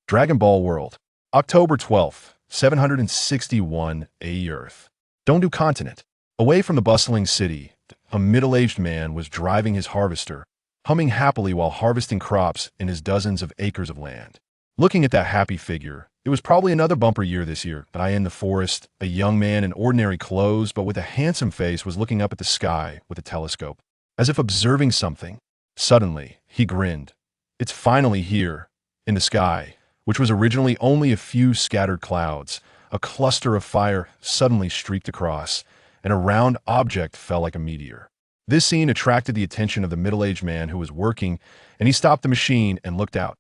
Dragon Ball World, October 12th, 761 A. Earth. Dondu Continent. Away from the bustling city, a middle-aged man was driving his harvester, humming happily while harvesting crops in his dozens of acres of land. Looking at that happy figure, it was probably another bumper year this year. But in the forest, a young man in ordinary clothes but with a handsome face was looking up at the sky with a telescope, as if observing something. Suddenly, he grinned. It's finally here, in the sky, which was originally only a few scattered clouds. A cluster of fire suddenly streaked across, and a round object fell like a meteor. This scene attracted the attention of the middle-aged man who was working, and he stopped the machine and looked out.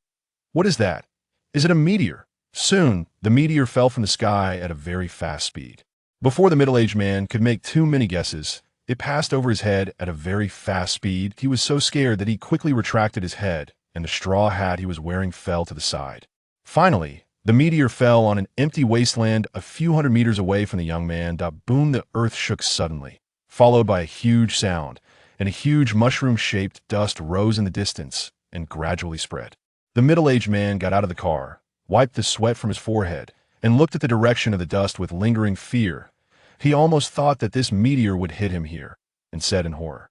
What is that? Is it a meteor? Soon, the meteor fell from the sky at a very fast speed. Before the middle-aged man could make too many guesses, it passed over his head at a very fast speed. He was so scared that he quickly retracted his head, and the straw hat he was wearing fell to the side. Finally, the meteor fell on an empty wasteland a few hundred meters away from the young man. Boom! The earth shook suddenly, followed by a huge sound, and a huge mushroom-shaped dust rose in the distance and gradually spread. The middle-aged man got out of the car, wiped the sweat from his forehead, and looked at the direction of the dust with lingering fear. He almost thought that this meteor would hit him here, and said in horror,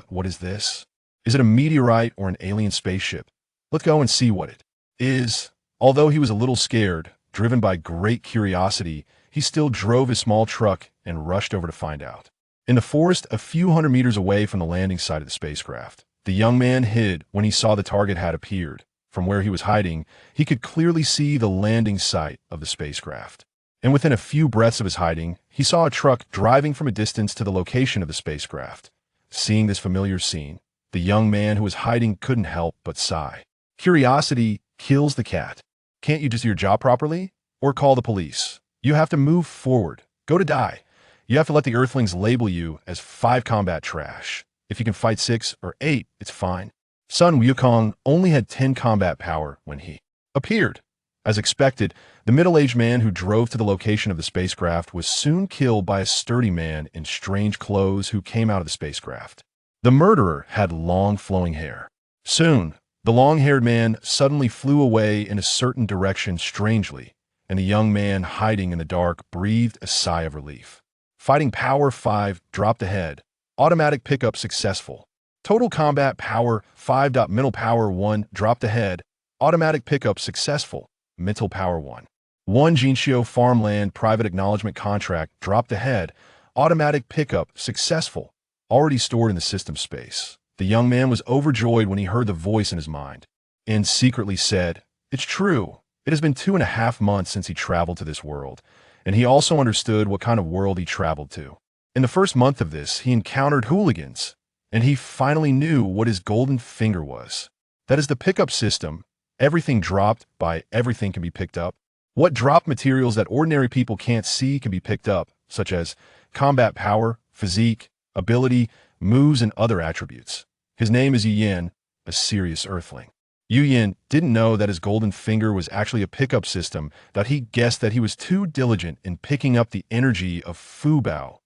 What is this? Is it a meteorite or an alien spaceship? Let's go and see what it is." Although he was a little scared, driven by great curiosity, he still drove his small truck and rushed over to find out. In the forest a few hundred meters away from the landing site of the spacecraft, the young man hid when he saw the target had appeared. From where he was hiding, he could clearly see the landing site of the spacecraft. And within a few breaths of his hiding, he saw a truck driving from a distance to the location of the spacecraft. Seeing this familiar scene, the young man who was hiding couldn't help but sigh. Curiosity kills the cat. Can't you just do your job properly? Or call the police? You have to move forward. Go to die. You have to let the Earthlings label you as 5 combat trash. If you can fight 6 or 8, it's fine. Sun Wukong only had 10 combat power when he appeared. As expected, the middle-aged man who drove to the location of the spacecraft was soon killed by a sturdy man in strange clothes who came out of the spacecraft. The murderer had long flowing hair. Soon, the long-haired man suddenly flew away in a certain direction strangely, and the young man hiding in the dark breathed a sigh of relief. Fighting power 5 dropped ahead. Automatic pickup successful. Total combat power 5. Mental power 1 dropped ahead. Automatic pickup successful. Mental power 1. 1 Jinxiu farmland private acknowledgement contract dropped ahead. Automatic pickup successful. Already stored in the system space. The young man was overjoyed when he heard the voice in his mind, and secretly said, "It's true. It has been 2.5 months since he traveled to this world," and he also understood what kind of world he traveled to. In the first month of this, he encountered hooligans, and he finally knew what his golden finger was. That is the pickup system. Everything dropped by everything can be picked up. What dropped materials that ordinary people can't see can be picked up, such as combat power, physique, ability, moves, and other attributes. His name is Yin, a serious Earthling. Yin didn't know that his golden finger was actually a pickup system, that he guessed that he was too diligent in picking up the energy of Fubao,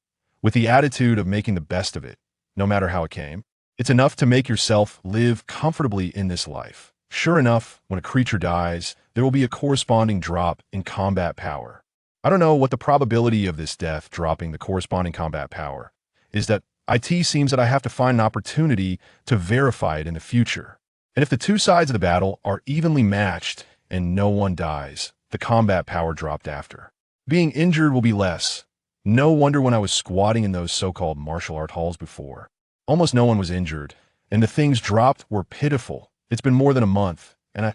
with the attitude of making the best of it, no matter how it came. It's enough to make yourself live comfortably in this life. Sure enough, when a creature dies, there will be a corresponding drop in combat power. I don't know what the probability of this death dropping the corresponding combat power is. That it seems that I have to find an opportunity to verify it in the future. And if the two sides of the battle are evenly matched and no one dies, the combat power dropped after. Being injured will be less. No wonder when I was squatting in those so-called martial art halls before, almost no one was injured, and the things dropped were pitiful. It's been more than a month, and I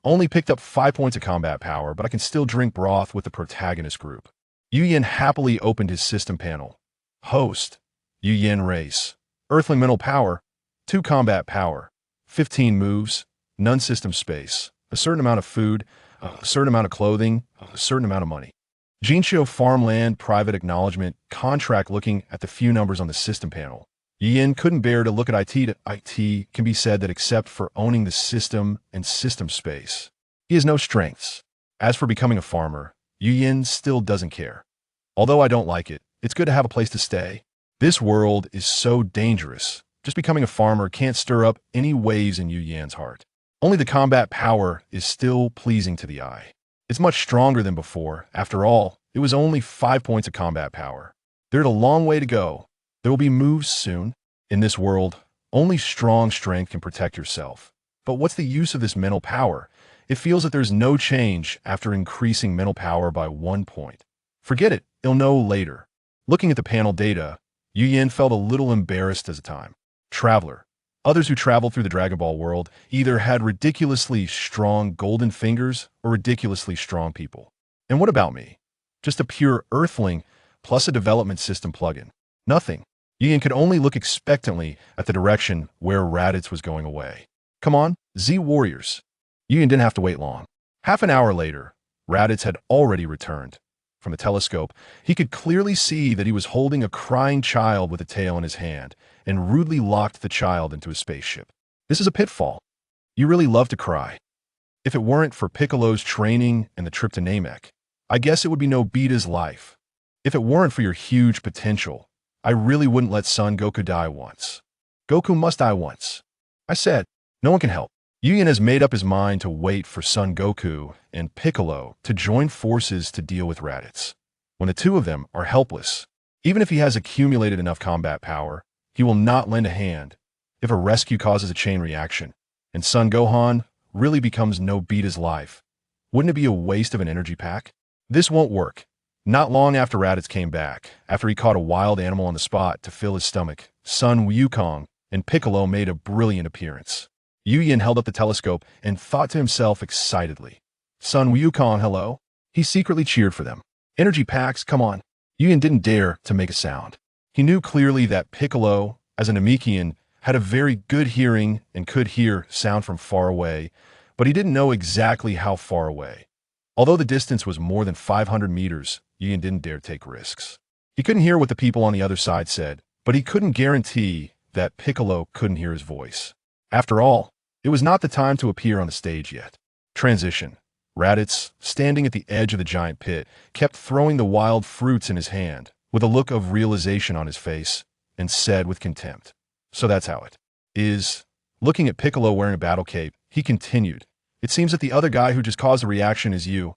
only picked up 5 points of combat power, but I can still drink broth with the Protagonist group. Yin happily opened his system panel. Host. Yin race. Earthling mental power. 2 combat power. 15 moves. None system space. A certain amount of food. A certain amount of clothing. A certain amount of money. Jinxiu farmland private acknowledgement contract. Looking at the few numbers on the system panel, Yin couldn't bear to look at IT. IT can be said that except for owning the system and system space, he has no strengths. As for becoming a farmer, Yin still doesn't care. Although I don't like it, it's good to have a place to stay. This world is so dangerous. Just becoming a farmer can't stir up any waves in Yu Yan's heart. Only the combat power is still pleasing to the eye. It's much stronger than before. After all, it was only 5 points of combat power. There's a long way to go. There will be moves soon. In this world, only strong strength can protect yourself. But what's the use of this mental power? It feels that there's no change after increasing mental power by 1 point. Forget it, you'll know later. Looking at the panel data, Yu Yin felt a little embarrassed as a time traveler. Others who traveled through the Dragon Ball world either had ridiculously strong golden fingers or ridiculously strong people. And what about me? Just a pure Earthling plus a development system plugin. Nothing. Yu Yin could only look expectantly at the direction where Raditz was going away. Come on, Z Warriors. Yu Yin didn't have to wait long. Half an hour later, Raditz had already returned. From the telescope, he could clearly see that he was holding a crying child with a tail in his hand and rudely locked the child into his spaceship. This is a pitfall. You really love to cry. If it weren't for Piccolo's training and the trip to Namek, I guess it would be no Beta's life. If it weren't for your huge potential, I really wouldn't let Son Goku die once. Goku must die once. I said, no one can help. Yu Yin has made up his mind to wait for Son Goku and Piccolo to join forces to deal with Raditz. When the two of them are helpless, even if he has accumulated enough combat power, he will not lend a hand. If a rescue causes a chain reaction, and Son Gohan really becomes no Beta's life, wouldn't it be a waste of an energy pack? This won't work. Not long after Raditz came back, after he caught a wild animal on the spot to fill his stomach, Son Wukong and Piccolo made a brilliant appearance. Yu Yin held up the telescope and thought to himself excitedly, Son Wukong, hello? He secretly cheered for them. Energy packs, come on. Yu Yin didn't dare to make a sound. He knew clearly that Piccolo, as an Namekian, had a very good hearing and could hear sound from far away, but he didn't know exactly how far away. Although the distance was more than 500 meters, Yu Yin didn't dare take risks. He couldn't hear what the people on the other side said, but he couldn't guarantee that Piccolo couldn't hear his voice. After all, it was not the time to appear on the stage yet. Transition. Raditz, standing at the edge of the giant pit, kept throwing the wild fruits in his hand, with a look of realization on his face, and said with contempt, so that's how it is. Looking at Piccolo wearing a battle cape, he continued, it seems that the other guy who just caused the reaction is you.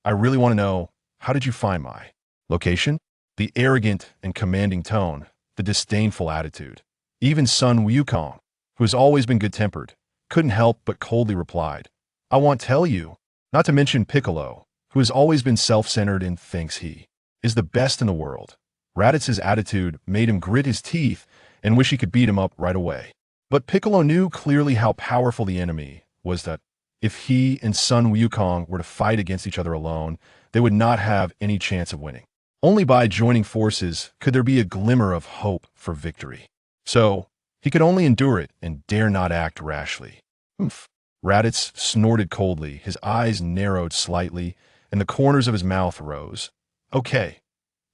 I really want to know, how did you find my location? The arrogant and commanding tone, the disdainful attitude. Even Son Wukong, who has always been good-tempered, couldn't help but coldly replied, I won't tell you. Not to mention Piccolo, who has always been self-centered and thinks he is the best in the world. Raditz's attitude made him grit his teeth and wish he could beat him up right away. But Piccolo knew clearly how powerful the enemy was, that if he and Son Wukong were to fight against each other alone, they would not have any chance of winning. Only by joining forces could there be a glimmer of hope for victory. So, he could only endure it and dare not act rashly. Humph. Raditz snorted coldly, his eyes narrowed slightly, and the corners of his mouth rose. Okay.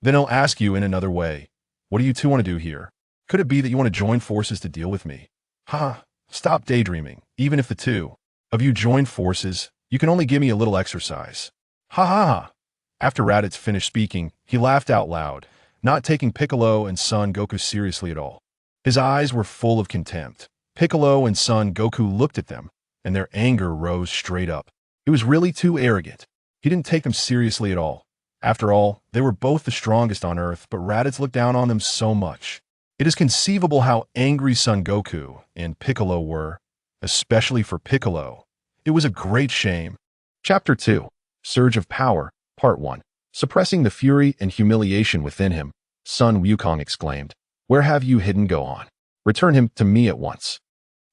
Then I'll ask you in another way. What do you two want to do here? Could it be that you want to join forces to deal with me? Ha! Stop daydreaming. Even if the two of you join forces, you can only give me a little exercise. Ha ha ha! After Raditz finished speaking, he laughed out loud, not taking Piccolo and Son Goku seriously at all. His eyes were full of contempt. Piccolo and Son Goku looked at them, and their anger rose straight up. It was really too arrogant. He didn't take them seriously at all. After all, they were both the strongest on Earth, but Raditz looked down on them so much. It is conceivable how angry Son Goku and Piccolo were, especially for Piccolo. It was a great shame. Chapter 2. Surge of Power, Part 1. Suppressing the fury and humiliation within him, Son Wukong exclaimed, Where have you hidden Gohan? Return him to me at once.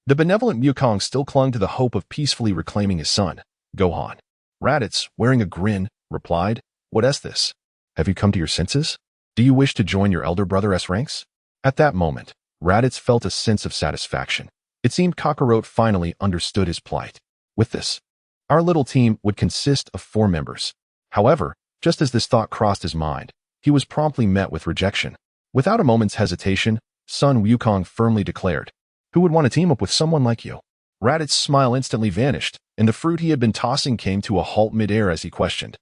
The benevolent Wukong still clung to the hope of peacefully reclaiming his son, Gohan. Raditz, wearing a grin, replied, What is this? Have you come to your senses? Do you wish to join your elder brother S ranks? At that moment, Raditz felt a sense of satisfaction. It seemed Kakarot finally understood his plight. With this, our little team would consist of 4 members. However, just as this thought crossed his mind, he was promptly met with rejection. Without a moment's hesitation, Son Wukong firmly declared, Who would want to team up with someone like you? Raditz's smile instantly vanished, and the fruit he had been tossing came to a halt midair as he questioned.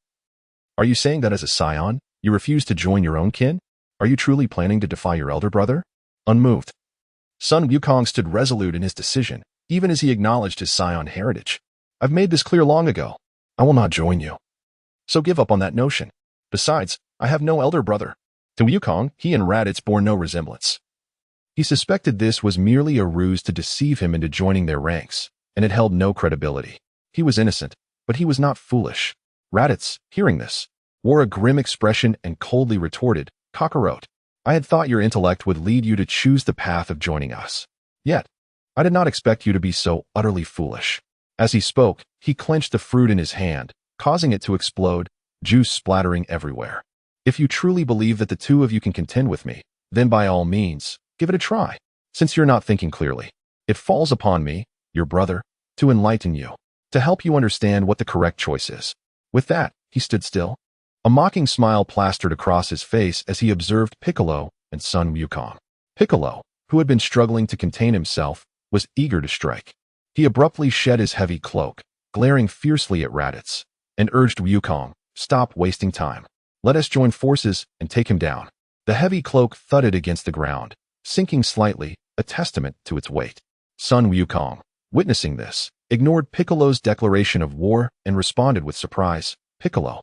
Are you saying that as a Saiyan, you refuse to join your own kin? Are you truly planning to defy your elder brother? Unmoved, Son Wukong stood resolute in his decision, even as he acknowledged his Saiyan heritage. I've made this clear long ago. I will not join you. So give up on that notion. Besides, I have no elder brother. To Wukong, he and Raditz bore no resemblance. He suspected this was merely a ruse to deceive him into joining their ranks, and it held no credibility. He was innocent, but he was not foolish. Raditz, hearing this, wore a grim expression and coldly retorted, Kakarot, I had thought your intellect would lead you to choose the path of joining us. Yet, I did not expect you to be so utterly foolish. As he spoke, he clenched the fruit in his hand, causing it to explode, juice splattering everywhere. If you truly believe that the two of you can contend with me, then by all means, give it a try. Since you're not thinking clearly, it falls upon me, your brother, to enlighten you, to help you understand what the correct choice is. With that, he stood still. A mocking smile plastered across his face as he observed Piccolo and Sun Wukong. Piccolo, who had been struggling to contain himself, was eager to strike. He abruptly shed his heavy cloak, glaring fiercely at Raditz, and urged Wukong, stop wasting time. Let us join forces and take him down. The heavy cloak thudded against the ground, sinking slightly, a testament to its weight. Sun Wukong, witnessing this, ignored Piccolo's declaration of war and responded with surprise, Piccolo,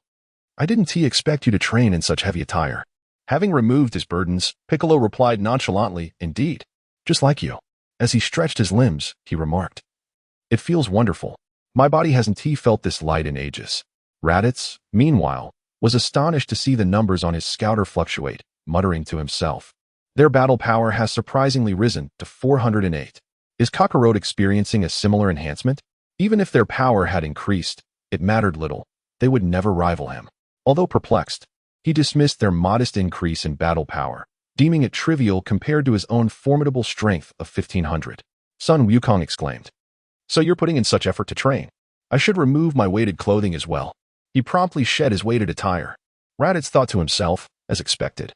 I didn't expect you to train in such heavy attire. Having removed his burdens, Piccolo replied nonchalantly, indeed, just like you. As he stretched his limbs, he remarked, it feels wonderful. My body hasn't felt this light in ages. Raditz, meanwhile, was astonished to see the numbers on his scouter fluctuate, muttering to himself, their battle power has surprisingly risen to 408. Is Kakarot experiencing a similar enhancement? Even if their power had increased, it mattered little. They would never rival him. Although perplexed, he dismissed their modest increase in battle power, deeming it trivial compared to his own formidable strength of 1,500. Sun Wukong exclaimed, so you're putting in such effort to train. I should remove my weighted clothing as well. He promptly shed his weighted attire. Raditz thought to himself, as expected.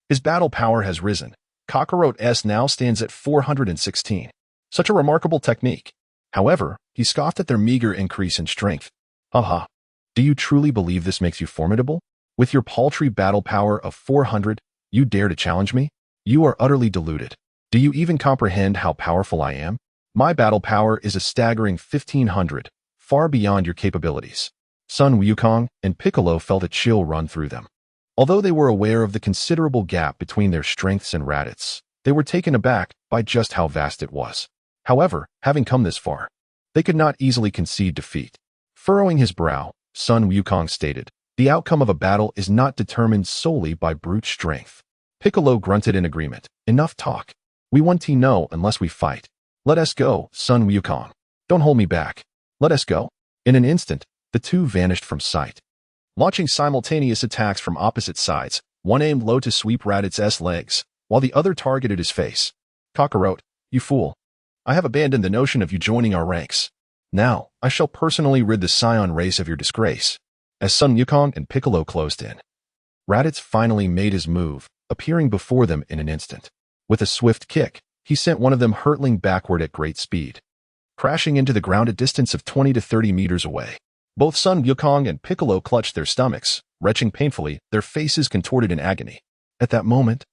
His battle power has risen. Kakarot S now stands at 416. Such a remarkable technique. However, he scoffed at their meager increase in strength. Haha. Do you truly believe this makes you formidable? With your paltry battle power of 400, you dare to challenge me? You are utterly deluded. Do you even comprehend how powerful I am? My battle power is a staggering 1,500, far beyond your capabilities. Sun Wukong and Piccolo felt a chill run through them. Although they were aware of the considerable gap between their strengths and Raditz, they were taken aback by just how vast it was. However, having come this far, they could not easily concede defeat. Furrowing his brow, Sun Wukong stated, the outcome of a battle is not determined solely by brute strength. Piccolo grunted in agreement. Enough talk. We won't know unless we fight. Let us go, Sun Wukong. Don't hold me back. Let us go. In an instant, the two vanished from sight. Launching simultaneous attacks from opposite sides, one aimed low to sweep Raditz's legs, while the other targeted his face. Kakarot, you fool. I have abandoned the notion of you joining our ranks. Now, I shall personally rid the Saiyan race of your disgrace. As Sun Wukong and Piccolo closed in, Raditz finally made his move, appearing before them in an instant. With a swift kick, he sent one of them hurtling backward at great speed, crashing into the ground a distance of 20 to 30 meters away. Both Sun Wukong and Piccolo clutched their stomachs, retching painfully, their faces contorted in agony. At that moment,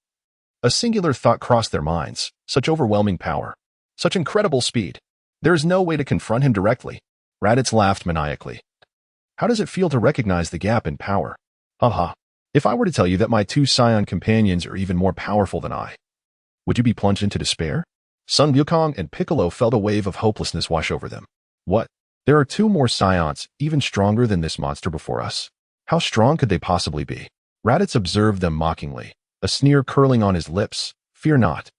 a singular thought crossed their minds, such overwhelming power, such incredible speed. There is no way to confront him directly. Raditz laughed maniacally. How does it feel to recognize the gap in power? Haha. If I were to tell you that my two Saiyan companions are even more powerful than I, would you be plunged into despair? Sun Wukong and Piccolo felt a wave of hopelessness wash over them. What? There are two more Saiyans, even stronger than this monster before us. How strong could they possibly be? Raditz observed them mockingly, a sneer curling on his lips. Fear not.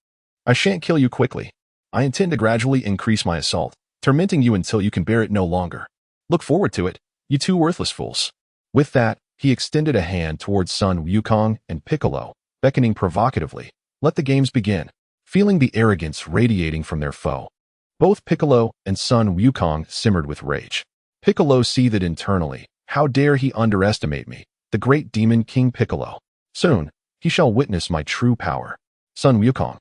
I shan't kill you quickly. I intend to gradually increase my assault, tormenting you until you can bear it no longer. Look forward to it, you two worthless fools. With that, he extended a hand towards Sun Wukong and Piccolo, beckoning provocatively. Let the games begin. Feeling the arrogance radiating from their foe, both Piccolo and Sun Wukong simmered with rage. Piccolo seethed internally. How dare he underestimate me, the great demon King Piccolo. Soon, he shall witness my true power. Sun Wukong,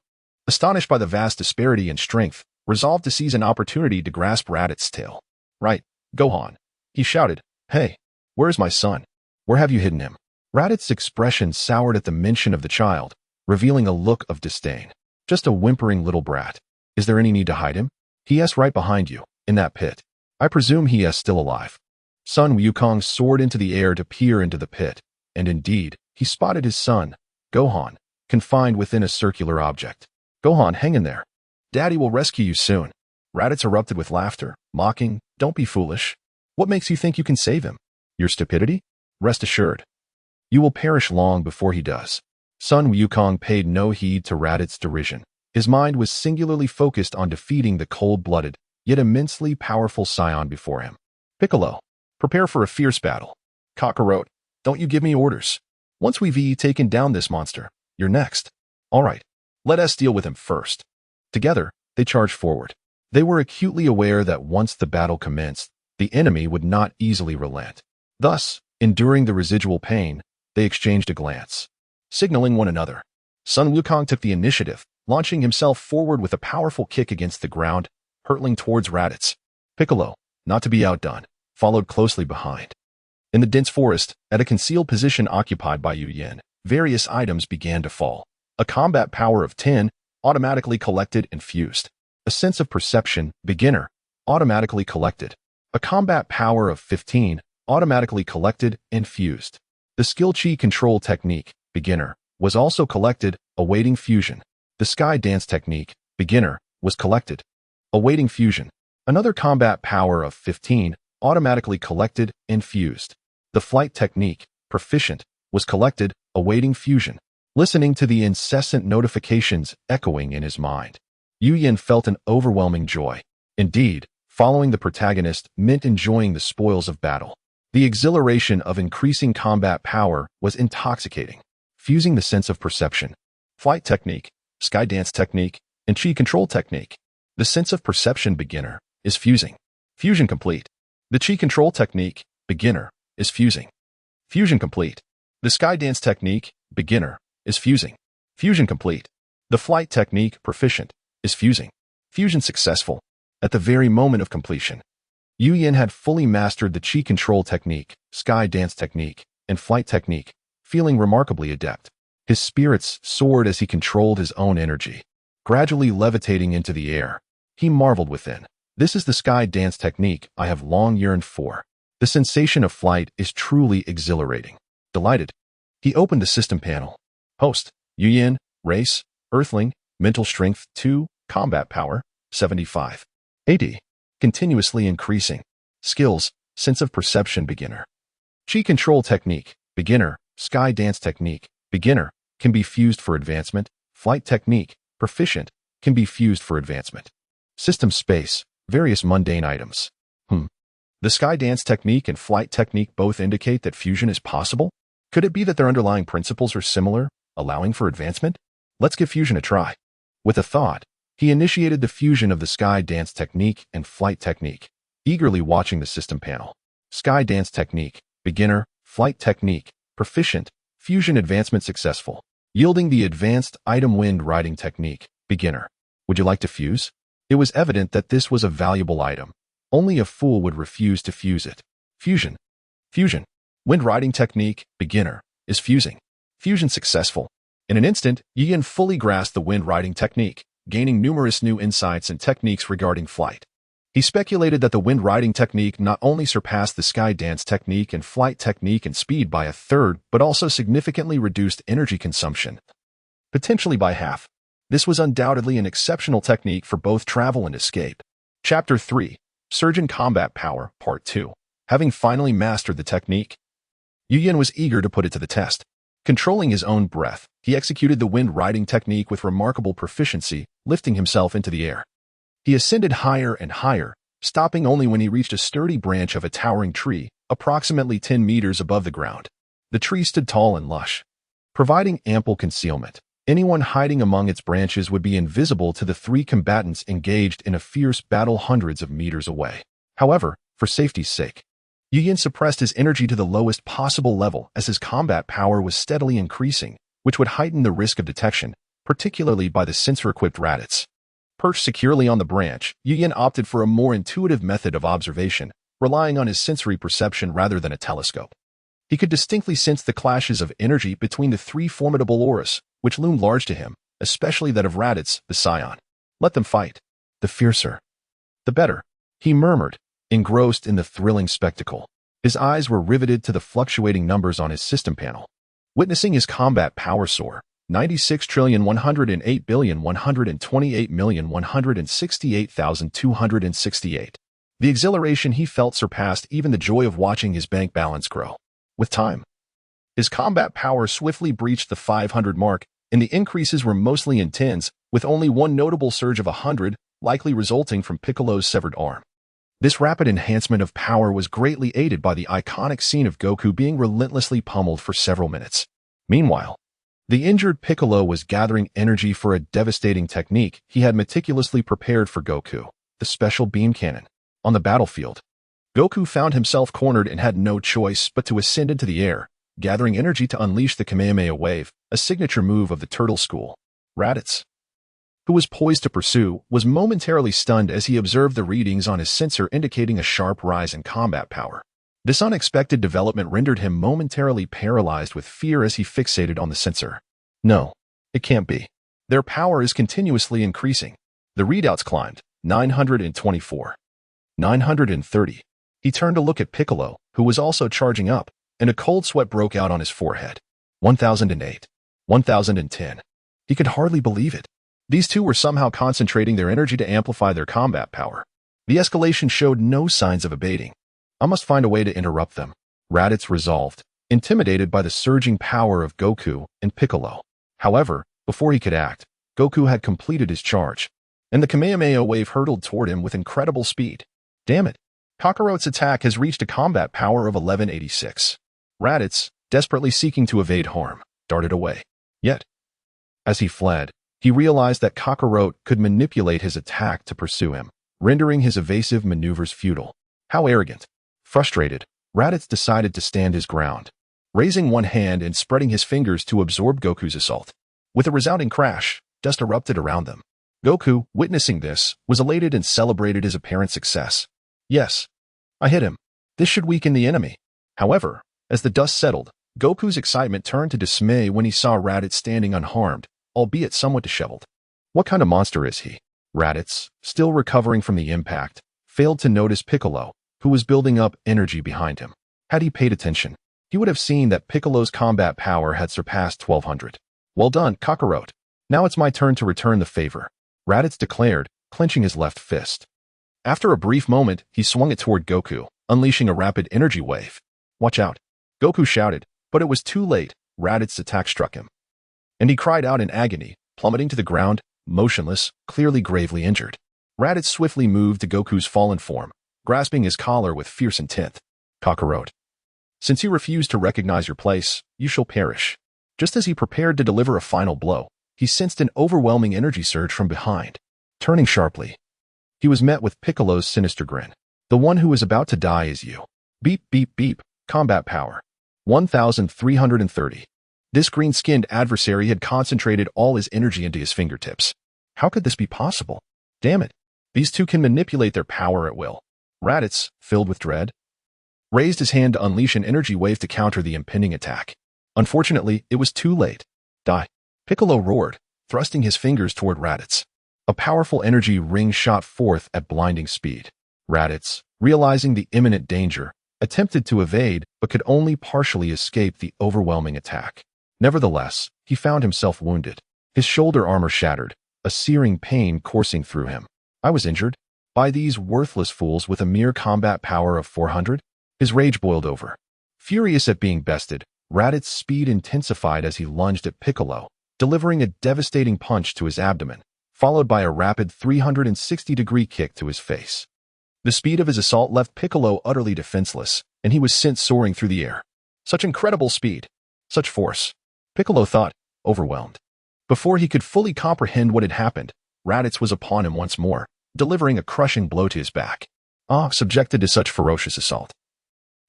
astonished by the vast disparity in strength, resolved to seize an opportunity to grasp Raditz's tail. Right, Gohan. He shouted, hey, where's my son? Where have you hidden him? Raditz's expression soured at the mention of the child, revealing a look of disdain. Just a whimpering little brat. Is there any need to hide him? He is right behind you, in that pit. I presume he is still alive. Sun Wukong soared into the air to peer into the pit, and indeed, he spotted his son, Gohan, confined within a circular object. Gohan, hang in there. Daddy will rescue you soon. Raditz erupted with laughter, mocking, don't be foolish. What makes you think you can save him? Your stupidity? Rest assured. You will perish long before he does. Sun Wukong paid no heed to Raditz's derision. His mind was singularly focused on defeating the cold-blooded, yet immensely powerful Saiyan before him. Piccolo, prepare for a fierce battle. Kakarot, don't you give me orders. Once we've taken down this monster, you're next. All right, let us deal with him first. Together, they charged forward. They were acutely aware that once the battle commenced, the enemy would not easily relent. Thus, enduring the residual pain, they exchanged a glance, signaling one another. Sun Wukong took the initiative, launching himself forward with a powerful kick against the ground, hurtling towards Raditz. Piccolo, not to be outdone, followed closely behind. In the dense forest, at a concealed position occupied by Yu Yin, various items began to fall. A combat power of 10, automatically collected and fused. A sense of perception, beginner, automatically collected. A combat power of 15, automatically collected and fused. The skill chi control technique, beginner, was also collected, awaiting fusion. The sky dance technique, beginner, was collected, awaiting fusion. Another combat power of 15, automatically collected and fused. The flight technique, proficient, was collected, awaiting fusion. Listening to the incessant notifications echoing in his mind, Yu Yin felt an overwhelming joy. Indeed, following the protagonist meant enjoying the spoils of battle. The exhilaration of increasing combat power was intoxicating. Fusing the sense of perception, flight technique, sky dance technique, and chi control technique. The sense of perception, beginner, is fusing. Fusion complete. The chi control technique, beginner, is fusing. Fusion complete. The sky dance technique, beginner, is fusing. Fusion complete. The flight technique, proficient, is fusing. Fusion successful. At the very moment of completion, Yu Yin had fully mastered the chi control technique, sky dance technique, and flight technique, feeling remarkably adept. His spirits soared as he controlled his own energy, gradually levitating into the air. He marveled within. This is the sky dance technique I have long yearned for. The sensation of flight is truly exhilarating. Delighted, he opened the system panel. Host, Yu Yin, race, Earthling, mental strength 2, combat power, 75. AD, continuously increasing. Skills, sense of perception, beginner. Chi control technique, beginner, sky dance technique, beginner, can be fused for advancement. Flight technique, proficient, can be fused for advancement. System space, various mundane items. The sky dance technique and flight technique both indicate that fusion is possible? Could it be that their underlying principles are similar, allowing for advancement? Let's give fusion a try. With a thought, he initiated the fusion of the sky dance technique and flight technique, eagerly watching the system panel. Sky dance technique, beginner, flight technique, proficient, fusion advancement successful, yielding the advanced item wind riding technique, beginner. Would you like to fuse? It was evident that this was a valuable item. Only a fool would refuse to fuse it. Fusion. Fusion. Wind riding technique, beginner, is fusing. Fusion successful. In an instant, Yu Yin fully grasped the wind riding technique, gaining numerous new insights and techniques regarding flight. He speculated that the wind riding technique not only surpassed the sky dance technique and flight technique in speed by a third, but also significantly reduced energy consumption, potentially by half. This was undoubtedly an exceptional technique for both travel and escape. Chapter 3, Surgeon Combat Power, Part 2. Having finally mastered the technique, Yu Yin was eager to put it to the test. Controlling his own breath, he executed the wind riding technique with remarkable proficiency, lifting himself into the air. He ascended higher and higher, stopping only when he reached a sturdy branch of a towering tree, approximately 10 meters above the ground. The tree stood tall and lush, providing ample concealment. Anyone hiding among its branches would be invisible to the three combatants engaged in a fierce battle hundreds of meters away. However, for safety's sake, Yu Yin suppressed his energy to the lowest possible level as his combat power was steadily increasing, which would heighten the risk of detection, particularly by the sensor-equipped Raditz. Perched securely on the branch, Yu Yin opted for a more intuitive method of observation, relying on his sensory perception rather than a telescope. He could distinctly sense the clashes of energy between the three formidable auras, which loomed large to him, especially that of Raditz, the Saiyan. Let them fight. The fiercer, the better, he murmured, engrossed in the thrilling spectacle. His eyes were riveted to the fluctuating numbers on his system panel. Witnessing his combat power soar, 96,108,128,168,268. The exhilaration he felt surpassed even the joy of watching his bank balance grow. With time, his combat power swiftly breached the 500 mark, and the increases were mostly in tens, with only one notable surge of 100, likely resulting from Piccolo's severed arm. This rapid enhancement of power was greatly aided by the iconic scene of Goku being relentlessly pummeled for several minutes. Meanwhile, the injured Piccolo was gathering energy for a devastating technique he had meticulously prepared for Goku, the special beam cannon. On the battlefield, Goku found himself cornered and had no choice but to ascend into the air, gathering energy to unleash the Kamehameha Wave, a signature move of the Turtle School. Raditz, who was poised to pursue, was momentarily stunned as he observed the readings on his sensor indicating a sharp rise in combat power. This unexpected development rendered him momentarily paralyzed with fear as he fixated on the sensor. No, it can't be. Their power is continuously increasing. The readouts climbed, 924. 930. He turned to look at Piccolo, who was also charging up, and a cold sweat broke out on his forehead. 1008. 1010. He could hardly believe it. These two were somehow concentrating their energy to amplify their combat power. The escalation showed no signs of abating. I must find a way to interrupt them, Raditz resolved, intimidated by the surging power of Goku and Piccolo. However, before he could act, Goku had completed his charge, and the Kamehameha Wave hurtled toward him with incredible speed. Damn it! Kakarot's attack has reached a combat power of 1186. Raditz, desperately seeking to evade harm, darted away. Yet, as he fled, he realized that Kakarot could manipulate his attack to pursue him, rendering his evasive maneuvers futile. How arrogant! Frustrated, Raditz decided to stand his ground, raising one hand and spreading his fingers to absorb Goku's assault. With a resounding crash, dust erupted around them. Goku, witnessing this, was elated and celebrated his apparent success. Yes, I hit him. This should weaken the enemy. However, as the dust settled, Goku's excitement turned to dismay when he saw Raditz standing unharmed, albeit somewhat disheveled. What kind of monster is he? Raditz, still recovering from the impact, failed to notice Piccolo, who was building up energy behind him. Had he paid attention, he would have seen that Piccolo's combat power had surpassed 1200. Well done, Kakarot. Now it's my turn to return the favor, Raditz declared, clenching his left fist. After a brief moment, he swung it toward Goku, unleashing a rapid energy wave. Watch out! Goku shouted, but it was too late. Raditz's attack struck him, and he cried out in agony, plummeting to the ground, motionless, clearly gravely injured. Raditz swiftly moved to Goku's fallen form, grasping his collar with fierce intent. Kakarot, since you refuse to recognize your place, you shall perish. Just as he prepared to deliver a final blow, he sensed an overwhelming energy surge from behind. Turning sharply, he was met with Piccolo's sinister grin. The one who is about to die is you. Beep, beep, beep. Combat power. 1330. This green-skinned adversary had concentrated all his energy into his fingertips. How could this be possible? Damn it. These two can manipulate their power at will. Raditz, filled with dread, raised his hand to unleash an energy wave to counter the impending attack. Unfortunately, it was too late. Die. Piccolo roared, thrusting his fingers toward Raditz. A powerful energy ring shot forth at blinding speed. Raditz, realizing the imminent danger, attempted to evade but could only partially escape the overwhelming attack. Nevertheless, he found himself wounded. His shoulder armor shattered, a searing pain coursing through him. I was injured? By these worthless fools with a mere combat power of 400? His rage boiled over. Furious at being bested, Raditz's speed intensified as he lunged at Piccolo, delivering a devastating punch to his abdomen, followed by a rapid 360-degree kick to his face. The speed of his assault left Piccolo utterly defenseless, and he was sent soaring through the air. Such incredible speed! Such force! Piccolo thought, overwhelmed. Before he could fully comprehend what had happened, Raditz was upon him once more, delivering a crushing blow to his back. Subjected to such ferocious assault.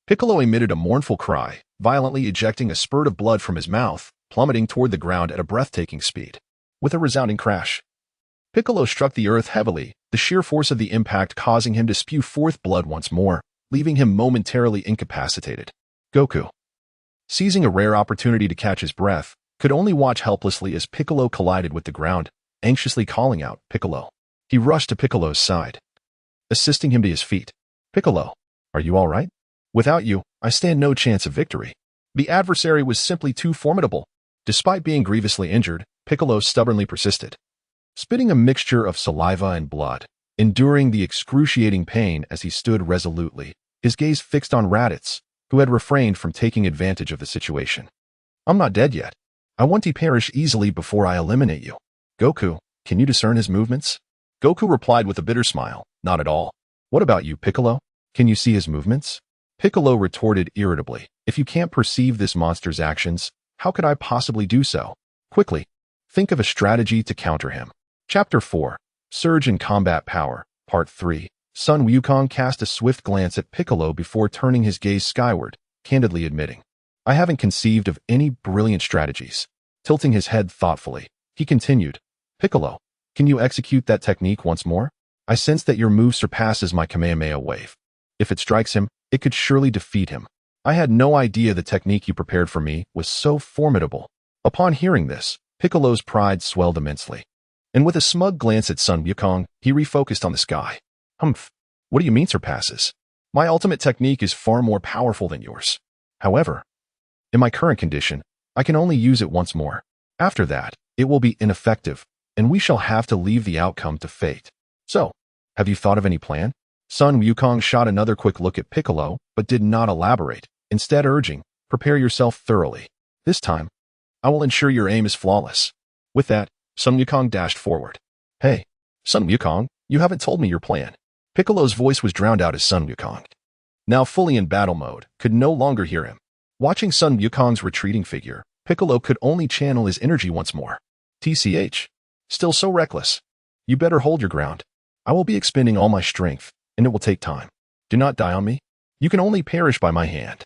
Piccolo emitted a mournful cry, violently ejecting a spurt of blood from his mouth, plummeting toward the ground at a breathtaking speed. With a resounding crash, Piccolo struck the earth heavily, the sheer force of the impact causing him to spew forth blood once more, leaving him momentarily incapacitated. Goku, seizing a rare opportunity to catch his breath, could only watch helplessly as Piccolo collided with the ground, anxiously calling out, "Piccolo." He rushed to Piccolo's side. assisting him to his feet. Piccolo, are you all right? Without you, I stand no chance of victory. The adversary was simply too formidable. Despite being grievously injured, Piccolo stubbornly persisted, spitting a mixture of saliva and blood, enduring the excruciating pain as he stood resolutely, his gaze fixed on Raditz, who had refrained from taking advantage of the situation. I'm not dead yet. I want to perish easily before I eliminate you. Goku, can you discern his movements? Goku replied with a bitter smile, not at all. What about you, Piccolo? Can you see his movements? Piccolo retorted irritably, if you can't perceive this monster's actions, how could I possibly do so? Quickly, think of a strategy to counter him. Chapter 4, Surge in Combat Power, Part 3. Sun Wukong cast a swift glance at Piccolo before turning his gaze skyward, candidly admitting, I haven't conceived of any brilliant strategies. Tilting his head thoughtfully, he continued, Piccolo, can you execute that technique once more? I sense that your move surpasses my Kamehameha wave. If it strikes him, it could surely defeat him. I had no idea the technique you prepared for me was so formidable. Upon hearing this, Piccolo's pride swelled immensely. And with a smug glance at Sun Wukong, he refocused on the sky. Humph, what do you mean surpasses? My ultimate technique is far more powerful than yours. However, in my current condition, I can only use it once more. After that, it will be ineffective, and we shall have to leave the outcome to fate. So, have you thought of any plan? Sun Wukong shot another quick look at Piccolo, but did not elaborate, instead urging, prepare yourself thoroughly. This time, I will ensure your aim is flawless. With that, Sun Wukong dashed forward. Hey, Sun Wukong, you haven't told me your plan. Piccolo's voice was drowned out as Sun Wukong, now fully in battle mode, could no longer hear him. Watching Sun Wukong's retreating figure, Piccolo could only channel his energy once more. TCH. Still so reckless. You better hold your ground. I will be expending all my strength, and it will take time. Do not die on me. You can only perish by my hand.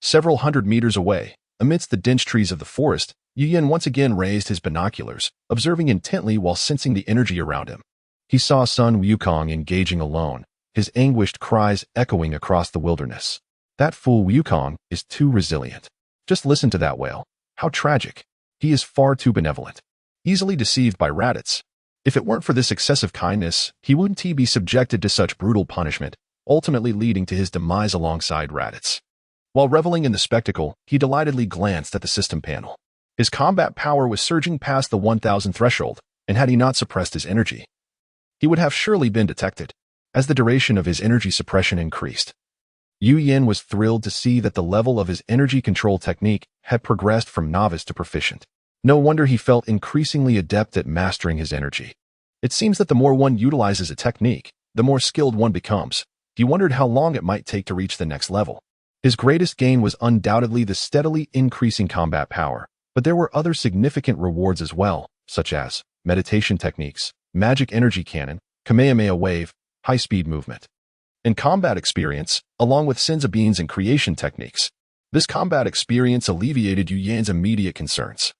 Several hundred meters away, amidst the dense trees of the forest, Yu Yin once again raised his binoculars, observing intently while sensing the energy around him. He saw Sun Wukong engaging alone, his anguished cries echoing across the wilderness. That fool Wukong is too resilient. Just listen to that wail. How tragic. He is far too benevolent. Easily deceived by Raditz. If it weren't for this excessive kindness, he wouldn't be subjected to such brutal punishment, ultimately leading to his demise alongside Raditz. While reveling in the spectacle, he delightedly glanced at the system panel. His combat power was surging past the 1,000 threshold, and had he not suppressed his energy, he would have surely been detected. As the duration of his energy suppression increased, Yu Yin was thrilled to see that the level of his energy control technique had progressed from novice to proficient. No wonder he felt increasingly adept at mastering his energy. It seems that the more one utilizes a technique, the more skilled one becomes. He wondered how long it might take to reach the next level. His greatest gain was undoubtedly the steadily increasing combat power, but there were other significant rewards as well, such as meditation techniques, magic energy cannon, Kamehameha wave, high-speed movement, and combat experience, along with Senza beans and creation techniques. This combat experience alleviated Yu Yan's immediate concerns,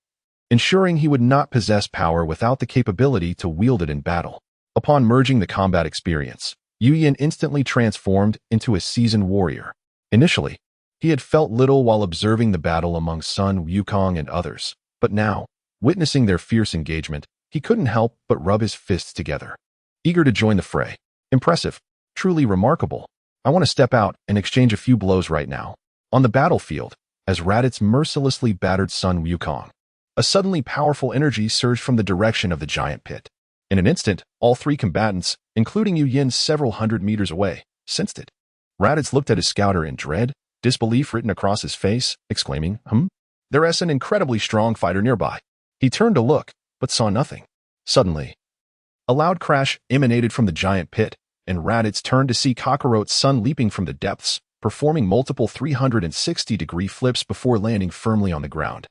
ensuring he would not possess power without the capability to wield it in battle. Upon merging the combat experience, Yu Yan instantly transformed into a seasoned warrior. Initially, he had felt little while observing the battle among Sun Wukong and others, but now, witnessing their fierce engagement, he couldn't help but rub his fists together, eager to join the fray. Impressive, truly remarkable. I want to step out and exchange a few blows right now. On the battlefield, as Raditz mercilessly battered Sun Wukong, a suddenly powerful energy surged from the direction of the giant pit. In an instant, all three combatants, including Yu Yin several hundred meters away, sensed it. Raditz looked at his scouter in dread, disbelief written across his face, exclaiming, There's an incredibly strong fighter nearby. He turned to look, but saw nothing. Suddenly, a loud crash emanated from the giant pit, and Raditz turned to see Kakarot's son leaping from the depths, performing multiple 360-degree flips before landing firmly on the ground.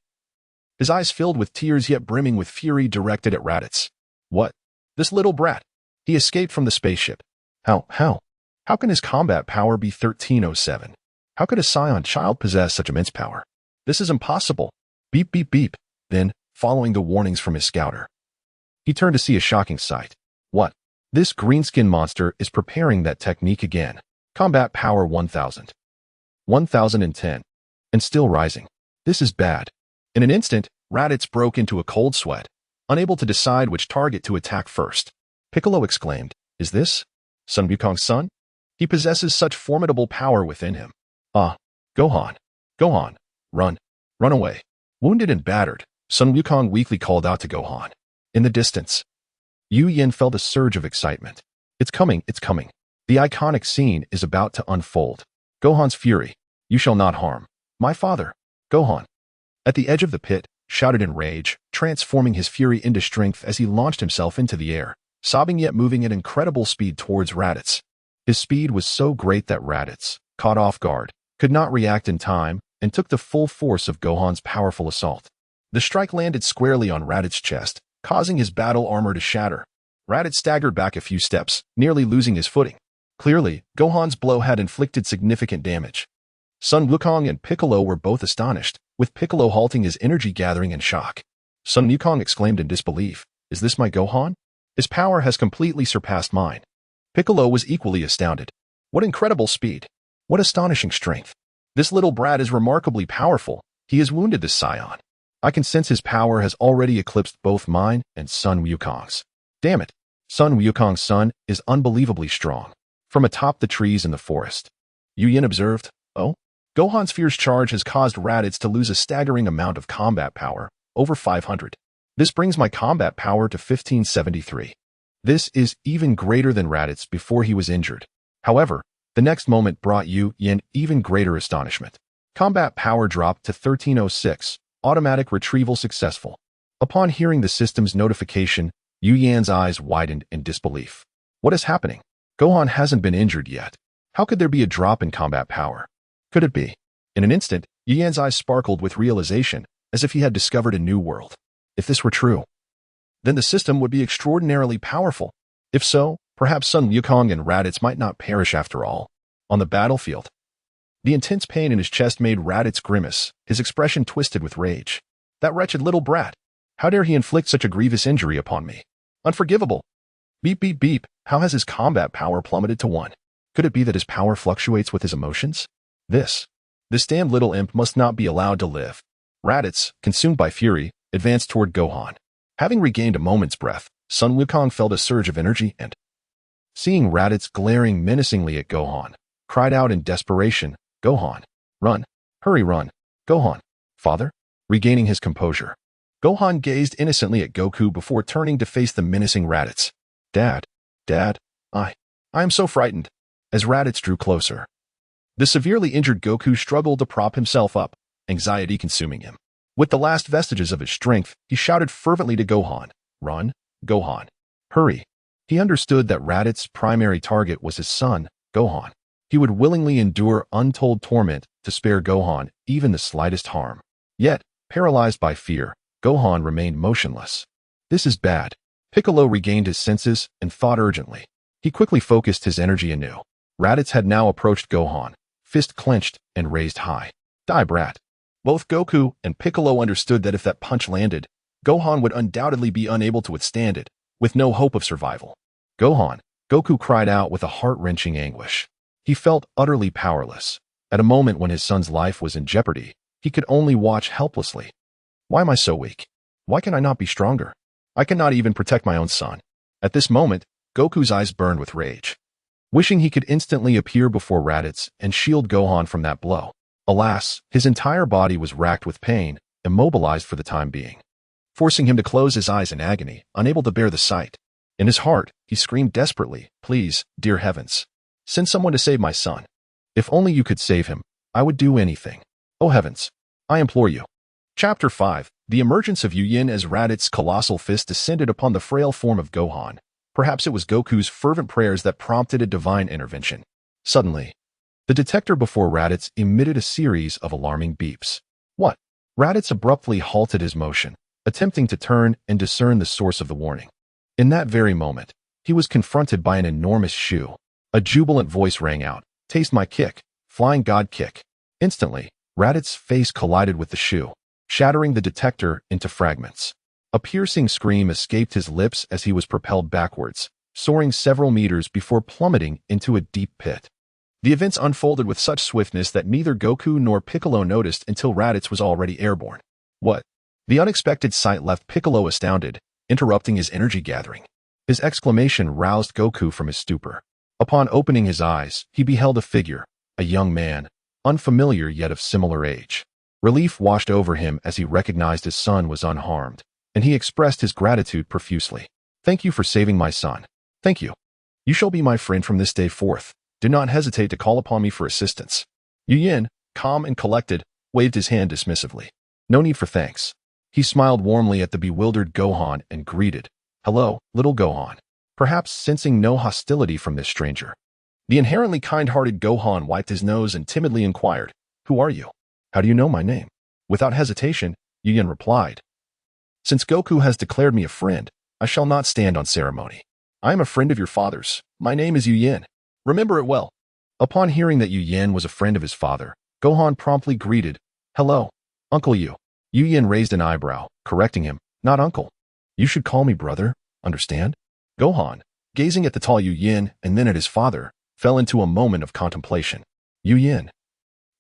His eyes filled with tears yet brimming with fury directed at Raditz. What? This little brat. He escaped from the spaceship. How can his combat power be 1307? How could a Saiyan child possess such immense power? This is impossible. Beep, beep, beep. Then, following the warnings from his scouter, he turned to see a shocking sight. What? This greenskin monster is preparing that technique again. Combat power 1000. 1010. And still rising. This is bad. In an instant, Raditz broke into a cold sweat, unable to decide which target to attack first. Piccolo exclaimed, Is this? Sun Wukong's son? He possesses such formidable power within him. Ah, Gohan. Gohan, run. Run away. Wounded and battered, Sun Wukong weakly called out to Gohan. In the distance, Yu Yin felt a surge of excitement. It's coming, it's coming. The iconic scene is about to unfold. Gohan's fury. You shall not harm my father, Gohan. At the edge of the pit, shouted in rage, transforming his fury into strength as he launched himself into the air, sobbing yet moving at incredible speed towards Raditz. His speed was so great that Raditz, caught off guard, could not react in time and took the full force of Gohan's powerful assault. The strike landed squarely on Raditz's chest, causing his battle armor to shatter. Raditz staggered back a few steps, nearly losing his footing. Clearly, Gohan's blow had inflicted significant damage. Sun Wukong and Piccolo were both astonished, with Piccolo halting his energy gathering in shock. Sun Wukong exclaimed in disbelief, "Is this my Gohan? His power has completely surpassed mine." Piccolo was equally astounded. What incredible speed! What astonishing strength! This little brat is remarkably powerful. He has wounded the Saiyan. I can sense his power has already eclipsed both mine and Sun Wukong's. Damn it! Sun Wukong's son is unbelievably strong. From atop the trees in the forest, Yu Yin observed, "Oh? Gohan's fierce charge has caused Raditz to lose a staggering amount of combat power, over 500. This brings my combat power to 1573. This is even greater than Raditz before he was injured." However, the next moment brought Yu Yin even greater astonishment. Combat power dropped to 1306, automatic retrieval successful. Upon hearing the system's notification, Yu Yan's eyes widened in disbelief. What is happening? Gohan hasn't been injured yet. How could there be a drop in combat power? Could it be? In an instant, Yu Yan's eyes sparkled with realization, as if he had discovered a new world. If this were true, then the system would be extraordinarily powerful. If so, perhaps Sun Wukong and Raditz might not perish after all. On the battlefield, the intense pain in his chest made Raditz grimace, his expression twisted with rage. That wretched little brat! How dare he inflict such a grievous injury upon me? Unforgivable! Beep beep beep, how has his combat power plummeted to 1? Could it be that his power fluctuates with his emotions? This damned little imp must not be allowed to live. Raditz, consumed by fury, advanced toward Gohan. Having regained a moment's breath, Sun Wukong felt a surge of energy and, seeing Raditz glaring menacingly at Gohan, cried out in desperation, "Gohan, run! Hurry, run! Gohan! Father?" Regaining his composure, Gohan gazed innocently at Goku before turning to face the menacing Raditz. Dad, I am so frightened." As Raditz drew closer, the severely injured Goku struggled to prop himself up, anxiety consuming him. With the last vestiges of his strength, he shouted fervently to Gohan, "Run, Gohan! Hurry!" He understood that Raditz's primary target was his son, Gohan. He would willingly endure untold torment to spare Gohan even the slightest harm. Yet, paralyzed by fear, Gohan remained motionless. This is bad. Piccolo regained his senses and thought urgently. He quickly focused his energy anew. Raditz had now approached Gohan, fist clenched and raised high. Die, brat. Both Goku and Piccolo understood that if that punch landed, Gohan would undoubtedly be unable to withstand it, with no hope of survival. Gohan, Goku cried out with a heart-wrenching anguish. He felt utterly powerless. At a moment when his son's life was in jeopardy, he could only watch helplessly. Why am I so weak? Why can I not be stronger? I cannot even protect my own son. At this moment, Goku's eyes burned with rage, wishing he could instantly appear before Raditz and shield Gohan from that blow. Alas, his entire body was racked with pain, immobilized for the time being, forcing him to close his eyes in agony, unable to bear the sight. In his heart, he screamed desperately, "Please, dear heavens, send someone to save my son. If only you could save him, I would do anything. Oh heavens, I implore you." Chapter 5. The emergence of Yu Yin as Raditz's colossal fist descended upon the frail form of Gohan. Perhaps it was Goku's fervent prayers that prompted a divine intervention. Suddenly, the detector before Raditz emitted a series of alarming beeps. What? Raditz abruptly halted his motion, attempting to turn and discern the source of the warning. In that very moment, he was confronted by an enormous shoe. A jubilant voice rang out, "Taste my kick, flying god kick." Instantly, Raditz's face collided with the shoe, shattering the detector into fragments. A piercing scream escaped his lips as he was propelled backwards, soaring several meters before plummeting into a deep pit. The events unfolded with such swiftness that neither Goku nor Piccolo noticed until Raditz was already airborne. What? The unexpected sight left Piccolo astounded, interrupting his energy gathering. His exclamation roused Goku from his stupor. Upon opening his eyes, he beheld a figure, a young man, unfamiliar yet of similar age. Relief washed over him as he recognized his son was unharmed, and he expressed his gratitude profusely. Thank you for saving my son. Thank you. You shall be my friend from this day forth. Do not hesitate to call upon me for assistance. Yu Yin, calm and collected, waved his hand dismissively. No need for thanks. He smiled warmly at the bewildered Gohan and greeted, Hello, little Gohan. Perhaps sensing no hostility from this stranger. The inherently kind-hearted Gohan wiped his nose and timidly inquired, Who are you? How do you know my name? Without hesitation, Yu Yin replied, Since Goku has declared me a friend, I shall not stand on ceremony. I am a friend of your father's. My name is Yu Yin. Remember it well. Upon hearing that Yu Yin was a friend of his father, Gohan promptly greeted, Hello, Uncle Yu. Yu Yin raised an eyebrow, correcting him, Not uncle. You should call me brother, understand? Gohan, gazing at the tall Yu Yin and then at his father, fell into a moment of contemplation. Yu Yin,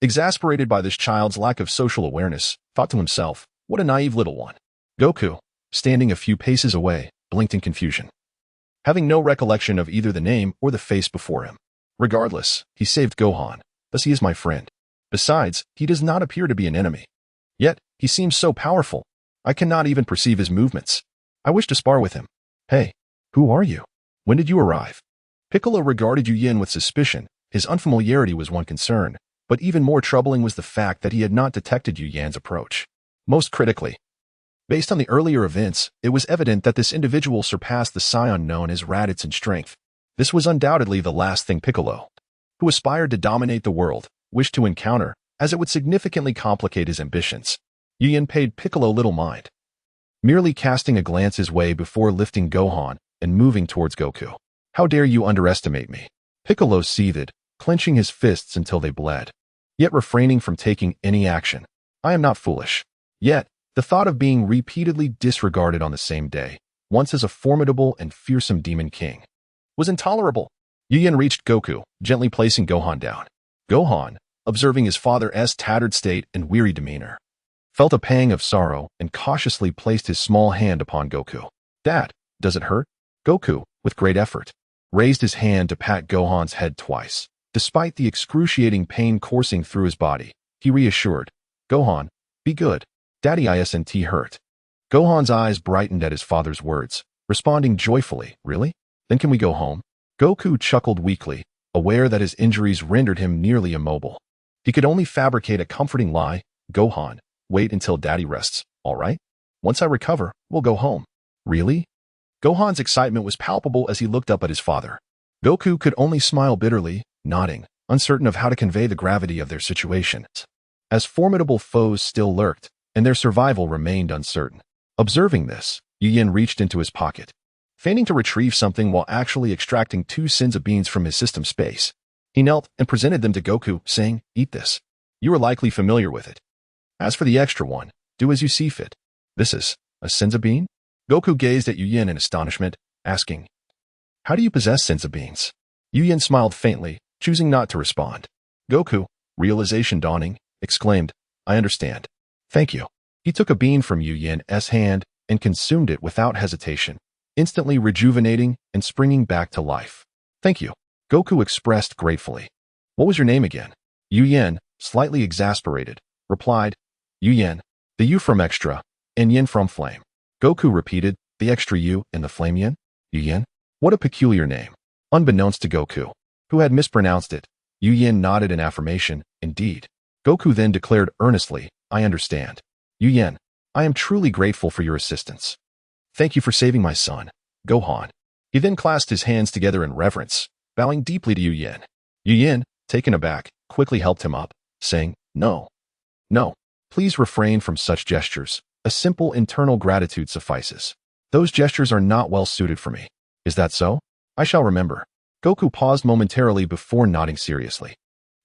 exasperated by this child's lack of social awareness, thought to himself, What a naive little one. Goku, standing a few paces away, blinked in confusion, having no recollection of either the name or the face before him. Regardless, he saved Gohan, thus he is my friend. Besides, he does not appear to be an enemy. Yet, he seems so powerful. I cannot even perceive his movements. I wish to spar with him. Hey, who are you? When did you arrive? Piccolo regarded Yu Yin with suspicion. His unfamiliarity was one concern, but even more troubling was the fact that he had not detected Yu Yan's approach. Most critically, based on the earlier events, it was evident that this individual surpassed the Saiyan known as Raditz in strength. This was undoubtedly the last thing Piccolo, who aspired to dominate the world, wished to encounter, as it would significantly complicate his ambitions. Yu Yin paid Piccolo little mind, merely casting a glance his way before lifting Gohan and moving towards Goku. How dare you underestimate me? Piccolo seethed, clenching his fists until they bled, yet refraining from taking any action. I am not foolish. Yet, the thought of being repeatedly disregarded on the same day, once as a formidable and fearsome demon king, was intolerable. Yu Yin reached Goku, gently placing Gohan down. Gohan, observing his father's tattered state and weary demeanor, felt a pang of sorrow and cautiously placed his small hand upon Goku. Dad, does it hurt? Goku, with great effort, raised his hand to pat Gohan's head twice. Despite the excruciating pain coursing through his body, he reassured, Gohan, be good. Daddy isn't hurt. Gohan's eyes brightened at his father's words, responding joyfully, Really? Then can we go home? Goku chuckled weakly, aware that his injuries rendered him nearly immobile. He could only fabricate a comforting lie, Gohan, wait until Daddy rests, all right? Once I recover, we'll go home. Really? Gohan's excitement was palpable as he looked up at his father. Goku could only smile bitterly, nodding, uncertain of how to convey the gravity of their situation, as formidable foes still lurked, and their survival remained uncertain. Observing this, Yu Yin reached into his pocket, feigning to retrieve something while actually extracting 2 Senzu beans from his system space. He knelt and presented them to Goku, saying, Eat this. You are likely familiar with it. As for the extra one, do as you see fit. This is a Senzu bean? Goku gazed at Yu Yin in astonishment, asking, How do you possess Senzu beans? Yu Yin smiled faintly, choosing not to respond. Goku, realization dawning, exclaimed, I understand. Thank you. He took a bean from Yu Yin's hand and consumed it without hesitation, instantly rejuvenating and springing back to life. Thank you. Goku expressed gratefully. What was your name again? Yu Yin, slightly exasperated, replied, Yu Yin, the Yu from extra, and Yin from flame. Goku repeated, the extra Yu and the flame Yin? Yu Yin? What a peculiar name. Unbeknownst to Goku, who had mispronounced it, Yu Yin nodded in affirmation, indeed. Goku then declared earnestly, I understand. Yu Yin, I am truly grateful for your assistance. Thank you for saving my son, Gohan. He then clasped his hands together in reverence, bowing deeply to Yu Yin. Yu Yin, taken aback, quickly helped him up, saying, No, please refrain from such gestures. A simple internal gratitude suffices. Those gestures are not well suited for me. Is that so? I shall remember. Goku paused momentarily before nodding seriously.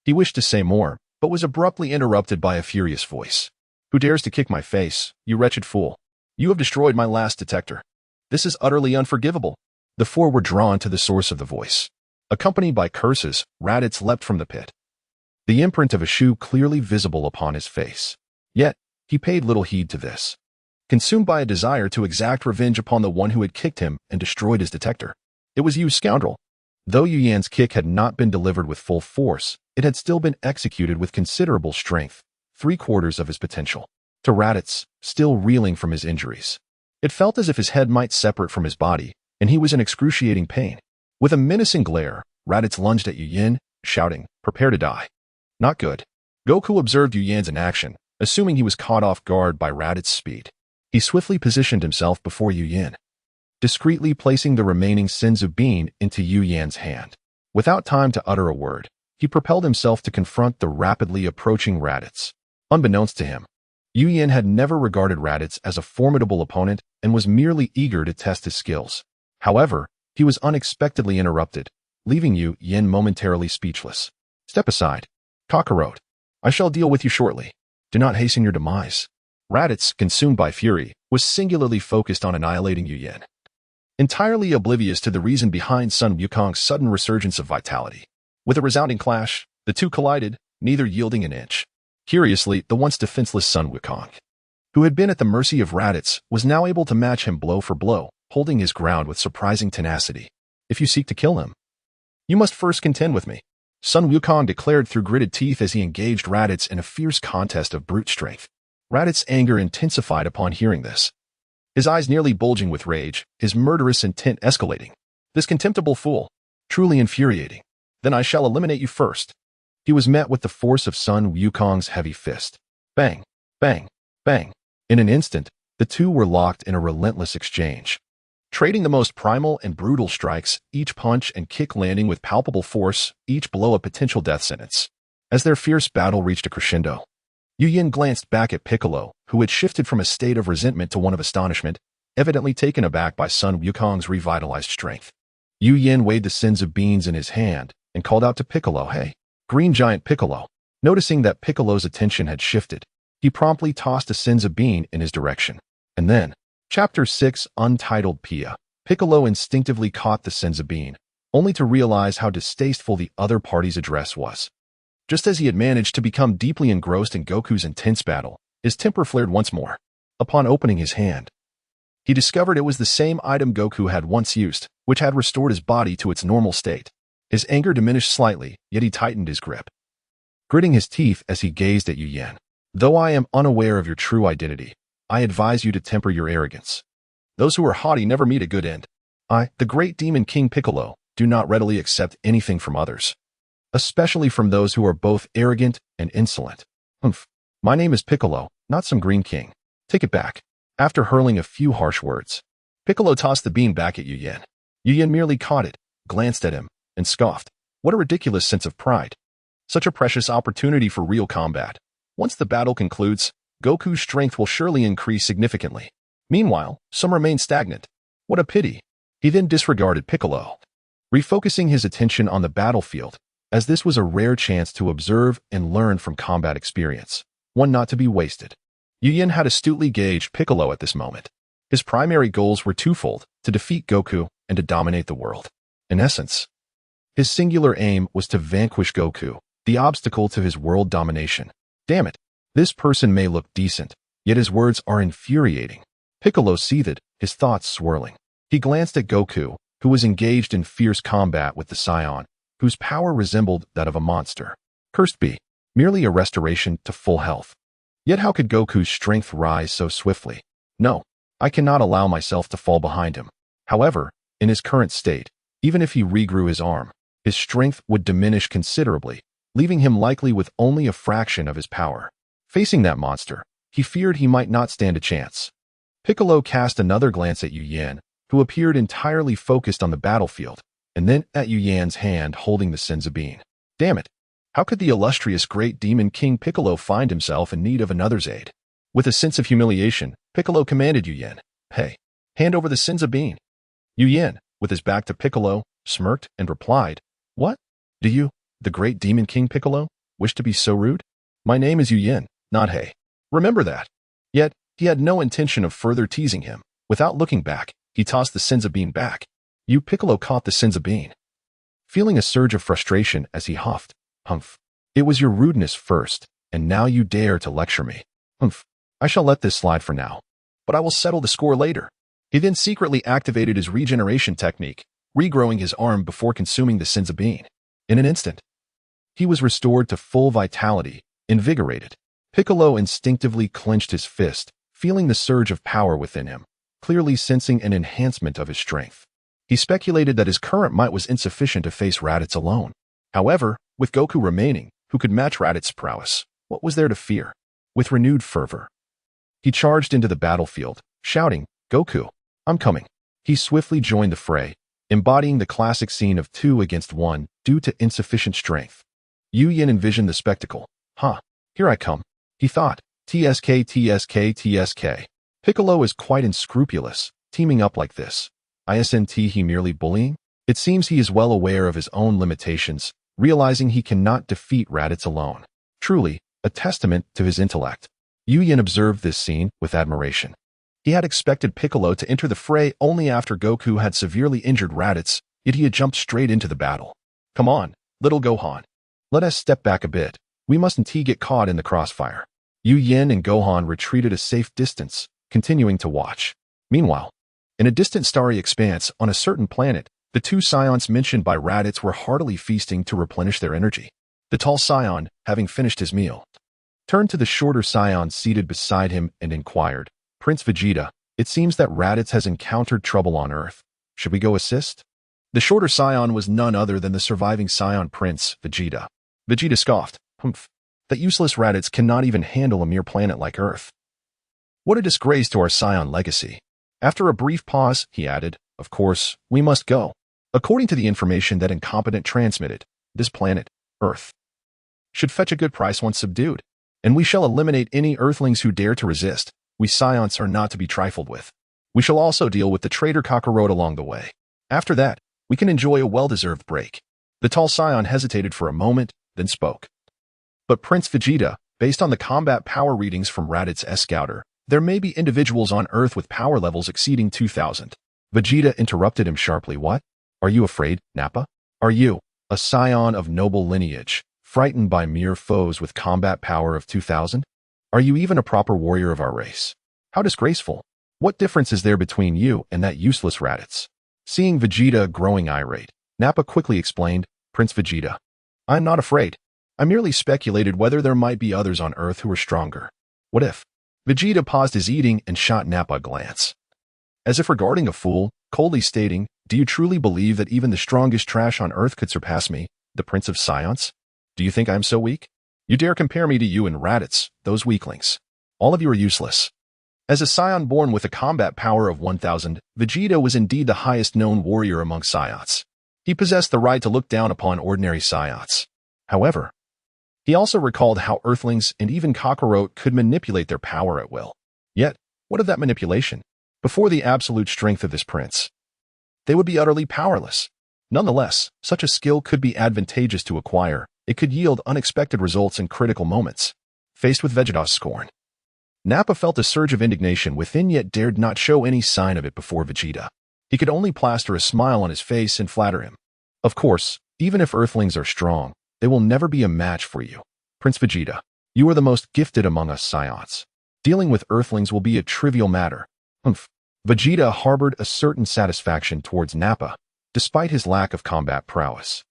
He wished to say more, but was abruptly interrupted by a furious voice. Who dares to kick my face, you wretched fool? You have destroyed my last detector. This is utterly unforgivable. The 4 were drawn to the source of the voice. Accompanied by curses, Raditz leapt from the pit, the imprint of a shoe clearly visible upon his face. Yet, he paid little heed to this, consumed by a desire to exact revenge upon the one who had kicked him and destroyed his detector. It was you, scoundrel. Though Yu Yan's kick had not been delivered with full force, it had still been executed with considerable strength, 3/4 of his potential. To Raditz, still reeling from his injuries, it felt as if his head might separate from his body, and he was in excruciating pain. With a menacing glare, Raditz lunged at Yu Yan, shouting, "Prepare to die." Not good. Goku observed Yu Yan's inaction, assuming he was caught off guard by Raditz's speed. He swiftly positioned himself before Yu Yan, discreetly placing the remaining Senzu bean into Yu Yan's hand. Without time to utter a word, he propelled himself to confront the rapidly approaching Raditz. Unbeknownst to him, Yu Yan had never regarded Raditz as a formidable opponent and was merely eager to test his skills. However, he was unexpectedly interrupted, leaving Yu Yan momentarily speechless. "Step aside, Kakarot. I shall deal with you shortly. Do not hasten your demise." Raditz, consumed by fury, was singularly focused on annihilating Yu Yan, entirely oblivious to the reason behind Sun Wukong's sudden resurgence of vitality. With a resounding clash, the two collided, neither yielding an inch. Curiously, the once defenseless Sun Wukong, who had been at the mercy of Raditz, was now able to match him blow for blow, holding his ground with surprising tenacity. "If you seek to kill him, you must first contend with me," Sun Wukong declared through gritted teeth as he engaged Raditz in a fierce contest of brute strength. Raditz's anger intensified upon hearing this. His eyes nearly bulging with rage, his murderous intent escalating. "This contemptible fool. Truly infuriating. Then I shall eliminate you first." He was met with the force of Sun Wukong's heavy fist. Bang, bang, bang. In an instant, the two were locked in a relentless exchange, trading the most primal and brutal strikes, each punch and kick landing with palpable force, each blow a potential death sentence. As their fierce battle reached a crescendo, Yu Yan glanced back at Piccolo, who had shifted from a state of resentment to one of astonishment, evidently taken aback by Sun Wukong's revitalized strength. Yu Yan weighed the Senzu beans in his hand and called out to Piccolo, "Hey, Green Giant Piccolo." Noticing that Piccolo's attention had shifted, he promptly tossed a Senzu bean in his direction. And then, Chapter 6, Untitled Pia. Piccolo instinctively caught the Senzu bean, only to realize how distasteful the other party's address was. Just as he had managed to become deeply engrossed in Goku's intense battle, his temper flared once more. Upon opening his hand, he discovered it was the same item Goku had once used, which had restored his body to its normal state. His anger diminished slightly, yet he tightened his grip, gritting his teeth as he gazed at Yu Yan. "Though I am unaware of your true identity, I advise you to temper your arrogance. Those who are haughty never meet a good end. I, the great Demon King Piccolo, do not readily accept anything from others, especially from those who are both arrogant and insolent. Humph. My name is Piccolo, not some green king. Take it back." After hurling a few harsh words, Piccolo tossed the bean back at Yu Yan. Yu Yan merely caught it, glanced at him, and scoffed. What a ridiculous sense of pride. Such a precious opportunity for real combat. Once the battle concludes, Goku's strength will surely increase significantly. Meanwhile, some remain stagnant. What a pity. He then disregarded Piccolo, refocusing his attention on the battlefield, as this was a rare chance to observe and learn from combat experience, one not to be wasted. Yu Yan had astutely gauged Piccolo at this moment. His primary goals were twofold: to defeat Goku and to dominate the world. In essence, his singular aim was to vanquish Goku, the obstacle to his world domination. Damn it, this person may look decent, yet his words are infuriating. Piccolo seethed, his thoughts swirling. He glanced at Goku, who was engaged in fierce combat with the Saiyan, whose power resembled that of a monster. Cursed be, merely a restoration to full health. Yet how could Goku's strength rise so swiftly? No, I cannot allow myself to fall behind him. However, in his current state, even if he regrew his arm, his strength would diminish considerably, leaving him likely with only a fraction of his power. Facing that monster, he feared he might not stand a chance. Piccolo cast another glance at Yu Yan, who appeared entirely focused on the battlefield, and then at Yu Yan's hand holding the Senzu bean. Damn it! How could the illustrious great Demon King Piccolo find himself in need of another's aid? With a sense of humiliation, Piccolo commanded Yu Yan, "Hey, hand over the Senzu bean." Yu Yan, with his back to Piccolo, smirked and replied, "What? Do you, the great Demon King Piccolo, wish to be so rude? My name is Yu Yan, not Hey. Remember that." Yet, he had no intention of further teasing him. Without looking back, he tossed the Senzu bean back. Piccolo caught the Senzu bean, feeling a surge of frustration as he huffed. Humph. It was your rudeness first, and now you dare to lecture me. Humph. I shall let this slide for now, but I will settle the score later. He then secretly activated his regeneration technique, regrowing his arm before consuming the Senzu bean. In an instant, he was restored to full vitality, invigorated. Piccolo instinctively clenched his fist, feeling the surge of power within him, clearly sensing an enhancement of his strength. He speculated that his current might was insufficient to face Raditz alone. However, with Goku remaining, who could match Raditz's prowess, what was there to fear? With renewed fervor, he charged into the battlefield, shouting, "Goku, I'm coming." He swiftly joined the fray, embodying the classic scene of 2 against 1 due to insufficient strength. Yu Yin envisioned the spectacle. Here I come, he thought. TSK, TSK, TSK. Piccolo is quite unscrupulous, teaming up like this. Isn't he merely bullying? It seems he is well aware of his own limitations, realizing he cannot defeat Raditz alone. Truly, a testament to his intellect. Yu Yin observed this scene with admiration. He had expected Piccolo to enter the fray only after Goku had severely injured Raditz, yet he had jumped straight into the battle. Come on, little Gohan. Let us step back a bit. We mustn't get caught in the crossfire. Yu Yin and Gohan retreated a safe distance, continuing to watch. Meanwhile, in a distant starry expanse on a certain planet, the 2 Saiyans mentioned by Raditz were heartily feasting to replenish their energy. The tall Saiyan, having finished his meal, turned to the shorter Saiyan seated beside him and inquired, "Prince Vegeta, it seems that Raditz has encountered trouble on Earth. Should we go assist?" The shorter Saiyan was none other than the surviving Saiyan Prince, Vegeta. Vegeta scoffed, "Humph. That useless Raditz cannot even handle a mere planet like Earth. What a disgrace to our Saiyan legacy." After a brief pause, he added, "Of course, we must go. According to the information that Incompetent transmitted, this planet, Earth, should fetch a good price once subdued, and we shall eliminate any Earthlings who dare to resist. We Saiyans are not to be trifled with. We shall also deal with the traitor Kakarot along the way. After that, we can enjoy a well-deserved break." The tall Saiyan hesitated for a moment, then spoke. "But Prince Vegeta, based on the combat power readings from Raditz's scouter, there may be individuals on Earth with power levels exceeding 2,000. Vegeta interrupted him sharply. "What? Are you afraid, Nappa? Are you, a Saiyan of noble lineage, frightened by mere foes with combat power of 2,000? Are you even a proper warrior of our race? How disgraceful. What difference is there between you and that useless Raditz?" Seeing Vegeta growing irate, Nappa quickly explained, "Prince Vegeta, I'm not afraid. I merely speculated whether there might be others on Earth who are stronger. What if?" Vegeta paused his eating and shot Nappa a glance, as if regarding a fool, coldly stating, "Do you truly believe that even the strongest trash on Earth could surpass me, the Prince of Saiyans? Do you think I am so weak? You dare compare me to you and Raditz, those weaklings. All of you are useless." As a Saiyan born with a combat power of 1,000, Vegeta was indeed the highest known warrior among Saiyans. He possessed the right to look down upon ordinary Saiyans. However, he also recalled how Earthlings and even Kakarot could manipulate their power at will. Yet, what of that manipulation? Before the absolute strength of this prince, they would be utterly powerless. Nonetheless, such a skill could be advantageous to acquire. It could yield unexpected results in critical moments. Faced with Vegeta's scorn, Nappa felt a surge of indignation within yet dared not show any sign of it before Vegeta. He could only plaster a smile on his face and flatter him. "Of course, even if Earthlings are strong, they will never be a match for you. Prince Vegeta, you are the most gifted among us Saiyans. Dealing with Earthlings will be a trivial matter." Humph. Vegeta harbored a certain satisfaction towards Nappa, despite his lack of combat prowess.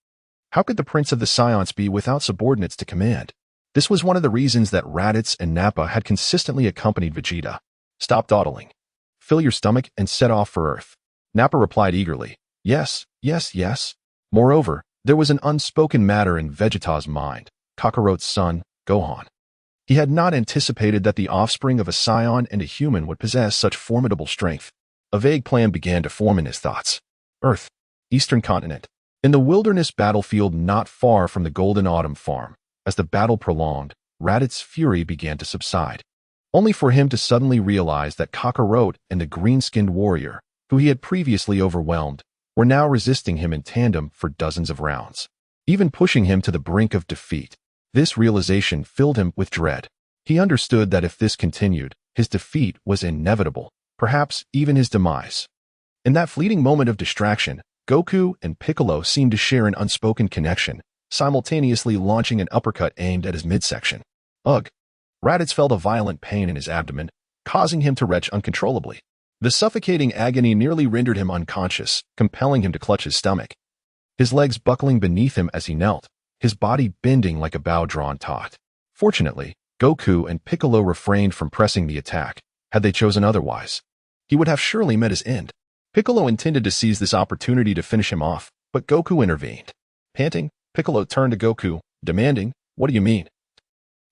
How could the Prince of the Saiyans be without subordinates to command? This was one of the reasons that Raditz and Nappa had consistently accompanied Vegeta. "Stop dawdling. Fill your stomach and set off for Earth." Nappa replied eagerly, "Yes, yes, yes." Moreover, there was an unspoken matter in Vegeta's mind, Kakarot's son, Gohan. He had not anticipated that the offspring of a Saiyan and a human would possess such formidable strength. A vague plan began to form in his thoughts. Earth, Eastern Continent. In the wilderness battlefield not far from the Golden Autumn Farm, as the battle prolonged, Raditz's fury began to subside, only for him to suddenly realize that Kakarot and the green-skinned warrior, who he had previously overwhelmed, were now resisting him in tandem for dozens of rounds, even pushing him to the brink of defeat. This realization filled him with dread. He understood that if this continued, his defeat was inevitable, perhaps even his demise. In that fleeting moment of distraction, Goku and Piccolo seemed to share an unspoken connection, simultaneously launching an uppercut aimed at his midsection. Ugh! Raditz felt a violent pain in his abdomen, causing him to retch uncontrollably. The suffocating agony nearly rendered him unconscious, compelling him to clutch his stomach. His legs buckling beneath him as he knelt, his body bending like a bow drawn taut. Fortunately, Goku and Piccolo refrained from pressing the attack. Had they chosen otherwise, he would have surely met his end. Piccolo intended to seize this opportunity to finish him off, but Goku intervened. Panting, Piccolo turned to Goku, demanding, "What do you mean?"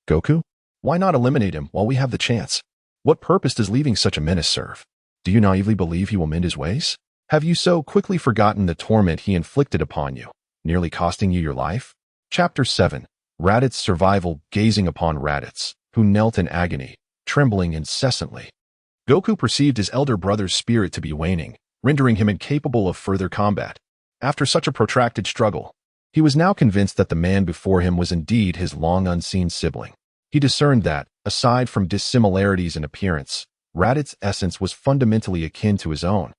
"Goku? Why not eliminate him while we have the chance? What purpose does leaving such a menace serve? Do you naively believe he will mend his ways? Have you so quickly forgotten the torment he inflicted upon you, nearly costing you your life?" Chapter 7. Raditz' survival. Gazing upon Raditz, who knelt in agony, trembling incessantly, Goku perceived his elder brother's spirit to be waning, rendering him incapable of further combat. After such a protracted struggle, he was now convinced that the man before him was indeed his long-unseen sibling. He discerned that, aside from dissimilarities in appearance, Raditz's essence was fundamentally akin to his own,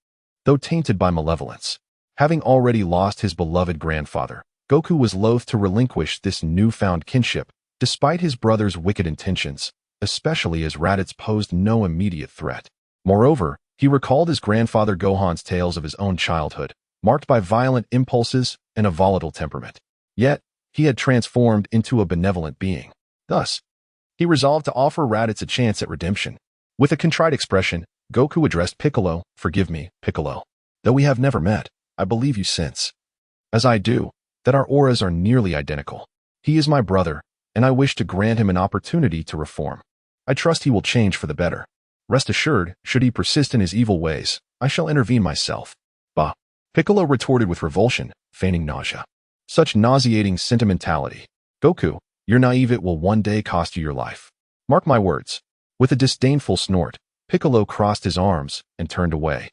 though tainted by malevolence. Having already lost his beloved grandfather, Goku was loath to relinquish this newfound kinship, despite his brother's wicked intentions, especially as Raditz posed no immediate threat. Moreover, he recalled his grandfather Gohan's tales of his own childhood, marked by violent impulses and a volatile temperament. Yet, he had transformed into a benevolent being. Thus, he resolved to offer Raditz a chance at redemption. With a contrite expression, Goku addressed Piccolo. "Forgive me, Piccolo. Though we have never met, I believe you since, as I do, that our auras are nearly identical. He is my brother, and I wish to grant him an opportunity to reform. I trust he will change for the better. Rest assured, should he persist in his evil ways, I shall intervene myself." "Bah!" Piccolo retorted with revulsion, feigning nausea. "Such nauseating sentimentality. Goku, you're naive. It will one day cost you your life. Mark my words." With a disdainful snort, Piccolo crossed his arms and turned away,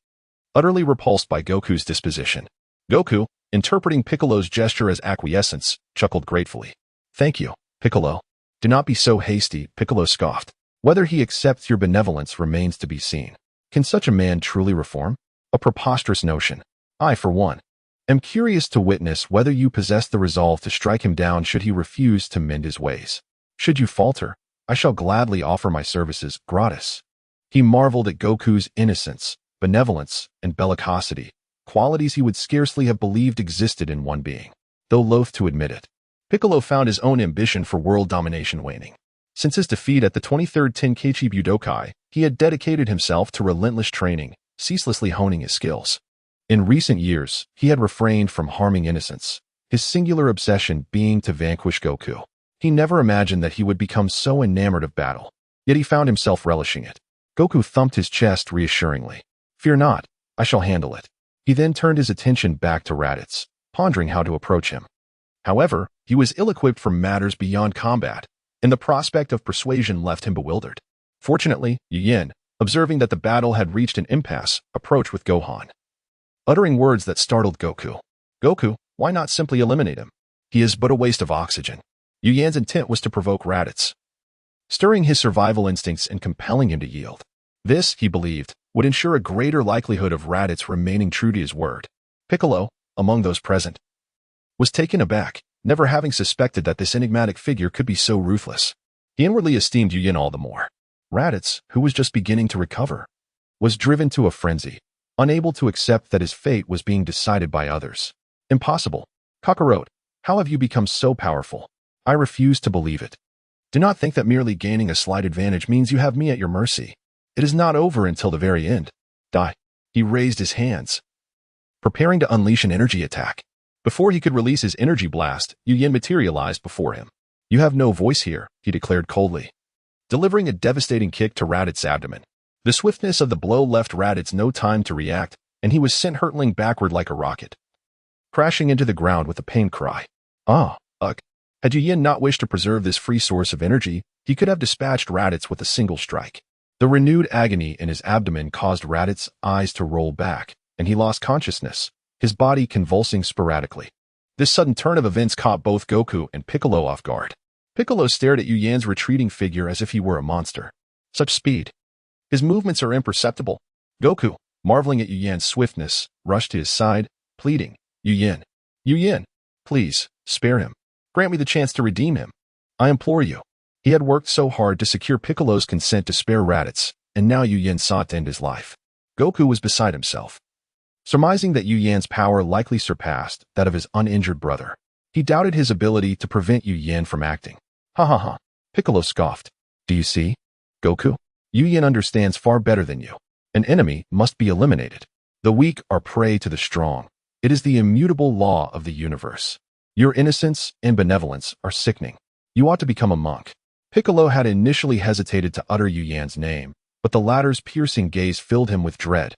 utterly repulsed by Goku's disposition. Goku, interpreting Piccolo's gesture as acquiescence, chuckled gratefully. "Thank you, Piccolo. Do not be so hasty," Piccolo scoffed. "Whether he accepts your benevolence remains to be seen. Can such a man truly reform? A preposterous notion. I, for one, am curious to witness whether you possess the resolve to strike him down should he refuse to mend his ways. Should you falter, I shall gladly offer my services gratis." He marveled at Goku's innocence, benevolence, and bellicosity, qualities he would scarcely have believed existed in one being, though loath to admit it. Piccolo found his own ambition for world domination waning. Since his defeat at the 23rd Tenkaichi Budokai, he had dedicated himself to relentless training, ceaselessly honing his skills. In recent years, he had refrained from harming innocents, his singular obsession being to vanquish Goku. He never imagined that he would become so enamored of battle, yet he found himself relishing it. Goku thumped his chest reassuringly. "Fear not, I shall handle it." He then turned his attention back to Raditz, pondering how to approach him. However, he was ill-equipped for matters beyond combat, and the prospect of persuasion left him bewildered. Fortunately, Yin, observing that the battle had reached an impasse, approached with Gohan, uttering words that startled Goku. "Goku, why not simply eliminate him? He is but a waste of oxygen." Yan's intent was to provoke Raditz, stirring his survival instincts and compelling him to yield. This, he believed, would ensure a greater likelihood of Raditz remaining true to his word. Piccolo, among those present, was taken aback, never having suspected that this enigmatic figure could be so ruthless. He inwardly esteemed Yin all the more. Raditz, who was just beginning to recover, was driven to a frenzy, unable to accept that his fate was being decided by others. "Impossible. Kakarot, how have you become so powerful? I refuse to believe it. Do not think that merely gaining a slight advantage means you have me at your mercy. It is not over until the very end. Die." He raised his hands, preparing to unleash an energy attack. Before he could release his energy blast, Yin materialized before him. "You have no voice here," he declared coldly, delivering a devastating kick to Raditz's abdomen. The swiftness of the blow left Raditz no time to react, and he was sent hurtling backward like a rocket, crashing into the ground with a pained cry. "Ah, ugh." Had Yin not wished to preserve this free source of energy, he could have dispatched Raditz with a single strike. The renewed agony in his abdomen caused Raditz's eyes to roll back, and he lost consciousness, his body convulsing sporadically. This sudden turn of events caught both Goku and Piccolo off guard. Piccolo stared at Yan's retreating figure as if he were a monster. Such speed. His movements are imperceptible. Goku, marveling at Yan's swiftness, rushed to his side, pleading, Yin, please, spare him. Grant me the chance to redeem him. I implore you." He had worked so hard to secure Piccolo's consent to spare Raditz, and now Yin sought to end his life. Goku was beside himself. Surmising that Yu Yan's power likely surpassed that of his uninjured brother, he doubted his ability to prevent Yu Yan from acting. Ha ha ha. Piccolo scoffed. Do you see, Goku? Yu Yan understands far better than you. An enemy must be eliminated. The weak are prey to the strong. It is the immutable law of the universe. Your innocence and benevolence are sickening. You ought to become a monk. Piccolo had initially hesitated to utter Yu Yan's name, but the latter's piercing gaze filled him with dread,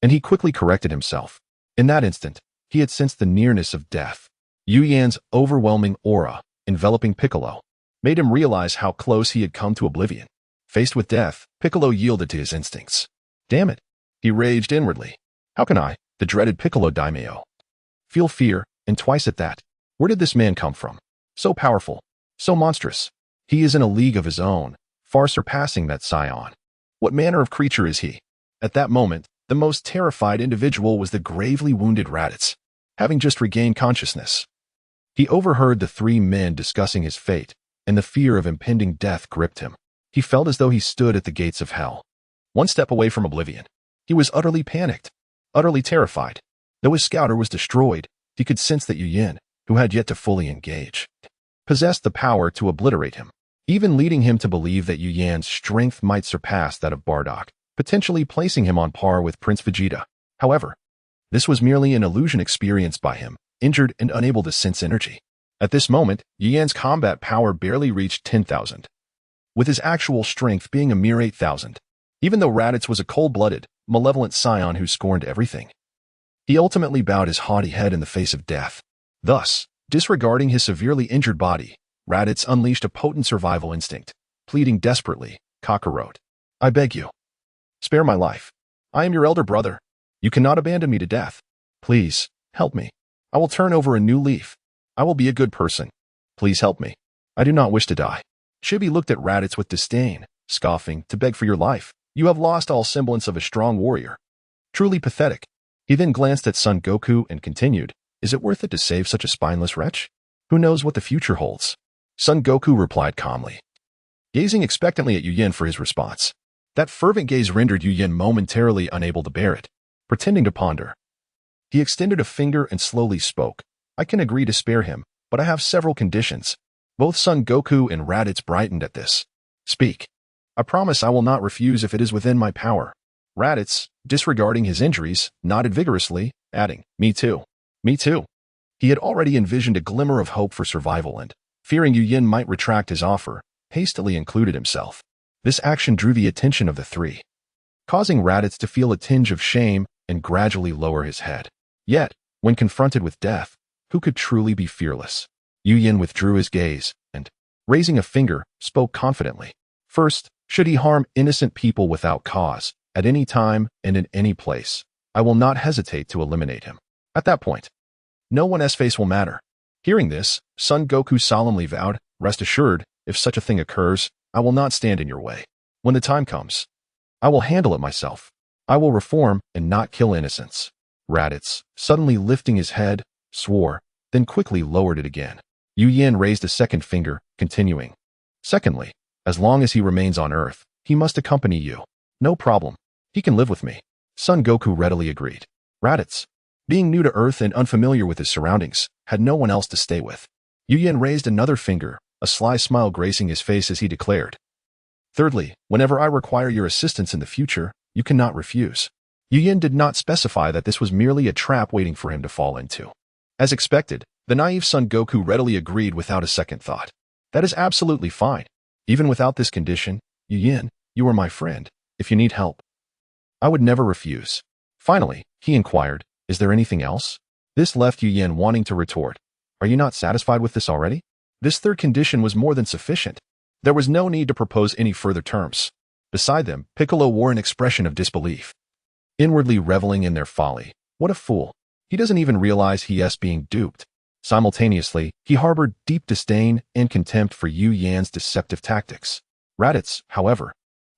and he quickly corrected himself. In that instant, he had sensed the nearness of death. Yu Yan's overwhelming aura, enveloping Piccolo, made him realize how close he had come to oblivion. Faced with death, Piccolo yielded to his instincts. Damn it, he raged inwardly. How can I, the dreaded Piccolo Daimyo, feel fear, and twice at that? Where did this man come from? So powerful, so monstrous. He is in a league of his own, far surpassing that Saiyan. What manner of creature is he? At that moment, the most terrified individual was the gravely wounded Raditz, having just regained consciousness. He overheard the three men discussing his fate, and the fear of impending death gripped him. He felt as though he stood at the gates of hell, one step away from oblivion. He was utterly panicked, utterly terrified. Though his scouter was destroyed, he could sense that Yu Yan, who had yet to fully engage, possessed the power to obliterate him, even leading him to believe that Yu Yan's strength might surpass that of Bardock, potentially placing him on par with Prince Vegeta. However, this was merely an illusion experienced by him, injured and unable to sense energy. At this moment, Yu Yan's combat power barely reached 10,000, with his actual strength being a mere 8,000. Even though Raditz was a cold-blooded, malevolent scion who scorned everything, he ultimately bowed his haughty head in the face of death. Thus, disregarding his severely injured body, Raditz unleashed a potent survival instinct, pleading desperately, Kakarot, I beg you, spare my life. I am your elder brother. You cannot abandon me to death. Please, help me. I will turn over a new leaf. I will be a good person. Please help me. I do not wish to die. Chibi looked at Raditz with disdain, scoffing, to beg for your life. You have lost all semblance of a strong warrior. Truly pathetic. He then glanced at Son Goku and continued, is it worth it to save such a spineless wretch? Who knows what the future holds? Son Goku replied calmly, gazing expectantly at Yu Yan for his response. That fervent gaze rendered Yu Yan momentarily unable to bear it. Pretending to ponder, he extended a finger and slowly spoke. I can agree to spare him, but I have several conditions. Both Son Goku and Raditz brightened at this. Speak. I promise I will not refuse if it is within my power. Raditz, disregarding his injuries, nodded vigorously, adding, Me too. Me too. He had already envisioned a glimmer of hope for survival and, fearing Yu Yan might retract his offer, hastily included himself. This action drew the attention of the three, causing Raditz to feel a tinge of shame and gradually lower his head. Yet, when confronted with death, who could truly be fearless? Yu Yan withdrew his gaze and, raising a finger, spoke confidently. First, should he harm innocent people without cause, at any time and in any place, I will not hesitate to eliminate him. At that point, no one's face will matter. Hearing this, Son Goku solemnly vowed, rest assured, if such a thing occurs, I will not stand in your way. When the time comes, I will handle it myself. I will reform and not kill innocents. Raditz, suddenly lifting his head, swore, then quickly lowered it again. Yu Yan raised a second finger, continuing. Secondly, as long as he remains on Earth, he must accompany you. No problem. He can live with me. Son Goku readily agreed. Raditz, being new to Earth and unfamiliar with his surroundings, had no one else to stay with. Yu Yan raised another finger, a sly smile gracing his face as he declared. Thirdly, whenever I require your assistance in the future, you cannot refuse. Yu Yan did not specify that this was merely a trap waiting for him to fall into. As expected, the naive Son Goku readily agreed without a second thought. That is absolutely fine. Even without this condition, Yu Yan, you are my friend. If you need help, I would never refuse. Finally, he inquired, is there anything else? This left Yu Yan wanting to retort. Are you not satisfied with this already? This third condition was more than sufficient. There was no need to propose any further terms. Beside them, Piccolo wore an expression of disbelief, inwardly reveling in their folly. What a fool. He doesn't even realize he is being duped. Simultaneously, he harbored deep disdain and contempt for Yu Yan's deceptive tactics. Raditz, however,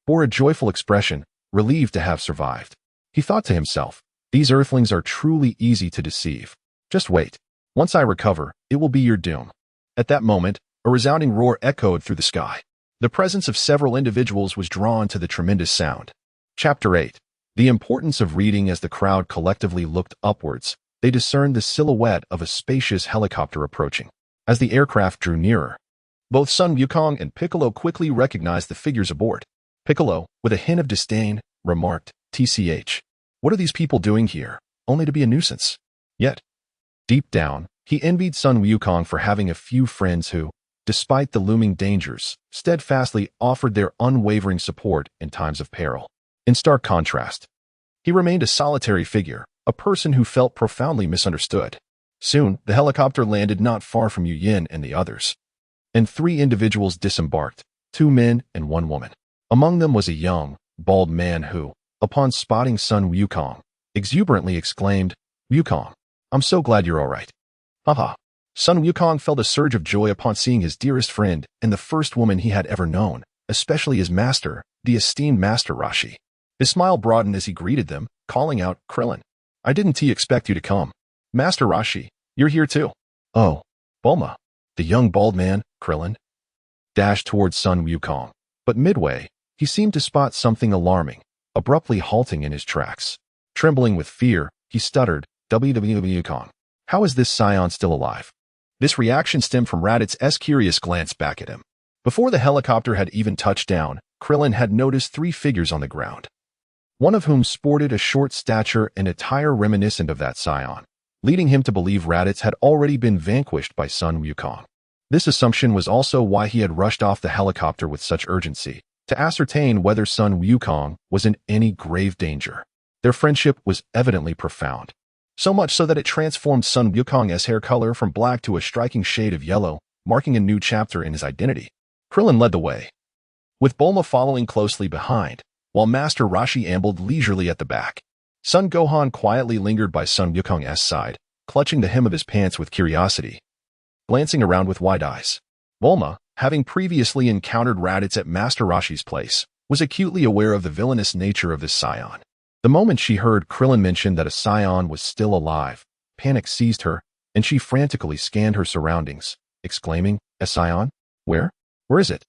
bore a joyful expression, relieved to have survived. He thought to himself, these Earthlings are truly easy to deceive. Just wait. Once I recover, it will be your doom. At that moment, a resounding roar echoed through the sky. The presence of several individuals was drawn to the tremendous sound. Chapter 8. The importance of reading. As the crowd collectively looked upwards, they discerned the silhouette of a spacious helicopter approaching. As the aircraft drew nearer, both Sun Wukong and Piccolo quickly recognized the figures aboard. Piccolo, with a hint of disdain, remarked, "TCH. What are these people doing here, only to be a nuisance?" Yet, deep down, he envied Sun Wukong for having a few friends who, despite the looming dangers, steadfastly offered their unwavering support in times of peril. In stark contrast, he remained a solitary figure, a person who felt profoundly misunderstood. Soon, the helicopter landed not far from Yu Yin and the others, and 3 individuals disembarked, 2 men and 1 woman. Among them was a young, bald man who, upon spotting Sun Wukong, exuberantly exclaimed, "Wukong, I'm so glad you're all right." Haha. Sun Wukong felt a surge of joy upon seeing his dearest friend and the first woman he had ever known, especially his master, the esteemed Master Rashi. His smile broadened as he greeted them, calling out, "Krillin, I didn't expect you to come. Master Rashi, you're here too." "Oh, Bulma." The young bald man, Krillin, dashed towards Sun Wukong, but midway, he seemed to spot something alarming, abruptly halting in his tracks. Trembling with fear, he stuttered, "Wukong, how is this Saiyan still alive?" This reaction stemmed from Raditz's curious glance back at him. Before the helicopter had even touched down, Krillin had noticed 3 figures on the ground, one of whom sported a short stature and attire reminiscent of that Saiyan, leading him to believe Raditz had already been vanquished by Sun Wukong. This assumption was also why he had rushed off the helicopter with such urgency, to ascertain whether Sun Wukong was in any grave danger. Their friendship was evidently profound, so much so that it transformed Sun Wukong's hair color from black to a striking shade of yellow, marking a new chapter in his identity. Krillin led the way, with Bulma following closely behind, while Master Rashi ambled leisurely at the back. Sun Gohan quietly lingered by Sun Wukong's side, clutching the hem of his pants with curiosity, glancing around with wide eyes. Bulma, having previously encountered Raditz at Master Rashi's place, was acutely aware of the villainous nature of this Saiyan. The moment she heard Krillin mention that a Saiyan was still alive, panic seized her, and she frantically scanned her surroundings, exclaiming, "A Saiyan? Where? Where is it?"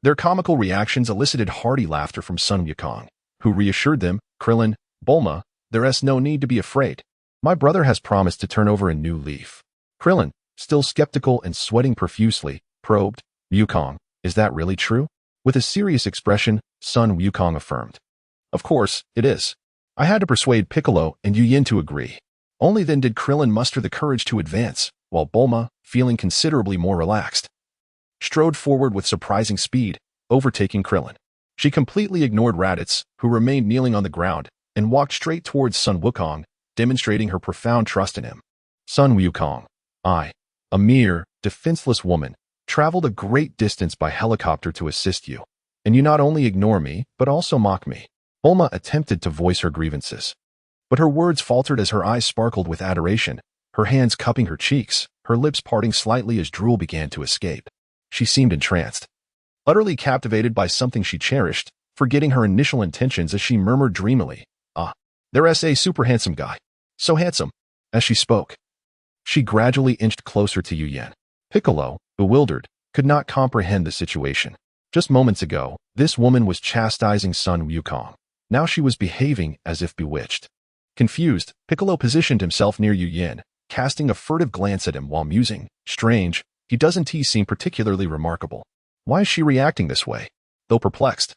Their comical reactions elicited hearty laughter from Sun Wukong, who reassured them, "Krillin, Bulma, there's no need to be afraid. My brother has promised to turn over a new leaf." Krillin, still skeptical and sweating profusely, probed, "Wukong, is that really true?" With a serious expression, Sun Wukong affirmed, "Of course, it is. I had to persuade Piccolo and Yu Yin to agree. Only then did Krillin muster the courage to advance, while Bulma, feeling considerably more relaxed, strode forward with surprising speed, overtaking Krillin. She completely ignored Raditz, who remained kneeling on the ground, and walked straight towards Sun Wukong, demonstrating her profound trust in him. "Sun Wukong, I, a mere, defenseless woman, traveled a great distance by helicopter to assist you, and you not only ignore me, but also mock me." Bulma attempted to voice her grievances, but her words faltered as her eyes sparkled with adoration, her hands cupping her cheeks, her lips parting slightly as drool began to escape. She seemed entranced, utterly captivated by something she cherished, forgetting her initial intentions as she murmured dreamily, "Ah, there's a super handsome guy. So handsome." As she spoke, she gradually inched closer to Yu Yin. Piccolo, bewildered, could not comprehend the situation. Just moments ago, this woman was chastising Sun Wukong. Now she was behaving as if bewitched. Confused, Piccolo positioned himself near Yu Yin, casting a furtive glance at him while musing, "Strange, he doesn't seem particularly remarkable. Why is she reacting this way?" Though perplexed,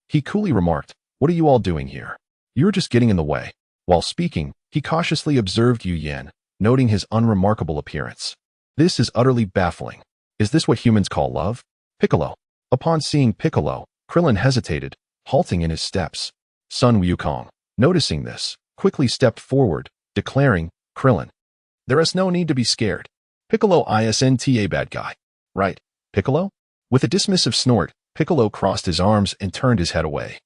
he coolly remarked, "What are you all doing here? You're just getting in the way." While speaking, he cautiously observed Yu Yin, noting his unremarkable appearance. "This is utterly baffling. Is this what humans call love?" "Piccolo." Upon seeing Piccolo, Krillin hesitated, halting in his steps. Sun Wukong, noticing this, quickly stepped forward, declaring, "Krillin, there's no need to be scared. Piccolo isn't a bad guy. Right, Piccolo?" With a dismissive snort, Piccolo crossed his arms and turned his head away,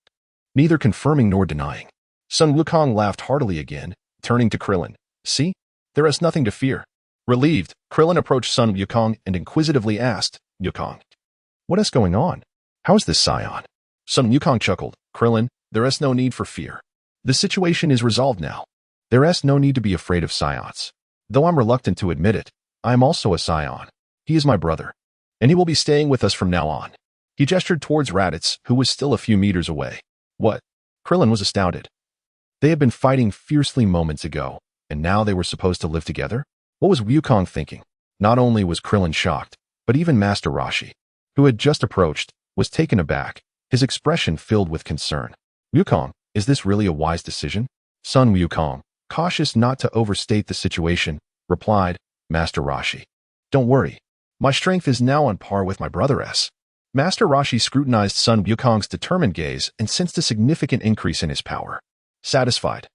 neither confirming nor denying. Sun Wukong laughed heartily again, turning to Krillin. "See? There is nothing to fear." Relieved, Krillin approached Sun Wukong and inquisitively asked, "Wukong, what is going on? How is this Saiyan?" Sun Wukong chuckled, "Krillin, there is no need for fear. The situation is resolved now. There is no need to be afraid of Saiyans. Though I'm reluctant to admit it, I am also a Saiyan. He is my brother, and he will be staying with us from now on." He gestured towards Raditz, who was still a few meters away. "What?" Krillin was astounded. They had been fighting fiercely moments ago, and now they were supposed to live together? What was Wukong thinking? Not only was Krillin shocked, but even Master Roshi, who had just approached, was taken aback, his expression filled with concern. Wukong, is this really a wise decision? Son Wukong, cautious not to overstate the situation, replied, Master Roshi. Don't worry. My strength is now on par with my brother's. Master Roshi scrutinized Son Wukong's determined gaze and sensed a significant increase in his power. Satisfied.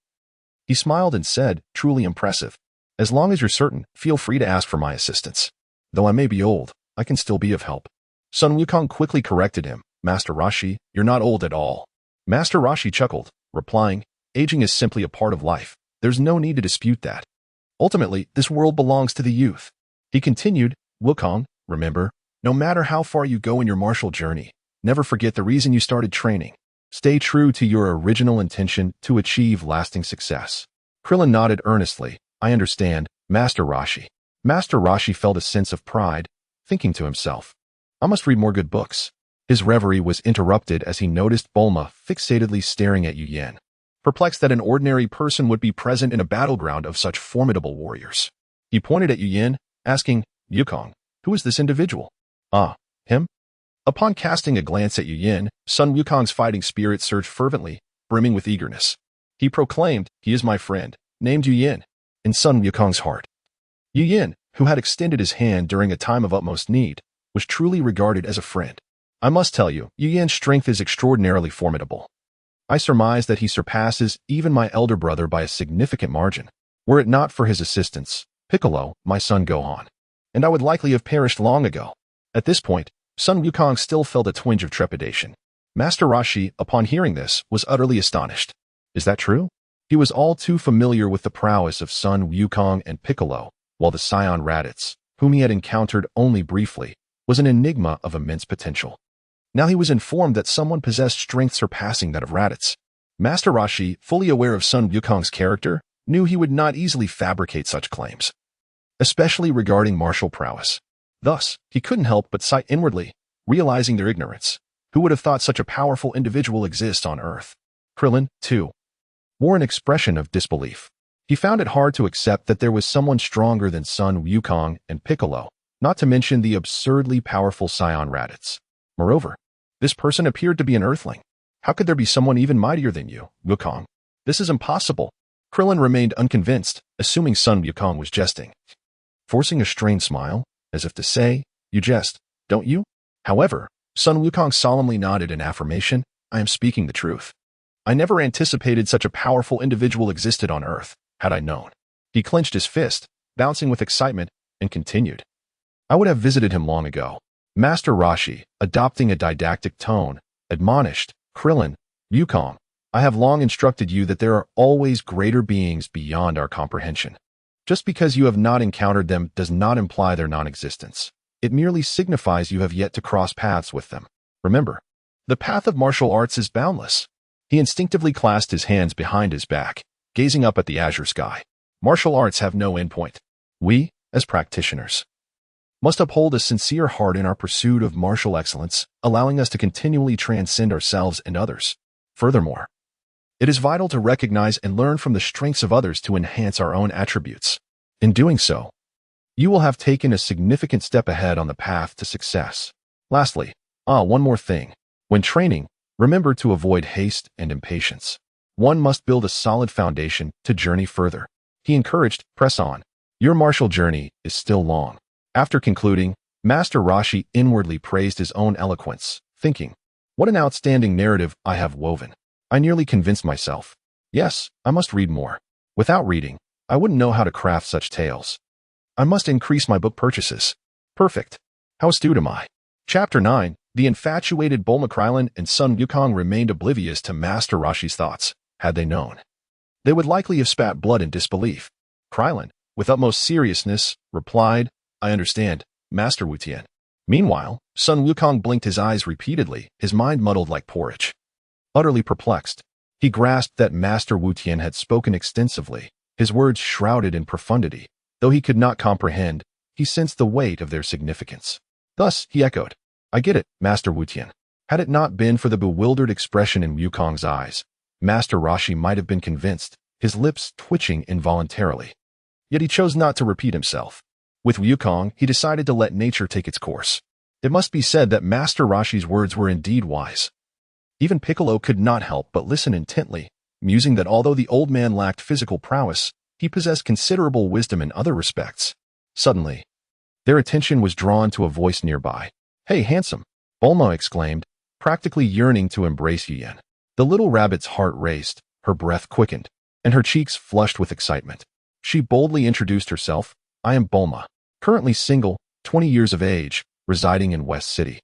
He smiled and said, truly impressive. As long as you're certain, feel free to ask for my assistance. Though I may be old, I can still be of help. Son Wukong quickly corrected him. Master Roshi, you're not old at all. Master Roshi chuckled, replying, aging is simply a part of life. There's no need to dispute that. Ultimately, this world belongs to the youth. He continued, Wukong, remember, no matter how far you go in your martial journey, never forget the reason you started training. Stay true to your original intention to achieve lasting success. Krillin nodded earnestly. I understand, Master Roshi. Master Roshi felt a sense of pride, thinking to himself, I must read more good books. His reverie was interrupted as he noticed Bulma fixatedly staring at Yu Yen, perplexed that an ordinary person would be present in a battleground of such formidable warriors. He pointed at Yu Yen, asking, Wukong, who is this individual? Ah, him? Upon casting a glance at Yu Yen, Son Wukong's fighting spirit surged fervently, brimming with eagerness. He proclaimed, he is my friend, named Yu Yen, in Son Wukong's heart. Yu Yen, who had extended his hand during a time of utmost need, was truly regarded as a friend. I must tell you, Yu Yen's strength is extraordinarily formidable. I surmise that he surpasses even my elder brother by a significant margin. Were it not for his assistance, Piccolo, my son Gohan, and I would likely have perished long ago. At this point, Son Wukong still felt a twinge of trepidation. Master Roshi, upon hearing this, was utterly astonished. Is that true? He was all too familiar with the prowess of Son Wukong and Piccolo, while the Saiyan Raditz, whom he had encountered only briefly, was an enigma of immense potential. Now he was informed that someone possessed strength surpassing that of Raditz. Master Roshi, fully aware of Son Wukong's character, knew he would not easily fabricate such claims, especially regarding martial prowess. Thus, he couldn't help but sigh inwardly, realizing their ignorance. Who would have thought such a powerful individual exists on Earth? Krillin, too, wore an expression of disbelief. He found it hard to accept that there was someone stronger than Son Wukong and Piccolo, not to mention the absurdly powerful Saiyan Raditz. Moreover, this person appeared to be an Earthling. How could there be someone even mightier than you, Wukong? This is impossible. Krillin remained unconvinced, assuming Son Wukong was jesting. Forcing a strained smile, as if to say, you jest, don't you? However, Son Wukong solemnly nodded in affirmation, I am speaking the truth. I never anticipated such a powerful individual existed on Earth, had I known. He clenched his fist, bouncing with excitement, and continued. I would have visited him long ago. Master Roshi, adopting a didactic tone, admonished, Krillin, Wukong, I have long instructed you that there are always greater beings beyond our comprehension. Just because you have not encountered them does not imply their non-existence. It merely signifies you have yet to cross paths with them. Remember, the path of martial arts is boundless. He instinctively clasped his hands behind his back, gazing up at the azure sky. Martial arts have no endpoint. We, as practitioners, must uphold a sincere heart in our pursuit of martial excellence, allowing us to continually transcend ourselves and others. Furthermore, it is vital to recognize and learn from the strengths of others to enhance our own attributes. In doing so, you will have taken a significant step ahead on the path to success. Lastly, one more thing. When training, remember to avoid haste and impatience. One must build a solid foundation to journey further. He encouraged, press on. Your martial journey is still long. After concluding, Master Roshi inwardly praised his own eloquence, thinking, what an outstanding narrative I have woven. I nearly convinced myself. Yes, I must read more. Without reading, I wouldn't know how to craft such tales. I must increase my book purchases. Perfect. How astute am I? Chapter 9. The infatuated Bulma Krillin and Son Wukong remained oblivious to Master Roshi's thoughts. Had they known, they would likely have spat blood in disbelief. Krillin, with utmost seriousness, replied, I understand, Master Wu Tian. Meanwhile, Son Wukong blinked his eyes repeatedly, his mind muddled like porridge. Utterly perplexed, he grasped that Master Wu Tian had spoken extensively, his words shrouded in profundity. Though he could not comprehend, he sensed the weight of their significance. Thus, he echoed, I get it, Master Wu Tian. Had it not been for the bewildered expression in Wukong's eyes, Master Rashi might have been convinced, his lips twitching involuntarily. Yet he chose not to repeat himself. With Wukong, he decided to let nature take its course. It must be said that Master Rashi's words were indeed wise. Even Piccolo could not help but listen intently, musing that although the old man lacked physical prowess, he possessed considerable wisdom in other respects. Suddenly, their attention was drawn to a voice nearby. "Hey, handsome!" Bulma exclaimed, practically yearning to embrace Yin. The little rabbit's heart raced, her breath quickened, and her cheeks flushed with excitement. She boldly introduced herself. "I am Bulma, currently single, 20 years of age, residing in West City.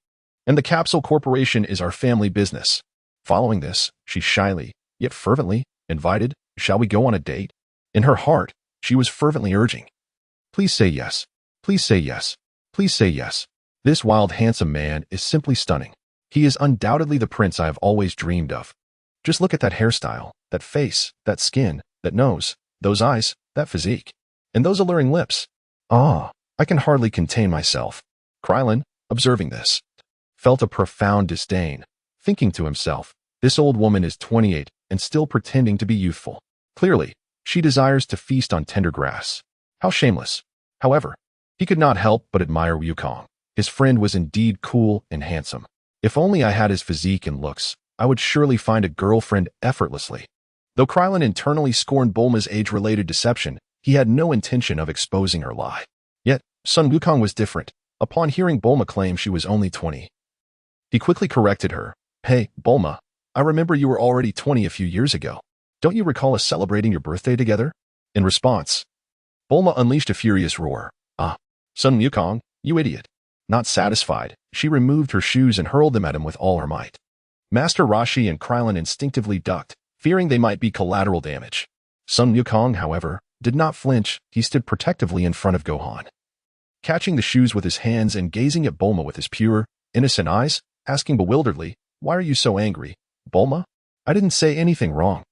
And the Capsule Corporation is our family business." Following this, she shyly, yet fervently, invited, "Shall we go on a date?" In her heart, she was fervently urging, "Please say yes. Please say yes. Please say yes." This wild, handsome man is simply stunning. He is undoubtedly the prince I have always dreamed of. Just look at that hairstyle, that face, that skin, that nose, those eyes, that physique, and those alluring lips. Ah, I can hardly contain myself. Krillin, observing this, felt a profound disdain, thinking to himself, this old woman is 28 and still pretending to be youthful. Clearly, she desires to feast on tender grass. How shameless. However, he could not help but admire Wukong. His friend was indeed cool and handsome. If only I had his physique and looks, I would surely find a girlfriend effortlessly. Though Krillin internally scorned Bulma's age-related deception, he had no intention of exposing her lie. Yet, Sun Wukong was different. Upon hearing Bulma claim she was only 20, he quickly corrected her. "Hey, Bulma, I remember you were already 20 a few years ago. Don't you recall us celebrating your birthday together?" In response, Bulma unleashed a furious roar. "Ah, Sun Wukong, you idiot." Not satisfied, she removed her shoes and hurled them at him with all her might. Master Rashi and Krillin instinctively ducked, fearing they might be collateral damage. Sun Wukong, however, did not flinch. He stood protectively in front of Gohan, catching the shoes with his hands and gazing at Bulma with his pure, innocent eyes, asking bewilderedly, "Why are you so angry, Bulma? I didn't say anything wrong.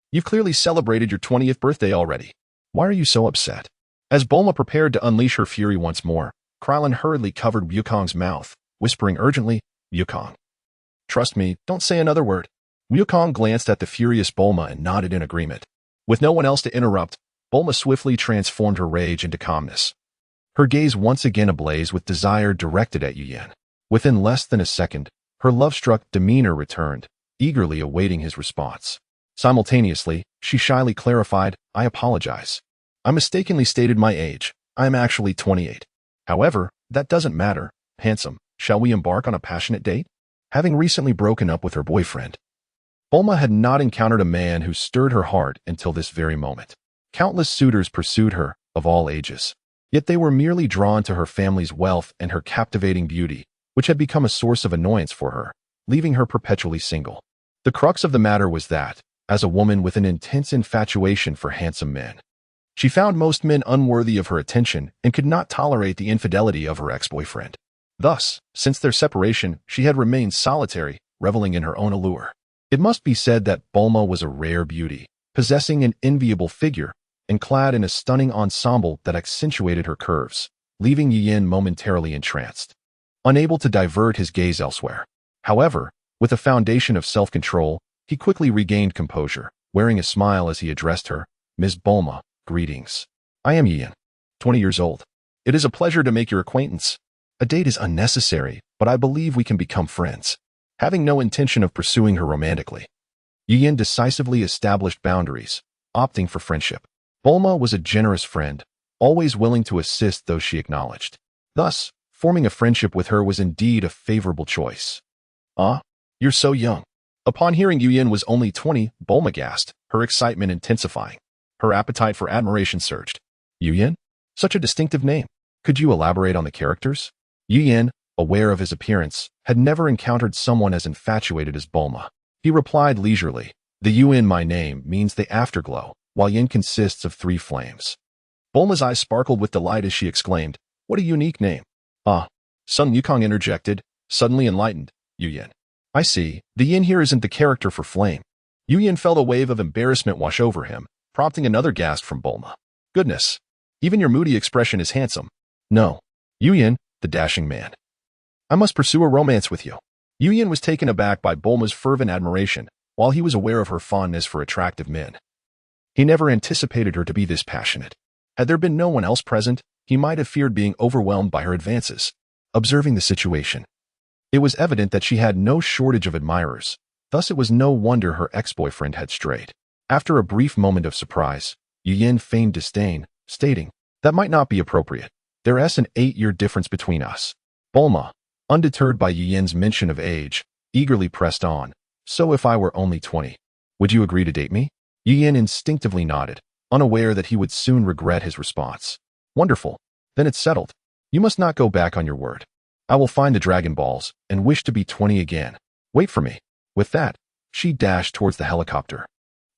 You've clearly celebrated your 20th birthday already. Why are you so upset?" As Bulma prepared to unleash her fury once more, Krillin hurriedly covered Wukong's mouth, whispering urgently, "Wukong, trust me, don't say another word." Wukong glanced at the furious Bulma and nodded in agreement. With no one else to interrupt, Bulma swiftly transformed her rage into calmness. Her gaze once again ablaze with desire directed at Yin. Within less than a second, her love-struck demeanor returned, eagerly awaiting his response. Simultaneously, she shyly clarified, "I apologize. I mistakenly stated my age. I am actually 28. However, that doesn't matter. Handsome, shall we embark on a passionate date?" Having recently broken up with her boyfriend, Bulma had not encountered a man who stirred her heart until this very moment. Countless suitors pursued her, of all ages. Yet they were merely drawn to her family's wealth and her captivating beauty, which had become a source of annoyance for her, leaving her perpetually single. The crux of the matter was that, as a woman with an intense infatuation for handsome men, she found most men unworthy of her attention and could not tolerate the infidelity of her ex-boyfriend. Thus, since their separation, she had remained solitary, reveling in her own allure. It must be said that Bulma was a rare beauty, possessing an enviable figure, and clad in a stunning ensemble that accentuated her curves, leaving Yin momentarily entranced, unable to divert his gaze elsewhere. However, with a foundation of self-control, he quickly regained composure, wearing a smile as he addressed her, "Ms. Bulma, greetings. I am Yin, 20 years old. It is a pleasure to make your acquaintance. A date is unnecessary, but I believe we can become friends." Having no intention of pursuing her romantically, Yin decisively established boundaries, opting for friendship. Bulma was a generous friend, always willing to assist those she acknowledged. Thus, forming a friendship with her was indeed a favorable choice. "Ah, you're so young." Upon hearing Yin was only 20, Bulma gasped, her excitement intensifying. Her appetite for admiration surged. "Yin? Such a distinctive name. Could you elaborate on the characters?" Yin, aware of his appearance, had never encountered someone as infatuated as Bulma. He replied leisurely, "The Yun my name means the afterglow, while Yin consists of 3 flames." Bulma's eyes sparkled with delight as she exclaimed, "What a unique name." "Ah," Sun Wukong interjected, suddenly enlightened. "Yin. I see, the Yin here isn't the character for flame." Yin felt a wave of embarrassment wash over him, prompting another gasp from Bulma. "Goodness, even your moody expression is handsome." "No, Yin, the dashing man. I must pursue a romance with you." Yin was taken aback by Bulma's fervent admiration, while he was aware of her fondness for attractive men. He never anticipated her to be this passionate. Had there been no one else present, he might have feared being overwhelmed by her advances. Observing the situation, it was evident that she had no shortage of admirers. Thus it was no wonder her ex-boyfriend had strayed. After a brief moment of surprise, Yin feigned disdain, stating, "That might not be appropriate. There's an 8-year difference between us." Bulma, undeterred by Yin's mention of age, eagerly pressed on, "So if I were only 20, would you agree to date me?" Yin instinctively nodded, unaware that he would soon regret his response. "Wonderful. Then it's settled. You must not go back on your word. I will find the Dragon Balls and wish to be 20 again. Wait for me." With that, she dashed towards the helicopter,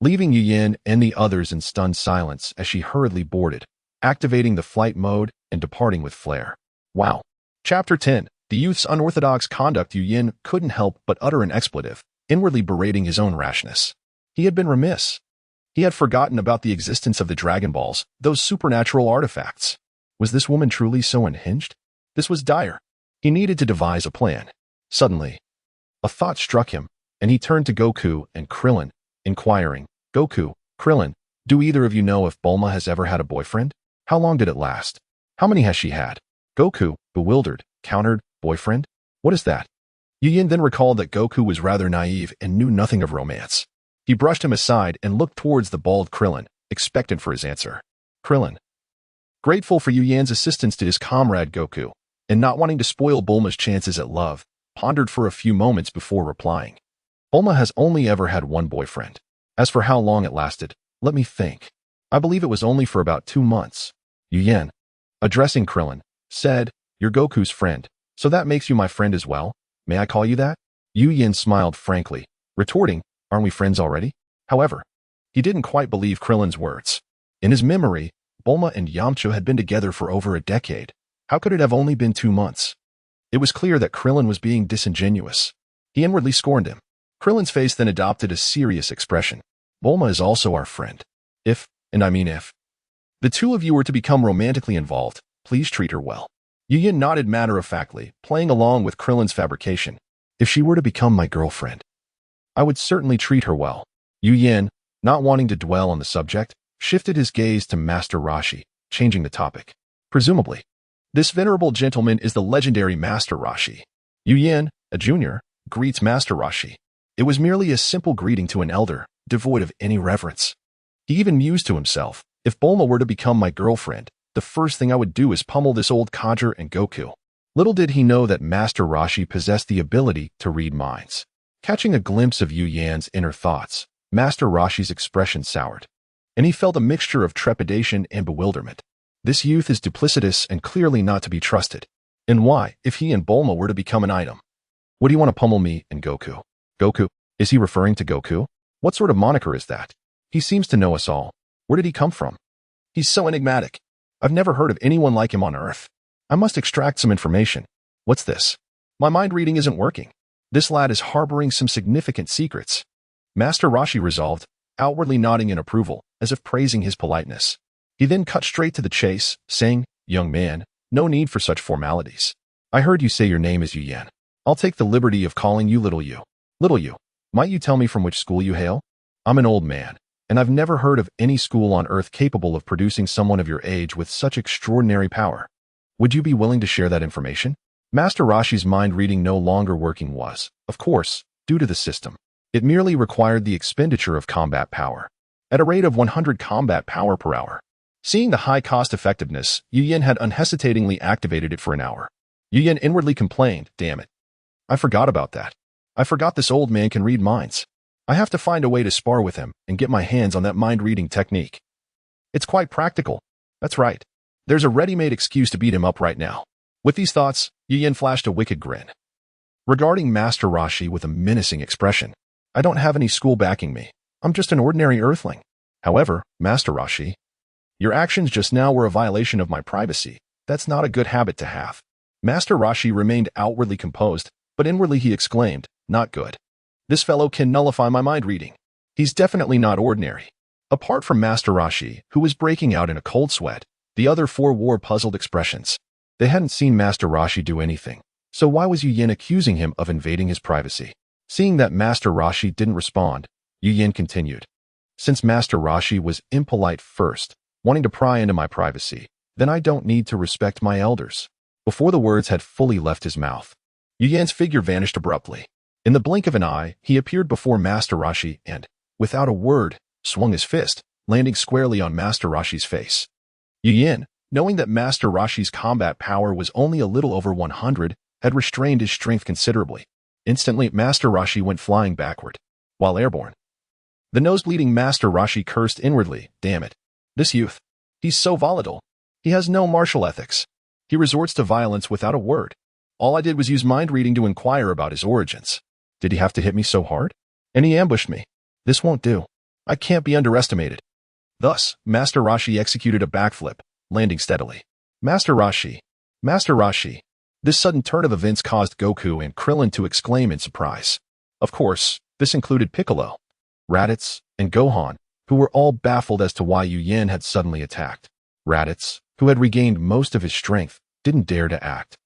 leaving Yin and the others in stunned silence as she hurriedly boarded, activating the flight mode and departing with flair. Wow. Chapter 10. The youth's unorthodox conduct. Yin couldn't help but utter an expletive, inwardly berating his own rashness. He had been remiss. He had forgotten about the existence of the Dragon Balls, those supernatural artifacts. Was this woman truly so unhinged? This was dire. He needed to devise a plan. Suddenly, a thought struck him, and he turned to Goku and Krillin, inquiring, "Goku, Krillin, do either of you know if Bulma has ever had a boyfriend? How long did it last? How many has she had?" Goku, bewildered, countered, "Boyfriend? What is that?" Yin then recalled that Goku was rather naive and knew nothing of romance. He brushed him aside and looked towards the bald Krillin, expectant for his answer. Krillin, grateful for Yin's assistance to his comrade Goku, and not wanting to spoil Bulma's chances at love, pondered for a few moments before replying. "Bulma has only ever had one boyfriend. As for how long it lasted, let me think. I believe it was only for about 2 months. Yin, addressing Krillin, said, "You're Goku's friend, so that makes you my friend as well. May I call you that?" Yin smiled frankly, retorting, "Aren't we friends already?" However, he didn't quite believe Krillin's words. In his memory, Bulma and Yamcha had been together for over a decade. How could it have only been 2 months? It was clear that Krillin was being disingenuous. He inwardly scorned him. Krillin's face then adopted a serious expression. "Bulma is also our friend. If, and I mean if, the two of you were to become romantically involved, please treat her well." Yin nodded matter-of-factly, playing along with Krillin's fabrication. "If she were to become my girlfriend, I would certainly treat her well." Yin, not wanting to dwell on the subject, shifted his gaze to Master Roshi, changing the topic. "Presumably, this venerable gentleman is the legendary Master Roshi." Yin, a junior, greets Master Roshi. It was merely a simple greeting to an elder, devoid of any reverence. He even mused to himself, "If Bulma were to become my girlfriend, the first thing I would do is pummel this old codger and Goku." Little did he know that Master Roshi possessed the ability to read minds. Catching a glimpse of Yin's inner thoughts, Master Roshi's expression soured, and he felt a mixture of trepidation and bewilderment. This youth is duplicitous and clearly not to be trusted. And why, if he and Bulma were to become an item? Would he want to pummel me and Goku? Goku? Is he referring to Goku? What sort of moniker is that? He seems to know us all. Where did he come from? He's so enigmatic. I've never heard of anyone like him on Earth. I must extract some information. What's this? My mind reading isn't working. This lad is harboring some significant secrets. Master Roshi resolved, outwardly nodding in approval, as if praising his politeness. He then cut straight to the chase, saying, "Young man, no need for such formalities. I heard you say your name is Yin. I'll take the liberty of calling you Little You. Little You, might you tell me from which school you hail? I'm an old man, and I've never heard of any school on Earth capable of producing someone of your age with such extraordinary power. Would you be willing to share that information?" Master Roshi's mind reading no longer working was, of course, due to the system. It merely required the expenditure of combat power, at a rate of 100 combat power per hour. Seeing the high cost effectiveness, Yin had unhesitatingly activated it for an hour. Yin inwardly complained, "Damn it. I forgot about that. I forgot this old man can read minds. I have to find a way to spar with him and get my hands on that mind-reading technique. It's quite practical. That's right. There's a ready-made excuse to beat him up right now." With these thoughts, Yin flashed a wicked grin, regarding Master Roshi with a menacing expression. "I don't have any school backing me. I'm just an ordinary Earthling. However, Master Roshi, your actions just now were a violation of my privacy. That's not a good habit to have." Master Roshi remained outwardly composed, but inwardly he exclaimed, "Not good. This fellow can nullify my mind reading. He's definitely not ordinary." Apart from Master Roshi, who was breaking out in a cold sweat, the other four wore puzzled expressions. They hadn't seen Master Roshi do anything, so why was Yin accusing him of invading his privacy? Seeing that Master Rashi didn't respond, Yu Yin continued. Since Master Rashi was impolite first, wanting to pry into my privacy, then I don't need to respect my elders. Before the words had fully left his mouth, Yu Yan's figure vanished abruptly. In the blink of an eye, he appeared before Master Rashi and, without a word, swung his fist, landing squarely on Master Rashi's face. Yu Yin, knowing that Master Rashi's combat power was only a little over 100, had restrained his strength considerably. Instantly, Master Rashi went flying backward, while airborne. The nose-bleeding Master Rashi cursed inwardly, "Damn it. This youth. He's so volatile. He has no martial ethics. He resorts to violence without a word. All I did was use mind reading to inquire about his origins. Did he have to hit me so hard? And he ambushed me. This won't do. I can't be underestimated." Thus, Master Rashi executed a backflip, landing steadily. Master Rashi. Master Rashi. This sudden turn of events caused Goku and Krillin to exclaim in surprise. Of course, this included Piccolo, Raditz, and Gohan, who were all baffled as to why Yu Yin had suddenly attacked. Raditz, who had regained most of his strength, didn't dare to act.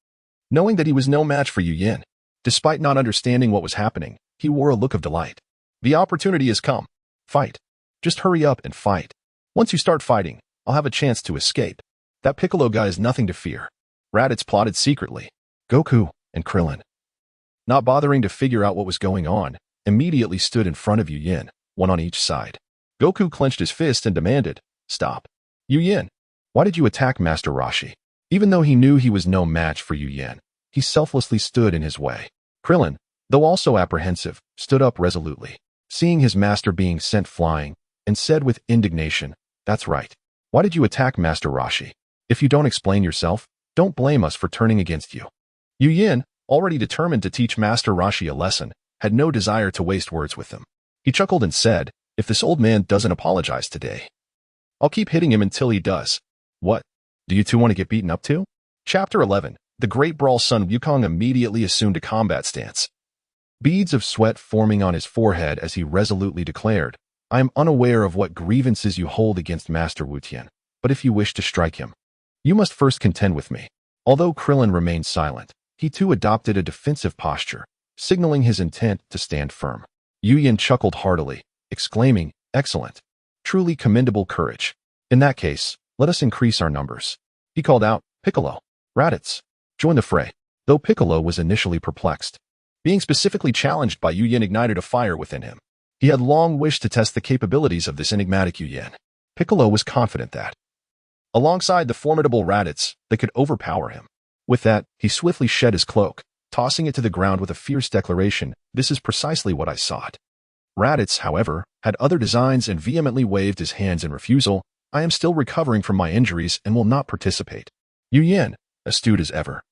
Knowing that he was no match for Yu Yin, despite not understanding what was happening, he wore a look of delight. The opportunity has come. Fight. Just hurry up and fight. Once you start fighting, I'll have a chance to escape. That Piccolo guy is nothing to fear. Raditz plotted secretly. Goku and Krillin, not bothering to figure out what was going on, immediately stood in front of Yu Yin, one on each side. Goku clenched his fist and demanded, "Stop. Yu Yin, why did you attack Master Rashi?" Even though he knew he was no match for Yu Yin, he selflessly stood in his way. Krillin, though also apprehensive, stood up resolutely, seeing his master being sent flying, and said with indignation, "That's right. Why did you attack Master Rashi? If you don't explain yourself, don't blame us for turning against you." Yu Yin, already determined to teach Master Rashi a lesson, had no desire to waste words with him. He chuckled and said, "If this old man doesn't apologize today, I'll keep hitting him until he does. What? Do you two want to get beaten up too?" Chapter 11. The Great Brawl. Sun Wukong immediately assumed a combat stance, beads of sweat forming on his forehead as he resolutely declared, "I am unaware of what grievances you hold against Master Wu Tian, but if you wish to strike him, you must first contend with me." Although Krillin remained silent, he too adopted a defensive posture, signaling his intent to stand firm. Yu Yin chuckled heartily, exclaiming, "Excellent. Truly commendable courage. In that case, let us increase our numbers." He called out, "Piccolo, Raditz, join the fray." Though Piccolo was initially perplexed, being specifically challenged by Yu Yin ignited a fire within him. He had long wished to test the capabilities of this enigmatic Yu Yin. Piccolo was confident that, alongside the formidable Raditz, they could overpower him. With that, he swiftly shed his cloak, tossing it to the ground with a fierce declaration, "This is precisely what I sought." Raditz, however, had other designs and vehemently waved his hands in refusal. "I am still recovering from my injuries and will not participate." Yu Yin, astute as ever,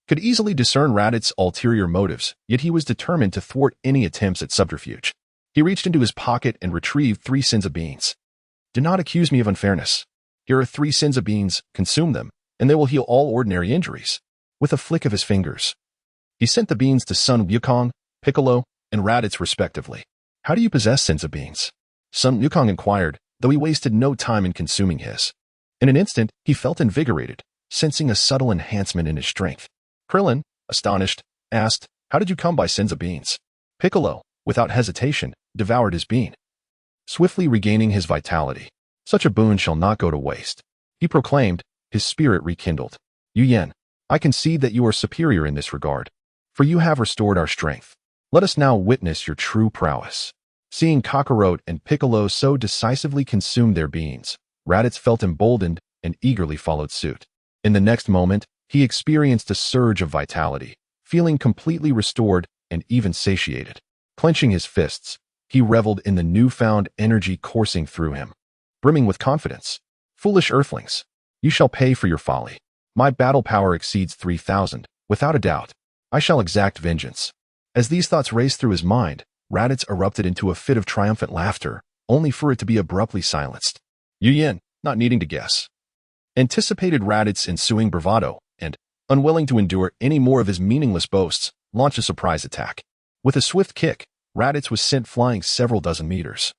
could easily discern Raditz's ulterior motives, yet he was determined to thwart any attempts at subterfuge. He reached into his pocket and retrieved 3 sins of beans. "Do not accuse me of unfairness. Here are 3 sins of beans, consume them, and they will heal all ordinary injuries." With a flick of his fingers, he sent the beans to Sun Wukong, Piccolo, and Raditz respectively. "How do you possess sins of beans?" Sun Wukong inquired, though he wasted no time in consuming his. In an instant, he felt invigorated, sensing a subtle enhancement in his strength. Krillin, astonished, asked, "How did you come by sins of beans?" Piccolo, without hesitation, devoured his bean, swiftly regaining his vitality. "Such a boon shall not go to waste," he proclaimed, his spirit rekindled. "Yu Yin, I concede that you are superior in this regard, for you have restored our strength. Let us now witness your true prowess." Seeing Kakarot and Piccolo so decisively consume their beans, Raditz felt emboldened and eagerly followed suit. In the next moment, he experienced a surge of vitality, feeling completely restored and even satiated. Clenching his fists, he reveled in the newfound energy coursing through him, brimming with confidence. "Foolish Earthlings, you shall pay for your folly. My battle power exceeds 3,000, without a doubt. I shall exact vengeance." As these thoughts raced through his mind, Raditz erupted into a fit of triumphant laughter, only for it to be abruptly silenced. Yu Yin, not needing to guess, anticipated Raditz's ensuing bravado, and, unwilling to endure any more of his meaningless boasts, launched a surprise attack. With a swift kick, Raditz was sent flying several dozen meters,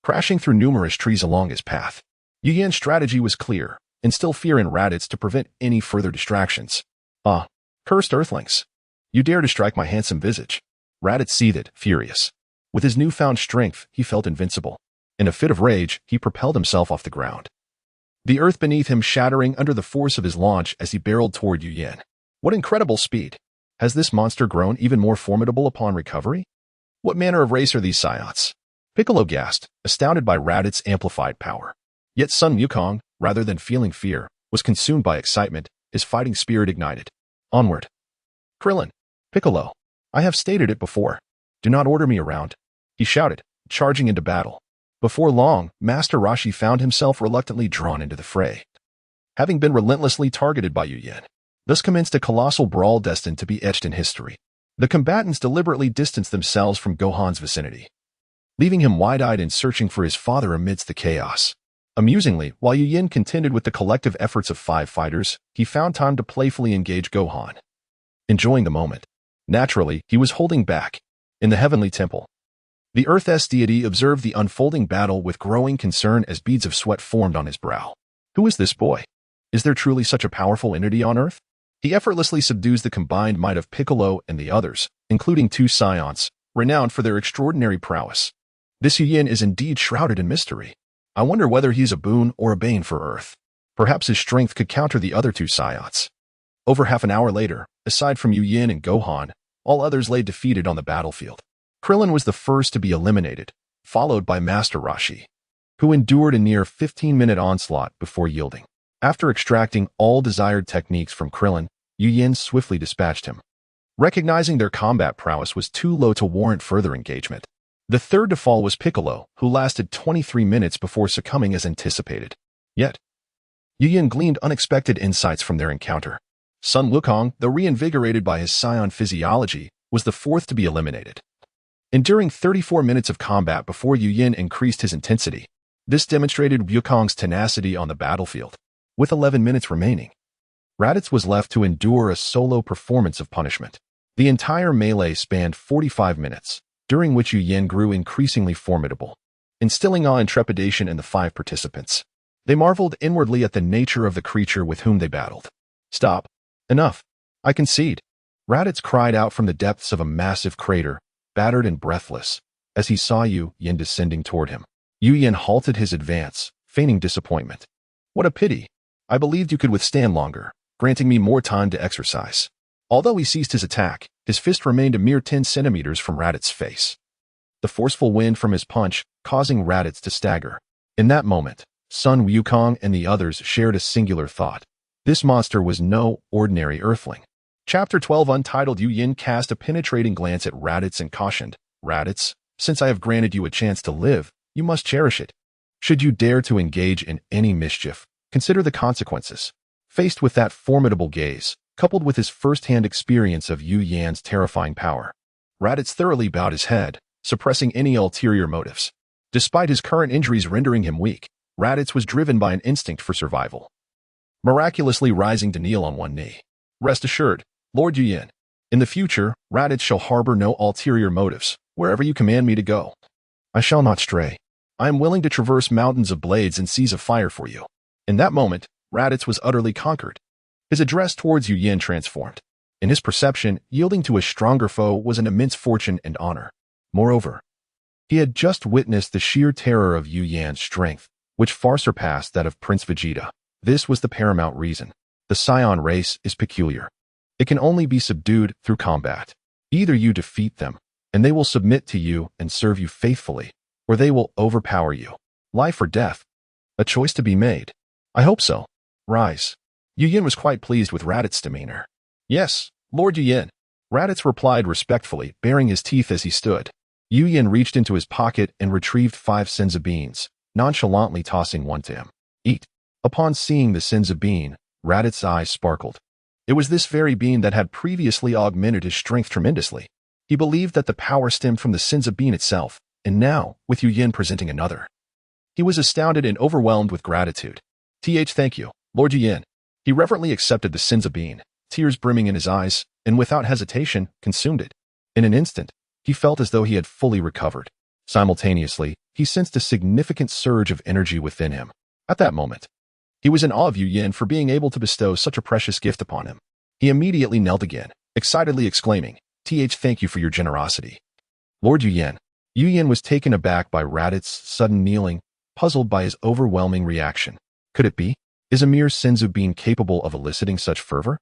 crashing through numerous trees along his path. Yu Yin's strategy was clear, instill fear in Raditz to prevent any further distractions. "Ah, cursed Earthlings! You dare to strike my handsome visage. Raditz seethed, furious. With his newfound strength, he felt invincible. In a fit of rage, he propelled himself off the ground. The earth beneath him shattering under the force of his launch as he barreled toward Yu Yin. What incredible speed! Has this monster grown even more formidable upon recovery? What manner of race are these Saiyans? Piccolo gasped, astounded by Raditz's amplified power. Yet Sun Wukong, rather than feeling fear, was consumed by excitement, his fighting spirit ignited. Onward! Krillin! Piccolo! I have stated it before. Do not order me around, he shouted, charging into battle. Before long, Master Roshi found himself reluctantly drawn into the fray. Having been relentlessly targeted by Yu Yin, thus commenced a colossal brawl destined to be etched in history. The combatants deliberately distanced themselves from Gohan's vicinity, leaving him wide-eyed and searching for his father amidst the chaos. Amusingly, while Yu Yin contended with the collective efforts of 5 fighters, he found time to playfully engage Gohan. Enjoying the moment. Naturally, he was holding back. In the heavenly temple, the Earth's deity observed the unfolding battle with growing concern as beads of sweat formed on his brow. Who is this boy? Is there truly such a powerful entity on Earth? He effortlessly subdues the combined might of Piccolo and the others, including 2 Saiyans, renowned for their extraordinary prowess. This Yu Yin is indeed shrouded in mystery. I wonder whether he's a boon or a bane for Earth. Perhaps his strength could counter the other 2 Saiyans. Over half an hour later, aside from Yu Yin and Gohan, all others lay defeated on the battlefield. Krillin was the first to be eliminated, followed by Master Roshi, who endured a near 15-minute onslaught before yielding. After extracting all desired techniques from Krillin, Yu Yin swiftly dispatched him. Recognizing their combat prowess was too low to warrant further engagement. The third to fall was Piccolo, who lasted 23 minutes before succumbing as anticipated. Yet, Yu Yin gleaned unexpected insights from their encounter. Sun Wukong, though reinvigorated by his Saiyan physiology, was the fourth to be eliminated, enduring 34 minutes of combat before Yu Yin increased his intensity. This demonstrated Wukong's tenacity on the battlefield. With 11 minutes remaining, Raditz was left to endure a solo performance of punishment. The entire melee spanned 45 minutes, during which Yu Yin grew increasingly formidable, instilling awe and trepidation in the 5 participants. They marveled inwardly at the nature of the creature with whom they battled. Stop. Enough. I concede. Raditz cried out from the depths of a massive crater, battered and breathless, as he saw Yu Yin descending toward him. Yu Yin halted his advance, feigning disappointment. What a pity. I believed you could withstand longer, granting me more time to exercise. Although he ceased his attack, his fist remained a mere 10 centimeters from Raditz's face. The forceful wind from his punch, causing Raditz to stagger. In that moment, Sun Wukong and the others shared a singular thought. This monster was no ordinary Earthling. Chapter 12 Untitled. Yu Yin cast a penetrating glance at Raditz and cautioned, Raditz, since I have granted you a chance to live, you must cherish it. Should you dare to engage in any mischief, consider the consequences. Faced with that formidable gaze, coupled with his first-hand experience of Yu Yan's terrifying power, Raditz thoroughly bowed his head, suppressing any ulterior motives. Despite his current injuries rendering him weak, Raditz was driven by an instinct for survival. Miraculously rising to kneel on one knee. Rest assured, Lord Yu Yin, in the future, Raditz shall harbor no ulterior motives, wherever you command me to go. I shall not stray. I am willing to traverse mountains of blades and seas of fire for you. In that moment, Raditz was utterly conquered. His address towards Yu Yin transformed. In his perception, yielding to a stronger foe was an immense fortune and honor. Moreover, he had just witnessed the sheer terror of Yu Yan's strength, which far surpassed that of Prince Vegeta. This was the paramount reason. The Saiyan race is peculiar. It can only be subdued through combat. Either you defeat them, and they will submit to you and serve you faithfully, or they will overpower you. Life or death. A choice to be made. I hope so. Rise. Yu Yin was quite pleased with Raditz's demeanor. Yes, Lord Yu Yin. Raditz replied respectfully, baring his teeth as he stood. Yu Yin reached into his pocket and retrieved 5 senza beans, nonchalantly tossing one to him. Eat. Upon seeing the senza bean, Raditz's eyes sparkled. It was this very bean that had previously augmented his strength tremendously. He believed that the power stemmed from the senza bean itself, and now, with Yu Yin presenting another, he was astounded and overwhelmed with gratitude. Thank you, Lord Yu Yin. He reverently accepted the senza bean, tears brimming in his eyes, and without hesitation, consumed it. In an instant, he felt as though he had fully recovered. Simultaneously, he sensed a significant surge of energy within him. At that moment, he was in awe of Yu Yin for being able to bestow such a precious gift upon him. He immediately knelt again, excitedly exclaiming, Thank you for your generosity. Lord Yu Yin. Yu Yin was taken aback by Raditz' sudden kneeling, puzzled by his overwhelming reaction. Could it be? Is a mere senzu bean capable of eliciting such fervor?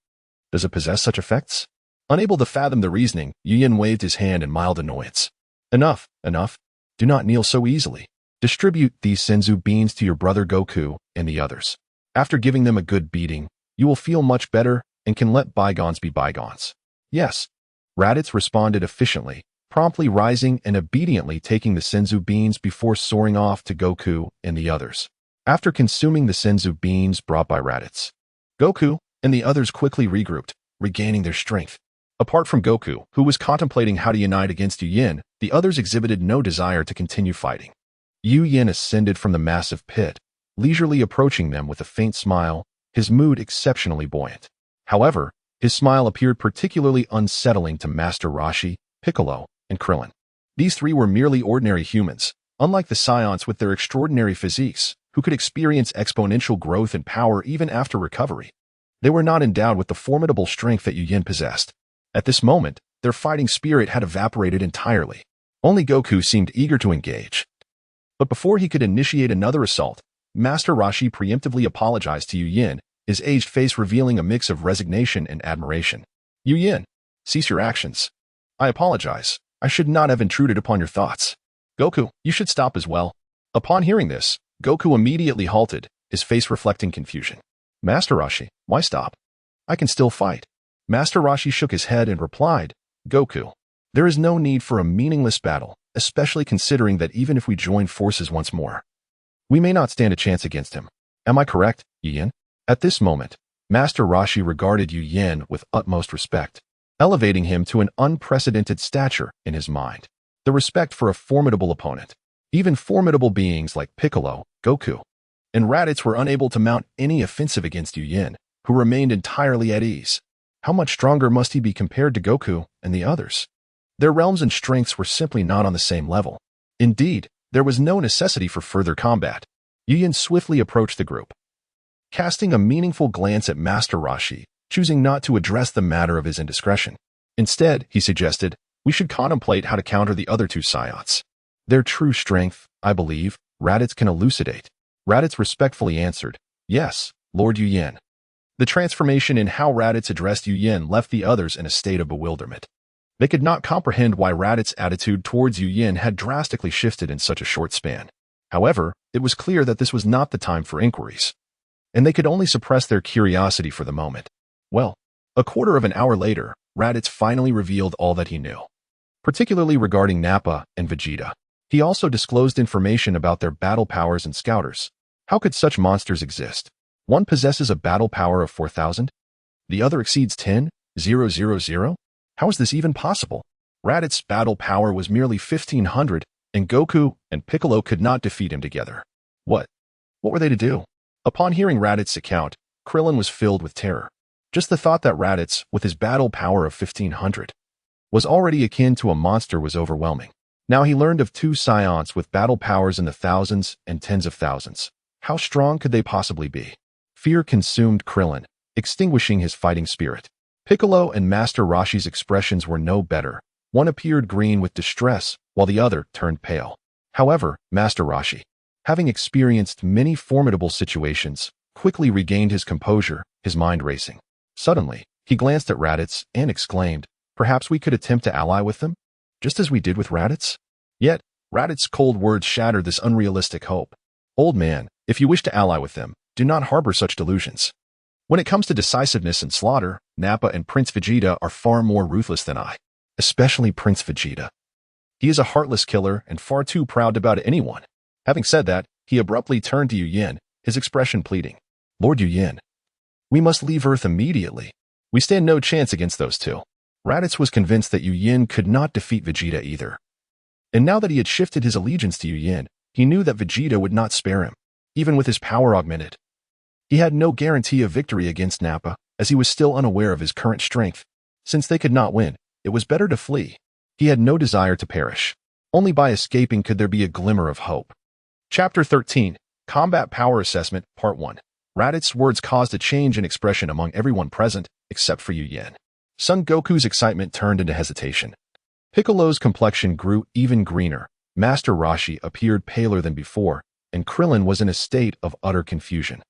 Does it possess such effects? Unable to fathom the reasoning, Yu Yin waved his hand in mild annoyance. Enough, enough. Do not kneel so easily. Distribute these senzu beans to your brother Goku and the others. After giving them a good beating, you will feel much better and can let bygones be bygones. Yes. Raditz responded efficiently, promptly rising and obediently taking the senzu beans before soaring off to Goku and the others. After consuming the senzu beans brought by Raditz, Goku and the others quickly regrouped, regaining their strength. Apart from Goku, who was contemplating how to unite against Yu Yin, the others exhibited no desire to continue fighting. Yu Yin ascended from the massive pit, leisurely approaching them with a faint smile, his mood exceptionally buoyant. However, his smile appeared particularly unsettling to Master Roshi, Piccolo, and Krillin. These three were merely ordinary humans, unlike the Saiyans with their extraordinary physiques, who could experience exponential growth and power even after recovery. They were not endowed with the formidable strength that Yu Yin possessed. At this moment, their fighting spirit had evaporated entirely. Only Goku seemed eager to engage. But before he could initiate another assault, Master Roshi preemptively apologized to Yu Yin, his aged face revealing a mix of resignation and admiration. Yu Yin, cease your actions. I apologize. I should not have intruded upon your thoughts. Goku, you should stop as well. Upon hearing this, Goku immediately halted, his face reflecting confusion. Master Roshi, why stop? I can still fight. Master Roshi shook his head and replied, Goku, there is no need for a meaningless battle, especially considering that even if we join forces once more, we may not stand a chance against him. Am I correct, Yu Yin? At this moment, Master Roshi regarded Yu Yin with utmost respect, elevating him to an unprecedented stature in his mind. The respect for a formidable opponent. Even formidable beings like Piccolo, Goku, and Raditz were unable to mount any offensive against Yu Yin, who remained entirely at ease. How much stronger must he be compared to Goku and the others? Their realms and strengths were simply not on the same level. Indeed, there was no necessity for further combat. Yu Yin swiftly approached the group, casting a meaningful glance at Master Roshi, choosing not to address the matter of his indiscretion. Instead, he suggested, we should contemplate how to counter the other two Saiyans. Their true strength, I believe, Raditz can elucidate. Raditz respectfully answered, yes, Lord Yu Yin. The transformation in how Raditz addressed Yu Yin left the others in a state of bewilderment. They could not comprehend why Raditz's attitude towards Yu Yin had drastically shifted in such a short span. However, it was clear that this was not the time for inquiries, and they could only suppress their curiosity for the moment. Well, a quarter of an hour later, Raditz finally revealed all that he knew, particularly regarding Nappa and Vegeta. He also disclosed information about their battle powers and scouters. How could such monsters exist? One possesses a battle power of 4,000. The other exceeds 10,000. How is this even possible? Raditz's battle power was merely 1,500, and Goku and Piccolo could not defeat him together. What were they to do? Upon hearing Raditz's account, Krillin was filled with terror. Just the thought that Raditz, with his battle power of 1,500, was already akin to a monster was overwhelming. Now he learned of two Saiyans with battle powers in the thousands and tens of thousands. How strong could they possibly be? Fear consumed Krillin, extinguishing his fighting spirit. Piccolo and Master Roshi's expressions were no better. One appeared green with distress, while the other turned pale. However, Master Roshi, having experienced many formidable situations, quickly regained his composure, his mind racing. Suddenly, he glanced at Raditz and exclaimed, perhaps we could attempt to ally with them, just as we did with Raditz? Yet, Raditz's cold words shattered this unrealistic hope. Old man, if you wish to ally with them, do not harbor such delusions. When it comes to decisiveness and slaughter, Nappa and Prince Vegeta are far more ruthless than I, especially Prince Vegeta. He is a heartless killer and far too proud to bow to anyone. Having said that, he abruptly turned to Yu Yin, his expression pleading. Lord Yu Yin, we must leave Earth immediately. We stand no chance against those two. Raditz was convinced that Yu Yin could not defeat Vegeta either. And now that he had shifted his allegiance to Yu Yin, he knew that Vegeta would not spare him, even with his power augmented. He had no guarantee of victory against Nappa, as he was still unaware of his current strength. Since they could not win, it was better to flee. He had no desire to perish. Only by escaping could there be a glimmer of hope. Chapter 13, Combat Power Assessment, Part 1. Raditz's words caused a change in expression among everyone present, except for Yu Yin. Son Goku's excitement turned into hesitation. Piccolo's complexion grew even greener, Master Roshi appeared paler than before, and Krillin was in a state of utter confusion.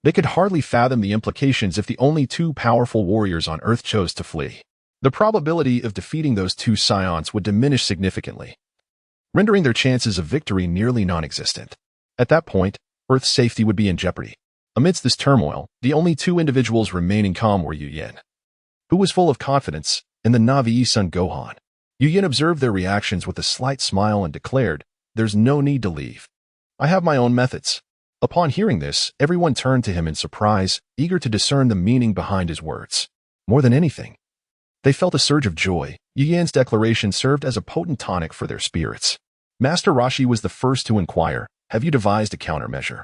They could hardly fathom the implications if the only two powerful warriors on Earth chose to flee. The probability of defeating those two Saiyans would diminish significantly, rendering their chances of victory nearly non-existent. At that point, Earth's safety would be in jeopardy. Amidst this turmoil, the only two individuals remaining calm were Yu Yin, who was full of confidence, and the Navi son Gohan. Yu Yin observed their reactions with a slight smile and declared, "There's no need to leave. I have my own methods." Upon hearing this, everyone turned to him in surprise, eager to discern the meaning behind his words. More than anything, they felt a surge of joy. Yu Yin's declaration served as a potent tonic for their spirits. Master Roshi was the first to inquire, "Have you devised a countermeasure?"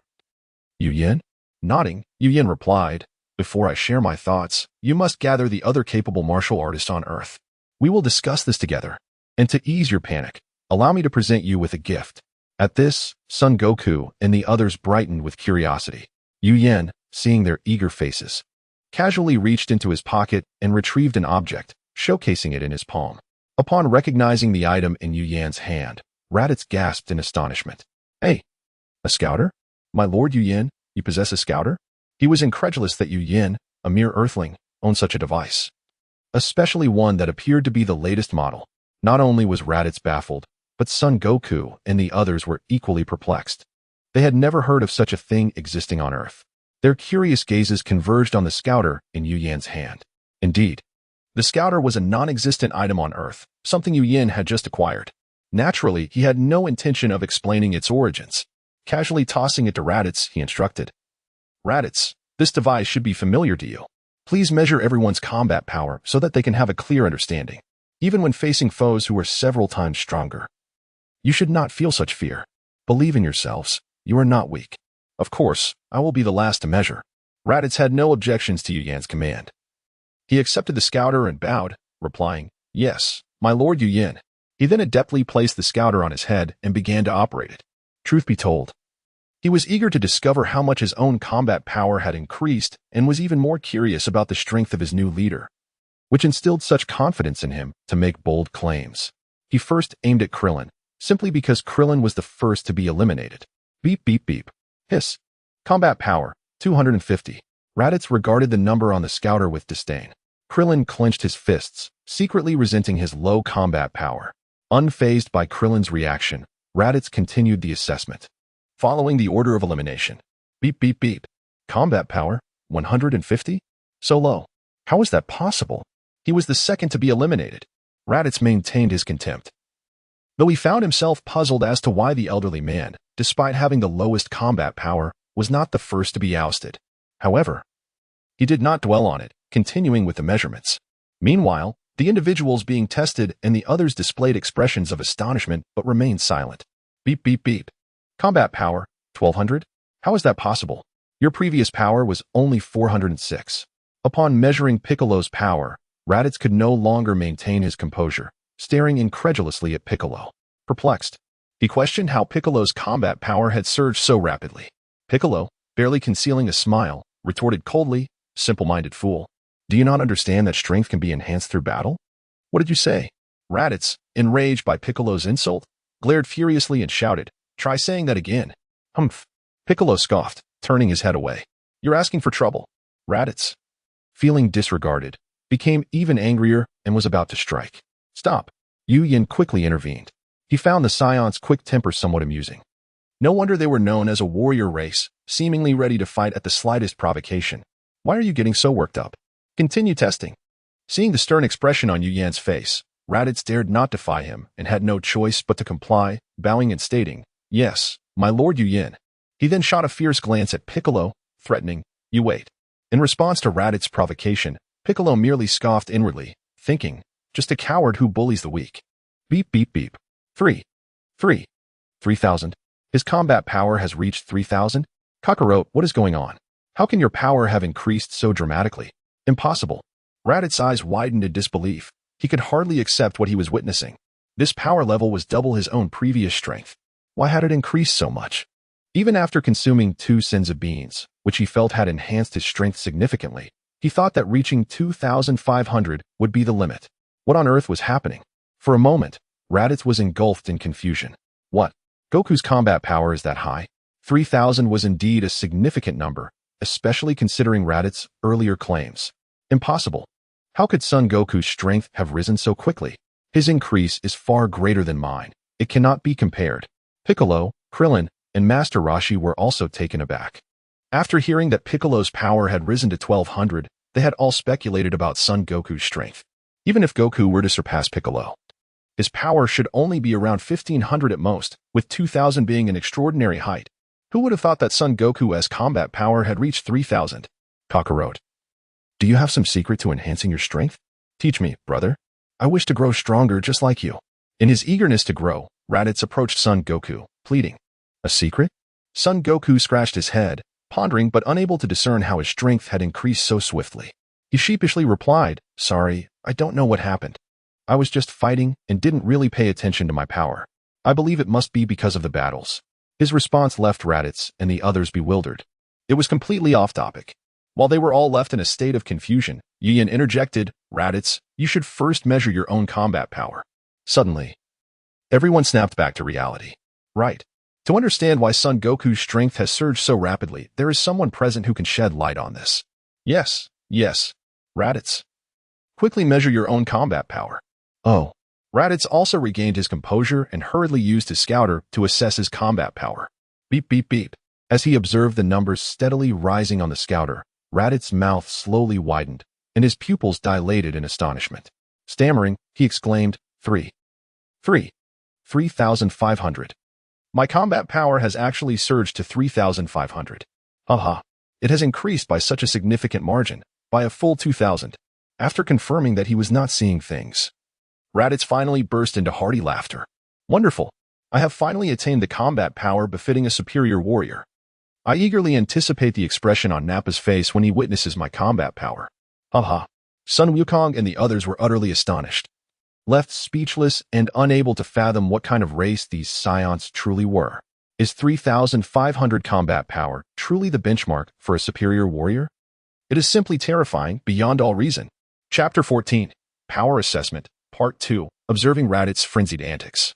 Yu Yin? Nodding, Yu Yin replied, "Before I share my thoughts, you must gather the other capable martial artists on Earth. We will discuss this together. And to ease your panic, allow me to present you with a gift." At this, Son Goku and the others brightened with curiosity. Yu Yin, seeing their eager faces, casually reached into his pocket and retrieved an object, showcasing it in his palm. Upon recognizing the item in Yu Yin's hand, Raditz gasped in astonishment. "Hey, a scouter? My lord Yu Yin, you possess a scouter?" He was incredulous that Yu Yin, a mere Earthling, owned such a device, especially one that appeared to be the latest model. Not only was Raditz baffled, but Son Goku and the others were equally perplexed. They had never heard of such a thing existing on Earth. Their curious gazes converged on the scouter in Yu Yin's hand. Indeed, the scouter was a non-existent item on Earth, something Yu Yin had just acquired. Naturally, he had no intention of explaining its origins. Casually tossing it to Raditz, he instructed, "Raditz, this device should be familiar to you. Please measure everyone's combat power so that they can have a clear understanding, even when facing foes who are several times stronger. You should not feel such fear. Believe in yourselves. You are not weak. Of course, I will be the last to measure." Raditz had no objections to Yu Yin's command. He accepted the scouter and bowed, replying, "Yes, my lord Yu Yin." He then adeptly placed the scouter on his head and began to operate it. Truth be told, he was eager to discover how much his own combat power had increased and was even more curious about the strength of his new leader, which instilled such confidence in him to make bold claims. He first aimed at Krillin, simply because Krillin was the first to be eliminated. Beep, beep, beep. Hiss. Combat power, 250. Raditz regarded the number on the scouter with disdain. Krillin clenched his fists, secretly resenting his low combat power. Unfazed by Krillin's reaction, Raditz continued the assessment, following the order of elimination. Beep, beep, beep. Combat power, 150? So low. How is that possible? He was the second to be eliminated. Raditz maintained his contempt, though he found himself puzzled as to why the elderly man, despite having the lowest combat power, was not the first to be ousted. However, he did not dwell on it, continuing with the measurements. Meanwhile, the individuals being tested and the others displayed expressions of astonishment but remained silent. Beep, beep, beep. Combat power, 1200? How is that possible? Your previous power was only 406. Upon measuring Piccolo's power, Raditz could no longer maintain his composure, staring incredulously at Piccolo. Perplexed, he questioned how Piccolo's combat power had surged so rapidly. Piccolo, barely concealing a smile, retorted coldly, "Simple-minded fool. Do you not understand that strength can be enhanced through battle?" "What did you say?" Raditz, enraged by Piccolo's insult, glared furiously and shouted, "Try saying that again." "Humph." Piccolo scoffed, turning his head away. "You're asking for trouble." Raditz, feeling disregarded, became even angrier and was about to strike. "Stop." Yu Yin quickly intervened. He found the Saiyans' quick temper somewhat amusing. No wonder they were known as a warrior race, seemingly ready to fight at the slightest provocation. "Why are you getting so worked up? Continue testing." Seeing the stern expression on Yu Yan's face, Raditz dared not defy him and had no choice but to comply, bowing and stating, "Yes, my lord Yu Yin." He then shot a fierce glance at Piccolo, threatening, "You wait." In response to Raditz's provocation, Piccolo merely scoffed inwardly, thinking, "Just a coward who bullies the weak." Beep, beep, beep. 3,000. His combat power has reached 3,000? Kakarot, what is going on? How can your power have increased so dramatically? Impossible. Raditz's eyes widened in disbelief. He could hardly accept what he was witnessing. This power level was double his own previous strength. Why had it increased so much? Even after consuming 2 sins of beans, which he felt had enhanced his strength significantly, He thought that reaching 2,500 would be the limit. What on earth was happening? For a moment, Raditz was engulfed in confusion. What? Goku's combat power is that high? 3,000 was indeed a significant number, especially considering Raditz's earlier claims. Impossible. How could Son Goku's strength have risen so quickly? His increase is far greater than mine. It cannot be compared. Piccolo, Krillin, and Master Roshi were also taken aback. After hearing that Piccolo's power had risen to 1,200, they had all speculated about Son Goku's strength. Even if Goku were to surpass Piccolo, his power should only be around 1,500 at most, with 2,000 being an extraordinary height. Who would have thought that Son Goku's combat power had reached 3,000? Kakarot. Do you have some secret to enhancing your strength? Teach me, brother. I wish to grow stronger just like you. In his eagerness to grow, Raditz approached Son Goku, pleading. A secret? Son Goku scratched his head, pondering but unable to discern how his strength had increased so swiftly. He sheepishly replied, Sorry, I don't know what happened. I was just fighting and didn't really pay attention to my power. I believe it must be because of the battles. His response left Raditz and the others bewildered. It was completely off topic. While they were all left in a state of confusion, Yin interjected, Raditz, you should first measure your own combat power. Suddenly, everyone snapped back to reality. Right. To understand why Son Goku's strength has surged so rapidly, there is someone present who can shed light on this. Yes. Raditz. Quickly measure your own combat power. Oh. Raditz also regained his composure and hurriedly used his scouter to assess his combat power. Beep, beep, beep. As he observed the numbers steadily rising on the scouter, Raditz's mouth slowly widened, and his pupils dilated in astonishment. Stammering, he exclaimed, 3,500. My combat power has actually surged to 3,500. Haha. It has increased by such a significant margin, by a full 2,000. After confirming that he was not seeing things, Raditz finally burst into hearty laughter. Wonderful. I have finally attained the combat power befitting a superior warrior. I eagerly anticipate the expression on Nappa's face when he witnesses my combat power. Haha. Sun Wukong and the others were utterly astonished, left speechless and unable to fathom what kind of race these Saiyans truly were. Is 3,500 combat power truly the benchmark for a superior warrior? It is simply terrifying beyond all reason. Chapter 14, Power Assessment, Part 2, Observing Raditz's Frenzied Antics.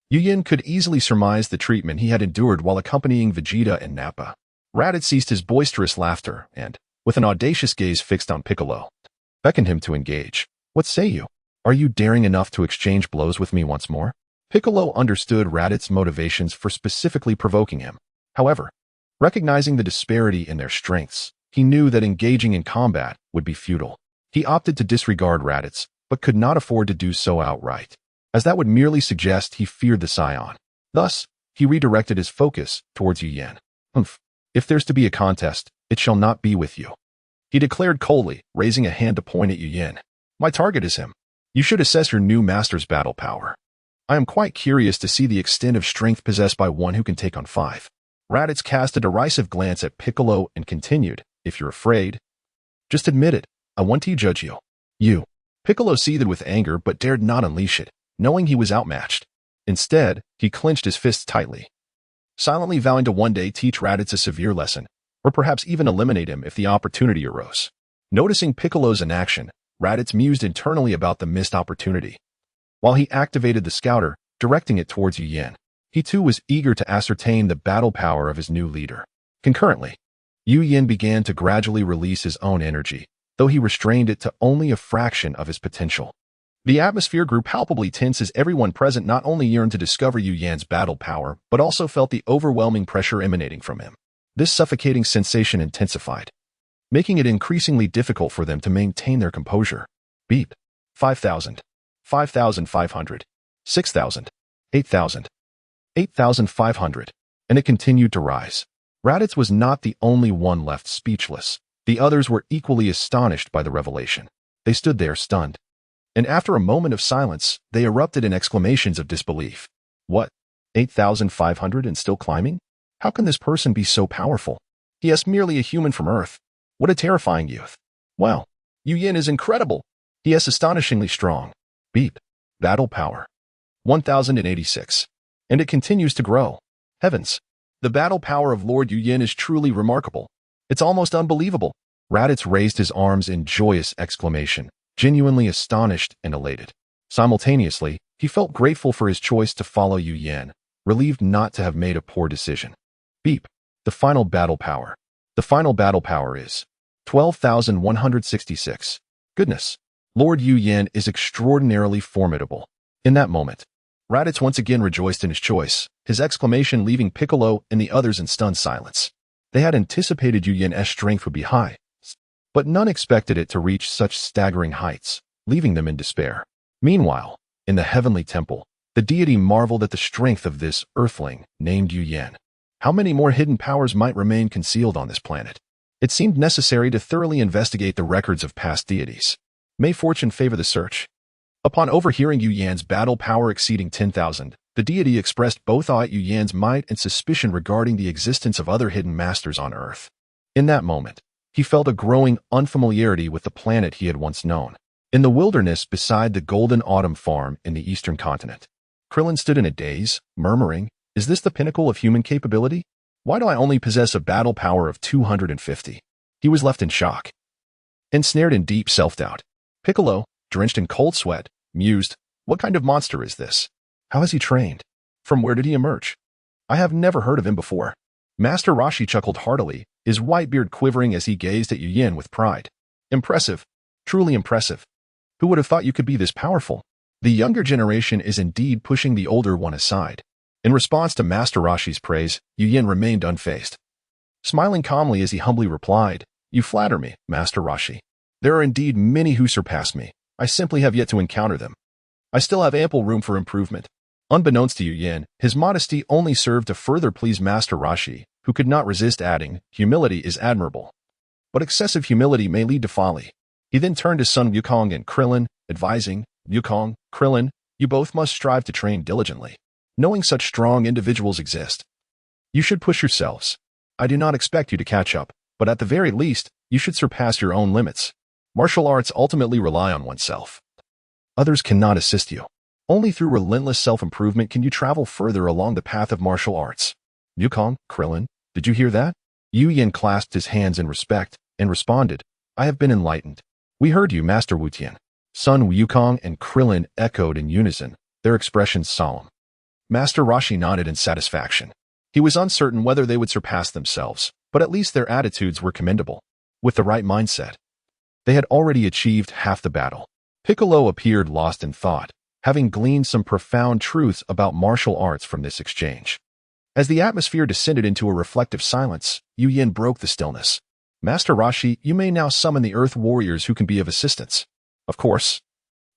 Yin could easily surmise the treatment he had endured while accompanying Vegeta and Nappa. Raditz ceased his boisterous laughter and, with an audacious gaze fixed on Piccolo, beckoned him to engage. What say you? Are you daring enough to exchange blows with me once more? Piccolo understood Raditz's motivations for specifically provoking him. However, recognizing the disparity in their strengths, he knew that engaging in combat would be futile. He opted to disregard Raditz, but could not afford to do so outright, as that would merely suggest he feared the Saiyan. Thus, he redirected his focus towards Yin. If there's to be a contest, it shall not be with you, he declared coldly, raising a hand to point at Yin. My target is him. You should assess your new master's battle power. I am quite curious to see the extent of strength possessed by one who can take on 5. Raditz cast a derisive glance at Piccolo and continued, if you're afraid, just admit it. I want to judge you. You. Piccolo seethed with anger but dared not unleash it, knowing he was outmatched. Instead, he clenched his fists tightly, silently vowing to one day teach Raditz a severe lesson, or perhaps even eliminate him if the opportunity arose. Noticing Piccolo's inaction, Raditz mused internally about the missed opportunity. While he activated the scouter, directing it towards Yin, he too was eager to ascertain the battle power of his new leader. Concurrently, Yin began to gradually release his own energy, though he restrained it to only a fraction of his potential. The atmosphere grew palpably tense as everyone present not only yearned to discover Yin's battle power, but also felt the overwhelming pressure emanating from him. This suffocating sensation intensified, making it increasingly difficult for them to maintain their composure. Beep. 5,000. 5,500. 6,000. 8,000. 8,500. And it continued to rise. Raditz was not the only one left speechless. The others were equally astonished by the revelation. They stood there stunned. And after a moment of silence, they erupted in exclamations of disbelief. What? 8,500 and still climbing? How can this person be so powerful? He is merely a human from Earth. What a terrifying youth. Wow. Yin is incredible. He is astonishingly strong. Beep. Battle power. 1,086. And it continues to grow. Heavens. The battle power of Lord Yin is truly remarkable. It's almost unbelievable. Raditz raised his arms in joyous exclamation, genuinely astonished and elated. Simultaneously, he felt grateful for his choice to follow Yu Yan, relieved not to have made a poor decision. Beep. The final battle power. The final battle power is 12,166. Goodness. Lord Yu Yan is extraordinarily formidable. In that moment, Raditz once again rejoiced in his choice, his exclamation leaving Piccolo and the others in stunned silence. They had anticipated Yu Yan's strength would be high, but none expected it to reach such staggering heights, leaving them in despair. Meanwhile, in the heavenly temple, the deity marveled at the strength of this Earthling named Yu Yan. How many more hidden powers might remain concealed on this planet? It seemed necessary to thoroughly investigate the records of past deities. May fortune favor the search. Upon overhearing Yu Yan's battle power exceeding 10,000, the deity expressed both awe at Yu Yan's might and suspicion regarding the existence of other hidden masters on Earth. In that moment, he felt a growing unfamiliarity with the planet he had once known. In the wilderness beside the Golden Autumn Farm in the eastern continent, Krillin stood in a daze, murmuring, "Is this the pinnacle of human capability? Why do I only possess a battle power of 250? He was left in shock. Ensnared in deep self-doubt, Piccolo, drenched in cold sweat, mused, "What kind of monster is this? How has he trained? From where did he emerge? I have never heard of him before." Master Roshi chuckled heartily, his white beard quivering as he gazed at Yu Yan with pride. "Impressive. Truly impressive. Who would have thought you could be this powerful?" The younger generation is indeed pushing the older one aside. In response to Master Roshi's praise, Yu Yan remained unfazed. Smiling calmly as he humbly replied, "You flatter me, Master Roshi. There are indeed many who surpass me. I simply have yet to encounter them. I still have ample room for improvement." Unbeknownst to Yu Yan, his modesty only served to further please Master Roshi, who could not resist adding, "Humility is admirable, but excessive humility may lead to folly." He then turned to son Wukong and Krillin, advising, "Wukong, Krillin, you both must strive to train diligently. Knowing such strong individuals exist, you should push yourselves. I do not expect you to catch up, but at the very least, you should surpass your own limits. Martial arts ultimately rely on oneself. Others cannot assist you. Only through relentless self-improvement can you travel further along the path of martial arts." "Wukong, Krillin, did you hear that?" Yu Yan clasped his hands in respect and responded, "I have been enlightened." "We heard you, Master Wu Tian." Son Wukong and Krillin echoed in unison, their expressions solemn. Master Roshi nodded in satisfaction. He was uncertain whether they would surpass themselves, but at least their attitudes were commendable. With the right mindset, they had already achieved half the battle. Piccolo appeared lost in thought, having gleaned some profound truths about martial arts from this exchange. As the atmosphere descended into a reflective silence, Yu Yan broke the stillness. "Master Roshi, you may now summon the Earth Warriors who can be of assistance." "Of course.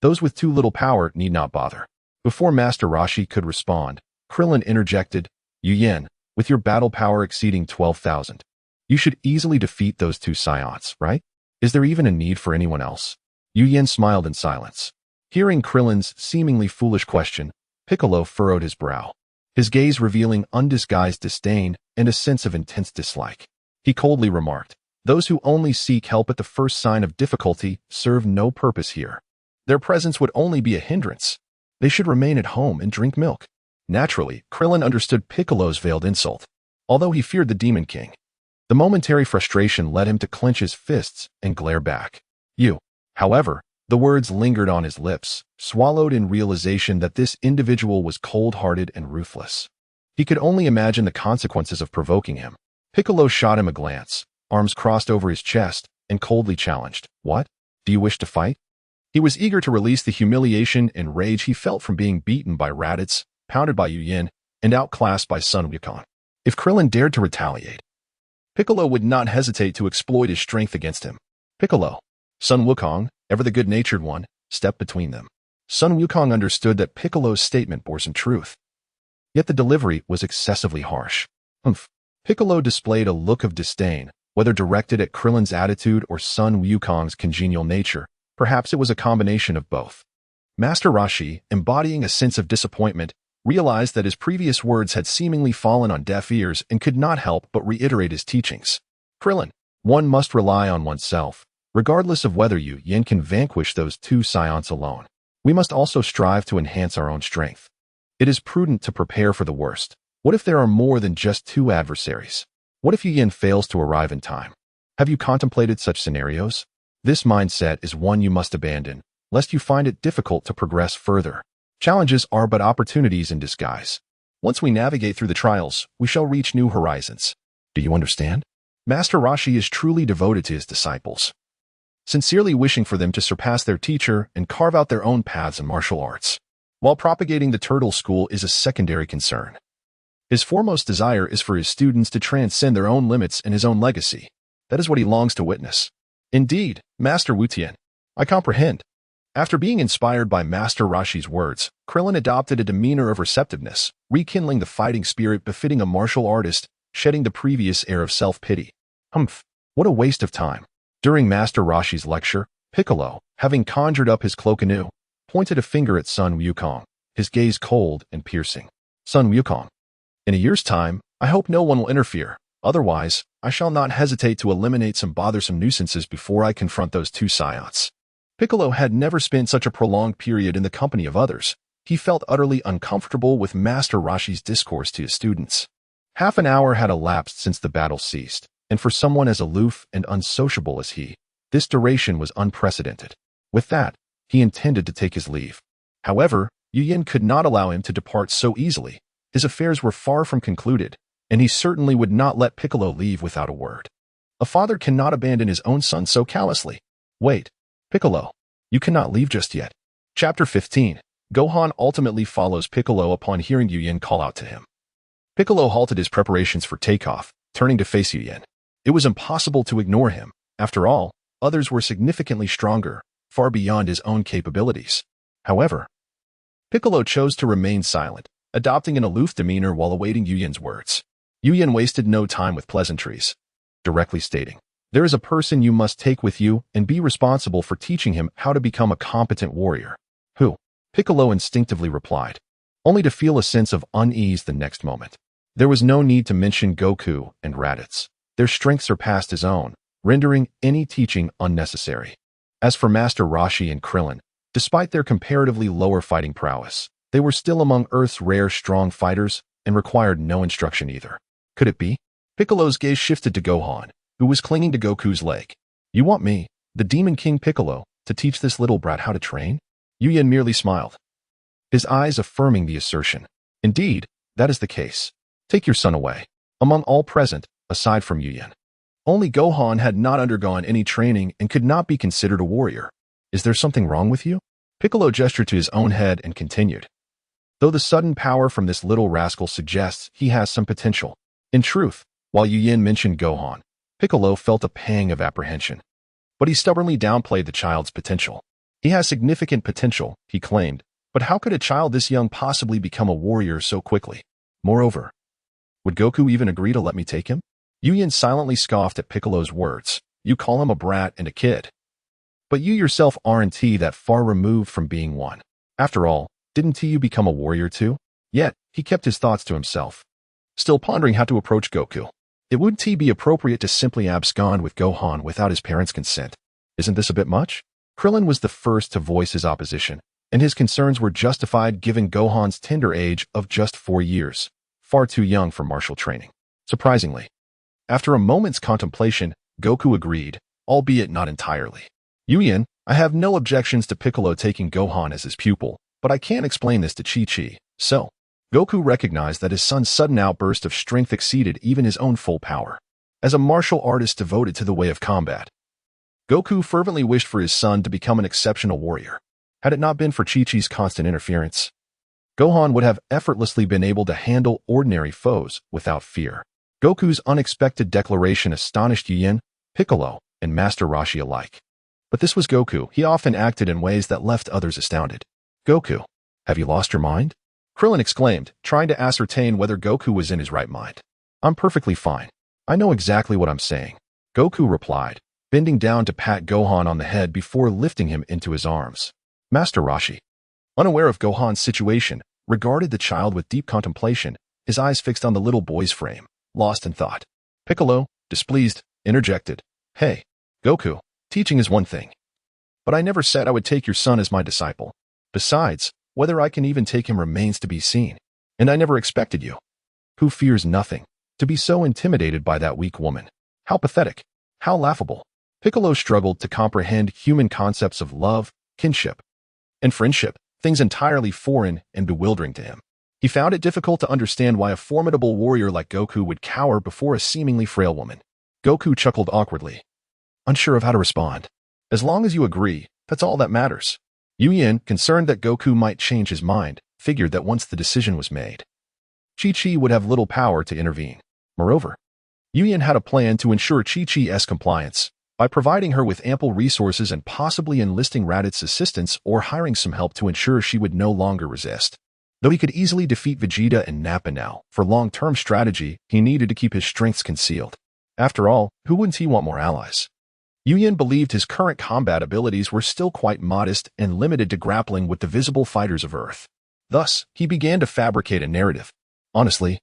Those with too little power need not bother." Before Master Roshi could respond, Krillin interjected, "Yu Yan, with your battle power exceeding 12,000, you should easily defeat those two Saiyans, right? Is there even a need for anyone else?" Yu Yan smiled in silence. Hearing Krillin's seemingly foolish question, Piccolo furrowed his brow, his gaze revealing undisguised disdain and a sense of intense dislike. He coldly remarked, "Those who only seek help at the first sign of difficulty serve no purpose here. Their presence would only be a hindrance. They should remain at home and drink milk." Naturally, Krillin understood Piccolo's veiled insult, although he feared the Demon King. The momentary frustration led him to clench his fists and glare back. "You." However, the words lingered on his lips, swallowed in realization that this individual was cold-hearted and ruthless. He could only imagine the consequences of provoking him. Piccolo shot him a glance, arms crossed over his chest, and coldly challenged, "What? Do you wish to fight?" He was eager to release the humiliation and rage he felt from being beaten by Raditz, pounded by Yu Yan, and outclassed by Son Wukong. If Krillin dared to retaliate, Piccolo would not hesitate to exploit his strength against him. Piccolo, Son Wukong, ever the good-natured one, stepped between them. Son Wukong understood that Piccolo's statement bore some truth. Yet the delivery was excessively harsh. Piccolo displayed a look of disdain, whether directed at Krillin's attitude or Son Wukong's congenial nature. Perhaps it was a combination of both. Master Roshi, embodying a sense of disappointment, realized that his previous words had seemingly fallen on deaf ears and could not help but reiterate his teachings. "Krillin, one must rely on oneself, regardless of whether Yu Yan can vanquish those two Saiyans alone. We must also strive to enhance our own strength. It is prudent to prepare for the worst. What if there are more than just two adversaries? What if Yu Yan fails to arrive in time? Have you contemplated such scenarios? This mindset is one you must abandon, lest you find it difficult to progress further. Challenges are but opportunities in disguise. Once we navigate through the trials, we shall reach new horizons. Do you understand? Master Roshi is truly devoted to his disciples, sincerely wishing for them to surpass their teacher and carve out their own paths in martial arts, while propagating the turtle school is a secondary concern. His foremost desire is for his students to transcend their own limits and his own legacy. That is what he longs to witness. Indeed, Master Wutian, I comprehend. After being inspired by Master Roshi's words, Krillin adopted a demeanor of receptiveness, rekindling the fighting spirit befitting a martial artist, shedding the previous air of self-pity. Humph, what a waste of time. During Master Roshi's lecture, Piccolo, having conjured up his cloak anew, pointed a finger at Sun Wukong, his gaze cold and piercing. Sun Wukong, in a year's time, I hope no one will interfere. Otherwise, I shall not hesitate to eliminate some bothersome nuisances before I confront those two Saiyans. Piccolo had never spent such a prolonged period in the company of others. He felt utterly uncomfortable with Master Roshi's discourse to his students. Half an hour had elapsed since the battle ceased, and for someone as aloof and unsociable as he, this duration was unprecedented. With that, he intended to take his leave. However, Yu Yin could not allow him to depart so easily. His affairs were far from concluded, and he certainly would not let Piccolo leave without a word. A father cannot abandon his own son so callously. Wait, Piccolo, you cannot leave just yet. Chapter 15. Gohan ultimately follows Piccolo upon hearing Yu Yin call out to him. Piccolo halted his preparations for takeoff, turning to face Yu Yin. It was impossible to ignore him. After all, others were significantly stronger, far beyond his own capabilities. However, Piccolo chose to remain silent, adopting an aloof demeanor while awaiting Yu Yin's words. Yu Yin wasted no time with pleasantries, directly stating, "There is a person you must take with you and be responsible for teaching him how to become a competent warrior." Who? Piccolo instinctively replied, only to feel a sense of unease the next moment. There was no need to mention Goku and Raditz. Their strength surpassed his own, rendering any teaching unnecessary. As for Master Roshi and Krillin, despite their comparatively lower fighting prowess, they were still among Earth's rare strong fighters and required no instruction either. Could it be? Piccolo's gaze shifted to Gohan, who was clinging to Goku's leg. You want me, the Demon King Piccolo, to teach this little brat how to train? Yu Yin merely smiled, his eyes affirming the assertion. Indeed, that is the case. Take your son away. Among all present, aside from Yu Yin, only Gohan had not undergone any training and could not be considered a warrior. Is there something wrong with you? Piccolo gestured to his own head and continued. Though the sudden power from this little rascal suggests he has some potential. In truth, while Yu Yin mentioned Gohan, Piccolo felt a pang of apprehension. But he stubbornly downplayed the child's potential. He has significant potential, he claimed, but how could a child this young possibly become a warrior so quickly? Moreover, would Goku even agree to let me take him? Yu Yin silently scoffed at Piccolo's words. You call him a brat and a kid. But you yourself aren't that far removed from being one. After all, didn't you become a warrior too? Yet, he kept his thoughts to himself, still pondering how to approach Goku. It wouldn't be appropriate to simply abscond with Gohan without his parents' consent. Isn't this a bit much? Krillin was the first to voice his opposition, and his concerns were justified given Gohan's tender age of just 4 years, far too young for martial training. Surprisingly, after a moment's contemplation, Goku agreed, albeit not entirely. Yu Yin, I have no objections to Piccolo taking Gohan as his pupil, but I can't explain this to Chi-Chi. So, Goku recognized that his son's sudden outburst of strength exceeded even his own full power. As a martial artist devoted to the way of combat, Goku fervently wished for his son to become an exceptional warrior. Had it not been for Chi-Chi's constant interference, Gohan would have effortlessly been able to handle ordinary foes without fear. Goku's unexpected declaration astonished Yu Yin, Piccolo, and Master Roshi alike. But this was Goku. He often acted in ways that left others astounded. Goku, have you lost your mind? Krillin exclaimed, trying to ascertain whether Goku was in his right mind. I'm perfectly fine. I know exactly what I'm saying. Goku replied, bending down to pat Gohan on the head before lifting him into his arms. Master Roshi, unaware of Gohan's situation, regarded the child with deep contemplation, his eyes fixed on the little boy's frame, lost in thought. Piccolo, displeased, interjected, Hey, Goku, teaching is one thing. But I never said I would take your son as my disciple. Besides, whether I can even take him remains to be seen. And I never expected you, who fears nothing, to be so intimidated by that weak woman. How pathetic. How laughable. Piccolo struggled to comprehend human concepts of love, kinship, and friendship, things entirely foreign and bewildering to him. He found it difficult to understand why a formidable warrior like Goku would cower before a seemingly frail woman. Goku chuckled awkwardly, unsure of how to respond. As long as you agree, that's all that matters. Yu, concerned that Goku might change his mind, figured that once the decision was made, Chi-Chi would have little power to intervene. Moreover, Yu had a plan to ensure Chi-Chi's compliance by providing her with ample resources and possibly enlisting Raditz' assistance or hiring some help to ensure she would no longer resist. Though he could easily defeat Vegeta and Nappa now, for long-term strategy, he needed to keep his strengths concealed. After all, who wouldn't he want more allies? Yu believed his current combat abilities were still quite modest and limited to grappling with the visible fighters of Earth. Thus, he began to fabricate a narrative. Honestly,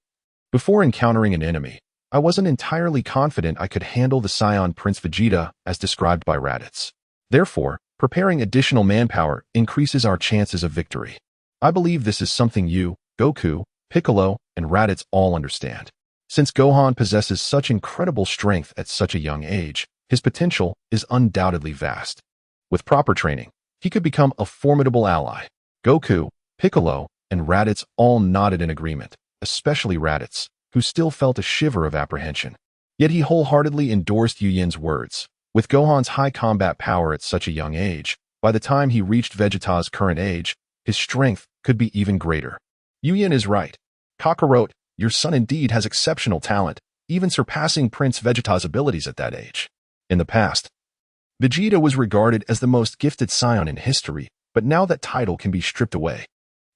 before encountering an enemy, I wasn't entirely confident I could handle the Saiyan Prince Vegeta as described by Raditz. Therefore, preparing additional manpower increases our chances of victory. I believe this is something you, Goku, Piccolo, and Raditz all understand. Since Gohan possesses such incredible strength at such a young age, his potential is undoubtedly vast. With proper training, he could become a formidable ally. Goku, Piccolo, and Raditz all nodded in agreement, especially Raditz, who still felt a shiver of apprehension. Yet he wholeheartedly endorsed Yu's words. With Gohan's high combat power at such a young age, by the time he reached Vegeta's current age, his strength could be even greater. Yu is right. Kakarot, your son indeed has exceptional talent, even surpassing Prince Vegeta's abilities at that age. In the past, Vegeta was regarded as the most gifted Saiyan in history, but now that title can be stripped away.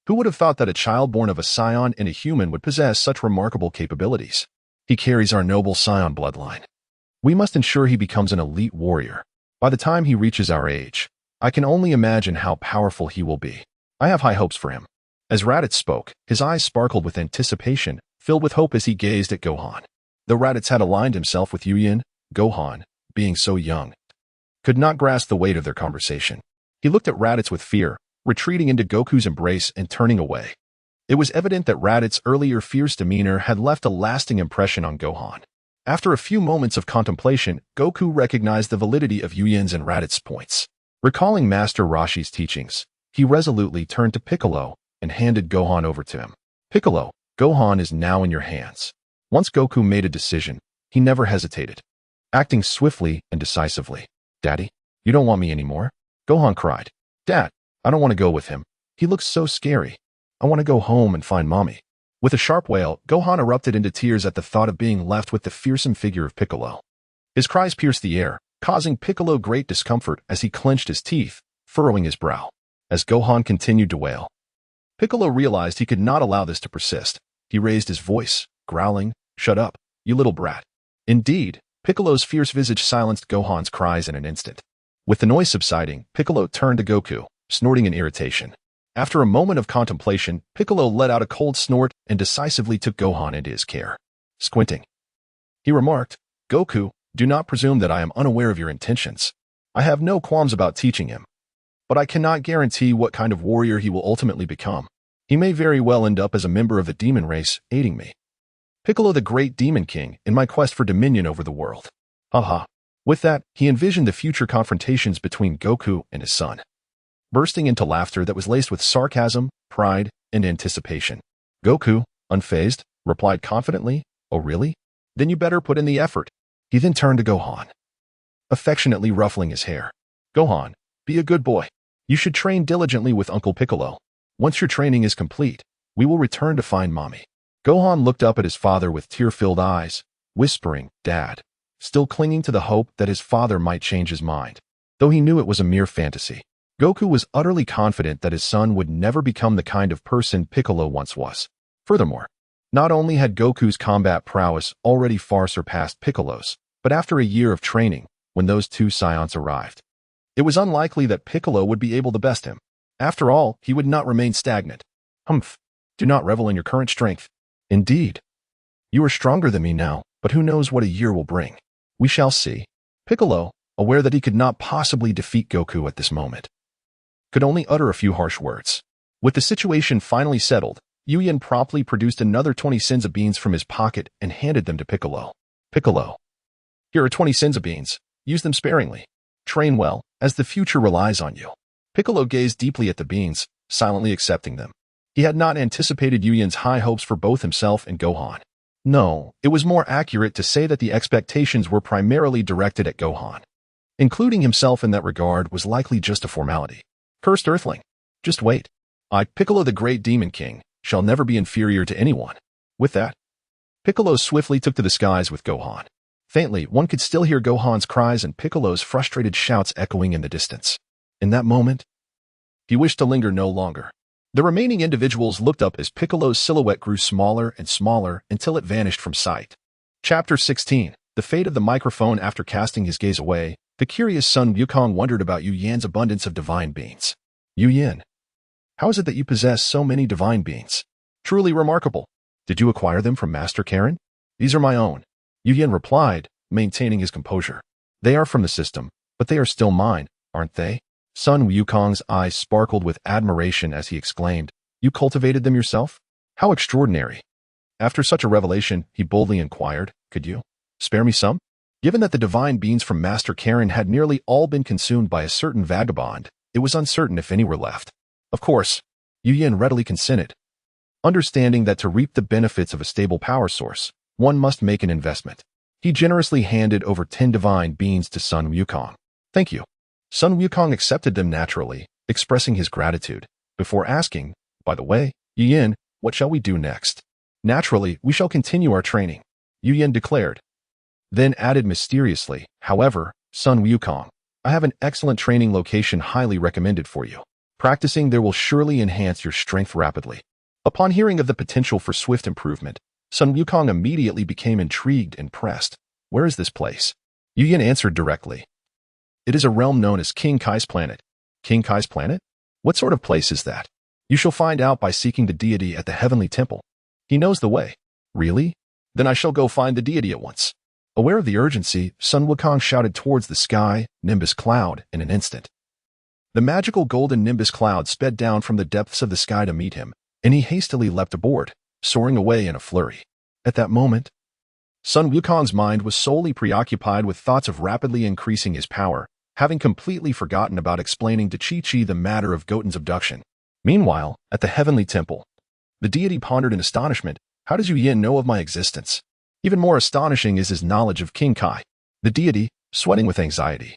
Who would have thought that a child born of a Saiyan and a human would possess such remarkable capabilities? He carries our noble Saiyan bloodline. We must ensure he becomes an elite warrior. By the time he reaches our age, I can only imagine how powerful he will be. I have high hopes for him. As Raditz spoke, his eyes sparkled with anticipation, filled with hope as he gazed at Gohan. Though Raditz had aligned himself with Yu, Gohan, being so young, could not grasp the weight of their conversation. He looked at Raditz with fear, retreating into Goku's embrace and turning away. It was evident that Raditz's earlier fierce demeanor had left a lasting impression on Gohan. After a few moments of contemplation, Goku recognized the validity of Yu's and Raditz's points. Recalling Master Roshi's teachings, he resolutely turned to Piccolo and handed Gohan over to him. Piccolo, Gohan is now in your hands. Once Goku made a decision, he never hesitated, acting swiftly and decisively. Daddy, you don't want me anymore? Gohan cried. Dad, I don't want to go with him. He looks so scary. I want to go home and find Mommy. With a sharp wail, Gohan erupted into tears at the thought of being left with the fearsome figure of Piccolo. His cries pierced the air, causing Piccolo great discomfort as he clenched his teeth, furrowing his brow. As Gohan continued to wail, Piccolo realized he could not allow this to persist. He raised his voice, growling, "Shut up, you little brat." Indeed, Piccolo's fierce visage silenced Gohan's cries in an instant. With the noise subsiding, Piccolo turned to Goku, snorting in irritation. After a moment of contemplation, Piccolo let out a cold snort and decisively took Gohan into his care. Squinting, he remarked, "Goku, do not presume that I am unaware of your intentions. I have no qualms about teaching him, but I cannot guarantee what kind of warrior he will ultimately become. He may very well end up as a member of the demon race, aiding me, Piccolo the great demon king, in my quest for dominion over the world." Haha. With that, he envisioned the future confrontations between Goku and his son, bursting into laughter that was laced with sarcasm, pride, and anticipation. Goku, unfazed, replied confidently, "Oh really? Then you better put in the effort." He then turned to Gohan, affectionately ruffling his hair. "Gohan, be a good boy. You should train diligently with Uncle Piccolo. Once your training is complete, we will return to find Mommy." Gohan looked up at his father with tear-filled eyes, whispering, "Dad," still clinging to the hope that his father might change his mind. Though he knew it was a mere fantasy, Goku was utterly confident that his son would never become the kind of person Piccolo once was. Furthermore, not only had Goku's combat prowess already far surpassed Piccolo's, but after a year of training, when those two Saiyans arrived, it was unlikely that Piccolo would be able to best him. After all, he would not remain stagnant. Humph. Do not revel in your current strength. Indeed, you are stronger than me now, but who knows what a year will bring. We shall see. Piccolo, aware that he could not possibly defeat Goku at this moment, could only utter a few harsh words. With the situation finally settled, Yu promptly produced another 20 senzu beans from his pocket and handed them to Piccolo. "Piccolo, Here are 20 Senza beans. Use them sparingly. Train well, as the future relies on you. Piccolo gazed deeply at the beans, silently accepting them. He had not anticipated Yuyen's high hopes for both himself and Gohan. No, it was more accurate to say that the expectations were primarily directed at Gohan. Including himself in that regard was likely just a formality. Cursed Earthling. Just wait. I, Piccolo the Great Demon King, shall never be inferior to anyone. With that, Piccolo swiftly took to the skies with Gohan. Faintly, one could still hear Gohan's cries and Piccolo's frustrated shouts echoing in the distance. In that moment, he wished to linger no longer. The remaining individuals looked up as Piccolo's silhouette grew smaller and smaller until it vanished from sight. Chapter 16. The fate of the microphone. After casting his gaze away, the curious Sun Wukong wondered about Yu Yan's abundance of divine beings. Yu Yan, how is it that you possess so many divine beings? Truly remarkable. Did you acquire them from Master Karen? These are my own. Yu Yan replied, maintaining his composure. They are from the system, but they are still mine, aren't they? Sun Wukong's eyes sparkled with admiration as he exclaimed, You cultivated them yourself? How extraordinary. After such a revelation, he boldly inquired, Could you spare me some? Given that the divine beings from Master Karen had nearly all been consumed by a certain vagabond, it was uncertain if any were left. Of course, Yu Yan readily consented, understanding that to reap the benefits of a stable power source, one must make an investment. He generously handed over 10 divine beings to Sun Wukong. Thank you. Sun Wukong accepted them naturally, expressing his gratitude, before asking, By the way, Yu Yan, what shall we do next? Naturally, we shall continue our training, Yu Yan declared. Then added mysteriously, However, Sun Wukong, I have an excellent training location highly recommended for you. Practicing there will surely enhance your strength rapidly. Upon hearing of the potential for swift improvement, Sun Wukong immediately became intrigued and pressed. Where is this place? Yu Yan answered directly. It is a realm known as King Kai's planet. King Kai's planet? What sort of place is that? You shall find out by seeking the deity at the heavenly temple. He knows the way. Really? Then I shall go find the deity at once. Aware of the urgency, Sun Wukong shouted towards the sky, Nimbus Cloud, in an instant. The magical golden Nimbus Cloud sped down from the depths of the sky to meet him, and he hastily leapt aboard, soaring away in a flurry. At that moment, Sun Wukong's mind was solely preoccupied with thoughts of rapidly increasing his power, having completely forgotten about explaining to Chi-Chi the matter of Goten's abduction. Meanwhile, at the heavenly temple, the deity pondered in astonishment, How does Yu Yan know of my existence? Even more astonishing is his knowledge of King Kai. The deity, sweating with anxiety,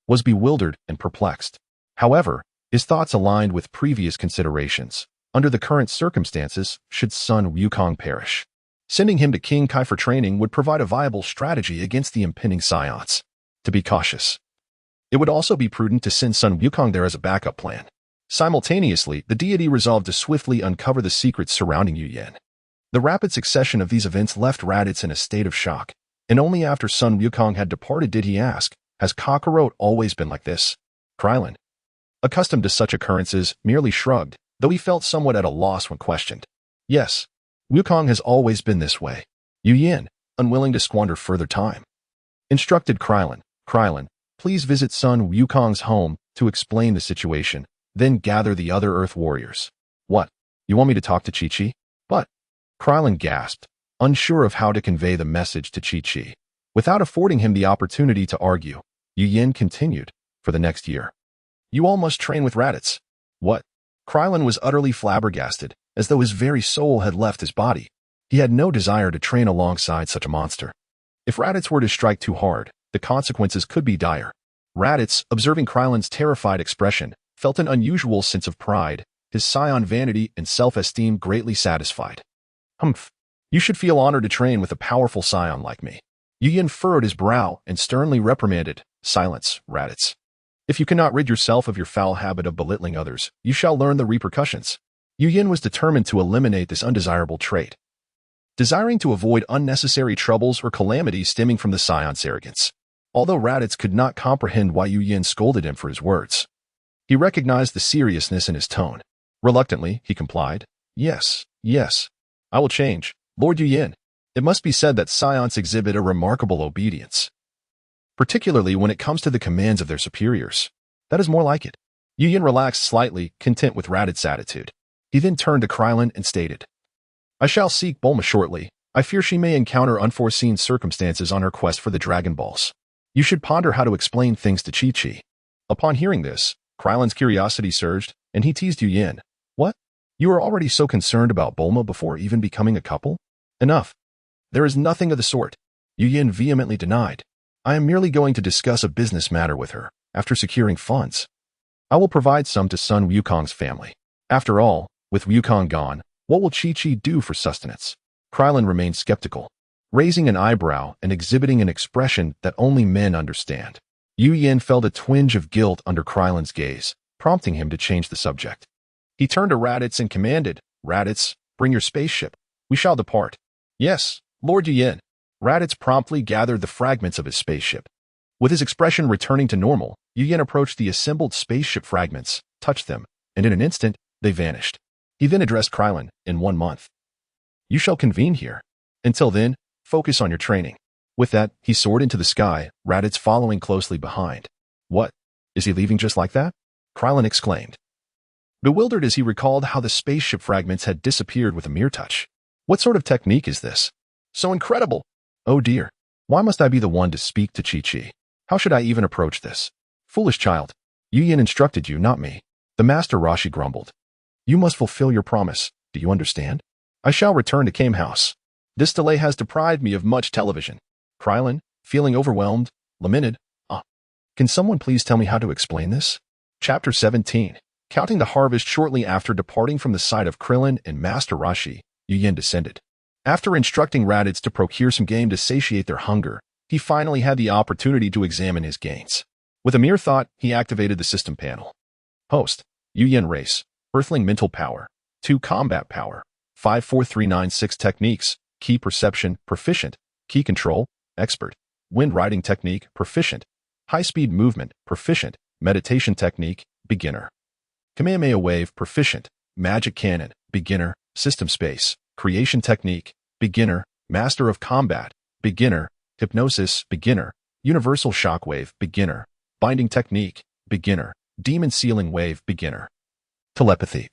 was bewildered and perplexed. However, his thoughts aligned with previous considerations. Under the current circumstances, should Sun Wukong perish, sending him to King Kai for training would provide a viable strategy against the impending seance. To be cautious, it would also be prudent to send Sun Wukong there as a backup plan. Simultaneously, the deity resolved to swiftly uncover the secrets surrounding Yu Yan. The rapid succession of these events left Raditz in a state of shock, and only after Sun Wukong had departed did he ask, Has Kakarot always been like this? Krillin, accustomed to such occurrences, merely shrugged, though he felt somewhat at a loss when questioned. Yes, Wukong has always been this way. Yu Yan, unwilling to squander further time, instructed Krillin, please visit Sun Wukong's home to explain the situation, then gather the other Earth warriors. What? You want me to talk to Chi-Chi? But, Krillin gasped, unsure of how to convey the message to Chi-Chi. Without affording him the opportunity to argue, Yu Yan continued, For the next year, you all must train with Raditz. What? Krillin was utterly flabbergasted, as though his very soul had left his body. He had no desire to train alongside such a monster. If Raditz were to strike too hard, the consequences could be dire. Raditz, observing Krillin's terrified expression, felt an unusual sense of pride, his Saiyan vanity and self-esteem greatly satisfied. Humph. You should feel honored to train with a powerful Saiyan like me. Yu Yan furrowed his brow and sternly reprimanded, Silence, Raditz. If you cannot rid yourself of your foul habit of belittling others, you shall learn the repercussions. Yu Yan was determined to eliminate this undesirable trait, desiring to avoid unnecessary troubles or calamities stemming from the Saiyan's arrogance. Although Raditz could not comprehend why Yu Yan scolded him for his words, he recognized the seriousness in his tone. Reluctantly, he complied, Yes, I will change, Lord Yu Yan. It must be said that Saiyans exhibit a remarkable obedience, particularly when it comes to the commands of their superiors. That is more like it. Yu Yan relaxed slightly, content with Raditz's attitude. He then turned to Krillin and stated, I shall seek Bulma shortly, I fear she may encounter unforeseen circumstances on her quest for the Dragon Balls. You should ponder how to explain things to Chi-Chi. Upon hearing this, Krylen's curiosity surged, and he teased Yu Yin. What? You are already so concerned about Bulma before even becoming a couple? Enough. There is nothing of the sort. Yu Yin vehemently denied. I am merely going to discuss a business matter with her, after securing funds. I will provide some to Sun Wukong's family. After all, with Wukong gone, what will Chi-Chi do for sustenance? Krylen remained skeptical, raising an eyebrow and exhibiting an expression that only men understand. Yu Yin felt a twinge of guilt under Krylen's gaze, prompting him to change the subject. He turned to Raditz and commanded, Raditz, bring your spaceship. We shall depart. Yes, Lord Yu Yin. Raditz promptly gathered the fragments of his spaceship. With his expression returning to normal, Yu Yin approached the assembled spaceship fragments, touched them, and in an instant, they vanished. He then addressed Krylen, in 1 month. You shall convene here. Until then, focus on your training. With that, he soared into the sky, Raditz following closely behind. What? Is he leaving just like that? Krylen exclaimed, bewildered as he recalled how the spaceship fragments had disappeared with a mere touch. What sort of technique is this? So incredible! Oh dear, why must I be the one to speak to Chi-Chi? How should I even approach this? Foolish child, Yu Yin instructed you, not me. The Master Roshi grumbled. You must fulfill your promise, do you understand? I shall return to Kame House. This delay has deprived me of much television. Krylen, feeling overwhelmed, lamented, Can someone please tell me how to explain this? Chapter 17. Counting the harvest shortly after departing from the site of Krillin and Master Roshi, Yu Yin descended. After instructing Raditz to procure some game to satiate their hunger, he finally had the opportunity to examine his gains. With a mere thought, he activated the system panel. Host, Yu Yin Race, Earthling Mental Power, 2 Combat Power, 54396 Techniques, Key Perception, Proficient, Key Control, Expert, Wind Riding Technique, Proficient, High-Speed Movement, Proficient, Meditation Technique, Beginner. Kamehameha Wave, Proficient, Magic Cannon, Beginner, System Space, Creation Technique, Beginner, Master of Combat, Beginner, Hypnosis, Beginner, Universal Shockwave, Beginner, Binding Technique, Beginner, Demon Sealing Wave, Beginner. Telepathy,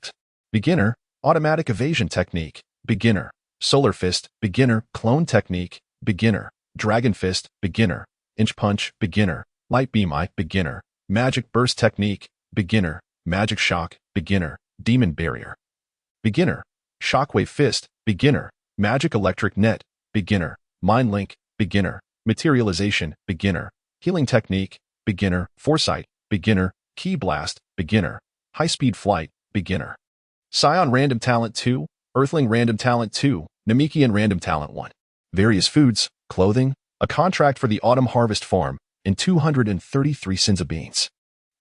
Beginner, Automatic Evasion Technique, Beginner, Solar Fist, Beginner, Clone Technique, Beginner, Dragon Fist, Beginner, Inch Punch, Beginner, Light Beam Eye, Beginner, Magic Burst Technique, Beginner, Magic Shock, Beginner, Demon Barrier. Beginner, Shockwave Fist, Beginner, Magic Electric Net, Beginner, Mind Link, Beginner, Materialization, Beginner, Healing Technique, Beginner, Foresight, Beginner, Key Blast, Beginner, High-Speed Flight, Beginner. Saiyan Random Talent 2, Earthling Random Talent 2, Namekian Random Talent 1. Various foods, clothing, a contract for the Autumn Harvest Farm, and 233 cents of beans.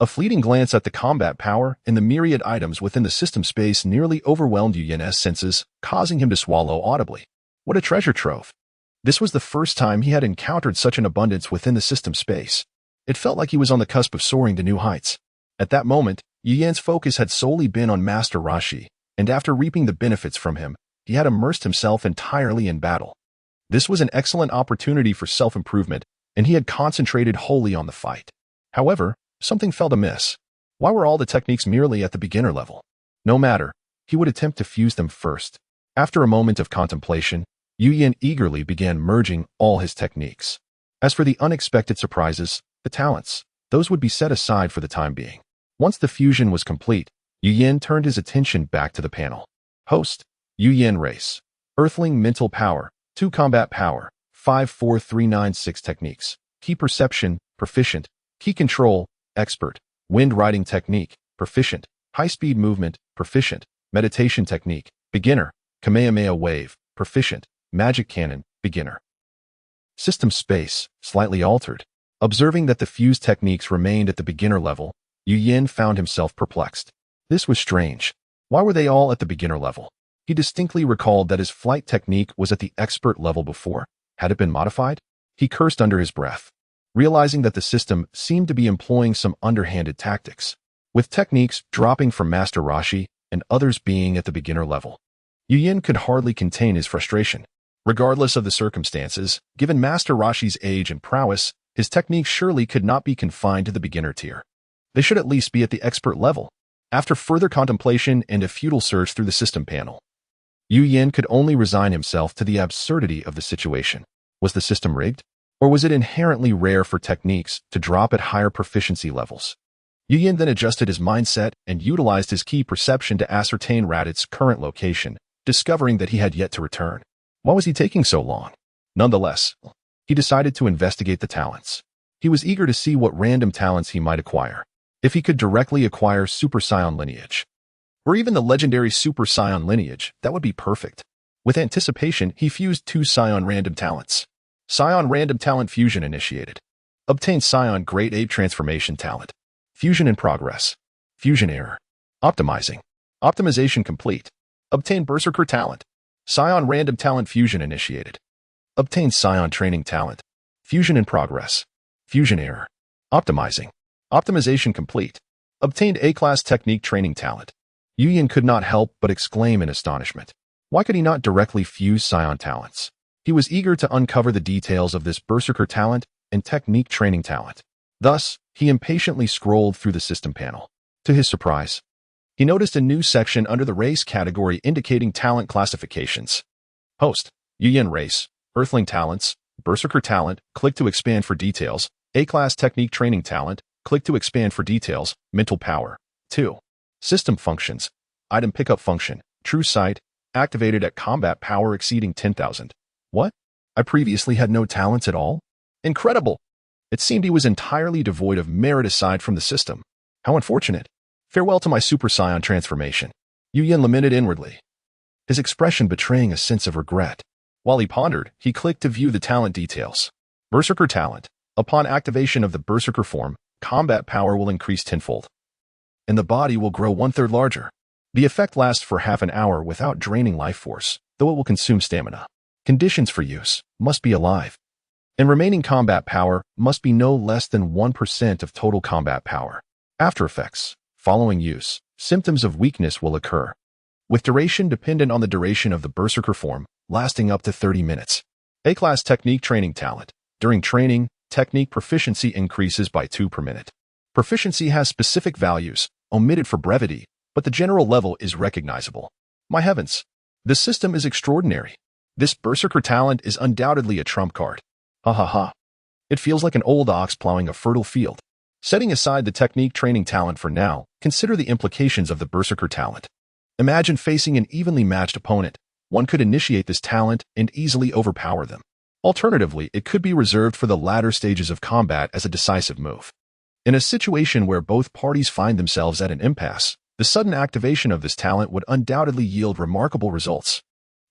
A fleeting glance at the combat power and the myriad items within the system space nearly overwhelmed Yu Yin's senses, causing him to swallow audibly. What a treasure trove! This was the first time he had encountered such an abundance within the system space. It felt like he was on the cusp of soaring to new heights. At that moment, Yu Yin's focus had solely been on Master Roshi, and after reaping the benefits from him, he had immersed himself entirely in battle. This was an excellent opportunity for self-improvement, and he had concentrated wholly on the fight. However, something felt amiss. Why were all the techniques merely at the beginner level? No matter, he would attempt to fuse them first. After a moment of contemplation, Yu Yin eagerly began merging all his techniques. As for the unexpected surprises, the talents, those would be set aside for the time being. Once the fusion was complete, Yu Yin turned his attention back to the panel. Host, Yu Yin Race, Earthling Mental Power, 2 Combat Power, 54396 Techniques, Key Perception, Proficient, Key Control, Expert, Wind Riding Technique, Proficient, High-Speed Movement, Proficient, Meditation Technique, Beginner, Kamehameha Wave, Proficient, Magic Cannon, Beginner. System Space, slightly altered. Observing that the fused techniques remained at the beginner level, Yu Yin found himself perplexed. This was strange. Why were they all at the beginner level? He distinctly recalled that his flight technique was at the expert level before. Had it been modified? He cursed under his breath, realizing that the system seemed to be employing some underhanded tactics, with techniques dropping from Master Roshi and others being at the beginner level. Yu Yin could hardly contain his frustration. Regardless of the circumstances, given Master Roshi's age and prowess, his techniques surely could not be confined to the beginner tier. They should at least be at the expert level. After further contemplation and a futile search through the system panel, Yu Yin could only resign himself to the absurdity of the situation. Was the system rigged? Or was it inherently rare for techniques to drop at higher proficiency levels? Yu Yin then adjusted his mindset and utilized his key perception to ascertain Radit's current location, discovering that he had yet to return. Why was he taking so long? Nonetheless, he decided to investigate the talents. He was eager to see what random talents he might acquire. If he could directly acquire Super Saiyan lineage, or even the legendary Super Saiyan lineage, that would be perfect. With anticipation, he fused 2 Saiyan random talents. Saiyan random talent fusion initiated. Obtained Saiyan grade 8 transformation talent. Fusion in progress. Fusion error. Optimizing. Optimization complete. Obtained Berserker talent. Saiyan random talent fusion initiated. Obtained Saiyan training talent. Fusion in progress. Fusion error. Optimizing. Optimization complete. Obtained A-class technique training talent. Yu Yin could not help but exclaim in astonishment. Why could he not directly fuse Saiyan talents? He was eager to uncover the details of this Berserker talent and technique training talent. Thus, he impatiently scrolled through the system panel. To his surprise, he noticed a new section under the race category indicating talent classifications. Host, Yu Yin race, Earthling talents, Berserker talent, click to expand for details, A-class technique training talent, click to expand for details, mental power. 2. System functions, item pickup function, true sight, activated at combat power exceeding 10,000. What? I previously had no talents at all? Incredible! It seemed he was entirely devoid of merit aside from the system. How unfortunate. Farewell to my Super Saiyan transformation. Yu Yin lamented inwardly, his expression betraying a sense of regret. While he pondered, he clicked to view the talent details. Berserker talent. Upon activation of the Berserker form, combat power will increase tenfold, and the body will grow 1/3 larger. The effect lasts for half an hour without draining life force, though it will consume stamina. Conditions for use must be alive, and remaining combat power must be no less than 1% of total combat power. After effects. Following use, symptoms of weakness will occur, with duration dependent on the duration of the Berserker form, lasting up to 30 minutes. A-class technique training talent. During training, technique proficiency increases by 2 per minute. Proficiency has specific values, omitted for brevity, but the general level is recognizable. My heavens! This system is extraordinary. This Berserker talent is undoubtedly a trump card. Ha ha ha. It feels like an old ox plowing a fertile field. Setting aside the technique training talent for now, consider the implications of the Berserker talent. Imagine facing an evenly matched opponent. One could initiate this talent and easily overpower them. Alternatively, it could be reserved for the latter stages of combat as a decisive move. In a situation where both parties find themselves at an impasse, the sudden activation of this talent would undoubtedly yield remarkable results.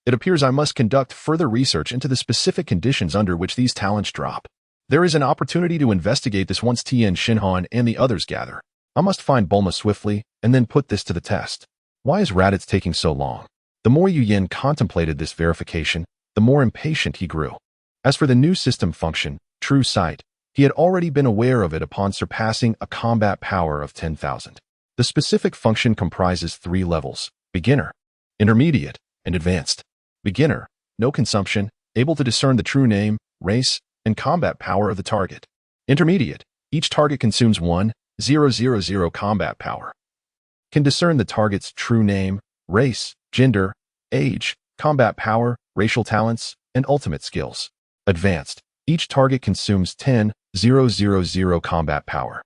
It appears I must conduct further research into the specific conditions under which these talents drop. There is an opportunity to investigate this once Tien Shinhan and the others gather. I must find Bulma swiftly and then put this to the test. Why is Raditz taking so long? The more Yu Yin contemplated this verification, the more impatient he grew. As for the new system function, True Sight, he had already been aware of it upon surpassing a combat power of 10,000. The specific function comprises 3 levels: beginner, intermediate, and advanced. Beginner, no consumption, able to discern the true name, race, and combat power of the target. Intermediate, each target consumes 1,000 combat power. Can discern the target's true name, race, gender, age, combat power, racial talents, and ultimate skills. Advanced, each target consumes 10,000 combat power.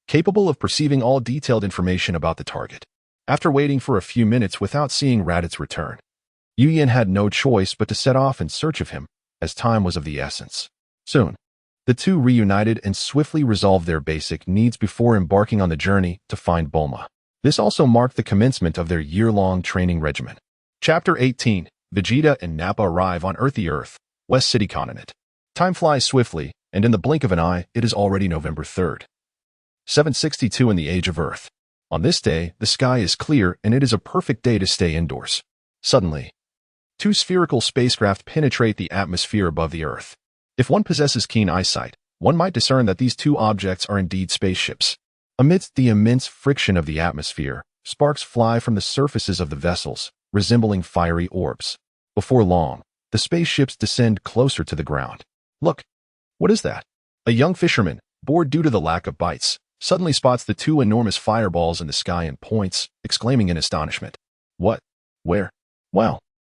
Capable of perceiving all detailed information about the target. After waiting for a few minutes without seeing Raditz return, Yu Yin had no choice but to set off in search of him, as time was of the essence. Soon, the two reunited and swiftly resolved their basic needs before embarking on the journey to find Bulma. This also marked the commencement of their year-long training regimen. Chapter 18. Vegeta and Nappa arrive on Earthy Earth, West City Continent. Time flies swiftly, and in the blink of an eye, it is already November 3rd. 762 in the Age of Earth. On this day, the sky is clear and it is a perfect day to stay indoors. Suddenly, 2 spherical spacecraft penetrate the atmosphere above the Earth. If one possesses keen eyesight, one might discern that these 2 objects are indeed spaceships. Amidst the immense friction of the atmosphere, sparks fly from the surfaces of the vessels, resembling fiery orbs. Before long, the spaceships descend closer to the ground. Look! What is that? A young fisherman, bored due to the lack of bites, suddenly spots the 2 enormous fireballs in the sky and points, exclaiming in astonishment. What? Where? Wow!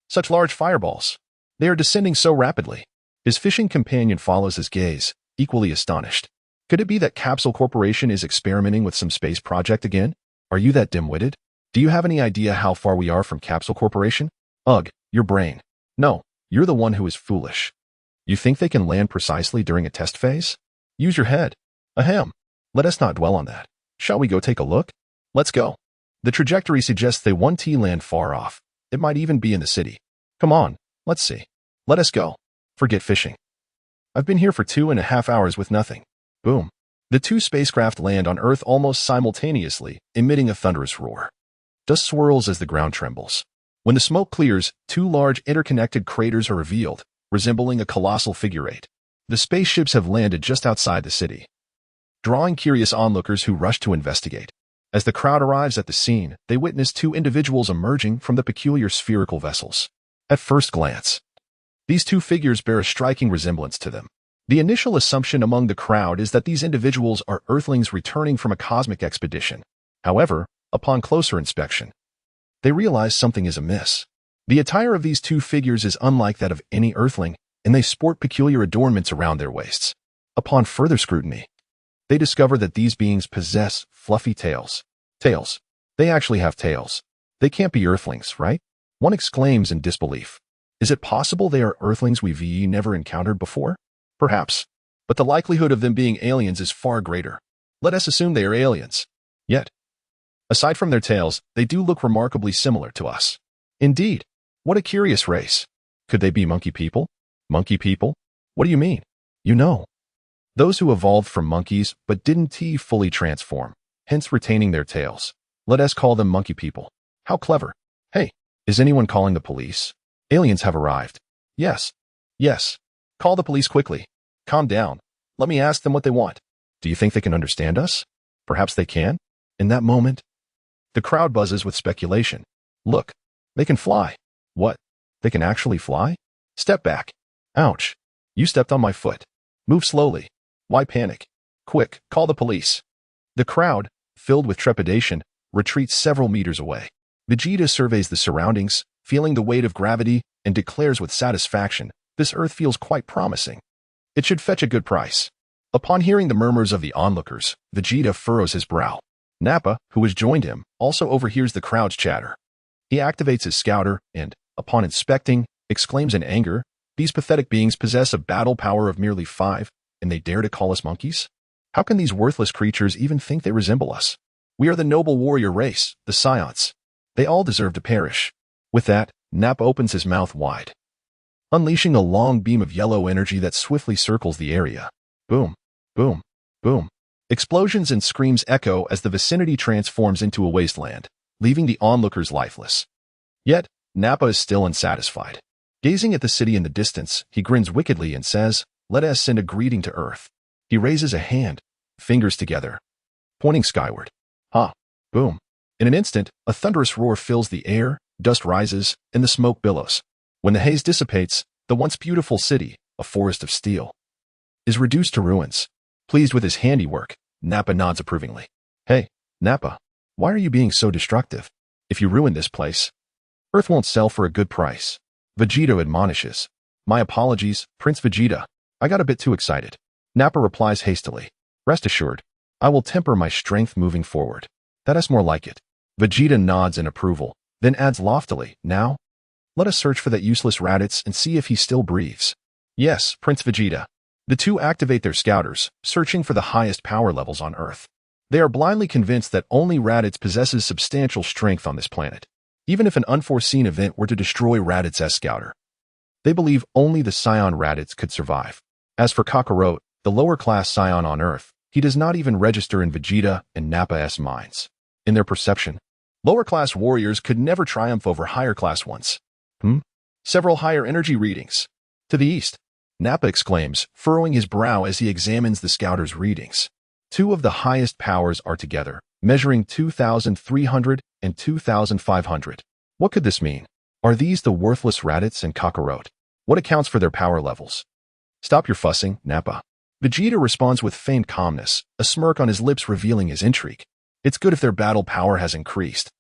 Such large fireballs. They are descending so rapidly. His fishing companion follows his gaze, equally astonished. Could it be that Capsule Corporation is experimenting with some space project again? Are you that dim-witted? Do you have any idea how far we are from Capsule Corporation? Ugh, your brain. No, you're the one who is foolish. You think they can land precisely during a test phase? Use your head. Ahem. Let us not dwell on that. Shall we go take a look? Let's go. The trajectory suggests they won't land far off. It might even be in the city. Come on, let's see. Let us go. Forget fishing. I've been here for 2.5 hours with nothing. Boom. The two spacecraft land on Earth almost simultaneously, emitting a thunderous roar. Dust swirls as the ground trembles. When the smoke clears, two large interconnected craters are revealed, resembling a colossal figure eight. The spaceships have landed just outside the city, drawing curious onlookers who rush to investigate. As the crowd arrives at the scene, they witness two individuals emerging from the peculiar spherical vessels. At first glance, these two figures bear a striking resemblance to them. The initial assumption among the crowd is that these individuals are Earthlings returning from a cosmic expedition. However, upon closer inspection, they realize something is amiss. The attire of these two figures is unlike that of any Earthling, and they sport peculiar adornments around their waists. Upon further scrutiny, they discover that these beings possess fluffy tails. Tails. They actually have tails. They can't be Earthlings, right? One exclaims in disbelief. Is it possible they are Earthlings we've never encountered before? Perhaps. But the likelihood of them being aliens is far greater. Let us assume they are aliens. Yet, aside from their tails, they do look remarkably similar to us. Indeed. What a curious race. Could they be monkey people? Monkey people? What do you mean? You know. Those who evolved from monkeys but didn't fully transform, hence retaining their tails. Let us call them monkey people. How clever. Hey, is anyone calling the police? Aliens have arrived. Yes. Yes. Call the police quickly. Calm down. Let me ask them what they want. Do you think they can understand us? Perhaps they can? In that moment, the crowd buzzes with speculation. Look, they can fly. What? They can actually fly? Step back. Ouch. You stepped on my foot. Move slowly. Why panic? Quick, call the police. The crowd, filled with trepidation, retreats several meters away. Vegeta surveys the surroundings, feeling the weight of gravity, and declares with satisfaction, this Earth feels quite promising. It should fetch a good price. Upon hearing the murmurs of the onlookers, Vegeta furrows his brow. Nappa, who has joined him, also overhears the crowd's chatter. He activates his scouter and, upon inspecting, exclaims in anger, these pathetic beings possess a battle power of merely 5, and they dare to call us monkeys? How can these worthless creatures even think they resemble us? We are the noble warrior race, the Saiyans. They all deserve to perish. With that, Nappa opens his mouth wide, unleashing a long beam of yellow energy that swiftly circles the area. Boom, boom, boom. Explosions and screams echo as the vicinity transforms into a wasteland, leaving the onlookers lifeless. Yet, Nappa is still unsatisfied. Gazing at the city in the distance, he grins wickedly and says, let us send a greeting to Earth. He raises a hand, fingers together, pointing skyward. Ha! Boom. In an instant, a thunderous roar fills the air, dust rises, and the smoke billows. When the haze dissipates, the once beautiful city, a forest of steel, is reduced to ruins. Pleased with his handiwork, Nappa nods approvingly. Hey, Nappa, why are you being so destructive? If you ruin this place, Earth won't sell for a good price. Vegeta admonishes. My apologies, Prince Vegeta. I got a bit too excited. Nappa replies hastily. Rest assured, I will temper my strength moving forward. That is more like it. Vegeta nods in approval, then adds loftily, now, let us search for that useless Raditz and see if he still breathes. Yes, Prince Vegeta. The two activate their scouters, searching for the highest power levels on Earth. They are blindly convinced that only Raditz possesses substantial strength on this planet. Even if an unforeseen event were to destroy Raditz's scouter, they believe only the Saiyan Raditz could survive. As for Kakarot, the lower-class Saiyan on Earth, he does not even register in Vegeta and Nappa's minds. In their perception, lower-class warriors could never triumph over higher-class ones. Several higher energy readings. To the east, Nappa exclaims, furrowing his brow as he examines the scouter's readings. Two of the highest powers are together, measuring 2,300 and 2,500. What could this mean? Are these the worthless Raditz and Kakarot? What accounts for their power levels? Stop your fussing, Nappa. Vegeta responds with feigned calmness, a smirk on his lips revealing his intrigue. It's good if their battle power has increased.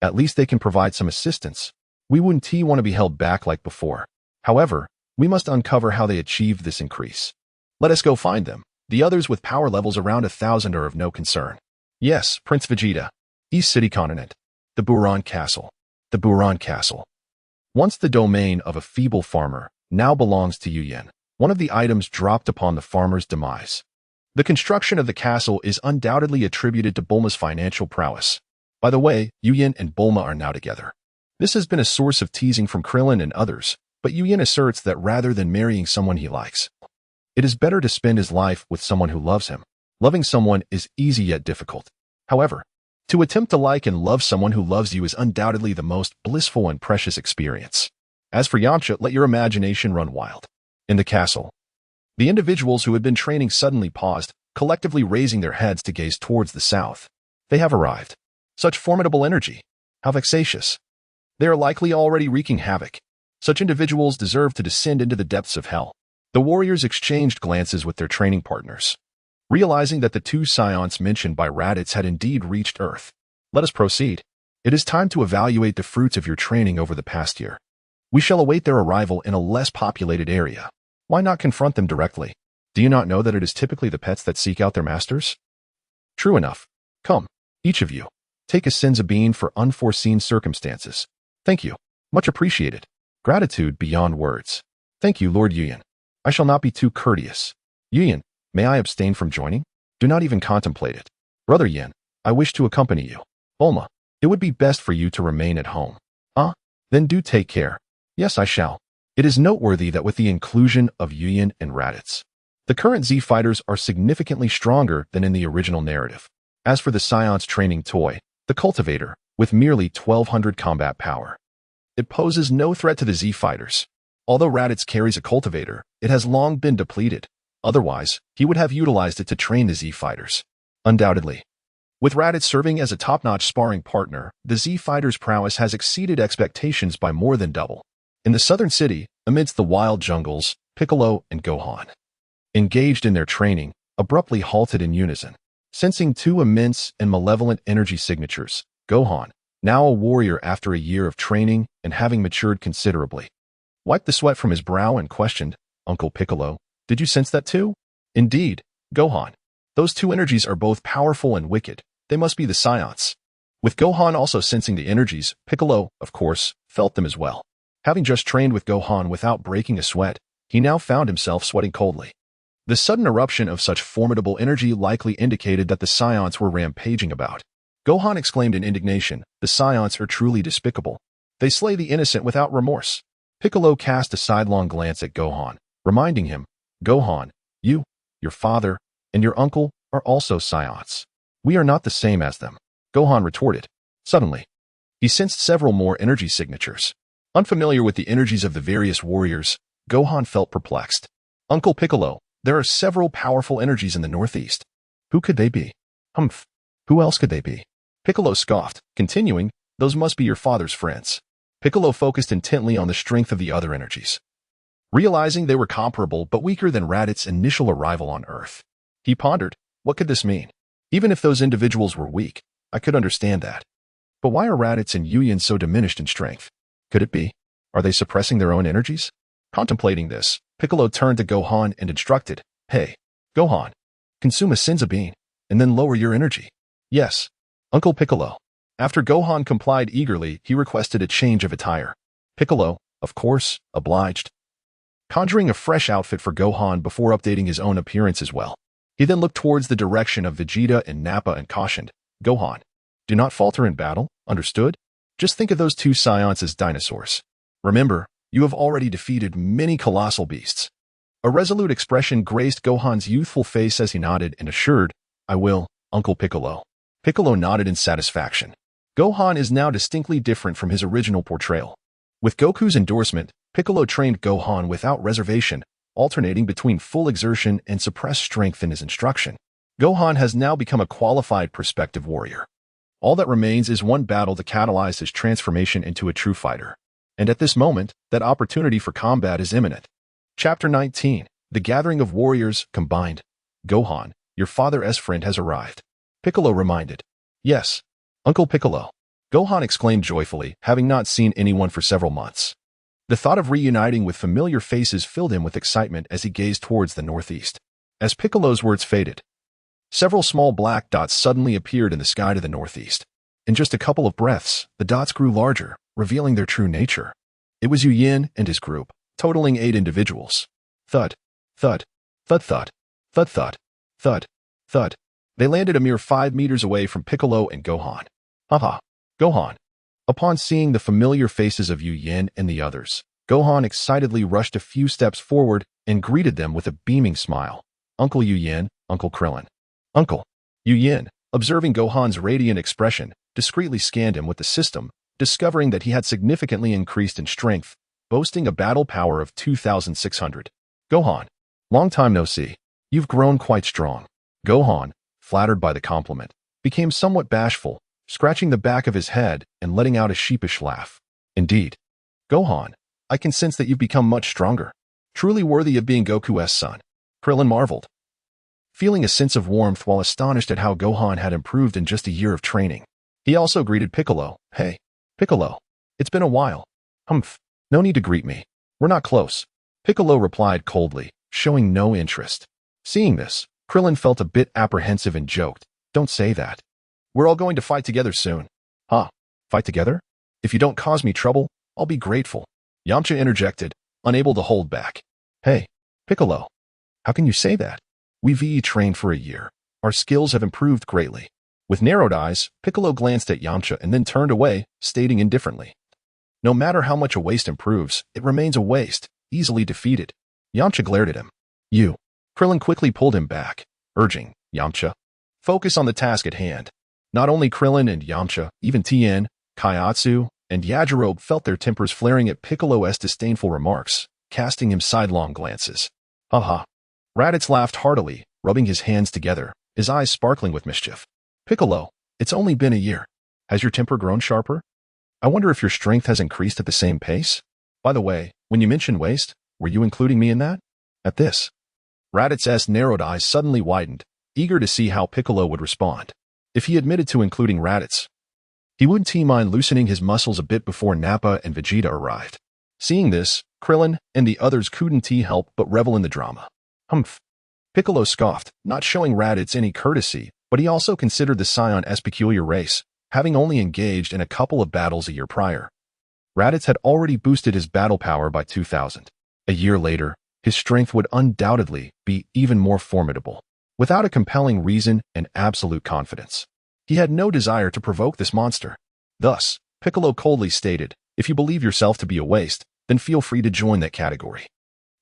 At least they can provide some assistance. We wouldn't want to be held back like before. However, we must uncover how they achieved this increase. Let us go find them. The others with power levels around 1,000 are of no concern. Yes, Prince Vegeta. East City Continent. The Buran Castle. The Buran Castle. Once the domain of a feeble farmer, now belongs to Yuyin. One of the items dropped upon the farmer's demise. The construction of the castle is undoubtedly attributed to Bulma's financial prowess. By the way, Yuyin and Bulma are now together. This has been a source of teasing from Krillin and others, but Yuyin asserts that rather than marrying someone he likes, it is better to spend his life with someone who loves him. Loving someone is easy yet difficult. However, to attempt to like and love someone who loves you is undoubtedly the most blissful and precious experience. As for Yamcha, let your imagination run wild. In the castle, the individuals who had been training suddenly paused, collectively raising their heads to gaze towards the south. They have arrived. Such formidable energy. How vexatious. They are likely already wreaking havoc. Such individuals deserve to descend into the depths of hell. The warriors exchanged glances with their training partners, realizing that the two Saiyans mentioned by Raditz had indeed reached Earth. Let us proceed. It is time to evaluate the fruits of your training over the past year. We shall await their arrival in a less populated area. Why not confront them directly? Do you not know that it is typically the pets that seek out their masters? True enough. Come, each of you. Take a Senza bean for unforeseen circumstances. Thank you. Much appreciated. Gratitude beyond words. Thank you, Lord Yuyin. I shall not be too courteous. Yuyin, may I abstain from joining? Do not even contemplate it. Brother Yin, I wish to accompany you. Bulma, it would be best for you to remain at home. Then do take care. Yes, I shall. It is noteworthy that with the inclusion of Yuyin and Raditz, the current Z fighters are significantly stronger than in the original narrative. As for the Saiyans training toy, the Cultivator, with merely 1,200 combat power, it poses no threat to the Z fighters. Although Raditz carries a Cultivator, it has long been depleted. Otherwise, he would have utilized it to train the Z fighters. Undoubtedly. With Raditz serving as a top-notch sparring partner, the Z fighters' prowess has exceeded expectations by more than double. In the southern city, amidst the wild jungles, Piccolo and Gohan, engaged in their training, abruptly halted in unison. Sensing two immense and malevolent energy signatures, Gohan, now a warrior after a year of training and having matured considerably, wiped the sweat from his brow and questioned, Uncle Piccolo, did you sense that too? Indeed, Gohan. Those two energies are both powerful and wicked. They must be the Saiyans. With Gohan also sensing the energies, Piccolo, of course, felt them as well. Having just trained with Gohan without breaking a sweat, he now found himself sweating coldly. The sudden eruption of such formidable energy likely indicated that the Saiyans were rampaging about. Gohan exclaimed in indignation, the Saiyans are truly despicable. They slay the innocent without remorse. Piccolo cast a sidelong glance at Gohan, reminding him, Gohan, you, your father, and your uncle are also Saiyans. We are not the same as them. Gohan retorted. Suddenly, he sensed several more energy signatures. Unfamiliar with the energies of the various warriors, Gohan felt perplexed. Uncle Piccolo, there are several powerful energies in the northeast. Who could they be? Humph. Who else could they be? Piccolo scoffed, continuing, those must be your father's friends. Piccolo focused intently on the strength of the other energies. Realizing they were comparable but weaker than Raditz's initial arrival on Earth, he pondered, what could this mean? Even if those individuals were weak, I could understand that. But why are Raditz and Yuyin so diminished in strength? Could it be? Are they suppressing their own energies? Contemplating this, Piccolo turned to Gohan and instructed, Hey, Gohan, consume a Senza bean, and then lower your energy. Yes, Uncle Piccolo. After Gohan complied eagerly, he requested a change of attire. Piccolo, of course, obliged. Conjuring a fresh outfit for Gohan before updating his own appearance as well. He then looked towards the direction of Vegeta and Nappa and cautioned, Gohan, do not falter in battle, understood? Just think of those two Saiyans as dinosaurs. Remember, you have already defeated many colossal beasts. A resolute expression graced Gohan's youthful face as he nodded and assured, I will, Uncle Piccolo. Piccolo nodded in satisfaction. Gohan is now distinctly different from his original portrayal. With Goku's endorsement, Piccolo trained Gohan without reservation, alternating between full exertion and suppressed strength in his instruction. Gohan has now become a qualified prospective warrior. All that remains is one battle to catalyze his transformation into a true fighter. And at this moment, that opportunity for combat is imminent. Chapter 19, The Gathering of Warriors Combined. Gohan, your father's friend has arrived. Piccolo reminded. Yes, Uncle Piccolo. Gohan exclaimed joyfully, having not seen anyone for several months. The thought of reuniting with familiar faces filled him with excitement as he gazed towards the northeast. As Piccolo's words faded, several small black dots suddenly appeared in the sky to the northeast. In just a couple of breaths, the dots grew larger, revealing their true nature. It was Yu Yin and his group, totaling 8 individuals. Thud, thud, thud thud, thud thud, thud, thud. They landed a mere 5 meters away from Piccolo and Gohan. Haha, Gohan. Upon seeing the familiar faces of Yu Yin and the others, Gohan excitedly rushed a few steps forward and greeted them with a beaming smile. Uncle Yu Yin, Uncle Krillin. Uncle. Yu Yin, observing Gohan's radiant expression, discreetly scanned him with the system, discovering that he had significantly increased in strength, boasting a battle power of 2,600. Gohan. Long time no see. You've grown quite strong. Gohan, flattered by the compliment, became somewhat bashful, scratching the back of his head and letting out a sheepish laugh. Indeed. Gohan, I can sense that you've become much stronger. Truly worthy of being Goku's son. Krillin marveled, feeling a sense of warmth while astonished at how Gohan had improved in just a year of training. He also greeted Piccolo. Hey, Piccolo. It's been a while. Humph. No need to greet me. We're not close. Piccolo replied coldly, showing no interest. Seeing this, Krillin felt a bit apprehensive and joked. Don't say that. We're all going to fight together soon. Huh? Fight together? If you don't cause me trouble, I'll be grateful. Yamcha interjected, unable to hold back. Hey, Piccolo. How can you say that? We've trained for a year. Our skills have improved greatly. With narrowed eyes, Piccolo glanced at Yamcha and then turned away, stating indifferently. No matter how much a waste improves, it remains a waste, easily defeated. Yamcha glared at him. You. Krillin quickly pulled him back, urging, Yamcha, focus on the task at hand. Not only Krillin and Yamcha, even Tien, Kaiatsu, and Yajirobe felt their tempers flaring at Piccolo's disdainful remarks, casting him sidelong glances. Haha. Raditz laughed heartily, rubbing his hands together, his eyes sparkling with mischief. Piccolo, it's only been a year. Has your temper grown sharper? I wonder if your strength has increased at the same pace? By the way, when you mentioned waste, were you including me in that? At this, Raditz's narrowed eyes suddenly widened, eager to see how Piccolo would respond. If he admitted to including Raditz, he wouldn't mind loosening his muscles a bit before Nappa and Vegeta arrived. Seeing this, Krillin and the others couldn't help but revel in the drama. Humph. Piccolo scoffed, not showing Raditz any courtesy, but he also considered the Saiyan peculiar race, having only engaged in a couple of battles a year prior. Raditz had already boosted his battle power by 2,000. A year later, his strength would undoubtedly be even more formidable. Without a compelling reason and absolute confidence, he had no desire to provoke this monster. Thus, Piccolo coldly stated, if you believe yourself to be a waste, then feel free to join that category.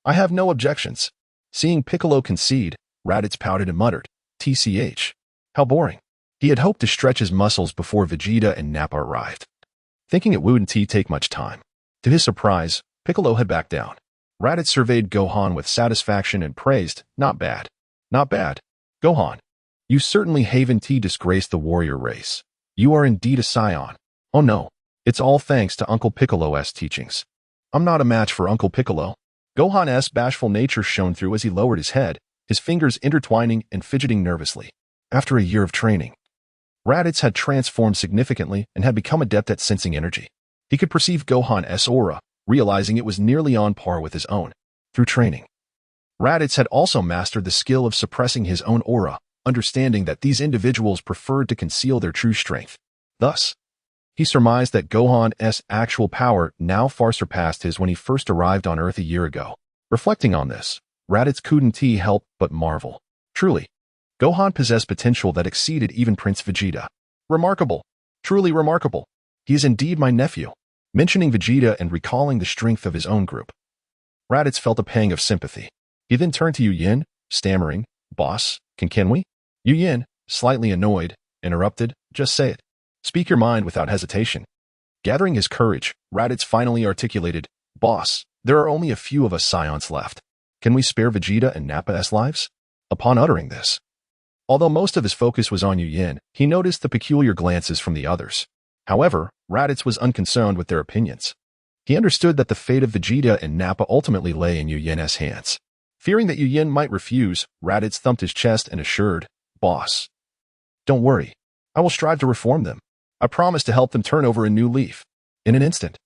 I have no objections. Seeing Piccolo concede, Raditz pouted and muttered, TCH. How boring. He had hoped to stretch his muscles before Vegeta and Nappa arrived, thinking it wouldn't take much time. To his surprise, Piccolo had backed down. Raditz surveyed Gohan with satisfaction and praised, not bad. Not bad. Gohan, you certainly haven't disgraced the warrior race. You are indeed a Saiyan. Oh no, it's all thanks to Uncle Piccolo's teachings. I'm not a match for Uncle Piccolo. Gohan's bashful nature shone through as he lowered his head, his fingers intertwining and fidgeting nervously. After a year of training, Raditz had transformed significantly and had become adept at sensing energy. He could perceive Gohan's aura, realizing it was nearly on par with his own. Through training, Raditz had also mastered the skill of suppressing his own aura, understanding that these individuals preferred to conceal their true strength. Thus, he surmised that Gohan's actual power now far surpassed his when he first arrived on Earth a year ago. Reflecting on this, Raditz couldn't help but marvel. Truly, Gohan possessed potential that exceeded even Prince Vegeta. Remarkable. Truly remarkable. He is indeed my nephew. Mentioning Vegeta and recalling the strength of his own group, Raditz felt a pang of sympathy. He then turned to Yu Yin, stammering, Boss, can we? Yu Yin, slightly annoyed, interrupted, just say it. Speak your mind without hesitation. Gathering his courage, Raditz finally articulated, Boss, there are only a few of us Saiyans left. Can we spare Vegeta and Nappa's lives? Upon uttering this, although most of his focus was on Yu Yin, he noticed the peculiar glances from the others. However, Raditz was unconcerned with their opinions. He understood that the fate of Vegeta and Nappa ultimately lay in Yu Yin's hands. Fearing that Yu Yin might refuse, Raditz thumped his chest and assured, Boss, don't worry. I will strive to reform them. I promise to help them turn over a new leaf. In an instant,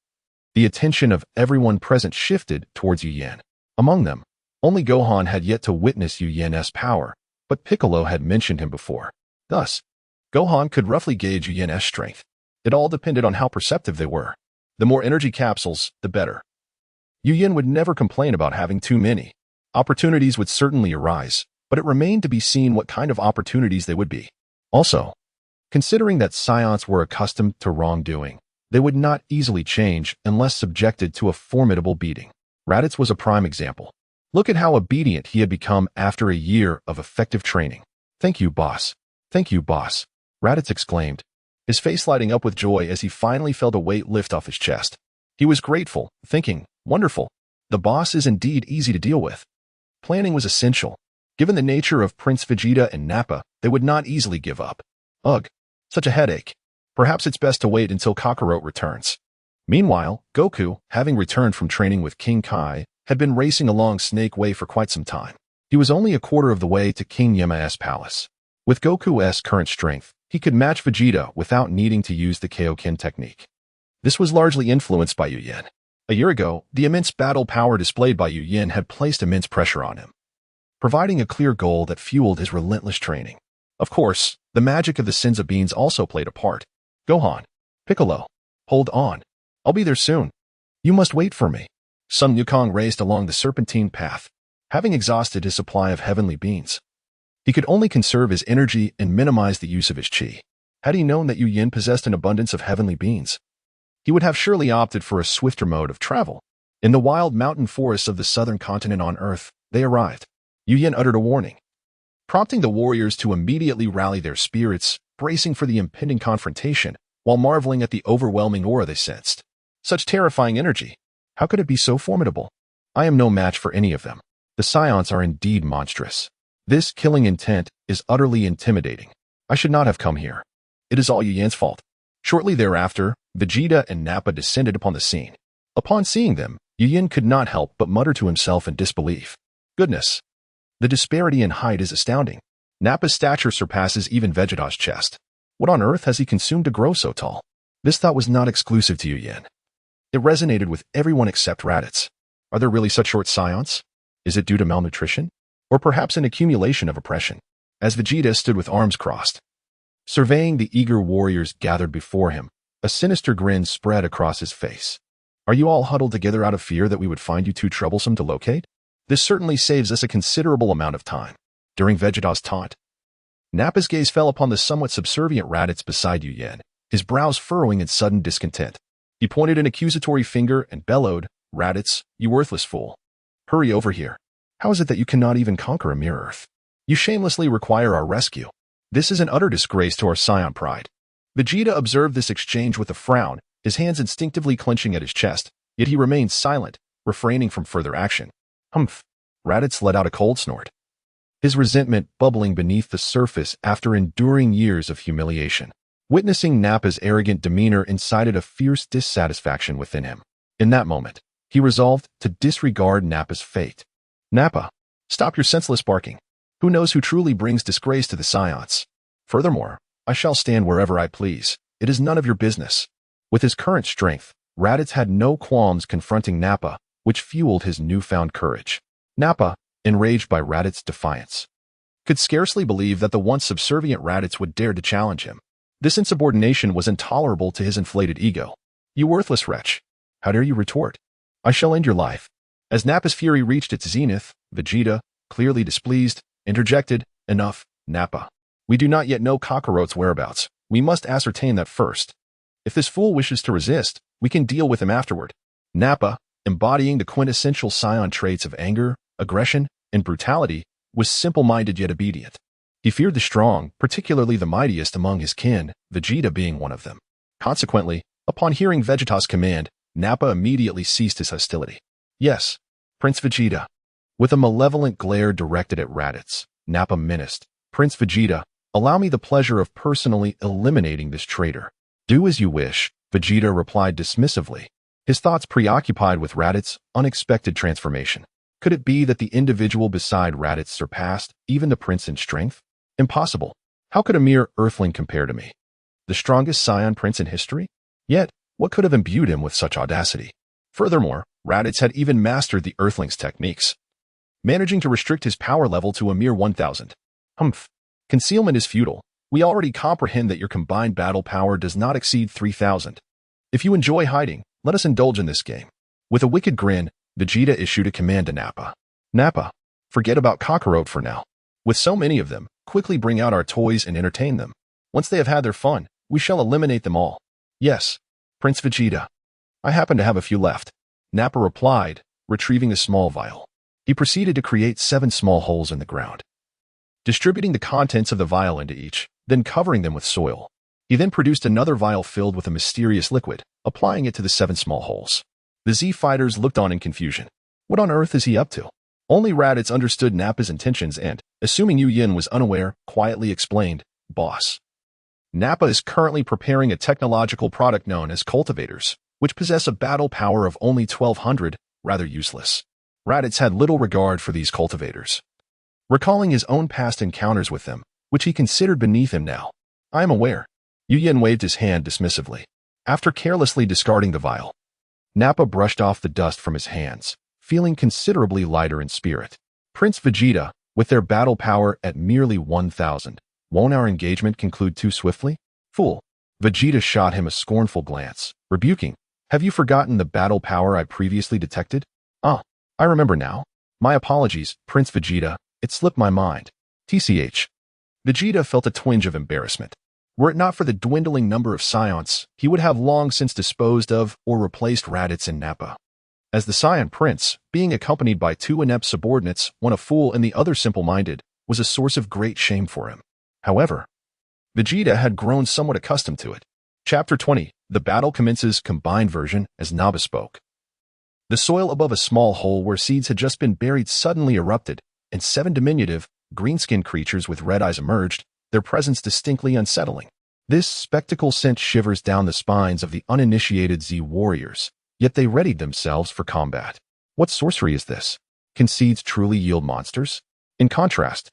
the attention of everyone present shifted towards Yu Yan. Among them, only Gohan had yet to witness Yu Yan's power, but Piccolo had mentioned him before. Thus, Gohan could roughly gauge Yu Yan's strength. It all depended on how perceptive they were. The more energy capsules, the better. Yu Yan would never complain about having too many. Opportunities would certainly arise, but it remained to be seen what kind of opportunities they would be. Also, considering that Saiyans were accustomed to wrongdoing, they would not easily change unless subjected to a formidable beating. Raditz was a prime example. Look at how obedient he had become after a year of effective training. Thank you, boss. Thank you, boss. Raditz exclaimed, his face lighting up with joy as he finally felt a weight lift off his chest. He was grateful, thinking, wonderful. The boss is indeed easy to deal with. Planning was essential. Given the nature of Prince Vegeta and Nappa, they would not easily give up. Ugh, such a headache. Perhaps it's best to wait until Kakarot returns. Meanwhile, Goku, having returned from training with King Kai, had been racing along Snake Way for quite some time. He was only a quarter of the way to King Yama's palace. With Goku's current strength, he could match Vegeta without needing to use the Kaioken technique. This was largely influenced by Yu Yan. A year ago, the immense battle power displayed by Yu Yan had placed immense pressure on him, providing a clear goal that fueled his relentless training. Of course, the magic of the Senzu beans also played a part. Gohan, Piccolo, hold on. I'll be there soon. You must wait for me. Sun Wukong raced along the serpentine path, having exhausted his supply of heavenly beans. He could only conserve his energy and minimize the use of his chi. Had he known that Yu Yan possessed an abundance of heavenly beans, he would have surely opted for a swifter mode of travel. In the wild mountain forests of the southern continent on Earth, they arrived. Yu Yan uttered a warning, prompting the warriors to immediately rally their spirits, bracing for the impending confrontation, while marveling at the overwhelming aura they sensed. Such terrifying energy. How could it be so formidable? I am no match for any of them. The Saiyans are indeed monstrous. This killing intent is utterly intimidating. I should not have come here. It is all Yu Yan's fault. Shortly thereafter, Vegeta and Nappa descended upon the scene. Upon seeing them, Yu Yan could not help but mutter to himself in disbelief. Goodness! The disparity in height is astounding. Nappa's stature surpasses even Vegeta's chest. What on earth has he consumed to grow so tall? This thought was not exclusive to Yu Yan. It resonated with everyone except Raditz. Are there really such short Saiyans? Is it due to malnutrition? Or perhaps an accumulation of oppression? As Vegeta stood with arms crossed, surveying the eager warriors gathered before him, a sinister grin spread across his face. Are you all huddled together out of fear that we would find you too troublesome to locate? This certainly saves us a considerable amount of time. During Vegeta's taunt, Nappa's gaze fell upon the somewhat subservient Raditz beside Yu Yan, his brows furrowing in sudden discontent. He pointed an accusatory finger and bellowed, Raditz, you worthless fool. Hurry over here. How is it that you cannot even conquer a mere Earth? You shamelessly require our rescue. This is an utter disgrace to our Saiyan pride. Vegeta observed this exchange with a frown, his hands instinctively clenching at his chest, yet he remained silent, refraining from further action. Humph. Raditz let out a cold snort, his resentment bubbling beneath the surface after enduring years of humiliation. Witnessing Nappa's arrogant demeanor incited a fierce dissatisfaction within him. In that moment, he resolved to disregard Nappa's fate. Nappa, stop your senseless barking. Who knows who truly brings disgrace to the Saiyans? Furthermore, I shall stand wherever I please. It is none of your business. With his current strength, Raditz had no qualms confronting Nappa, which fueled his newfound courage. Nappa, enraged by Raditz's defiance, could scarcely believe that the once subservient Raditz would dare to challenge him. This insubordination was intolerable to his inflated ego. You worthless wretch. How dare you retort? I shall end your life. As Nappa's fury reached its zenith, Vegeta, clearly displeased, interjected, Enough, Nappa. We do not yet know Kakarot's whereabouts. We must ascertain that first. If this fool wishes to resist, we can deal with him afterward. Nappa, embodying the quintessential Saiyan traits of anger, aggression, and brutality, was simple-minded yet obedient. He feared the strong, particularly the mightiest among his kin, Vegeta being one of them. Consequently, upon hearing Vegeta's command, Nappa immediately ceased his hostility. Yes, Prince Vegeta. With a malevolent glare directed at Raditz, Nappa menaced, Prince Vegeta, allow me the pleasure of personally eliminating this traitor. Do as you wish, Vegeta replied dismissively, his thoughts preoccupied with Raditz's unexpected transformation. Could it be that the individual beside Raditz surpassed even the prince in strength? Impossible. How could a mere Earthling compare to me? the strongest Saiyan prince in history? Yet, what could have imbued him with such audacity? Furthermore, Raditz had even mastered the Earthlings' techniques, managing to restrict his power level to a mere 1,000. Humph. Concealment is futile. We already comprehend that your combined battle power does not exceed 3,000. If you enjoy hiding, let us indulge in this game. With a wicked grin, Vegeta issued a command to Nappa. Nappa, forget about Kakarot for now. With so many of them, quickly bring out our toys and entertain them. Once they have had their fun, we shall eliminate them all. Yes, Prince Vegeta. I happen to have a few left. Nappa replied, retrieving a small vial. He proceeded to create 7 small holes in the ground, distributing the contents of the vial into each, then covering them with soil. He then produced another vial filled with a mysterious liquid, applying it to the 7 small holes. The Z fighters looked on in confusion. What on earth is he up to? Only Raditz understood Nappa's intentions and, assuming Yu Yin was unaware, quietly explained, Boss. Nappa is currently preparing a technological product known as cultivators, which possess a battle power of only 1,200, rather useless. Raditz had little regard for these cultivators, recalling his own past encounters with them, which he considered beneath him now. I am aware. Yu Yin waved his hand dismissively. After carelessly discarding the vial, Nappa brushed off the dust from his hands, feeling considerably lighter in spirit. Prince Vegeta, with their battle power at merely 1,000, won't our engagement conclude too swiftly? Fool. Vegeta shot him a scornful glance, rebuking, Have you forgotten the battle power I previously detected? Ah, I remember now. My apologies, Prince Vegeta, it slipped my mind. TCH. Vegeta felt a twinge of embarrassment. Were it not for the dwindling number of Saiyans, he would have long since disposed of or replaced Raditz and Nappa. As the Saiyan prince, being accompanied by 2 inept subordinates, one a fool and the other simple-minded, was a source of great shame for him. However, Vegeta had grown somewhat accustomed to it. Chapter 20, The Battle Commences Combined Version, as Nappa spoke. The soil above a small hole where seeds had just been buried suddenly erupted, and 7 diminutive, green-skinned creatures with red eyes emerged, their presence distinctly unsettling. This spectacle sent shivers down the spines of the uninitiated Z warriors, yet they readied themselves for combat. What sorcery is this? Can seeds truly yield monsters? In contrast,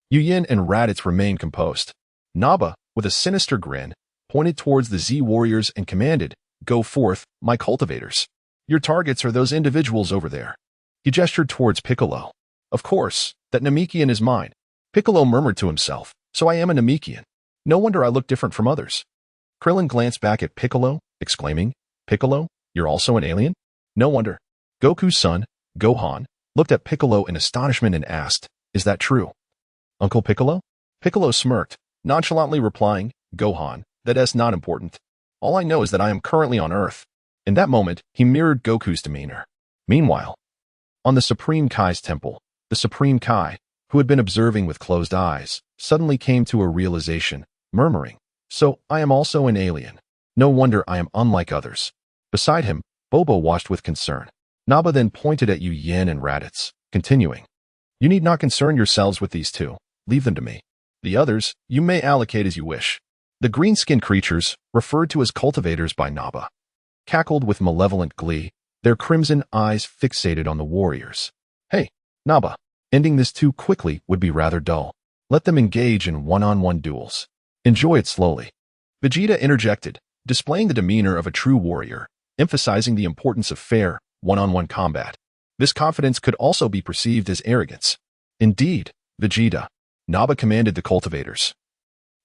Yu Yin and Raditz remained composed. Nappa, with a sinister grin, pointed towards the Z warriors and commanded, Go forth, my cultivators. Your targets are those individuals over there. He gestured towards Piccolo. Of course, that Namekian is mine. Piccolo murmured to himself, So I am a Namekian. No wonder I look different from others. Krillin glanced back at Piccolo, exclaiming, Piccolo, you're also an alien? No wonder. Goku's son, Gohan, looked at Piccolo in astonishment and asked, Is that true? Uncle Piccolo? Piccolo smirked, nonchalantly replying, Gohan, that's not important. All I know is that I am currently on Earth. In that moment, he mirrored Goku's demeanor. Meanwhile, on the Supreme Kai's temple, the Supreme Kai, who had been observing with closed eyes, suddenly came to a realization, murmuring, So I am also an alien. No wonder I am unlike others. Beside him, Bobo watched with concern. Nappa then pointed at Yu Yin and Raditz, continuing, You need not concern yourselves with these 2. Leave them to me. The others, you may allocate as you wish. The green-skinned creatures, referred to as cultivators by Nappa, cackled with malevolent glee, their crimson eyes fixated on the warriors. Hey, Nappa, ending this too quickly would be rather dull. Let them engage in one-on-one duels. Enjoy it slowly. Vegeta interjected, displaying the demeanor of a true warrior, emphasizing the importance of fair, one-on-one combat. This confidence could also be perceived as arrogance. Indeed, Vegeta, Nappa commanded the cultivators.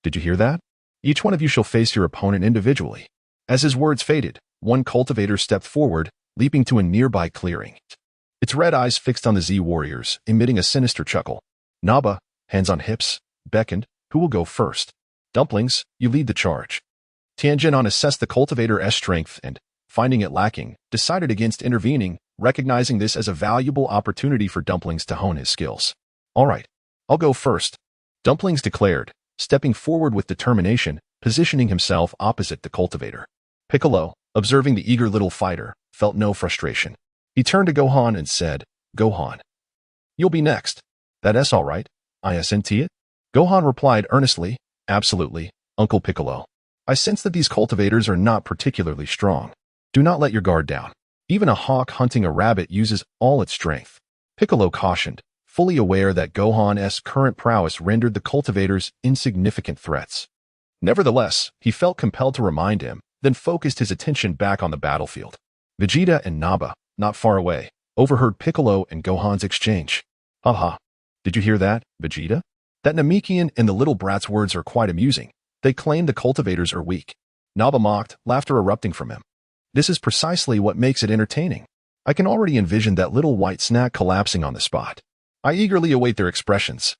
Did you hear that? Each one of you shall face your opponent individually. As his words faded, one cultivator stepped forward, leaping to a nearby clearing. Its red eyes fixed on the Z warriors, emitting a sinister chuckle. Nappa, hands on hips, beckoned, Who will go first? Dumplings, you lead the charge. Tianjin assessed the cultivator's strength and, finding it lacking, decided against intervening, recognizing this as a valuable opportunity for Dumplings to hone his skills. All right, I'll go first, Dumplings declared, stepping forward with determination, positioning himself opposite the cultivator. Piccolo, observing the eager little fighter, felt no frustration. He turned to Gohan and said, Gohan, you'll be next. That's all right, isn't it? Gohan replied earnestly, Absolutely, Uncle Piccolo. I sense that these cultivators are not particularly strong. Do not let your guard down. Even a hawk hunting a rabbit uses all its strength. Piccolo cautioned, fully aware that Gohan's current prowess rendered the cultivators insignificant threats. Nevertheless, he felt compelled to remind him, then focused his attention back on the battlefield. Vegeta and Naba, not far away, overheard Piccolo and Gohan's exchange. Haha. Did you hear that, Vegeta? That Namekian and the little brat's words are quite amusing. They claim the cultivators are weak. Naba mocked, laughter erupting from him. This is precisely what makes it entertaining. I can already envision that little white snack collapsing on the spot. I eagerly await their expressions.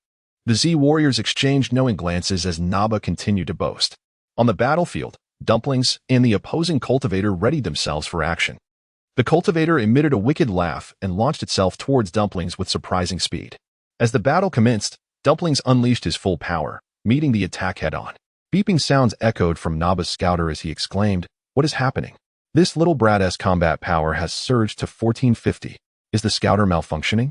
The Z warriors exchanged knowing glances as Naba continued to boast. On the battlefield, Dumplings and the opposing cultivator readied themselves for action. The cultivator emitted a wicked laugh and launched itself towards Dumplings with surprising speed. As the battle commenced, Dumplings unleashed his full power, meeting the attack head-on. Beeping sounds echoed from Naba's scouter as he exclaimed, "What is happening? This little brat's combat power has surged to 1450. Is the scouter malfunctioning?"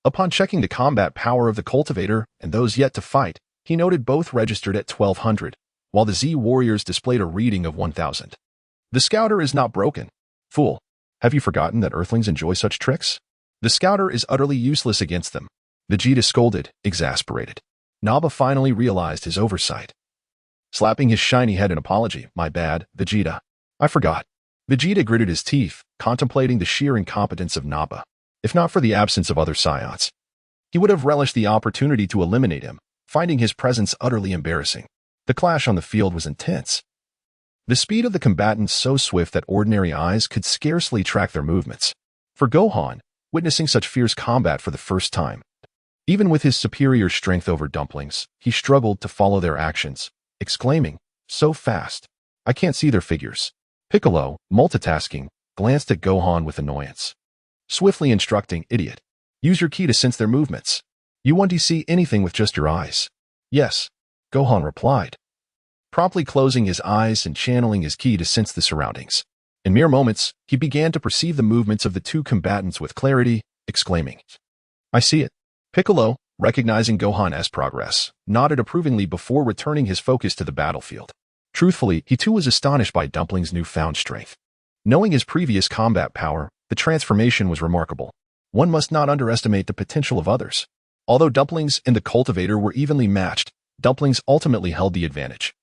Upon checking the combat power of the cultivator and those yet to fight, he noted both registered at 1200, while the Z warriors displayed a reading of 1000. The scouter is not broken. Fool, have you forgotten that Earthlings enjoy such tricks? The scouter is utterly useless against them. Vegeta scolded, exasperated. Naba finally realized his oversight. Slapping his shiny head in apology, "My bad, Vegeta. I forgot." Vegeta gritted his teeth, contemplating the sheer incompetence of Naba. If not for the absence of other Saiyans, he would have relished the opportunity to eliminate him, finding his presence utterly embarrassing. The clash on the field was intense. The speed of the combatants so swift that ordinary eyes could scarcely track their movements. For Gohan, witnessing such fierce combat for the first time, even with his superior strength over Dumplings, he struggled to follow their actions, exclaiming, "So fast. I can't see their figures." Piccolo, multitasking, glanced at Gohan with annoyance. Swiftly instructing, "Idiot. Use your ki to sense their movements. You won't see anything with just your eyes." "Yes," Gohan replied, promptly closing his eyes and channeling his ki to sense the surroundings. In mere moments, he began to perceive the movements of the two combatants with clarity, exclaiming, "I see it." Piccolo, recognizing Gohan's progress, nodded approvingly before returning his focus to the battlefield. Truthfully, he too was astonished by Dumplings' newfound strength. Knowing his previous combat power, the transformation was remarkable. One must not underestimate the potential of others. Although Dumplings and the cultivator were evenly matched, Dumplings ultimately held the advantage.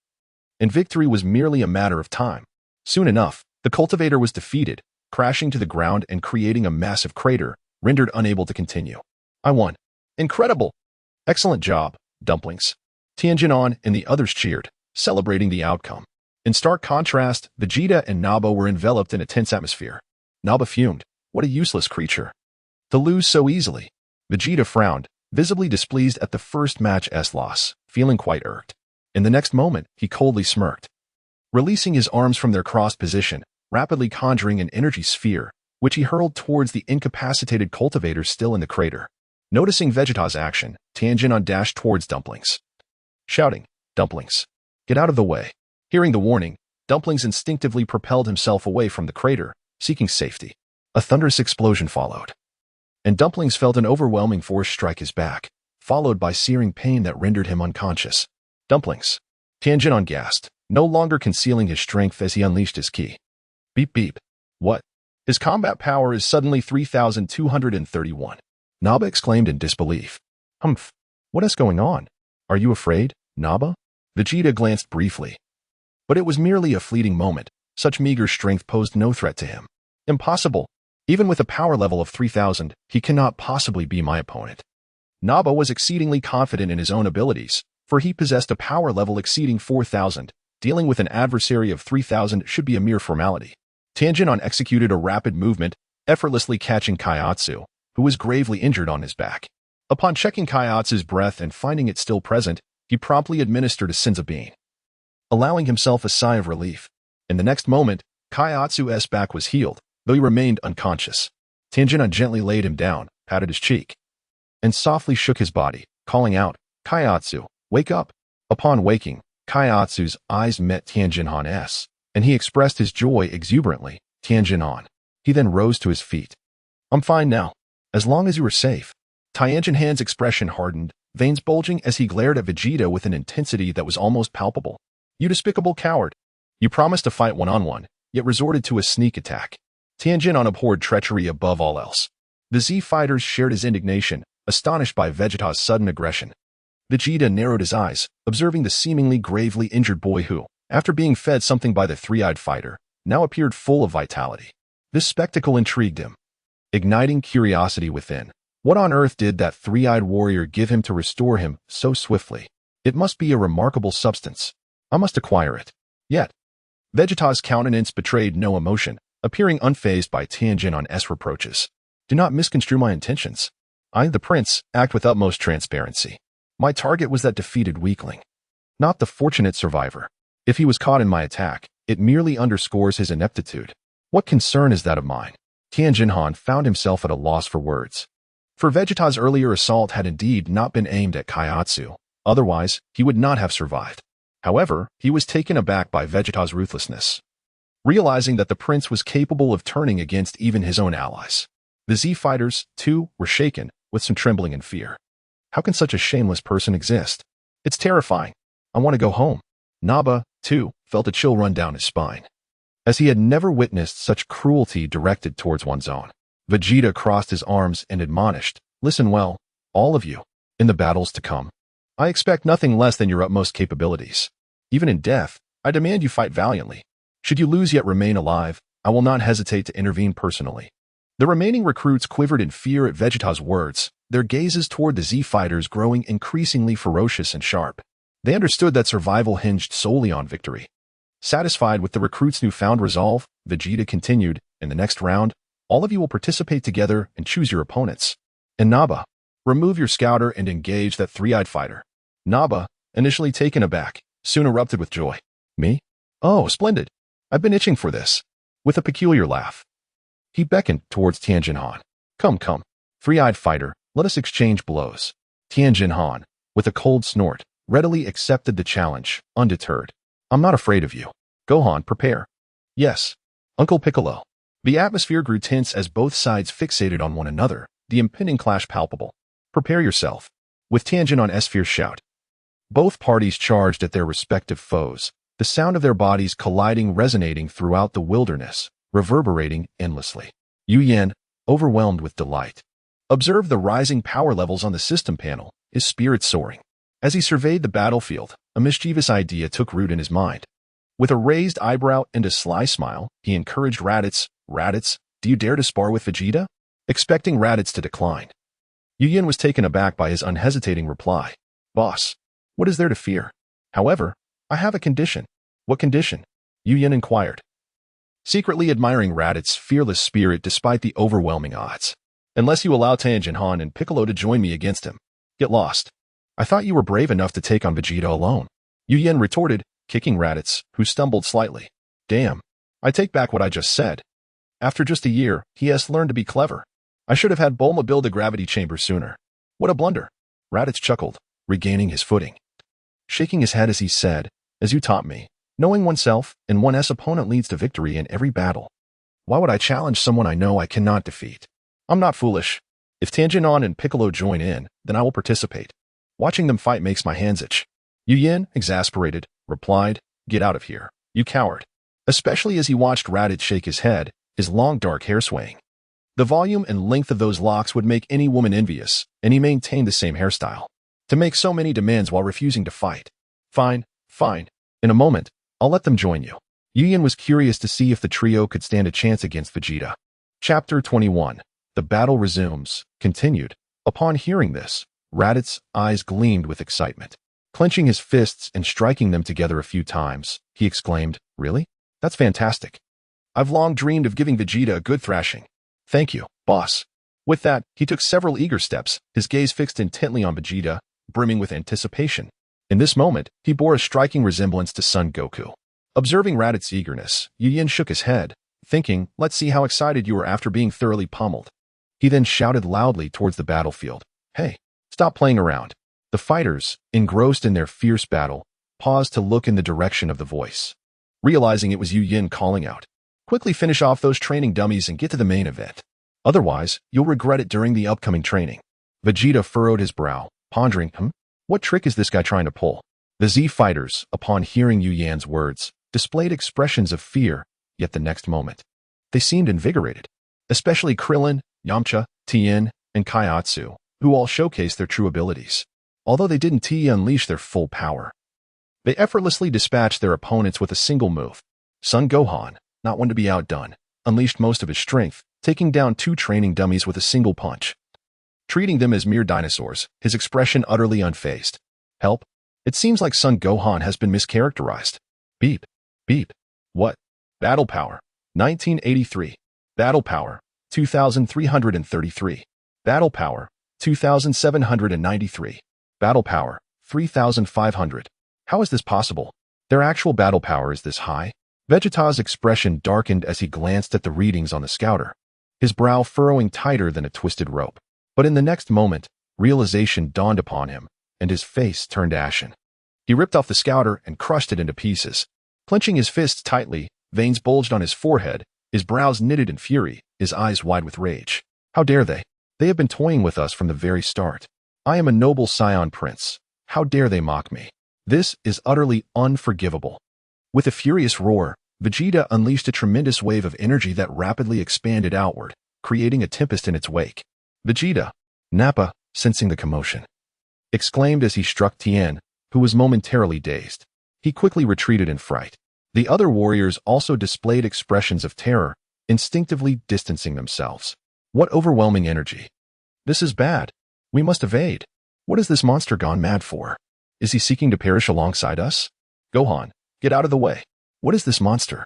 And victory was merely a matter of time. Soon enough, the cultivator was defeated, crashing to the ground and creating a massive crater, rendered unable to continue. "I won. Incredible! Excellent job, Dumplings." Tianjin and the others cheered, celebrating the outcome. In stark contrast, Vegeta and Naba were enveloped in a tense atmosphere. Naba fumed. What a useless creature. To lose so easily. Vegeta frowned, visibly displeased at the first match's loss, feeling quite irked. In the next moment, he coldly smirked. Releasing his arms from their crossed position, rapidly conjuring an energy sphere, which he hurled towards the incapacitated cultivator still in the crater. Noticing Vegeta's action, Tianjin dashed towards Dumplings, shouting, "Dumplings, get out of the way." Hearing the warning, Dumplings instinctively propelled himself away from the crater, seeking safety. A thunderous explosion followed, and Dumplings felt an overwhelming force strike his back, followed by searing pain that rendered him unconscious. "Dumplings!" Tianjin gasped, no longer concealing his strength as he unleashed his ki. Beep beep. What? His combat power is suddenly 3,231. Naba exclaimed in disbelief. Humph. What is going on? Are you afraid, Naba? Vegeta glanced briefly. But it was merely a fleeting moment. Such meager strength posed no threat to him. Impossible. Even with a power level of 3,000, he cannot possibly be my opponent. Naba was exceedingly confident in his own abilities, for he possessed a power level exceeding 4,000. Dealing with an adversary of 3,000 should be a mere formality. Tianjin executed a rapid movement, effortlessly catching Kaiatsu, who was gravely injured on his back. Upon checking Kaiatsu's breath and finding it still present, he promptly administered a Senzabine, allowing himself a sigh of relief. In the next moment, Kaiatsu's back was healed, though he remained unconscious. Tianjin gently laid him down, patted his cheek, and softly shook his body, calling out, "Kaiatsu, wake up!" Upon waking, Kaiatsu's eyes met Tianjin's, and he expressed his joy exuberantly. Tianjin. He then rose to his feet. "I'm fine now, as long as you are safe." Tianjin's expression hardened, veins bulging as he glared at Vegeta with an intensity that was almost palpable. "You despicable coward! You promised to fight one-on-one, yet resorted to a sneak attack." Tianjin abhorred treachery above all else. The Z fighters shared his indignation, astonished by Vegeta's sudden aggression. Vegeta narrowed his eyes, observing the seemingly gravely injured boy who, after being fed something by the three-eyed fighter, now appeared full of vitality. This spectacle intrigued him, igniting curiosity within. What on earth did that three-eyed warrior give him to restore him so swiftly? It must be a remarkable substance. I must acquire it. Yet, Vegeta's countenance betrayed no emotion, appearing unfazed by Tianjin-Han's reproaches. Do not misconstrue my intentions. I, the prince, act with utmost transparency. My target was that defeated weakling, not the fortunate survivor. If he was caught in my attack, it merely underscores his ineptitude. What concern is that of mine? Tianjin-Han found himself at a loss for words. For Vegeta's earlier assault had indeed not been aimed at Kaiatsu. Otherwise, he would not have survived. However, he was taken aback by Vegeta's ruthlessness, realizing that the prince was capable of turning against even his own allies. The Z fighters, too, were shaken, with some trembling and fear. How can such a shameless person exist? It's terrifying. I want to go home. Naba, too, felt a chill run down his spine, as he had never witnessed such cruelty directed towards one's own. Vegeta crossed his arms and admonished, "Listen well, all of you. In the battles to come, I expect nothing less than your utmost capabilities. Even in death, I demand you fight valiantly. Should you lose yet remain alive, I will not hesitate to intervene personally." The remaining recruits quivered in fear at Vegeta's words, their gazes toward the Z fighters growing increasingly ferocious and sharp. They understood that survival hinged solely on victory. Satisfied with the recruits' newfound resolve, Vegeta continued, "In the next round, all of you will participate together and choose your opponents. And Naba, remove your scouter and engage that three-eyed fighter." Naba, initially taken aback, soon erupted with joy. "Me? Oh, splendid. I've been itching for this." With a peculiar laugh, he beckoned towards Tianjin-Han. Come, three-eyed fighter, let us exchange blows." Tianjin-Han, with a cold snort, readily accepted the challenge, undeterred. "I'm not afraid of you. Gohan, prepare." "Yes, Uncle Piccolo." The atmosphere grew tense as both sides fixated on one another, the impending clash palpable. "Prepare yourself." With Tianjin-Han's fierce shout, both parties charged at their respective foes, the sound of their bodies colliding resonating throughout the wilderness, reverberating endlessly. Yu Yan, overwhelmed with delight, observed the rising power levels on the system panel, his spirit soaring. As he surveyed the battlefield, a mischievous idea took root in his mind. With a raised eyebrow and a sly smile, he encouraged Raditz. "Raditz, do you dare to spar with Vegeta?" Expecting Raditz to decline, Yu Yan was taken aback by his unhesitating reply. "Boss, what is there to fear? However, I have a condition." "What condition?" Yu Yan inquired, secretly admiring Raditz's fearless spirit despite the overwhelming odds. "Unless you allow Tianjin-Han and Piccolo to join me against him. Get lost." "I thought you were brave enough to take on Vegeta alone," Yu Yan retorted, kicking Raditz, who stumbled slightly. "Damn, I take back what I just said. After just a year, he has learned to be clever. I should have had Bulma build a gravity chamber sooner. What a blunder." Raditz chuckled, regaining his footing, shaking his head as he said, "As you taught me, knowing oneself and one's opponent leads to victory in every battle. Why would I challenge someone I know I cannot defeat? I'm not foolish. If Tianjin-Han and Piccolo join in, then I will participate. Watching them fight makes my hands itch." Yu Yan, exasperated, replied, "Get out of here, you coward." Especially as he watched Raditz shake his head, his long dark hair swaying. The volume and length of those locks would make any woman envious, and he maintained the same hairstyle. To make so many demands while refusing to fight. Fine. In a moment, I'll let them join you." Yu Yan was curious to see if the trio could stand a chance against Vegeta. Chapter 21. The battle resumes, continued. Upon hearing this, Raditz's eyes gleamed with excitement. Clenching his fists and striking them together a few times, he exclaimed, "Really? That's fantastic. I've long dreamed of giving Vegeta a good thrashing. Thank you, boss." With that, he took several eager steps, his gaze fixed intently on Vegeta, brimming with anticipation. In this moment, he bore a striking resemblance to Son Goku. Observing Raditz's eagerness, Yu Yan shook his head, thinking, "Let's see how excited you are after being thoroughly pummeled." He then shouted loudly towards the battlefield, "Hey, stop playing around." The fighters, engrossed in their fierce battle, paused to look in the direction of the voice. Realizing it was Yu Yan calling out, "Quickly finish off those training dummies and get to the main event. Otherwise, you'll regret it during the upcoming training." Vegeta furrowed his brow, pondering, what trick is this guy trying to pull? The Z fighters, upon hearing Yu Yan's words, displayed expressions of fear, yet the next moment, they seemed invigorated. Especially Krillin, Yamcha, Tien, and Kaiatsu, who all showcased their true abilities. although they didn't unleash their full power. They effortlessly dispatched their opponents with a single move. Son Gohan, not one to be outdone, unleashed most of his strength, taking down 2 training dummies with a single punch. Treating them as mere dinosaurs, his expression utterly unfazed. Help? It seems like Son Gohan has been mischaracterized. Beep. Beep. What? Battle power. 1983. Battle power. 2,333. Battle power. 2,793. Battle power. 3,500. How is this possible? Their actual battle power is this high? Vegeta's expression darkened as he glanced at the readings on the scouter, his brow furrowing tighter than a twisted rope. But in the next moment, realization dawned upon him, and his face turned ashen. He ripped off the scouter and crushed it into pieces. Clenching his fists tightly, veins bulged on his forehead, his brows knitted in fury, his eyes wide with rage. How dare they? They have been toying with us from the very start. I am a noble Saiyan prince. How dare they mock me? This is utterly unforgivable. With a furious roar, Vegeta unleashed a tremendous wave of energy that rapidly expanded outward, creating a tempest in its wake. Vegeta, Nappa, sensing the commotion, exclaimed as he struck Tien, who was momentarily dazed. He quickly retreated in fright. The other warriors also displayed expressions of terror, instinctively distancing themselves. What overwhelming energy! This is bad. We must evade. What is this monster gone mad for? Is he seeking to perish alongside us? Gohan, get out of the way. What is this monster?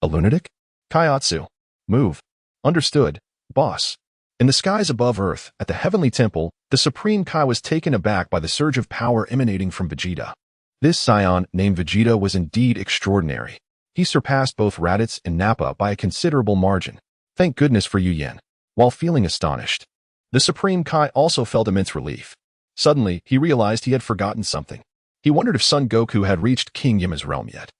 A lunatic? Kaiatsu. Move. Understood, boss. In the skies above Earth, at the Heavenly Temple, the Supreme Kai was taken aback by the surge of power emanating from Vegeta. This Saiyan named Vegeta was indeed extraordinary. He surpassed both Raditz and Nappa by a considerable margin. Thank goodness for you, Yen. While feeling astonished, the Supreme Kai also felt immense relief. Suddenly, he realized he had forgotten something. He wondered if Son Goku had reached King Yama's realm yet.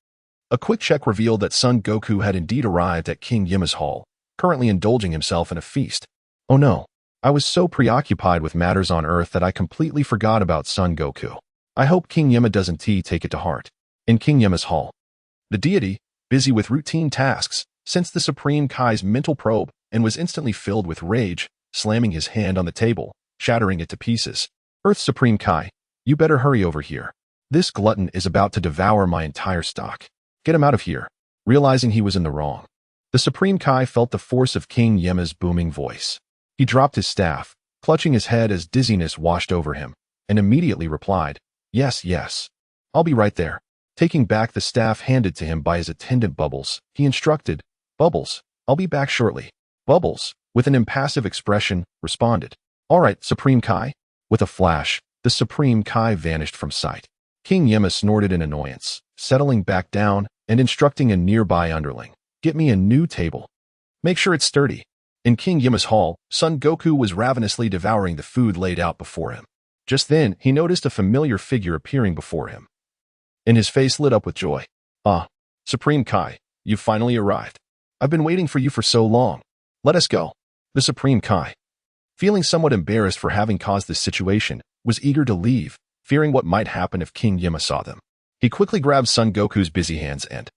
A quick check revealed that Son Goku had indeed arrived at King Yama's hall, currently indulging himself in a feast. Oh no, I was so preoccupied with matters on Earth that I completely forgot about Son Goku. I hope King Yama doesn't take it to heart. In King Yama's hall, the deity, busy with routine tasks, sensed the Supreme Kai's mental probe and was instantly filled with rage, slamming his hand on the table, shattering it to pieces. Earth Supreme Kai, you better hurry over here. This glutton is about to devour my entire stock. Get him out of here. Realizing he was in the wrong, the Supreme Kai felt the force of King Yama's booming voice. He dropped his staff, clutching his head as dizziness washed over him, and immediately replied, Yes, yes. I'll be right there. Taking back the staff handed to him by his attendant Bubbles, he instructed, Bubbles, I'll be back shortly. Bubbles, with an impassive expression, responded, All right, Supreme Kai. With a flash, the Supreme Kai vanished from sight. King Yama snorted in annoyance, settling back down and instructing a nearby underling, Get me a new table. Make sure it's sturdy. In King Yama's hall, Son Goku was ravenously devouring the food laid out before him. Just then, he noticed a familiar figure appearing before him, and his face lit up with joy. Ah, Supreme Kai, you've finally arrived. I've been waiting for you for so long. Let us go. The Supreme Kai, feeling somewhat embarrassed for having caused this situation, was eager to leave, fearing what might happen if King Yama saw them. He quickly grabbed Son Goku's busy hands and,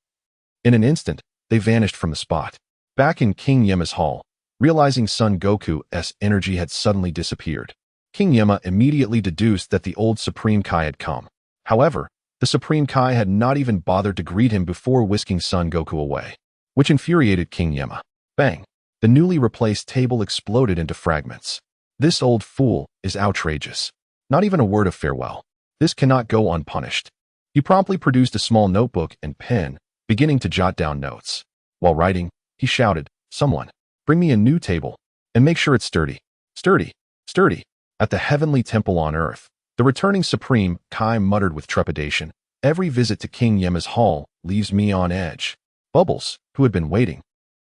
in an instant, they vanished from the spot. Back in King Yama's hall, realizing Son Goku's energy had suddenly disappeared, King Yama immediately deduced that the old Supreme Kai had come. However, the Supreme Kai had not even bothered to greet him before whisking Son Goku away, which infuriated King Yama. Bang! The newly replaced table exploded into fragments. This old fool is outrageous. Not even a word of farewell. This cannot go unpunished. He promptly produced a small notebook and pen, beginning to jot down notes. While writing, he shouted, Someone, bring me a new table, and make sure it's sturdy. Sturdy, sturdy. At the Heavenly Temple on Earth, the returning Supreme Kai muttered with trepidation, Every visit to King Yama's hall leaves me on edge. Bubbles, who had been waiting,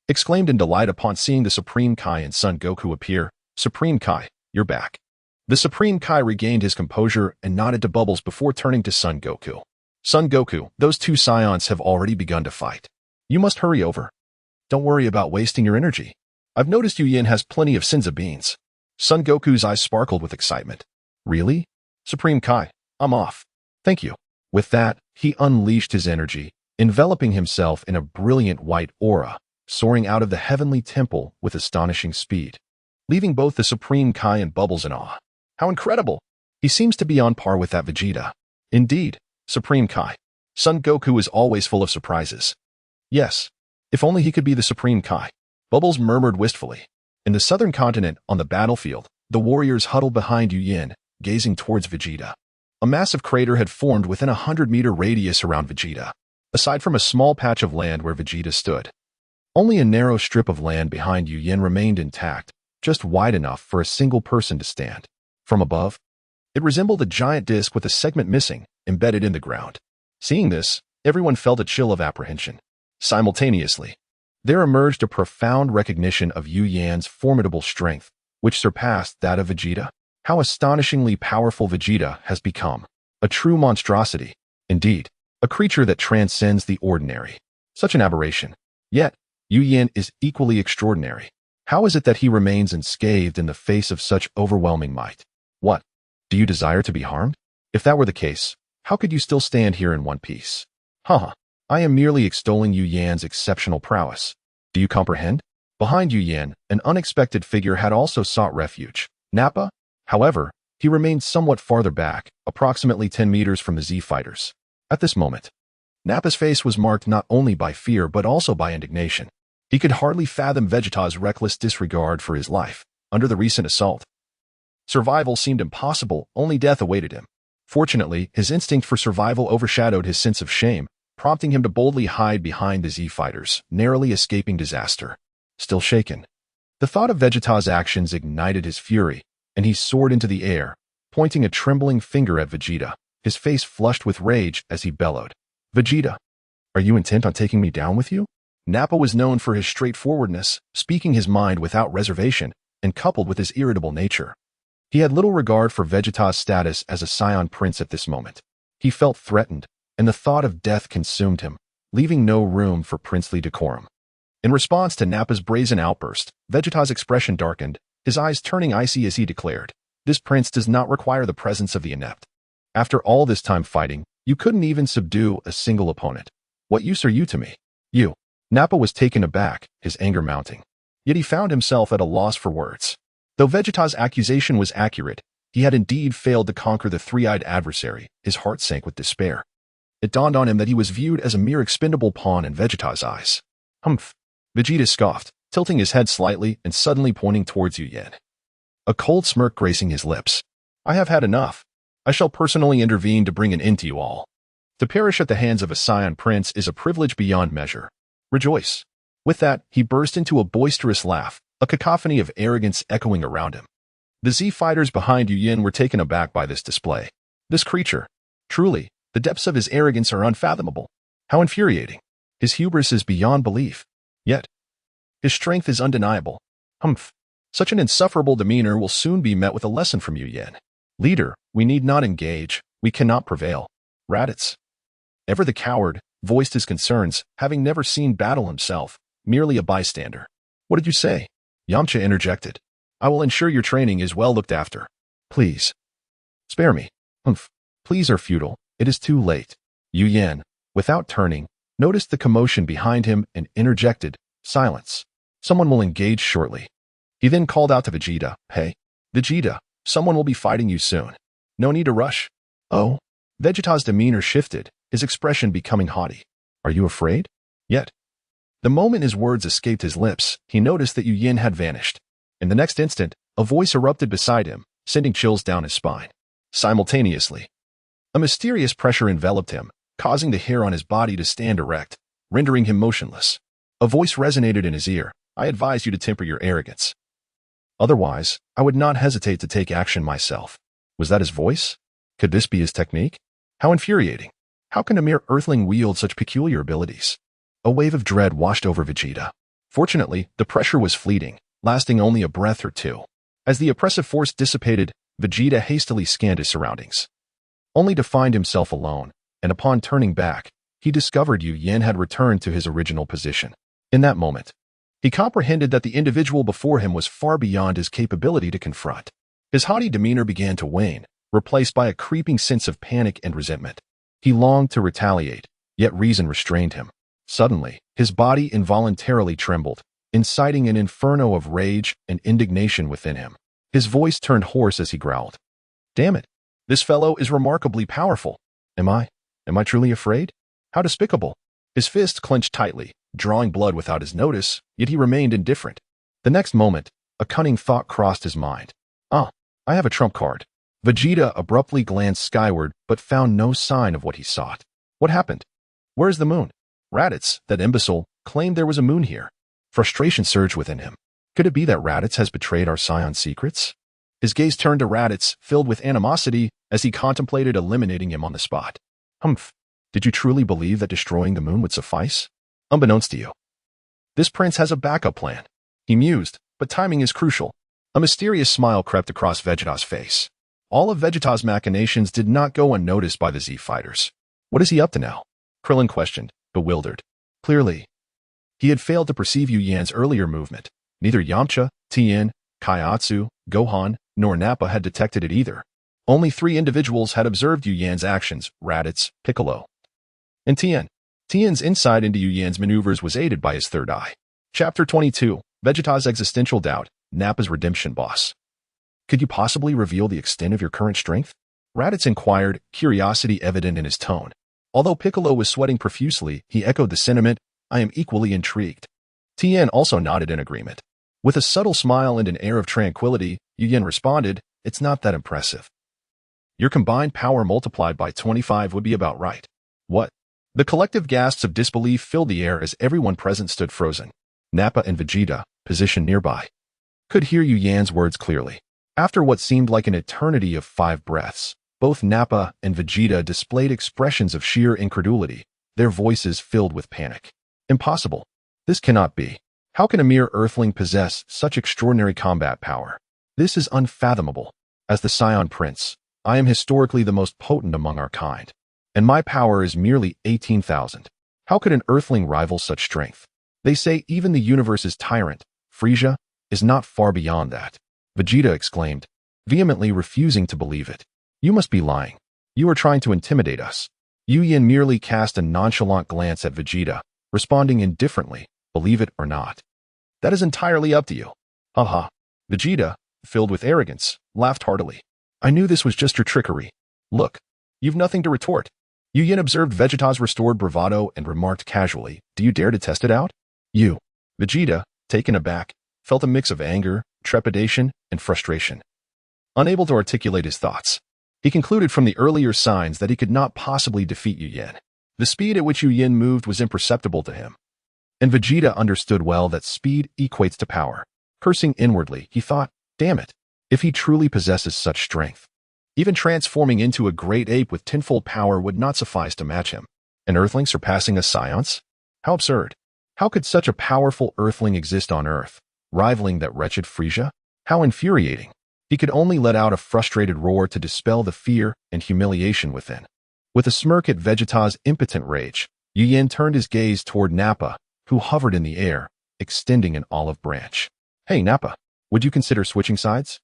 exclaimed in delight upon seeing the Supreme Kai and Son Goku appear, Supreme Kai, you're back. The Supreme Kai regained his composure and nodded to Bubbles before turning to Son Goku. Son Goku, those two Saiyans have already begun to fight. You must hurry over. Don't worry about wasting your energy. I've noticed Yin has plenty of Senza beans. Son Goku's eyes sparkled with excitement. Really? Supreme Kai, I'm off. Thank you. With that, he unleashed his energy, enveloping himself in a brilliant white aura, soaring out of the Heavenly Temple with astonishing speed, leaving both the Supreme Kai and Bubbles in awe. How incredible! He seems to be on par with that Vegeta. Indeed, Supreme Kai. Son Goku is always full of surprises. Yes, if only he could be the Supreme Kai. Bubbles murmured wistfully. In the southern continent, on the battlefield, the warriors huddled behind Yu Yin, gazing towards Vegeta. A massive crater had formed within a 100-meter radius around Vegeta, aside from a small patch of land where Vegeta stood. Only a narrow strip of land behind Yu Yin remained intact, just wide enough for a single person to stand. From above, it resembled a giant disc with a segment missing, embedded in the ground. Seeing this, everyone felt a chill of apprehension. Simultaneously, there emerged a profound recognition of Yu Yan's formidable strength, which surpassed that of Vegeta. How astonishingly powerful Vegeta has become. A true monstrosity. Indeed, a creature that transcends the ordinary. Such an aberration. Yet, Yu Yan is equally extraordinary. How is it that he remains unscathed in the face of such overwhelming might? What? Do you desire to be harmed? If that were the case, how could you still stand here in one piece? Haha, I am merely extolling Yu Yan's exceptional prowess. Do you comprehend? Behind Yu Yan, an unexpected figure had also sought refuge. Nappa? However, he remained somewhat farther back, approximately 10 meters from the Z fighters. At this moment, Nappa's face was marked not only by fear but also by indignation. He could hardly fathom Vegeta's reckless disregard for his life. Under the recent assault, survival seemed impossible, only death awaited him. Fortunately, his instinct for survival overshadowed his sense of shame, prompting him to boldly hide behind the Z fighters, narrowly escaping disaster. Still shaken, the thought of Vegeta's actions ignited his fury, and he soared into the air, pointing a trembling finger at Vegeta, his face flushed with rage as he bellowed. Vegeta, are you intent on taking me down with you? Nappa was known for his straightforwardness, speaking his mind without reservation, and coupled with his irritable nature. He had little regard for Vegeta's status as a Saiyan prince at this moment. He felt threatened, and the thought of death consumed him, leaving no room for princely decorum. In response to Nappa's brazen outburst, Vegeta's expression darkened, his eyes turning icy as he declared, "This prince does not require the presence of the inept. After all this time fighting, you couldn't even subdue a single opponent. What use are you to me? You." Nappa was taken aback, his anger mounting. Yet he found himself at a loss for words. Though Vegeta's accusation was accurate, he had indeed failed to conquer the three-eyed adversary. His heart sank with despair. It dawned on him that he was viewed as a mere expendable pawn in Vegeta's eyes. Humph. Vegeta scoffed, tilting his head slightly and suddenly pointing towards Yu Yan. A cold smirk gracing his lips. I have had enough. I shall personally intervene to bring an end to you all. To perish at the hands of a Saiyan prince is a privilege beyond measure. Rejoice. With that, he burst into a boisterous laugh, a cacophony of arrogance echoing around him. The Z fighters behind Yu Yan were taken aback by this display. This creature. Truly, the depths of his arrogance are unfathomable. How infuriating. His hubris is beyond belief. Yet, his strength is undeniable. Humph. Such an insufferable demeanor will soon be met with a lesson from Yu Yan. Leader, we need not engage. We cannot prevail. Raditz. Ever the coward, voiced his concerns, having never seen battle himself, merely a bystander. What did you say? Yamcha interjected. I will ensure your training is well looked after. Please. Spare me. Humph. Pleas are futile. It is too late. Yu Yan, without turning, noticed the commotion behind him and interjected, silence. Someone will engage shortly. He then called out to Vegeta, Hey, Vegeta, someone will be fighting you soon. No need to rush. Oh. Vegeta's demeanor shifted, his expression becoming haughty. Are you afraid? Yet. The moment his words escaped his lips, he noticed that Yu Yan had vanished. In the next instant, a voice erupted beside him, sending chills down his spine. Simultaneously, a mysterious pressure enveloped him, causing the hair on his body to stand erect, rendering him motionless. A voice resonated in his ear. I advise you to temper your arrogance. Otherwise, I would not hesitate to take action myself. Was that his voice? Could this be his technique? How infuriating. How can a mere Earthling wield such peculiar abilities? A wave of dread washed over Vegeta. Fortunately, the pressure was fleeting, lasting only a breath or two. As the oppressive force dissipated, Vegeta hastily scanned his surroundings, only to find himself alone, and upon turning back, he discovered Yu Yan had returned to his original position. In that moment, he comprehended that the individual before him was far beyond his capability to confront. His haughty demeanor began to wane, replaced by a creeping sense of panic and resentment. He longed to retaliate, yet reason restrained him. Suddenly, his body involuntarily trembled, inciting an inferno of rage and indignation within him. His voice turned hoarse as he growled. Damn it! This fellow is remarkably powerful. Am I? Am I truly afraid? How despicable. His fist clenched tightly, drawing blood without his notice, yet he remained indifferent. The next moment, a cunning thought crossed his mind. Ah, I have a trump card. Vegeta abruptly glanced skyward, but found no sign of what he sought. What happened? Where's the moon? Raditz, that imbecile, claimed there was a moon here. Frustration surged within him. Could it be that Raditz has betrayed our Saiyan secrets? His gaze turned to Raditz, filled with animosity, as he contemplated eliminating him on the spot. Humph. Did you truly believe that destroying the moon would suffice? Unbeknownst to you, this prince has a backup plan. He mused, but timing is crucial. A mysterious smile crept across Vegeta's face. All of Vegeta's machinations did not go unnoticed by the Z fighters. What is he up to now? Krillin questioned, bewildered. Clearly, he had failed to perceive Yu Yan's earlier movement. Neither Yamcha, Tien, Kaiatsu, Gohan, nor Nappa had detected it either. Only 3 individuals had observed Yu Yan's actions: Raditz, Piccolo, and Tien. Tien's insight into Yu Yan's maneuvers was aided by his third eye. Chapter 22, Vegeta's Existential Doubt, Nappa's Redemption Boss. Could you possibly reveal the extent of your current strength? Raditz inquired, curiosity evident in his tone. Although Piccolo was sweating profusely, he echoed the sentiment, I am equally intrigued. Tien also nodded in agreement. With a subtle smile and an air of tranquility, Yu Yan responded, it's not that impressive. Your combined power multiplied by 25 would be about right. What? The collective gasps of disbelief filled the air as everyone present stood frozen. Nappa and Vegeta, positioned nearby, could hear Yu Yan's words clearly. After what seemed like an eternity of 5 breaths, both Nappa and Vegeta displayed expressions of sheer incredulity, their voices filled with panic. Impossible. This cannot be. How can a mere Earthling possess such extraordinary combat power? This is unfathomable. As the Saiyan Prince, I am historically the most potent among our kind, and my power is merely 18,000. How could an Earthling rival such strength? They say even the universe's tyrant, Frieza, is not far beyond that. Vegeta exclaimed, vehemently refusing to believe it. You must be lying. You are trying to intimidate us. Yu Yan merely cast a nonchalant glance at Vegeta, responding indifferently, believe it or not. That is entirely up to you. Haha. Vegeta, filled with arrogance, laughed heartily. I knew this was just your trickery. Look, you've nothing to retort. Yu Yan observed Vegeta's restored bravado and remarked casually, do you dare to test it out? You. Vegeta, taken aback, felt a mix of anger, trepidation, and frustration. Unable to articulate his thoughts, he concluded from the earlier signs that he could not possibly defeat Yu Yan. The speed at which Yu Yan moved was imperceptible to him, and Vegeta understood well that speed equates to power. Cursing inwardly, he thought, damn it, if he truly possesses such strength, even transforming into a great ape with tenfold power would not suffice to match him. An Earthling surpassing a Saiyan? How absurd. How could such a powerful Earthling exist on Earth, rivaling that wretched Frieza? How infuriating. He could only let out a frustrated roar to dispel the fear and humiliation within. With a smirk at Vegeta's impotent rage, Yu Yan turned his gaze toward Nappa, who hovered in the air, extending an olive branch. Hey Nappa, would you consider switching sides?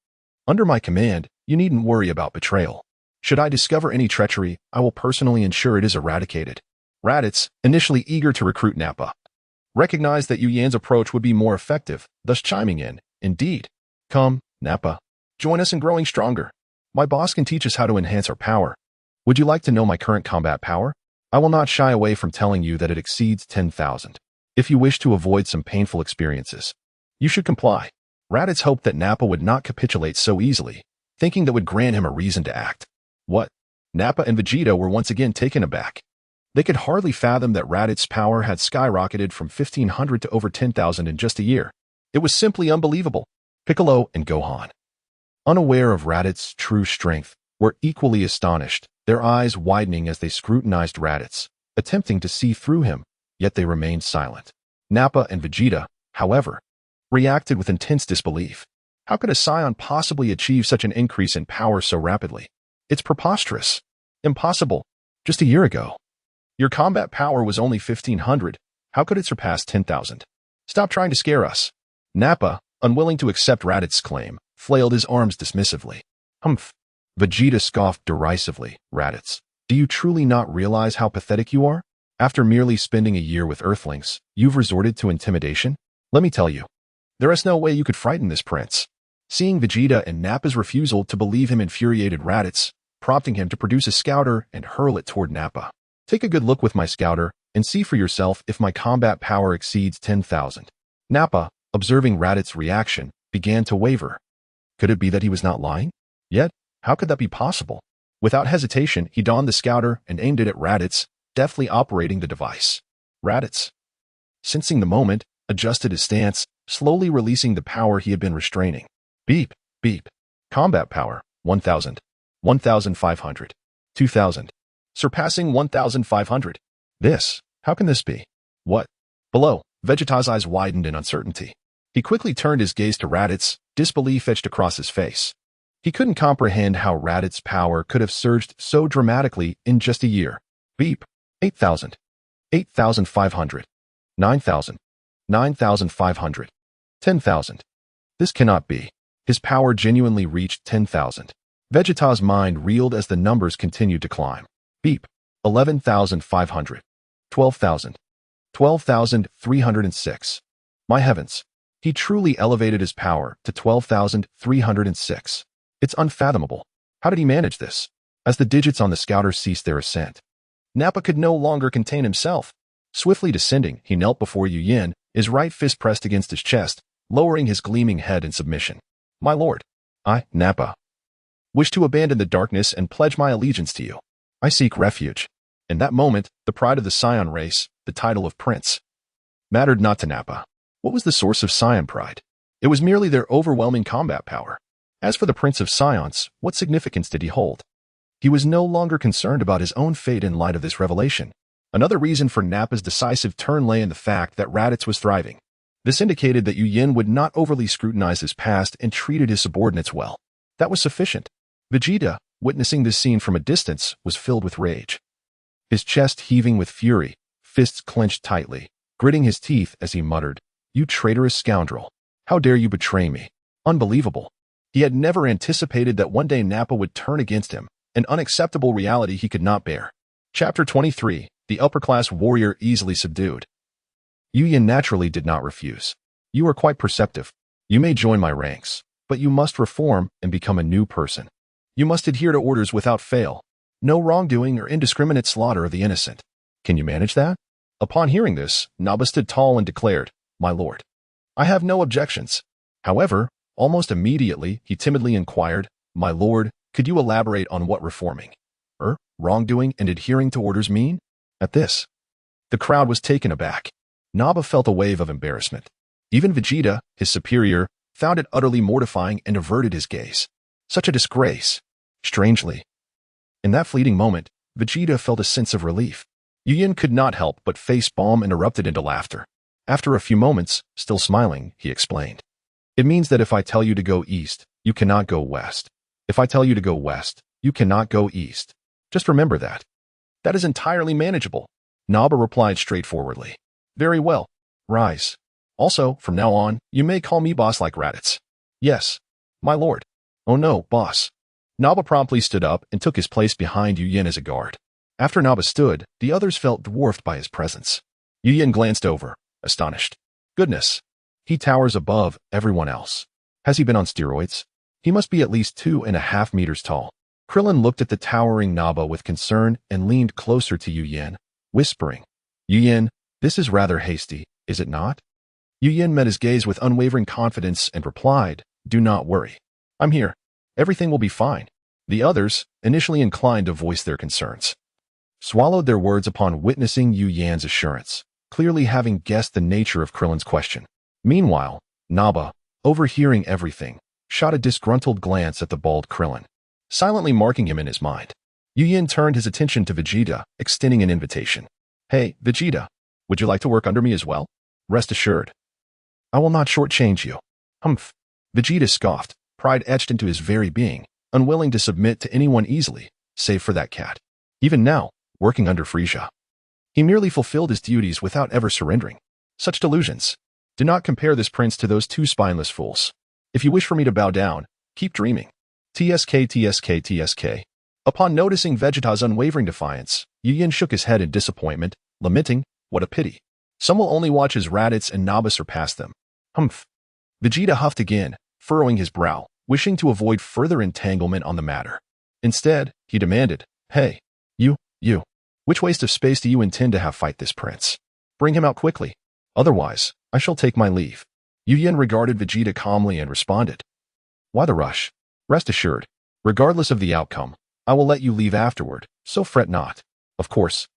Under my command, you needn't worry about betrayal. Should I discover any treachery, I will personally ensure it is eradicated. Raditz, initially eager to recruit Nappa, recognized that Yu Yan's approach would be more effective, thus chiming in, indeed. Come, Nappa, join us in growing stronger. My boss can teach us how to enhance our power. Would you like to know my current combat power? I will not shy away from telling you that it exceeds 10,000. If you wish to avoid some painful experiences, you should comply. Raditz hoped that Nappa would not capitulate so easily, thinking that would grant him a reason to act. What? Nappa and Vegeta were once again taken aback. They could hardly fathom that Raditz's power had skyrocketed from 1,500 to over 10,000 in just a year. It was simply unbelievable. Piccolo and Gohan, unaware of Raditz's true strength, were equally astonished, their eyes widening as they scrutinized Raditz, attempting to see through him, yet they remained silent. Nappa and Vegeta, however, reacted with intense disbelief. How could a Saiyan possibly achieve such an increase in power so rapidly? It's preposterous. Impossible. Just a year ago, your combat power was only 1,500. How could it surpass 10,000? Stop trying to scare us. Nappa, unwilling to accept Raditz's claim, flailed his arms dismissively. Humph. Vegeta scoffed derisively. Raditz, do you truly not realize how pathetic you are? After merely spending a year with Earthlings, you've resorted to intimidation? Let me tell you, there is no way you could frighten this prince. Seeing Vegeta and Nappa's refusal to believe him infuriated Raditz, prompting him to produce a scouter and hurl it toward Nappa. Take a good look with my scouter and see for yourself if my combat power exceeds 10,000. Nappa, observing Raditz' reaction, began to waver. Could it be that he was not lying? Yet, how could that be possible? Without hesitation, he donned the scouter and aimed it at Raditz, deftly operating the device. Raditz, sensing the moment, adjusted his stance, slowly releasing the power he had been restraining. Beep, beep. Combat power, 1,000. 1,500. 2,000. Surpassing 1,500. How can this be? What? Below, Vegeta's eyes widened in uncertainty. He quickly turned his gaze to Raditz, disbelief etched across his face. He couldn't comprehend how Raditz's power could have surged so dramatically in just a year. Beep. 8,000. 8,500. 9,000. 9,500. 10,000. This cannot be. His power genuinely reached 10,000. Vegeta's mind reeled as the numbers continued to climb. Beep. 11,500. 12,000. 12,306. My heavens. He truly elevated his power to 12,306. It's unfathomable. How did he manage this? As the digits on the scouter ceased their ascent, Nappa could no longer contain himself. Swiftly descending, he knelt before Yu Yin, his right fist pressed against his chest, lowering his gleaming head in submission. My lord, I, Nappa, wish to abandon the darkness and pledge my allegiance to you. I seek refuge. In that moment, the pride of the Saiyan race, the title of prince, mattered not to Nappa. What was the source of Saiyan pride? It was merely their overwhelming combat power. As for the Prince of Scions, what significance did he hold? He was no longer concerned about his own fate in light of this revelation. Another reason for Nappa's decisive turn lay in the fact that Raditz was thriving. This indicated that Yu Yin would not overly scrutinize his past and treated his subordinates well. That was sufficient. Vegeta, witnessing this scene from a distance, was filled with rage. His chest heaving with fury, fists clenched tightly, gritting his teeth as he muttered, "You traitorous scoundrel! How dare you betray me? Unbelievable!" He had never anticipated that one day Nappa would turn against him, an unacceptable reality he could not bear. Chapter 23, The Upper-Class Warrior Easily Subdued. Yu Yin naturally did not refuse. You are quite perceptive. You may join my ranks, but you must reform and become a new person. You must adhere to orders without fail. No wrongdoing or indiscriminate slaughter of the innocent. Can you manage that? Upon hearing this, Nappa stood tall and declared, My lord, I have no objections. However, almost immediately, he timidly inquired, My lord, could you elaborate on what reforming, wrongdoing and adhering to orders mean? At this, the crowd was taken aback. Nappa felt a wave of embarrassment. Even Vegeta, his superior, found it utterly mortifying and averted his gaze. Such a disgrace. Strangely, in that fleeting moment, Vegeta felt a sense of relief. Yu Yin could not help but face palm and erupted into laughter. After a few moments, still smiling, he explained. It means that if I tell you to go east, you cannot go west. If I tell you to go west, you cannot go east. Just remember that. That is entirely manageable. Nappa replied straightforwardly. Very well. Rise. Also, from now on, you may call me boss like Raditz. Yes, my lord. Oh no, boss. Nappa promptly stood up and took his place behind Yu Yin as a guard. After Nappa stood, the others felt dwarfed by his presence. Yu Yin glanced over, astonished. Goodness. He towers above everyone else. Has he been on steroids? He must be at least 2.5 meters tall. Krillin looked at the towering Nappa with concern and leaned closer to Yu Yin, whispering, Yu Yin, this is rather hasty, is it not? Yu Yin met his gaze with unwavering confidence and replied, Do not worry. I'm here. Everything will be fine. The others, initially inclined to voice their concerns, swallowed their words upon witnessing Yu Yan's assurance, clearly having guessed the nature of Krillin's question. Meanwhile, Nappa, overhearing everything, shot a disgruntled glance at the bald Krillin, silently marking him in his mind. Yu Yin turned his attention to Vegeta, extending an invitation. Hey, Vegeta, would you like to work under me as well? Rest assured, I will not shortchange you. Humph. Vegeta scoffed, pride etched into his very being, unwilling to submit to anyone easily, save for that cat. Even now, working under Frieza, he merely fulfilled his duties without ever surrendering. Such delusions. Do not compare this prince to those two spineless fools. If you wish for me to bow down, keep dreaming. TSK TSK TSK. Upon noticing Vegeta's unwavering defiance, Yu Yin shook his head in disappointment, lamenting, What a pity. Some will only watch as Raditz and Nappa surpass them. Humph. Vegeta huffed again, furrowing his brow, wishing to avoid further entanglement on the matter. Instead, he demanded, "Hey, you. Which waste of space do you intend to have fight this prince? Bring him out quickly. Otherwise, I shall take my leave." Yu Yin regarded Vegeta calmly and responded, "Why the rush? Rest assured, regardless of the outcome, I will let you leave afterward, so fret not. Of course,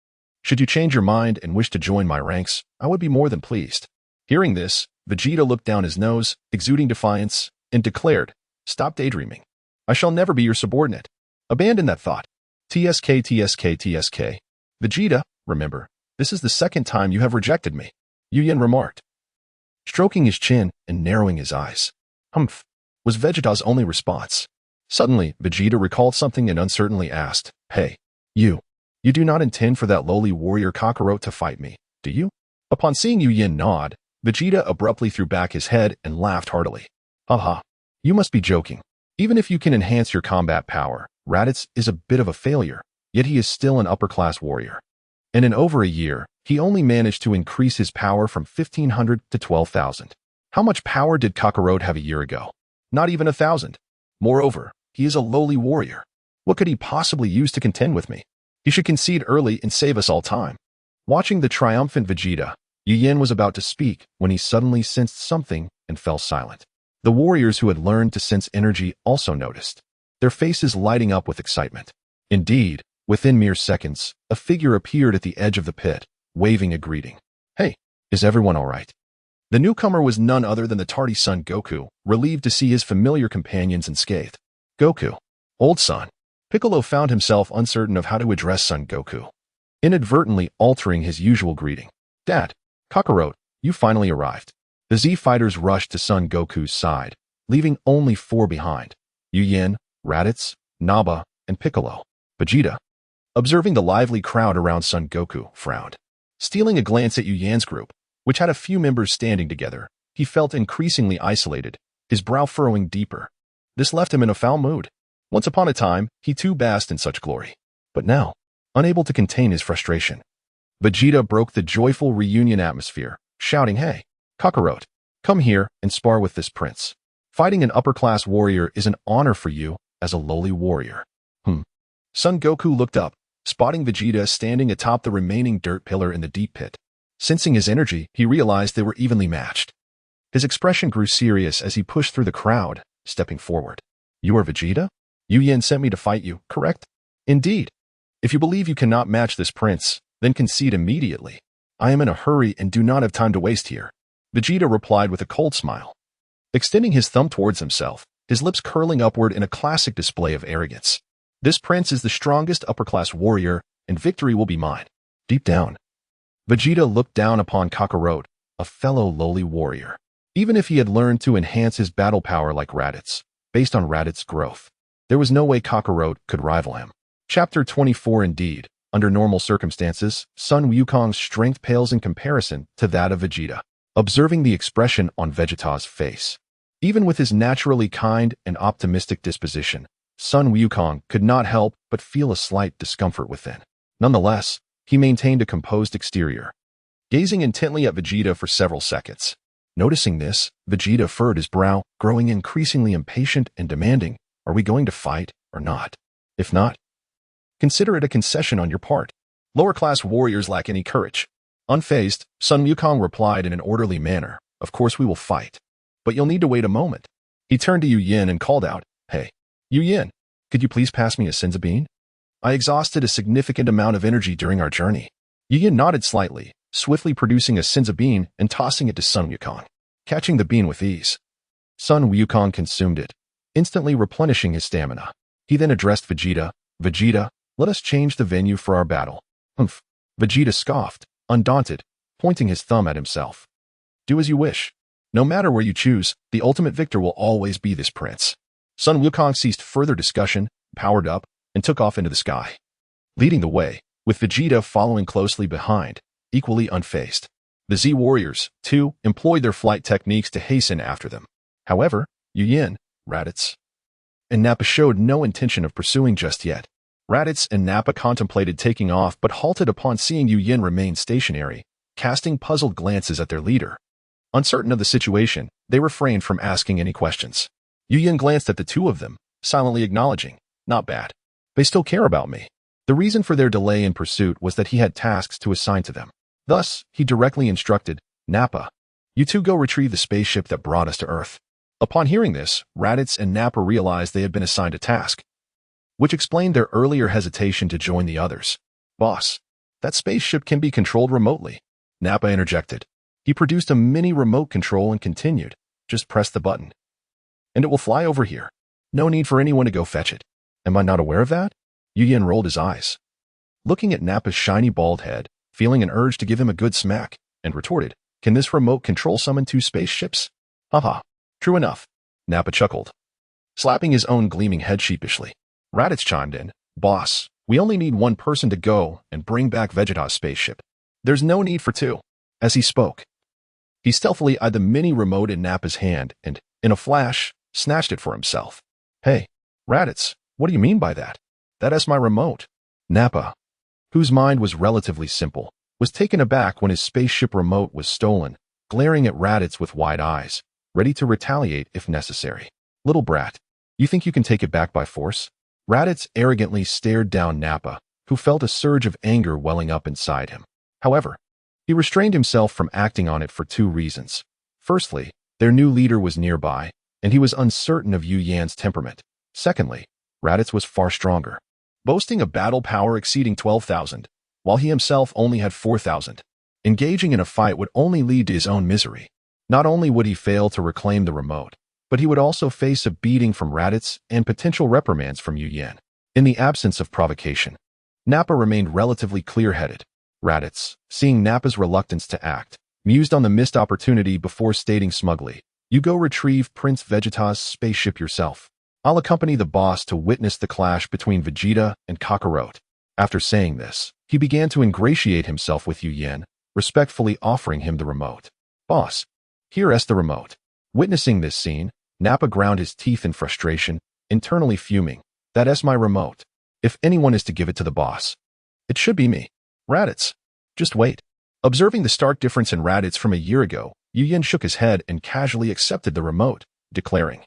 should you change your mind and wish to join my ranks, I would be more than pleased." Hearing this, Vegeta looked down his nose, exuding defiance, and declared, "Stop daydreaming. I shall never be your subordinate. Abandon that thought. TSK. Vegeta, remember, this is the second time you have rejected me," Yu Yin remarked, stroking his chin and narrowing his eyes. "Humph," was Vegeta's only response. Suddenly, Vegeta recalled something and uncertainly asked, "Hey, you do not intend for that lowly warrior Kakarot to fight me, do you?" Upon seeing Yu Yin nod, Vegeta abruptly threw back his head and laughed heartily. "Haha, you must be joking. Even if you can enhance your combat power, Raditz is a bit of a failure, yet he is still an upper-class warrior. And in over a year, he only managed to increase his power from 1,500 to 12,000. How much power did Kakarot have a year ago? Not even 1,000. Moreover, he is a lowly warrior. What could he possibly use to contend with me? He should concede early and save us all time." Watching the triumphant Vegeta, Yu Yin was about to speak when he suddenly sensed something and fell silent. The warriors who had learned to sense energy also noticed, their faces lighting up with excitement. Indeed, within mere seconds, a figure appeared at the edge of the pit, waving a greeting. "Hey, is everyone all right?" The newcomer was none other than the tardy Son Goku, relieved to see his familiar companions unscathed. "Goku, old son." Piccolo found himself uncertain of how to address Son Goku, inadvertently altering his usual greeting. "Dad, Kakarot, you finally arrived." The Z fighters rushed to Son Goku's side, leaving only 4 behind: Yu Yin, Raditz, Nappa, and Piccolo. Vegeta, observing the lively crowd around Son Goku, frowned. Stealing a glance at Yu Yan's group, which had a few members standing together, he felt increasingly isolated, his brow furrowing deeper. This left him in a foul mood. Once upon a time, he too basked in such glory. But now, unable to contain his frustration, Vegeta broke the joyful reunion atmosphere, shouting, "Hey, Kakarot, come here and spar with this prince. Fighting an upper-class warrior is an honor for you as a lowly warrior." Son Goku looked up, spotting Vegeta standing atop the remaining dirt pillar in the deep pit. Sensing his energy, he realized they were evenly matched. His expression grew serious as he pushed through the crowd, stepping forward. "You are Vegeta? Yu Yin sent me to fight you, correct?" "Indeed. If you believe you cannot match this prince, then concede immediately. I am in a hurry and do not have time to waste here," Vegeta replied with a cold smile, extending his thumb towards himself, his lips curling upward in a classic display of arrogance. "This prince is the strongest upper-class warrior, and victory will be mine." Deep down, Vegeta looked down upon Kakarot, a fellow lowly warrior. Even if he had learned to enhance his battle power like Raditz, based on Raditz's growth, there was no way Kakarot could rival him. Chapter 24. Indeed, under normal circumstances, Sun Wukong's strength pales in comparison to that of Vegeta. Observing the expression on Vegeta's face, even with his naturally kind and optimistic disposition, Sun Wukong could not help but feel a slight discomfort within. Nonetheless, he maintained a composed exterior, gazing intently at Vegeta for several seconds. Noticing this, Vegeta furrowed his brow, growing increasingly impatient and demanding, "Are we going to fight or not? If not, consider it a concession on your part. Lower-class warriors lack any courage." Unfazed, Sun Wukong replied in an orderly manner, "Of course we will fight, but you'll need to wait a moment." He turned to Yu Yin and called out, "Hey, Yu Yin, could you please pass me a Senzu bean? I exhausted a significant amount of energy during our journey." Yu Yin nodded slightly, swiftly producing a Senzu bean and tossing it to Sun Wukong, catching the bean with ease. Sun Wukong consumed it, instantly replenishing his stamina. He then addressed Vegeta, "Vegeta, let us change the venue for our battle." "Humph." Vegeta scoffed, undaunted, pointing his thumb at himself. "Do as you wish. No matter where you choose, the ultimate victor will always be this prince." Sun Wukong ceased further discussion, powered up, and took off into the sky, leading the way, with Vegeta following closely behind, equally unfazed. The Z warriors, too, employed their flight techniques to hasten after them. However, Yu Yin, Raditz, and Nappa showed no intention of pursuing just yet. Raditz and Nappa contemplated taking off but halted upon seeing Yu Yin remain stationary, casting puzzled glances at their leader. Uncertain of the situation, they refrained from asking any questions. Yu Yin glanced at the two of them, silently acknowledging, "Not bad." They still care about me. The reason for their delay in pursuit was that he had tasks to assign to them. Thus, he directly instructed, Nappa, you two go retrieve the spaceship that brought us to Earth. Upon hearing this, Raditz and Nappa realized they had been assigned a task, which explained their earlier hesitation to join the others. Boss, that spaceship can be controlled remotely. Nappa interjected. He produced a mini remote control and continued, just press the button, and it will fly over here. No need for anyone to go fetch it. Am I not aware of that? Yu rolled his eyes, looking at Nappa's shiny bald head, feeling an urge to give him a good smack, and retorted, can this remote control summon 2 spaceships? Haha, true enough. Nappa chuckled, slapping his own gleaming head sheepishly. Raditz chimed in, boss, we only need 1 person to go and bring back Vegeta's spaceship. There's no need for 2. As he spoke, he stealthily eyed the mini remote in Nappa's hand and, in a flash, snatched it for himself. Hey, Raditz, what do you mean by that? That's my remote. Nappa, whose mind was relatively simple, was taken aback when his spaceship remote was stolen, glaring at Raditz with wide eyes, ready to retaliate if necessary. Little brat, you think you can take it back by force? Raditz arrogantly stared down Nappa, who felt a surge of anger welling up inside him. However, he restrained himself from acting on it for 2 reasons. Firstly, their new leader was nearby, and he was uncertain of Yuyan's temperament. Secondly, Raditz was far stronger, boasting a battle power exceeding 12,000, while he himself only had 4,000. Engaging in a fight would only lead to his own misery. Not only would he fail to reclaim the remote, but he would also face a beating from Raditz and potential reprimands from Yuyan. In the absence of provocation, Nappa remained relatively clear-headed. Raditz, seeing Nappa's reluctance to act, mused on the missed opportunity before stating smugly, you go retrieve Prince Vegeta's spaceship yourself. I'll accompany the boss to witness the clash between Vegeta and Kakarot. After saying this, he began to ingratiate himself with Yuyan, respectfully offering him the remote. Boss, here's the remote. Witnessing this scene, Nappa ground his teeth in frustration, internally fuming. That's my remote. If anyone is to give it to the boss, it should be me. Raditz, just wait. Observing the stark difference in Raditz from a year ago, Yuyan shook his head and casually accepted the remote, declaring,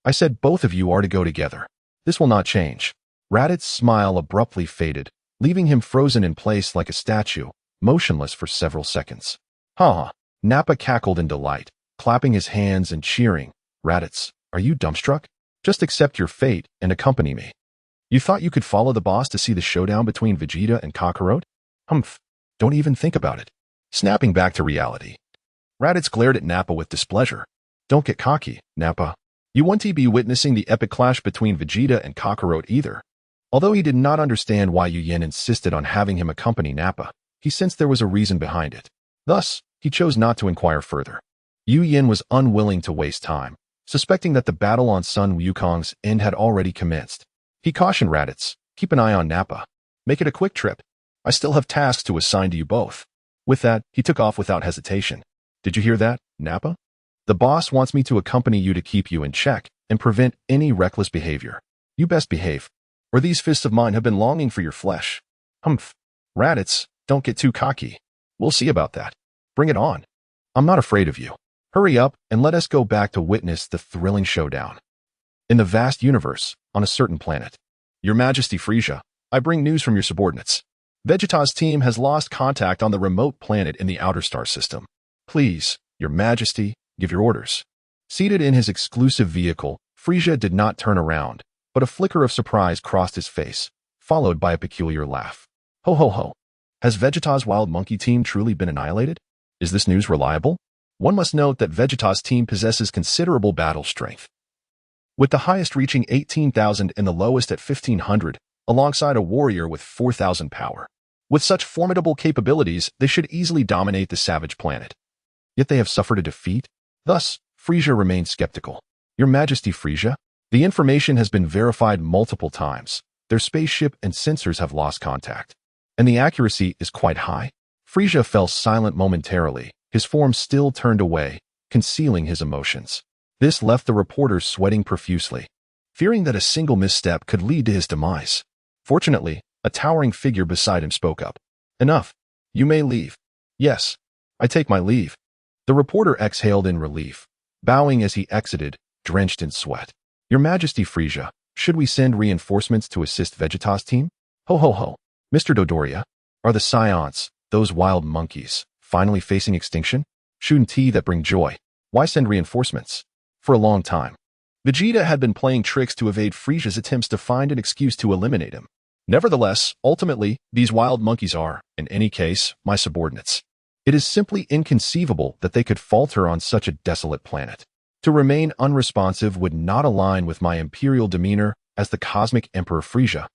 I said both of you are to go together. This will not change. Raditz's smile abruptly faded, leaving him frozen in place like a statue, motionless for several seconds. Ha! Nappa cackled in delight, clapping his hands and cheering. Raditz, are you dumbstruck? Just accept your fate and accompany me. You thought you could follow the boss to see the showdown between Vegeta and Kakarot? Humph, don't even think about it. Snapping back to reality, Raditz glared at Nappa with displeasure. Don't get cocky, Nappa. You won't be witnessing the epic clash between Vegeta and Kakarot either. Although he did not understand why Yuyan insisted on having him accompany Nappa, he sensed there was a reason behind it. Thus, he chose not to inquire further. Yuyan was unwilling to waste time, suspecting that the battle on Sun Wukong's end had already commenced. He cautioned Raditz, keep an eye on Nappa. Make it a quick trip. I still have tasks to assign to you both. With that, he took off without hesitation. Did you hear that, Nappa? The boss wants me to accompany you to keep you in check and prevent any reckless behavior. You best behave, or these fists of mine have been longing for your flesh. Humph. Raditz, don't get too cocky. We'll see about that. Bring it on. I'm not afraid of you. Hurry up and let us go back to witness the thrilling showdown. In the vast universe, on a certain planet. Your Majesty Frisia, I bring news from your subordinates. Vegeta's team has lost contact on the remote planet in the outer star system. Please, Your Majesty, give your orders. Seated in his exclusive vehicle, Frisia did not turn around, but a flicker of surprise crossed his face, followed by a peculiar laugh. Ho ho ho. Has Vegeta's wild monkey team truly been annihilated? Is this news reliable? One must note that Vegeta's team possesses considerable battle strength, with the highest reaching 18,000 and the lowest at 1,500, alongside a warrior with 4,000 power. With such formidable capabilities, they should easily dominate the savage planet. Yet they have suffered a defeat? Thus, Frisia remained skeptical. Your Majesty Frisia, the information has been verified multiple times. Their spaceship and sensors have lost contact, and the accuracy is quite high. Frisia fell silent momentarily, his form still turned away, concealing his emotions. This left the reporter sweating profusely, fearing that a single misstep could lead to his demise. Fortunately, a towering figure beside him spoke up. Enough. You may leave. Yes, I take my leave. The reporter exhaled in relief, bowing as he exited, drenched in sweat. Your Majesty Frisia, Should we send reinforcements to assist Vegeta's team? Ho ho ho. Mr. Dodoria, are the Saiyans, those wild monkeys, finally facing extinction? Shouldn't tea that bring joy. Why send reinforcements? For a long time, Vegeta had been playing tricks to evade Frieza's attempts to find an excuse to eliminate him. Nevertheless, ultimately, these wild monkeys are, in any case, my subordinates. It is simply inconceivable that they could falter on such a desolate planet. To remain unresponsive would not align with my imperial demeanor as the cosmic Emperor Frieza,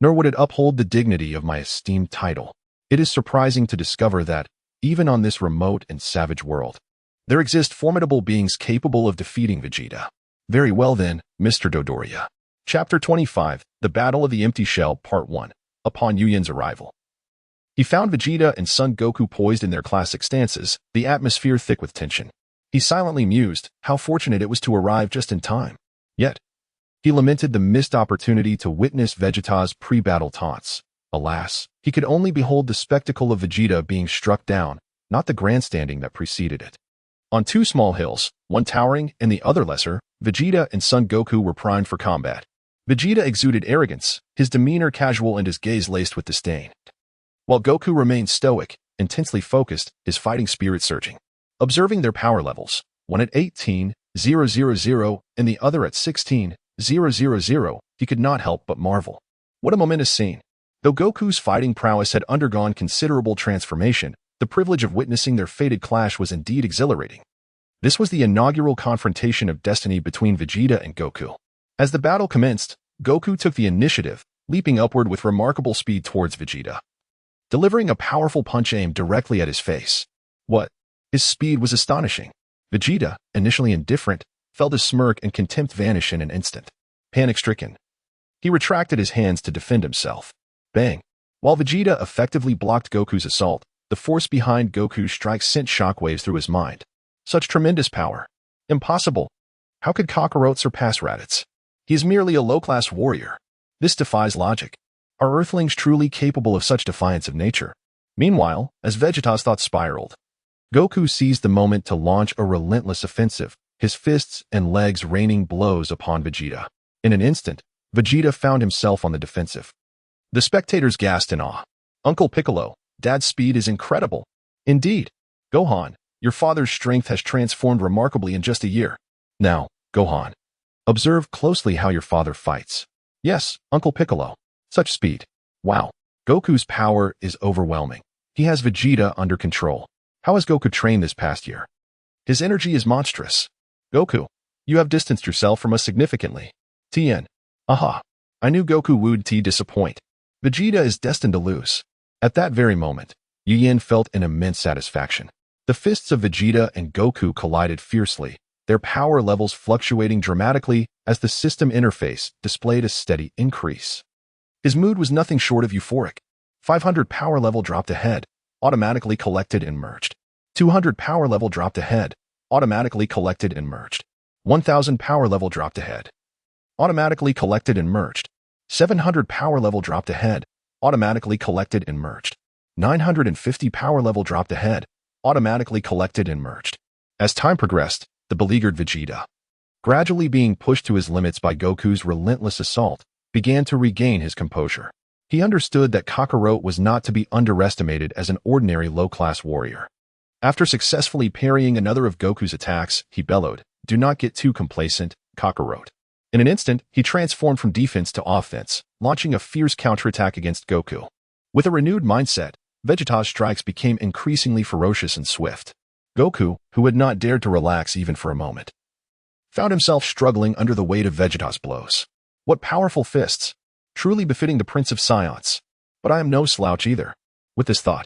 nor would it uphold the dignity of my esteemed title. It is surprising to discover that, even on this remote and savage world, there exist formidable beings capable of defeating Vegeta. Very well then, Mr. Dodoria. Chapter 25, The Battle of the Empty Shell, Part 1. Upon Yuyen's arrival, he found Vegeta and Son Goku poised in their classic stances, the atmosphere thick with tension. He silently mused how fortunate it was to arrive just in time. Yet, he lamented the missed opportunity to witness Vegeta's pre-battle taunts. Alas, he could only behold the spectacle of Vegeta being struck down, not the grandstanding that preceded it. On two small hills, one towering and the other lesser, Vegeta and Son Goku were primed for combat. Vegeta exuded arrogance, his demeanor casual and his gaze laced with disdain, while Goku remained stoic, intensely focused, his fighting spirit surging. Observing their power levels, one at 18,000 and the other at 16,000, he could not help but marvel. What a momentous scene. Though Goku's fighting prowess had undergone considerable transformation, the privilege of witnessing their fated clash was indeed exhilarating. This was the inaugural confrontation of destiny between Vegeta and Goku. As the battle commenced, Goku took the initiative, leaping upward with remarkable speed towards Vegeta, delivering a powerful punch aimed directly at his face. His speed was astonishing. Vegeta, initially indifferent, felt his smirk and contempt vanish in an instant. Panic-stricken, he retracted his hands to defend himself. Bang! While Vegeta effectively blocked Goku's assault, the force behind Goku's strike sent shockwaves through his mind. Such tremendous power. Impossible. How could Kakarot surpass Raditz? He is merely a low-class warrior. This defies logic. Are Earthlings truly capable of such defiance of nature? Meanwhile, as Vegeta's thoughts spiraled, Goku seized the moment to launch a relentless offensive, his fists and legs raining blows upon Vegeta. In an instant, Vegeta found himself on the defensive. The spectators gasped in awe. Uncle Piccolo, Dad's speed is incredible. Indeed. Gohan, your father's strength has transformed remarkably in just a year. Now, Gohan, observe closely how your father fights. Yes, Uncle Piccolo. Such speed. Wow. Goku's power is overwhelming. He has Vegeta under control. How has Goku trained this past year? His energy is monstrous. Goku, you have distanced yourself from us significantly. Tien. Aha. I knew Goku would disappoint. Vegeta is destined to lose. At that very moment, Yuyen felt an immense satisfaction. The fists of Vegeta and Goku collided fiercely, their power levels fluctuating dramatically as the system interface displayed a steady increase. His mood was nothing short of euphoric. 500 power level dropped ahead, automatically collected and merged. 200 power level dropped ahead, automatically collected and merged. 1000 power level dropped ahead, automatically collected and merged. 700 power level dropped ahead, automatically collected and merged. 950 power level dropped ahead, automatically collected and merged. As time progressed, the beleaguered Vegeta, gradually being pushed to his limits by Goku's relentless assault, began to regain his composure. He understood that Kakarot was not to be underestimated as an ordinary low-class warrior. After successfully parrying another of Goku's attacks, he bellowed, "Do not get too complacent, Kakarot." In an instant, he transformed from defense to offense, launching a fierce counterattack against Goku. With a renewed mindset, Vegeta's strikes became increasingly ferocious and swift. Goku, who had not dared to relax even for a moment, found himself struggling under the weight of Vegeta's blows. What powerful fists! Truly befitting the Prince of Saiyans. But I am no slouch either. With this thought,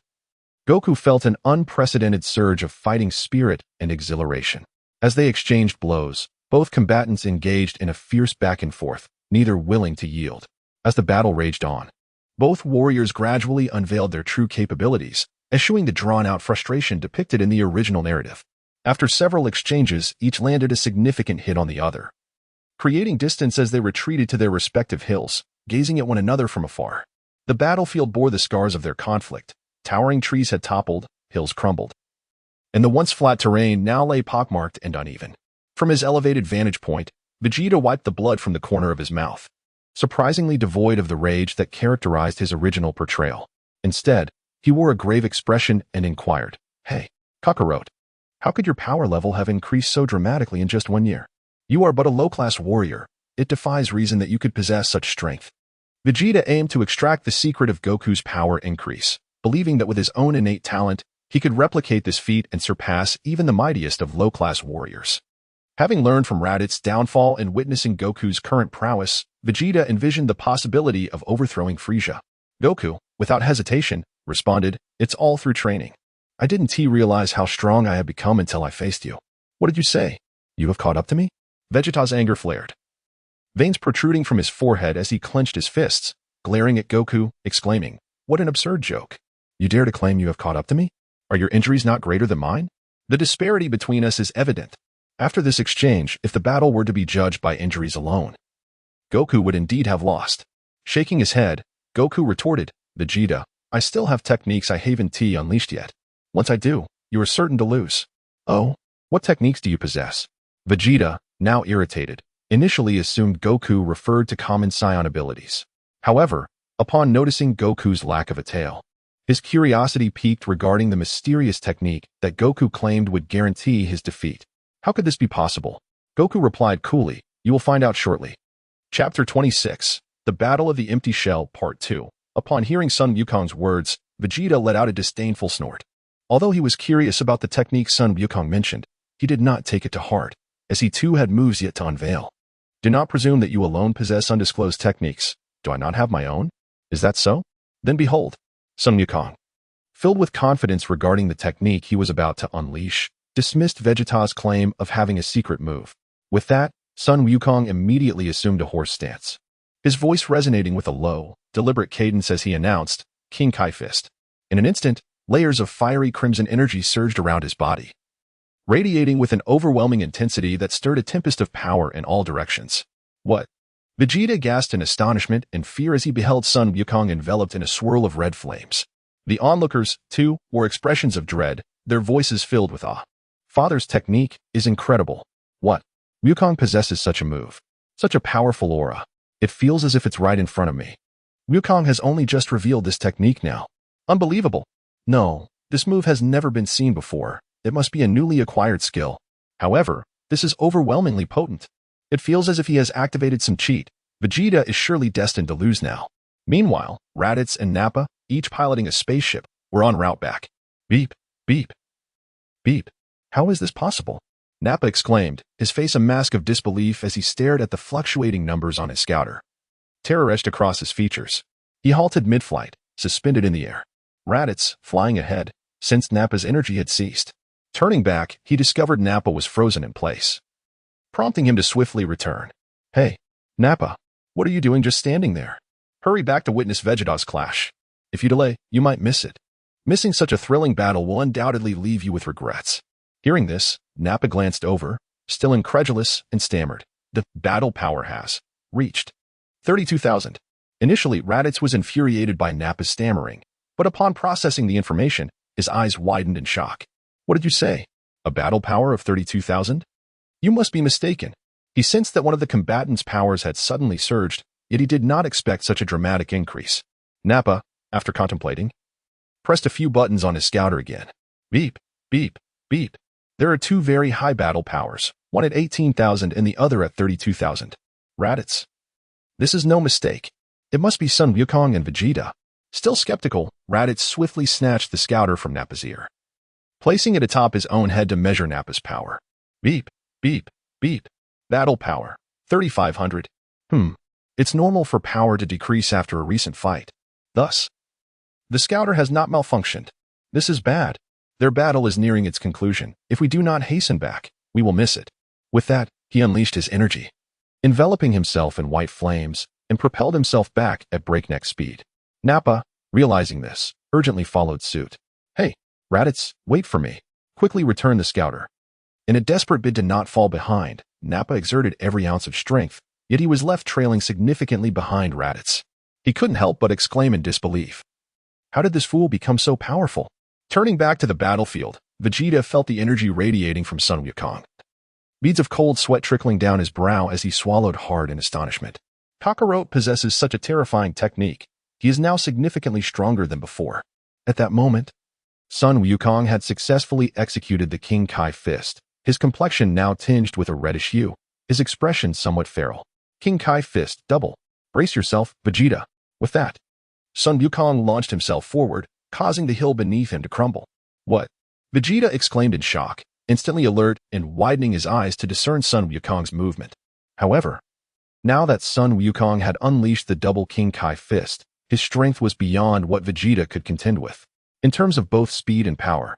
Goku felt an unprecedented surge of fighting spirit and exhilaration. As they exchanged blows, both combatants engaged in a fierce back and forth, neither willing to yield. As the battle raged on, both warriors gradually unveiled their true capabilities, eschewing the drawn-out frustration depicted in the original narrative. After several exchanges, each landed a significant hit on the other, creating distance as they retreated to their respective hills, gazing at one another from afar. The battlefield bore the scars of their conflict. Towering trees had toppled, hills crumbled, and the once flat terrain now lay pockmarked and uneven. From his elevated vantage point, Vegeta wiped the blood from the corner of his mouth. surprisingly devoid of the rage that characterized his original portrayal. Instead, he wore a grave expression and inquired, "Hey, Kakarot, how could your power level have increased so dramatically in just 1 year? You are but a low-class warrior. It defies reason that you could possess such strength." Vegeta aimed to extract the secret of Goku's power increase, believing that with his own innate talent, he could replicate this feat and surpass even the mightiest of low-class warriors. Having learned from Raditz' downfall and witnessing Goku's current prowess, Vegeta envisioned the possibility of overthrowing Frieza. Goku, without hesitation, responded, "It's all through training. I didn't realize how strong I had become until I faced you." "What did you say? You have caught up to me?" Vegeta's anger flared, veins protruding from his forehead as he clenched his fists, glaring at Goku, exclaiming, "What an absurd joke. You dare to claim you have caught up to me? Are your injuries not greater than mine? The disparity between us is evident. After this exchange, if the battle were to be judged by injuries alone, Goku would indeed have lost." Shaking his head, Goku retorted, "Vegeta, I still have techniques I haven't unleashed yet. Once I do, you are certain to lose." "Oh, what techniques do you possess?" Vegeta, now irritated, initially assumed Goku referred to common Saiyan abilities. However, upon noticing Goku's lack of a tail, his curiosity piqued regarding the mysterious technique that Goku claimed would guarantee his defeat. How could this be possible? Goku replied coolly, "You will find out shortly." Chapter 26, The Battle of the Empty Shell, Part 2. Upon hearing Sun Wukong's words, Vegeta let out a disdainful snort. Although he was curious about the technique Sun Wukong mentioned, he did not take it to heart, as he too had moves yet to unveil. "Do not presume that you alone possess undisclosed techniques. Do I not have my own? Is that so? Then behold." Sun Wukong, filled with confidence regarding the technique he was about to unleash, dismissed Vegeta's claim of having a secret move. With that, Sun Wukong immediately assumed a horse stance, his voice resonating with a low, deliberate cadence as he announced, "King Kai Fist." In an instant, layers of fiery crimson energy surged around his body, radiating with an overwhelming intensity that stirred a tempest of power in all directions. "What?" Vegeta gasped in astonishment and fear as he beheld Sun Wukong enveloped in a swirl of red flames. The onlookers, too, wore expressions of dread, their voices filled with awe. "Father's technique is incredible. What? Wukong possesses such a move, such a powerful aura. It feels as if it's right in front of me. Wukong has only just revealed this technique now. Unbelievable. No, this move has never been seen before. It must be a newly acquired skill. However, this is overwhelmingly potent. It feels as if he has activated some cheat. Vegeta is surely destined to lose now." Meanwhile, Raditz and Nappa, each piloting a spaceship, were en route back. "Beep, beep, beep. How is this possible?" Nappa exclaimed, his face a mask of disbelief as he stared at the fluctuating numbers on his scouter. Terror etched across his features. He halted mid-flight, suspended in the air. Raditz, flying ahead, sensed Nappa's energy had ceased. Turning back, he discovered Nappa was frozen in place, prompting him to swiftly return. "Hey, Nappa, what are you doing just standing there? Hurry back to witness Vegeta's clash. If you delay, you might miss it. Missing such a thrilling battle will undoubtedly leave you with regrets." Hearing this, Nappa glanced over, still incredulous, and stammered, "The battle power has reached 32,000. Initially, Raditz was infuriated by Nappa's stammering, but upon processing the information, his eyes widened in shock. "What did you say? A battle power of 32,000? You must be mistaken." He sensed that one of the combatants' powers had suddenly surged, yet he did not expect such a dramatic increase. Nappa, after contemplating, pressed a few buttons on his scouter again. Beep, beep, beep. There are two very high battle powers, one at 18,000 and the other at 32,000. Raditz. This is no mistake. It must be Sun Wukong and Vegeta. Still skeptical, Raditz swiftly snatched the scouter from Nappa's ear, placing it atop his own head to measure Nappa's power. Beep, beep, beep. Battle power, 3,500. It's normal for power to decrease after a recent fight. Thus, the scouter has not malfunctioned. This is bad. Their battle is nearing its conclusion. If we do not hasten back, we will miss it. With that, he unleashed his energy, enveloping himself in white flames, and propelled himself back at breakneck speed. Nappa, realizing this, urgently followed suit. Hey, Raditz, wait for me. Quickly returned the scouter. In a desperate bid to not fall behind, Nappa exerted every ounce of strength, yet he was left trailing significantly behind Raditz. He couldn't help but exclaim in disbelief. How did this fool become so powerful? Turning back to the battlefield, Vegeta felt the energy radiating from Sun Wukong. Beads of cold sweat trickling down his brow as he swallowed hard in astonishment. Kakarot possesses such a terrifying technique. He is now significantly stronger than before. At that moment, Sun Wukong had successfully executed the King Kai fist, his complexion now tinged with a reddish hue, his expression somewhat feral. King Kai fist, double. Brace yourself, Vegeta. With that, Sun Wukong launched himself forward, causing the hill beneath him to crumble. What? Vegeta exclaimed in shock, instantly alert and widening his eyes to discern Sun Wukong's movement. However, now that Sun Wukong had unleashed the double King Kai fist, his strength was beyond what Vegeta could contend with. In terms of both speed and power,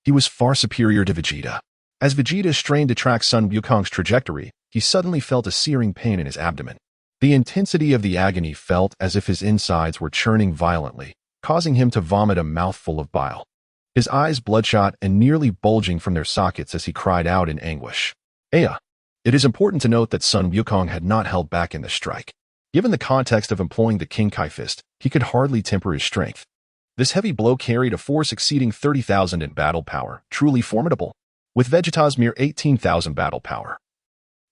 he was far superior to Vegeta. As Vegeta strained to track Sun Wukong's trajectory, he suddenly felt a searing pain in his abdomen. The intensity of the agony felt as if his insides were churning violently, causing him to vomit a mouthful of bile. His eyes bloodshot and nearly bulging from their sockets as he cried out in anguish. Aya! It is important to note that Sun Wukong had not held back in this strike. Given the context of employing the King Kai fist, he could hardly temper his strength. This heavy blow carried a force exceeding 30,000 in battle power, truly formidable, with Vegeta's mere 18,000 battle power.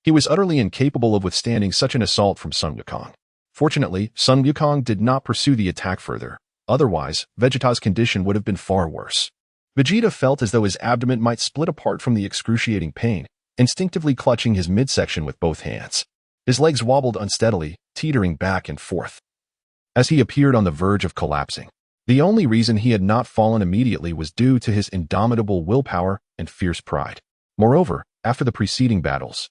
He was utterly incapable of withstanding such an assault from Sun Wukong. Fortunately, Sun Wukong did not pursue the attack further. Otherwise, Vegeta's condition would have been far worse. Vegeta felt as though his abdomen might split apart from the excruciating pain, instinctively clutching his midsection with both hands. His legs wobbled unsteadily, teetering back and forth, as he appeared on the verge of collapsing. The only reason he had not fallen immediately was due to his indomitable willpower and fierce pride. Moreover, after the preceding battles,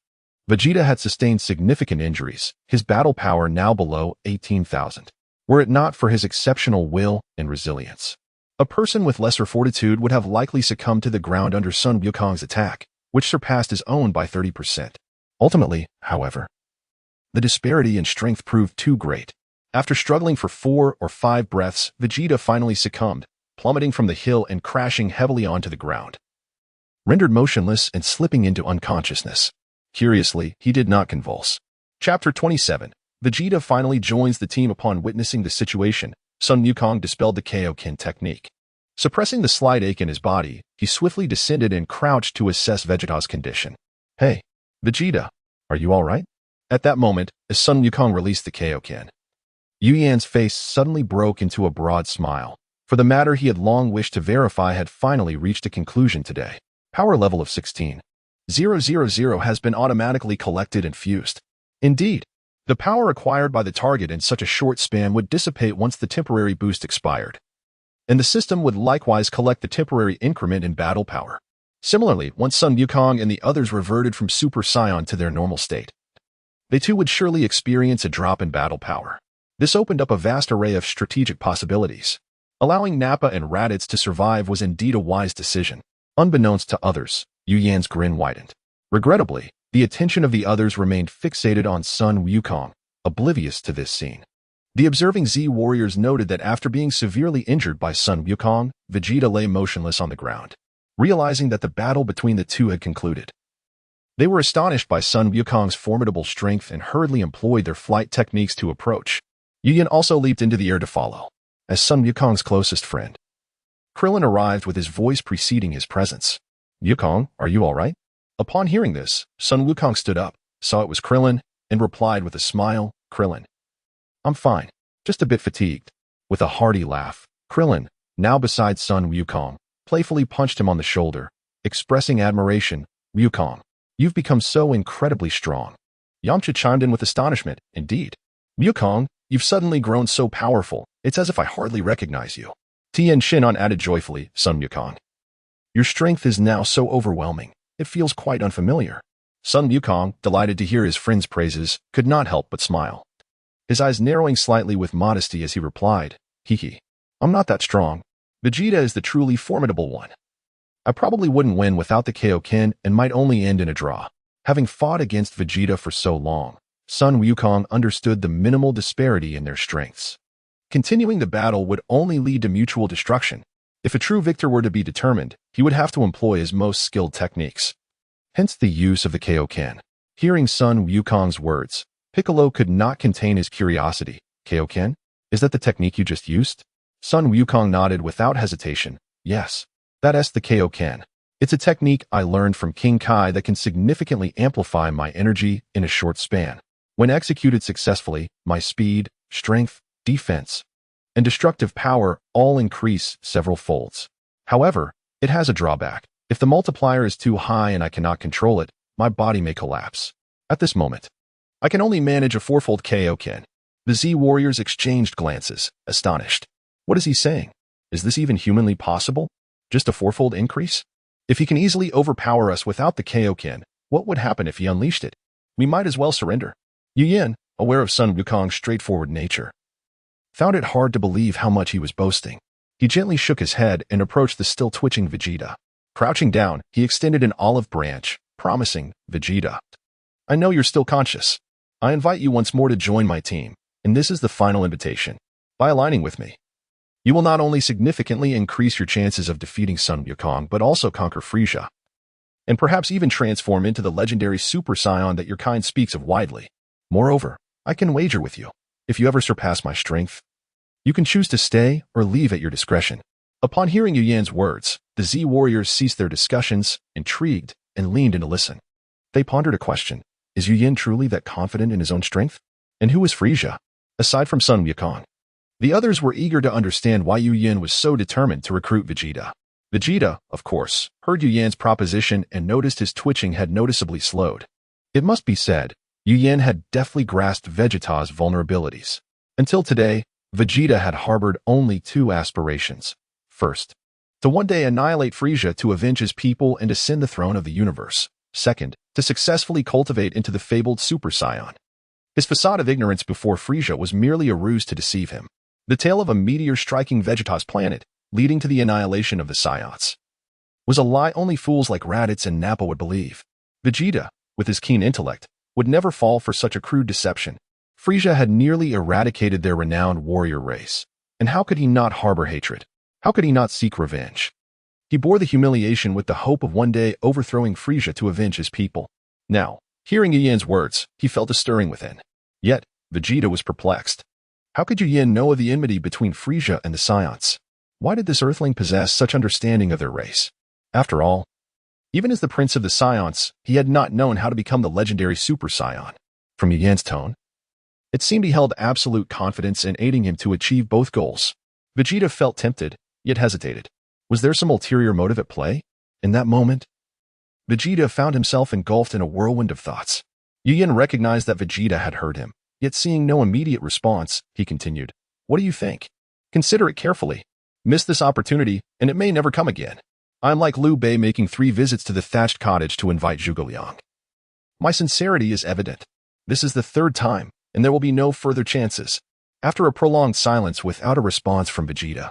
Vegeta had sustained significant injuries, his battle power now below 18,000. Were it not for his exceptional will and resilience, a person with lesser fortitude would have likely succumbed to the ground under Sun Wukong's attack, which surpassed his own by 30%. Ultimately, however, the disparity in strength proved too great. After struggling for 4 or 5 breaths, Vegeta finally succumbed, plummeting from the hill and crashing heavily onto the ground, rendered motionless and slipping into unconsciousness. Curiously, he did not convulse. Chapter 27. Vegeta finally joins the team upon witnessing the situation. Sun Wukong dispelled the Kaioken technique. Suppressing the slight ache in his body, he swiftly descended and crouched to assess Vegeta's condition. Hey, Vegeta, are you all right? At that moment, as Sun Wukong released the Kaioken, Yu Yan's face suddenly broke into a broad smile, for the matter he had long wished to verify had finally reached a conclusion today. Power level of 16,000 has been automatically collected and fused. Indeed, the power acquired by the target in such a short span would dissipate once the temporary boost expired, and the system would likewise collect the temporary increment in battle power. Similarly, once Sun Wukong and the others reverted from Super Saiyan to their normal state, they too would surely experience a drop in battle power. This opened up a vast array of strategic possibilities. Allowing Nappa and Raditz to survive was indeed a wise decision. Unbeknownst to others, Yu Yan's grin widened. Regrettably, the attention of the others remained fixated on Sun Wukong, oblivious to this scene. The observing Z warriors noted that after being severely injured by Sun Wukong, Vegeta lay motionless on the ground. Realizing that the battle between the two had concluded, they were astonished by Sun Wukong's formidable strength and hurriedly employed their flight techniques to approach. Yu Yan also leaped into the air to follow. As Sun Wukong's closest friend, Krillin arrived with his voice preceding his presence. Wukong, are you all right? Upon hearing this, Sun Wukong stood up, saw it was Krillin, and replied with a smile, Krillin, I'm fine, just a bit fatigued. With a hearty laugh, Krillin, now beside Sun Wukong, playfully punched him on the shoulder, expressing admiration. Wukong, you've become so incredibly strong. Yamcha chimed in with astonishment. Indeed. Wukong, you've suddenly grown so powerful, it's as if I hardly recognize you. Tien Shinhan added joyfully, Sun Wukong, your strength is now so overwhelming, it feels quite unfamiliar. Sun Wukong, delighted to hear his friend's praises, could not help but smile, his eyes narrowing slightly with modesty as he replied, Hee, I'm not that strong. Vegeta is the truly formidable one. I probably wouldn't win without the Kaioken and might only end in a draw. Having fought against Vegeta for so long, Sun Wukong understood the minimal disparity in their strengths. Continuing the battle would only lead to mutual destruction. If a true victor were to be determined, he would have to employ his most skilled techniques. Hence the use of the Kaioken. Hearing Sun Wukong's words, Piccolo could not contain his curiosity. Kaioken? Is that the technique you just used? Sun Wukong nodded without hesitation. Yes, that's the Kaioken. It's a technique I learned from King Kai that can significantly amplify my energy in a short span. When executed successfully, my speed, strength, defense, and destructive power all increase several folds. However, it has a drawback. If the multiplier is too high and I cannot control it, my body may collapse. At this moment, I can only manage a fourfold KO Ken. The Z warriors exchanged glances, astonished. What is he saying? Is this even humanly possible? Just a fourfold increase? If he can easily overpower us without the KO Ken, what would happen if he unleashed it? We might as well surrender. Yu Yin, aware of Sun Wukong's straightforward nature, found it hard to believe how much he was boasting. He gently shook his head and approached the still twitching Vegeta. Crouching down, he extended an olive branch, promising, Vegeta, I know you're still conscious. I invite you once more to join my team, and this is the final invitation. By aligning with me, you will not only significantly increase your chances of defeating Sun Wukong, but also conquer Frieza, and perhaps even transform into the legendary Super Saiyan that your kind speaks of widely. Moreover, I can wager with you, if you ever surpass my strength, you can choose to stay or leave at your discretion. Upon hearing Yu Yan's words, the Z warriors ceased their discussions, intrigued, and leaned in to listen. They pondered a question. Is Yu Yan truly that confident in his own strength? And who is Frieza, aside from Sun Wukong? The others were eager to understand why Yu Yan was so determined to recruit Vegeta. Vegeta, of course, heard Yu Yan's proposition and noticed his twitching had noticeably slowed. It must be said, Yu Yan had deftly grasped Vegeta's vulnerabilities. Until today, Vegeta had harbored only two aspirations. First, to one day annihilate Frieza to avenge his people and ascend the throne of the universe. Second, to successfully cultivate into the fabled Super Saiyan. His facade of ignorance before Frieza was merely a ruse to deceive him. The tale of a meteor striking Vegeta's planet, leading to the annihilation of the Saiyans, was a lie only fools like Raditz and Nappa would believe. Vegeta, with his keen intellect, would never fall for such a crude deception. Frieza had nearly eradicated their renowned warrior race, and how could he not harbor hatred? How could he not seek revenge? He bore the humiliation with the hope of one day overthrowing Frieza to avenge his people. Now, hearing Yu Yan's words, he felt a stirring within. Yet, Vegeta was perplexed. How could Yu Yan know of the enmity between Frieza and the Saiyans? Why did this Earthling possess such understanding of their race? After all, even as the Prince of the Saiyans, he had not known how to become the legendary Super Saiyan. From Yu Yan's tone, it seemed he held absolute confidence in aiding him to achieve both goals. Vegeta felt tempted, yet hesitated. Was there some ulterior motive at play? In that moment, Vegeta found himself engulfed in a whirlwind of thoughts. Yu Yan recognized that Vegeta had heard him, yet seeing no immediate response, he continued, What do you think? Consider it carefully. Miss this opportunity, and it may never come again. I am like Liu Bei making 3 visits to the thatched cottage to invite Zhuge Liang. My sincerity is evident. This is the 3rd time, and there will be no further chances. After a prolonged silence without a response from Vegeta,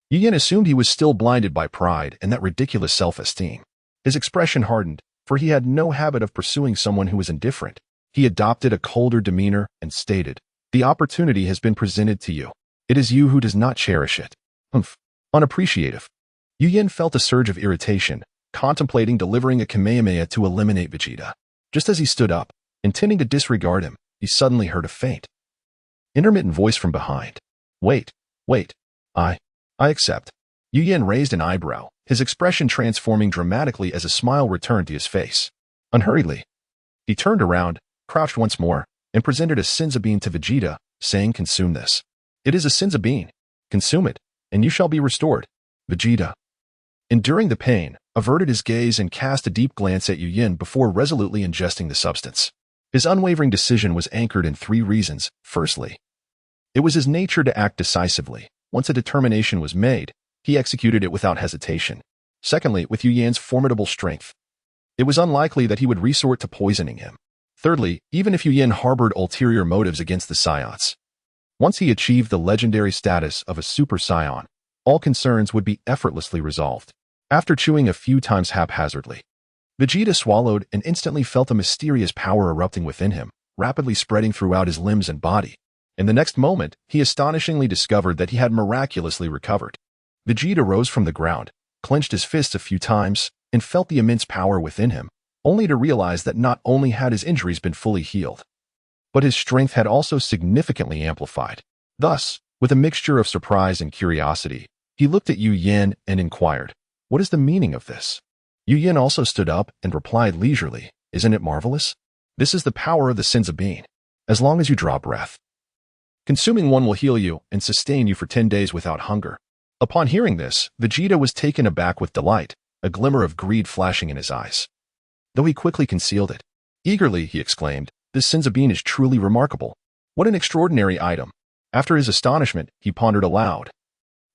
Yu Yan assumed he was still blinded by pride and that ridiculous self-esteem. His expression hardened, for he had no habit of pursuing someone who was indifferent. He adopted a colder demeanor and stated, The opportunity has been presented to you. It is you who does not cherish it. Unappreciative. Yu Yan felt a surge of irritation, contemplating delivering a Kamehameha to eliminate Vegeta. Just as he stood up, intending to disregard him, he suddenly heard a faint, intermittent voice from behind. Wait. I accept. Yu Yan raised an eyebrow, his expression transforming dramatically as a smile returned to his face. Unhurriedly, he turned around, crouched once more, and presented a Senzu bean to Vegeta, saying, Consume this. It is a Senzu bean. Consume it, and you shall be restored. Vegeta, enduring the pain, averted his gaze and cast a deep glance at Yu Yan before resolutely ingesting the substance. His unwavering decision was anchored in 3 reasons. Firstly, it was his nature to act decisively. Once a determination was made, he executed it without hesitation. Secondly, with Yu Yan's formidable strength, it was unlikely that he would resort to poisoning him. Thirdly, even if Yu Yan harbored ulterior motives against the Saiyans, once he achieved the legendary status of a Super Saiyan, all concerns would be effortlessly resolved. After chewing a few times haphazardly, Vegeta swallowed and instantly felt a mysterious power erupting within him, rapidly spreading throughout his limbs and body. In the next moment, he astonishingly discovered that he had miraculously recovered. Vegeta rose from the ground, clenched his fists a few times, and felt the immense power within him, only to realize that not only had his injuries been fully healed, but his strength had also significantly amplified. Thus, with a mixture of surprise and curiosity, he looked at Yu Yan and inquired, What is the meaning of this? Yu Yan also stood up and replied leisurely, Isn't it marvelous? This is the power of the Senzu bean. as long as you draw breath. Consuming one will heal you and sustain you for 10 days without hunger. Upon hearing this, Vegeta was taken aback with delight, a glimmer of greed flashing in his eyes. Though he quickly concealed it. Eagerly, he exclaimed, "This Senzu bean is truly remarkable. What an extraordinary item." After his astonishment, he pondered aloud.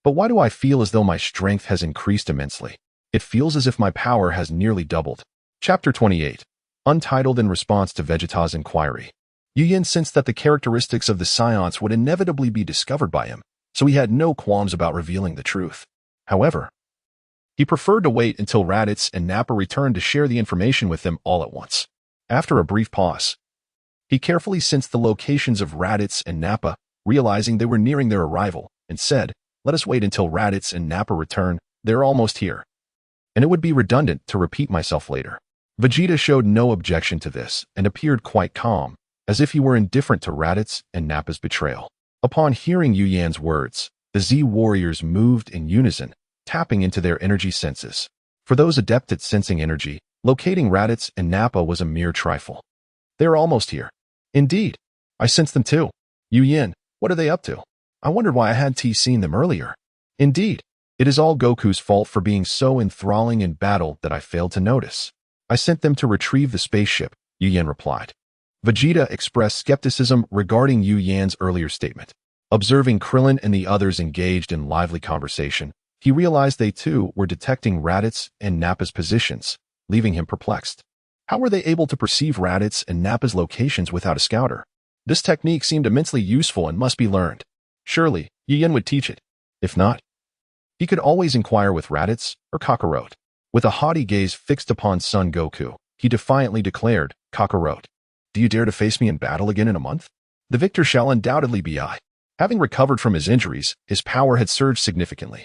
But why do I feel as though my strength has increased immensely? It feels as if my power has nearly doubled. Chapter 28. Untitled in response to Vegeta's inquiry. Yu Yin sensed that the characteristics of the Saiyans would inevitably be discovered by him, so he had no qualms about revealing the truth. However, he preferred to wait until Raditz and Nappa returned to share the information with them all at once. After a brief pause, he carefully sensed the locations of Raditz and Nappa, realizing they were nearing their arrival, and said, "Let us wait until Raditz and Nappa return. They're almost here. And it would be redundant to repeat myself later." Vegeta showed no objection to this and appeared quite calm, as if he were indifferent to Raditz and Nappa's betrayal. Upon hearing Yu Yan's words, the Z warriors moved in unison, tapping into their energy senses. For those adept at sensing energy, locating Raditz and Nappa was a mere trifle. "They're almost here." "Indeed. I sense them too. Yu Yin, what are they up to? I wondered why I hadn't seen them earlier." "Indeed. It is all Goku's fault for being so enthralling in battle that I failed to notice. I sent them to retrieve the spaceship," Yu Yin replied. Vegeta expressed skepticism regarding Yu Yan's earlier statement. Observing Krillin and the others engaged in lively conversation, he realized they too were detecting Raditz and Nappa's positions, leaving him perplexed. How were they able to perceive Raditz and Nappa's locations without a scouter? This technique seemed immensely useful and must be learned. Surely, Yu Yin would teach it. If not, he could always inquire with Raditz or Kakarot. With a haughty gaze fixed upon Son Goku, he defiantly declared, "Kakarot, do you dare to face me in battle again in a month? The victor shall undoubtedly be I." Having recovered from his injuries, his power had surged significantly,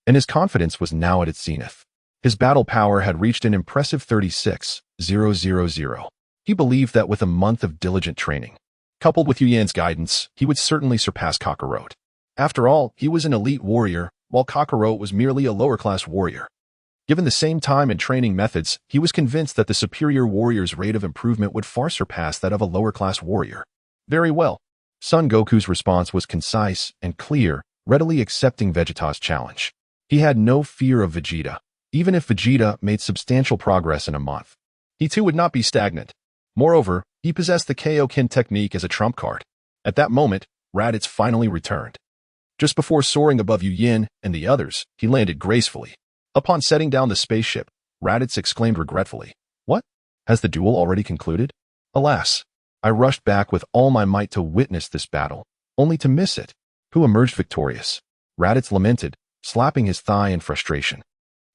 and his confidence was now at its zenith. His battle power had reached an impressive 36,000. He believed that with a month of diligent training, coupled with Yu Yan's guidance, he would certainly surpass Kakarot. After all, he was an elite warrior, while Kakarot was merely a lower-class warrior. Given the same time and training methods, he was convinced that the superior warrior's rate of improvement would far surpass that of a lower-class warrior. Very well. Son Goku's response was concise and clear, readily accepting Vegeta's challenge. He had no fear of Vegeta, even if Vegeta made substantial progress in a month. He too would not be stagnant. Moreover, he possessed the Kaioken technique as a trump card. At that moment, Raditz finally returned. Just before soaring above Yu Yin and the others, he landed gracefully. Upon setting down the spaceship, Raditz exclaimed regretfully, "What? Has the duel already concluded? Alas, I rushed back with all my might to witness this battle, only to miss it. Who emerged victorious?" Raditz lamented, slapping his thigh in frustration.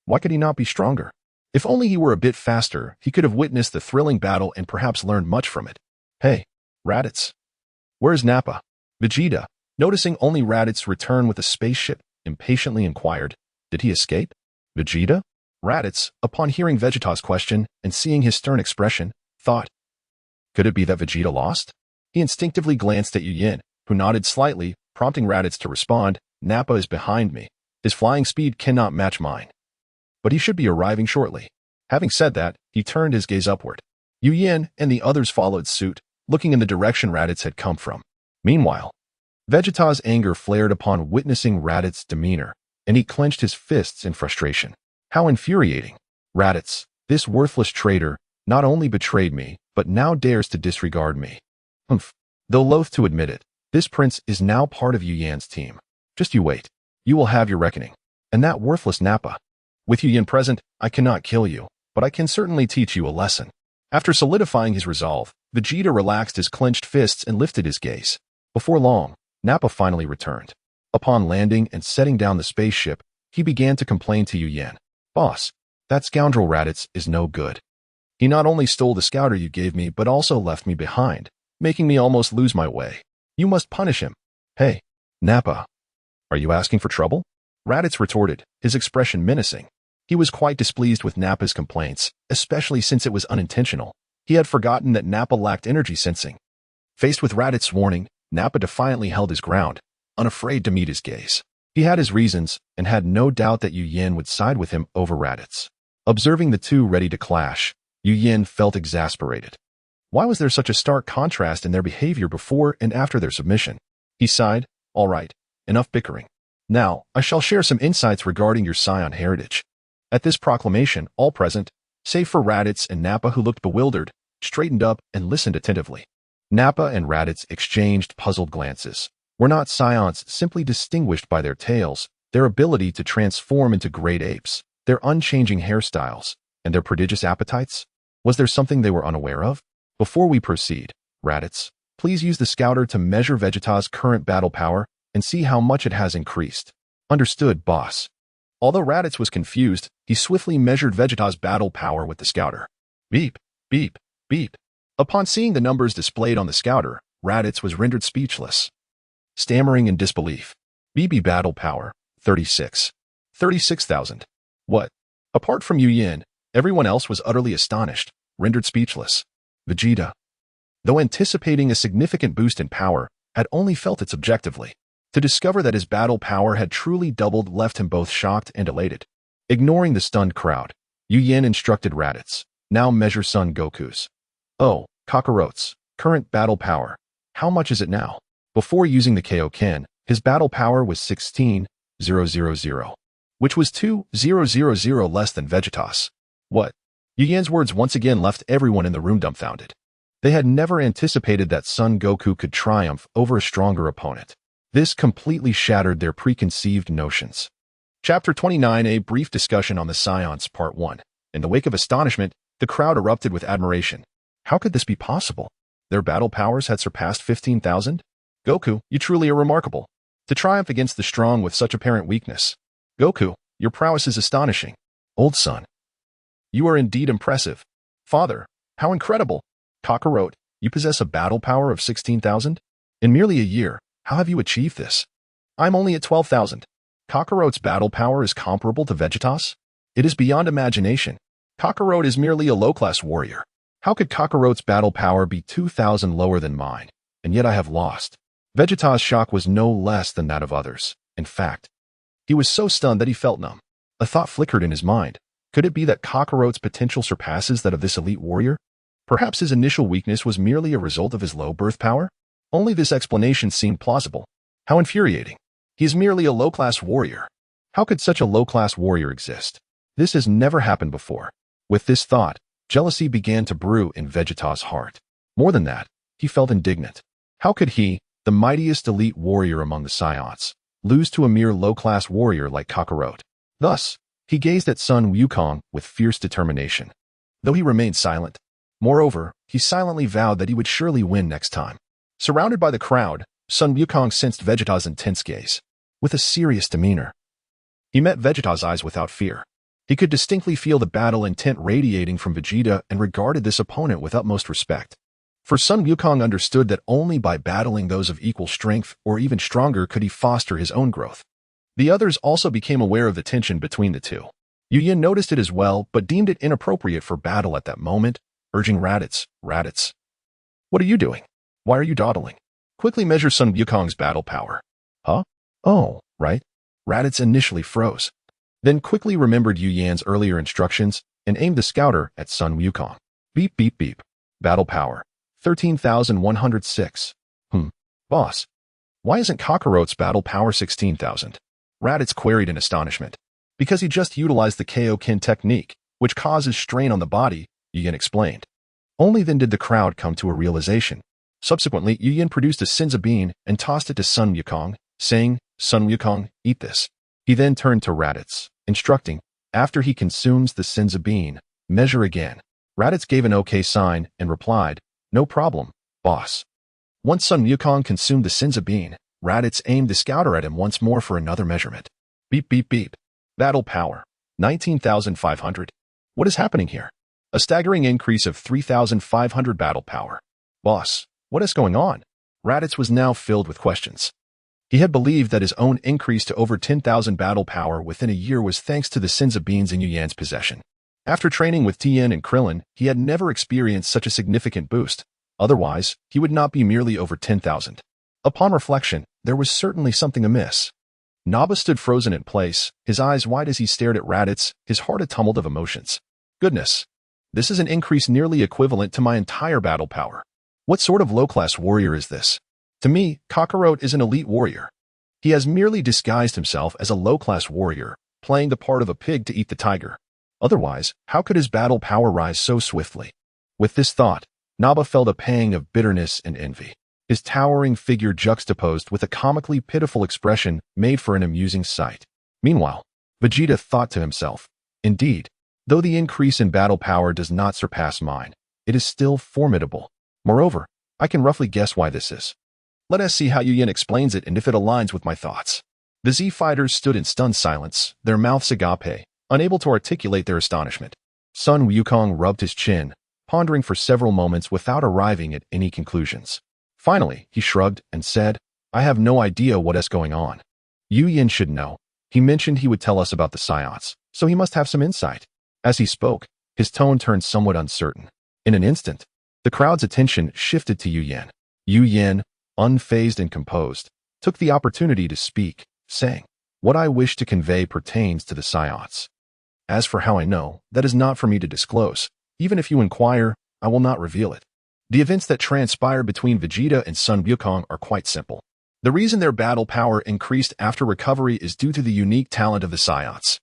Why could he not be stronger? If only he were a bit faster, he could have witnessed the thrilling battle and perhaps learned much from it. "Hey, Raditz. Where's Nappa?" Vegeta, noticing only Raditz return with a spaceship, impatiently inquired, "Did he escape?" "Vegeta?" Raditz, upon hearing Vegeta's question and seeing his stern expression, thought, could it be that Vegeta lost? He instinctively glanced at Yu Yin, who nodded slightly, prompting Raditz to respond, "Nappa is behind me. His flying speed cannot match mine. But he should be arriving shortly." Having said that, he turned his gaze upward. Yu Yin and the others followed suit, looking in the direction Raditz had come from. Meanwhile, Vegeta's anger flared upon witnessing Raditz's demeanor, and he clenched his fists in frustration. How infuriating! Raditz, this worthless traitor, not only betrayed me, but now dares to disregard me. Humph. Though loath to admit it, this prince is now part of Yu Yan's team. Just you wait. You will have your reckoning. And that worthless Nappa. With Yu Yan present, I cannot kill you, but I can certainly teach you a lesson. After solidifying his resolve, Vegeta relaxed his clenched fists and lifted his gaze. Before long, Nappa finally returned. Upon landing and setting down the spaceship, he began to complain to Yu Yan. "Boss, that scoundrel Raditz is no good. He not only stole the scouter you gave me, but also left me behind, making me almost lose my way. You must punish him." "Hey, Nappa, are you asking for trouble?" Raditz retorted, his expression menacing. He was quite displeased with Nappa's complaints, especially since it was unintentional. He had forgotten that Nappa lacked energy sensing. Faced with Raditz's warning, Nappa defiantly held his ground, unafraid to meet his gaze. He had his reasons, and had no doubt that Yu Yin would side with him over Raditz. Observing the two ready to clash, Yu Yin felt exasperated. Why was there such a stark contrast in their behavior before and after their submission? He sighed. All right, enough bickering. Now, I shall share some insights regarding your Saiyan heritage. At this proclamation, all present, save for Raditz and Nappa who looked bewildered, straightened up and listened attentively. Nappa and Raditz exchanged puzzled glances. Were not Saiyans simply distinguished by their tails, their ability to transform into great apes, their unchanging hairstyles, and their prodigious appetites? Was there something they were unaware of? Before we proceed, Raditz, please use the scouter to measure Vegeta's current battle power and see how much it has increased. Understood, boss. Although Raditz was confused, he swiftly measured Vegeta's battle power with the scouter. Beep, beep, beep. Upon seeing the numbers displayed on the scouter, Raditz was rendered speechless. Stammering in disbelief. BB battle power, 36. 36,000. What? Apart from Yu Yin, everyone else was utterly astonished, rendered speechless. Vegeta, though anticipating a significant boost in power, had only felt it subjectively. To discover that his battle power had truly doubled left him both shocked and elated. Ignoring the stunned crowd, Yu Yin instructed Raditz, now measure Son Goku's. Oh, Kakarot's current battle power. How much is it now? Before using the Kaioken, his battle power was 16,000, which was 2,000 less than Vegeta's. What? Yu Yan's words once again left everyone in the room dumbfounded. They had never anticipated that Son Goku could triumph over a stronger opponent. This completely shattered their preconceived notions. Chapter 29, a brief discussion on the Saiyans, Part 1. In the wake of astonishment, the crowd erupted with admiration. How could this be possible? Their battle powers had surpassed 15,000? Goku, you truly are remarkable. To triumph against the strong with such apparent weakness. Goku, your prowess is astonishing. Old son, you are indeed impressive. Father, how incredible. Kakarot, you possess a battle power of 16,000? In merely a year, how have you achieved this? I'm only at 12,000. Kakarot's battle power is comparable to Vegeta's? It is beyond imagination. Kakarot is merely a low-class warrior. How could Kakarot's battle power be 2,000 lower than mine? And yet I have lost. Vegeta's shock was no less than that of others. In fact, he was so stunned that he felt numb. A thought flickered in his mind. Could it be that Kakarot's potential surpasses that of this elite warrior? Perhaps his initial weakness was merely a result of his low birth power? Only this explanation seemed plausible. How infuriating. He is merely a low-class warrior. How could such a low-class warrior exist? This has never happened before. With this thought, jealousy began to brew in Vegeta's heart. More than that, he felt indignant. How could he, the mightiest elite warrior among the Saiyans, lose to a mere low-class warrior like Kakarot? Thus, he gazed at Sun Wukong with fierce determination. Though he remained silent. Moreover, he silently vowed that he would surely win next time. Surrounded by the crowd, Sun Wukong sensed Vegeta's intense gaze. With a serious demeanor, he met Vegeta's eyes without fear. He could distinctly feel the battle intent radiating from Vegeta and regarded this opponent with utmost respect. For Sun Wukong understood that only by battling those of equal strength or even stronger could he foster his own growth. The others also became aware of the tension between the two. Yu Yin noticed it as well, but deemed it inappropriate for battle at that moment, urging Raditz, Raditz, what are you doing? Why are you dawdling? Quickly measure Sun Wukong's battle power. Huh? Oh, right. Raditz initially froze, then quickly remembered Yu Yan's earlier instructions and aimed the scouter at Sun Wukong. Beep, beep, beep. Battle power, 13,106. Boss, why isn't Kakarot's battle power 16,000? Raditz queried in astonishment. Because he just utilized the Kaioken technique, which causes strain on the body, Yu Yin explained. Only then did the crowd come to a realization. Subsequently, Yu Yin produced a Senzu bean and tossed it to Sun Wukong, saying, Sun Wukong, eat this. He then turned to Raditz, instructing, after he consumes the Senzu bean, measure again. Raditz gave an okay sign and replied, no problem, boss. Once Sun Wukong consumed the Senzu bean, Raditz aimed the scouter at him once more for another measurement. Beep, beep, beep. Battle power, 19,500. What is happening here? A staggering increase of 3,500 battle power. Boss, what is going on? Raditz was now filled with questions. He had believed that his own increase to over 10,000 battle power within a year was thanks to the Senzu beans in Yu Yan's possession. After training with Tien and Krillin, he had never experienced such a significant boost. Otherwise, he would not be merely over 10,000. Upon reflection, there was certainly something amiss. Naba stood frozen in place, his eyes wide as he stared at Raditz, his heart a tumult of emotions. Goodness! This is an increase nearly equivalent to my entire battle power. What sort of low-class warrior is this? To me, Kakarot is an elite warrior. He has merely disguised himself as a low-class warrior, playing the part of a pig to eat the tiger. Otherwise, how could his battle power rise so swiftly? With this thought, Naba felt a pang of bitterness and envy. His towering figure juxtaposed with a comically pitiful expression made for an amusing sight. Meanwhile, Vegeta thought to himself, indeed, though the increase in battle power does not surpass mine, it is still formidable. Moreover, I can roughly guess why this is. Let us see how Yin explains it and if it aligns with my thoughts. The Z fighters stood in stunned silence, their mouths agape, unable to articulate their astonishment. Sun Wukong rubbed his chin, pondering for several moments without arriving at any conclusions. Finally, he shrugged and said, I have no idea what is going on. Yin should know. He mentioned he would tell us about the Saiyans, so he must have some insight. As he spoke, his tone turned somewhat uncertain. In an instant, the crowd's attention shifted to Yin. Yin, unfazed and composed, took the opportunity to speak, saying, what I wish to convey pertains to the Saiyans. As for how I know, that is not for me to disclose. Even if you inquire, I will not reveal it. The events that transpired between Vegeta and Sun Wukong are quite simple. The reason their battle power increased after recovery is due to the unique talent of the Saiyans.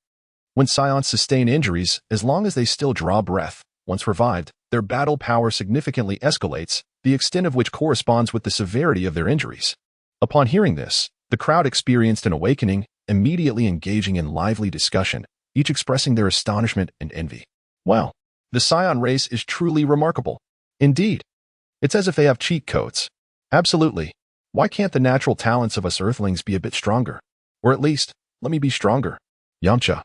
When Saiyans sustain injuries, as long as they still draw breath, once revived, their battle power significantly escalates, the extent of which corresponds with the severity of their injuries. Upon hearing this, the crowd experienced an awakening, immediately engaging in lively discussion, each expressing their astonishment and envy. Wow, the Saiyan race is truly remarkable. Indeed, it's as if they have cheat codes. Absolutely. Why can't the natural talents of us Earthlings be a bit stronger? Or at least, let me be stronger. Yamcha.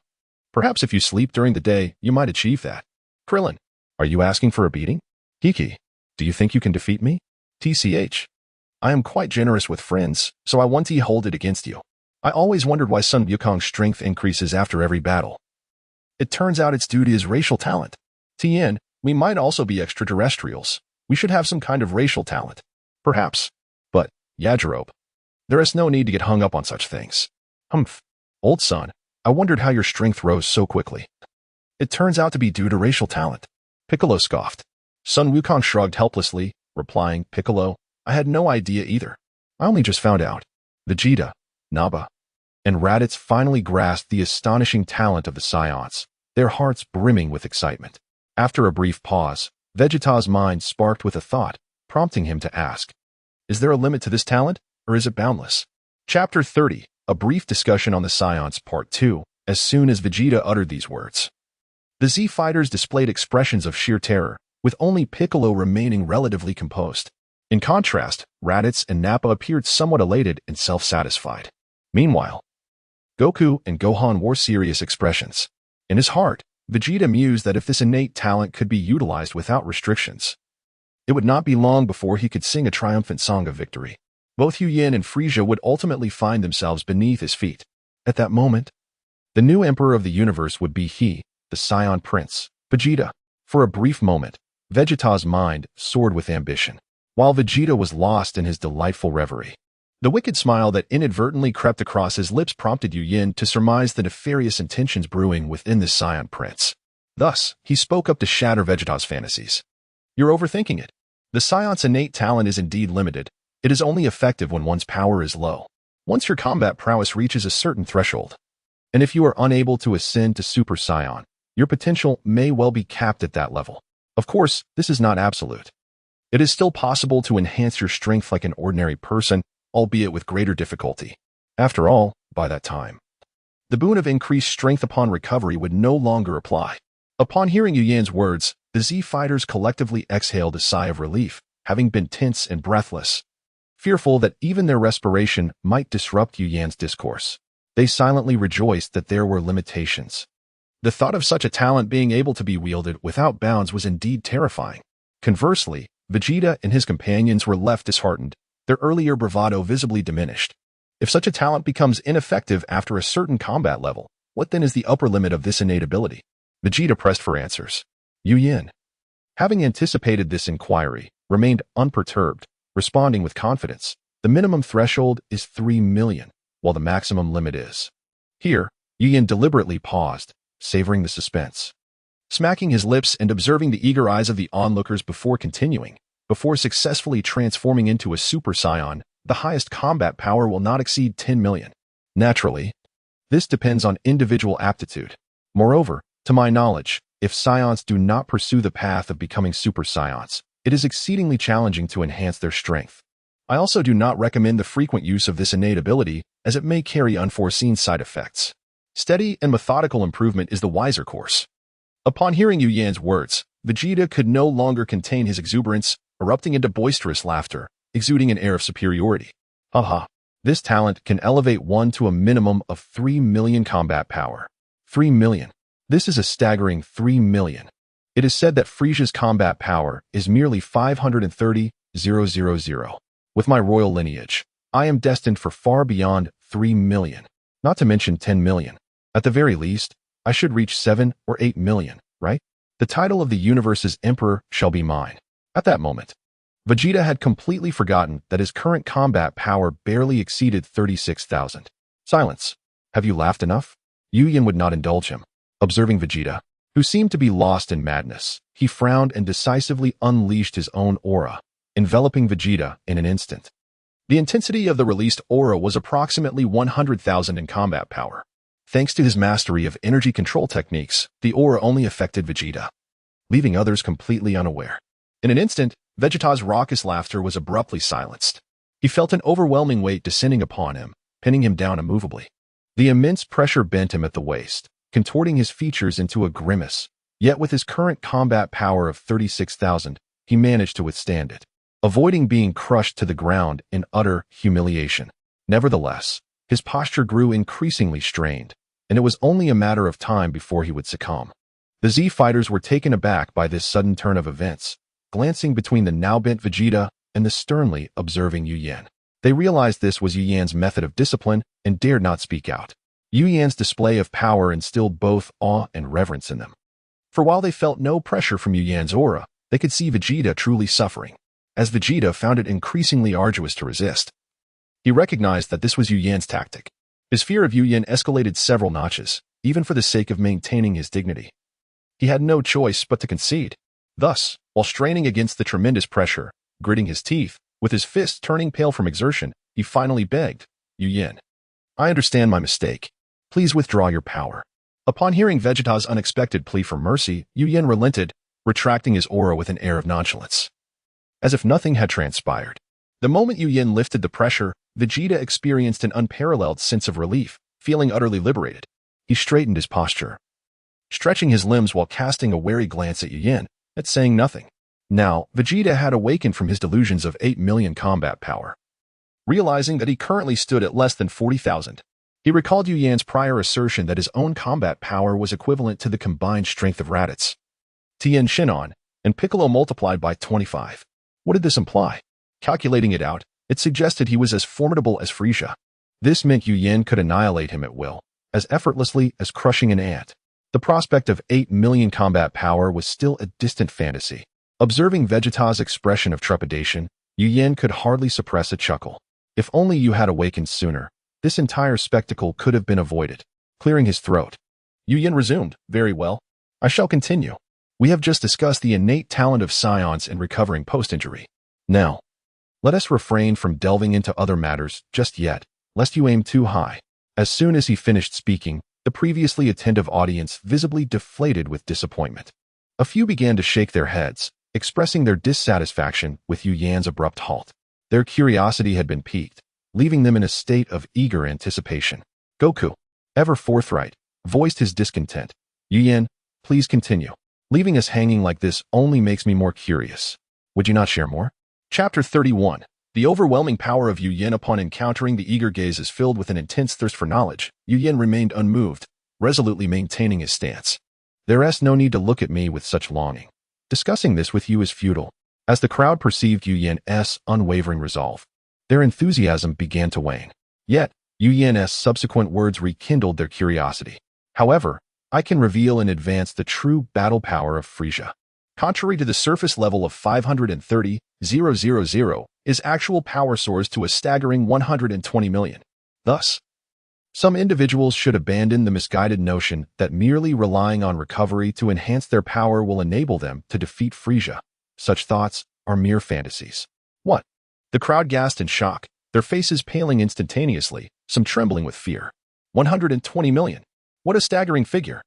Perhaps if you sleep during the day, you might achieve that. Krillin. Are you asking for a beating? Kiki. Do you think you can defeat me? TCH. I am quite generous with friends, so I want to hold it against you. I always wondered why Sun Wukong's strength increases after every battle. It turns out it's due to his racial talent. Tien, we might also be extraterrestrials. We should have some kind of racial talent. Perhaps. But, Yajirobe, there is no need to get hung up on such things. Humph. Old son, I wondered how your strength rose so quickly. It turns out to be due to racial talent. Piccolo scoffed. Sun Wukong shrugged helplessly, replying, Piccolo, I had no idea either. I only just found out. Vegeta, Naba, and Raditz finally grasped the astonishing talent of the Saiyans, their hearts brimming with excitement. After a brief pause, Vegeta's mind sparked with a thought, prompting him to ask, is there a limit to this talent, or is it boundless? Chapter 30, a brief discussion on the Saiyans, Part 2, as soon as Vegeta uttered these words. The Z fighters displayed expressions of sheer terror, with only Piccolo remaining relatively composed. In contrast, Raditz and Nappa appeared somewhat elated and self-satisfied. Meanwhile, Goku and Gohan wore serious expressions. In his heart, Vegeta mused that if this innate talent could be utilized without restrictions, it would not be long before he could sing a triumphant song of victory. Both Yin and Frieza would ultimately find themselves beneath his feet. At that moment, the new emperor of the universe would be he, the Saiyan Prince, Vegeta. For a brief moment, Vegeta's mind soared with ambition, while Vegeta was lost in his delightful reverie. The wicked smile that inadvertently crept across his lips prompted Yin to surmise the nefarious intentions brewing within the Saiyan Prince. Thus, he spoke up to shatter Vegeta's fantasies. You're overthinking it. The Saiyan's innate talent is indeed limited. It is only effective when one's power is low. Once your combat prowess reaches a certain threshold, and if you are unable to ascend to Super Saiyan, your potential may well be capped at that level. Of course, this is not absolute. It is still possible to enhance your strength like an ordinary person, albeit with greater difficulty. After all, by that time, the boon of increased strength upon recovery would no longer apply. Upon hearing Yin's words, the Z fighters collectively exhaled a sigh of relief, having been tense and breathless, fearful that even their respiration might disrupt Yin's discourse. They silently rejoiced that there were limitations. The thought of such a talent being able to be wielded without bounds was indeed terrifying. Conversely, Vegeta and his companions were left disheartened, their earlier bravado visibly diminished. If such a talent becomes ineffective after a certain combat level, what then is the upper limit of this innate ability? Vegeta pressed for answers. Yin, having anticipated this inquiry, remained unperturbed, responding with confidence. The minimum threshold is 3 million, while the maximum limit is. Here, Yin deliberately paused, savoring the suspense. smacking his lips and observing the eager eyes of the onlookers before continuing. Before successfully transforming into a Super Saiyan, the highest combat power will not exceed 10 million. Naturally, this depends on individual aptitude. Moreover, to my knowledge, if Saiyans do not pursue the path of becoming Super Saiyans, it is exceedingly challenging to enhance their strength. I also do not recommend the frequent use of this innate ability, as it may carry unforeseen side effects. Steady and methodical improvement is the wiser course. Upon hearing Yu Yan's words, Vegeta could no longer contain his exuberance, erupting into boisterous laughter, exuding an air of superiority. Haha, this talent can elevate one to a minimum of 3 million combat power. 3 million. This is a staggering 3 million. It is said that Frisia's combat power is merely 530,000. With my royal lineage, I am destined for far beyond 3 million, not to mention 10 million. At the very least, I should reach 7 or 8 million, right? The title of the universe's emperor shall be mine. At that moment, Vegeta had completely forgotten that his current combat power barely exceeded 36,000. Silence. Have you laughed enough? Yu Yan would not indulge him. Observing Vegeta, who seemed to be lost in madness, he frowned and decisively unleashed his own aura, enveloping Vegeta in an instant. The intensity of the released aura was approximately 100,000 in combat power. Thanks to his mastery of energy control techniques, the aura only affected Vegeta, leaving others completely unaware. In an instant, Vegeta's raucous laughter was abruptly silenced. He felt an overwhelming weight descending upon him, pinning him down immovably. The immense pressure bent him at the waist, contorting his features into a grimace. Yet with his current combat power of 36,000, he managed to withstand it, avoiding being crushed to the ground in utter humiliation. Nevertheless, his posture grew increasingly strained, and it was only a matter of time before he would succumb. The Z fighters were taken aback by this sudden turn of events, glancing between the now bent Vegeta and the sternly observing Yu Yan. They realized this was Yu Yan's method of discipline and dared not speak out. Yu Yan's display of power instilled both awe and reverence in them. For while they felt no pressure from Yu Yan's aura, they could see Vegeta truly suffering, as Vegeta found it increasingly arduous to resist. He recognized that this was Yu Yan's tactic. His fear of Yu Yan escalated several notches, even for the sake of maintaining his dignity. He had no choice but to concede. Thus, while straining against the tremendous pressure, gritting his teeth, with his fists turning pale from exertion, he finally begged, Yu Yan, I understand my mistake. Please withdraw your power. Upon hearing Vegeta's unexpected plea for mercy, Yu Yan relented, retracting his aura with an air of nonchalance, as if nothing had transpired. The moment Yu Yan lifted the pressure, Vegeta experienced an unparalleled sense of relief, feeling utterly liberated. He straightened his posture, stretching his limbs while casting a wary glance at Yu Yan, yet saying nothing. Now, Vegeta had awakened from his delusions of 8 million combat power. Realizing that he currently stood at less than 40,000, he recalled Yu Yan's prior assertion that his own combat power was equivalent to the combined strength of Raditz, Tien Shin'an, and Piccolo multiplied by 25. What did this imply? Calculating it out, it suggested he was as formidable as Frisia. This meant Yu Yan could annihilate him at will, as effortlessly as crushing an ant. The prospect of 8 million combat power was still a distant fantasy. Observing Vegeta's expression of trepidation, Yu Yan could hardly suppress a chuckle. If only you had awakened sooner, this entire spectacle could have been avoided. Clearing his throat, Yu Yan resumed, very well. I shall continue. We have just discussed the innate talent of Saiyans in recovering post-injury. Now, let us refrain from delving into other matters just yet, lest you aim too high. As soon as he finished speaking, the previously attentive audience visibly deflated with disappointment. A few began to shake their heads, expressing their dissatisfaction with Yu Yan's abrupt halt. Their curiosity had been piqued, leaving them in a state of eager anticipation. Goku, ever forthright, voiced his discontent. Yu Yan, please continue. Leaving us hanging like this only makes me more curious. Would you not share more? Chapter 31. The overwhelming power of Yu Yan. Upon encountering the eager gazes filled with an intense thirst for knowledge, Yu Yan remained unmoved, resolutely maintaining his stance. There's no need to look at me with such longing. Discussing this with you is futile. As the crowd perceived Yu Yan's unwavering resolve, their enthusiasm began to wane. Yet, Yu Yan's subsequent words rekindled their curiosity. However, I can reveal in advance the true battle power of Frisia. Contrary to the surface level of 530,000, his actual power soars to a staggering 120 million. Thus, Some individuals should abandon the misguided notion that merely relying on recovery to enhance their power will enable them to defeat Frisia. Such thoughts are mere fantasies. What? The crowd gasped in shock, their faces paling instantaneously, some trembling with fear. 120 million. What a staggering figure.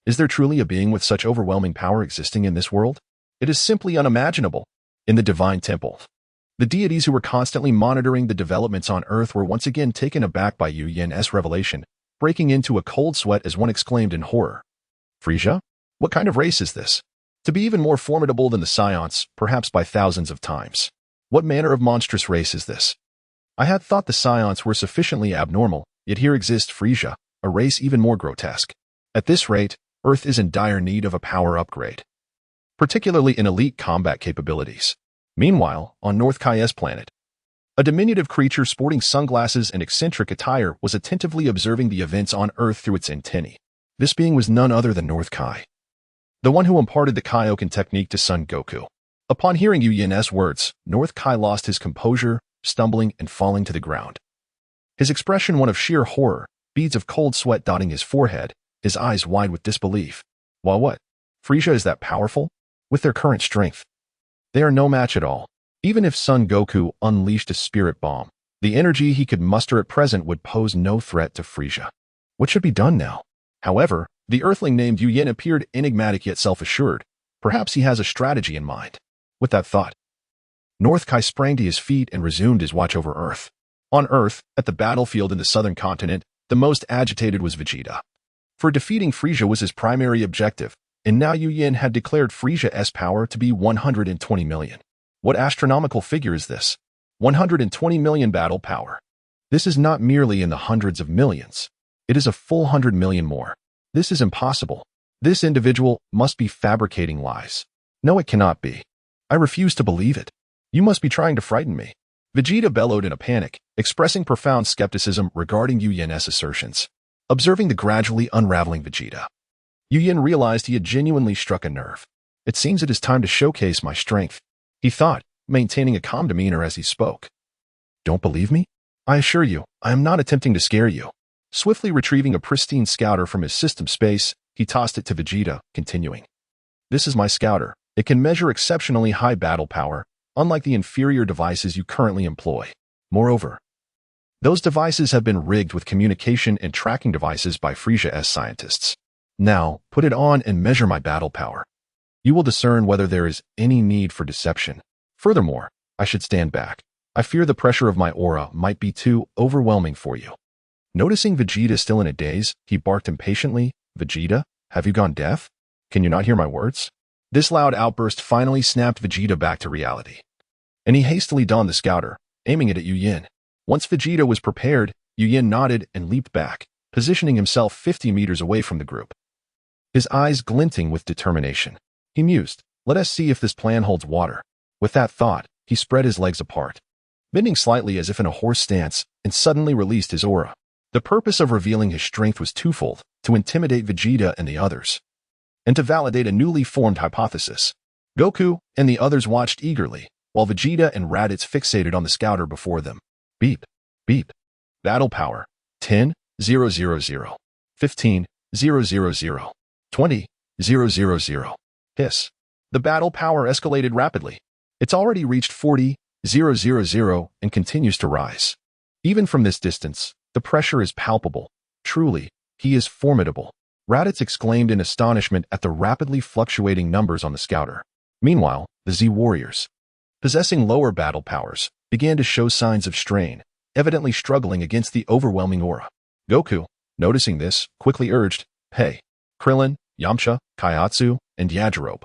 Is there truly a being with such overwhelming power existing in this world? It is simply unimaginable. In the divine temple, the deities who were constantly monitoring the developments on Earth were once again taken aback by Yu Yan's revelation, breaking into a cold sweat as one exclaimed in horror. Frisia? What kind of race is this? To be even more formidable than the Saiyans, perhaps by thousands of times. What manner of monstrous race is this? I had thought the Saiyans were sufficiently abnormal, yet here exists Frisia, a race even more grotesque. At this rate, Earth is in dire need of a power upgrade, particularly in elite combat capabilities. Meanwhile, on North Kai's planet, a diminutive creature sporting sunglasses and eccentric attire was attentively observing the events on Earth through its antennae. This being was none other than North Kai, the one who imparted the Kaioken technique to Son Goku. Upon hearing Yu Yan's words, North Kai lost his composure, stumbling and falling to the ground. His expression one of sheer horror, beads of cold sweat dotting his forehead, his eyes wide with disbelief. While what? Frisia is that powerful? With their current strength, they are no match at all. Even if Son Goku unleashed a spirit bomb, the energy he could muster at present would pose no threat to Frisia. What should be done now? However, the Earthling named Yu Yan appeared enigmatic yet self-assured. Perhaps he has a strategy in mind. With that thought, North Kai sprang to his feet and resumed his watch over Earth. On Earth, at the battlefield in the southern continent, the most agitated was Vegeta. For defeating Frisia was his primary objective, and now Yu Yan had declared Frisia's power to be 120 million. What astronomical figure is this? 120 million battle power. This is not merely in the hundreds of millions. It is a full 100 million more. This is impossible. This individual must be fabricating lies. No, it cannot be. I refuse to believe it. You must be trying to frighten me. Vegeta bellowed in a panic, expressing profound skepticism regarding Yu Yan's assertions. Observing the gradually unraveling Vegeta, Yu Yan realized he had genuinely struck a nerve. It seems it is time to showcase my strength, he thought, maintaining a calm demeanor as he spoke. Don't believe me? I assure you, I am not attempting to scare you. Swiftly retrieving a pristine scouter from his system space, he tossed it to Vegeta, continuing. This is my scouter. It can measure exceptionally high battle power, unlike the inferior devices you currently employ. Moreover, those devices have been rigged with communication and tracking devices by Frisia's scientists. Now, put it on and measure my battle power. You will discern whether there is any need for deception. Furthermore, I should stand back. I fear the pressure of my aura might be too overwhelming for you. Noticing Vegeta still in a daze, he barked impatiently, Vegeta, have you gone deaf? Can you not hear my words? This loud outburst finally snapped Vegeta back to reality, and he hastily donned the scouter, aiming it at Yu Yan. Once Vegeta was prepared, Yu Yan nodded and leaped back, positioning himself 50 meters away from the group. His eyes glinting with determination. He mused, let us see if this plan holds water. With that thought, he spread his legs apart, bending slightly as if in a horse stance, and suddenly released his aura. The purpose of revealing his strength was twofold, to intimidate Vegeta and the others, and to validate a newly formed hypothesis. Goku and the others watched eagerly, while Vegeta and Raditz fixated on the scouter before them. Beep, beep. Battle power, 10, 000, 15, 000. 20, 000. Hiss. The battle power escalated rapidly. It's already reached 40, 000 and continues to rise. Even from this distance, the pressure is palpable. Truly, he is formidable. Raditz exclaimed in astonishment at the rapidly fluctuating numbers on the scouter. Meanwhile, the Z warriors, possessing lower battle powers, began to show signs of strain, evidently struggling against the overwhelming aura. Goku, noticing this, quickly urged, hey, Krillin, Yamcha, Kaiatsu, and Yajirobe.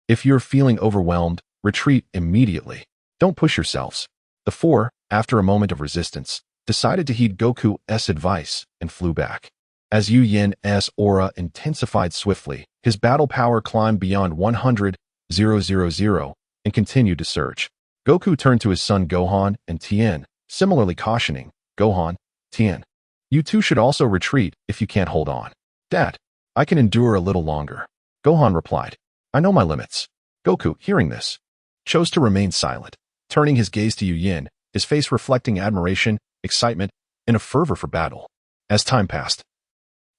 If you're feeling overwhelmed, retreat immediately. Don't push yourselves. The four, after a moment of resistance, decided to heed Goku's advice and flew back. As Yu Yan's aura intensified swiftly, his battle power climbed beyond 100, 000 and continued to surge. Goku turned to his son Gohan and Tien, similarly cautioning, Gohan, Tien, you two should also retreat if you can't hold on. Dad, I can endure a little longer. Gohan replied, I know my limits. Goku, hearing this, chose to remain silent, turning his gaze to Yu Yan, his face reflecting admiration, excitement, and a fervor for battle. As time passed,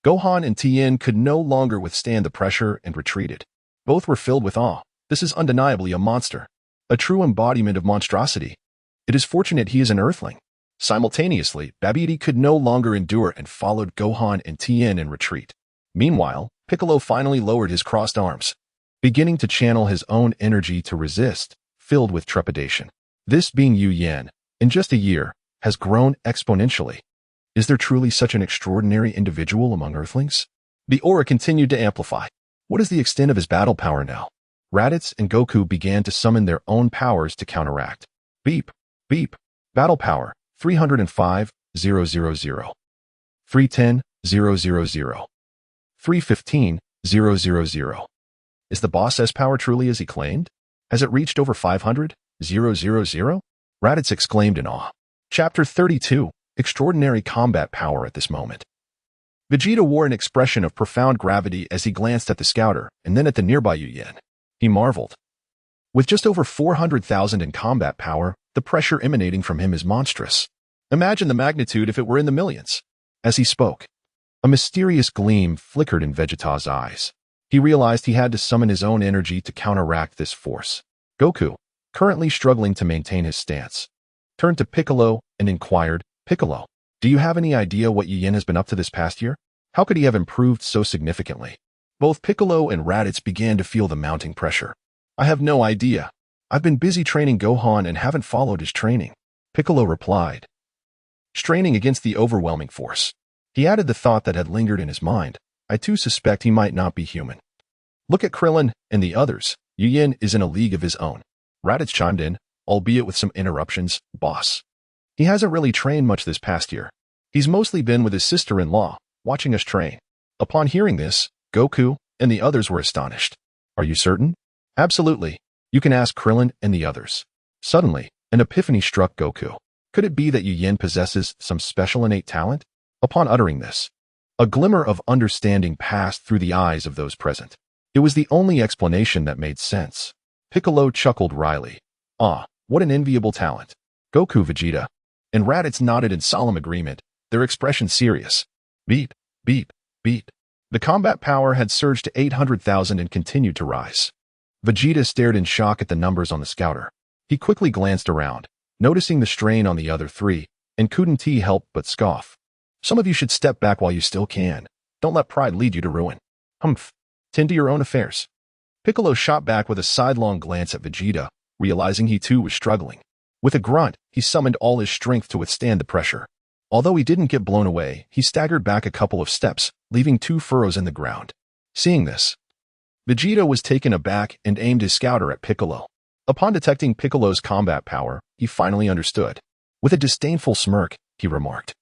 Gohan and Tien could no longer withstand the pressure and retreated. Both were filled with awe. This is undeniably a monster, a true embodiment of monstrosity. It is fortunate he is an Earthling. Simultaneously, Babidi could no longer endure and followed Gohan and Tien in retreat. Meanwhile, Piccolo finally lowered his crossed arms, beginning to channel his own energy to resist, filled with trepidation. This being Yu Yan, in just a year, has grown exponentially. Is there truly such an extraordinary individual among Earthlings? The aura continued to amplify. What is the extent of his battle power now? Raditz and Goku began to summon their own powers to counteract. Beep, beep. Battle power, 305,000. 310,000. 315,000. Is the boss's power truly as he claimed? Has it reached over 500,000? Raditz exclaimed in awe. Chapter 32. Extraordinary combat power at this moment. Vegeta wore an expression of profound gravity as he glanced at the scouter and then at the nearby Yu Yan. He marveled. With just over 400,000 in combat power, the pressure emanating from him is monstrous. Imagine the magnitude if it were in the millions. As he spoke, a mysterious gleam flickered in Vegeta's eyes. He realized he had to summon his own energy to counteract this force. Goku, currently struggling to maintain his stance, turned to Piccolo and inquired, Piccolo, do you have any idea what Yu Yan has been up to this past year? How could he have improved so significantly? Both Piccolo and Raditz began to feel the mounting pressure. I have no idea. I've been busy training Gohan and haven't followed his training, Piccolo replied, straining against the overwhelming force. He added the thought that had lingered in his mind. I too suspect he might not be human. Look at Krillin and the others. Yu Yan is in a league of his own. Raditz chimed in, albeit with some interruptions. Boss, he hasn't really trained much this past year. He's mostly been with his sister-in-law, watching us train. Upon hearing this, Goku and the others were astonished. Are you certain? Absolutely. You can ask Krillin and the others. Suddenly, an epiphany struck Goku. Could it be that Yu Yan possesses some special innate talent? Upon uttering this, a glimmer of understanding passed through the eyes of those present. It was the only explanation that made sense. Piccolo chuckled wryly. Ah, what an enviable talent. Goku, Vegeta, and Raditz nodded in solemn agreement, their expression serious. Beep, beep, beep. The combat power had surged to 800,000 and continued to rise. Vegeta stared in shock at the numbers on the scouter. He quickly glanced around, noticing the strain on the other three, and couldn't he help but scoff. Some of you should step back while you still can. Don't let pride lead you to ruin. Humph. Tend to your own affairs. Piccolo shot back with a sidelong glance at Vegeta, realizing he too was struggling. With a grunt, he summoned all his strength to withstand the pressure. Although he didn't get blown away, he staggered back a couple of steps, leaving 2 furrows in the ground. Seeing this, Vegeta was taken aback and aimed his scouter at Piccolo. Upon detecting Piccolo's combat power, he finally understood. With a disdainful smirk, he remarked,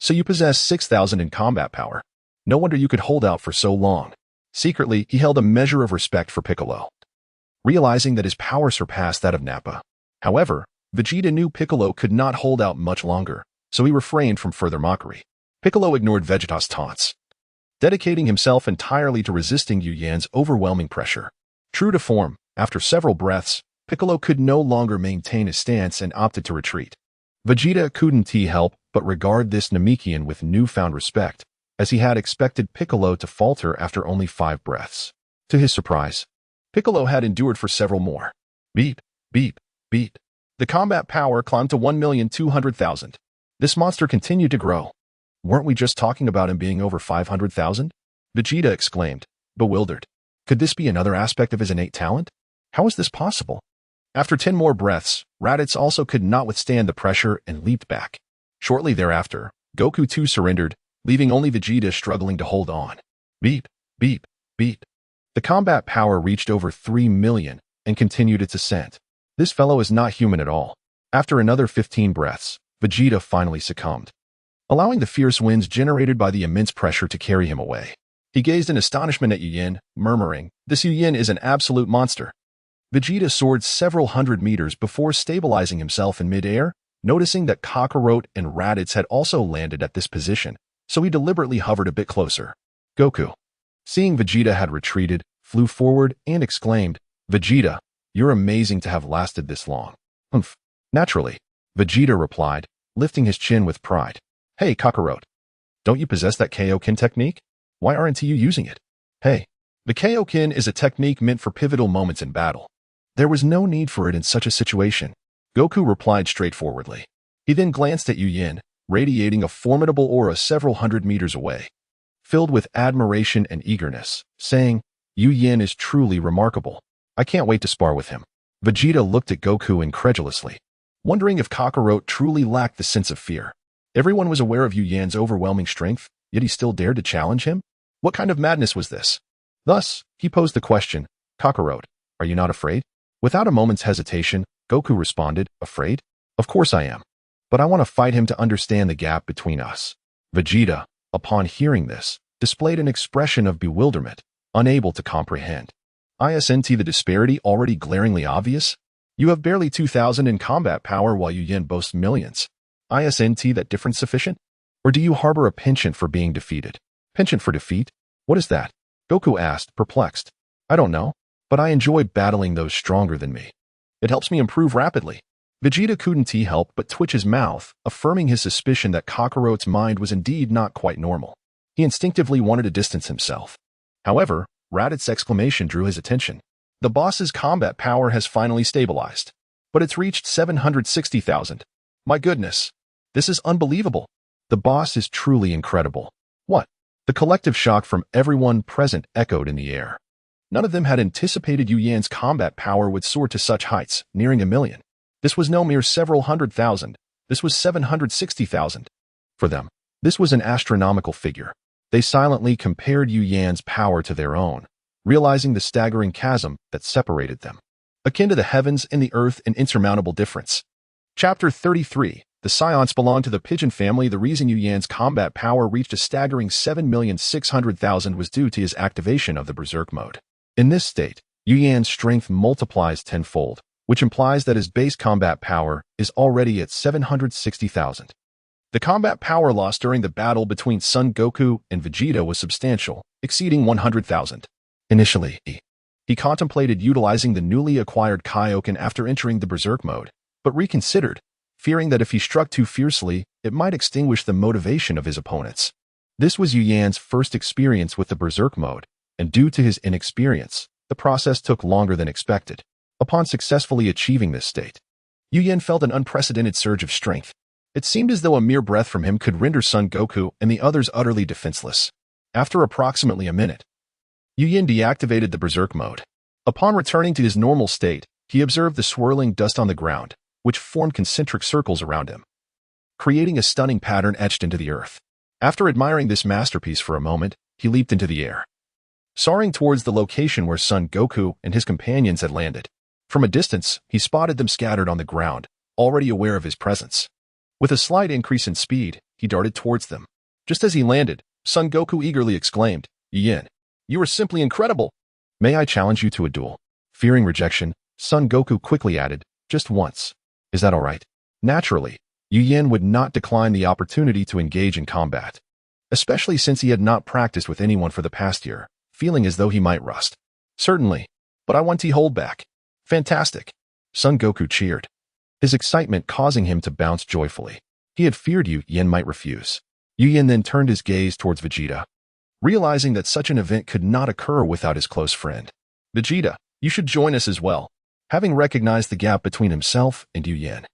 So you possess 6,000 in combat power. No wonder you could hold out for so long. Secretly, he held a measure of respect for Piccolo, realizing that his power surpassed that of Nappa. However, Vegeta knew Piccolo could not hold out much longer, so he refrained from further mockery. Piccolo ignored Vegeta's taunts, dedicating himself entirely to resisting Yu Yan's overwhelming pressure. True to form, after several breaths, Piccolo could no longer maintain his stance and opted to retreat. Vegeta couldn't help but regard this Namekian with newfound respect, as he had expected Piccolo to falter after only 5 breaths. To his surprise, Piccolo had endured for several more. Beep, beep, beep. The combat power climbed to 1,200,000. This monster continued to grow. Weren't we just talking about him being over 500,000? Vegeta exclaimed, bewildered. Could this be another aspect of his innate talent? How is this possible? After 10 more breaths, Raditz also could not withstand the pressure and leaped back. Shortly thereafter, Goku too surrendered, leaving only Vegeta struggling to hold on. Beep, beep, beep. The combat power reached over 3 million and continued its ascent. This fellow is not human at all. After another 15 breaths, Vegeta finally succumbed, allowing the fierce winds generated by the immense pressure to carry him away. He gazed in astonishment at Yu Yan, murmuring, This Yu Yan is an absolute monster. Vegeta soared several hundred meters before stabilizing himself in mid-air, noticing that Kakarot and Raditz had also landed at this position, so he deliberately hovered a bit closer. Goku, seeing Vegeta had retreated, flew forward and exclaimed, Vegeta, you're amazing to have lasted this long. Humph. Naturally, Vegeta replied, lifting his chin with pride. Hey, Kakarot. Don't you possess that Kaioken technique? Why aren't you using it? Hey, the Kaioken is a technique meant for pivotal moments in battle. There was no need for it in such a situation, Goku replied straightforwardly. He then glanced at Yu Yin, radiating a formidable aura several hundred meters away, filled with admiration and eagerness, saying, Yu Yin is truly remarkable. I can't wait to spar with him. Vegeta looked at Goku incredulously, wondering if Kakarot truly lacked the sense of fear. Everyone was aware of Yu Yan's overwhelming strength, yet he still dared to challenge him? What kind of madness was this? Thus, he posed the question, Kakarot, are you not afraid? Without a moment's hesitation, Goku responded, afraid? Of course I am. But I want to fight him to understand the gap between us. Vegeta, upon hearing this, displayed an expression of bewilderment, unable to comprehend. Isn't the disparity already glaringly obvious? You have barely 2,000 in combat power while Yu Yin boasts millions. Isn't that difference sufficient? Or do you harbor a penchant for being defeated? Penchant for defeat? What is that? Goku asked, perplexed. I don't know, but I enjoy battling those stronger than me. It helps me improve rapidly. Vegeta couldn't help but twitch his mouth, affirming his suspicion that Kakarot's mind was indeed not quite normal. He instinctively wanted to distance himself. However, Raditz' exclamation drew his attention. The boss's combat power has finally stabilized, but it's reached 760,000. My goodness, this is unbelievable. The boss is truly incredible. What? The collective shock from everyone present echoed in the air. None of them had anticipated Yu Yan's combat power would soar to such heights, nearing 1 million. This was no mere several hundred thousand. This was 760,000. For them, this was an astronomical figure. They silently compared Yu Yan's power to their own, realizing the staggering chasm that separated them. Akin to the heavens and the earth, an insurmountable difference. Chapter 33. The Saiyans belong to the Pigeon family. The reason Yu Yan's combat power reached a staggering 7,600,000 was due to his activation of the Berserk mode. In this state, Yu Yan's strength multiplies tenfold, which implies that his base combat power is already at 760,000. The combat power loss during the battle between Son Goku and Vegeta was substantial, exceeding 100,000. Initially, he contemplated utilizing the newly acquired Kaioken after entering the Berserk mode, but reconsidered, fearing that if he struck too fiercely, it might extinguish the motivation of his opponents. This was Yu Yan's first experience with the Berserk mode, and due to his inexperience, the process took longer than expected. Upon successfully achieving this state, Yu Yan felt an unprecedented surge of strength. It seemed as though a mere breath from him could render Son Goku and the others utterly defenseless. After approximately a minute, Yu Yan deactivated the Berserk mode. Upon returning to his normal state, he observed the swirling dust on the ground, which formed concentric circles around him, creating a stunning pattern etched into the earth. After admiring this masterpiece for a moment, he leaped into the air, soaring towards the location where Son Goku and his companions had landed. From a distance, he spotted them scattered on the ground, already aware of his presence. With a slight increase in speed, he darted towards them. Just as he landed, Son Goku eagerly exclaimed, Yin, you are simply incredible. May I challenge you to a duel? Fearing rejection, Son Goku quickly added, just once. Is that all right? Naturally, Yu Yin would not decline the opportunity to engage in combat, especially since he had not practiced with anyone for the past year, feeling as though he might rust. Certainly, but I want to hold back. Fantastic. Son Goku cheered, his excitement causing him to bounce joyfully. He had feared Yu Yin might refuse. Yu Yin then turned his gaze towards Vegeta, realizing that such an event could not occur without his close friend. Vegeta, you should join us as well. Having recognized the gap between himself and Yu Yin,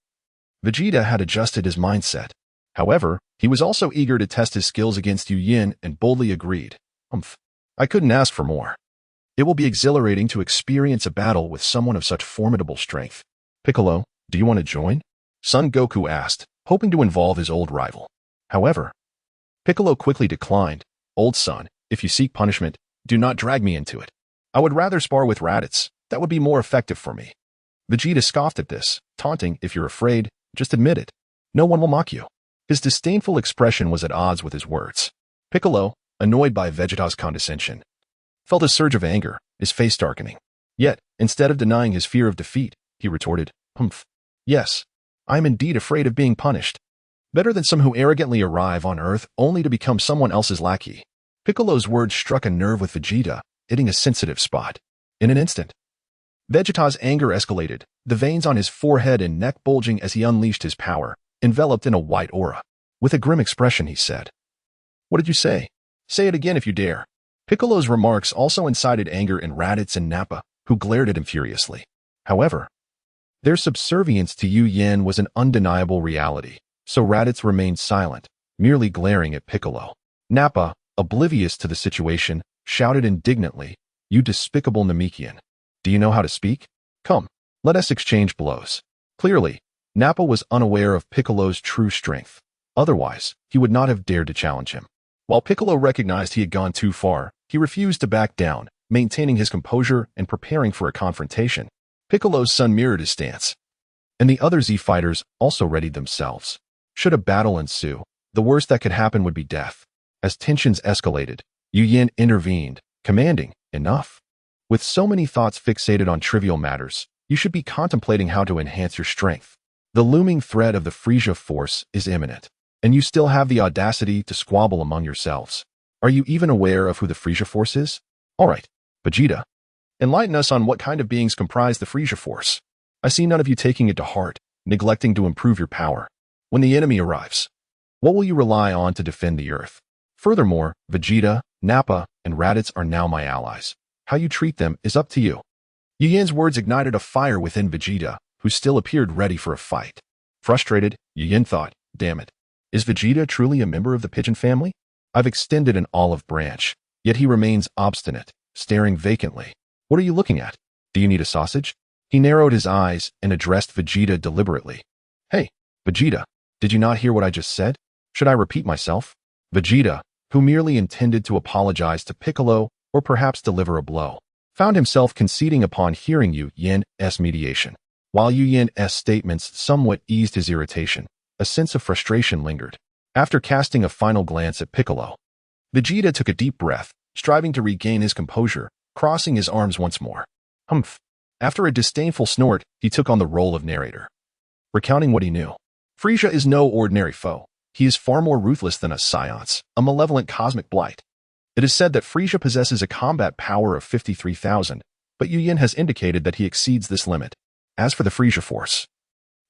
Vegeta had adjusted his mindset. However, he was also eager to test his skills against Yu Yin and boldly agreed, I couldn't ask for more. It will be exhilarating to experience a battle with someone of such formidable strength. Piccolo, do you want to join? Son Goku asked, hoping to involve his old rival. However, Piccolo quickly declined. Old son, if you seek punishment, do not drag me into it. I would rather spar with Raditz. That would be more effective for me. Vegeta scoffed at this, taunting, if you're afraid, just admit it. No one will mock you. His disdainful expression was at odds with his words. Piccolo, annoyed by Vegeta's condescension, felt a surge of anger, his face darkening. Yet, instead of denying his fear of defeat, he retorted, Yes, I am indeed afraid of being punished. Better than some who arrogantly arrive on Earth only to become someone else's lackey. Piccolo's words struck a nerve with Vegeta, hitting a sensitive spot. In an instant, Vegeta's anger escalated, the veins on his forehead and neck bulging as he unleashed his power, enveloped in a white aura. With a grim expression, he said, What did you say? Say it again if you dare. Piccolo's remarks also incited anger in Raditz and Nappa, who glared at him furiously. However, their subservience to Yu Yan was an undeniable reality, so Raditz remained silent, merely glaring at Piccolo. Nappa, oblivious to the situation, shouted indignantly, "You despicable Namekian! Do you know how to speak? Come, let us exchange blows." Clearly, Nappa was unaware of Piccolo's true strength. Otherwise, he would not have dared to challenge him. While Piccolo recognized he had gone too far, he refused to back down, maintaining his composure and preparing for a confrontation. Piccolo's son mirrored his stance, and the other Z fighters also readied themselves. Should a battle ensue, the worst that could happen would be death. As tensions escalated, Yu Yan intervened, commanding, "Enough. With so many thoughts fixated on trivial matters, you should be contemplating how to enhance your strength. The looming threat of the Frisia force is imminent, and you still have the audacity to squabble among yourselves. Are you even aware of who the Frisia force is? All right, Vegeta, enlighten us on what kind of beings comprise the Frisia force. I see none of you taking it to heart, neglecting to improve your power. When the enemy arrives, what will you rely on to defend the Earth? Furthermore, Vegeta, Nappa, and Raditz are now my allies. How you treat them is up to you." Yu Yan's words ignited a fire within Vegeta, who still appeared ready for a fight. Frustrated, Yu Yan thought, "Damn it. Is Vegeta truly a member of the Pigeon family? I've extended an olive branch, yet he remains obstinate, staring vacantly. What are you looking at? Do you need a sausage?" He narrowed his eyes and addressed Vegeta deliberately. "Hey, Vegeta, did you not hear what I just said? Should I repeat myself?" Vegeta, who merely intended to apologize to Piccolo or perhaps deliver a blow, found himself conceding upon hearing Yu Yan's mediation. While Yu Yan's statements somewhat eased his irritation, a sense of frustration lingered. After casting a final glance at Piccolo, Vegeta took a deep breath, striving to regain his composure, crossing his arms once more. Humph. After a disdainful snort, he took on the role of narrator, recounting what he knew. Frisia is no ordinary foe. He is far more ruthless than a Saiyan, a malevolent cosmic blight. It is said that Frisia possesses a combat power of 53,000, but Yu Yan has indicated that he exceeds this limit. As for the Frisia force,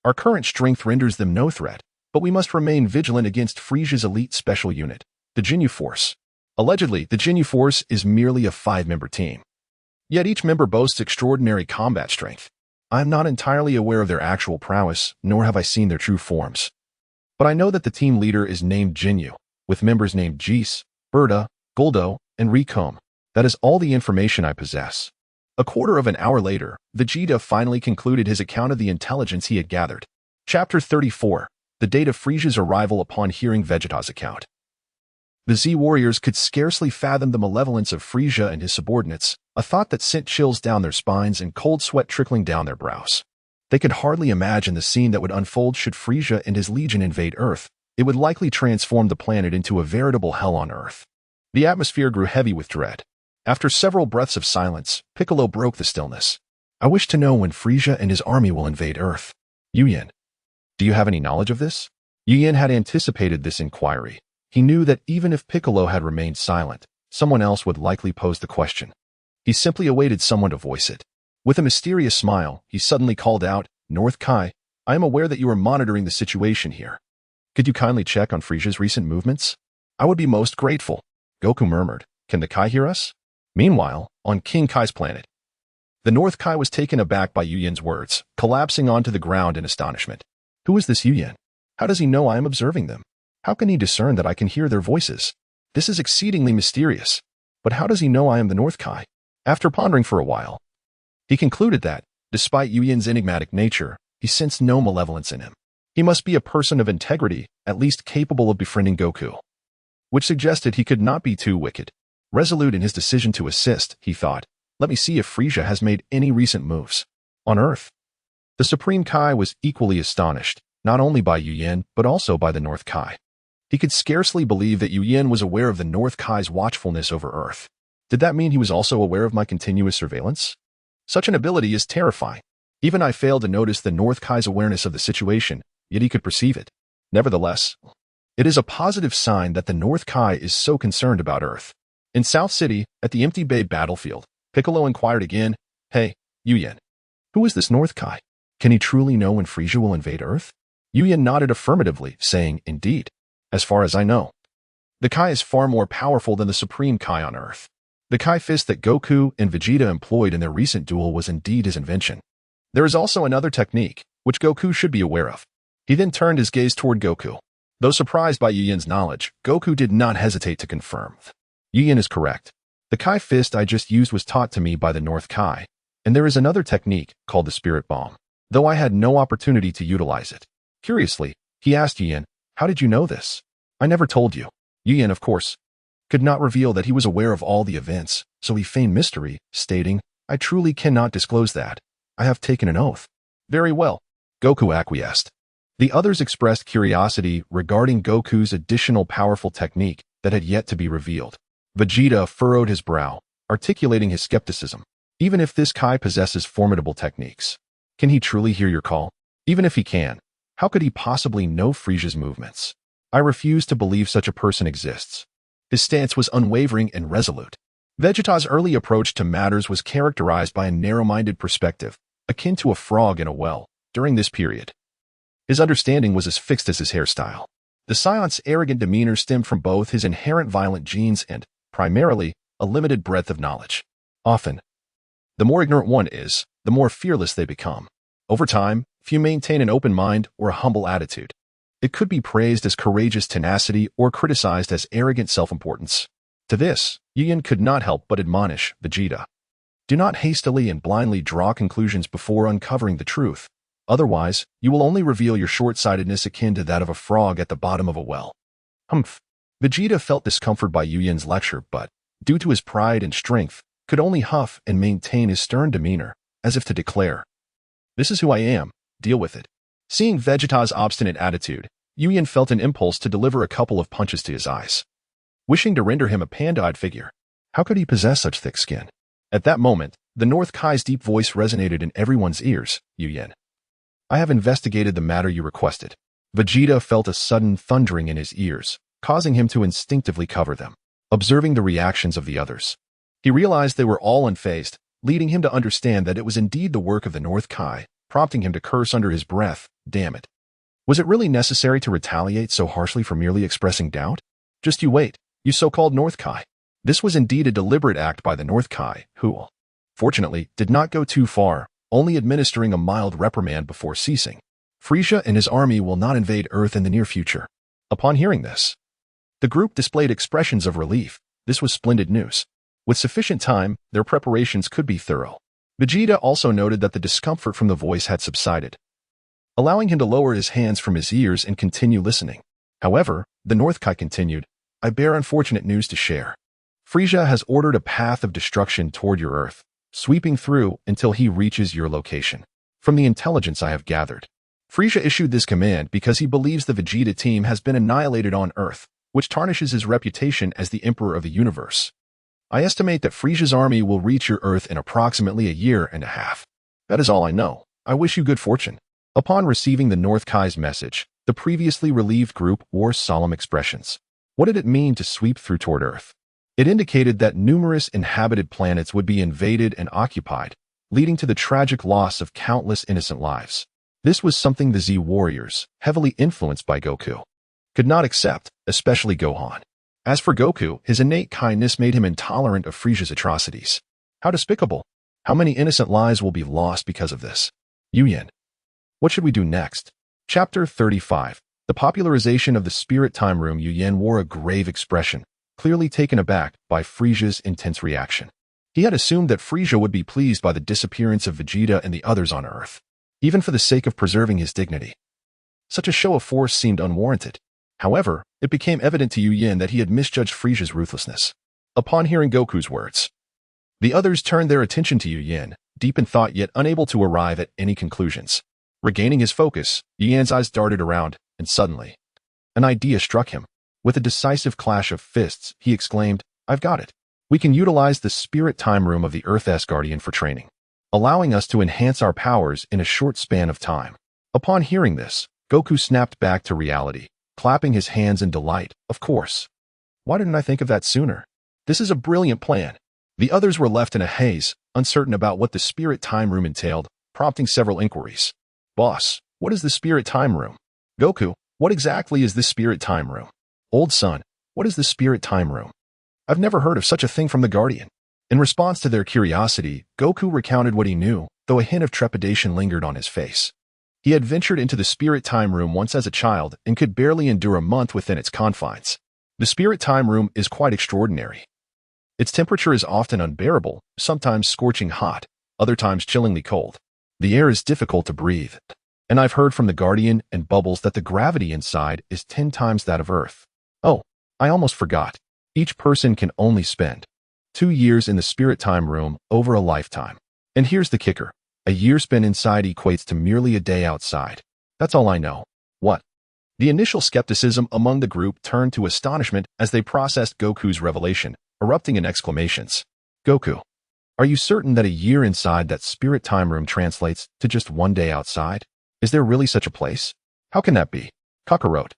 our current strength renders them no threat, but we must remain vigilant against Frisia's elite special unit, the Jinyu Force. Allegedly, the Jinyu Force is merely a 5-member team. Yet each member boasts extraordinary combat strength. I am not entirely aware of their actual prowess, nor have I seen their true forms. But I know that the team leader is named Jinyu, with members named Jis, Berta, Guldo, and Recomb. That is all the information I possess. A quarter of an hour later, Vegeta finally concluded his account of the intelligence he had gathered. Chapter 34, the date of Frisia's arrival upon hearing Vegeta's account. The Z-Warriors could scarcely fathom the malevolence of Frisia and his subordinates, a thought that sent chills down their spines and cold sweat trickling down their brows. They could hardly imagine the scene that would unfold should Frisia and his legion invade Earth. It would likely transform the planet into a veritable hell on Earth. The atmosphere grew heavy with dread. After several breaths of silence, Piccolo broke the stillness. "I wish to know when Frisia and his army will invade Earth. Yu Yan, do you have any knowledge of this?" Yu Yan had anticipated this inquiry. He knew that even if Piccolo had remained silent, someone else would likely pose the question. He simply awaited someone to voice it. With a mysterious smile, he suddenly called out, "North Kai, I am aware that you are monitoring the situation here. Could you kindly check on Frisia's recent movements? I would be most grateful." Goku murmured, "Can the Kai hear us?" Meanwhile, on King Kai's planet, the North Kai was taken aback by Yu Yan's words, collapsing onto the ground in astonishment. Who is this Yu Yan? How does he know I am observing them? How can he discern that I can hear their voices? This is exceedingly mysterious. But how does he know I am the North Kai? After pondering for a while, he concluded that, despite Yu Yan's enigmatic nature, he sensed no malevolence in him. He must be a person of integrity, at least capable of befriending Goku, which suggested he could not be too wicked. Resolute in his decision to assist, he thought, "Let me see if Frisia has made any recent moves." On Earth, the Supreme Kai was equally astonished, not only by Yu Yan, but also by the North Kai. He could scarcely believe that Yu Yan was aware of the North Kai's watchfulness over Earth. Did that mean he was also aware of my continuous surveillance? Such an ability is terrifying. Even I failed to notice the North Kai's awareness of the situation, yet he could perceive it. Nevertheless, it is a positive sign that the North Kai is so concerned about Earth. In South City, at the Empty Bay battlefield, Piccolo inquired again, "Hey, Yu Yan, who is this North Kai? Can he truly know when Frisia will invade Earth?" Yu Yan nodded affirmatively, saying, "Indeed. As far as I know, The Kai is far more powerful than the Supreme Kai on Earth. The Kai fist that Goku and Vegeta employed in their recent duel was indeed his invention. There is also another technique, which Goku should be aware of. He then turned his gaze toward Goku. Though surprised by Yu Yan's knowledge, Goku did not hesitate to confirm. Yu Yan is correct. The Kai fist I just used was taught to me by the North Kai, and there is another technique called the Spirit Bomb, though I had no opportunity to utilize it. Curiously, he asked Yu Yan, "How did you know this?" "I never told you." Yu Yan, of course, could not reveal that he was aware of all the events, so he feigned mystery, stating, "I truly cannot disclose that. I have taken an oath." "Very well," Goku acquiesced. The others expressed curiosity regarding Goku's additional powerful technique that had yet to be revealed. Vegeta furrowed his brow, articulating his skepticism. Even if this Kai possesses formidable techniques, can he truly hear your call? Even if he can, how could he possibly know Frieza's movements? I refuse to believe such a person exists. His stance was unwavering and resolute. Vegeta's early approach to matters was characterized by a narrow-minded perspective, akin to a frog in a well, during this period. His understanding was as fixed as his hairstyle. The Saiyan's arrogant demeanor stemmed from both his inherent violent genes and, primarily, a limited breadth of knowledge. Often, the more ignorant one is, the more fearless they become. Over time, if you maintain an open mind or a humble attitude, it could be praised as courageous tenacity or criticized as arrogant self-importance. To this, Yu Yan could not help but admonish Vegeta. Do not hastily and blindly draw conclusions before uncovering the truth. Otherwise, you will only reveal your short-sightedness akin to that of a frog at the bottom of a well. Humph. Vegeta felt discomfort by Yu Yan's lecture, but, due to his pride and strength, could only huff and maintain his stern demeanor, as if to declare, "This is who I am, deal with it." Seeing Vegeta's obstinate attitude, Yu Yan felt an impulse to deliver a couple of punches to his eyes, wishing to render him a panda-eyed figure. How could he possess such thick skin? At that moment, the North Kai's deep voice resonated in everyone's ears. "Yu Yan, I have investigated the matter you requested." Vegeta felt a sudden thundering in his ears, causing him to instinctively cover them. Observing the reactions of the others, he realized they were all unfazed, leading him to understand that it was indeed the work of the North Kai, prompting him to curse under his breath, "Damn it. Was it really necessary to retaliate so harshly for merely expressing doubt? Just you wait, you so-called North Kai." This was indeed a deliberate act by the North Kai, who, fortunately, did not go too far, only administering a mild reprimand before ceasing. Frieza and his army will not invade Earth in the near future. Upon hearing this, the group displayed expressions of relief. This was splendid news. With sufficient time, their preparations could be thorough. Vegeta also noted that the discomfort from the voice had subsided, allowing him to lower his hands from his ears and continue listening. However, the North Kai continued, "I bear unfortunate news to share. Frieza has ordered a path of destruction toward your Earth, sweeping through until he reaches your location. From the intelligence I have gathered, Frieza issued this command because he believes the Vegeta team has been annihilated on Earth, which tarnishes his reputation as the Emperor of the Universe. I estimate that Frieza's army will reach your Earth in approximately a year and a half. That is all I know. I wish you good fortune." Upon receiving the North Kai's message, the previously relieved group wore solemn expressions. What did it mean to sweep through toward Earth? It indicated that numerous inhabited planets would be invaded and occupied, leading to the tragic loss of countless innocent lives. This was something the Z warriors, heavily influenced by Goku, could not accept, especially Gohan. As for Goku, his innate kindness made him intolerant of Frieza's atrocities. How despicable! How many innocent lives will be lost because of this? Yu Yan, what should we do next? Chapter 35. The popularization of the Spirit Time Room. Yu Yan wore a grave expression, clearly taken aback by Frieza's intense reaction. He had assumed that Frieza would be pleased by the disappearance of Vegeta and the others on Earth, even for the sake of preserving his dignity. Such a show of force seemed unwarranted. However, it became evident to Yu Yan that he had misjudged Frieza's ruthlessness. Upon hearing Goku's words, the others turned their attention to Yu Yan, deep in thought yet unable to arrive at any conclusions. Regaining his focus, Yu Yan's eyes darted around, and suddenly, an idea struck him. With a decisive clash of fists, he exclaimed, "I've got it. We can utilize the Spirit Time Room of the Earth-S Guardian for training, allowing us to enhance our powers in a short span of time." Upon hearing this, Goku snapped back to reality, clapping his hands in delight. Of course. Why didn't I think of that sooner? This is a brilliant plan. The others were left in a haze, uncertain about what the Spirit Time Room entailed, prompting several inquiries. "Boss, what is the Spirit Time Room?" "Goku, what exactly is the Spirit Time Room?" "Old son, What is the spirit time room? I've never heard of such a thing from the Guardian. In response to their curiosity, Goku recounted what he knew, though a hint of trepidation lingered on his face. He had ventured into the spirit time room once as a child and could barely endure a month within its confines. The spirit time room is quite extraordinary. Its temperature is often unbearable, sometimes scorching hot, other times chillingly cold. The air is difficult to breathe, and I've heard from the Guardian and Bubbles that the gravity inside is 10 times that of Earth. Oh, I almost forgot. Each person can only spend 2 years in the spirit time room over a lifetime. And here's the kicker. A year spent inside equates to merely a day outside. That's all I know. What? The initial skepticism among the group turned to astonishment as they processed Goku's revelation, erupting in exclamations. Goku, are you certain that a year inside that spirit time room translates to just 1 day outside? Is there really such a place? How can that be? Kakarot,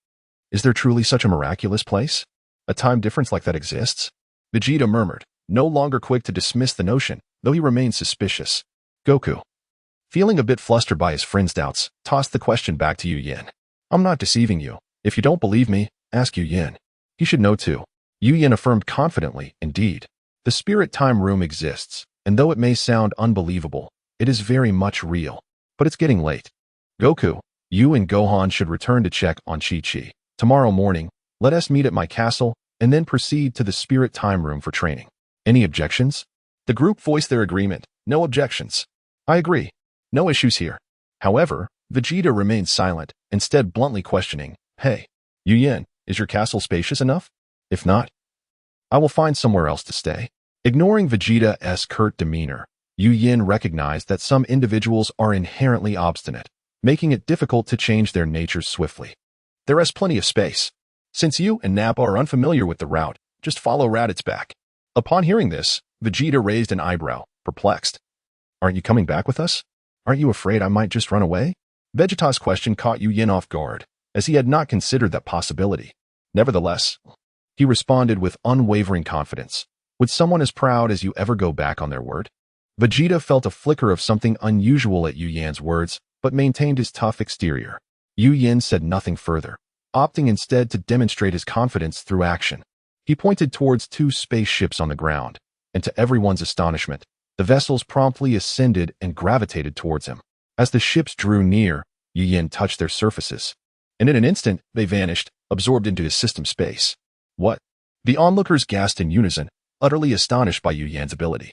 is there truly such a miraculous place? A time difference like that exists? Vegeta murmured, no longer quick to dismiss the notion, though he remained suspicious. Goku, feeling a bit flustered by his friend's doubts, tossed the question back to Yu Yin. I'm not deceiving you. If you don't believe me, ask Yu Yin. He should know too. Yu Yin affirmed confidently, indeed. The spirit time room exists, and though it may sound unbelievable, it is very much real. But it's getting late. Goku, you and Gohan should return to check on Chi-Chi. Tomorrow morning, let us meet at my castle, and then proceed to the spirit time room for training. Any objections? The group voiced their agreement. No objections. I agree. No issues here. However, Vegeta remained silent, instead bluntly questioning, Hey, Yu Yin, is your castle spacious enough? If not, I will find somewhere else to stay. Ignoring Vegeta's curt demeanor, Yu Yin recognized that some individuals are inherently obstinate, making it difficult to change their natures swiftly. There is plenty of space. Since you and Nappa are unfamiliar with the route, just follow Raditz back. Upon hearing this, Vegeta raised an eyebrow, perplexed. Aren't you coming back with us? Aren't you afraid I might just run away? Vegeta's question caught Yu Yin off guard, as he had not considered that possibility. Nevertheless, he responded with unwavering confidence. Would someone as proud as you ever go back on their word? Vegeta felt a flicker of something unusual at Yu Yan's words, but maintained his tough exterior. Yu Yin said nothing further, opting instead to demonstrate his confidence through action. He pointed towards 2 spaceships on the ground, and to everyone's astonishment, the vessels promptly ascended and gravitated towards him. As the ships drew near, Yu Yin touched their surfaces, and in an instant they vanished, absorbed into his system space. What? The onlookers gasped in unison, utterly astonished by Yu Yan's ability.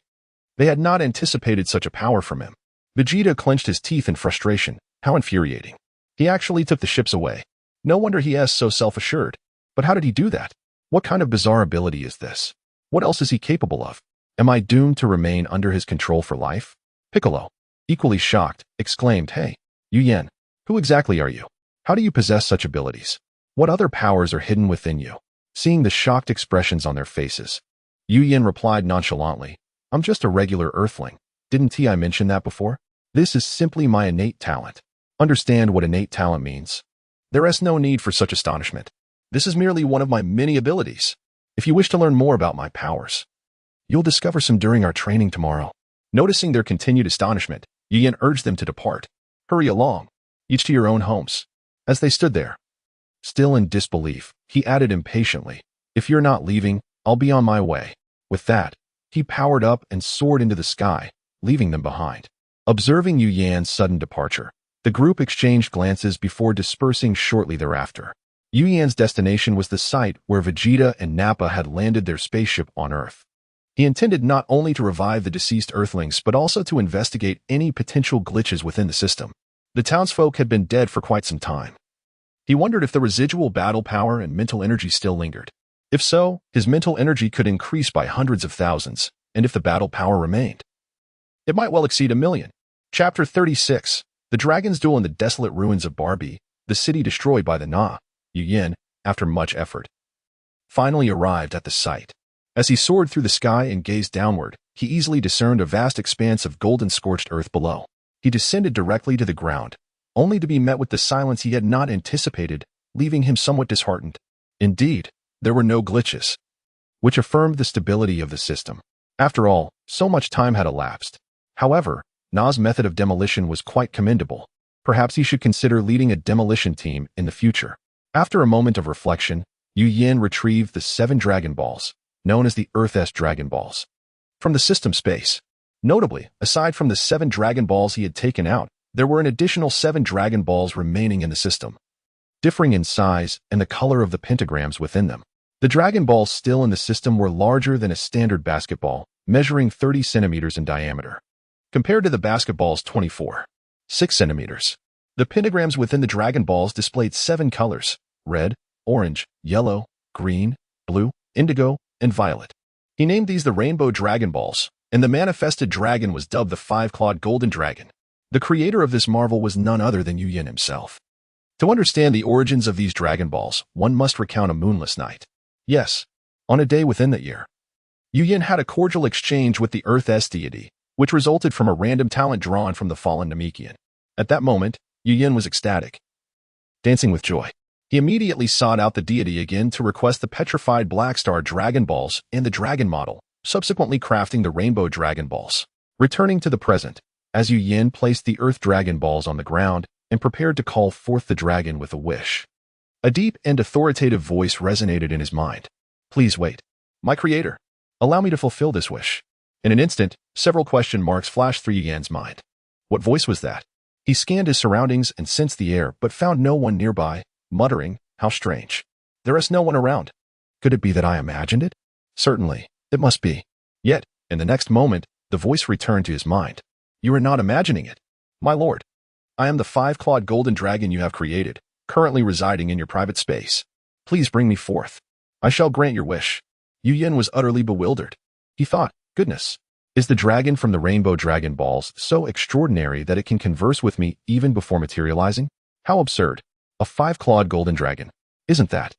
They had not anticipated such a power from him. Vegeta clenched his teeth in frustration. How infuriating. He actually took the ships away. No wonder he is so self-assured. But how did he do that? What kind of bizarre ability is this? What else is he capable of? Am I doomed to remain under his control for life? Piccolo, equally shocked, exclaimed, Hey, Yu Yin, who exactly are you? How do you possess such abilities? What other powers are hidden within you? Seeing the shocked expressions on their faces, Yu Yin replied nonchalantly, I'm just a regular Earthling. Didn't I mention that before? This is simply my innate talent. Understand what innate talent means. There is no need for such astonishment. This is merely one of my many abilities. If you wish to learn more about my powers, you'll discover some during our training tomorrow. Noticing their continued astonishment, Yu Yin urged them to depart. Hurry along, each to your own homes. As they stood there, still in disbelief, he added impatiently, If you're not leaving, I'll be on my way. With that, he powered up and soared into the sky, leaving them behind. Observing Yu Yan's sudden departure, the group exchanged glances before dispersing shortly thereafter. Yu Yan's destination was the site where Vegeta and Nappa had landed their spaceship on Earth. He intended not only to revive the deceased Earthlings but also to investigate any potential glitches within the system. The townsfolk had been dead for quite some time. He wondered if the residual battle power and mental energy still lingered. If so, his mental energy could increase by hundreds of thousands, and if the battle power remained, it might well exceed 1,000,000. Chapter 36. The Dragon's Duel in the desolate ruins of Barbie, the city destroyed by the Na. Yu Yin, after much effort, finally arrived at the site. As he soared through the sky and gazed downward, he easily discerned a vast expanse of golden scorched earth below. He descended directly to the ground, only to be met with the silence he had not anticipated, leaving him somewhat disheartened. Indeed, there were no glitches, which affirmed the stability of the system. After all, so much time had elapsed. Na's method of demolition was quite commendable. Perhaps he should consider leading a demolition team in the future. After a moment of reflection, Yu Yin retrieved the 7 Dragon Balls, known as the Earth-S Dragon Balls, from the system space. Notably, aside from the 7 Dragon Balls he had taken out, there were an additional 7 Dragon Balls remaining in the system, differing in size and the color of the pentagrams within them. The Dragon Balls still in the system were larger than a standard basketball, measuring 30 centimeters in diameter, compared to the basketball's 24.6 centimeters. The pentagrams within the Dragon Balls displayed 7 colors: red, orange, yellow, green, blue, indigo, and violet. He named these the Rainbow Dragon Balls, and the manifested dragon was dubbed the 5-clawed Golden Dragon. The creator of this marvel was none other than Yu Yin himself. To understand the origins of these Dragon Balls, one must recount a moonless night. Yes, on a day within that year, Yu Yin had a cordial exchange with the Earth-S deity, which resulted from a random talent drawn from the fallen Namekian. At that moment, Yu Yin was ecstatic, dancing with joy. He immediately sought out the deity again to request the petrified Black Star Dragon Balls and the Dragon model, subsequently crafting the Rainbow Dragon Balls. Returning to the present, as Yu Yin placed the Earth Dragon Balls on the ground and prepared to call forth the dragon with a wish, a deep and authoritative voice resonated in his mind. "Please wait, my creator. Allow me to fulfill this wish." In an instant, several question marks flashed through Yu Yan's mind. What voice was that? He scanned his surroundings and sensed the air, but found no one nearby, muttering, "How strange. There is no one around. Could it be that I imagined it? Certainly, it must be." Yet, in the next moment, the voice returned to his mind. "You are not imagining it, my lord. I am the 5-clawed Golden Dragon you have created, currently residing in your private space. Please bring me forth. I shall grant your wish." Yu Yin was utterly bewildered. He thought, "Goodness, is the dragon from the Rainbow Dragon Balls so extraordinary that it can converse with me even before materializing? How absurd. A 5-clawed Golden Dragon. Isn't that?"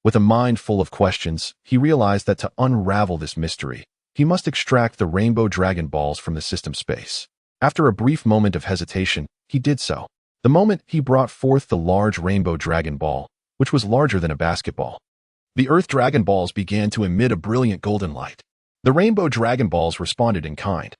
With a mind full of questions, he realized that to unravel this mystery, he must extract the Rainbow Dragon Balls from the system space. After a brief moment of hesitation, he did so. The moment he brought forth the large Rainbow Dragon Ball, which was larger than a basketball, the Earth Dragon Balls began to emit a brilliant golden light. The Rainbow Dragon Balls responded in kind,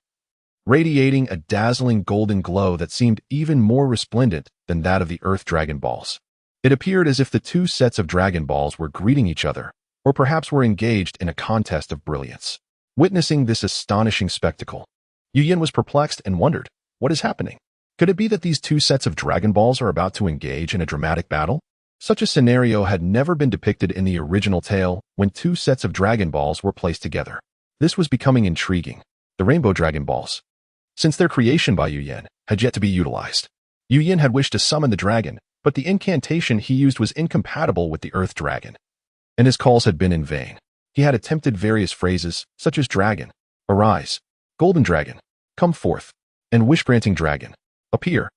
radiating a dazzling golden glow that seemed even more resplendent than that of the Earth Dragon Balls. It appeared as if the 2 sets of Dragon Balls were greeting each other, or perhaps were engaged in a contest of brilliance. Witnessing this astonishing spectacle, Yu Yin was perplexed and wondered, what is happening? Could it be that these 2 sets of Dragon Balls are about to engage in a dramatic battle? Such a scenario had never been depicted in the original tale when 2 sets of Dragon Balls were placed together. This was becoming intriguing. The Rainbow Dragon Balls, since their creation by Yu Yin, had yet to be utilized. Yu Yin had wished to summon the dragon, but the incantation he used was incompatible with the Earth Dragon, and his calls had been in vain. He had attempted various phrases, such as Dragon, Arise, Golden Dragon, Come Forth, and Wish-Granting Dragon, Appear.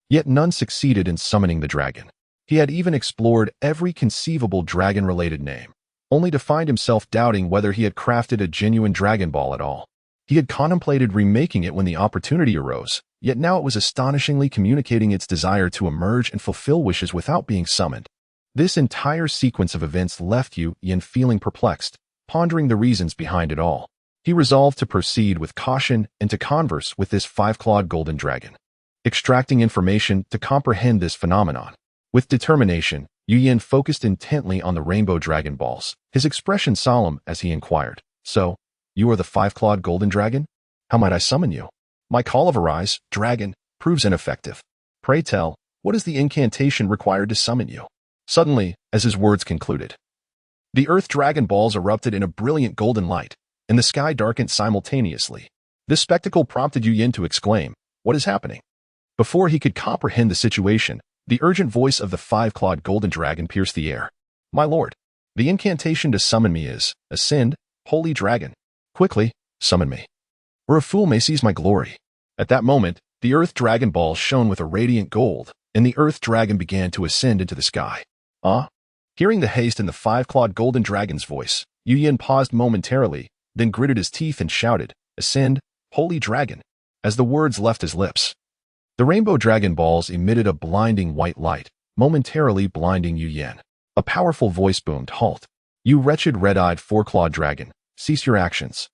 Yet none succeeded in summoning the dragon. He had even explored every conceivable dragon-related name, only to find himself doubting whether he had crafted a genuine Dragon Ball at all. He had contemplated remaking it when the opportunity arose, yet now it was astonishingly communicating its desire to emerge and fulfill wishes without being summoned. This entire sequence of events left Yu Yin feeling perplexed, pondering the reasons behind it all. He resolved to proceed with caution and to converse with this 5-clawed Golden Dragon, extracting information to comprehend this phenomenon. With determination, Yu Yin focused intently on the Rainbow Dragon Balls, his expression solemn as he inquired, "So, you are the 5-clawed Golden Dragon? How might I summon you? My call of Arise, Dragon, proves ineffective. Pray tell, what is the incantation required to summon you?" Suddenly, as his words concluded, the Earth Dragon Balls erupted in a brilliant golden light, and the sky darkened simultaneously. This spectacle prompted Yu Yin to exclaim, "What is happening?" Before he could comprehend the situation, the urgent voice of the 5-clawed Golden Dragon pierced the air. "My lord, the incantation to summon me is, Ascend, Holy Dragon. Quickly, summon me, or a fool may seize my glory." At that moment, the Earth Dragon Ball shone with a radiant gold, and the Earth Dragon began to ascend into the sky. Hearing the haste in the 5-clawed Golden Dragon's voice, Yu Yin paused momentarily, then gritted his teeth and shouted, "Ascend, Holy Dragon," as the words left his lips. The Rainbow Dragon Balls emitted a blinding white light, momentarily blinding Yu Yin. A powerful voice boomed, "Halt! You wretched red-eyed 4-clawed dragon, cease your actions.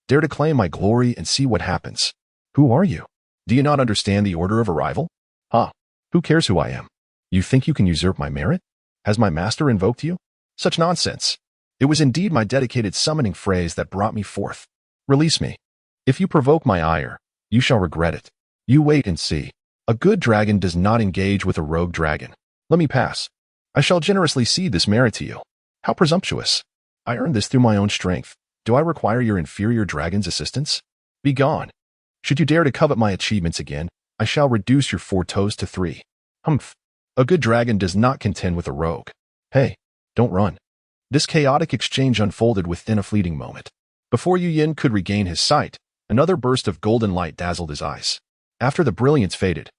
Dare to claim my glory and see what happens. Who are you? Do you not understand the order of arrival? Who cares who I am? You think you can usurp my merit? Has my master invoked you? Such nonsense. It was indeed my dedicated summoning phrase that brought me forth. Release me. If you provoke my ire, you shall regret it. You wait and see. A good dragon does not engage with a rogue dragon. Let me pass. I shall generously cede this merit to you. How presumptuous. I earned this through my own strength. Do I require your inferior dragon's assistance? Be gone. Should you dare to covet my achievements again, I shall reduce your 4 toes to 3. Humph. A good dragon does not contend with a rogue. Hey, don't run. This chaotic exchange unfolded within a fleeting moment. Before Yu Yin could regain his sight, another burst of golden light dazzled his eyes. After the brilliance faded,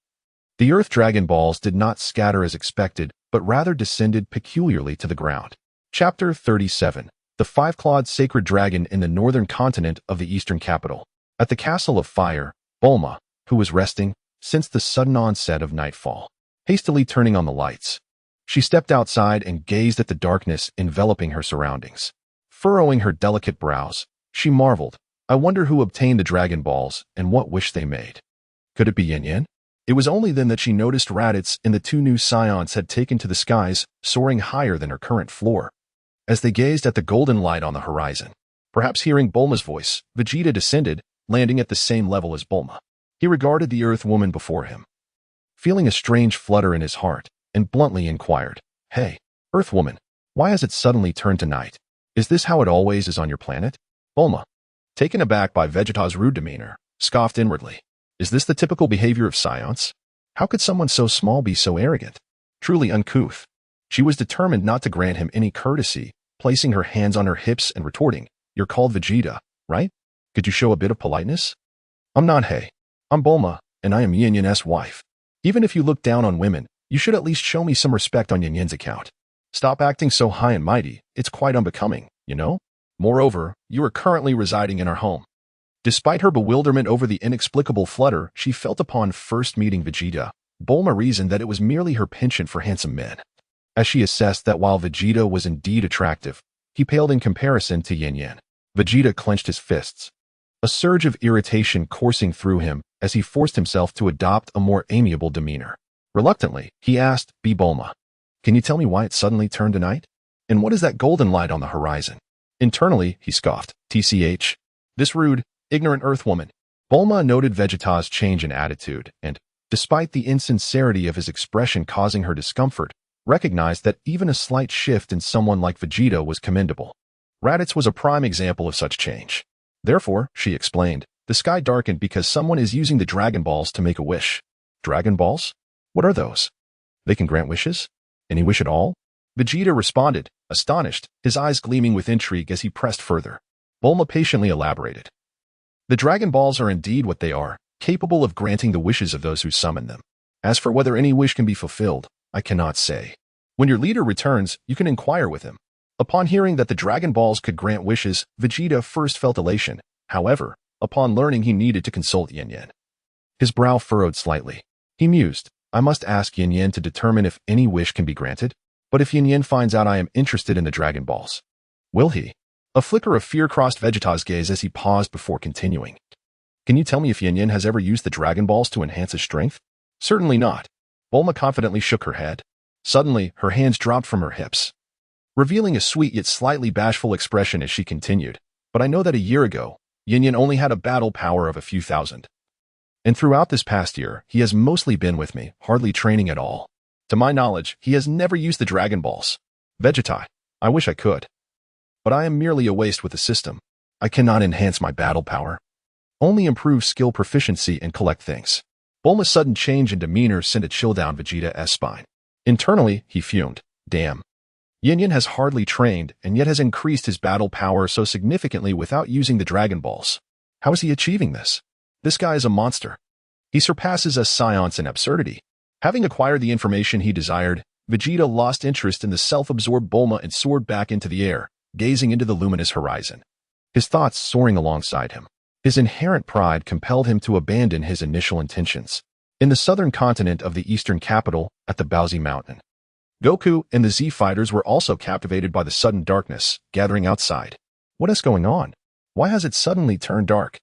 the Earth Dragon Balls did not scatter as expected, but rather descended peculiarly to the ground. Chapter 37. The Five-Clawed Sacred Dragon in the northern continent of the eastern capital. At the Castle of Fire, Bulma, who was resting, sensed the sudden onset of nightfall. Hastily turning on the lights, she stepped outside and gazed at the darkness enveloping her surroundings. Furrowing her delicate brows, she marveled, I wonder who obtained the Dragon Balls and what wish they made. Could it be Yin Yin? It was only then that she noticed Raditz and the 2 new Saiyans had taken to the skies, soaring higher than her current floor. As they gazed at the golden light on the horizon, perhaps hearing Bulma's voice, Vegeta descended, landing at the same level as Bulma. He regarded the Earth Woman before him, feeling a strange flutter in his heart, and bluntly inquired, Hey, Earth Woman, why has it suddenly turned to night? Is this how it always is on your planet? Bulma, taken aback by Vegeta's rude demeanor, scoffed inwardly. Is this the typical behavior of Saiyans? How could someone so small be so arrogant? Truly uncouth. She was determined not to grant him any courtesy, placing her hands on her hips and retorting, You're called Vegeta, right? Could you show a bit of politeness? I'm not Hey. I'm Bulma, and I am Yin Yin's wife. Even if you look down on women, you should at least show me some respect on Yin Yin's account. Stop acting so high and mighty, it's quite unbecoming, you know? Moreover, you are currently residing in our home. Despite her bewilderment over the inexplicable flutter she felt upon first meeting Vegeta, Bulma reasoned that it was merely her penchant for handsome men. As she assessed that while Vegeta was indeed attractive, he paled in comparison to Yin Yin. Vegeta clenched his fists, a surge of irritation coursing through him as he forced himself to adopt a more amiable demeanor. Reluctantly, he asked, Be Bulma, can you tell me why it suddenly turned to night? And what is that golden light on the horizon? Internally, he scoffed, TCH. This rude, ignorant Earth Woman. Bulma noted Vegeta's change in attitude and, despite the insincerity of his expression causing her discomfort, recognized that even a slight shift in someone like Vegeta was commendable. Raditz was a prime example of such change. Therefore, she explained, the sky darkened because someone is using the Dragon Balls to make a wish. Dragon Balls? What are those? They can grant wishes? Any wish at all? Vegeta responded, astonished, his eyes gleaming with intrigue as he pressed further. Bulma patiently elaborated. The Dragon Balls are indeed what they are, capable of granting the wishes of those who summon them. As for whether any wish can be fulfilled, I cannot say. When your leader returns, you can inquire with him. Upon hearing that the Dragon Balls could grant wishes, Vegeta first felt elation. However, upon learning he needed to consult Yin Yin, his brow furrowed slightly. He mused, I must ask Yin Yin to determine if any wish can be granted. But if Yin Yin finds out I am interested in the Dragon Balls, will he? A flicker of fear crossed Vegeta's gaze as he paused before continuing. Can you tell me if Yin Yin has ever used the Dragon Balls to enhance his strength? Certainly not. Bulma confidently shook her head. Suddenly, her hands dropped from her hips, revealing a sweet yet slightly bashful expression as she continued. But I know that a year ago, Yin Yin only had a battle power of a few thousand. And throughout this past year, he has mostly been with me, hardly training at all. To my knowledge, he has never used the Dragon Balls. Vegeta, I wish I could. But I am merely a waste with the system. I cannot enhance my battle power. Only improve skill proficiency and collect things. Bulma's sudden change in demeanor sent a chill down Vegeta's spine. Internally, he fumed. Damn. Yin Yin has hardly trained and yet has increased his battle power so significantly without using the Dragon Balls. How is he achieving this? This guy is a monster. He surpasses us Saiyans in absurdity. Having acquired the information he desired, Vegeta lost interest in the self-absorbed Bulma and soared back into the air, gazing into the luminous horizon. His thoughts soaring alongside him. His inherent pride compelled him to abandon his initial intentions. In the southern continent of the eastern capital, at the Lam-Z mountain, Goku and the Z fighters were also captivated by the sudden darkness, gathering outside. What is going on? Why has it suddenly turned dark?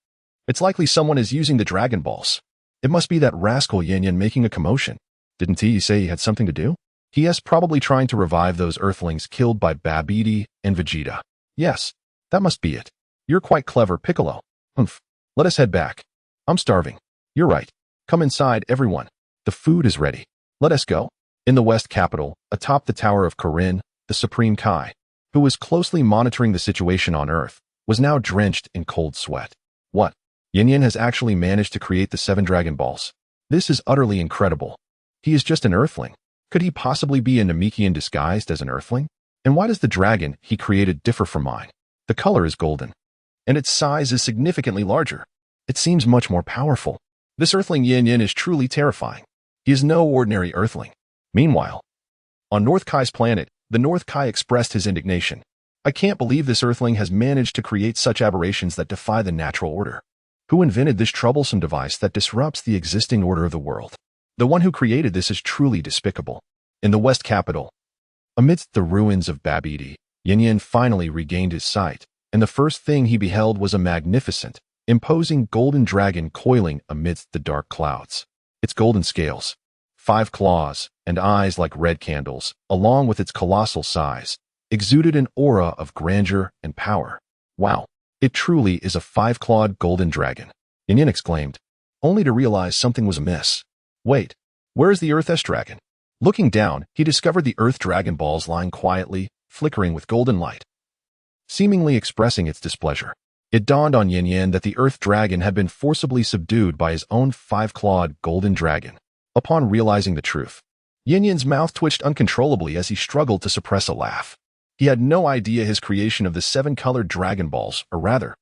It's likely someone is using the Dragon Balls. It must be that rascal Yin Yin making a commotion. Didn't he say he had something to do? He is probably trying to revive those Earthlings killed by Babidi and Vegeta. Yes, that must be it. You're quite clever, Piccolo. Humph. Let us head back. I'm starving. You're right. Come inside, everyone. The food is ready. Let us go. In the West Capital, atop the Tower of Corinne, the Supreme Kai, who was closely monitoring the situation on Earth, was now drenched in cold sweat. What? Yin has actually managed to create the 7 Dragon Balls. This is utterly incredible. He is just an Earthling. Could he possibly be a Namekian disguised as an Earthling? And why does the dragon he created differ from mine? The color is golden, and its size is significantly larger. It seems much more powerful. This Earthling Yin is truly terrifying. He is no ordinary Earthling. Meanwhile, on North Kai's planet, the North Kai expressed his indignation. I can't believe this Earthling has managed to create such aberrations that defy the natural order. Who invented this troublesome device that disrupts the existing order of the world? The one who created this is truly despicable. In the West Capital, amidst the ruins of Babidi, Yin finally regained his sight, and the first thing he beheld was a magnificent, imposing golden dragon coiling amidst the dark clouds. Its golden scales, 5 claws, and eyes like red candles, along with its colossal size, exuded an aura of grandeur and power. Wow, it truly is a 5-clawed golden dragon, Yin exclaimed, only to realize something was amiss. Wait, where is the Earth S dragon? Looking down, he discovered the Earth Dragon Balls lying quietly, flickering with golden light, seemingly expressing its displeasure. It dawned on Yin that the Earth Dragon had been forcibly subdued by his own 5-clawed golden dragon. Upon realizing the truth, Yin's mouth twitched uncontrollably as he struggled to suppress a laugh. He had no idea his creation of the 7-colored Dragon Balls, or rather,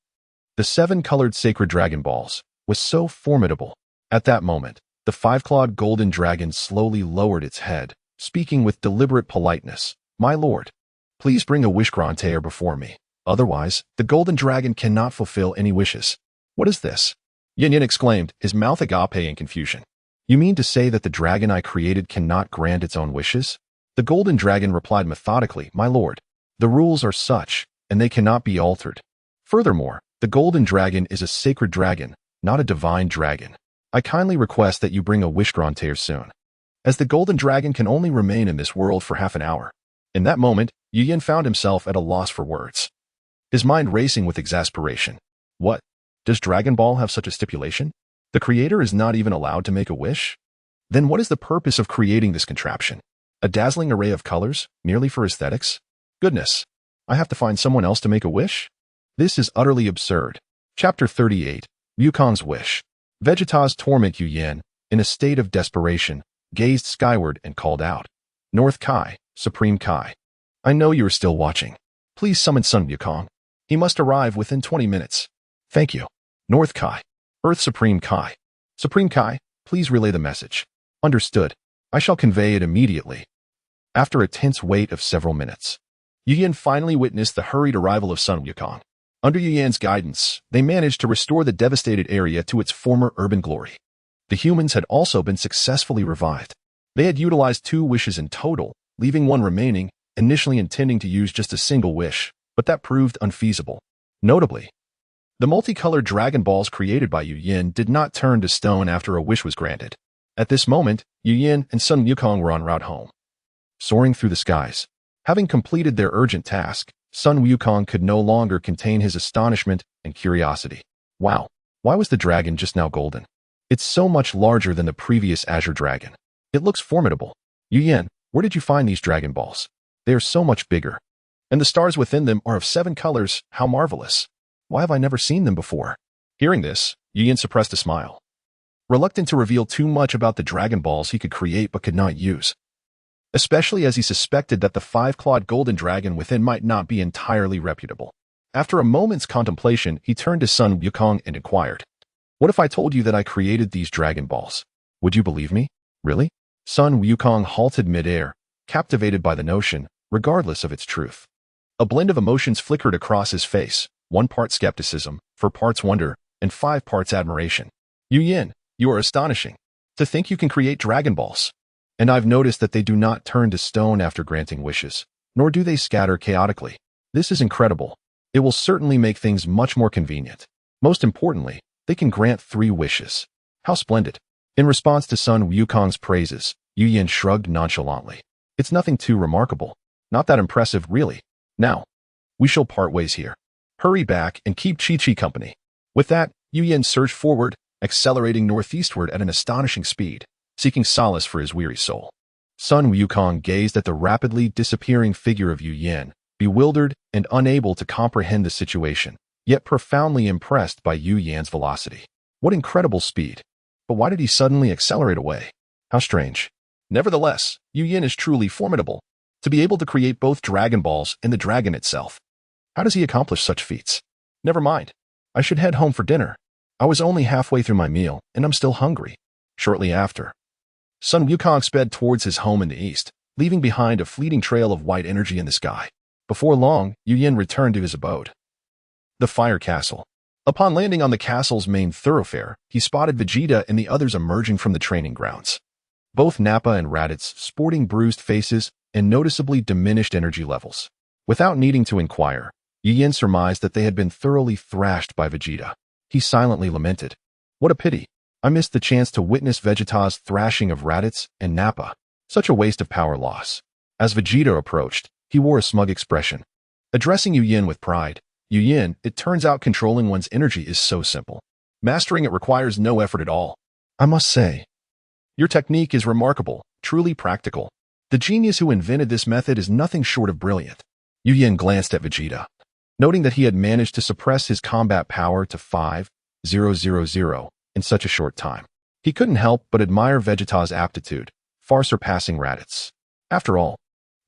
the 7-colored Sacred Dragon Balls, was so formidable. At that moment, the 5-clawed golden dragon slowly lowered its head, speaking with deliberate politeness. My lord, please bring a wish granter before me. Otherwise, the golden dragon cannot fulfill any wishes. What is this? Yin exclaimed, his mouth agape in confusion. You mean to say that the dragon I created cannot grant its own wishes? The golden dragon replied methodically, My lord, the rules are such, and they cannot be altered. Furthermore, the golden dragon is a sacred dragon, not a divine dragon. I kindly request that you bring a wish granter soon, as the golden dragon can only remain in this world for half an hour. In that moment, Yin found himself at a loss for words, his mind racing with exasperation. What? Does Dragon Ball have such a stipulation? The creator is not even allowed to make a wish? Then what is the purpose of creating this contraption? A dazzling array of colors, merely for aesthetics? Goodness, I have to find someone else to make a wish? This is utterly absurd. Chapter 38, Wukong's Wish. Vegeta's torment Yin, in a state of desperation, gazed skyward and called out. North Kai, Supreme Kai. I know you are still watching. Please summon Sun Wukong. He must arrive within 20 minutes. Thank you. North Kai. Earth Supreme Kai. Supreme Kai, please relay the message. Understood. I shall convey it immediately. After a tense wait of several minutes, Yin finally witnessed the hurried arrival of Sun Wukong. Under Yin's guidance, they managed to restore the devastated area to its former urban glory. The humans had also been successfully revived. They had utilized 2 wishes in total, leaving 1 remaining, initially intending to use just a single wish, but that proved unfeasible. Notably, the multicolored Dragon Balls created by Yin did not turn to stone after a wish was granted. At this moment, Yin and Sun Wukong were en route home. Soaring through the skies, having completed their urgent task, Sun Wukong could no longer contain his astonishment and curiosity. Wow, why was the dragon just now golden? It's so much larger than the previous Azure Dragon. It looks formidable. Yin, where did you find these Dragon Balls? They are so much bigger. And the stars within them are of 7 colors, how marvelous. Why have I never seen them before? Hearing this, Yin suppressed a smile, reluctant to reveal too much about the Dragon Balls he could create but could not use, especially as he suspected that the 5-clawed golden dragon within might not be entirely reputable. After a moment's contemplation, he turned to Sun Wukong and inquired, What if I told you that I created these Dragon Balls? Would you believe me? Really? Sun Wukong halted midair, captivated by the notion, regardless of its truth. A blend of emotions flickered across his face, 1 part skepticism, 4 parts wonder, and 5 parts admiration. Yin, you are astonishing. To think you can create Dragon Balls. And I've noticed that they do not turn to stone after granting wishes, nor do they scatter chaotically. This is incredible. It will certainly make things much more convenient. Most importantly, they can grant 3 wishes. How splendid. In response to Sun Wukong's praises, Yin shrugged nonchalantly. It's nothing too remarkable. Not that impressive, really. Now, we shall part ways here. Hurry back and keep Chi-Chi company." With that, Yu Yin surged forward, accelerating northeastward at an astonishing speed, seeking solace for his weary soul. Sun Wukong gazed at the rapidly disappearing figure of Yu Yin, bewildered and unable to comprehend the situation, yet profoundly impressed by Yu Yan's velocity. What incredible speed! But why did he suddenly accelerate away? How strange. Nevertheless, Yu Yin is truly formidable. To be able to create both Dragon Balls and the dragon itself. How does he accomplish such feats? Never mind. I should head home for dinner. I was only halfway through my meal, and I'm still hungry. Shortly after, Sun Wukong sped towards his home in the east, leaving behind a fleeting trail of white energy in the sky. Before long, Yu Yin returned to his abode. The Fire Castle. Upon landing on the castle's main thoroughfare, he spotted Vegeta and the others emerging from the training grounds. Both Nappa and Raditz sporting bruised faces and noticeably diminished energy levels. Without needing to inquire, Yu Yin surmised that they had been thoroughly thrashed by Vegeta. He silently lamented. What a pity. I missed the chance to witness Vegeta's thrashing of Raditz and Nappa. Such a waste of power loss. As Vegeta approached, he wore a smug expression. Addressing Yu Yin with pride, "Yu Yin, it turns out controlling one's energy is so simple. Mastering it requires no effort at all. I must say, your technique is remarkable, truly practical. The genius who invented this method is nothing short of brilliant." Yu Yin glanced at Vegeta. Noting that he had managed to suppress his combat power to 5,000 in such a short time, he couldn't help but admire Vegeta's aptitude, far surpassing Raditz. After all,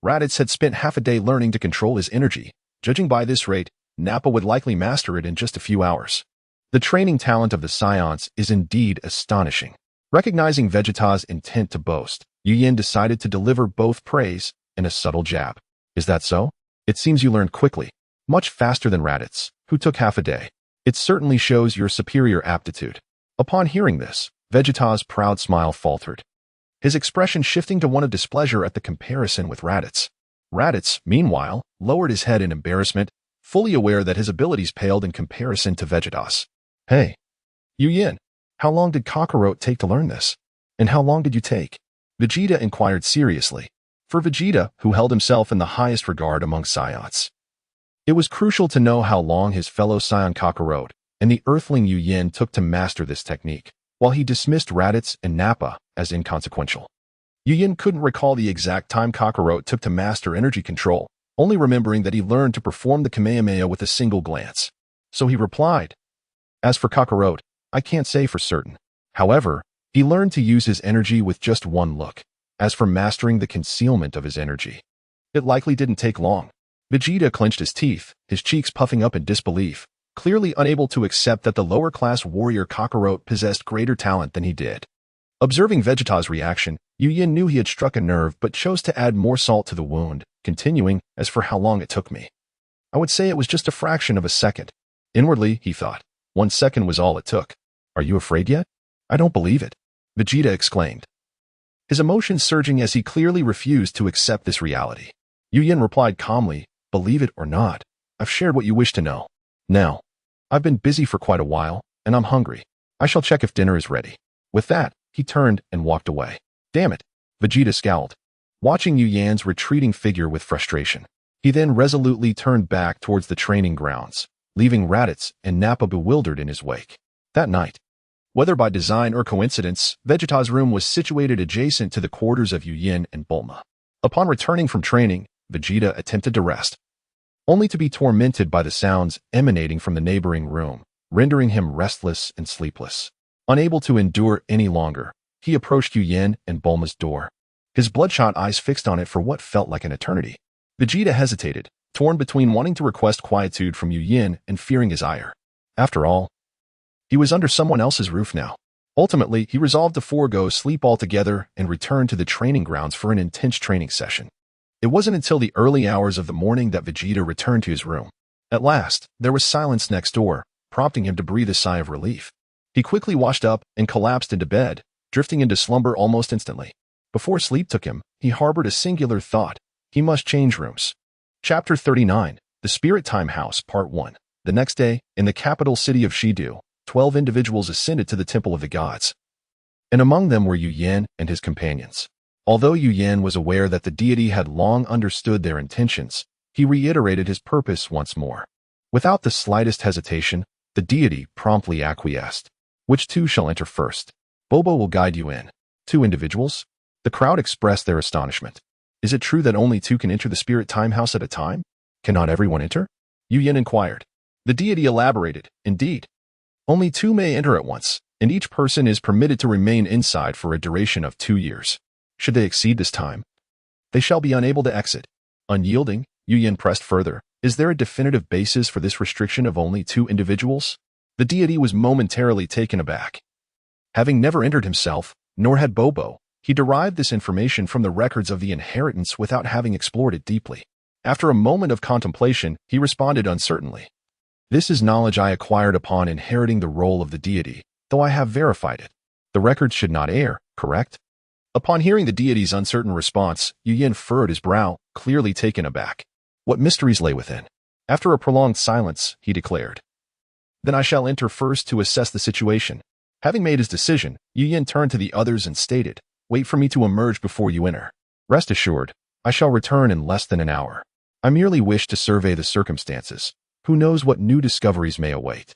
Raditz had spent half a day learning to control his energy. Judging by this rate, Nappa would likely master it in just a few hours. The training talent of the Saiyans is indeed astonishing. Recognizing Vegeta's intent to boast, Yu Yin decided to deliver both praise and a subtle jab. Is that so? It seems you learned quickly, much faster than Raditz, who took half a day. It certainly shows your superior aptitude. Upon hearing this, Vegeta's proud smile faltered, his expression shifting to one of displeasure at the comparison with Raditz. Raditz, meanwhile, lowered his head in embarrassment, fully aware that his abilities paled in comparison to Vegeta's. Hey, Yu Yin, how long did Kakarot take to learn this? And how long did you take? Vegeta inquired seriously. For Vegeta, who held himself in the highest regard among Saiyans, it was crucial to know how long his fellow Saiyan Kakarot and the Earthling Yu Yin took to master this technique, while he dismissed Raditz and Nappa as inconsequential. Yu Yin couldn't recall the exact time Kakarot took to master energy control, only remembering that he learned to perform the Kamehameha with a single glance. So he replied, "As for Kakarot, I can't say for certain. However, he learned to use his energy with just one look. As for mastering the concealment of his energy, it likely didn't take long." Vegeta clenched his teeth, his cheeks puffing up in disbelief, clearly unable to accept that the lower-class warrior Kakarot possessed greater talent than he did. Observing Vegeta's reaction, Yu Yin knew he had struck a nerve but chose to add more salt to the wound, continuing, "As for how long it took me, I would say it was just a fraction of a second." Inwardly, he thought, 1 second was all it took. "Are you afraid yet?" "I don't believe it," Vegeta exclaimed, his emotions surging as he clearly refused to accept this reality. Yu Yin replied calmly, "Believe it or not, I've shared what you wish to know. Now, I've been busy for quite a while, and I'm hungry. I shall check if dinner is ready." With that, he turned and walked away. "Damn it," Vegeta scowled, watching Yu Yan's retreating figure with frustration. He then resolutely turned back towards the training grounds, leaving Raditz and Nappa bewildered in his wake. That night, whether by design or coincidence, Vegeta's room was situated adjacent to the quarters of Yu Yin and Bulma. Upon returning from training, Vegeta attempted to rest, only to be tormented by the sounds emanating from the neighboring room, rendering him restless and sleepless. Unable to endure any longer, he approached Yu Yin and Bulma's door, his bloodshot eyes fixed on it for what felt like an eternity. Vegeta hesitated, torn between wanting to request quietude from Yu Yin and fearing his ire. After all, he was under someone else's roof now. Ultimately, he resolved to forego sleep altogether and return to the training grounds for an intense training session. It wasn't until the early hours of the morning that Vegeta returned to his room. At last, there was silence next door, prompting him to breathe a sigh of relief. He quickly washed up and collapsed into bed, drifting into slumber almost instantly. Before sleep took him, he harbored a singular thought. He must change rooms. Chapter 39, The Spirit Time House, Part 1. The next day, in the capital city of Shidu, 12 individuals ascended to the Temple of the Gods, and among them were Yu Yin and his companions. Although Yu Yin was aware that the deity had long understood their intentions, he reiterated his purpose once more. Without the slightest hesitation, the deity promptly acquiesced. Which two shall enter first? Bobo will guide you in. 2 individuals? The crowd expressed their astonishment. Is it true that only 2 can enter the spirit time house at a time? Cannot everyone enter? Yu Yin inquired. The deity elaborated. Indeed. Only 2 may enter at once, and each person is permitted to remain inside for a duration of 2 years. Should they exceed this time, they shall be unable to exit. Unyielding, Yu Yin pressed further. Is there a definitive basis for this restriction of only 2 individuals? The deity was momentarily taken aback. Having never entered himself, nor had Bobo, he derived this information from the records of the inheritance without having explored it deeply. After a moment of contemplation, he responded uncertainly. This is knowledge I acquired upon inheriting the role of the deity, though I have verified it. The records should not err, correct? Upon hearing the deity's uncertain response, Yu Yin furrowed his brow, clearly taken aback. What mysteries lay within? After a prolonged silence, he declared. Then I shall enter first to assess the situation. Having made his decision, Yu Yin turned to the others and stated, Wait for me to emerge before you enter. Rest assured, I shall return in less than an hour. I merely wish to survey the circumstances. Who knows what new discoveries may await?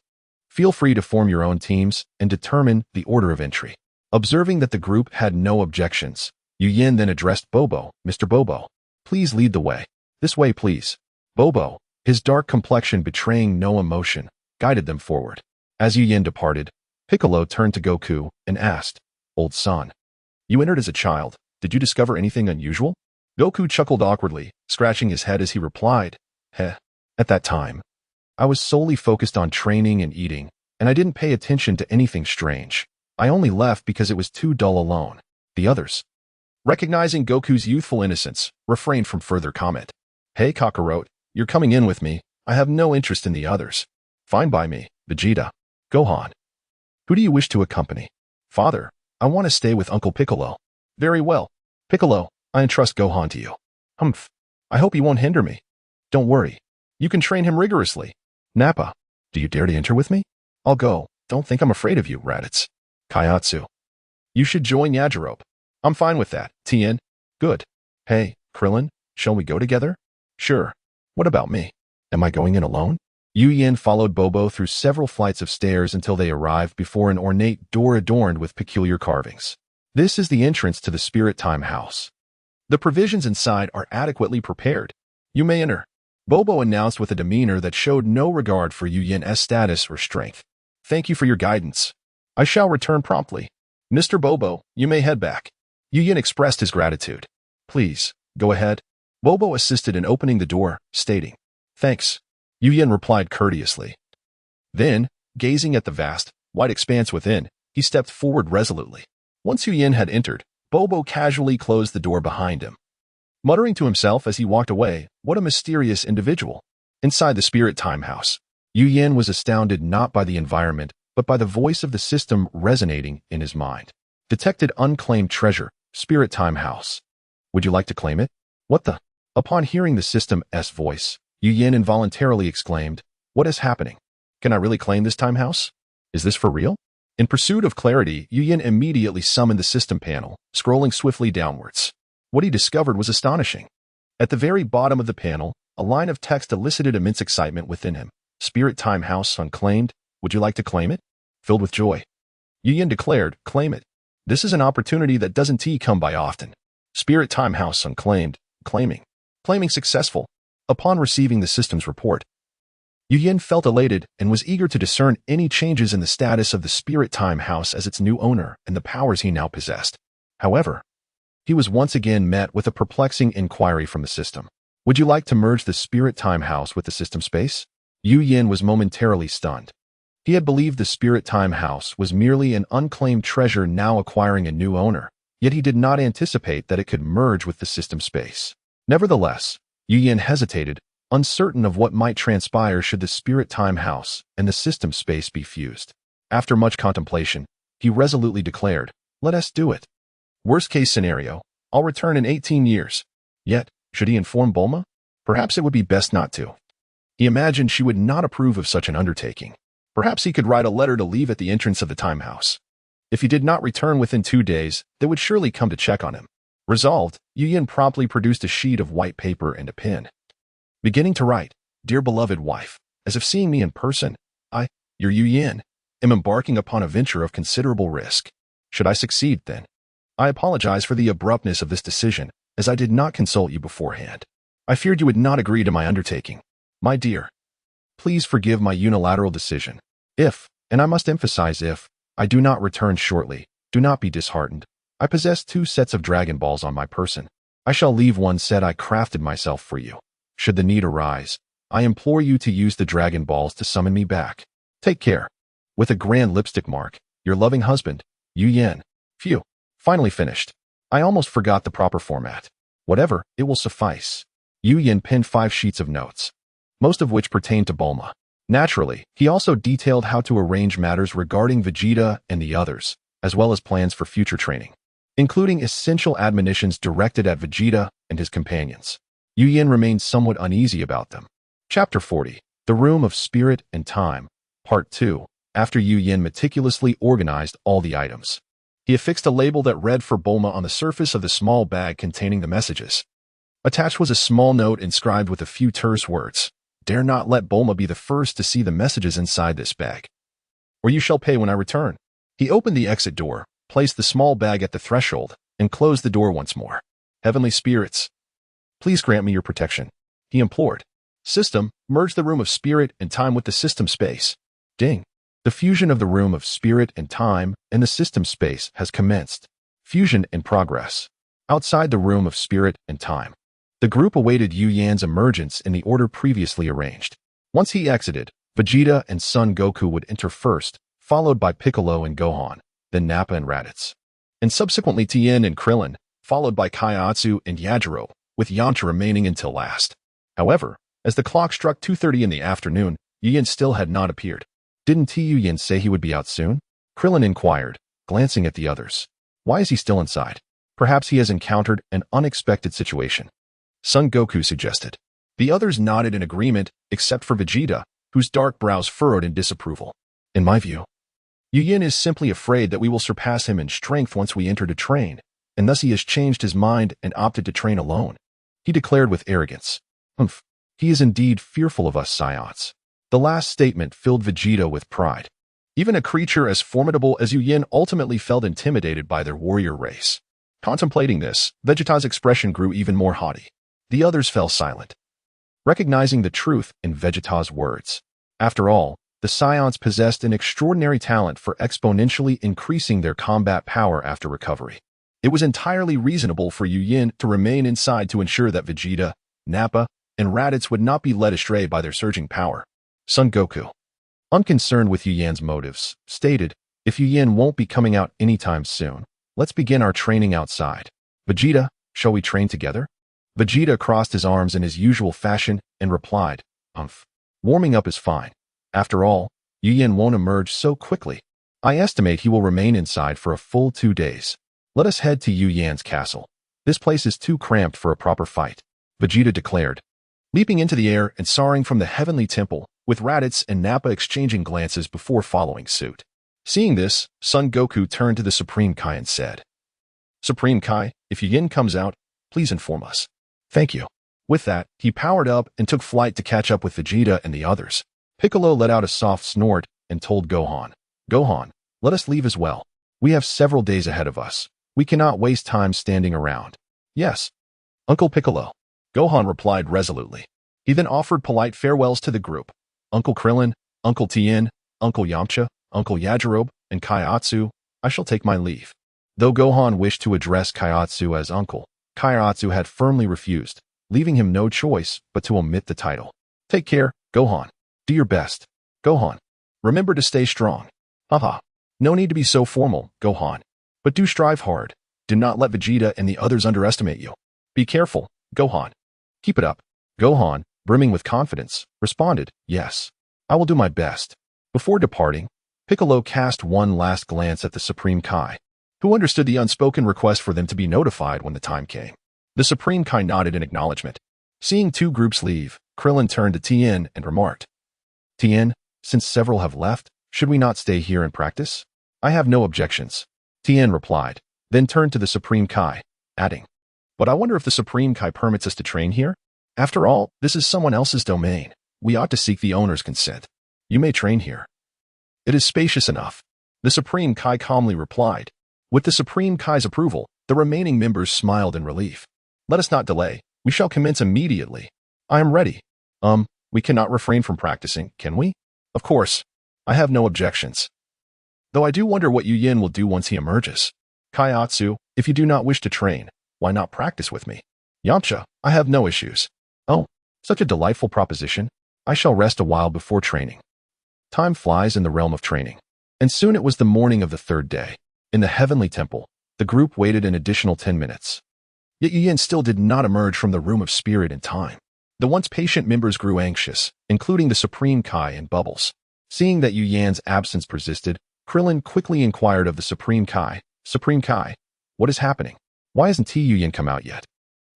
Feel free to form your own teams and determine the order of entry. Observing that the group had no objections, Yu Yin then addressed Bobo. Mr. Bobo, please lead the way. This way, please. Bobo, his dark complexion betraying no emotion, guided them forward. As Yu Yin departed, Piccolo turned to Goku and asked, Old son, you entered as a child. Did you discover anything unusual? Goku chuckled awkwardly, scratching his head as he replied, Heh. At that time, I was solely focused on training and eating, and I didn't pay attention to anything strange. I only left because it was too dull alone. The others, recognizing Goku's youthful innocence, refrained from further comment. Hey, Kakarot, you're coming in with me. I have no interest in the others. Fine by me, Vegeta. Gohan. Who do you wish to accompany? Father, I want to stay with Uncle Piccolo. Very well. Piccolo, I entrust Gohan to you. Humph. I hope he won't hinder me. Don't worry. You can train him rigorously. Nappa, do you dare to enter with me? I'll go. Don't think I'm afraid of you, Raditz. Kaiatsu. You should join Yajirobe. I'm fine with that. Tien. Good. Hey, Krillin, shall we go together? Sure. What about me? Am I going in alone? Yu Yin followed Bobo through several flights of stairs until they arrived before an ornate door adorned with peculiar carvings. This is the entrance to the Spirit Time House. The provisions inside are adequately prepared. You may enter. Bobo announced with a demeanor that showed no regard for Yu Yin's status or strength. Thank you for your guidance. I shall return promptly. Mr. Bobo, you may head back. Yu Yin expressed his gratitude. Please, go ahead. Bobo assisted in opening the door, stating, Thanks. Yu Yin replied courteously. Then, gazing at the vast, white expanse within, he stepped forward resolutely. Once Yu Yin had entered, Bobo casually closed the door behind him. Muttering to himself as he walked away, what a mysterious individual. Inside the Spirit Time House, Yu Yin was astounded not by the environment, but by the voice of the system resonating in his mind. Detected unclaimed treasure, Spirit Time House. Would you like to claim it? What the? Upon hearing the system's voice, Yu Yin involuntarily exclaimed, What is happening? Can I really claim this time house? Is this for real? In pursuit of clarity, Yu Yin immediately summoned the system panel, scrolling swiftly downwards. What he discovered was astonishing. At the very bottom of the panel, a line of text elicited immense excitement within him. Spirit Time House unclaimed. Would you like to claim it? Filled with joy, Yu Yin declared, Claim it. This is an opportunity that doesn't come by often. Spirit Time House unclaimed. Claiming. Claiming successful. Upon receiving the system's report, Yu Yin felt elated and was eager to discern any changes in the status of the Spirit Time House as its new owner and the powers he now possessed. However, he was once again met with a perplexing inquiry from the system. Would you like to merge the Spirit Time House with the system space? Yu Yin was momentarily stunned. He had believed the Spirit Time House was merely an unclaimed treasure now acquiring a new owner, yet he did not anticipate that it could merge with the system space. Nevertheless, Yu Yin hesitated, uncertain of what might transpire should the Spirit Time House and the system space be fused. After much contemplation, he resolutely declared, Let us do it. Worst case scenario, I'll return in 18 years. Yet, should he inform Bulma? Perhaps it would be best not to. He imagined she would not approve of such an undertaking. Perhaps he could write a letter to leave at the entrance of the time house. If he did not return within 2 days, they would surely come to check on him. Resolved, Yu Yin promptly produced a sheet of white paper and a pen. Beginning to write, "Dear beloved wife, as if seeing me in person, I, your Yu Yin, am embarking upon a venture of considerable risk. Should I succeed, then, I apologize for the abruptness of this decision, as I did not consult you beforehand. I feared you would not agree to my undertaking. My dear, please forgive my unilateral decision. If, and I must emphasize if, I do not return shortly, do not be disheartened. I possess 2 sets of Dragon Balls on my person. I shall leave one set I crafted myself for you. Should the need arise, I implore you to use the Dragon Balls to summon me back. Take care. With a grand lipstick mark, your loving husband, Yu Yin." Phew. Finally finished. I almost forgot the proper format. Whatever, it will suffice. Yu Yin penned 5 sheets of notes, most of which pertained to Bulma. Naturally, he also detailed how to arrange matters regarding Vegeta and the others, as well as plans for future training, including essential admonitions directed at Vegeta and his companions. Yu Yin remained somewhat uneasy about them. Chapter 40, The Room of Spirit and Time, Part 2. After Yu Yin meticulously organized all the items, he affixed a label that read for Bulma on the surface of the small bag containing the messages. Attached was a small note inscribed with a few terse words. "Dare not let Bulma be the first to see the messages inside this bag, or you shall pay when I return." He opened the exit door, placed the small bag at the threshold, and closed the door once more. "Heavenly spirits, please grant me your protection," he implored. System, merge the room of spirit and time with the system space. Ding. The fusion of the room of spirit and time and the system space has commenced. Fusion in progress. Outside the room of spirit and time, the group awaited Yu Yan's emergence in the order previously arranged. Once he exited, Vegeta and Son Goku would enter first, followed by Piccolo and Gohan, then Nappa and Raditz, and subsequently Tien and Krillin, followed by Kaiatsu and Yajirobe, with Yamcha remaining until last. However, as the clock struck 2:30 in the afternoon, Yu Yin still had not appeared. "Didn't Yu Yin say he would be out soon?" Krillin inquired, glancing at the others. "Why is he still inside? Perhaps he has encountered an unexpected situation," Son Goku suggested. The others nodded in agreement, except for Vegeta, whose dark brows furrowed in disapproval. "In my view, Yu Yin is simply afraid that we will surpass him in strength once we enter to train, and thus he has changed his mind and opted to train alone," he declared with arrogance. "Humph, he is indeed fearful of us Saiyans." The last statement filled Vegeta with pride. Even a creature as formidable as Yu Yin ultimately felt intimidated by their warrior race. Contemplating this, Vegeta's expression grew even more haughty. The others fell silent, recognizing the truth in Vegeta's words. After all, the Saiyans possessed an extraordinary talent for exponentially increasing their combat power after recovery. It was entirely reasonable for Yu Yin to remain inside to ensure that Vegeta, Nappa, and Raditz would not be led astray by their surging power. Son Goku, unconcerned with Yu Yan's motives, stated, "If Yu Yin won't be coming out anytime soon, let's begin our training outside. Vegeta, shall we train together?" Vegeta crossed his arms in his usual fashion and replied, "Umph. Warming up is fine. After all, Yu Yin won't emerge so quickly. I estimate he will remain inside for a full 2 days. Let us head to Yu Yan's castle. This place is too cramped for a proper fight," Vegeta declared, leaping into the air and soaring from the heavenly temple, with Raditz and Nappa exchanging glances before following suit. Seeing this, Son Goku turned to the Supreme Kai and said, "Supreme Kai, if Yu Yin comes out, please inform us." "Thank you." With that, he powered up and took flight to catch up with Vegeta and the others. Piccolo let out a soft snort and told Gohan, "Gohan, let us leave as well. We have several days ahead of us. We cannot waste time standing around." "Yes, Uncle Piccolo," Gohan replied resolutely. He then offered polite farewells to the group. "Uncle Krillin, Uncle Tien, Uncle Yamcha, Uncle Yajirobe, and Kaiatsu, I shall take my leave." Though Gohan wished to address Kaiatsu as uncle, Kaiatsu had firmly refused, leaving him no choice but to omit the title. "Take care, Gohan. Do your best. Gohan. Remember to stay strong. Haha. No need to be so formal, Gohan. But do strive hard. Do not let Vegeta and the others underestimate you. Be careful, Gohan. Keep it up." Gohan, brimming with confidence, responded, "Yes. I will do my best." Before departing, Piccolo cast one last glance at the Supreme Kai, who understood the unspoken request for them to be notified when the time came. The Supreme Kai nodded in acknowledgement. Seeing 2 groups leave, Krillin turned to Tien and remarked, "Tien, since several have left, should we not stay here and practice?" "I have no objections," Tien replied, then turned to the Supreme Kai, adding, But I wonder if the Supreme Kai permits us to train here? After all, this is someone else's domain. We ought to seek the owner's consent. You may train here. It is spacious enough. The Supreme Kai calmly replied. With the Supreme Kai's approval, the remaining members smiled in relief. Let us not delay. We shall commence immediately. I am ready. We cannot refrain from practicing, can we? Of course. I have no objections. Though I do wonder what Yu Yin will do once he emerges. Kaiatsu, if you do not wish to train, why not practice with me? Yamcha, I have no issues. Oh, such a delightful proposition. I shall rest a while before training. Time flies in the realm of training. And soon it was the morning of the third day. In the heavenly temple, the group waited an additional 10 minutes. Yet Yu Yin still did not emerge from the room of spirit in time. The once patient members grew anxious, including the Supreme Kai and Bubbles. Seeing that Yu Yan's absence persisted, Krillin quickly inquired of the Supreme Kai, Supreme Kai, what is happening? Why hasn't Yu Yin come out yet?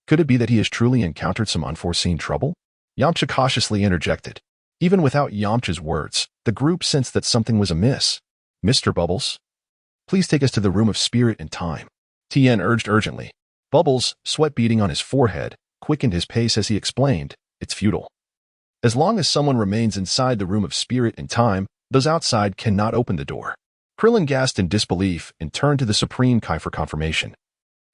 Could it be that he has truly encountered some unforeseen trouble? Yamcha cautiously interjected. Even without Yamcha's words, the group sensed that something was amiss. Mr. Bubbles, please take us to the room of spirit and time. Tien urged urgently. Bubbles, sweat beading on his forehead, quickened his pace as he explained, it's futile. As long as someone remains inside the room of spirit and time, those outside cannot open the door. Krillin gasped in disbelief and turned to the Supreme Kai for confirmation.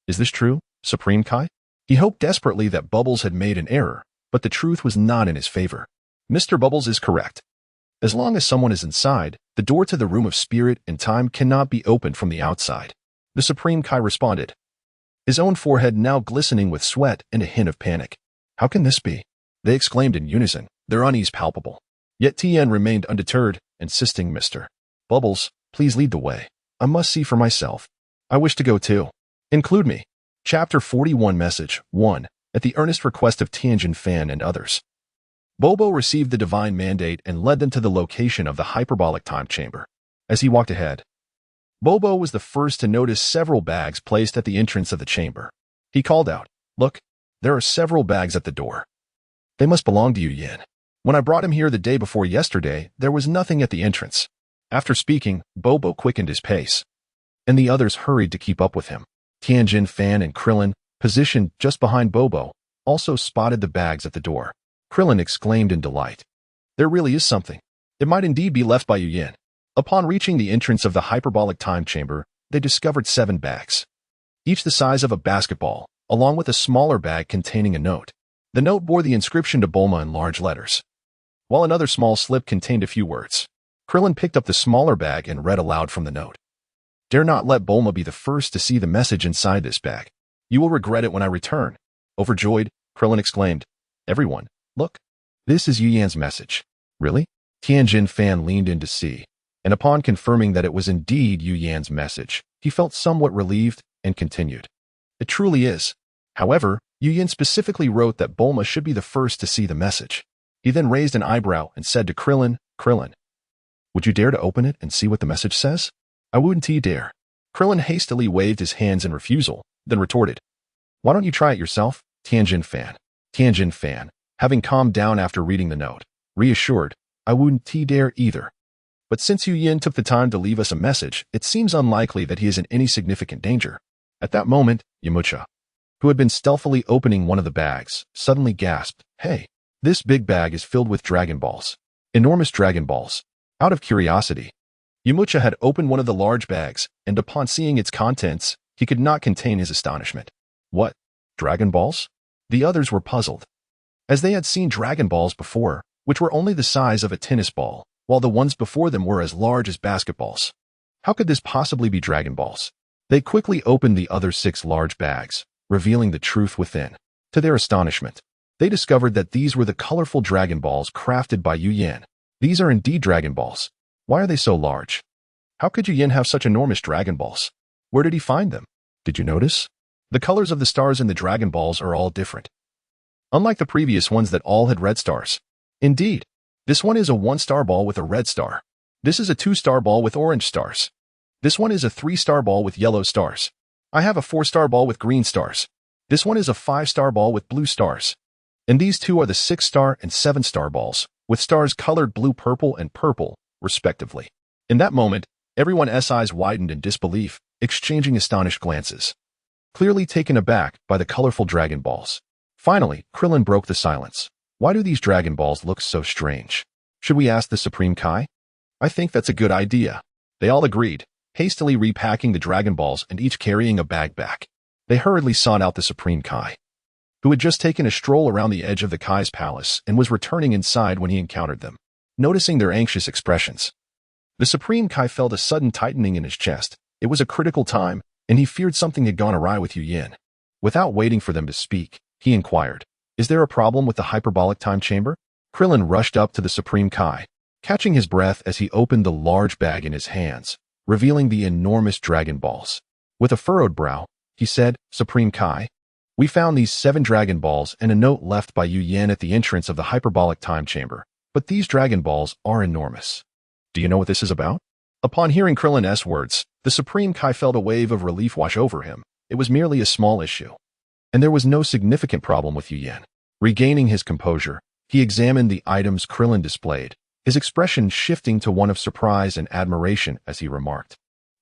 Is this true, Supreme Kai? He hoped desperately that Bubbles had made an error, but the truth was not in his favor. Mr. Bubbles is correct. As long as someone is inside, the door to the room of spirit and time cannot be opened from the outside. The Supreme Kai responded, his own forehead now glistening with sweat and a hint of panic. How can this be? They exclaimed in unison, their unease palpable. Yet Tien remained undeterred, insisting, Mr. Bubbles, please lead the way. I must see for myself. I wish to go too. Include me. Chapter 41 Message 1. At the earnest request of Tianjin Fan and others. Bobo received the divine mandate and led them to the location of the hyperbolic time chamber. As he walked ahead, Bobo was the first to notice several bags placed at the entrance of the chamber. He called out, look, there are several bags at the door. They must belong to Yu Yin. When I brought him here the day before yesterday, there was nothing at the entrance. After speaking, Bobo quickened his pace, and the others hurried to keep up with him. Tianjin Fan and Krillin, positioned just behind Bobo, also spotted the bags at the door. Krillin exclaimed in delight. There really is something. It might indeed be left by Yu Yin. Upon reaching the entrance of the hyperbolic time chamber, they discovered 7 bags, each the size of a basketball, along with a smaller bag containing a note. The note bore the inscription to Bulma in large letters, while another small slip contained a few words. Krillin picked up the smaller bag and read aloud from the note. Dare not let Bulma be the first to see the message inside this bag. You will regret it when I return. Overjoyed, Krillin exclaimed, everyone, look. This is Yu Yan's message. Really? Tianjin Fan leaned in to see, and upon confirming that it was indeed Yu Yan's message, he felt somewhat relieved and continued. It truly is. However, Yu Yin specifically wrote that Bulma should be the first to see the message. He then raised an eyebrow and said to Krillin, Krillin, would you dare to open it and see what the message says? I wouldn't dare. Krillin hastily waved his hands in refusal, then retorted, why don't you try it yourself, Tianjin Fan? Tianjin Fan, having calmed down after reading the note, reassured, I wouldn't dare either. But since Yu Yin took the time to leave us a message, it seems unlikely that he is in any significant danger. At that moment, Yamcha, who had been stealthily opening one of the bags, suddenly gasped, hey, this big bag is filled with Dragon Balls. Enormous Dragon Balls. Out of curiosity, Yamcha had opened one of the large bags, and upon seeing its contents, he could not contain his astonishment. What? Dragon Balls? The others were puzzled, as they had seen Dragon Balls before, which were only the size of a tennis ball, while the ones before them were as large as basketballs. How could this possibly be Dragon Balls? They quickly opened the other 6 large bags, revealing the truth within. To their astonishment, they discovered that these were the colorful Dragon Balls crafted by Yu Yin. These are indeed Dragon Balls. Why are they so large? How could Yu Yin have such enormous Dragon Balls? Where did he find them? Did you notice? The colors of the stars in the Dragon Balls are all different, unlike the previous ones that all had red stars. Indeed, this one is a 1-star ball with a red star. This is a 2-star ball with orange stars. This one is a 3-star ball with yellow stars. I have a 4-star ball with green stars. This one is a 5-star ball with blue stars. And these 2 are the 6-star and 7-star balls, with stars colored blue, purple, and purple, respectively. In that moment, everyone's eyes widened in disbelief, exchanging astonished glances. clearly taken aback by the colorful Dragon Balls. Finally, Krillin broke the silence. Why do these Dragon Balls look so strange? Should we ask the Supreme Kai? I think that's a good idea. They all agreed, hastily repacking the Dragon Balls and each carrying a bag back. They hurriedly sought out the Supreme Kai, who had just taken a stroll around the edge of the Kai's palace and was returning inside when he encountered them. Noticing their anxious expressions, the Supreme Kai felt a sudden tightening in his chest. It was a critical time, and he feared something had gone awry with Yu Yin. Without waiting for them to speak, he inquired, "Is there a problem with the hyperbolic time chamber?" Krillin rushed up to the Supreme Kai, catching his breath as he opened the large bag in his hands, revealing the enormous Dragon Balls. With a furrowed brow, he said, "Supreme Kai, we found these 7 Dragon Balls and a note left by Yu Yin at the entrance of the hyperbolic time chamber, but these Dragon Balls are enormous. Do you know what this is about?" Upon hearing Krillin's words, the Supreme Kai felt a wave of relief wash over him. It was merely a small issue, and there was no significant problem with Yu Yin. Regaining his composure, he examined the items Krillin displayed, his expression shifting to one of surprise and admiration as he remarked,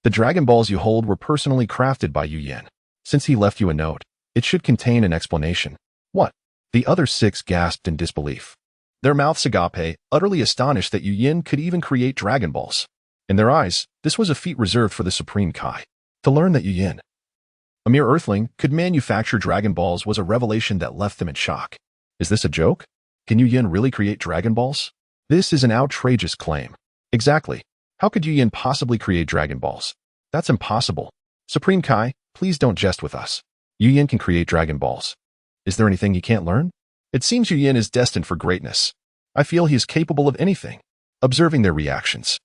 "The Dragon Balls you hold were personally crafted by Yu Yin. Since he left you a note, it should contain an explanation." "What?" The other 6 gasped in disbelief, their mouths agape, utterly astonished that Yu Yin could even create Dragon Balls. In their eyes, this was a feat reserved for the Supreme Kai. To learn that Yu Yin, a mere Earthling, could manufacture Dragon Balls was a revelation that left them in shock. Is this a joke? Can Yu Yin really create Dragon Balls? This is an outrageous claim. Exactly. How could Yu Yin possibly create Dragon Balls? That's impossible. Supreme Kai, please don't jest with us. Yu Yin can create Dragon Balls. Is there anything he can't learn? It seems Yu Yin is destined for greatness. I feel he is capable of anything. Observing their reactions,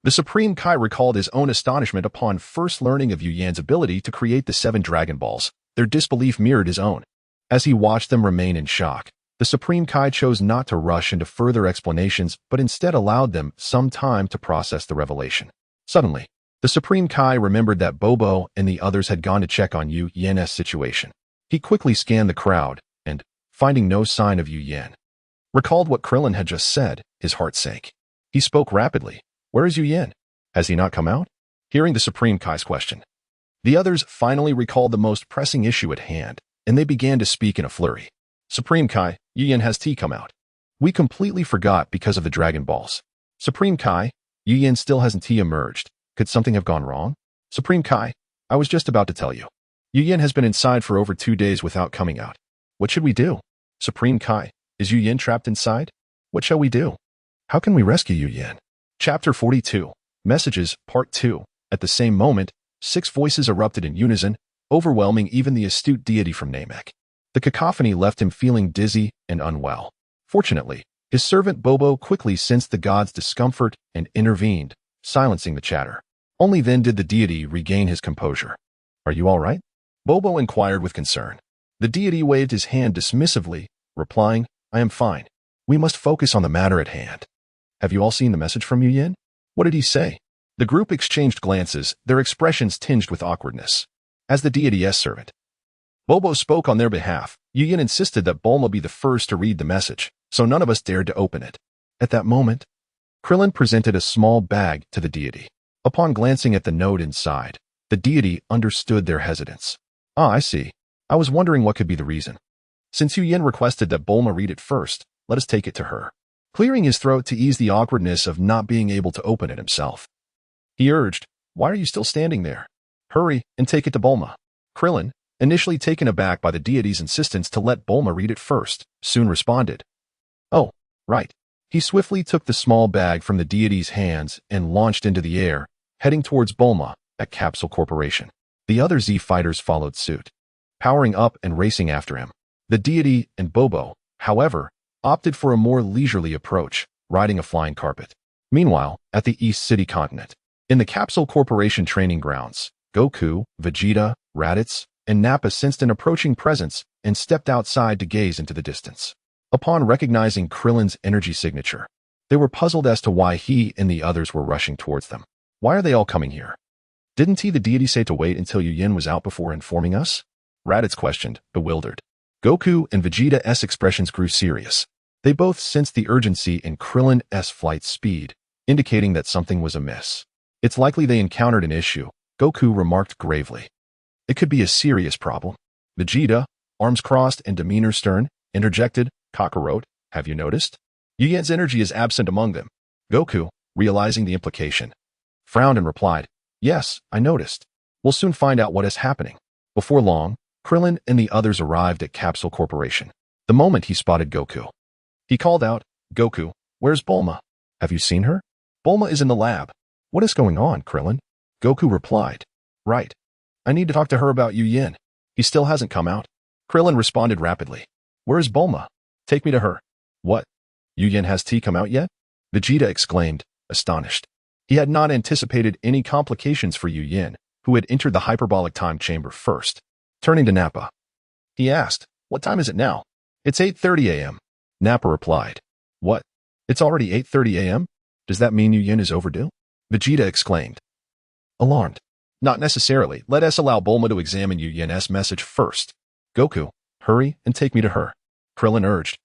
the Supreme Kai recalled his own astonishment upon first learning of Yu Yan's ability to create the 7 Dragon Balls. Their disbelief mirrored his own. As he watched them remain in shock, the Supreme Kai chose not to rush into further explanations, but instead allowed them some time to process the revelation. Suddenly, the Supreme Kai remembered that Bobo and the others had gone to check on Yu Yin's situation. He quickly scanned the crowd and, finding no sign of Yu Yin, recalled what Krillin had just said. His heart sank. He spoke rapidly. "Where is Yu Yin? Has he not come out?" Hearing the Supreme Kai's question, the others finally recalled the most pressing issue at hand, and they began to speak in a flurry. "Supreme Kai, Yu Yin has tea come out. We completely forgot because of the Dragon Balls." "Supreme Kai, Yu Yin still hasn't tea emerged. Could something have gone wrong?" "Supreme Kai, I was just about to tell you. Yu Yin has been inside for over 2 days without coming out. What should we do?" "Supreme Kai, is Yu Yin trapped inside? What shall we do? How can we rescue Yu Yin?" Chapter 42, Messages, Part 2. At the same moment, 6 voices erupted in unison, overwhelming even the astute deity from Namek. The cacophony left him feeling dizzy and unwell. Fortunately, his servant Bobo quickly sensed the god's discomfort and intervened, silencing the chatter. Only then did the deity regain his composure. "Are you all right?" Bobo inquired with concern. The deity waved his hand dismissively, replying, "I am fine. We must focus on the matter at hand." "Have you all seen the message from Yu Yin? What did he say?" The group exchanged glances, their expressions tinged with awkwardness. As the deity's servant, Bobo spoke on their behalf. Yu Yin insisted that Bulma be the first to read the message, so none of us dared to open it. At that moment, Krillin presented a small bag to the deity. Upon glancing at the note inside, the deity understood their hesitance. "Ah, I see. I was wondering what could be the reason. Since Yu Yin requested that Bulma read it first, let us take it to her." Clearing his throat to ease the awkwardness of not being able to open it himself, he urged, "Why are you still standing there? Hurry and take it to Bulma." Krillin, initially taken aback by the deity's insistence to let Bulma read it first, soon responded, "Oh, right." He swiftly took the small bag from the deity's hands and launched into the air, heading towards Bulma at Capsule Corporation. The other Z fighters followed suit, powering up and racing after him. The deity and Bobo, however, opted for a more leisurely approach, riding a flying carpet. Meanwhile, at the East City continent, in the Capsule Corporation training grounds, Goku, Vegeta, Raditz, and Nappa sensed an approaching presence and stepped outside to gaze into the distance. Upon recognizing Krillin's energy signature, they were puzzled as to why he and the others were rushing towards them. "Why are they all coming here? Didn't he, the deity, say to wait until Yu Yin was out before informing us?" Raditz questioned, bewildered. Goku and Vegeta's expressions grew serious. They both sensed the urgency in Krillin's flight speed, indicating that something was amiss. "It's likely they encountered an issue," Goku remarked gravely. It could be a serious problem. Vegeta, arms crossed and demeanor stern, interjected, Kakarot, have you noticed? Yu Yan's energy is absent among them. Goku, realizing the implication, frowned and replied, yes, I noticed. We'll soon find out what is happening. Before long, Krillin and the others arrived at Capsule Corporation. The moment he spotted Goku, he called out, Goku, where's Bulma? Have you seen her? Bulma is in the lab. What is going on, Krillin? Goku replied, right. I need to talk to her about Yu Yan. He still hasn't come out. Krillin responded rapidly. Where is Bulma? Take me to her. What? Yu Yan has tea come out yet? Vegeta exclaimed, astonished. He had not anticipated any complications for Yu Yan, who had entered the hyperbolic time chamber first. Turning to Nappa, he asked, what time is it now? It's 8:30 a.m. Nappa replied, what? It's already 8:30 a.m.? Does that mean Yu Yan is overdue? Vegeta exclaimed, alarmed. Not necessarily. Let us allow Bulma to examine Yu Yan's message first. Goku, hurry and take me to her, Krillin urged,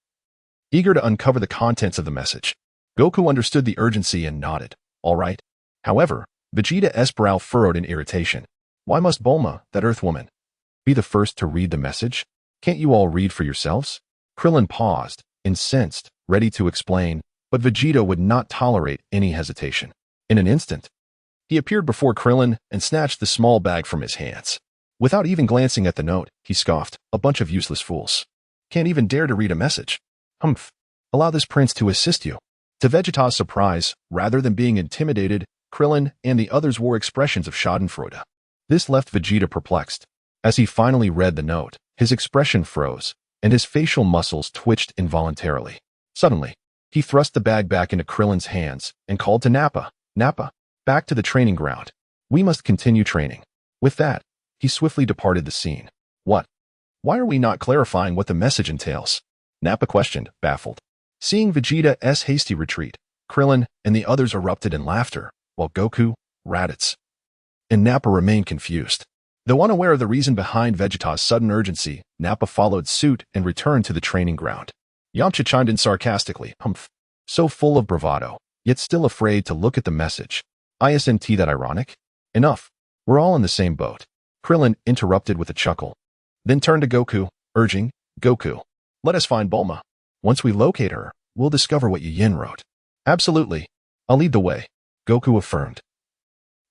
eager to uncover the contents of the message. Goku understood the urgency and nodded. All right. However, Vegeta's brow furrowed in irritation. Why must Bulma, that Earth woman, be the first to read the message? Can't you all read for yourselves? Krillin paused, incensed, ready to explain, but Vegeta would not tolerate any hesitation. In an instant, he appeared before Krillin and snatched the small bag from his hands. Without even glancing at the note, he scoffed, a bunch of useless fools. Can't even dare to read a message. Humph. Allow this prince to assist you. To Vegeta's surprise, rather than being intimidated, Krillin and the others wore expressions of schadenfreude. This left Vegeta perplexed. As he finally read the note, his expression froze, and his facial muscles twitched involuntarily. Suddenly, he thrust the bag back into Krillin's hands and called to Nappa, Nappa, back to the training ground. We must continue training. With that, he swiftly departed the scene. What? Why are we not clarifying what the message entails? Nappa questioned, baffled. Seeing Vegeta's hasty retreat, Krillin and the others erupted in laughter, while Goku, Raditz, and Nappa remained confused. Though unaware of the reason behind Vegeta's sudden urgency, Nappa followed suit and returned to the training ground. Yamcha chimed in sarcastically, humph, so full of bravado, yet still afraid to look at the message. Isn't that ironic? Enough. We're all in the same boat. Krillin interrupted with a chuckle, then turned to Goku, urging, Goku, let us find Bulma. Once we locate her, we'll discover what Yu Yan wrote. Absolutely. I'll lead the way, Goku affirmed,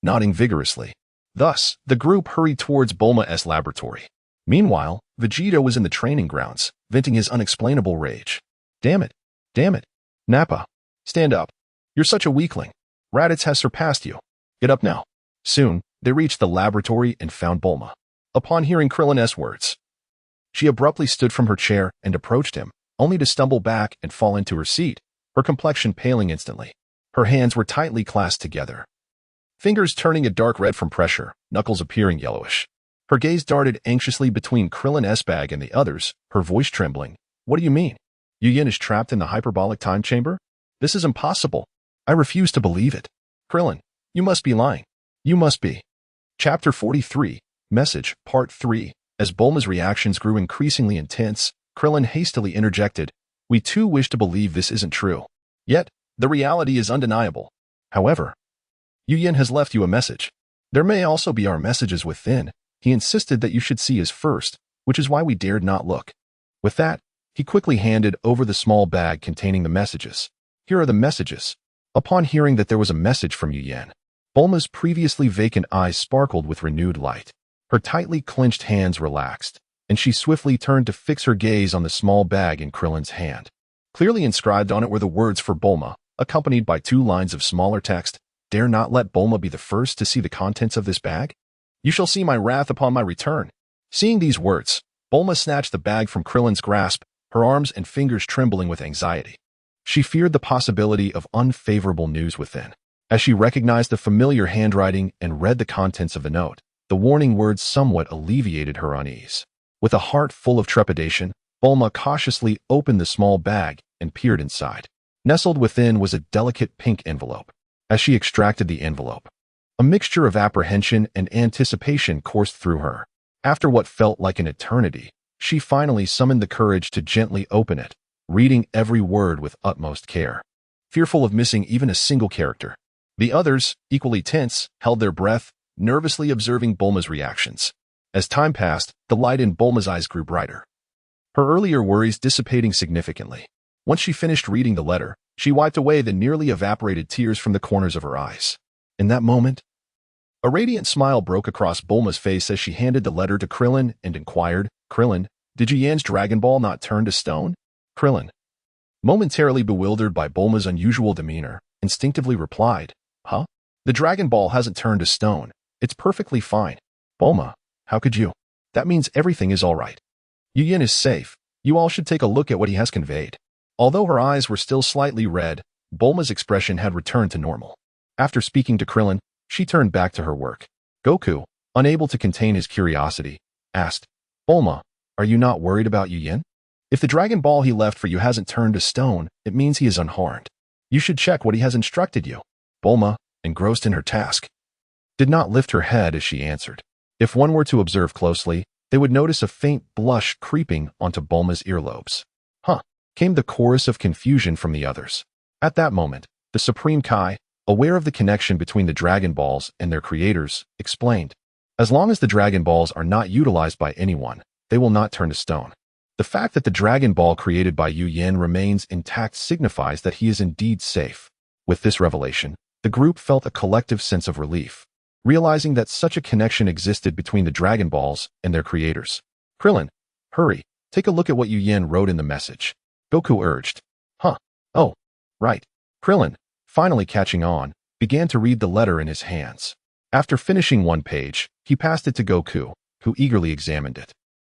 nodding vigorously. Thus, the group hurried towards Bulma's laboratory. Meanwhile, Vegeta was in the training grounds, venting his unexplainable rage. Damn it. Damn it. Nappa, stand up. You're such a weakling. Raditz has surpassed you. Get up now. Soon, they reached the laboratory and found Bulma. Upon hearing Krillin's words, she abruptly stood from her chair and approached him, only to stumble back and fall into her seat, her complexion paling instantly. Her hands were tightly clasped together, fingers turning a dark red from pressure, knuckles appearing yellowish. Her gaze darted anxiously between Krillin's bag and the others, her voice trembling. What do you mean? Yu Yan is trapped in the hyperbolic time chamber? This is impossible. I refuse to believe it. Krillin, you must be lying. You must be. Chapter 43, Message, Part 3. As Bulma's reactions grew increasingly intense, Krillin hastily interjected, we too wish to believe this isn't true. Yet, the reality is undeniable. However, Yu Yan has left you a message. There may also be our messages within. He insisted that you should see his first, which is why we dared not look. With that, he quickly handed over the small bag containing the messages. Here are the messages. Upon hearing that there was a message from Yu Yan, Bulma's previously vacant eyes sparkled with renewed light. Her tightly clenched hands relaxed, and she swiftly turned to fix her gaze on the small bag in Krillin's hand. Clearly inscribed on it were the words for Bulma, accompanied by 2 lines of smaller text. Dare not let Bulma be the first to see the contents of this bag? You shall see my wrath upon my return. Seeing these words, Bulma snatched the bag from Krillin's grasp, her arms and fingers trembling with anxiety. She feared the possibility of unfavorable news within. As she recognized the familiar handwriting and read the contents of the note, the warning words somewhat alleviated her unease. With a heart full of trepidation, Bulma cautiously opened the small bag and peered inside. Nestled within was a delicate pink envelope. As she extracted the envelope, a mixture of apprehension and anticipation coursed through her. After what felt like an eternity, she finally summoned the courage to gently open it, reading every word with utmost care, fearful of missing even a single character. The others, equally tense, held their breath, nervously observing Bulma's reactions. As time passed, the light in Bulma's eyes grew brighter, her earlier worries dissipating significantly. Once she finished reading the letter, she wiped away the nearly evaporated tears from the corners of her eyes. In that moment, a radiant smile broke across Bulma's face as she handed the letter to Krillin and inquired, "Krillin, did Yu Yan's Dragon Ball not turn to stone?" Krillin, momentarily bewildered by Bulma's unusual demeanor, instinctively replied, "Huh? The Dragon Ball hasn't turned to stone. It's perfectly fine." "Bulma, how could you? That means everything is all right. Yu Yan is safe. You all should take a look at what he has conveyed." Although her eyes were still slightly red, Bulma's expression had returned to normal. After speaking to Krillin, she turned back to her work. Goku, unable to contain his curiosity, asked, "Bulma, are you not worried about Yu Yan? If the Dragon Ball he left for you hasn't turned to stone, it means he is unharmed. You should check what he has instructed you." Bulma, engrossed in her task, did not lift her head as she answered. If one were to observe closely, they would notice a faint blush creeping onto Bulma's earlobes. "Huh," came the chorus of confusion from the others. At that moment, the Supreme Kai, aware of the connection between the Dragon Balls and their creators, explained, "As long as the Dragon Balls are not utilized by anyone, they will not turn to stone. The fact that the Dragon Ball created by Yu Yan remains intact signifies that he is indeed safe." With this revelation, the group felt a collective sense of relief, realizing that such a connection existed between the Dragon Balls and their creators. "Krillin, hurry, take a look at what Yu Yan wrote in the message," Goku urged. "Huh? Oh, right." Krillin, finally catching on, began to read the letter in his hands. After finishing one page, he passed it to Goku, who eagerly examined it,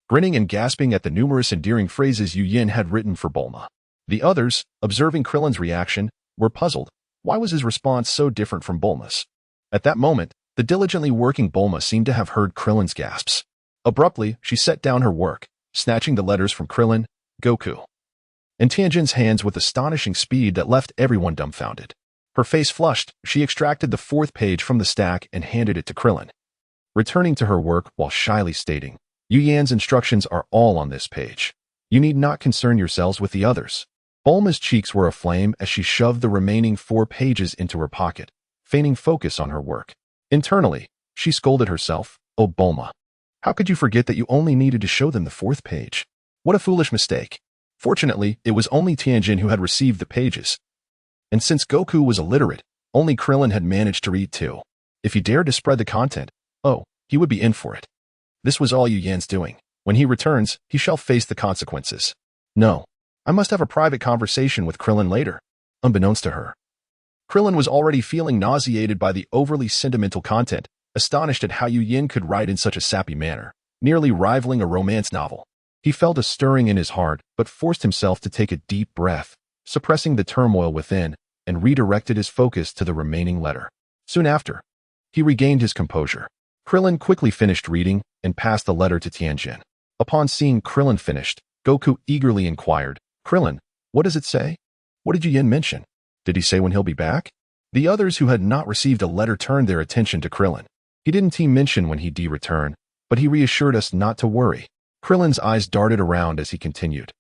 grinning and gasping at the numerous endearing phrases Yu Yan had written for Bulma. The others, observing Krillin's reaction, were puzzled. Why was his response so different from Bulma's? At that moment, the diligently working Bulma seemed to have heard Krillin's gasps. Abruptly, she set down her work, snatching the letters from Krillin, Goku, and Tianjin's hands with astonishing speed that left everyone dumbfounded. Her face flushed, she extracted the fourth page from the stack and handed it to Krillin, returning to her work while shyly stating, "Yu Yan's instructions are all on this page. You need not concern yourselves with the others." Bulma's cheeks were aflame as she shoved the remaining 4 pages into her pocket, feigning focus on her work. Internally, she scolded herself, "Oh, Bulma, how could you forget that you only needed to show them the 4th page? What a foolish mistake." Fortunately, it was only Tianjin who had received the pages, and since Goku was illiterate, only Krillin had managed to read 2. If he dared to spread the content, he would be in for it. This was all Yu Yan's doing. When he returns, he shall face the consequences. No, I must have a private conversation with Krillin later. Unbeknownst to her, Krillin was already feeling nauseated by the overly sentimental content, astonished at how Yu Yan could write in such a sappy manner, nearly rivaling a romance novel. He felt a stirring in his heart, but forced himself to take a deep breath, suppressing the turmoil within, and redirected his focus to the remaining letter. Soon after, he regained his composure. Krillin quickly finished reading and passed the letter to Tianjin. Upon seeing Krillin finished, Goku eagerly inquired, "Krillin, what does it say? What did Yu Yan mention? Did he say when he'll be back?" The others who had not received a letter turned their attention to Krillin. "He didn't mention when he'd return, but he reassured us not to worry." Krillin's eyes darted around as he continued.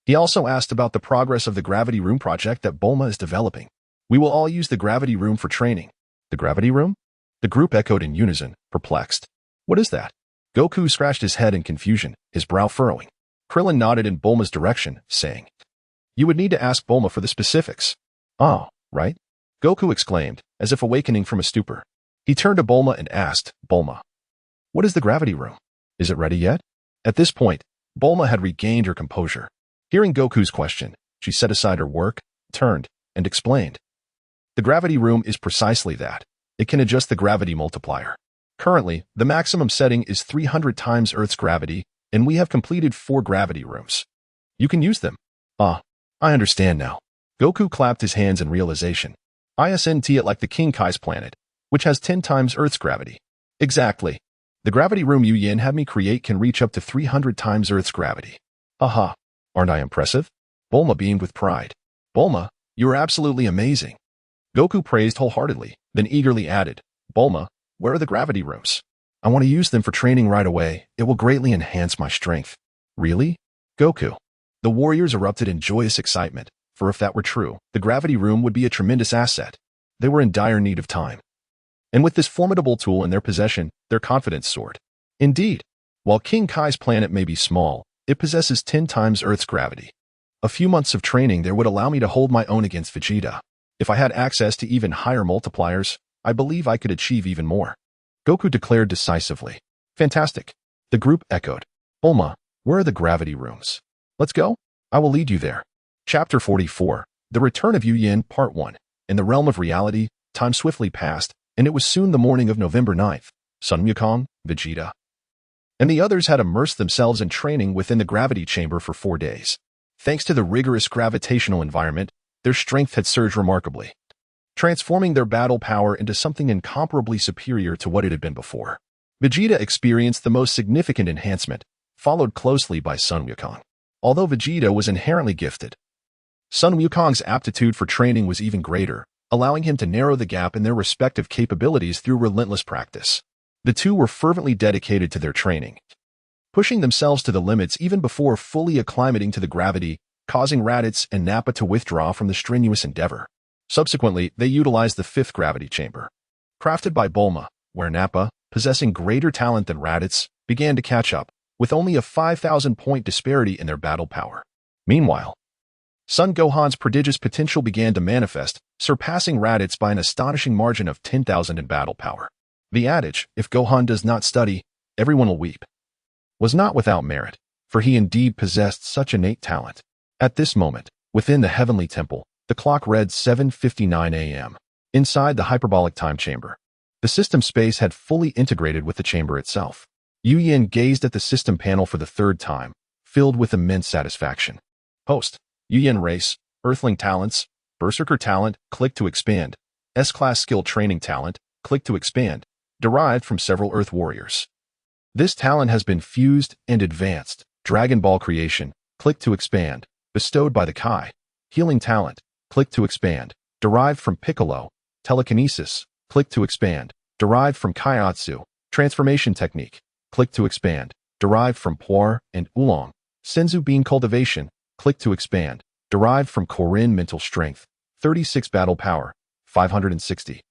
He also asked about the progress of the Gravity Room project that Bulma is developing. "We will all use the Gravity Room for training." "The Gravity Room?" The group echoed in unison, perplexed. "What is that?" Goku scratched his head in confusion, his brow furrowing. Krillin nodded in Bulma's direction, saying, "You would need to ask Bulma for the specifics." "Oh, right?" Goku exclaimed, as if awakening from a stupor. He turned to Bulma and asked, "Bulma, what is the Gravity Room? Is it ready yet?" At this point, Bulma had regained her composure. Hearing Goku's question, she set aside her work, turned, and explained. "The Gravity Room is precisely that. It can adjust the gravity multiplier. Currently, the maximum setting is 300 times Earth's gravity, and we have completed 4 gravity rooms. You can use them." "Ah, I understand now." Goku clapped his hands in realization. "Isn't it like the King Kai's planet, which has 10 times Earth's gravity?" "Exactly. The gravity room Yu Yan had me create can reach up to 300 times Earth's gravity." "Aha, aren't I impressive?" Bulma beamed with pride. "Bulma, you are absolutely amazing." Goku praised wholeheartedly, then eagerly added, "Bulma, where are the gravity rooms? I want to use them for training right away. It will greatly enhance my strength." "Really?" "Goku." The warriors erupted in joyous excitement, for if that were true, the gravity room would be a tremendous asset. They were in dire need of time. And with this formidable tool in their possession, their confidence soared. Indeed, While King Kai's planet may be small, it possesses 10 times Earth's gravity. A few months of training there would allow me to hold my own against Vegeta. If I had access to even higher multipliers, I believe I could achieve even more. Goku declared decisively. Fantastic. The group echoed. Bulma, where are the gravity rooms? Let's go. I will lead you there. Chapter 44. The Return of Yu Yin, Part 1. In the realm of reality, time swiftly passed, and it was soon the morning of November 9th. Sun Wukong, Vegeta, and the others had immersed themselves in training within the gravity chamber for 4 days. Thanks to the rigorous gravitational environment, their strength had surged remarkably, transforming their battle power into something incomparably superior to what it had been before. Vegeta experienced the most significant enhancement, followed closely by Sun Wukong. Although Vegeta was inherently gifted, Sun Wukong's aptitude for training was even greater, allowing him to narrow the gap in their respective capabilities through relentless practice. The two were fervently dedicated to their training, pushing themselves to the limits even before fully acclimating to the gravity, causing Raditz and Nappa to withdraw from the strenuous endeavor. Subsequently, they utilized the fifth gravity chamber, crafted by Bulma, where Nappa, possessing greater talent than Raditz, began to catch up, with only a 5,000-point disparity in their battle power. Meanwhile, Son Gohan's prodigious potential began to manifest, surpassing Raditz by an astonishing margin of 10,000 in battle power. The adage, if Gohan does not study, everyone will weep, was not without merit, for he indeed possessed such innate talent. At this moment, within the heavenly temple, the clock read 7:59 a.m. Inside the hyperbolic time chamber, the system space had fully integrated with the chamber itself. Yu Yin gazed at the system panel for the third time, filled with immense satisfaction. Host, Yu Yin race, Earthling talents, Berserker talent, click to expand, S-class skill training talent, click to expand, derived from several Earth warriors. This talent has been fused and advanced. Dragon Ball creation, click to expand, bestowed by the Kai. Healing talent, click to expand, derived from Piccolo. Telekinesis, click to expand, derived from Kaiatsu. Transformation technique, click to expand, derived from Puar and Oolong. Senzu bean cultivation, click to expand, derived from Korin mental strength. 36 battle power, 560.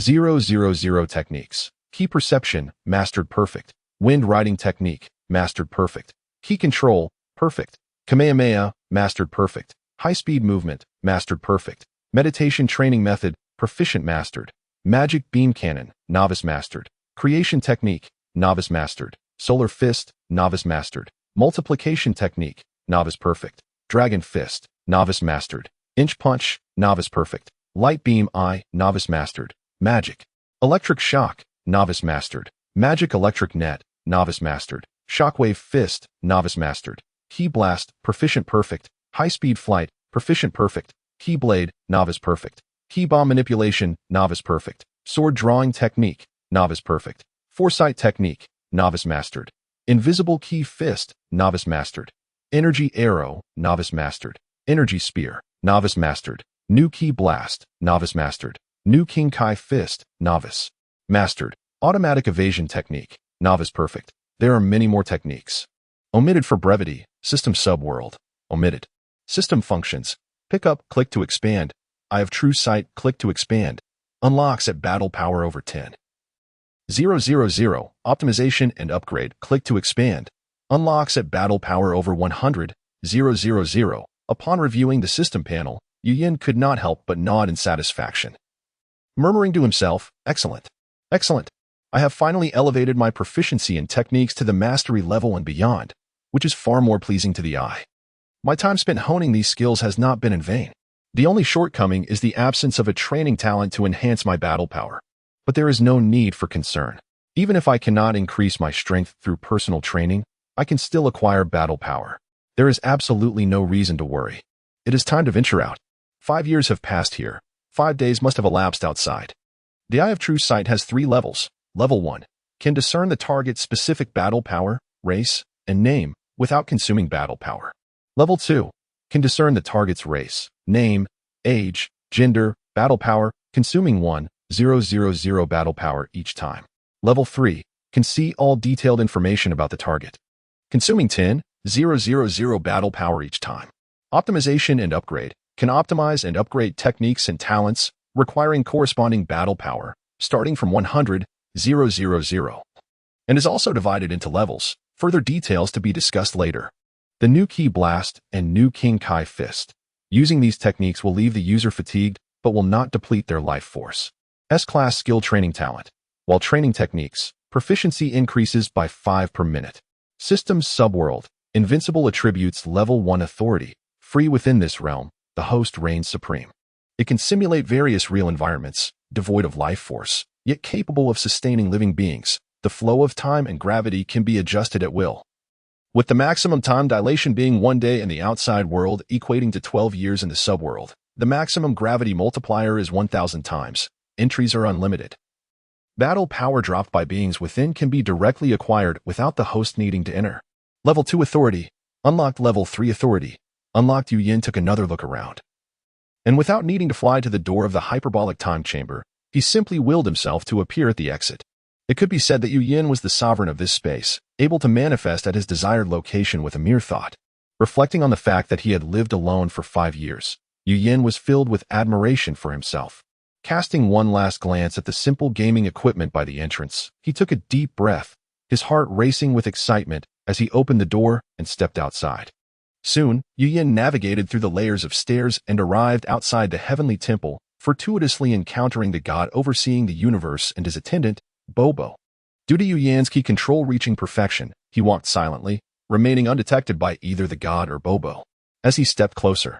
000 techniques. Key perception, mastered perfect. Wind riding technique, mastered perfect. Key control, perfect. Kamehameha, mastered perfect. High-speed movement, mastered perfect. Meditation training method, proficient mastered. Magic beam cannon, novice mastered. Creation technique, novice mastered. Solar fist, novice mastered. Multiplication technique, novice perfect. Dragon fist, novice mastered. Inch punch, novice perfect. Light beam eye, novice mastered. Magic. Electric shock, novice mastered. Magic electric net, novice mastered. Shockwave fist, novice mastered. Key blast, proficient perfect. High-speed flight, proficient perfect. Key blade, novice perfect. Key bomb manipulation, novice perfect. Sword drawing technique, novice perfect. Foresight technique, novice mastered. Invisible key fist, novice mastered. Energy arrow, novice mastered. Energy spear, novice mastered. New key blast, novice mastered. New King Kai fist, novice mastered. Automatic evasion technique, novice perfect. There are many more techniques. Omitted for brevity, system subworld, omitted. System functions, pick up, click to expand. Eye of True Sight, click to expand. Unlocks at battle power over 10. 000, optimization and upgrade, click to expand. Unlocks at battle power over 100. 000. Upon reviewing the system panel, Yu Yin could not help but nod in satisfaction, murmuring to himself, excellent, excellent. I have finally elevated my proficiency in techniques to the mastery level and beyond, which is far more pleasing to the eye. My time spent honing these skills has not been in vain. The only shortcoming is the absence of a training talent to enhance my battle power. But there is no need for concern. Even if I cannot increase my strength through personal training, I can still acquire battle power. There is absolutely no reason to worry. It is time to venture out. 5 years have passed here. 5 days must have elapsed outside. The Eye of True Sight has 3 levels. Level 1. Can discern the target's specific battle power, race, and name without consuming battle power. Level 2. Can discern the target's race, name, age, gender, battle power, consuming 1,000 battle power each time. Level 3. Can see all detailed information about the target, consuming 10,000 battle power each time. Optimization and upgrade. Can optimize and upgrade techniques and talents, requiring corresponding battle power, starting from 100,000, and is also divided into levels. Further details to be discussed later. The New Ki Blast and New King Kai Fist. Using these techniques will leave the user fatigued, but will not deplete their life force. S-Class Skill Training Talent. While training techniques, proficiency increases by 5 per minute. Systems Subworld. Invincible Attributes Level 1 Authority. Free within this realm, the host reigns supreme. It can simulate various real environments, devoid of life force, yet capable of sustaining living beings. The flow of time and gravity can be adjusted at will, with the maximum time dilation being 1 day in the outside world equating to 12 years in the subworld. The maximum gravity multiplier is 1,000 times. Entries are unlimited. Battle power dropped by beings within can be directly acquired without the host needing to enter. Level 2 Authority. Unlocked Level 3 Authority. Unlocked. Yu Yin took another look around. And without needing to fly to the door of the hyperbolic time chamber, he simply willed himself to appear at the exit. It could be said that Yu Yin was the sovereign of this space, able to manifest at his desired location with a mere thought. Reflecting on the fact that he had lived alone for 5 years, Yu Yin was filled with admiration for himself. Casting one last glance at the simple gaming equipment by the entrance, he took a deep breath, his heart racing with excitement as he opened the door and stepped outside. Soon, Yu Yin navigated through the layers of stairs and arrived outside the heavenly temple, fortuitously encountering the god overseeing the universe and his attendant, Bobo. Due to Yu Yan's key control reaching perfection, he walked silently, remaining undetected by either the god or Bobo. As he stepped closer,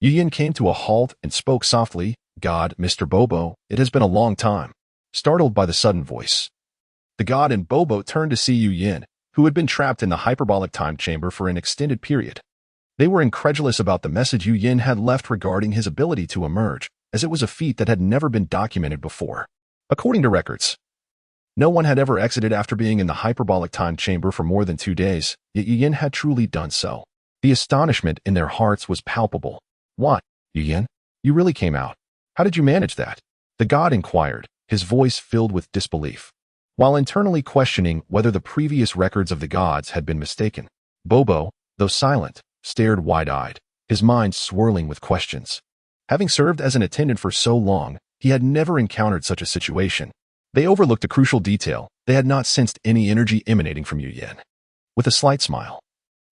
Yu Yin came to a halt and spoke softly, "God, Mr. Bobo, it has been a long time." Startled by the sudden voice, the god and Bobo turned to see Yu Yin, who had been trapped in the hyperbolic time chamber for an extended period. They were incredulous about the message Yu Yin had left regarding his ability to emerge, as it was a feat that had never been documented before. According to records, no one had ever exited after being in the hyperbolic time chamber for more than 2 days, yet Yu Yin had truly done so. The astonishment in their hearts was palpable. "What, Yu Yin? You really came out? How did you manage that?" The god inquired, his voice filled with disbelief, while internally questioning whether the previous records of the gods had been mistaken. Bobo, though silent, stared wide-eyed, his mind swirling with questions. Having served as an attendant for so long, he had never encountered such a situation. They overlooked a crucial detail. They had not sensed any energy emanating from Yu Yin. With a slight smile,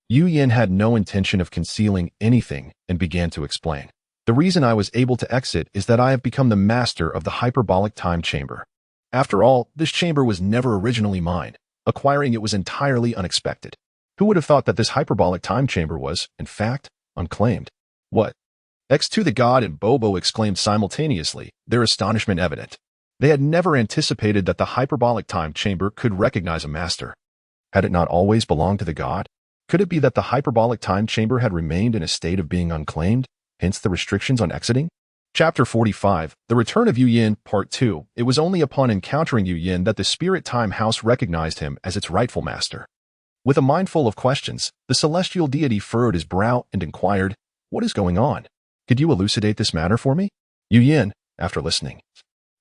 Yu Yin had no intention of concealing anything and began to explain. "The reason I was able to exit is that I have become the master of the hyperbolic time chamber. After all, this chamber was never originally mine. Acquiring it was entirely unexpected. Who would have thought that this hyperbolic time chamber was, in fact, unclaimed?" "What?" X2 the god and Bobo exclaimed simultaneously, their astonishment evident. They had never anticipated that the hyperbolic time chamber could recognize a master. Had it not always belonged to the god? Could it be that the hyperbolic time chamber had remained in a state of being unclaimed, hence the restrictions on exiting? Chapter 45, The Return of Yu Yin, Part 2. It was only upon encountering Yu Yin that the Spirit Time House recognized him as its rightful master. With a mind full of questions, the celestial deity furrowed his brow and inquired, "What is going on? Could you elucidate this matter for me?" Yu Yin, after listening,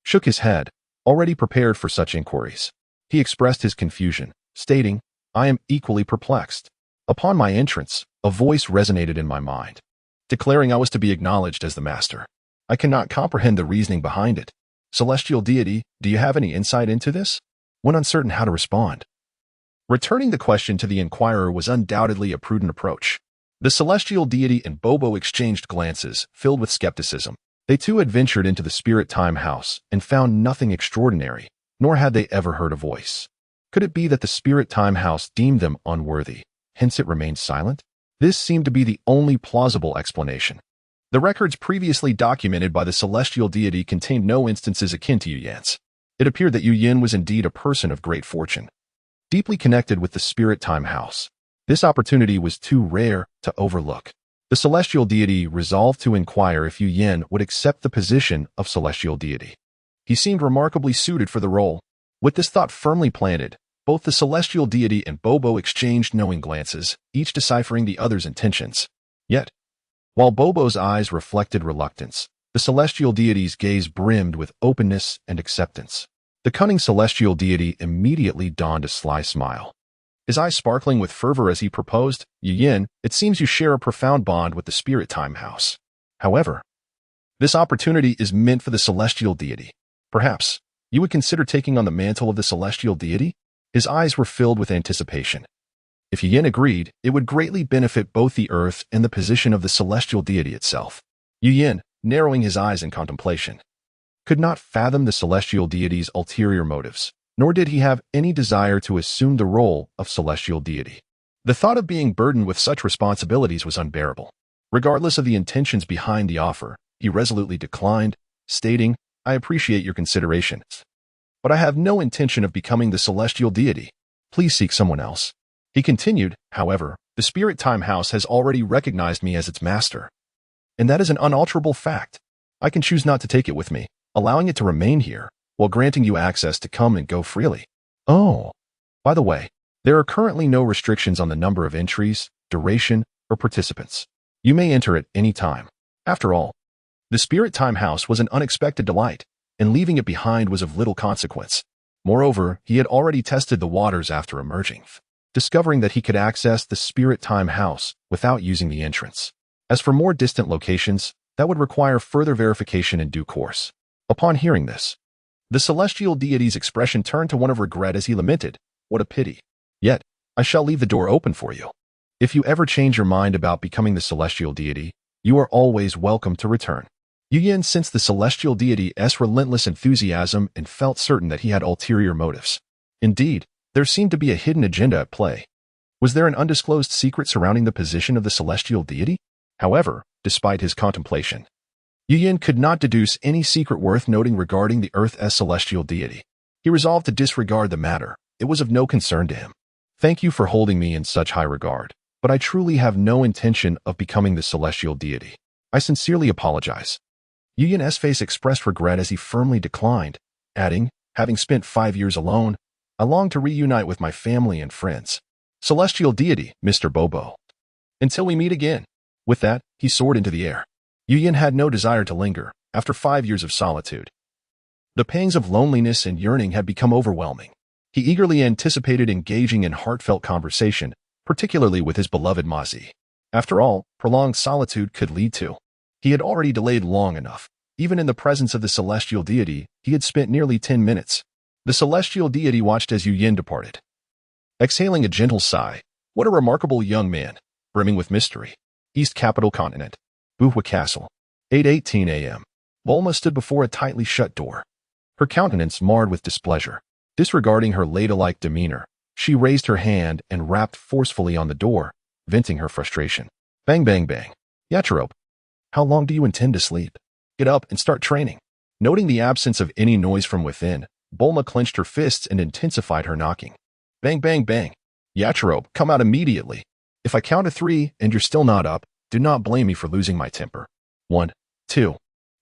shook his head, already prepared for such inquiries. He expressed his confusion, stating, "I am equally perplexed." Upon my entrance, a voice resonated in my mind, declaring I was to be acknowledged as the master. I cannot comprehend the reasoning behind it. Celestial deity, do you have any insight into this? When uncertain how to respond, returning the question to the inquirer was undoubtedly a prudent approach. The celestial deity and Bobo exchanged glances, filled with skepticism. They too had ventured into the Spirit Time House and found nothing extraordinary, nor had they ever heard a voice. Could it be that the Spirit Time House deemed them unworthy, hence it remained silent? This seemed to be the only plausible explanation. The records previously documented by the celestial deity contained no instances akin to Yu Yan's. It appeared that Yu Yin was indeed a person of great fortune, deeply connected with the Spirit Time House. This opportunity was too rare to overlook. The celestial deity resolved to inquire if Yu Yin would accept the position of celestial deity. He seemed remarkably suited for the role. With this thought firmly planted, both the celestial deity and Bobo exchanged knowing glances, each deciphering the other's intentions. Yet, while Bobo's eyes reflected reluctance, the celestial deity's gaze brimmed with openness and acceptance. The cunning celestial deity immediately donned a sly smile, his eyes sparkling with fervor as he proposed, "Yu Yin, it seems you share a profound bond with the Spirit Time House. However, this opportunity is meant for the celestial deity. Perhaps you would consider taking on the mantle of the celestial deity?" His eyes were filled with anticipation, If Yin agreed, it would greatly benefit both the earth and the position of the celestial deity itself. Yin, narrowing his eyes in contemplation, could not fathom the celestial deity's ulterior motives, nor did he have any desire to assume the role of celestial deity. The thought of being burdened with such responsibilities was unbearable. Regardless of the intentions behind the offer, he resolutely declined, stating, "I appreciate your considerations, but I have no intention of becoming the celestial deity. Please seek someone else." He continued, "However, the Spirit Time House has already recognized me as its master, and that is an unalterable fact. I can choose not to take it with me, allowing it to remain here, while granting you access to come and go freely. Oh, by the way, there are currently no restrictions on the number of entries, duration, or participants. You may enter at any time. After all, the Spirit Time House was an unexpected delight, and leaving it behind was of little consequence. Moreover, he had already tested the waters after emerging, discovering that he could access the Spirit Time House without using the entrance. As for more distant locations, that would require further verification in due course. Upon hearing this, the celestial deity's expression turned to one of regret as he lamented, "What a pity. Yet, I shall leave the door open for you. If you ever change your mind about becoming the celestial deity, you are always welcome to return." Yin sensed the celestial deity's relentless enthusiasm and felt certain that he had ulterior motives. Indeed, there seemed to be a hidden agenda at play. Was there an undisclosed secret surrounding the position of the celestial deity? However, despite his contemplation, Yin could not deduce any secret worth noting regarding the Earth's celestial deity. He resolved to disregard the matter. It was of no concern to him. "Thank you for holding me in such high regard, but I truly have no intention of becoming the celestial deity. I sincerely apologize." Yin's face expressed regret as he firmly declined, adding, "Having spent 5 years alone, I long to reunite with my family and friends. Celestial deity, Mr. Bobo. Until we meet again." With that, he soared into the air. Yin had no desire to linger, after 5 years of solitude. The pangs of loneliness and yearning had become overwhelming. He eagerly anticipated engaging in heartfelt conversation, particularly with his beloved Lam-Z. After all, prolonged solitude could lead to. He had already delayed long enough. Even in the presence of the celestial deity, he had spent nearly 10 minutes. The celestial deity watched as Yin departed, exhaling a gentle sigh. What a remarkable young man, brimming with mystery. East Capital Continent, Buhwa Castle, 8:18 a.m. Bulma stood before a tightly shut door, her countenance marred with displeasure. Disregarding her ladylike demeanor, she raised her hand and rapped forcefully on the door, venting her frustration. Bang, bang, bang. "Yachirobe, how long do you intend to sleep? Get up and start training." Noting the absence of any noise from within, Bulma clenched her fists and intensified her knocking. Bang, bang, bang. "Yachirobe, come out immediately. If I count to 3 and you're still not up, do not blame me for losing my temper. 1, 2.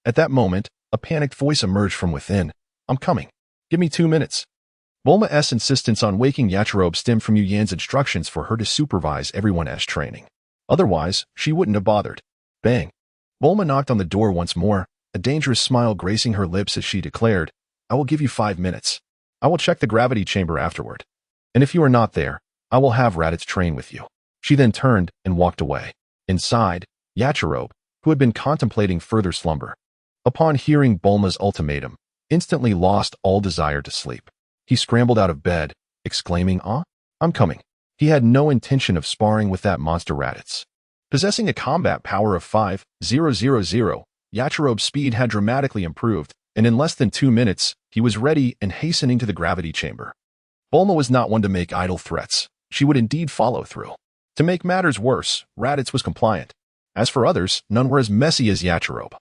At that moment, a panicked voice emerged from within. "I'm coming. Give me 2 minutes." Bulma's insistence on waking Yachirobe stemmed from Yin's instructions for her to supervise everyone's training. Otherwise, she wouldn't have bothered. Bang. Bulma knocked on the door once more, a dangerous smile gracing her lips as she declared, "I will give you 5 minutes. I will check the gravity chamber afterward. And if you are not there, I will have Raditz train with you." She then turned and walked away. Inside, Yachirobe, who had been contemplating further slumber, upon hearing Bulma's ultimatum, instantly lost all desire to sleep. He scrambled out of bed, exclaiming, I'm coming." He had no intention of sparring with that monster Raditz. Possessing a combat power of 5,000, Yachirobe's speed had dramatically improved, and in less than 2 minutes, he was ready and hastening to the gravity chamber. Bulma was not one to make idle threats. She would indeed follow through. To make matters worse, Raditz was compliant. As for others, none were as messy as Yachirobe.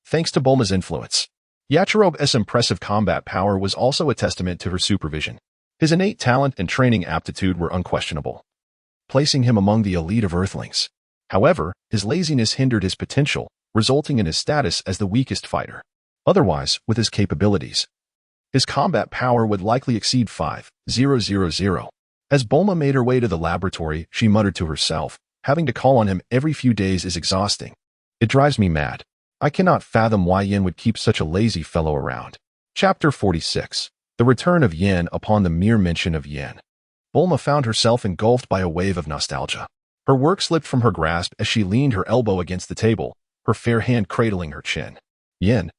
Thanks to Bulma's influence, Yachirobe's impressive combat power was also a testament to her supervision. His innate talent and training aptitude were unquestionable, placing him among the elite of Earthlings. However, his laziness hindered his potential, resulting in his status as the weakest fighter. Otherwise, with his capabilities, his combat power would likely exceed 5,000. As Bulma made her way to the laboratory, she muttered to herself, "Having to call on him every few days is exhausting. It drives me mad. I cannot fathom why Yin would keep such a lazy fellow around." Chapter 46. The Return of Yin. Upon the mere mention of Yin, Bulma found herself engulfed by a wave of nostalgia. Her work slipped from her grasp as she leaned her elbow against the table, her fair hand cradling her chin. "Yin,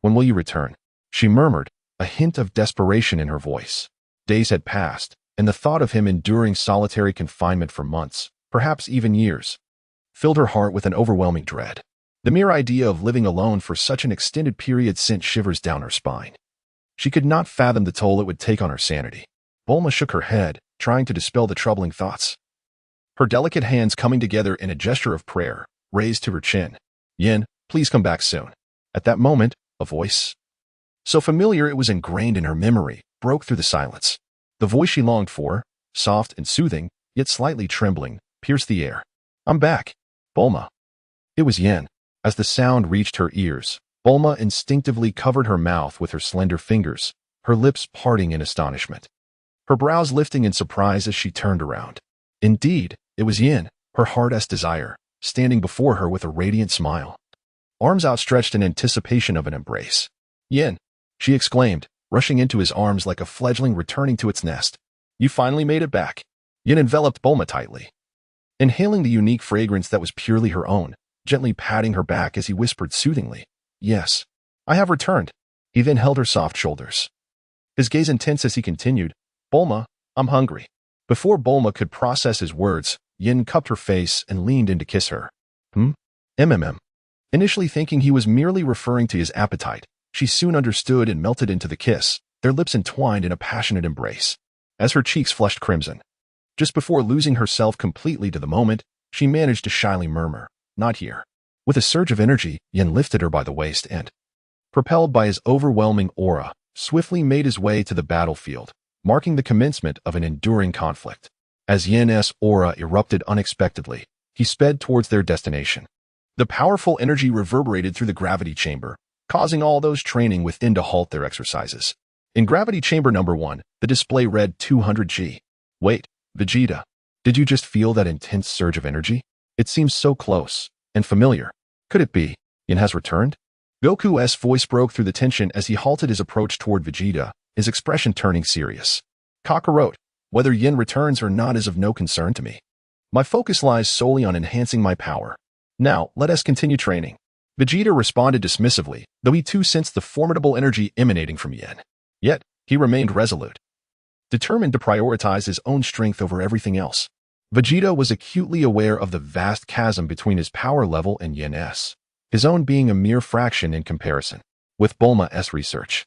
when will you return?" she murmured, a hint of desperation in her voice. Days had passed, and the thought of him enduring solitary confinement for months, perhaps even years, filled her heart with an overwhelming dread. The mere idea of living alone for such an extended period sent shivers down her spine. She could not fathom the toll it would take on her sanity. Bulma shook her head, trying to dispel the troubling thoughts. Her delicate hands coming together in a gesture of prayer, raised to her chin. Yin, please come back soon. At that moment, a voice, so familiar it was ingrained in her memory, broke through the silence. The voice she longed for, soft and soothing, yet slightly trembling, pierced the air. I'm back, Bulma. It was Yin. As the sound reached her ears, Bulma instinctively covered her mouth with her slender fingers, her lips parting in astonishment. Her brows lifting in surprise as she turned around. Indeed, it was Yin, her heart's desire, standing before her with a radiant smile. Arms outstretched in anticipation of an embrace. Yin, she exclaimed, rushing into his arms like a fledgling returning to its nest. You finally made it back. Yin enveloped Bulma tightly, inhaling the unique fragrance that was purely her own, gently patting her back as he whispered soothingly, Yes, I have returned. He then held her soft shoulders, his gaze intense as he continued, Bulma, I'm hungry. Before Bulma could process his words, Yin cupped her face and leaned in to kiss her. MMM. Initially thinking he was merely referring to his appetite, she soon understood and melted into the kiss, their lips entwined in a passionate embrace. As her cheeks flushed crimson, just before losing herself completely to the moment, she managed to shyly murmur, Not here. With a surge of energy, Yin lifted her by the waist and, propelled by his overwhelming aura, swiftly made his way to the battlefield, marking the commencement of an enduring conflict. As Yin's aura erupted unexpectedly, he sped towards their destination. The powerful energy reverberated through the gravity chamber, causing all those training within to halt their exercises. In gravity chamber number 1, the display read 200G. Wait, Vegeta, did you just feel that intense surge of energy? It seems so close and familiar. Could it be Yin has returned? Goku's voice broke through the tension as he halted his approach toward Vegeta, his expression turning serious. Kakarot, whether Yin returns or not is of no concern to me. My focus lies solely on enhancing my power. Now, let us continue training. Vegeta responded dismissively, though he too sensed the formidable energy emanating from Yin. Yet, he remained resolute, determined to prioritize his own strength over everything else. Vegeta was acutely aware of the vast chasm between his power level and Yin's, his own being a mere fraction in comparison. With Bulma's research,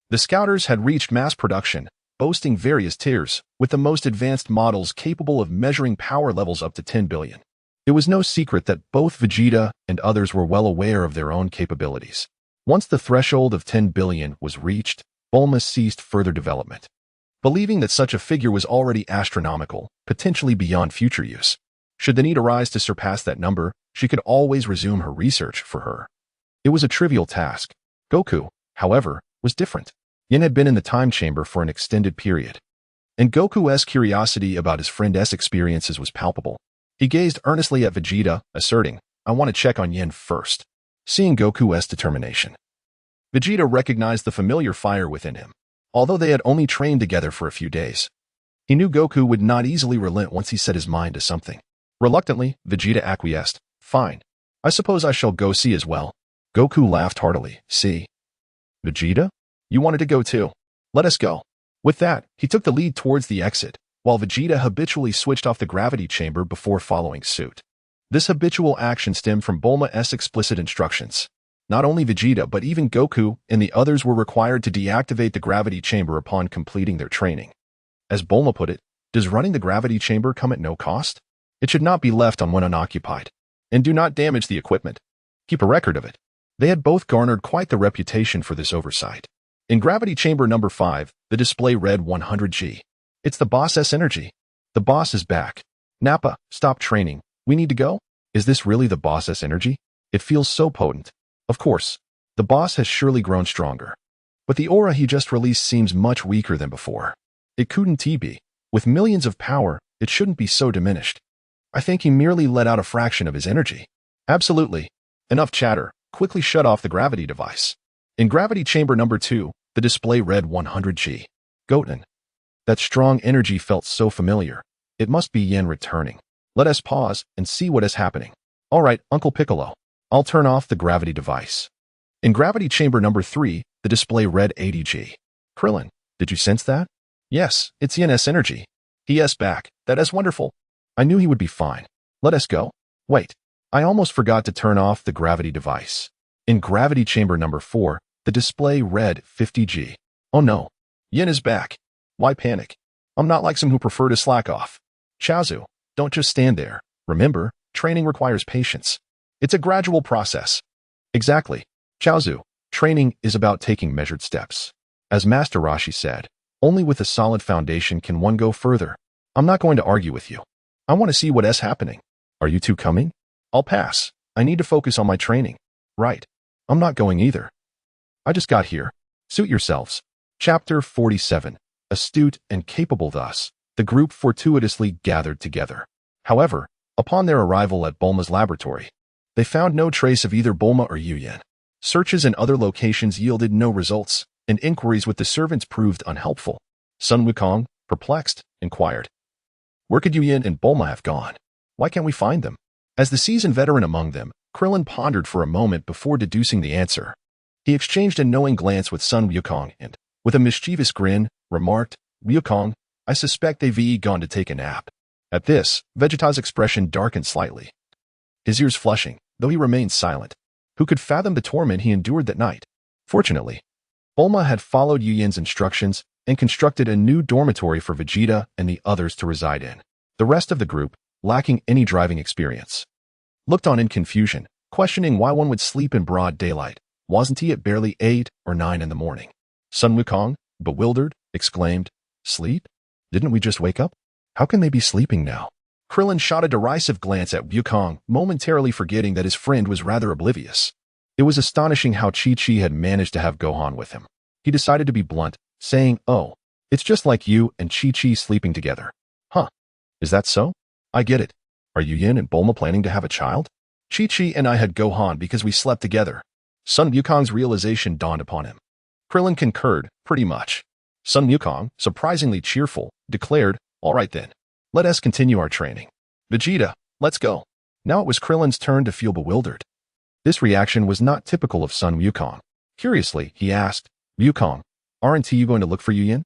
the Scouters had reached mass production, boasting various tiers, with the most advanced models capable of measuring power levels up to 10 billion. It was no secret that both Vegeta and others were well aware of their own capabilities. Once the threshold of 10 billion was reached, Bulma ceased further development, believing that such a figure was already astronomical, potentially beyond future use. Should the need arise to surpass that number, she could always resume her research. For her, it was a trivial task. Goku, however, was different. Yin had been in the time chamber for an extended period, and Goku's curiosity about his friend's experiences was palpable. He gazed earnestly at Vegeta, asserting, I want to check on Yin first. Seeing Goku's determination, Vegeta recognized the familiar fire within him. Although they had only trained together for a few days, he knew Goku would not easily relent once he set his mind to something. Reluctantly, Vegeta acquiesced. Fine. I suppose I shall go see as well. Goku laughed heartily. See? Vegeta? You wanted to go too. Let us go. With that, he took the lead towards the exit, while Vegeta habitually switched off the gravity chamber before following suit. This habitual action stemmed from Bulma's explicit instructions. Not only Vegeta but even Goku and the others were required to deactivate the gravity chamber upon completing their training. As Bulma put it, does running the gravity chamber come at no cost? It should not be left on when unoccupied. And do not damage the equipment. Keep a record of it. They had both garnered quite the reputation for this oversight. In gravity chamber number 5, the display read 100G. It's the boss's energy. The boss is back. Nappa, stop training. We need to go? Is this really the boss's energy? It feels so potent. Of course, the boss has surely grown stronger. But the aura he just released seems much weaker than before. It couldn't be. With millions of power, it shouldn't be so diminished. I think he merely let out a fraction of his energy. Absolutely. Enough chatter. Quickly shut off the gravity device. In gravity chamber number 2, the display read 100G. Goten. That strong energy felt so familiar. It must be Yin returning. Let us pause and see what is happening. All right, Uncle Piccolo. I'll turn off the gravity device. In gravity chamber number 3, the display read 80G. Krillin, did you sense that? Yes, it's Yin's energy. He yes back. That is wonderful. I knew he would be fine. Let us go. Wait. I almost forgot to turn off the gravity device. In gravity chamber number 4, the display read 50G. Oh no. Yin is back. Why panic? I'm not like some who prefer to slack off. Chaozu, don't just stand there. Remember, training requires patience. It's a gradual process. Exactly. Chaozu, training is about taking measured steps. As Master Rashi said, only with a solid foundation can one go further. I'm not going to argue with you. I want to see what is happening. Are you two coming? I'll pass. I need to focus on my training. Right. I'm not going either. I just got here. Suit yourselves. Chapter 47. Astute and capable thus, the group fortuitously gathered together. However, upon their arrival at Bulma's laboratory, they found no trace of either Bulma or Yuyin. Searches in other locations yielded no results, and inquiries with the servants proved unhelpful. Sun Wukong, perplexed, inquired, "Where could Yuyin and Bulma have gone? Why can't we find them?" As the seasoned veteran among them, Krillin pondered for a moment before deducing the answer. He exchanged a knowing glance with Sun Wukong and, with a mischievous grin, remarked, "Wukong, I suspect they've gone to take a nap." At this, Vegeta's expression darkened slightly, his ears flushing, though he remained silent. Who could fathom the torment he endured that night? Fortunately, Bulma had followed Yuyin's instructions and constructed a new dormitory for Vegeta and the others to reside in. The rest of the group, lacking any driving experience, looked on in confusion, questioning why one would sleep in broad daylight. Wasn't he at barely 8 or 9 in the morning? Sun Wukong, bewildered, exclaimed, "Sleep? Didn't we just wake up? How can they be sleeping now?" Krillin shot a derisive glance at Wukong, momentarily forgetting that his friend was rather oblivious. It was astonishing how Chi-Chi had managed to have Gohan with him. He decided to be blunt, saying, "Oh, it's just like you and Chi-Chi sleeping together." "Huh? Is that so? I get it. Are Yuyin and Bulma planning to have a child?" "Chi-Chi and I had Gohan because we slept together." Sun Wukong's realization dawned upon him. Krillin concurred, pretty much. Sun Wukong, surprisingly cheerful, declared, "All right then. Let us continue our training. Vegeta, let's go." Now it was Krillin's turn to feel bewildered. This reaction was not typical of Sun Wukong. Curiously, he asked, "Wukong, aren't you going to look for Yuyin?"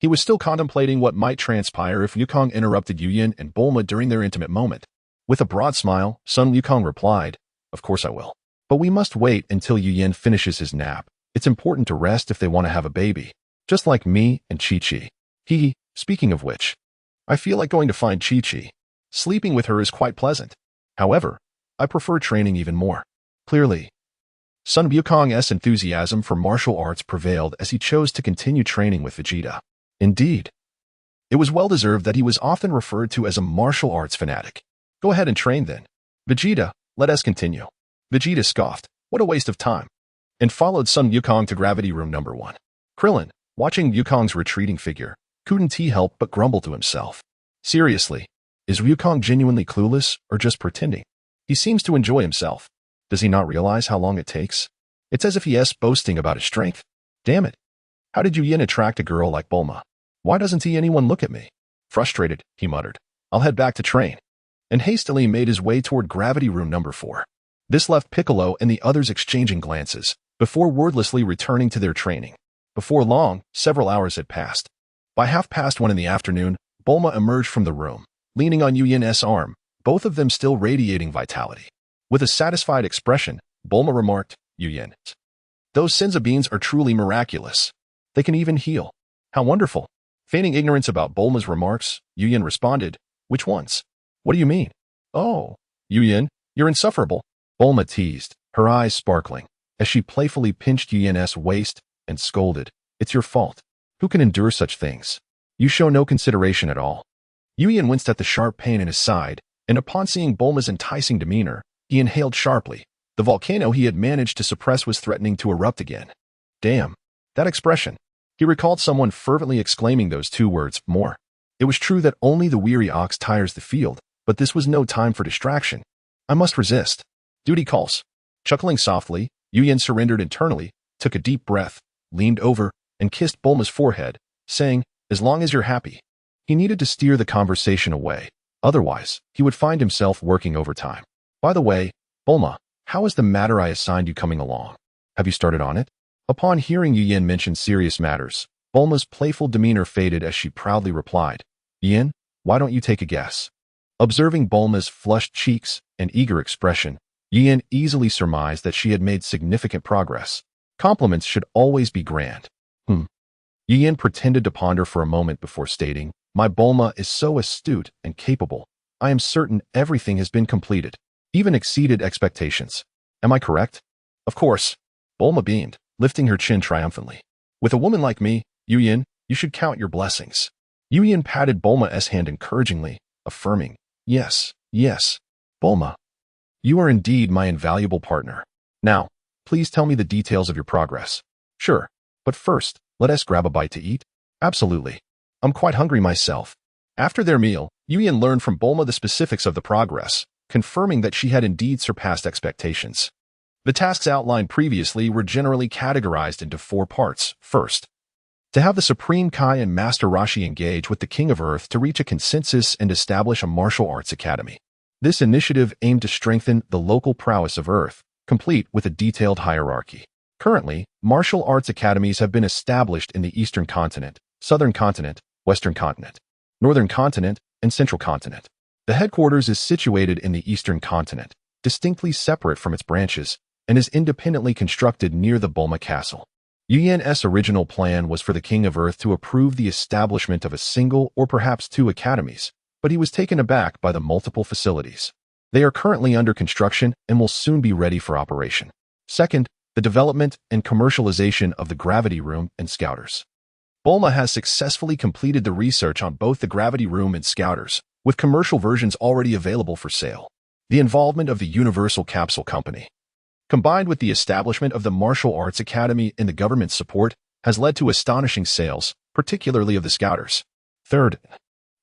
He was still contemplating what might transpire if Wukong interrupted Yuyin and Bulma during their intimate moment. With a broad smile, Sun Wukong replied, "Of course I will. But we must wait until Yuyin finishes his nap. It's important to rest if they want to have a baby. Just like me and Chi-Chi." Speaking of which, I feel like going to find Chi-Chi. Sleeping with her is quite pleasant. However, I prefer training even more. Clearly, Sun Wukong's enthusiasm for martial arts prevailed as he chose to continue training with Vegeta. Indeed, it was well-deserved that he was often referred to as a martial arts fanatic. "Go ahead and train then. Vegeta, let us continue." Vegeta scoffed, "What a waste of time," and followed Sun Wukong to gravity room number 1. Krillin, watching Wukong's retreating figure, couldn't he help but grumble to himself. Seriously, is Wukong genuinely clueless or just pretending? He seems to enjoy himself. Does he not realize how long it takes? It's as if he is boasting about his strength. Damn it. How did Yuyin attract a girl like Bulma? Why doesn't anyone look at me? Frustrated, he muttered, "I'll head back to train," and hastily made his way toward gravity room number 4. This left Piccolo and the others exchanging glances, before wordlessly returning to their training. Before long, several hours had passed. By 1:30 in the afternoon, Bulma emerged from the room, leaning on Yuyin's arm, both of them still radiating vitality. With a satisfied expression, Bulma remarked, "Yuyin, those senza beans are truly miraculous. They can even heal. How wonderful." Feigning ignorance about Bulma's remarks, Yuyin responded, "Which ones? What do you mean?" "Oh, Yuyin, you're insufferable," Bulma teased, her eyes sparkling, as she playfully pinched Yuyin's waist and scolded, "It's your fault. Who can endure such things? You show no consideration at all." Yuyin winced at the sharp pain in his side, and upon seeing Bulma's enticing demeanor, he inhaled sharply. The volcano he had managed to suppress was threatening to erupt again. Damn, that expression. He recalled someone fervently exclaiming those two words, "more." It was true that only the weary ox tires the field, but this was no time for distraction. I must resist. Duty calls. Chuckling softly, Yuyin surrendered internally, took a deep breath, leaned over, and kissed Bulma's forehead, saying, "As long as you're happy." He needed to steer the conversation away. Otherwise, he would find himself working overtime. "By the way, Bulma, how is the matter I assigned you coming along? Have you started on it?" Upon hearing Yuyin mention serious matters, Bulma's playful demeanor faded as she proudly replied, "Yin, Why don't you take a guess? Observing Bulma's flushed cheeks and eager expression, Yin easily surmised that she had made significant progress. Compliments should always be grand. Yin pretended to ponder for a moment before stating, "My Bulma is so astute and capable. I am certain everything has been completed, even exceeded expectations. Am I correct?" "Of course." Bulma beamed, lifting her chin triumphantly. "With a woman like me, Yin, you should count your blessings." Yin patted Bulma's hand encouragingly, affirming, "Yes, yes, Bulma. You are indeed my invaluable partner. Now, please tell me the details of your progress." "Sure, but first, let us grab a bite to eat." "Absolutely. I'm quite hungry myself." After their meal, Yin learned from Bulma the specifics of the progress, confirming that she had indeed surpassed expectations. The tasks outlined previously were generally categorized into 4 parts. First, to have the Supreme Kai and Master Roshi engage with the King of Earth to reach a consensus and establish a martial arts academy. This initiative aimed to strengthen the local prowess of Earth, complete with a detailed hierarchy. Currently, martial arts academies have been established in the Eastern Continent, Southern Continent, Western Continent, Northern Continent, and Central Continent. The headquarters is situated in the Eastern Continent, distinctly separate from its branches, and is independently constructed near the Bulma Castle. Yin's original plan was for the King of Earth to approve the establishment of a single or perhaps 2 academies, but he was taken aback by the multiple facilities. They are currently under construction and will soon be ready for operation. Second, the development and commercialization of the Gravity Room and Scouters. Bulma has successfully completed the research on both the Gravity Room and Scouters, with commercial versions already available for sale. The involvement of the Universal Capsule Company, combined with the establishment of the Martial Arts Academy and the government's support, has led to astonishing sales, particularly of the Scouters. Third,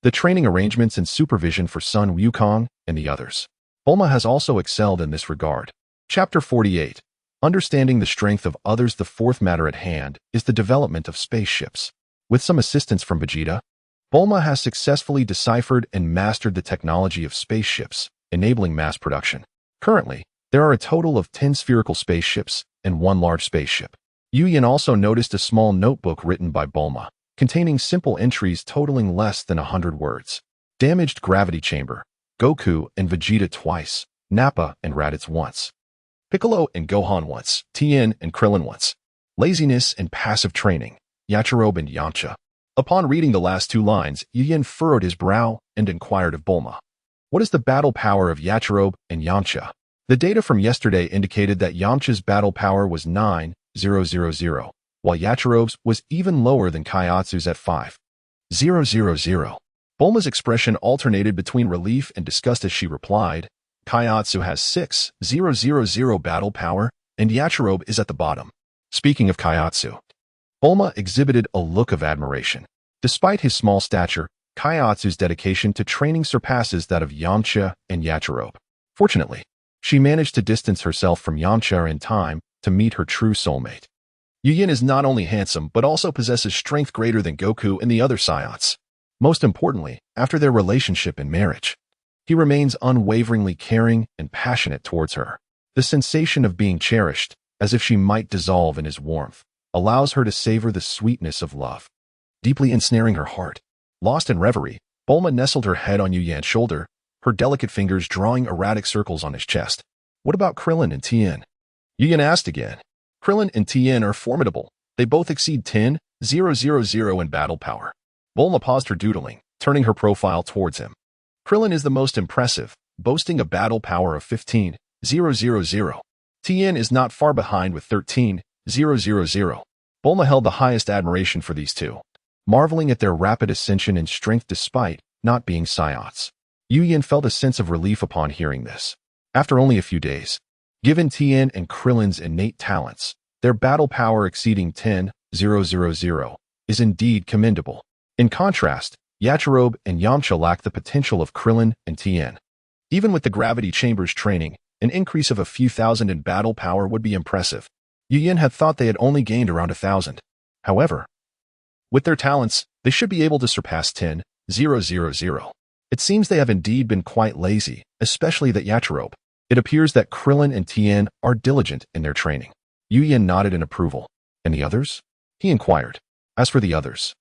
the training arrangements and supervision for Sun Wukong and the others. Bulma has also excelled in this regard. Chapter 48. Understanding the strength of others. The 4th matter at hand is the development of spaceships. With some assistance from Vegeta, Bulma has successfully deciphered and mastered the technology of spaceships, enabling mass production. Currently, there are a total of 10 spherical spaceships and 1 large spaceship. Yin also noticed a small notebook written by Bulma, containing simple entries totaling less than 100 words. Damaged gravity chamber. Goku and Vegeta twice. Nappa and Raditz once. Piccolo and Gohan once. Tien and Krillin once. Laziness and passive training. Yachirobe and Yamcha. Upon reading the last 2 lines, Yin furrowed his brow and inquired of Bulma, "What is the battle power of Yachirobe and Yamcha?" The data from yesterday indicated that Yamcha's battle power was 9,000, while Yachirobe's was even lower than Kaiatsu's at 5,000. Bulma's expression alternated between relief and disgust as she replied, "Kaiatsu has 6,000 battle power, and Yachirobe is at the bottom." Speaking of Kaiatsu, Bulma exhibited a look of admiration. Despite his small stature, Kaiatsu's dedication to training surpasses that of Yamcha and Yachirobe. Fortunately, she managed to distance herself from Yamcha in time to meet her true soulmate. Yin is not only handsome but also possesses strength greater than Goku and the other Saiyans. Most importantly, after their relationship and marriage, he remains unwaveringly caring and passionate towards her. The sensation of being cherished, as if she might dissolve in his warmth, allows her to savor the sweetness of love, deeply ensnaring her heart. Lost in reverie, Bulma nestled her head on Yin's shoulder, her delicate fingers drawing erratic circles on his chest. "What about Krillin and Tien?" Yin asked again. "Krillin and Tien are formidable. They both exceed 10,000 in battle power." Bulma paused her doodling, turning her profile towards him. "Krillin is the most impressive, boasting a battle power of 15,000. Tien is not far behind with 13,000. Bulma held the highest admiration for these 2, marveling at their rapid ascension in strength despite not being Saiyans. Yin felt a sense of relief upon hearing this. After only a few days, given Tien and Krillin's innate talents, their battle power exceeding 10,000 is indeed commendable. In contrast, Yachirobe and Yamcha lack the potential of Krillin and Tien. Even with the gravity chamber's training, an increase of a few thousand in battle power would be impressive. Yin had thought they had only gained around 1,000. However, with their talents, they should be able to surpass 10,000. It seems they have indeed been quite lazy, especially that Yachirobe. It appears that Krillin and Tien are diligent in their training. Yin nodded in approval. "And the others?" he inquired. "As for the others,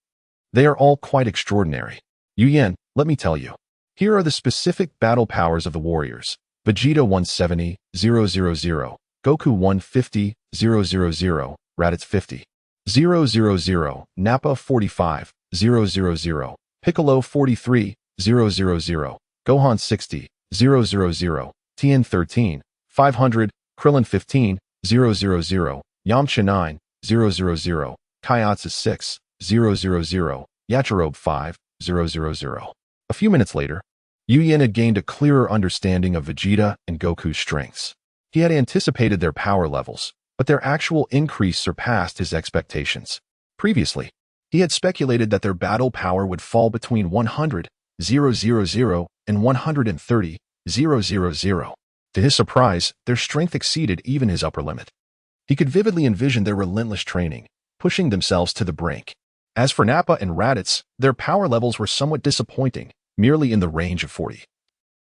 they are all quite extraordinary." Yin, Let me tell you. Here are the specific battle powers of the warriors. Vegeta 170, 000, Goku 150, 000, Raditz 50, 000, Nappa 45, 000, Piccolo 43, 000, Gohan 60, 000, Tien 13, 500, Krillin 15, 000, Yamcha 9, 000, Kaiatsu 6, 000, Yajirobe 5, 000. A few minutes later, Yu Yin had gained a clearer understanding of Vegeta and Goku's strengths. He had anticipated their power levels, but their actual increase surpassed his expectations. Previously, he had speculated that their battle power would fall between 100, 000, and 130, 000. To his surprise, their strength exceeded even his upper limit. He could vividly envision their relentless training, pushing themselves to the brink. As for Nappa and Raditz, their power levels were somewhat disappointing, merely in the range of 40,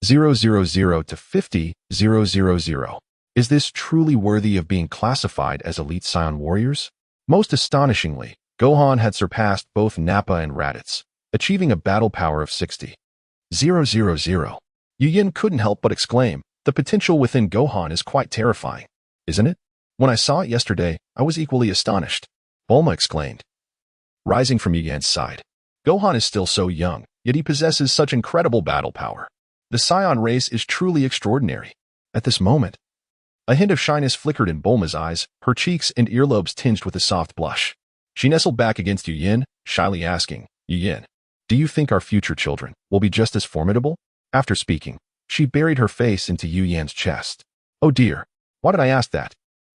000 to 50, 000. Is this truly worthy of being classified as elite Saiyan warriors? Most astonishingly, Gohan had surpassed both Nappa and Raditz, achieving a battle power of 60, 000. Yu Yin couldn't help but exclaim, the potential within Gohan is quite terrifying, isn't it? When I saw it yesterday, I was equally astonished, Bulma exclaimed. Rising from Yu Yin's side, Gohan is still so young, yet he possesses such incredible battle power. The Saiyan race is truly extraordinary. At this moment, a hint of shyness flickered in Bulma's eyes, her cheeks and earlobes tinged with a soft blush. She nestled back against Yu Yin, shyly asking, Yu Yin, do you think our future children will be just as formidable? After speaking, she buried her face into Yu Yan's chest. Oh dear, why did I ask that?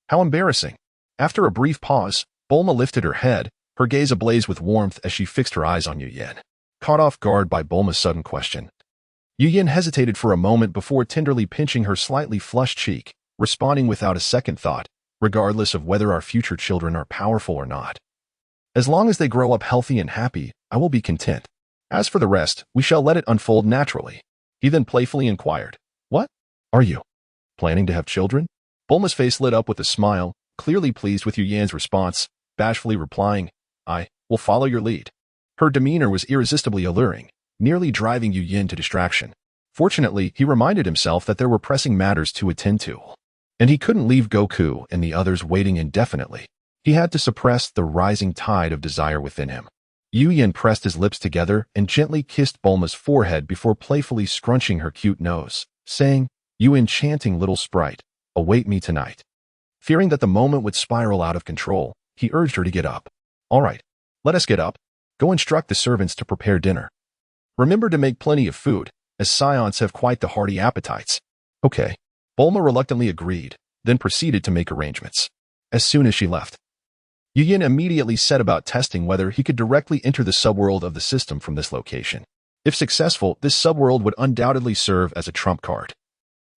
How embarrassing. After a brief pause, Bulma lifted her head, her gaze ablaze with warmth as she fixed her eyes on Yu Yin. Caught off guard by Bulma's sudden question, Yu Yin hesitated for a moment before tenderly pinching her slightly flushed cheek, responding without a second thought, regardless of whether our future children are powerful or not. As long as they grow up healthy and happy, I will be content. As for the rest, we shall let it unfold naturally. He then playfully inquired, What? Are you planning to have children? Bulma's face lit up with a smile, clearly pleased with Yu Yan's response, bashfully replying, I will follow your lead. Her demeanor was irresistibly alluring, nearly driving Yu Yin to distraction. Fortunately, he reminded himself that there were pressing matters to attend to, and he couldn't leave Goku and the others waiting indefinitely. He had to suppress the rising tide of desire within him. Yu Yin pressed his lips together and gently kissed Bulma's forehead before playfully scrunching her cute nose, saying, You enchanting little sprite, await me tonight. Fearing that the moment would spiral out of control, he urged her to get up. All right, let us get up. Go instruct the servants to prepare dinner. Remember to make plenty of food, as Saiyans have quite the hearty appetites. Okay. Bulma reluctantly agreed, then proceeded to make arrangements. As soon as she left, Yu Yin immediately set about testing whether he could directly enter the subworld of the system from this location. If successful, this subworld would undoubtedly serve as a trump card,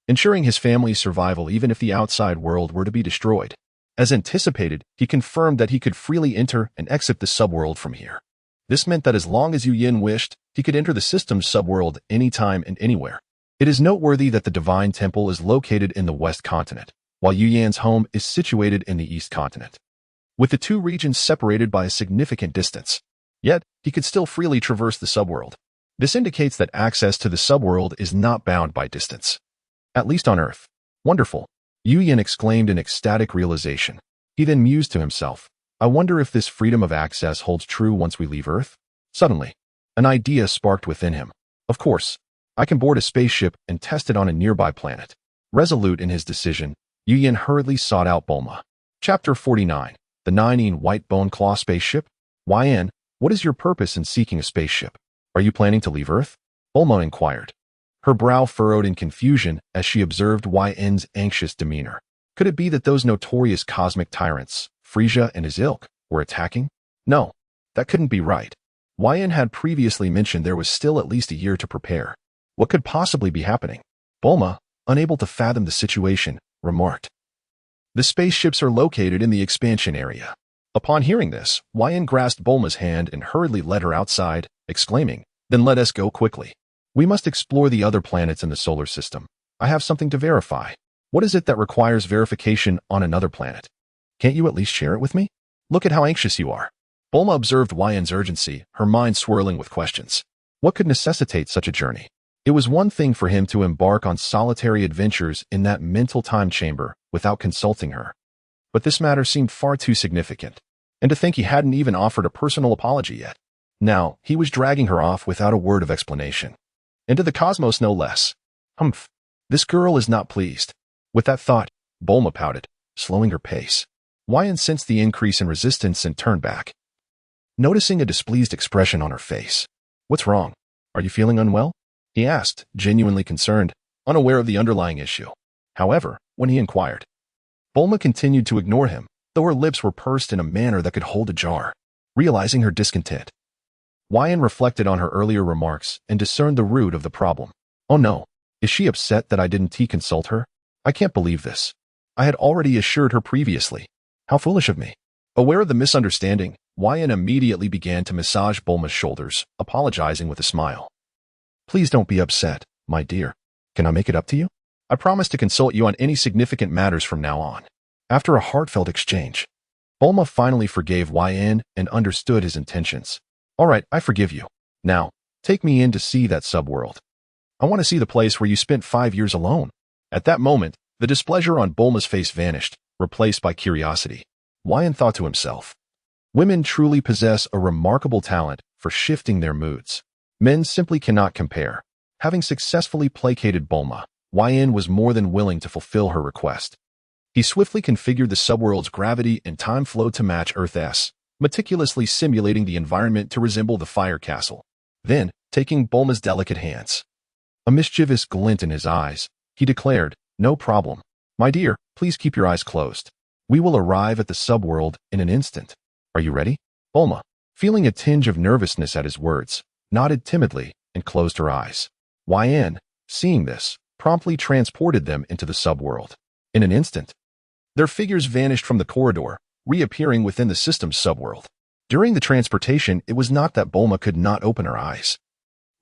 ensuring his family's survival even if the outside world were to be destroyed. As anticipated, he confirmed that he could freely enter and exit the subworld from here. This meant that as long as Yu Yin wished, he could enter the system's subworld anytime and anywhere. It is noteworthy that the Divine Temple is located in the West Continent, while Yu Yan's home is situated in the East Continent, with the two regions separated by a significant distance. Yet, he could still freely traverse the subworld. This indicates that access to the subworld is not bound by distance. At least on Earth. Wonderful, Yu Yin exclaimed in ecstatic realization. He then mused to himself, I wonder if this freedom of access holds true once we leave Earth? Suddenly, an idea sparked within him. Of course, I can board a spaceship and test it on a nearby planet. Resolute in his decision, Yu Yin hurriedly sought out Bulma. Chapter 49. The 9 White Bone Claw Spaceship? YN, what is your purpose in seeking a spaceship? Are you planning to leave Earth? Bulma inquired. Her brow furrowed in confusion as she observed YN's anxious demeanor. Could it be that those notorious cosmic tyrants, Frieza and his ilk, were attacking? No, that couldn't be right. YN had previously mentioned there was still at least a year to prepare. What could possibly be happening? Bulma, unable to fathom the situation, remarked. The spaceships are located in the expansion area. Upon hearing this, YN grasped Bulma's hand and hurriedly led her outside, exclaiming, Then let us go quickly. We must explore the other planets in the solar system. I have something to verify. What is it that requires verification on another planet? Can't you at least share it with me? Look at how anxious you are. Bulma observed YN's urgency, her mind swirling with questions. What could necessitate such a journey? It was one thing for him to embark on solitary adventures in that mental time chamber without consulting her. But this matter seemed far too significant, and to think he hadn't even offered a personal apology yet. Now, he was dragging her off without a word of explanation. Into the cosmos no less. Humph. This girl is not pleased. With that thought, Bulma pouted, slowing her pace. Wyan sensed the increase in resistance and turned back, noticing a displeased expression on her face. What's wrong? Are you feeling unwell? He asked, genuinely concerned, unaware of the underlying issue. However, when he inquired, Bulma continued to ignore him, though her lips were pursed in a manner that could hold a jar. Realizing her discontent, Wyan reflected on her earlier remarks and discerned the root of the problem. Oh no, is she upset that I didn't consult her? I can't believe this. I had already assured her previously. How foolish of me. Aware of the misunderstanding, Wyan immediately began to massage Bulma's shoulders, apologizing with a smile. Please don't be upset, my dear. Can I make it up to you? I promise to consult you on any significant matters from now on. After a heartfelt exchange, Bulma finally forgave Wyan and understood his intentions. All right, I forgive you. Now, take me in to see that subworld. I want to see the place where you spent 5 years alone. At that moment, the displeasure on Bulma's face vanished, replaced by curiosity. Wyan thought to himself, women truly possess a remarkable talent for shifting their moods. Men simply cannot compare. Having successfully placated Bulma, Wyan was more than willing to fulfill her request. He swiftly configured the subworld's gravity and time flow to match Earth's, meticulously simulating the environment to resemble the fire castle. Then, taking Bulma's delicate hands, a mischievous glint in his eyes, he declared, no problem. My dear, please keep your eyes closed. We will arrive at the subworld in an instant. Are you ready? Bulma, feeling a tinge of nervousness at his words, nodded timidly and closed her eyes. Wyan, seeing this, promptly transported them into the subworld. In an instant, their figures vanished from the corridor, reappearing within the system's subworld. During the transportation, it was not that Bulma could not open her eyes.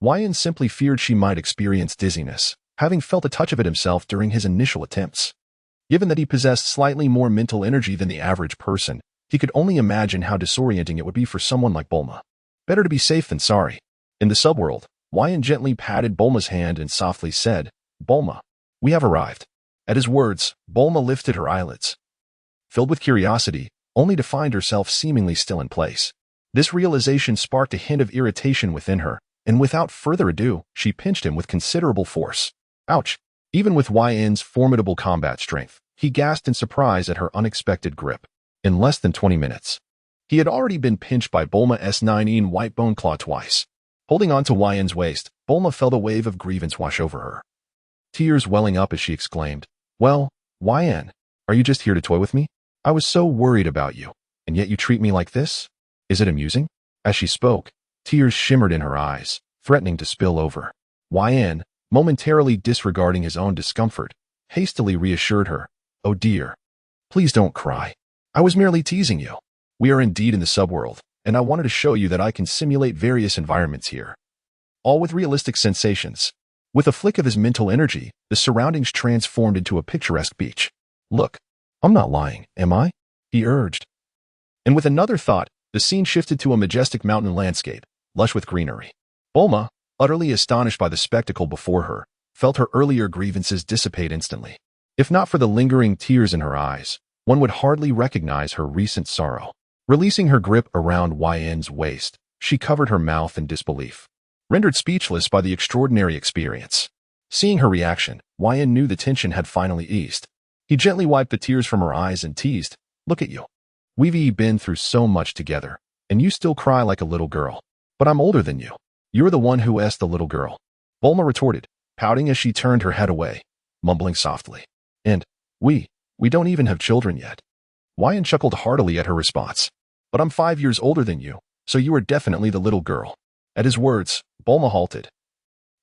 Wyan simply feared she might experience dizziness, having felt a touch of it himself during his initial attempts. Given that he possessed slightly more mental energy than the average person, he could only imagine how disorienting it would be for someone like Bulma. Better to be safe than sorry. In the subworld, Wyan gently patted Bulma's hand and softly said, Bulma, we have arrived. At his words, Bulma lifted her eyelids, filled with curiosity, only to find herself seemingly still in place. This realization sparked a hint of irritation within her, and without further ado, she pinched him with considerable force. Ouch! Even with Wyan's formidable combat strength, he gasped in surprise at her unexpected grip. In less than 20 minutes, he had already been pinched by Bulma's S9 White Bone Claw twice. Holding on to Wyan's waist, Bulma felt a wave of grievance wash over her, tears welling up as she exclaimed, Well, Wyan, are you just here to toy with me? I was so worried about you, and yet you treat me like this? Is it amusing? As she spoke, tears shimmered in her eyes, threatening to spill over. Wyan, momentarily disregarding his own discomfort, hastily reassured her, Oh dear, please don't cry. I was merely teasing you. We are indeed in the subworld, and I wanted to show you that I can simulate various environments here, all with realistic sensations. With a flick of his mental energy, the surroundings transformed into a picturesque beach. Look, I'm not lying, am I? He urged. And with another thought, the scene shifted to a majestic mountain landscape, lush with greenery. Bulma, utterly astonished by the spectacle before her, felt her earlier grievances dissipate instantly. If not for the lingering tears in her eyes, one would hardly recognize her recent sorrow. Releasing her grip around Wyan's waist, she covered her mouth in disbelief, rendered speechless by the extraordinary experience. Seeing her reaction, Wyan knew the tension had finally eased. He gently wiped the tears from her eyes and teased, Look at you. We've been through so much together, and you still cry like a little girl. But I'm older than you. You're the one who asked the little girl. Bulma retorted, pouting as she turned her head away, mumbling softly. And, we don't even have children yet. Wyan chuckled heartily at her response. But I'm 5 years older than you, so you are definitely the little girl. At his words, Bulma halted,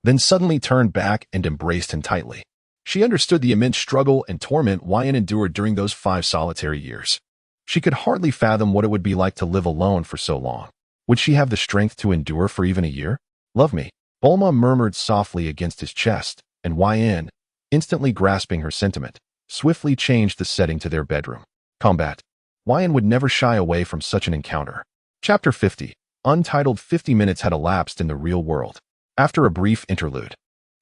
then suddenly turned back and embraced him tightly. She understood the immense struggle and torment Wyan endured during those 5 solitary years. She could hardly fathom what it would be like to live alone for so long. Would she have the strength to endure for even a year? Love me, Bulma murmured softly against his chest, and Wyan, instantly grasping her sentiment, swiftly changed the setting to their bedroom. Combat. Wyan would never shy away from such an encounter. Chapter 50. Untitled 50 minutes had elapsed in the real world. After a brief interlude,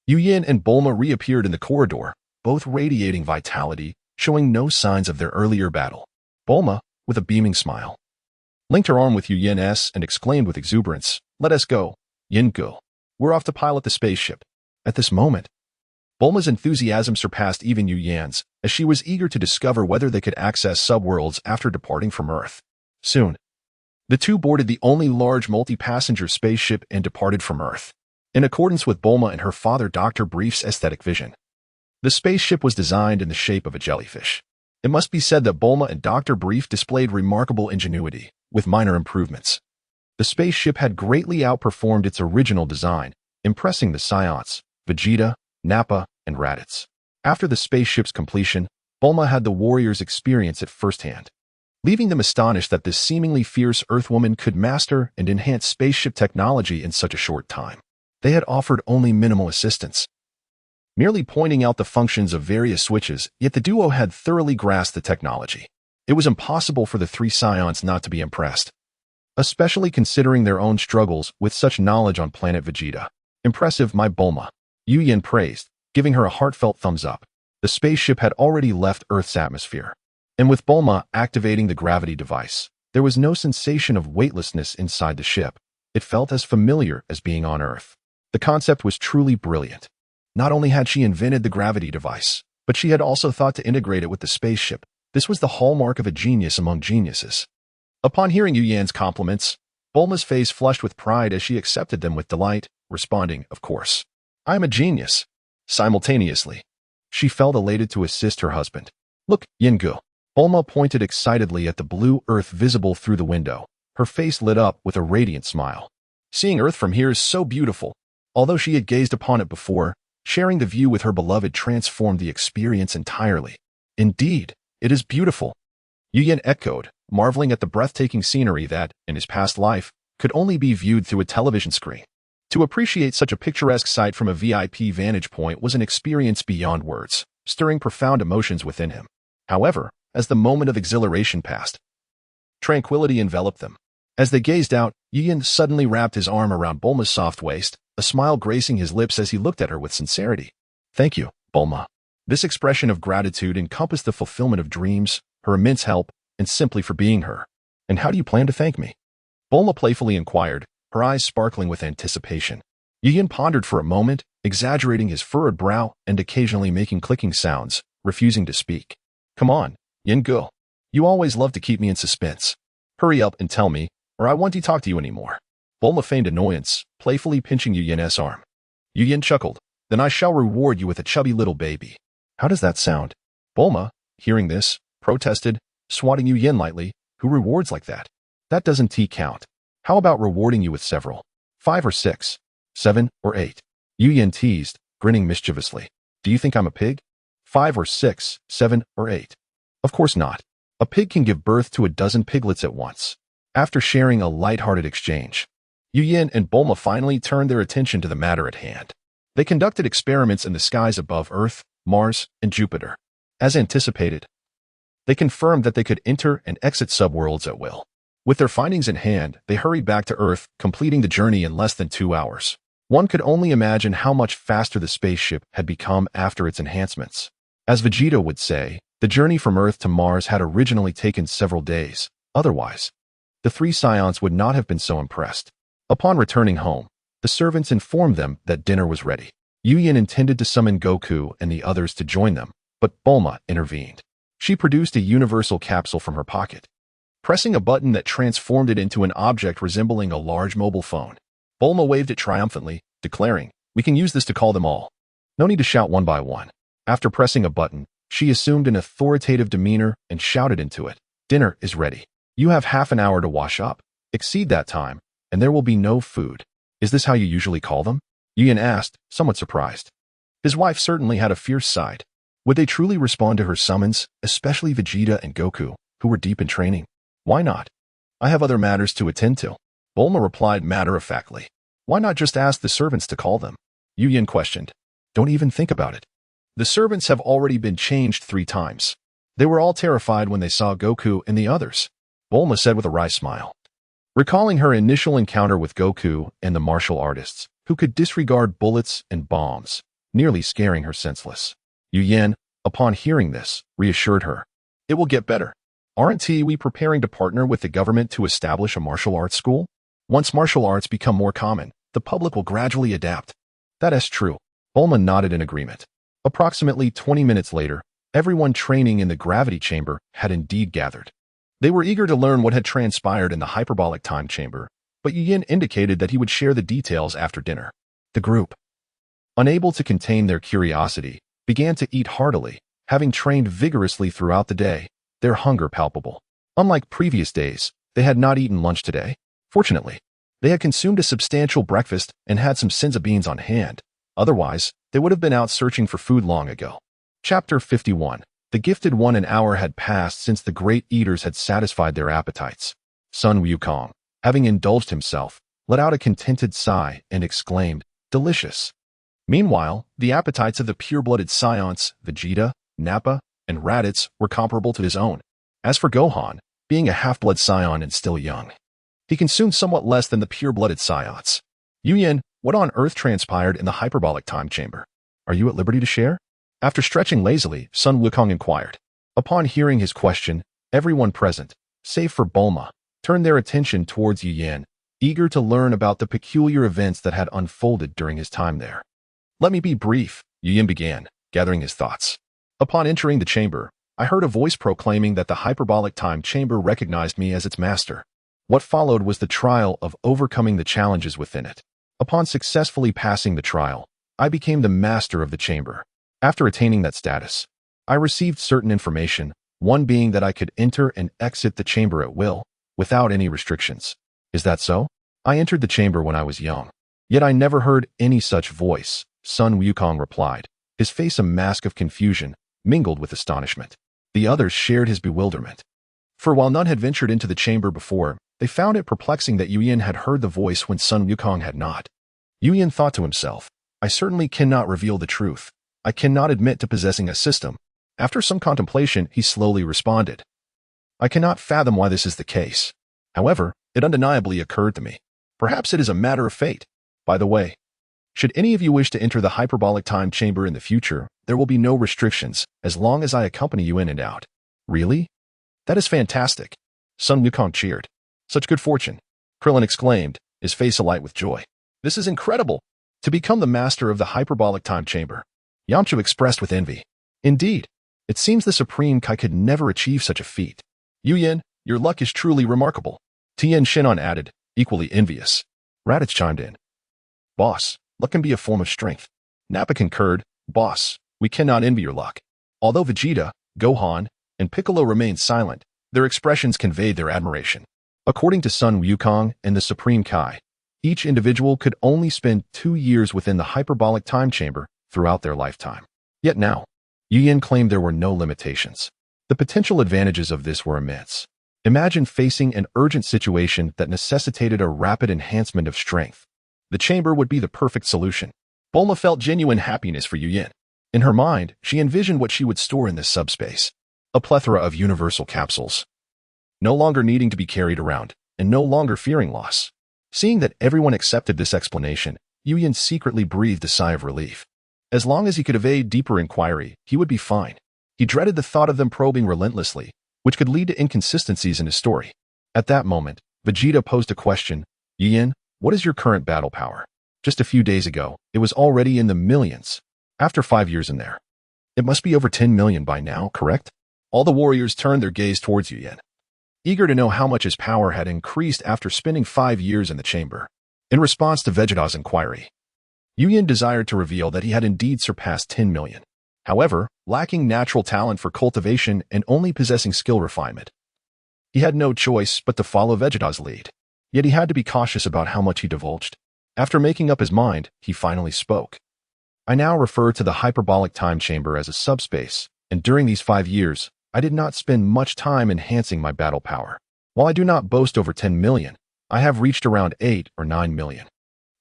Yin and Bulma reappeared in the corridor, both radiating vitality, showing no signs of their earlier battle. Bulma, with a beaming smile, linked her arm with Yin's and exclaimed with exuberance, "Let us go, Yin-go. We're off to pilot the spaceship." At this moment, Bulma's enthusiasm surpassed even Yin's, as she was eager to discover whether they could access subworlds after departing from Earth. Soon, the two boarded the only large multi-passenger spaceship and departed from Earth. In accordance with Bulma and her father Dr. Brief's aesthetic vision, the spaceship was designed in the shape of a jellyfish. It must be said that Bulma and Dr. Brief displayed remarkable ingenuity, with minor improvements. The spaceship had greatly outperformed its original design, impressing the Saiyans, Vegeta, Nappa, and Raditz. After the spaceship's completion, Bulma had the warriors experience it firsthand, leaving them astonished that this seemingly fierce Earthwoman could master and enhance spaceship technology in such a short time. They had offered only minimal assistance, merely pointing out the functions of various switches, yet the duo had thoroughly grasped the technology. It was impossible for the three Saiyans not to be impressed, especially considering their own struggles with such knowledge on planet Vegeta. "Impressive, my Bulma," Yin praised, giving her a heartfelt thumbs up. The spaceship had already left Earth's atmosphere, and with Bulma activating the gravity device, there was no sensation of weightlessness inside the ship. It felt as familiar as being on Earth. The concept was truly brilliant. Not only had she invented the gravity device, but she had also thought to integrate it with the spaceship. This was the hallmark of a genius among geniuses. Upon hearing Yin's compliments, Bulma's face flushed with pride as she accepted them with delight, responding, "Of course. I am a genius." Simultaneously, she felt elated to assist her husband. "Look, Yin-go." Bulma pointed excitedly at the blue Earth visible through the window. Her face lit up with a radiant smile. Seeing Earth from here is so beautiful. Although she had gazed upon it before, sharing the view with her beloved transformed the experience entirely. "Indeed, it is beautiful," Yin echoed, marveling at the breathtaking scenery that, in his past life, could only be viewed through a television screen. To appreciate such a picturesque sight from a VIP vantage point was an experience beyond words, stirring profound emotions within him. However, as the moment of exhilaration passed, tranquility enveloped them. As they gazed out, Yin suddenly wrapped his arm around Bulma's soft waist, a smile gracing his lips as he looked at her with sincerity. "Thank you, Bulma." This expression of gratitude encompassed the fulfillment of dreams, her immense help, and simply for being her. "And how do you plan to thank me?" Bulma playfully inquired, her eyes sparkling with anticipation. Yin pondered for a moment, exaggerating his furrowed brow and occasionally making clicking sounds, refusing to speak. "Come on, Yin-go. You always love to keep me in suspense. Hurry up and tell me, or I won't talk to you anymore." Bulma feigned annoyance, playfully pinching Yin's arm. Yin chuckled, "Then I shall reward you with a chubby little baby." "How does that sound?" Bulma, hearing this, protested, swatting Yin lightly. "Who rewards like that? That doesn't count. How about rewarding you with several? 5 or 6, 7 or 8? Yin teased, grinning mischievously. "Do you think I'm a pig? 5 or 6, 7 or 8? Of course not. A pig can give birth to a dozen piglets at once." After sharing a light-hearted exchange, Yin and Bulma finally turned their attention to the matter at hand. They conducted experiments in the skies above Earth, Mars, and Jupiter. As anticipated, they confirmed that they could enter and exit subworlds at will. With their findings in hand, they hurried back to Earth, completing the journey in less than 2 hours. One could only imagine how much faster the spaceship had become after its enhancements. As Vegeta would say, the journey from Earth to Mars had originally taken several days. Otherwise, the three Saiyans would not have been so impressed. Upon returning home, the servants informed them that dinner was ready. Yin intended to summon Goku and the others to join them, but Bulma intervened. She produced a universal capsule from her pocket, pressing a button that transformed it into an object resembling a large mobile phone. Bulma waved it triumphantly, declaring, "We can use this to call them all. No need to shout one by one." After pressing a button, she assumed an authoritative demeanor and shouted into it, "Dinner is ready. You have half an hour to wash up. Exceed that time, and there will be no food." "Is this how you usually call them?" Yin asked, somewhat surprised. His wife certainly had a fierce side. Would they truly respond to her summons, especially Vegeta and Goku, who were deep in training? "Why not? I have other matters to attend to," Bulma replied matter-of-factly. "Why not just ask the servants to call them?" Yin questioned. "Don't even think about it. The servants have already been changed 3 times. They were all terrified when they saw Goku and the others," Bulma said with a wry smile. Recalling her initial encounter with Goku and the martial artists, who could disregard bullets and bombs, nearly scaring her senseless. Yu Yan, upon hearing this, reassured her. It will get better. Aren't we preparing to partner with the government to establish a martial arts school? Once martial arts become more common, the public will gradually adapt. That is true. Bulma nodded in agreement. Approximately 20 minutes later, everyone training in the gravity chamber had indeed gathered. They were eager to learn what had transpired in the hyperbolic time chamber, but Yu Yan indicated that he would share the details after dinner. The group, unable to contain their curiosity, began to eat heartily, having trained vigorously throughout the day, their hunger palpable. Unlike previous days, they had not eaten lunch today. Fortunately, they had consumed a substantial breakfast and had some senza beans on hand. Otherwise, they would have been out searching for food long ago. Chapter 51. The gifted one. An hour had passed since the great eaters had satisfied their appetites. Sun Wukong, having indulged himself, let out a contented sigh and exclaimed, "Delicious." Meanwhile, the appetites of the pure-blooded Saiyans, Vegeta, Nappa, and Raditz were comparable to his own. As for Gohan, being a half-blood Saiyan and still young, he consumed somewhat less than the pure-blooded Saiyans. Yu Yan, what on earth transpired in the hyperbolic time chamber? Are you at liberty to share? After stretching lazily, Sun Wukong inquired. Upon hearing his question, everyone present, save for Bulma, turned their attention towards Yu Yan, eager to learn about the peculiar events that had unfolded during his time there. Let me be brief, Yu Yan began, gathering his thoughts. Upon entering the chamber, I heard a voice proclaiming that the hyperbolic time chamber recognized me as its master. What followed was the trial of overcoming the challenges within it. Upon successfully passing the trial, I became the master of the chamber. After attaining that status, I received certain information, one being that I could enter and exit the chamber at will, without any restrictions. Is that so? I entered the chamber when I was young. Yet I never heard any such voice, Sun Wukong replied, his face a mask of confusion, mingled with astonishment. The others shared his bewilderment. For while none had ventured into the chamber before, they found it perplexing that Yu Yan had heard the voice when Sun Wukong had not. Yu Yan thought to himself, I certainly cannot reveal the truth. I cannot admit to possessing a system. After some contemplation, he slowly responded. I cannot fathom why this is the case. However, it undeniably occurred to me. Perhaps it is a matter of fate. By the way, should any of you wish to enter the hyperbolic time chamber in the future, there will be no restrictions, as long as I accompany you in and out. Really? That is fantastic. Sun Wukong cheered. Such good fortune. Krillin exclaimed, his face alight with joy. This is incredible. To become the master of the hyperbolic time chamber. Yamcha expressed with envy. Indeed, it seems the Supreme Kai could never achieve such a feat. Yu Yan, your luck is truly remarkable. Tien Shinhan added, equally envious. Raditz chimed in. Boss, luck can be a form of strength. Nappa concurred, Boss, we cannot envy your luck. Although Vegeta, Gohan, and Piccolo remained silent, their expressions conveyed their admiration. According to Sun Wukong and the Supreme Kai, each individual could only spend 2 years within the hyperbolic time chamber throughout their lifetime. Yet now, Yu Yan claimed there were no limitations. The potential advantages of this were immense. Imagine facing an urgent situation that necessitated a rapid enhancement of strength. The chamber would be the perfect solution. Bulma felt genuine happiness for Yu Yan. In her mind, she envisioned what she would store in this subspace. A plethora of universal capsules. No longer needing to be carried around, and no longer fearing loss. Seeing that everyone accepted this explanation, Yu Yan secretly breathed a sigh of relief. As long as he could evade deeper inquiry, he would be fine. He dreaded the thought of them probing relentlessly, which could lead to inconsistencies in his story. At that moment, Vegeta posed a question. Yu Yan, what is your current battle power? Just a few days ago, it was already in the millions. After 5 years in there, it must be over 10 million by now, correct? All the warriors turned their gaze towards Yu Yan, eager to know how much his power had increased after spending 5 years in the chamber. In response to Vegeta's inquiry, Yu Yan desired to reveal that he had indeed surpassed 10 million. However, lacking natural talent for cultivation and only possessing skill refinement, he had no choice but to follow Vegeta's lead. Yet he had to be cautious about how much he divulged. After making up his mind, he finally spoke. I now refer to the hyperbolic time chamber as a subspace, and during these 5 years, I did not spend much time enhancing my battle power. While I do not boast over 10 million, I have reached around 8 or 9 million.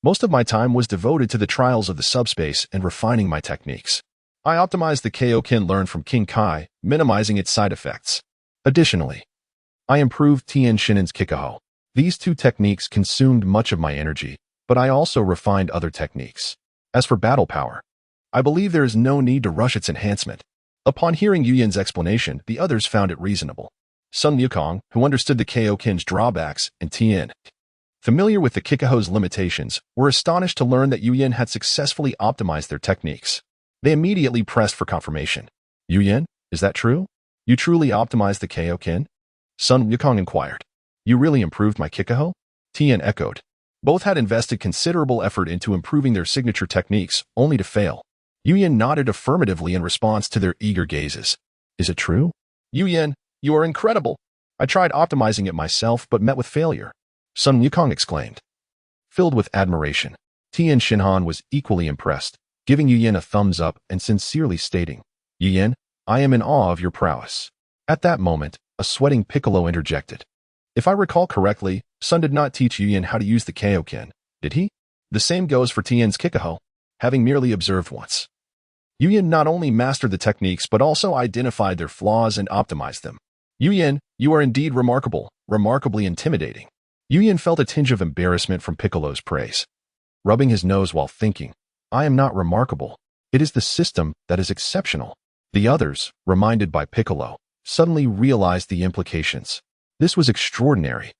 Most of my time was devoted to the trials of the subspace and refining my techniques. I optimized the Kaioken learned from King Kai, minimizing its side effects. Additionally, I improved Tien Shinhan's Kikaho. These 2 techniques consumed much of my energy, but I also refined other techniques. As for battle power, I believe there is no need to rush its enhancement. Upon hearing Yu Yan's explanation, the others found it reasonable. Sun Wukong, who understood the Kaioken's drawbacks, and Tien, familiar with the Kikaho's limitations, were astonished to learn that Yu Yan had successfully optimized their techniques. They immediately pressed for confirmation. Yu Yan, is that true? You truly optimized the Kaioken? Sun Wukong inquired. You really improved my Kikaho? Tien echoed. Both had invested considerable effort into improving their signature techniques, only to fail. Yu Yan nodded affirmatively in response to their eager gazes. Is it true? Yu Yan, you are incredible. I tried optimizing it myself but met with failure. Sun Wukong exclaimed. Filled with admiration, Tien Shinhan was equally impressed, giving Yu Yan a thumbs up and sincerely stating, Yu Yan, I am in awe of your prowess. At that moment, a sweating Piccolo interjected. If I recall correctly, Sun did not teach Yu Yan how to use the Kaioken, did he? The same goes for Tien's Kikaho, having merely observed once. Yu Yan not only mastered the techniques but also identified their flaws and optimized them. Yu Yan, you are indeed remarkable, remarkably intimidating. Yu Yan felt a tinge of embarrassment from Piccolo's praise. Rubbing his nose while thinking, I am not remarkable. It is the system that is exceptional. The others, reminded by Piccolo, suddenly realized the implications. This was extraordinary.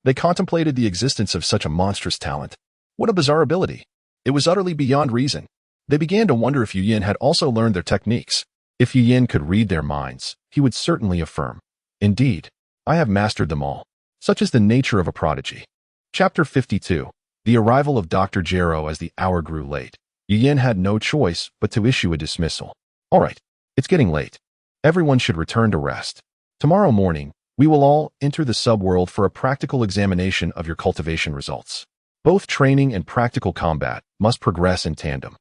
They contemplated the existence of such a monstrous talent. What a bizarre ability. It was utterly beyond reason. They began to wonder if Yu Yan had also learned their techniques. If Yu Yan could read their minds, he would certainly affirm, Indeed, I have mastered them all. Such is the nature of a prodigy. Chapter 52. The arrival of Dr. Gero as the hour grew late. Yu Yan had no choice but to issue a dismissal. All right, it's getting late. Everyone should return to rest. Tomorrow morning, we will all enter the subworld for a practical examination of your cultivation results. Both training and practical combat must progress in tandem.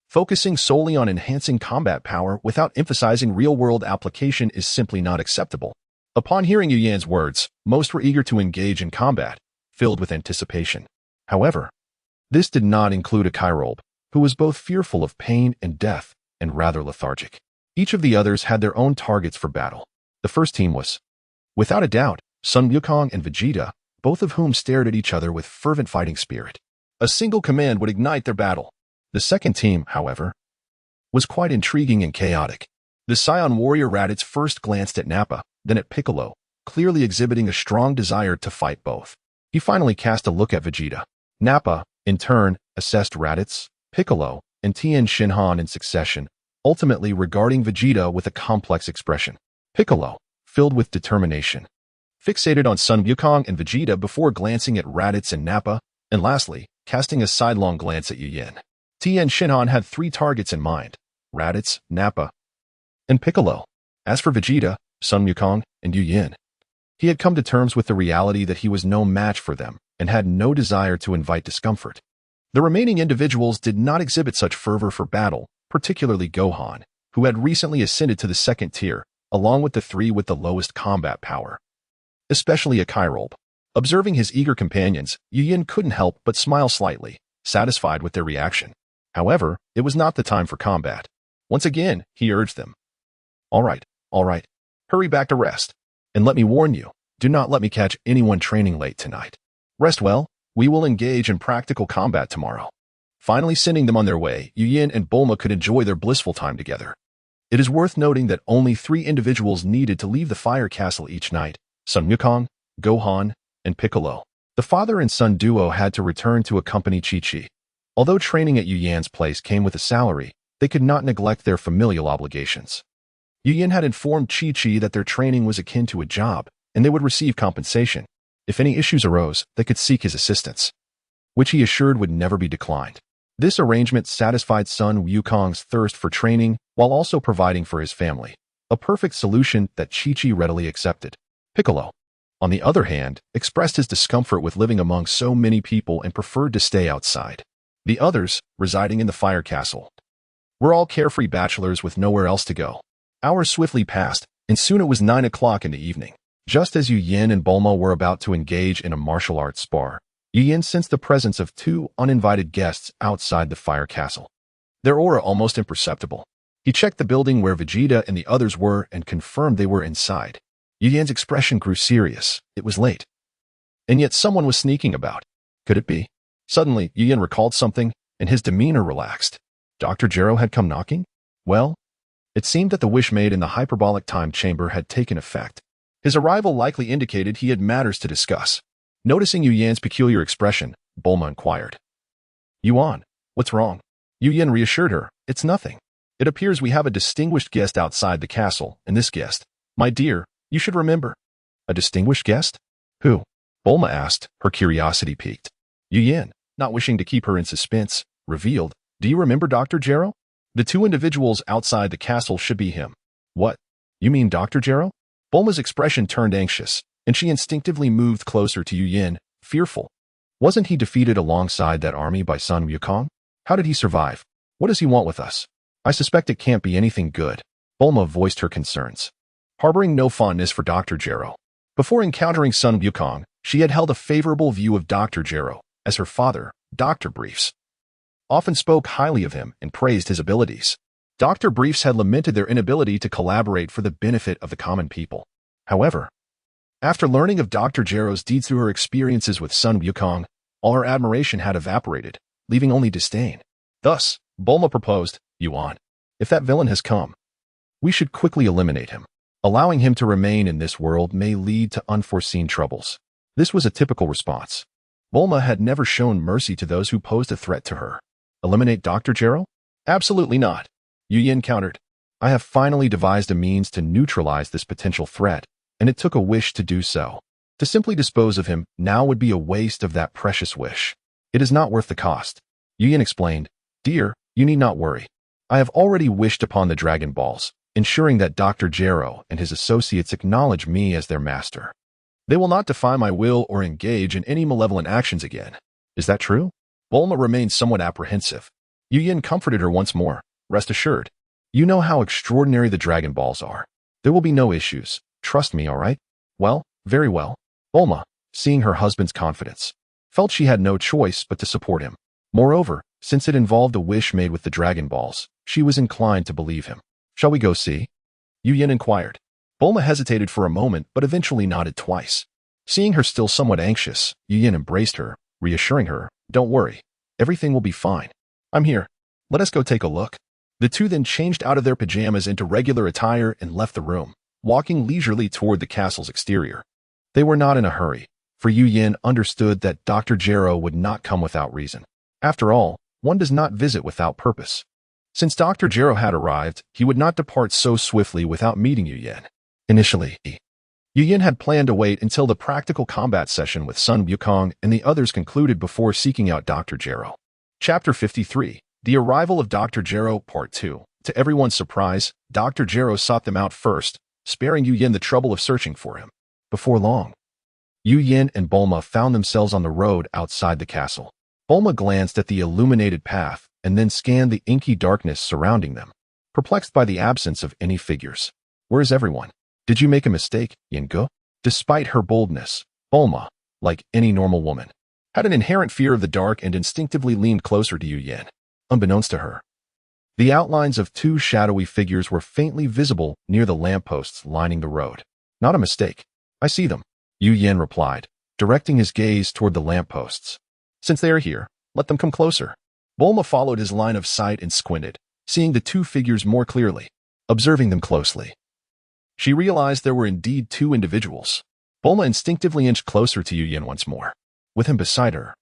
Focusing solely on enhancing combat power without emphasizing real-world application is simply not acceptable. Upon hearing Yu Yan's words, most were eager to engage in combat, filled with anticipation. However, this did not include a Kairob, who was both fearful of pain and death and rather lethargic. Each of the others had their own targets for battle. The first team was, without a doubt, Sun Wukong and Vegeta, both of whom stared at each other with fervent fighting spirit. A single command would ignite their battle. The second team, however, was quite intriguing and chaotic. The Saiyan warrior Raditz first glanced at Nappa, then at Piccolo, clearly exhibiting a strong desire to fight both. He finally cast a look at Vegeta. Nappa, in turn, assessed Raditz, Piccolo, and Tien Shinhan in succession, ultimately regarding Vegeta with a complex expression. Piccolo, filled with determination, fixated on Sun Wukong and Vegeta before glancing at Raditz and Nappa, and lastly, casting a sidelong glance at Yu Yan. Tien Shinhan had 3 targets in mind, Raditz, Nappa, and Piccolo. As for Vegeta, Sun Wukong, and Yu Yan, he had come to terms with the reality that he was no match for them and had no desire to invite discomfort. The remaining individuals did not exhibit such fervor for battle, particularly Gohan, who had recently ascended to the 2nd tier, along with the 3 with the lowest combat power. Especially a Kairob. Observing his eager companions, Yu Yan couldn't help but smile slightly, satisfied with their reaction. However, it was not the time for combat. Once again, he urged them. All right. Hurry back to rest. And let me warn you, do not let me catch anyone training late tonight. Rest well, we will engage in practical combat tomorrow. Finally sending them on their way, Yu Yan and Bulma could enjoy their blissful time together. It is worth noting that only 3 individuals needed to leave the Fire Castle each night, Sun Wukong, Gohan, and Piccolo. The father and son duo had to return to accompany Chi-Chi. Although training at Yu Yan's place came with a salary, they could not neglect their familial obligations. Yu Yan had informed Chi-Chi that their training was akin to a job, and they would receive compensation. If any issues arose, they could seek his assistance, which he assured would never be declined. This arrangement satisfied Sun Wukong's thirst for training while also providing for his family, a perfect solution that Chi-Chi readily accepted. Piccolo, on the other hand, expressed his discomfort with living among so many people and preferred to stay outside. The others, residing in the Fire Castle, were all carefree bachelors with nowhere else to go. Hours swiftly passed, and soon it was 9 o'clock in the evening. Just as Yu Yan and Bulma were about to engage in a martial arts spar, Yu Yan sensed the presence of 2 uninvited guests outside the Fire Castle. Their aura almost imperceptible. He checked the building where Vegeta and the others were and confirmed they were inside. Yu Yan's expression grew serious. It was late. And yet someone was sneaking about. Could it be? Suddenly, Yu Yin recalled something, and his demeanor relaxed. Dr. Jero had come knocking? Well, it seemed that the wish made in the hyperbolic time chamber had taken effect. His arrival likely indicated he had matters to discuss. Noticing Yu Yan's peculiar expression, Bulma inquired. Yuan, what's wrong? Yu Yin reassured her, it's nothing. It appears we have a distinguished guest outside the castle, and this guest, my dear, you should remember. A distinguished guest? Who? Bulma asked, her curiosity piqued. Yu Yin, not wishing to keep her in suspense, revealed, do you remember Dr. Jero? The two individuals outside the castle should be him. What? You mean Dr. Jero? Bulma's expression turned anxious, and she instinctively moved closer to Yu Yin, fearful. Wasn't he defeated alongside that army by Sun Wukong? How did he survive? What does he want with us? I suspect it can't be anything good. Bulma voiced her concerns. Harboring no fondness for Dr. Jero. Before encountering Sun Wukong, she had held a favorable view of Dr. Jero, as her father, Dr. Briefs, often spoke highly of him and praised his abilities. Dr. Briefs had lamented their inability to collaborate for the benefit of the common people. However, after learning of Dr. Jero's deeds through her experiences with Sun Wukong, all her admiration had evaporated, leaving only disdain. Thus, Bulma proposed, Yuan, if that villain has come, we should quickly eliminate him. Allowing him to remain in this world may lead to unforeseen troubles. This was a typical response. Bulma had never shown mercy to those who posed a threat to her. Eliminate Dr. Jero? Absolutely not. Yu Yin countered. I have finally devised a means to neutralize this potential threat, and it took a wish to do so. To simply dispose of him now would be a waste of that precious wish. It is not worth the cost. Yu Yin explained, Dear, you need not worry. I have already wished upon the Dragon Balls, ensuring that Dr. Jero and his associates acknowledge me as their master. They will not defy my will or engage in any malevolent actions again. Is that true? Bulma remained somewhat apprehensive. Yu Yin comforted her once more. Rest assured. You know how extraordinary the Dragon Balls are. There will be no issues. Trust me, all right? Well, very well. Bulma, seeing her husband's confidence, felt she had no choice but to support him. Moreover, since it involved a wish made with the Dragon Balls, she was inclined to believe him. Shall we go see? Yu Yin inquired. Bulma hesitated for a moment but eventually nodded twice. Seeing her still somewhat anxious, Yu Yin embraced her, reassuring her, Don't worry. Everything will be fine. I'm here. Let us go take a look. The two then changed out of their pajamas into regular attire and left the room, walking leisurely toward the castle's exterior. They were not in a hurry, for Yu Yin understood that Dr. Jero would not come without reason. After all, one does not visit without purpose. Since Dr. Jero had arrived, he would not depart so swiftly without meeting Yu Yin. Initially, Yu Yin had planned to wait until the practical combat session with Sun Wukong and the others concluded before seeking out Dr. Jero. Chapter 53, The Arrival of Dr. Jero, Part 2. To everyone's surprise, Dr. Jero sought them out first, sparing Yu Yin the trouble of searching for him. Before long, Yu Yin and Bulma found themselves on the road outside the castle. Bulma glanced at the illuminated path and then scanned the inky darkness surrounding them, perplexed by the absence of any figures. Where is everyone? Did you make a mistake, Yin-Ge? Despite her boldness, Bulma, like any normal woman, had an inherent fear of the dark and instinctively leaned closer to Yu Yin. Unbeknownst to her, the outlines of two shadowy figures were faintly visible near the lampposts lining the road. Not a mistake. I see them, Yu Yin replied, directing his gaze toward the lampposts. Since they are here, let them come closer. Bulma followed his line of sight and squinted, seeing the two figures more clearly. Observing them closely, she realized there were indeed two individuals. Bulma instinctively inched closer to Yu Yin once more. With him beside her,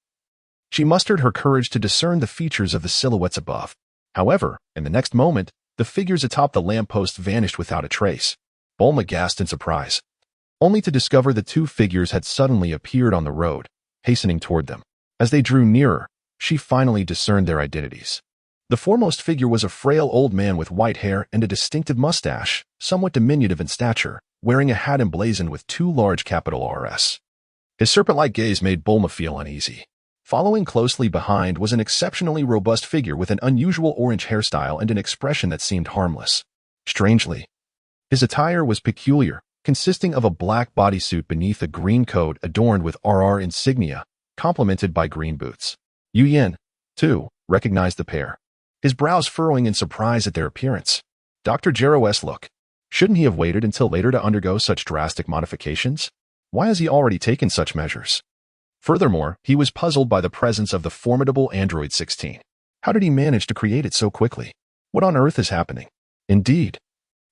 she mustered her courage to discern the features of the silhouettes above. However, in the next moment, the figures atop the lamppost vanished without a trace. Bulma gasped in surprise, only to discover the two figures had suddenly appeared on the road, hastening toward them. As they drew nearer, she finally discerned their identities. The foremost figure was a frail old man with white hair and a distinctive mustache, somewhat diminutive in stature, wearing a hat emblazoned with two large capital RS. His serpent-like gaze made Bulma feel uneasy. Following closely behind was an exceptionally robust figure with an unusual orange hairstyle and an expression that seemed harmless. Strangely, his attire was peculiar, consisting of a black bodysuit beneath a green coat adorned with RR insignia, complemented by green boots. Yu Yin, too, recognized the pair, his brows furrowing in surprise at their appearance. Dr. Jero's look. Shouldn't he have waited until later to undergo such drastic modifications? Why has he already taken such measures? Furthermore, he was puzzled by the presence of the formidable Android 16. How did he manage to create it so quickly? What on earth is happening? Indeed,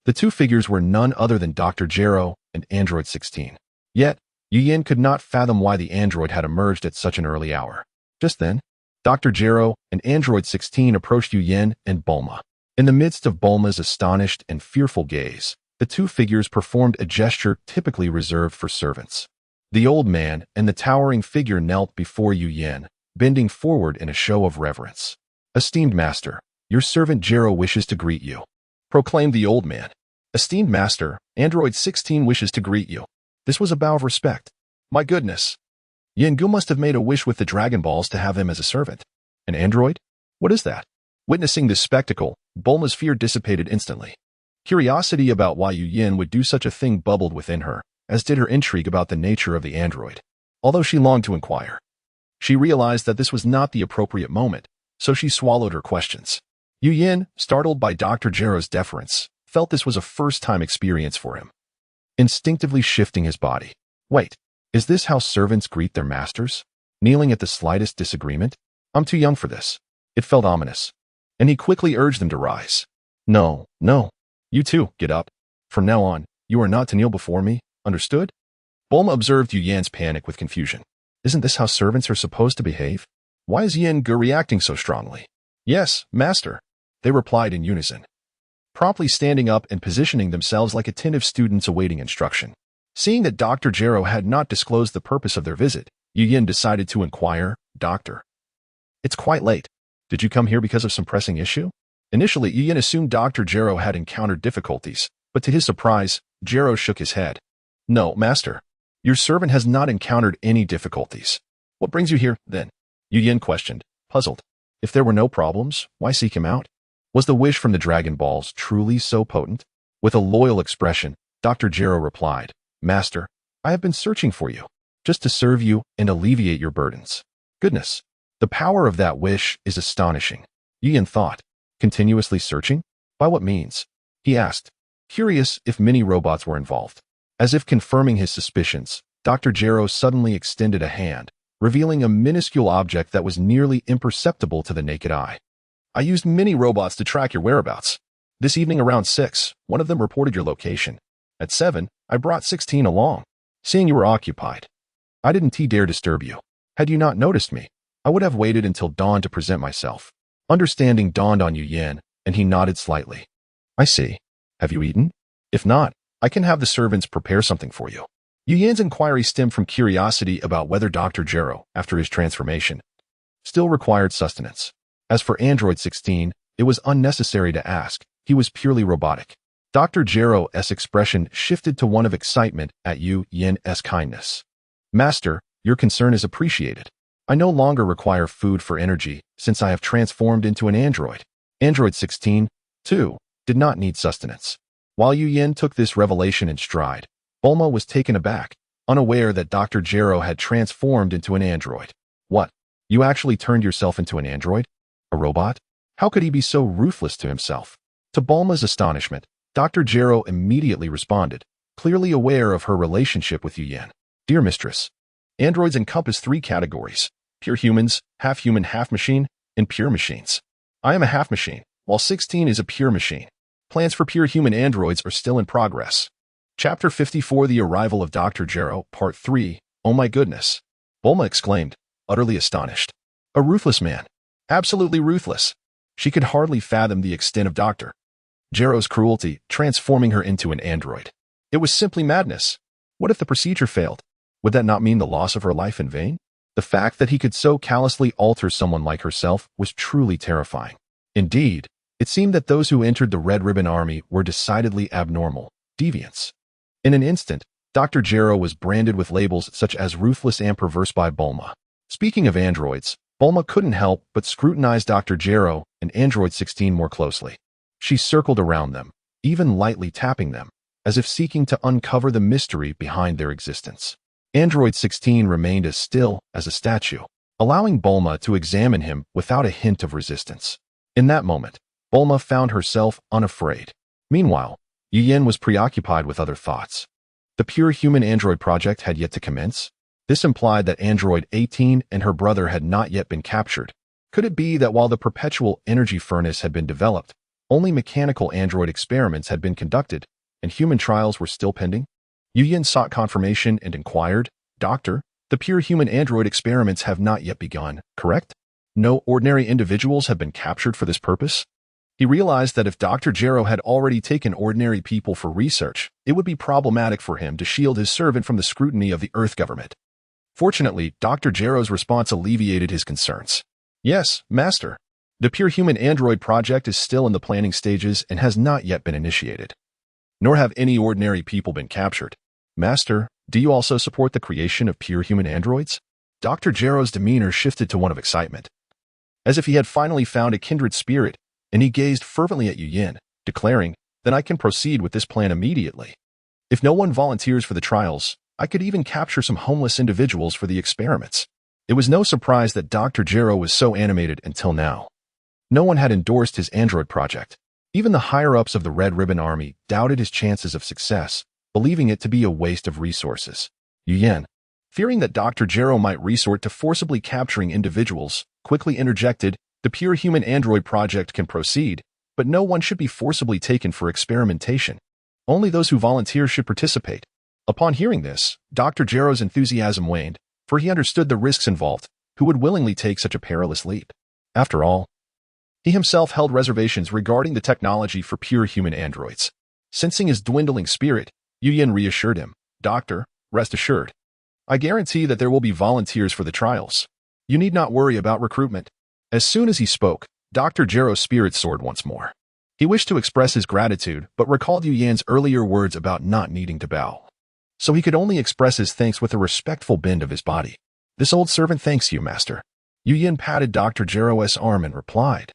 the two figures were none other than Dr. Gero and Android 16. Yet, Yin could not fathom why the android had emerged at such an early hour. Just then, Dr. Gero and Android 16 approached Yin and Bulma. In the midst of Bulma's astonished and fearful gaze, the two figures performed a gesture typically reserved for servants. The old man and the towering figure knelt before Yin, bending forward in a show of reverence. "Esteemed master, your servant Gero wishes to greet you," proclaimed the old man. "Esteemed master, Android 16 wishes to greet you." This was a bow of respect. My goodness. Yengu must have made a wish with the Dragon Balls to have him as a servant. An android? What is that? Witnessing this spectacle, Bulma's fear dissipated instantly. Curiosity about why Yin would do such a thing bubbled within her, as did her intrigue about the nature of the android. Although she longed to inquire, she realized that this was not the appropriate moment, so she swallowed her questions. Yin, startled by Dr. Gero's deference, felt this was a first-time experience for him. Instinctively shifting his body. Wait, is this how servants greet their masters? Kneeling at the slightest disagreement? I'm too young for this. It felt ominous. And he quickly urged them to rise. No. You too, get up. From now on, you are not to kneel before me, understood? Bulma observed Yin's panic with confusion. Isn't this how servants are supposed to behave? Why is Yin reacting so strongly? Yes, master, they replied in unison, promptly standing up and positioning themselves like attentive students awaiting instruction. Seeing that Dr. Gero had not disclosed the purpose of their visit, Yin decided to inquire, "Doctor, it's quite late. Did you come here because of some pressing issue?" Initially, Yin assumed Dr. Gero had encountered difficulties, but to his surprise, Gero shook his head. "No, master. Your servant has not encountered any difficulties. What brings you here, then?" Yin questioned, puzzled. If there were no problems, why seek him out? Was the wish from the Dragon Balls truly so potent? With a loyal expression, Dr. Gero replied, "Master, I have been searching for you, just to serve you and alleviate your burdens." Goodness, the power of that wish is astonishing. Yin thought. Continuously searching? By what means? He asked, curious if mini-robots were involved. As if confirming his suspicions, Dr. Gero suddenly extended a hand, revealing a minuscule object that was nearly imperceptible to the naked eye. "I used mini-robots to track your whereabouts. This evening around 6, one of them reported your location. At 7, I brought 16 along. Seeing you were occupied, I didn't dare disturb you. Had you not noticed me, I would have waited until dawn to present myself." Understanding dawned on Yin, and he nodded slightly. "I see. Have you eaten? If not, I can have the servants prepare something for you." Yin's inquiry stemmed from curiosity about whether Dr. Gero, after his transformation, still required sustenance. As for Android 16, it was unnecessary to ask. He was purely robotic. Dr. Gero's expression shifted to one of excitement at Yin's kindness. "Master, your concern is appreciated. I no longer require food for energy since I have transformed into an android." Android 16, too, did not need sustenance. While Yin took this revelation in stride, Bulma was taken aback, unaware that Dr. Gero had transformed into an android. "What? You actually turned yourself into an android? A robot? How could he be so ruthless to himself?" To Bulma's astonishment, Dr. Gero immediately responded, clearly aware of her relationship with Yin. "Dear mistress, androids encompass 3 categories: pure humans, half-human, half-machine, and pure machines. I am a half-machine, while 16 is a pure machine. Plans for pure human androids are still in progress." Chapter 54, The Arrival of Dr. Gero, Part 3, Oh my goodness! Bulma exclaimed, utterly astonished. A ruthless man. Absolutely ruthless. She could hardly fathom the extent of Dr. Gero's cruelty, transforming her into an android. It was simply madness. What if the procedure failed? Would that not mean the loss of her life in vain? The fact that he could so callously alter someone like herself was truly terrifying. Indeed, it seemed that those who entered the Red Ribbon Army were decidedly abnormal, deviants. In an instant, Dr. Gero was branded with labels such as ruthless and perverse by Bulma. Speaking of androids, Bulma couldn't help but scrutinize Dr. Gero and Android 16 more closely. She circled around them, even lightly tapping them, as if seeking to uncover the mystery behind their existence. Android 16 remained as still as a statue, allowing Bulma to examine him without a hint of resistance. In that moment, Bulma found herself unafraid. Meanwhile, Yin was preoccupied with other thoughts. The pure human android project had yet to commence. This implied that Android 18 and her brother had not yet been captured. Could it be that while the perpetual energy furnace had been developed, only mechanical android experiments had been conducted, and human trials were still pending? Yu Yin sought confirmation and inquired, "Doctor, the pure human android experiments have not yet begun, correct? No ordinary individuals have been captured for this purpose?" He realized that if Dr. Gero had already taken ordinary people for research, it would be problematic for him to shield his servant from the scrutiny of the Earth government. Fortunately, Dr. Gero's response alleviated his concerns. "Yes, Master. The pure human android project is still in the planning stages and has not yet been initiated. Nor have any ordinary people been captured. Master, do you also support the creation of pure human androids?" Dr. Gero's demeanor shifted to one of excitement, as if he had finally found a kindred spirit, and he gazed fervently at Yu Yin, declaring, "Then I can proceed with this plan immediately. If no one volunteers for the trials, I could even capture some homeless individuals for the experiments." It was no surprise that Dr. Gero was so animated until now. No one had endorsed his android project. Even the higher-ups of the Red Ribbon Army doubted his chances of success, believing it to be a waste of resources. Yu Yin, fearing that Dr. Gero might resort to forcibly capturing individuals, quickly interjected, "The pure human android project can proceed, but no one should be forcibly taken for experimentation. Only those who volunteer should participate." Upon hearing this, Dr. Gero's enthusiasm waned, for he understood the risks involved. Who would willingly take such a perilous leap? After all, he himself held reservations regarding the technology for pure human androids. Sensing his dwindling spirit, Yu Yin reassured him, "Doctor, rest assured. I guarantee that there will be volunteers for the trials. You need not worry about recruitment." As soon as he spoke, Dr. Gero's spirit soared once more. He wished to express his gratitude, but recalled Yu Yan's earlier words about not needing to bow. So he could only express his thanks with a respectful bend of his body. "This old servant thanks you, Master." Yu Yin patted Dr. Gero's arm and replied,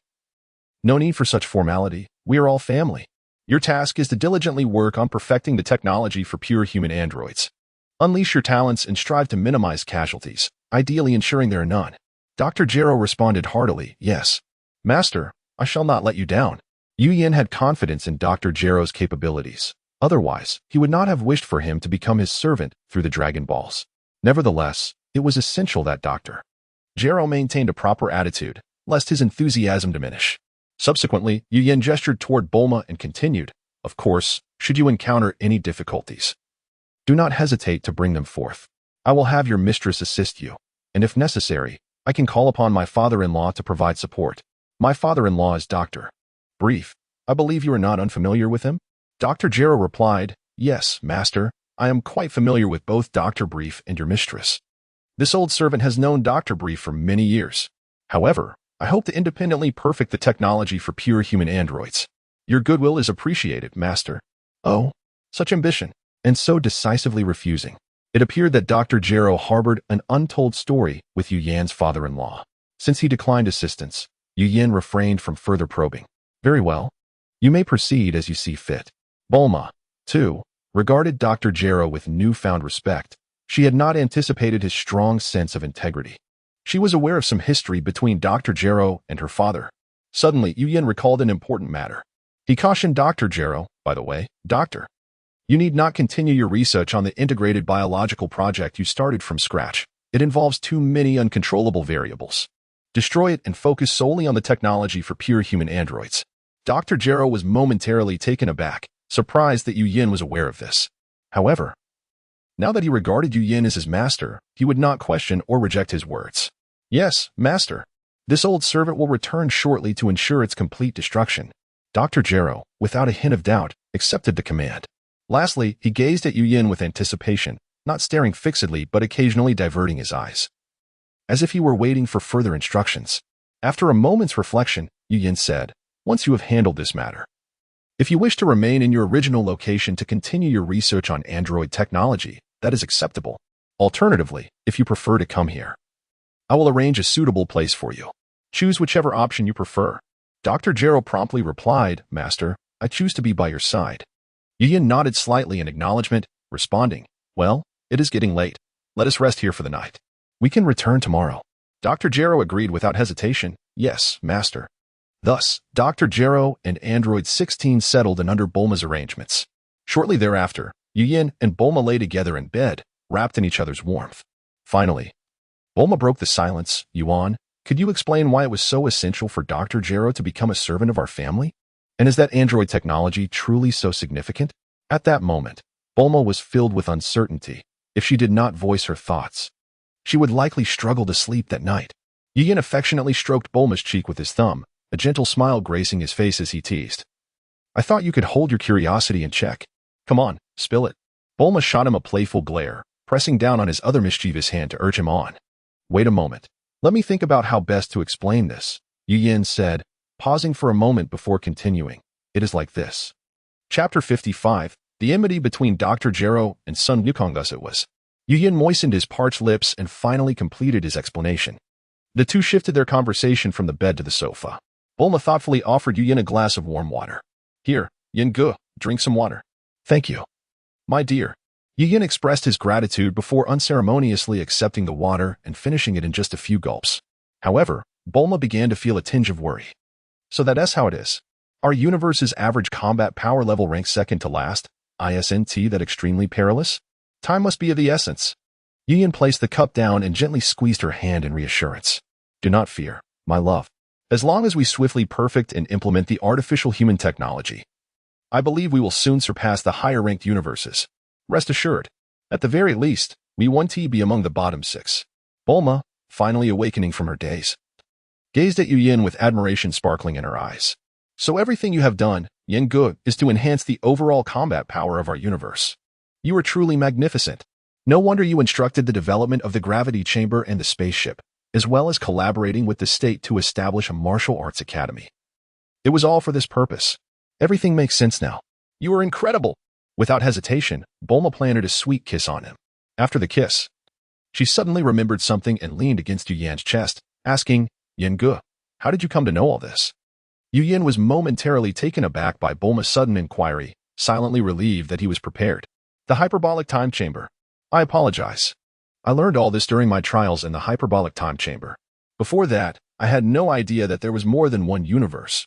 "No need for such formality. We are all family. Your task is to diligently work on perfecting the technology for pure human androids. Unleash your talents and strive to minimize casualties, ideally ensuring there are none." Dr. Gero responded heartily, "Yes, Master, I shall not let you down." Yu Yin had confidence in Dr. Gero's capabilities. Otherwise, he would not have wished for him to become his servant through the Dragon Balls. Nevertheless, it was essential that Dr. Gero maintained a proper attitude, lest his enthusiasm diminish. Subsequently, Yu Yin gestured toward Bulma and continued, "Of course, should you encounter any difficulties, do not hesitate to bring them forth. I will have your mistress assist you, and if necessary, I can call upon my father-in-law to provide support. My father-in-law is Dr. Brief. I believe you are not unfamiliar with him?" Dr. Gero replied, "Yes, Master, I am quite familiar with both Dr. Brief and your mistress. This old servant has known Dr. Brief for many years. However, I hope to independently perfect the technology for pure human androids. Your goodwill is appreciated, Master." Oh, such ambition, and so decisively refusing. It appeared that Dr. Gero harbored an untold story with Yu Yan's father-in-law. Since he declined assistance, Yu Yin refrained from further probing. "Very well. You may proceed as you see fit." Bulma, too, regarded Dr. Gero with newfound respect. She had not anticipated his strong sense of integrity. She was aware of some history between Dr. Gero and her father. Suddenly, Yu Yin recalled an important matter. He cautioned Dr. Gero, "By the way, Doctor, you need not continue your research on the integrated biological project you started from scratch. It involves too many uncontrollable variables. Destroy it and focus solely on the technology for pure human androids." Dr. Gero was momentarily taken aback, surprised that Yu Yin was aware of this. However, now that he regarded Yu Yin as his master, he would not question or reject his words. "Yes, Master. This old servant will return shortly to ensure its complete destruction." Dr. Gero, without a hint of doubt, accepted the command. Lastly, he gazed at Yu Yin with anticipation, not staring fixedly but occasionally diverting his eyes, as if he were waiting for further instructions. After a moment's reflection, Yu Yin said, "Once you have handled this matter, if you wish to remain in your original location to continue your research on android technology, that is acceptable. Alternatively, if you prefer to come here, I will arrange a suitable place for you. Choose whichever option you prefer." Dr. Gero promptly replied, "Master, I choose to be by your side." Yu Yin nodded slightly in acknowledgement, responding, "Well, it is getting late. Let us rest here for the night. We can return tomorrow." Dr. Gero agreed without hesitation, "Yes, Master." Thus, Dr. Gero and Android 16 settled in under Bulma's arrangements. Shortly thereafter, Yu Yin and Bulma lay together in bed, wrapped in each other's warmth. Finally, Bulma broke the silence. Yuan, could you explain why it was so essential for Dr. Gero to become a servant of our family? And is that android technology truly so significant? At that moment, Bulma was filled with uncertainty. If she did not voice her thoughts, she would likely struggle to sleep that night. Yin affectionately stroked Bulma's cheek with his thumb, a gentle smile gracing his face as he teased. I thought you could hold your curiosity in check. Come on, spill it. Bulma shot him a playful glare, pressing down on his other mischievous hand to urge him on. Wait a moment. Let me think about how best to explain this, Yin said, pausing for a moment before continuing. It is like this. Chapter 55, The Enmity Between Dr. Gero and Sun Wukong. Thus it was. Yin moistened his parched lips and finally completed his explanation. The two shifted their conversation from the bed to the sofa. Bulma thoughtfully offered Yin a glass of warm water. Here, Yin, drink some water. Thank you. My dear. Yin expressed his gratitude before unceremoniously accepting the water and finishing it in just a few gulps. However, Bulma began to feel a tinge of worry. So that's how it is. Our universe's average combat power level ranks second to last. Isn't that extremely perilous? Time must be of the essence. Yin placed the cup down and gently squeezed her hand in reassurance. Do not fear, my love. As long as we swiftly perfect and implement the artificial human technology, I believe we will soon surpass the higher-ranked universes. Rest assured, at the very least, we won't be among the bottom 6. Bulma, finally awakening from her daze, gazed at Yin with admiration sparkling in her eyes. So everything you have done, Yin, is to enhance the overall combat power of our universe. You are truly magnificent. No wonder you instructed the development of the gravity chamber and the spaceship, as well as collaborating with the state to establish a martial arts academy. It was all for this purpose. Everything makes sense now. You are incredible. Without hesitation, Bulma planted a sweet kiss on him. After the kiss, she suddenly remembered something and leaned against Yu Yan's chest, asking, Yin, how did you come to know all this? Yu Yan was momentarily taken aback by Bulma's sudden inquiry, silently relieved that he was prepared. The hyperbolic time chamber. I apologize. I learned all this during my trials in the hyperbolic time chamber. Before that, I had no idea that there was more than one universe,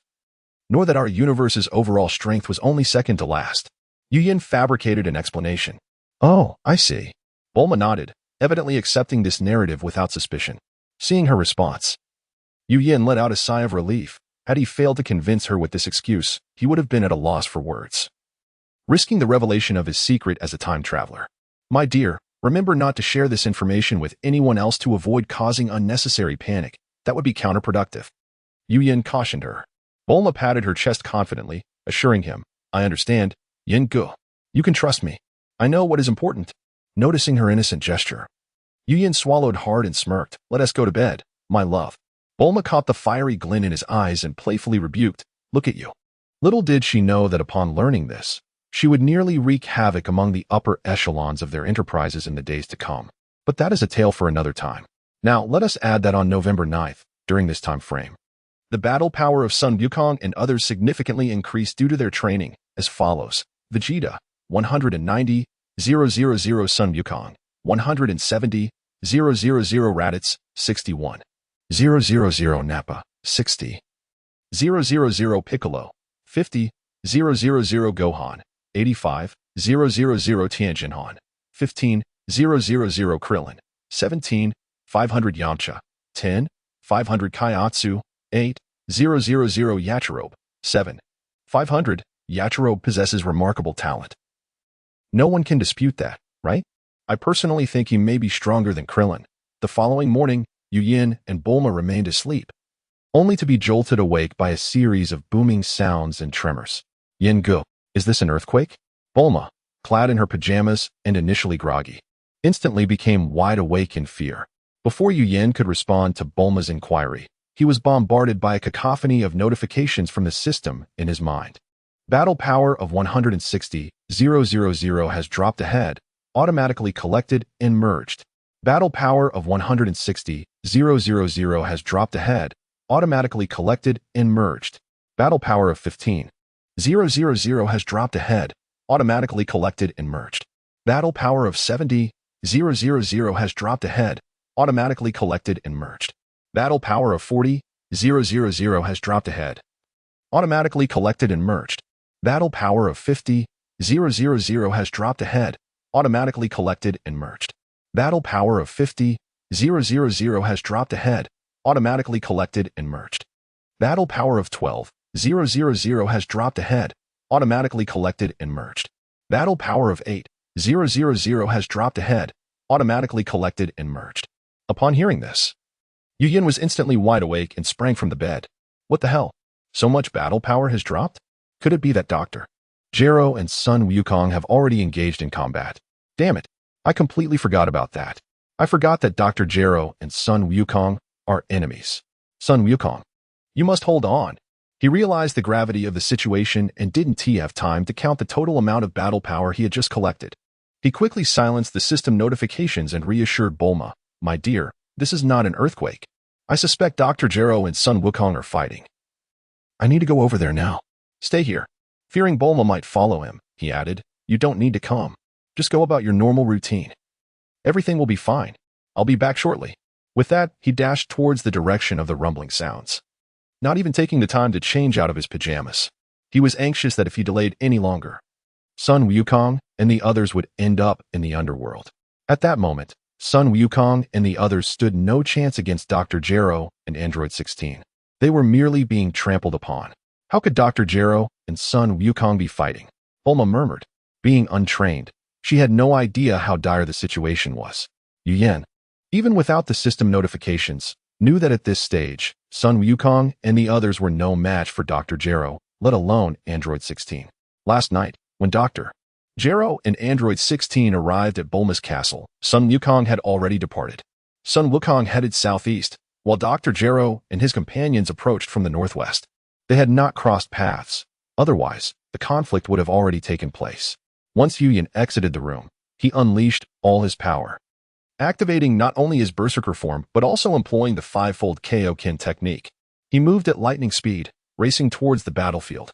nor that our universe's overall strength was only second to last. Yu Yan fabricated an explanation. Oh, I see. Bulma nodded, evidently accepting this narrative without suspicion. Seeing her response, Yu Yan let out a sigh of relief. Had he failed to convince her with this excuse, he would have been at a loss for words. Risking the revelation of his secret as a time traveler. My dear, remember not to share this information with anyone else to avoid causing unnecessary panic. That would be counterproductive. Yu Yan cautioned her. Bulma patted her chest confidently, assuring him, I understand. Yin, you can trust me. I know what is important. Noticing her innocent gesture, Yu Yan swallowed hard and smirked. Let us go to bed, my love. Bulma caught the fiery glint in his eyes and playfully rebuked, Look at you. Little did she know that upon learning this, she would nearly wreak havoc among the upper echelons of their enterprises in the days to come. But that is a tale for another time. Now, let us add that on November 9th, during this time frame, the battle power of Sun Wukong and others significantly increased due to their training, as follows. Vegeta, 190, 000 Sun Wukong, 170, 000 Raditz, 61, 000 Nappa, 60, 000 Piccolo, 50, 000 Gohan, 85, 000 Tianjinhan, 15, 000 Krillin, 17, 500 Yamcha, 10, 500 Kaiatsu, 8, 000 Yachirobe, 7, 500. Yachirobe possesses remarkable talent. No one can dispute that, right? I personally think he may be stronger than Krillin. The following morning, Yu Yan and Bulma remained asleep, only to be jolted awake by a series of booming sounds and tremors. Yin, is this an earthquake? Bulma, clad in her pajamas and initially groggy, instantly became wide awake in fear. Before Yu Yan could respond to Bulma's inquiry, he was bombarded by a cacophony of notifications from the system in his mind. Battle power of 160, 000 has dropped ahead, automatically collected and merged. Battle power of 160, 000 has dropped ahead, automatically collected and merged. Battle power of 15, 000 has dropped ahead, automatically collected and merged. Battle power of 70, 000 has dropped ahead, automatically collected and merged. Battle power of 40, 000 has dropped ahead, automatically collected and merged. Battle power of 50, 000 has dropped ahead, automatically collected and merged. Battle power of 50,000 has dropped ahead, automatically collected and merged. Battle power of 12,000 has dropped ahead, automatically collected and merged. Battle power of 8,000 has dropped ahead, automatically collected and merged. Upon hearing this, Yu Yin was instantly wide awake and sprang from the bed. What the hell? So much battle power has dropped? Could it be that Dr. Zhero and Sun Wukong have already engaged in combat? Damn it, I completely forgot about that. I forgot that Dr. Zhero and Sun Wukong are enemies. Sun Wukong, you must hold on. He realized the gravity of the situation and didn't have time to count the total amount of battle power he had just collected. He quickly silenced the system notifications and reassured Bulma, my dear, this is not an earthquake. I suspect Dr. Zhero and Sun Wukong are fighting. I need to go over there now. Stay here. Fearing Bulma might follow him, he added, you don't need to come. Just go about your normal routine. Everything will be fine. I'll be back shortly. With that, he dashed towards the direction of the rumbling sounds. Not even taking the time to change out of his pajamas. He was anxious that if he delayed any longer, Sun Wukong and the others would end up in the underworld. At that moment, Sun Wukong and the others stood no chance against Dr. Zhero and Android 16. They were merely being trampled upon. How could Dr. Zhero and Sun Wukong be fighting? Bulma murmured. Being untrained, she had no idea how dire the situation was. Yu Yin, even without the system notifications, knew that at this stage, Sun Wukong and the others were no match for Dr. Zhero, let alone Android 16. Last night, when Dr. Zhero and Android 16 arrived at Bulma's castle, Sun Wukong had already departed. Sun Wukong headed southeast, while Dr. Zhero and his companions approached from the northwest. They had not crossed paths. Otherwise, the conflict would have already taken place. Once Yu Yin exited the room, he unleashed all his power, activating not only his berserker form but also employing the five-fold Kaioken technique. He moved at lightning speed, racing towards the battlefield,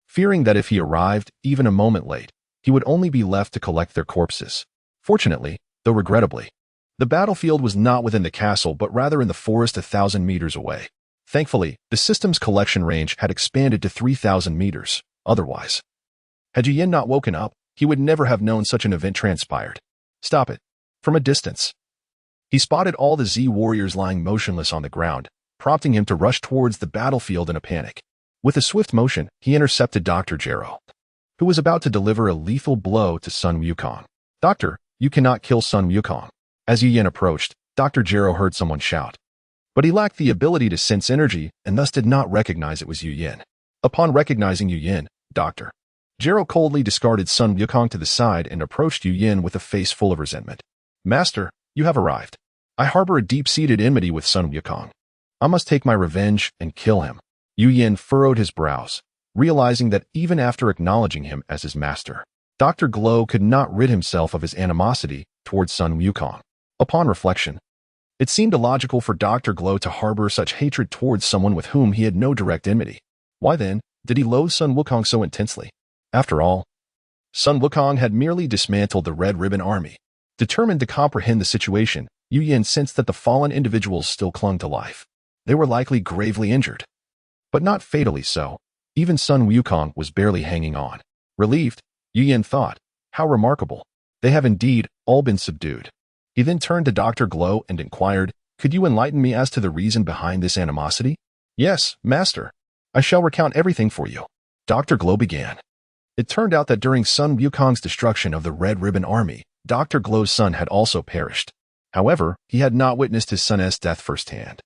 fearing that if he arrived even a moment late, he would only be left to collect their corpses. Fortunately, though regrettably, the battlefield was not within the castle but rather in the forest 1,000 meters away. Thankfully, the system's collection range had expanded to 3,000 meters. Otherwise, had Yu Yin not woken up, he would never have known such an event transpired. Stop it. From a distance, he spotted all the Z warriors lying motionless on the ground, prompting him to rush towards the battlefield in a panic. With a swift motion, he intercepted Dr. Zhero, who was about to deliver a lethal blow to Sun Wukong. Doctor, you cannot kill Sun Wukong. As Yu Yin approached, Dr. Zhero heard someone shout. But he lacked the ability to sense energy and thus did not recognize it was Yu Yin. Upon recognizing Yu Yin, Dr. Zhero coldly discarded Sun Wukong to the side and approached Yu Yin with a face full of resentment. Master, you have arrived. I harbor a deep-seated enmity with Sun Wukong. I must take my revenge and kill him. Yu Yin furrowed his brows, realizing that even after acknowledging him as his master, Dr. Glow could not rid himself of his animosity towards Sun Wukong. Upon reflection, it seemed illogical for Dr. Glow to harbor such hatred towards someone with whom he had no direct enmity. Why then did he loathe Sun Wukong so intensely? After all, Sun Wukong had merely dismantled the Red Ribbon Army. Determined to comprehend the situation, Yu Yin sensed that the fallen individuals still clung to life. They were likely gravely injured, but not fatally so. Even Sun Wukong was barely hanging on. Relieved, Yu Yin thought, how remarkable. They have indeed all been subdued. He then turned to Dr. Glow and inquired, could you enlighten me as to the reason behind this animosity? Yes, master. I shall recount everything for you. Dr. Glow began. It turned out that during Sun Wukong's destruction of the Red Ribbon Army, Dr. Glow's son had also perished. However, he had not witnessed his son's death firsthand.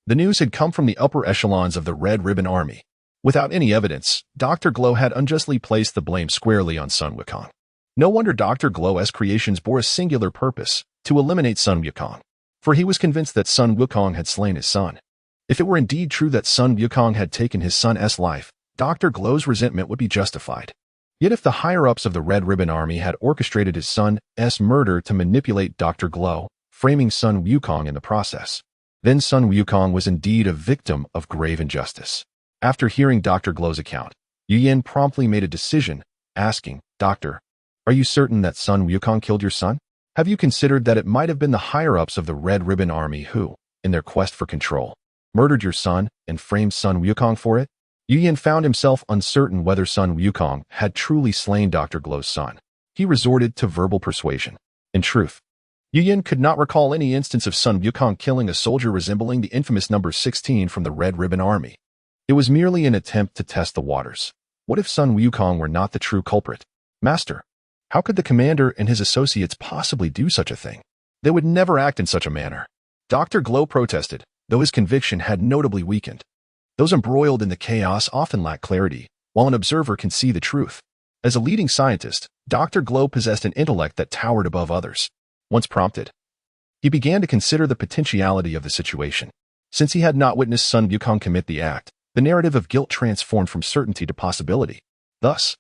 The news had come from the upper echelons of the Red Ribbon Army. Without any evidence, Dr. Glow had unjustly placed the blame squarely on Sun Wukong. No wonder Dr. Glow's creations bore a singular purpose, to eliminate Sun Wukong, for he was convinced that Sun Wukong had slain his son. If it were indeed true that Sun Wukong had taken his son's life, Dr. Glow's resentment would be justified. Yet if the higher-ups of the Red Ribbon Army had orchestrated his son's murder to manipulate Dr. Glow, framing Sun Wukong in the process, then Sun Wukong was indeed a victim of grave injustice. After hearing Dr. Glow's account, Yu Yin promptly made a decision, asking, Doctor, are you certain that Sun Wukong killed your son? Have you considered that it might have been the higher-ups of the Red Ribbon Army who, in their quest for control, murdered your son and framed Sun Wukong for it? Yu Yin found himself uncertain whether Sun Wukong had truly slain Dr. Glow's son. He resorted to verbal persuasion. In truth, Yu Yin could not recall any instance of Sun Wukong killing a soldier resembling the infamous number 16 from the Red Ribbon Army. It was merely an attempt to test the waters. What if Sun Wukong were not the true culprit? Master, how could the commander and his associates possibly do such a thing? They would never act in such a manner. Dr. Glow protested, though his conviction had notably weakened. Those embroiled in the chaos often lack clarity, while an observer can see the truth. As a leading scientist, Dr. Glow possessed an intellect that towered above others. Once prompted, he began to consider the potentiality of the situation. Since he had not witnessed Sun Wukong commit the act, the narrative of guilt transformed from certainty to possibility. Thus,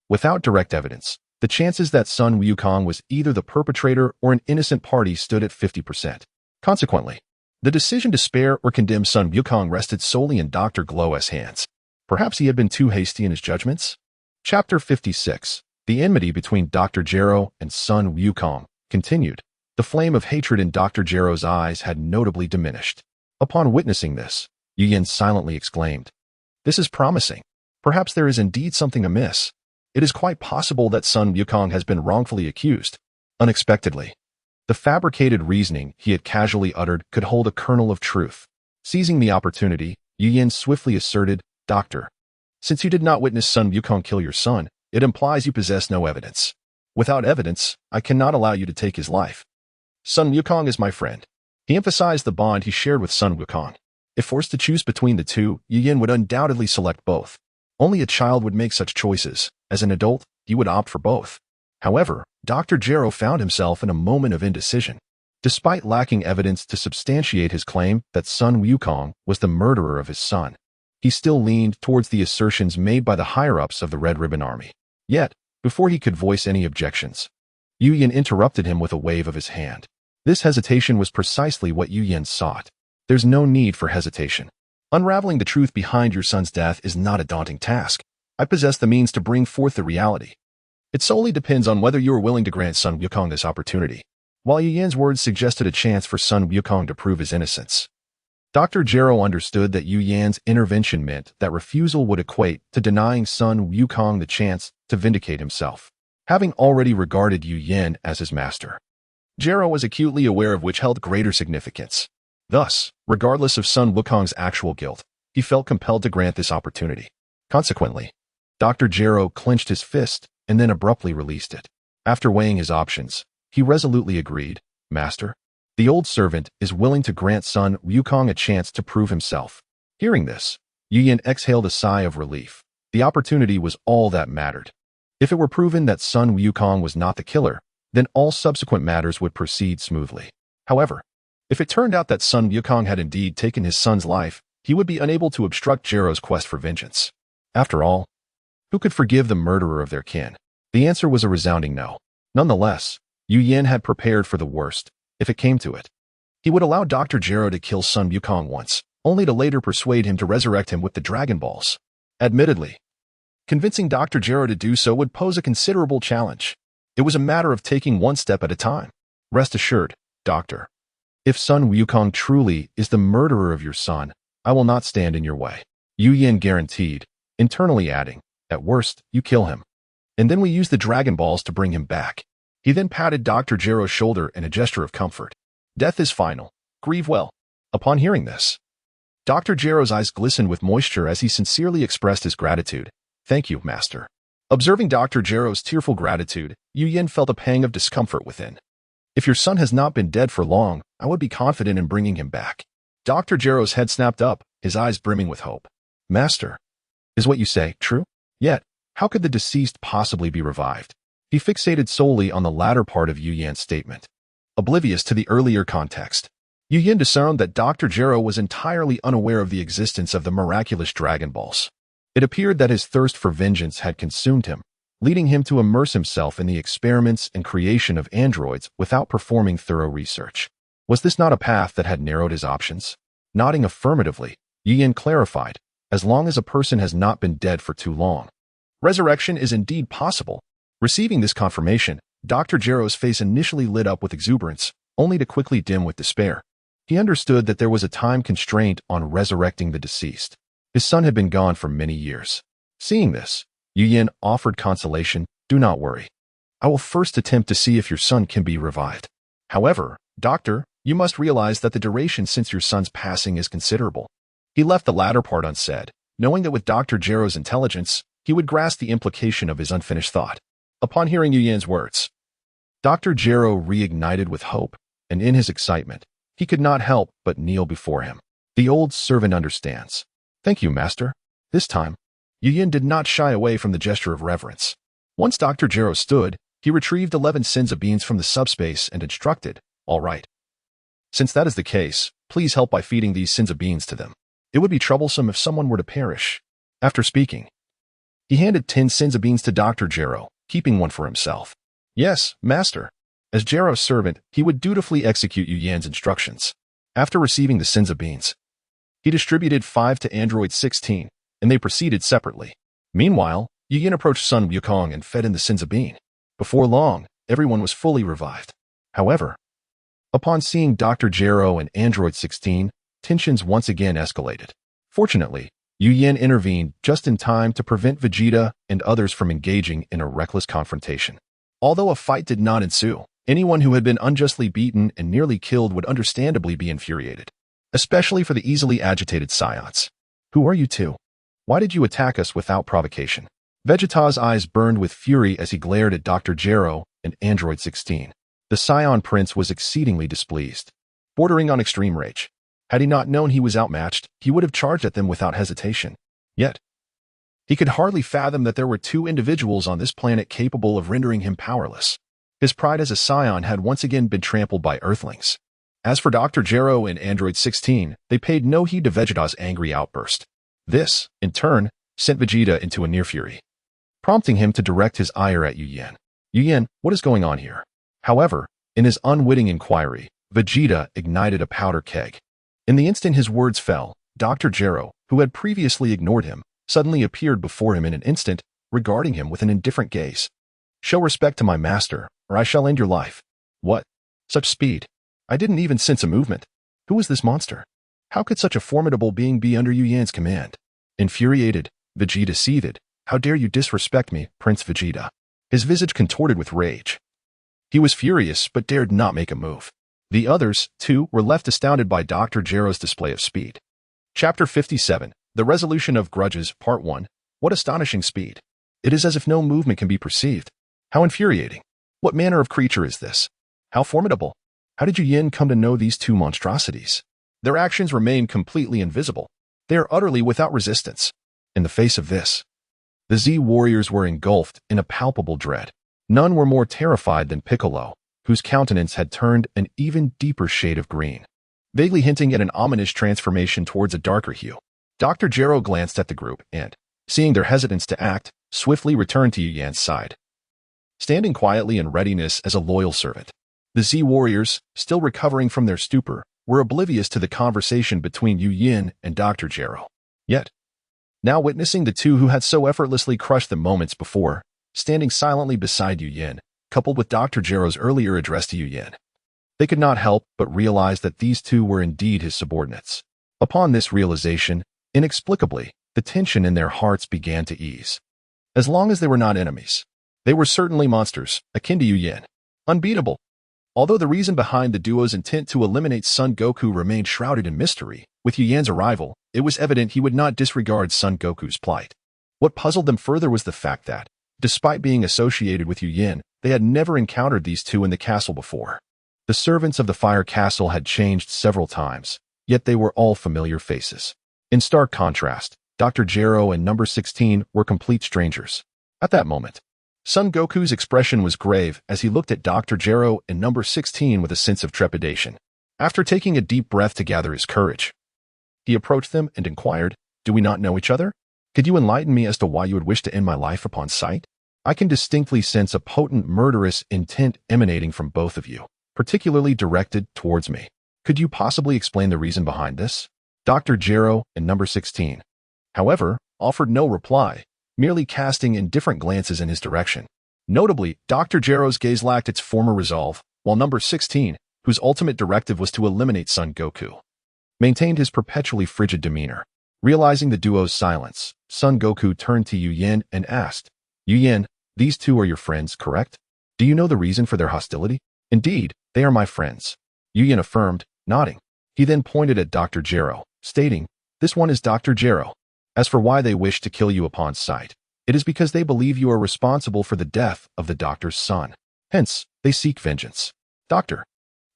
without direct evidence, the chances that Sun Wukong was either the perpetrator or an innocent party stood at 50%. Consequently, the decision to spare or condemn Sun Wukong rested solely in Dr. Glow's hands. Perhaps he had been too hasty in his judgments? Chapter 56. The enmity between Dr. Gero and Sun Wukong continued. The flame of hatred in Dr. Gero's eyes had notably diminished. Upon witnessing this, Yu Yin silently exclaimed, "This is promising. Perhaps there is indeed something amiss. It is quite possible that Sun Wukong has been wrongfully accused." Unexpectedly, the fabricated reasoning he had casually uttered could hold a kernel of truth. Seizing the opportunity, Yu Yin swiftly asserted, "Doctor, since you did not witness Sun Wukong kill your son, it implies you possess no evidence. Without evidence, I cannot allow you to take his life. Sun Wukong is my friend." He emphasized the bond he shared with Sun Wukong. If forced to choose between the two, Yu Yin would undoubtedly select both. Only a child would make such choices. As an adult, he would opt for both. However, Dr. Gero found himself in a moment of indecision. Despite lacking evidence to substantiate his claim that Sun Wukong was the murderer of his son, he still leaned towards the assertions made by the higher-ups of the Red Ribbon Army. Yet, before he could voice any objections, Yu Yin interrupted him with a wave of his hand. This hesitation was precisely what Yu Yin sought. There's no need for hesitation. Unraveling the truth behind your son's death is not a daunting task. I possess the means to bring forth the reality. It solely depends on whether you are willing to grant Sun Wukong this opportunity. While Yu Yin's words suggested a chance for Sun Wukong to prove his innocence, Dr. Gero understood that Yu Yan's intervention meant that refusal would equate to denying Sun Wukong the chance to vindicate himself. Having already regarded Yu Yin as his master, Gero was acutely aware of which held greater significance. Thus, regardless of Sun Wukong's actual guilt, he felt compelled to grant this opportunity. Consequently, Dr. Gero clenched his fist and then abruptly released it. After weighing his options, he resolutely agreed, "Master, the old servant is willing to grant Sun Wukong a chance to prove himself." Hearing this, Yu Yin exhaled a sigh of relief. The opportunity was all that mattered. If it were proven that Sun Wukong was not the killer, then all subsequent matters would proceed smoothly. However, if it turned out that Sun Wukong had indeed taken his son's life, he would be unable to obstruct Gero's quest for vengeance. After all, who could forgive the murderer of their kin? The answer was a resounding no. Nonetheless, Yu Yin had prepared for the worst, if it came to it. He would allow Dr. Gero to kill Sun Wukong once, only to later persuade him to resurrect him with the Dragon Balls. Admittedly, convincing Dr. Gero to do so would pose a considerable challenge. It was a matter of taking one step at a time. Rest assured, Doctor, if Sun Wukong truly is the murderer of your son, I will not stand in your way. Yu Yin guaranteed, internally adding, "At worst, you kill him. And then we use the Dragon Balls to bring him back." He then patted Dr. Gero's shoulder in a gesture of comfort. "Death is final. Grieve well." Upon hearing this, Dr. Gero's eyes glistened with moisture as he sincerely expressed his gratitude. "Thank you, Master." Observing Dr. Gero's tearful gratitude, Yu Yin felt a pang of discomfort within. "If your son has not been dead for long, I would be confident in bringing him back." Dr. Gero's head snapped up, his eyes brimming with hope. "Master, is what you say true? Yet, how could the deceased possibly be revived?" He fixated solely on the latter part of Yu Yan's statement, oblivious to the earlier context. Yu Yin discerned that Dr. Gero was entirely unaware of the existence of the miraculous Dragon Balls. It appeared that his thirst for vengeance had consumed him, leading him to immerse himself in the experiments and creation of androids without performing thorough research. Was this not a path that had narrowed his options? Nodding affirmatively, Yu Yin clarified, "As long as a person has not been dead for too long, resurrection is indeed possible." Receiving this confirmation, Dr. Gero's face initially lit up with exuberance, only to quickly dim with despair. He understood that there was a time constraint on resurrecting the deceased. His son had been gone for many years. Seeing this, Yu Yin offered consolation, "Do not worry. I will first attempt to see if your son can be revived." However, Doctor, you must realize that the duration since your son's passing is considerable. He left the latter part unsaid, knowing that with Dr. Jiro's intelligence, he would grasp the implication of his unfinished thought. Upon hearing Yu Yan's words, Dr. Jiro reignited with hope, and in his excitement, he could not help but kneel before him. The old servant understands. Thank you, Master. This time, Yu Yan did not shy away from the gesture of reverence. Once Dr. Jiro stood, he retrieved 11 Sinza beans from the subspace and instructed, all right. Since that is the case, please help by feeding these Sinza beans to them. It would be troublesome if someone were to perish. After speaking, he handed 10 Sinza beans to Dr. Jiro, keeping one for himself. Yes, Master. As Jiro's servant, he would dutifully execute Yu Yan's instructions. After receiving the Sinza beans, he distributed 5 to Android 16, and they proceeded separately. Meanwhile, Yu Yan approached Sun Wukong and fed in the Sinza bean. Before long, everyone was fully revived. However, upon seeing Dr. Jiro and Android 16, tensions once again escalated. Fortunately, Yu Yan intervened just in time to prevent Vegeta and others from engaging in a reckless confrontation. Although a fight did not ensue, anyone who had been unjustly beaten and nearly killed would understandably be infuriated, especially for the easily agitated Saiyans. Who are you two? Why did you attack us without provocation? Vegeta's eyes burned with fury as he glared at Dr. Jiro and Android 16. The Saiyan prince was exceedingly displeased, bordering on extreme rage. Had he not known he was outmatched, he would have charged at them without hesitation. Yet, he could hardly fathom that there were two individuals on this planet capable of rendering him powerless. His pride as a Saiyan had once again been trampled by Earthlings. As for Dr. Jiro and Android 16, they paid no heed to Vegeta's angry outburst. This, in turn, sent Vegeta into a near fury, prompting him to direct his ire at Yu Yan. Yu Yan, what is going on here? However, in his unwitting inquiry, Vegeta ignited a powder keg. In the instant his words fell, Dr. Jiro, who had previously ignored him, suddenly appeared before him in an instant, regarding him with an indifferent gaze. Show respect to my master, or I shall end your life. What? Such speed? I didn't even sense a movement. Who is this monster? How could such a formidable being be under Yu Yan's command? Infuriated, Vegeta seethed. How dare you disrespect me, Prince Vegeta? His visage contorted with rage. He was furious, but dared not make a move. The others, too, were left astounded by Dr. Jiro's display of speed. Chapter 57, The Resolution of Grudges, Part 1. What astonishing speed! It is as if no movement can be perceived. How infuriating! What manner of creature is this? How formidable! How did Yu Yan come to know these two monstrosities? Their actions remain completely invisible. They are utterly without resistance. In the face of this, the Z warriors were engulfed in a palpable dread. None were more terrified than Piccolo, whose countenance had turned an even deeper shade of green, vaguely hinting at an ominous transformation towards a darker hue. Dr. Jiro glanced at the group and, seeing their hesitance to act, swiftly returned to Yu Yan's side, standing quietly in readiness as a loyal servant. The Z warriors, still recovering from their stupor, were oblivious to the conversation between Yu Yan and Dr. Jiro. Yet, now witnessing the two who had so effortlessly crushed them moments before, standing silently beside Yu Yan, coupled with Dr. Jiro's earlier address to Yu Yan, they could not help but realize that these two were indeed his subordinates. Upon this realization, inexplicably, the tension in their hearts began to ease. As long as they were not enemies, they were certainly monsters, akin to Yu Yan. Unbeatable. Although the reason behind the duo's intent to eliminate Son Goku remained shrouded in mystery, with Yu Yan's arrival, it was evident he would not disregard Son Goku's plight. What puzzled them further was the fact that, despite being associated with Yu Yan, they had never encountered these two in the castle before. The servants of the Fire Castle had changed several times, yet they were all familiar faces. In stark contrast, Dr. Jiro and Number 16 were complete strangers. At that moment, Son Goku's expression was grave as he looked at Dr. Jiro and Number 16 with a sense of trepidation. After taking a deep breath to gather his courage, he approached them and inquired, "Do we not know each other? Could you enlighten me as to why you would wish to end my life upon sight? I can distinctly sense a potent murderous intent emanating from both of you, particularly directed towards me. Could you possibly explain the reason behind this?" Dr. Jiro and Number 16, however, offered no reply, merely casting indifferent glances in his direction. Notably, Dr. Jiro's gaze lacked its former resolve, while Number 16, whose ultimate directive was to eliminate Son Goku, maintained his perpetually frigid demeanor. Realizing the duo's silence, Son Goku turned to Yu Yan and asked, "Yu Yan, these two are your friends, correct? Do you know the reason for their hostility?" Indeed, they are my friends, Yu Yin affirmed, nodding. He then pointed at Dr. Jero, stating, "This one is Dr. Jero. As for why they wish to kill you upon sight, it is because they believe you are responsible for the death of the doctor's son. Hence, they seek vengeance." Dr.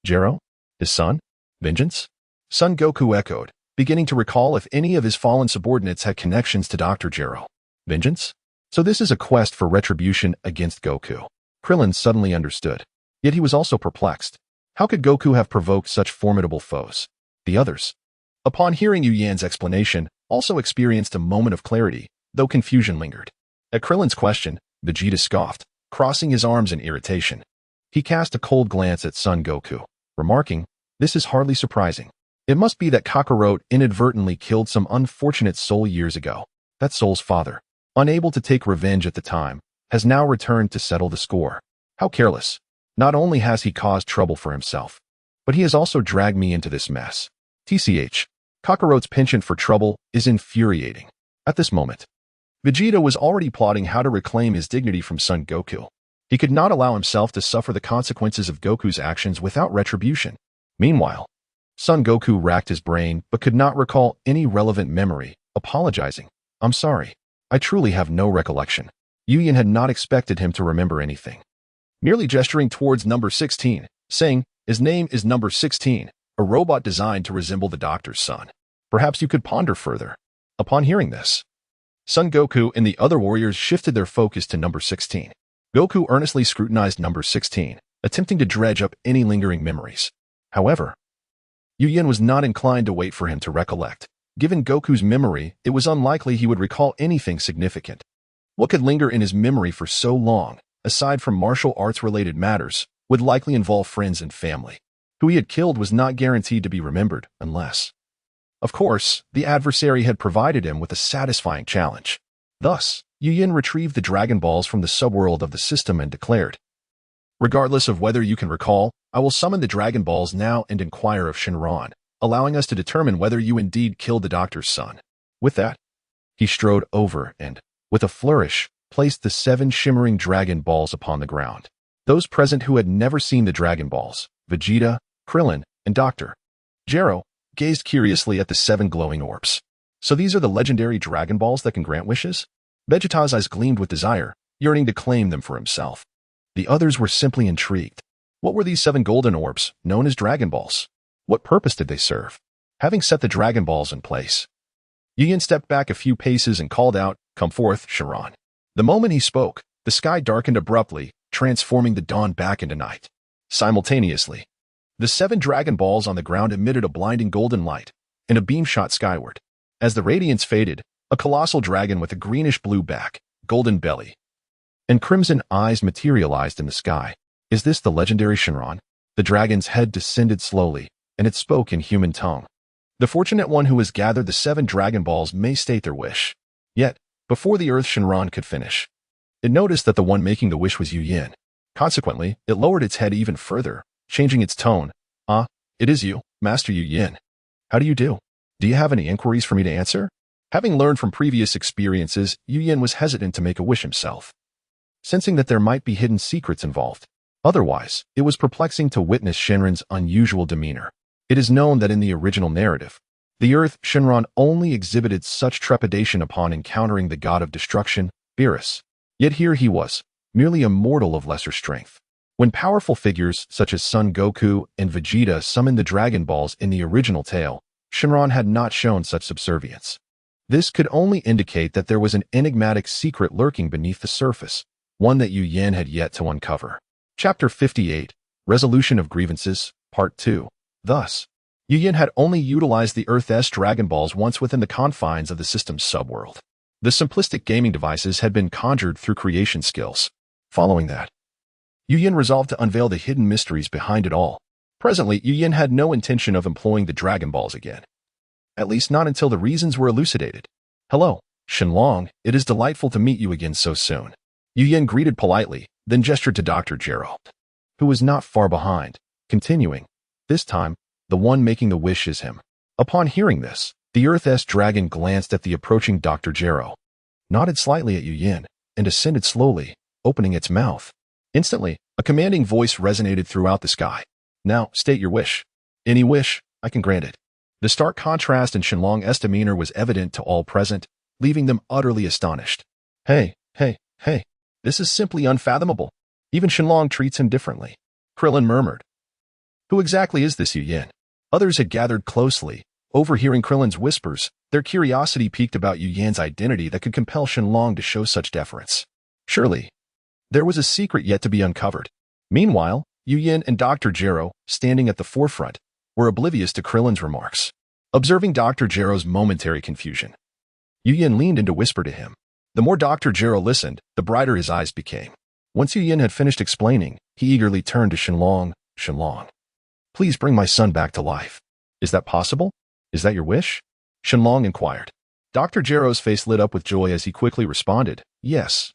Jero? His son? Vengeance? Son Goku echoed, beginning to recall if any of his fallen subordinates had connections to Dr. Jero. Vengeance? So this is a quest for retribution against Goku. Krillin suddenly understood. Yet he was also perplexed. How could Goku have provoked such formidable foes? The others, upon hearing Yu Yan's explanation, also experienced a moment of clarity, though confusion lingered. At Krillin's question, Vegeta scoffed, crossing his arms in irritation. He cast a cold glance at Son Goku, remarking, "This is hardly surprising. It must be that Kakarot inadvertently killed some unfortunate soul years ago. That soul's father, unable to take revenge at the time, has now returned to settle the score. How careless. Not only has he caused trouble for himself, but he has also dragged me into this mess." TCH, Kakarot's penchant for trouble is infuriating. At this moment, Vegeta was already plotting how to reclaim his dignity from Son Goku. He could not allow himself to suffer the consequences of Goku's actions without retribution. Meanwhile, Son Goku racked his brain but could not recall any relevant memory, apologizing. "I'm sorry. I truly have no recollection." Yu Yin had not expected him to remember anything. Merely gesturing towards number 16, saying, "His name is number 16, a robot designed to resemble the doctor's son. Perhaps you could ponder further." Upon hearing this, Son Goku and the other warriors shifted their focus to number 16. Goku earnestly scrutinized number 16, attempting to dredge up any lingering memories. However, Yu Yin was not inclined to wait for him to recollect. Given Goku's memory, it was unlikely he would recall anything significant. What could linger in his memory for so long, aside from martial arts-related matters, would likely involve friends and family. Who he had killed was not guaranteed to be remembered unless, of course, the adversary had provided him with a satisfying challenge. Thus, Yu Yin retrieved the Dragon Balls from the subworld of the system and declared, "Regardless of whether you can recall, I will summon the Dragon Balls now and inquire of Shenron, allowing us to determine whether you indeed killed the doctor's son." With that, he strode over and, with a flourish, placed the 7 shimmering Dragon Balls upon the ground. Those present who had never seen the Dragon Balls, Vegeta, Krillin, and Dr. Jero, gazed curiously at the 7 glowing orbs. So these are the legendary Dragon Balls that can grant wishes? Vegeta's eyes gleamed with desire, yearning to claim them for himself. The others were simply intrigued. What were these 7 golden orbs, known as Dragon Balls? What purpose did they serve? Having set the Dragon Balls in place, Yu Yin stepped back a few paces and called out, "Come forth, Shenron." The moment he spoke, the sky darkened abruptly, transforming the dawn back into night. Simultaneously, the 7 Dragon Balls on the ground emitted a blinding golden light, and a beam shot skyward. As the radiance faded, a colossal dragon with a greenish-blue back, golden belly, and crimson eyes materialized in the sky. Is this the legendary Shenron? The dragon's head descended slowly, and it spoke in human tongue. The fortunate one who has gathered the 7 Dragon Balls may state their wish. Yet, before the Earth Shenron could finish, it noticed that the one making the wish was Yu Yin. Consequently, it lowered its head even further, changing its tone. "Ah, it is you, Master Yu Yin. How do you do? Do you have any inquiries for me to answer?" Having learned from previous experiences, Yu Yin was hesitant to make a wish himself, sensing that there might be hidden secrets involved. Otherwise, it was perplexing to witness Shenron's unusual demeanor. It is known that in the original narrative, the Earth Shenron only exhibited such trepidation upon encountering the god of destruction, Beerus. Yet here he was, merely a mortal of lesser strength. When powerful figures such as Son Goku and Vegeta summoned the Dragon Balls in the original tale, Shenron had not shown such subservience. This could only indicate that there was an enigmatic secret lurking beneath the surface, one that Yu Yin had yet to uncover. Chapter 58, Resolution of Grievances, Part 2. Thus, Yu Yin had only utilized the Earth's Dragon Balls once within the confines of the system's subworld. The simplistic gaming devices had been conjured through creation skills. Following that, Yu Yin resolved to unveil the hidden mysteries behind it all. Presently, Yu Yin had no intention of employing the Dragon Balls again. At least not until the reasons were elucidated. "Hello, Shenlong, it is delightful to meet you again so soon." Yu Yin greeted politely, then gestured to Dr. Jero, who was not far behind, continuing, "This time, the one making the wish is him." Upon hearing this, the Earth's dragon glanced at the approaching Dr. Jero, nodded slightly at Yu Yin, and ascended slowly, opening its mouth. Instantly, a commanding voice resonated throughout the sky. Now, state your wish. Any wish, I can grant it. The stark contrast in Shenlong's demeanor was evident to all present, leaving them utterly astonished. Hey, this is simply unfathomable. Even Shenlong treats him differently. Krillin murmured. Who exactly is this Yu Yin? Others had gathered closely. Overhearing Krillin's whispers, their curiosity piqued about Yu Yan's identity that could compel Shenlong to show such deference. Surely, there was a secret yet to be uncovered. Meanwhile, Yu Yin and Dr. Gero, standing at the forefront, were oblivious to Krillin's remarks. Observing Dr. Gero's momentary confusion, Yu Yin leaned in to whisper to him. The more Dr. Gero listened, the brighter his eyes became. Once Yu Yin had finished explaining, he eagerly turned to Shenlong. Shenlong, please bring my son back to life. Is that possible? Is that your wish? Shenlong inquired. Dr. Gero's face lit up with joy as he quickly responded, Yes.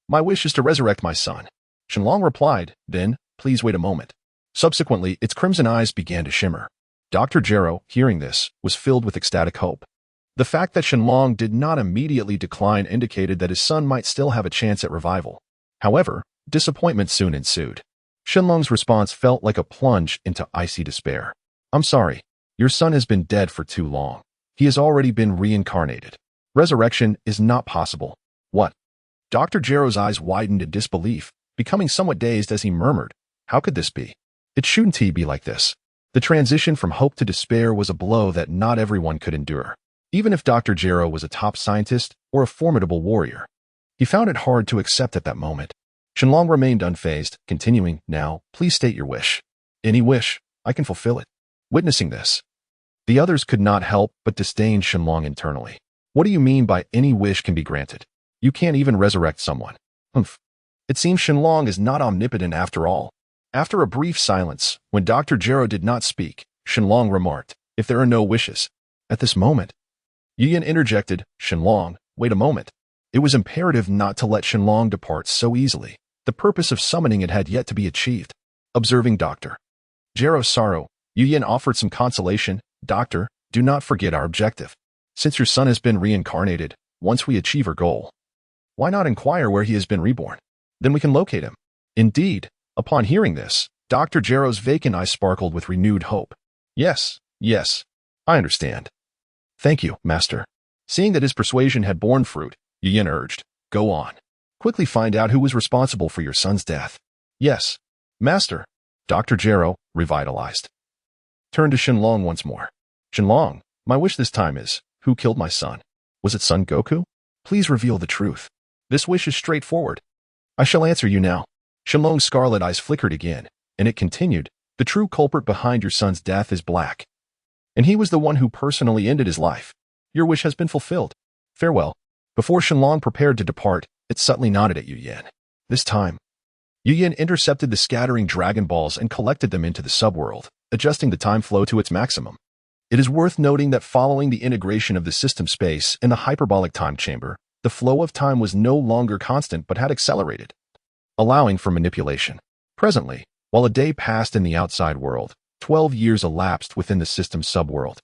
My wish is to resurrect my son. Shenlong replied, Then, please wait a moment. Subsequently, its crimson eyes began to shimmer. Dr. Gero, hearing this, was filled with ecstatic hope. The fact that Shenlong did not immediately decline indicated that his son might still have a chance at revival. However, disappointment soon ensued. Shenlong's response felt like a plunge into icy despair. I'm sorry. Your son has been dead for too long. He has already been reincarnated. Resurrection is not possible. What? Dr. Gero's eyes widened in disbelief, becoming somewhat dazed as he murmured, How could this be? It shouldn't be like this. The transition from hope to despair was a blow that not everyone could endure. Even if Dr. Gero was a top scientist or a formidable warrior, he found it hard to accept at that moment. Shenlong remained unfazed, continuing, Now, please state your wish. Any wish, I can fulfill it. Witnessing this, the others could not help but disdain Shenlong internally. What do you mean by any wish can be granted? You can't even resurrect someone. Humph. It seems Shenlong is not omnipotent after all. After a brief silence, when Dr. Gero did not speak, Shenlong remarked, If there are no wishes. At this moment, Yu Yin interjected, Shenlong, wait a moment. It was imperative not to let Shenlong depart so easily. The purpose of summoning it had yet to be achieved. Observing Dr. Gero's sorrow, Yu Yin offered some consolation. Doctor, do not forget our objective. Since your son has been reincarnated, once we achieve our goal, why not inquire where he has been reborn? Then we can locate him. Indeed, upon hearing this, Dr. Gero's vacant eyes sparkled with renewed hope. Yes, I understand. Thank you, Master. Seeing that his persuasion had borne fruit, Yu Yin urged, Go on. Quickly find out who was responsible for your son's death. Yes, Master. Dr. Gero, revitalized, turned to Shenlong once more. Shenlong, my wish this time is, who killed my son? Was it Son Goku? Please reveal the truth. This wish is straightforward. I shall answer you now. Shenlong's scarlet eyes flickered again, and it continued, The true culprit behind your son's death is Black. And he was the one who personally ended his life. Your wish has been fulfilled. Farewell. Before Shenlong prepared to depart, it subtly nodded at Yu Yin. This time, Yu Yin intercepted the scattering Dragon Balls and collected them into the subworld, adjusting the time flow to its maximum. It is worth noting that following the integration of the system space and the hyperbolic time chamber, the flow of time was no longer constant but had accelerated, allowing for manipulation. Presently, while a day passed in the outside world, 12 years elapsed within the system subworld,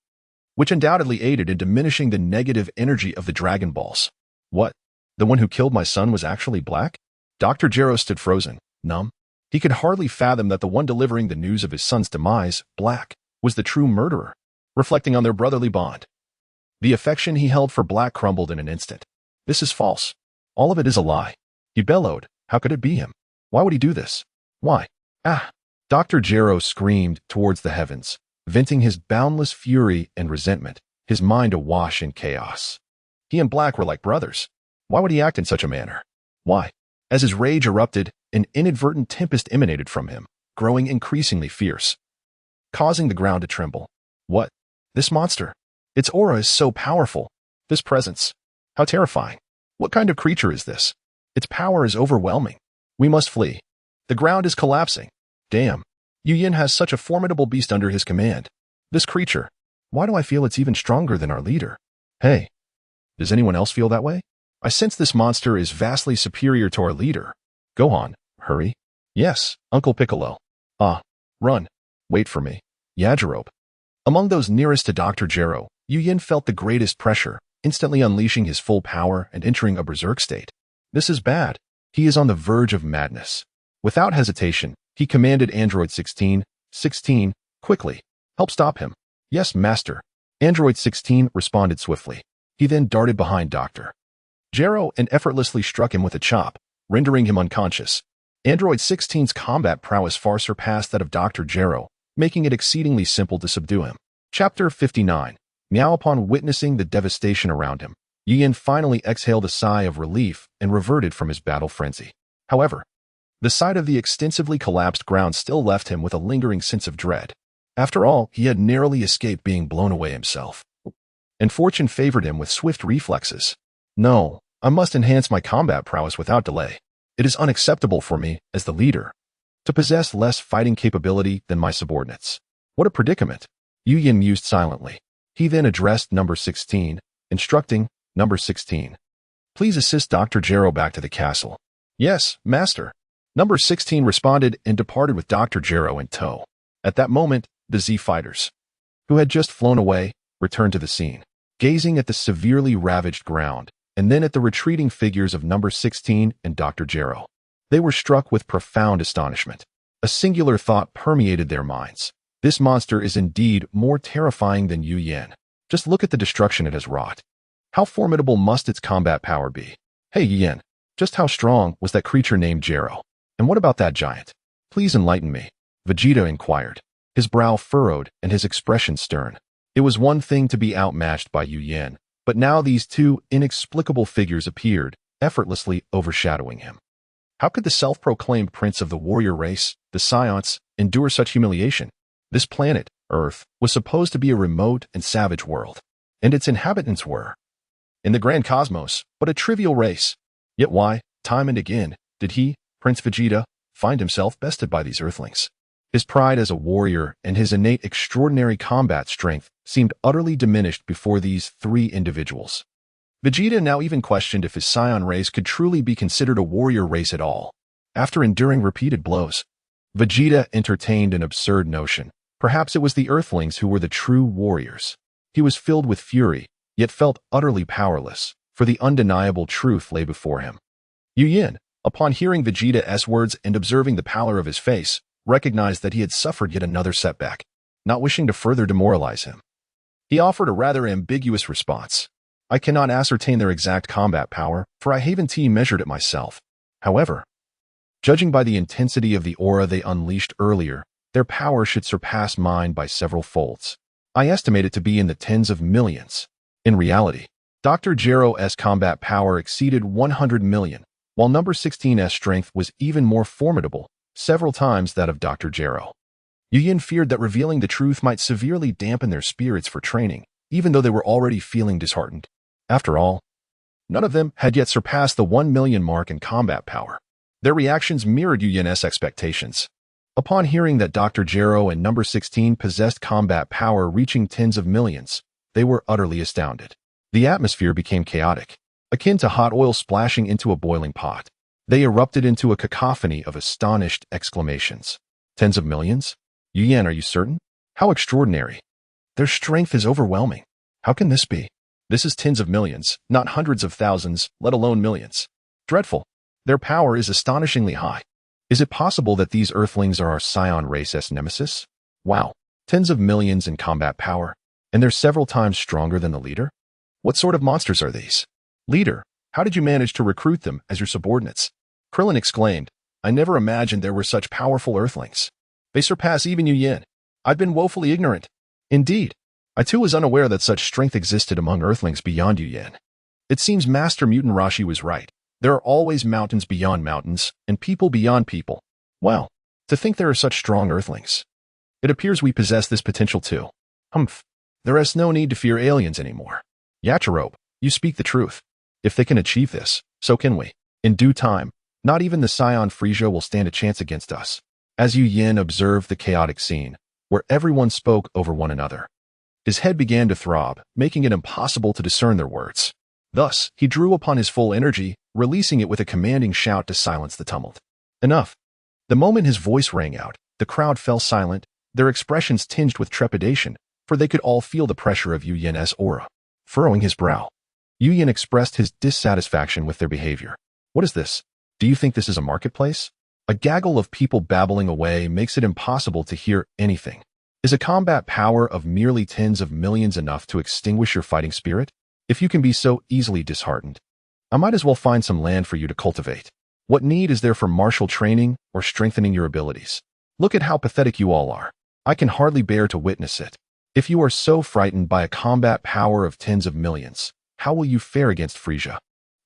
which undoubtedly aided in diminishing the negative energy of the Dragon Balls. What? The one who killed my son was actually Black? Dr. Gero stood frozen, numb. He could hardly fathom that the one delivering the news of his son's demise, Black, was the true murderer. Reflecting on their brotherly bond, the affection he held for Black crumbled in an instant. This is false. All of it is a lie. He bellowed, How could it be him? Why would he do this? Why? Ah! Dr. Gero screamed towards the heavens, venting his boundless fury and resentment, his mind awash in chaos. He and Black were like brothers. Why would he act in such a manner? Why? As his rage erupted, an inadvertent tempest emanated from him, growing increasingly fierce, causing the ground to tremble. What? This monster. Its aura is so powerful. This presence. How terrifying. What kind of creature is this? Its power is overwhelming. We must flee. The ground is collapsing. Damn. Yu Yin has such a formidable beast under his command. This creature. Why do I feel it's even stronger than our leader? Hey. Does anyone else feel that way? I sense this monster is vastly superior to our leader. Go on. Hurry. Yes, Uncle Piccolo. Ah. Run. Wait for me. Yajirobe. Among those nearest to Dr. Gero, Yu Yin felt the greatest pressure, instantly unleashing his full power and entering a berserk state. This is bad. He is on the verge of madness. Without hesitation, he commanded Android 16, quickly, help stop him. Yes, master. Android 16 responded swiftly. He then darted behind Dr. Gero and effortlessly struck him with a chop, rendering him unconscious. Android 16's combat prowess far surpassed that of Dr. Gero, making it exceedingly simple to subdue him. Chapter 59. Now upon witnessing the devastation around him, Yin finally exhaled a sigh of relief and reverted from his battle frenzy. However, the sight of the extensively collapsed ground still left him with a lingering sense of dread. After all, he had narrowly escaped being blown away himself. And fortune favored him with swift reflexes. No, I must enhance my combat prowess without delay. It is unacceptable for me, as the leader, to possess less fighting capability than my subordinates. What a predicament! Yu Yin mused silently. He then addressed number 16, instructing number 16. Please assist Dr. Gero back to the castle. Yes, master. Number 16 responded and departed with Dr. Gero in tow. At that moment, the Z fighters, who had just flown away, returned to the scene, gazing at the severely ravaged ground, and then at the retreating figures of number 16 and Dr. Gero. They were struck with profound astonishment. A singular thought permeated their minds. This monster is indeed more terrifying than Yu Yin. Just look at the destruction it has wrought. How formidable must its combat power be? Hey Yin, just how strong was that creature named Gero? And what about that giant? Please enlighten me, Vegeta inquired, his brow furrowed and his expression stern. It was one thing to be outmatched by Yu Yin, but now these two inexplicable figures appeared, effortlessly overshadowing him. How could the self-proclaimed prince of the warrior race, the Saiyans, endure such humiliation? This planet, Earth, was supposed to be a remote and savage world, and its inhabitants were, in the grand cosmos, but a trivial race. Yet why, time and again, did he, Prince Vegeta, find himself bested by these Earthlings? His pride as a warrior and his innate extraordinary combat strength seemed utterly diminished before these three individuals. Vegeta now even questioned if his Saiyan race could truly be considered a warrior race at all. After enduring repeated blows, Vegeta entertained an absurd notion. Perhaps it was the Earthlings who were the true warriors. He was filled with fury, yet felt utterly powerless, for the undeniable truth lay before him. Yu Yin, upon hearing Vegeta's words and observing the pallor of his face, recognized that he had suffered yet another setback. Not wishing to further demoralize him, he offered a rather ambiguous response. I cannot ascertain their exact combat power, for I haven't measured it myself. However, judging by the intensity of the aura they unleashed earlier, their power should surpass mine by several folds. I estimate it to be in the tens of millions. In reality, Dr. Gero's combat power exceeded 100 million, while number 16's strength was even more formidable, several times that of Dr. Gero. Yu Yin feared that revealing the truth might severely dampen their spirits for training, even though they were already feeling disheartened. After all, none of them had yet surpassed the 1 million mark in combat power. Their reactions mirrored Yu Yin's expectations. Upon hearing that Dr. Gero and number 16 possessed combat power reaching tens of millions, they were utterly astounded. The atmosphere became chaotic, akin to hot oil splashing into a boiling pot. They erupted into a cacophony of astonished exclamations. Tens of millions? Yu Yin, are you certain? How extraordinary. Their strength is overwhelming. How can this be? This is tens of millions, not hundreds of thousands, let alone millions. Dreadful. Their power is astonishingly high. Is it possible that these Earthlings are our Saiyan race's nemesis? Wow. Tens of millions in combat power, and they're several times stronger than the leader? What sort of monsters are these? Leader, how did you manage to recruit them as your subordinates? Krillin exclaimed, I never imagined there were such powerful Earthlings. They surpass even Yu Yin. I've been woefully ignorant. Indeed, I too was unaware that such strength existed among Earthlings beyond Yu Yin. It seems Master Mutant Rashi was right. There are always mountains beyond mountains, and people beyond people. Wow, to think there are such strong Earthlings. It appears we possess this potential too. Humph, there is no need to fear aliens anymore. Yachirobe, you speak the truth. If they can achieve this, so can we. In due time, not even the Saiyan Frisia will stand a chance against us. As Yu Yin observed the chaotic scene, where everyone spoke over one another, his head began to throb, making it impossible to discern their words. Thus, he drew upon his full energy, releasing it with a commanding shout to silence the tumult. Enough. The moment his voice rang out, the crowd fell silent, their expressions tinged with trepidation, for they could all feel the pressure of Yu Yin's aura. Furrowing his brow, Yu Yin expressed his dissatisfaction with their behavior. What is this? Do you think this is a marketplace? A gaggle of people babbling away makes it impossible to hear anything. Is a combat power of merely tens of millions enough to extinguish your fighting spirit? If you can be so easily disheartened, I might as well find some land for you to cultivate. What need is there for martial training or strengthening your abilities? Look at how pathetic you all are. I can hardly bear to witness it. If you are so frightened by a combat power of tens of millions, how will you fare against Frisia,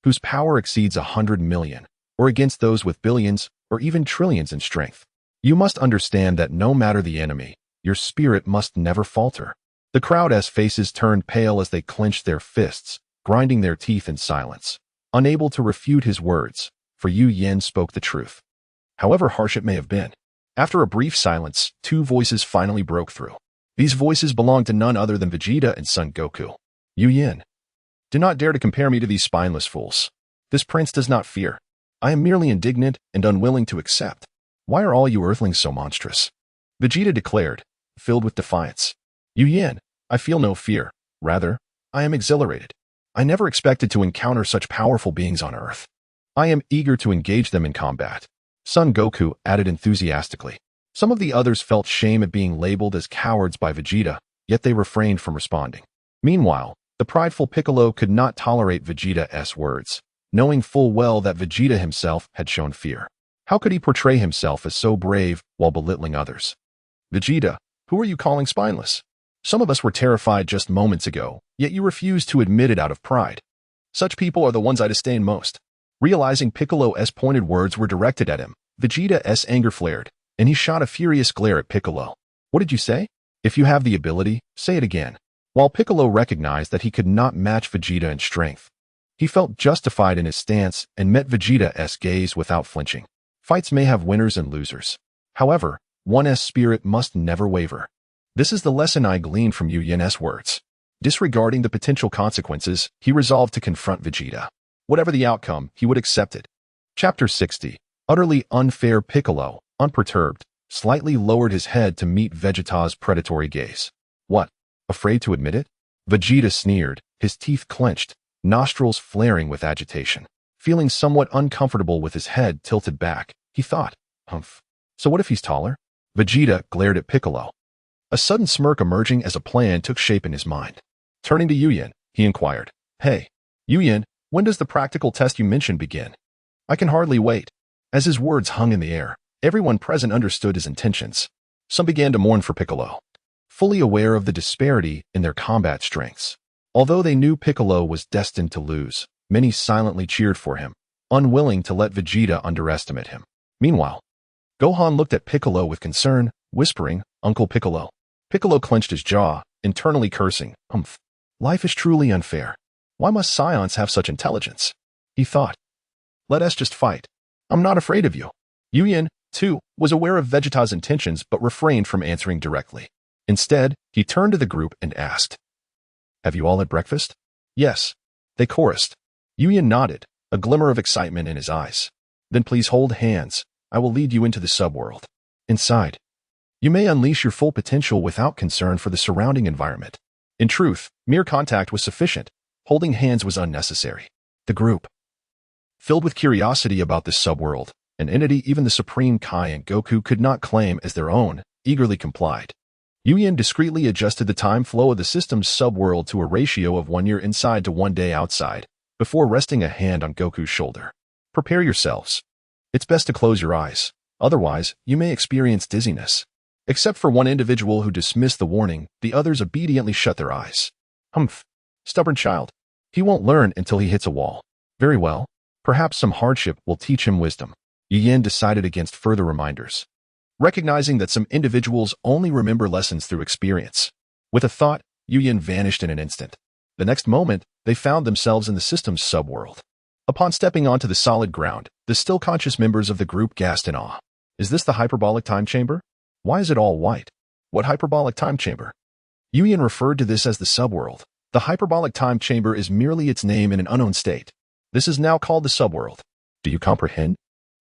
whose power exceeds 100 million, or against those with billions or even trillions in strength? You must understand that no matter the enemy, your spirit must never falter. The crowd's faces turned pale as they clenched their fists, grinding their teeth in silence, unable to refute his words, for Yu Yin spoke the truth, however harsh it may have been. After a brief silence, two voices finally broke through. These voices belonged to none other than Vegeta and Son Goku. Yu Yin, do not dare to compare me to these spineless fools. This prince does not fear. I am merely indignant and unwilling to accept. Why are all you Earthlings so monstrous? Vegeta declared, filled with defiance. Yu Yin, I feel no fear. Rather, I am exhilarated. I never expected to encounter such powerful beings on Earth. I am eager to engage them in combat. Son Goku added enthusiastically. Some of the others felt shame at being labeled as cowards by Vegeta, yet they refrained from responding. Meanwhile, the prideful Piccolo could not tolerate Vegeta's words, knowing full well that Vegeta himself had shown fear. How could he portray himself as so brave while belittling others? Vegeta, who are you calling spineless? Some of us were terrified just moments ago, yet you refused to admit it out of pride. Such people are the ones I disdain most. Realizing Piccolo's pointed words were directed at him, Vegeta's anger flared, and he shot a furious glare at Piccolo. What did you say? If you have the ability, say it again. While Piccolo recognized that he could not match Vegeta in strength, he felt justified in his stance and met Vegeta's gaze without flinching. Fights may have winners and losers. However, one's spirit must never waver. This is the lesson I gleaned from Yu Yin's words. Disregarding the potential consequences, he resolved to confront Vegeta. Whatever the outcome, he would accept it. Chapter 60. Utterly unfair. Piccolo, unperturbed, slightly lowered his head to meet Vegeta's predatory gaze. What? Afraid to admit it? Vegeta sneered, his teeth clenched, nostrils flaring with agitation. Feeling somewhat uncomfortable with his head tilted back, he thought, humph. So what if he's taller? Vegeta glared at Piccolo. A sudden smirk emerging as a plan took shape in his mind. Turning to Yu Yin, he inquired, Hey, Yu Yin, when does the practical test you mentioned begin? I can hardly wait. As his words hung in the air, everyone present understood his intentions. Some began to mourn for Piccolo, fully aware of the disparity in their combat strengths. Although they knew Piccolo was destined to lose, many silently cheered for him, unwilling to let Vegeta underestimate him. Meanwhile, Gohan looked at Piccolo with concern, whispering, Uncle Piccolo. Piccolo clenched his jaw, internally cursing, humph. Life is truly unfair. Why must Saiyans have such intelligence? He thought. Let us just fight. I'm not afraid of you. Yu Yin, too, was aware of Vegeta's intentions but refrained from answering directly. Instead, he turned to the group and asked, Have you all had breakfast? Yes. They chorused. Yu Yin nodded, a glimmer of excitement in his eyes. Then please hold hands. I will lead you into the subworld. Inside, you may unleash your full potential without concern for the surrounding environment. In truth, mere contact was sufficient. Holding hands was unnecessary. The group, filled with curiosity about this subworld, an entity even the Supreme Kai and Goku could not claim as their own, eagerly complied. Yu Yin discreetly adjusted the time flow of the system's subworld to a ratio of 1 year inside to 1 day outside, before resting a hand on Goku's shoulder. Prepare yourselves. It's best to close your eyes, otherwise you may experience dizziness. Except for one individual who dismissed the warning, the others obediently shut their eyes. Humph. Stubborn child. He won't learn until he hits a wall. Very well. Perhaps some hardship will teach him wisdom. Yu Yin decided against further reminders, recognizing that some individuals only remember lessons through experience. With a thought, Yu Yin vanished in an instant. The next moment, they found themselves in the system's subworld. Upon stepping onto the solid ground, the still conscious members of the group gasped in awe. Is this the hyperbolic time chamber? Why is it all white? What hyperbolic time chamber? Yu Yin referred to this as the subworld. The hyperbolic time chamber is merely its name in an unknown state. This is now called the subworld. Do you comprehend?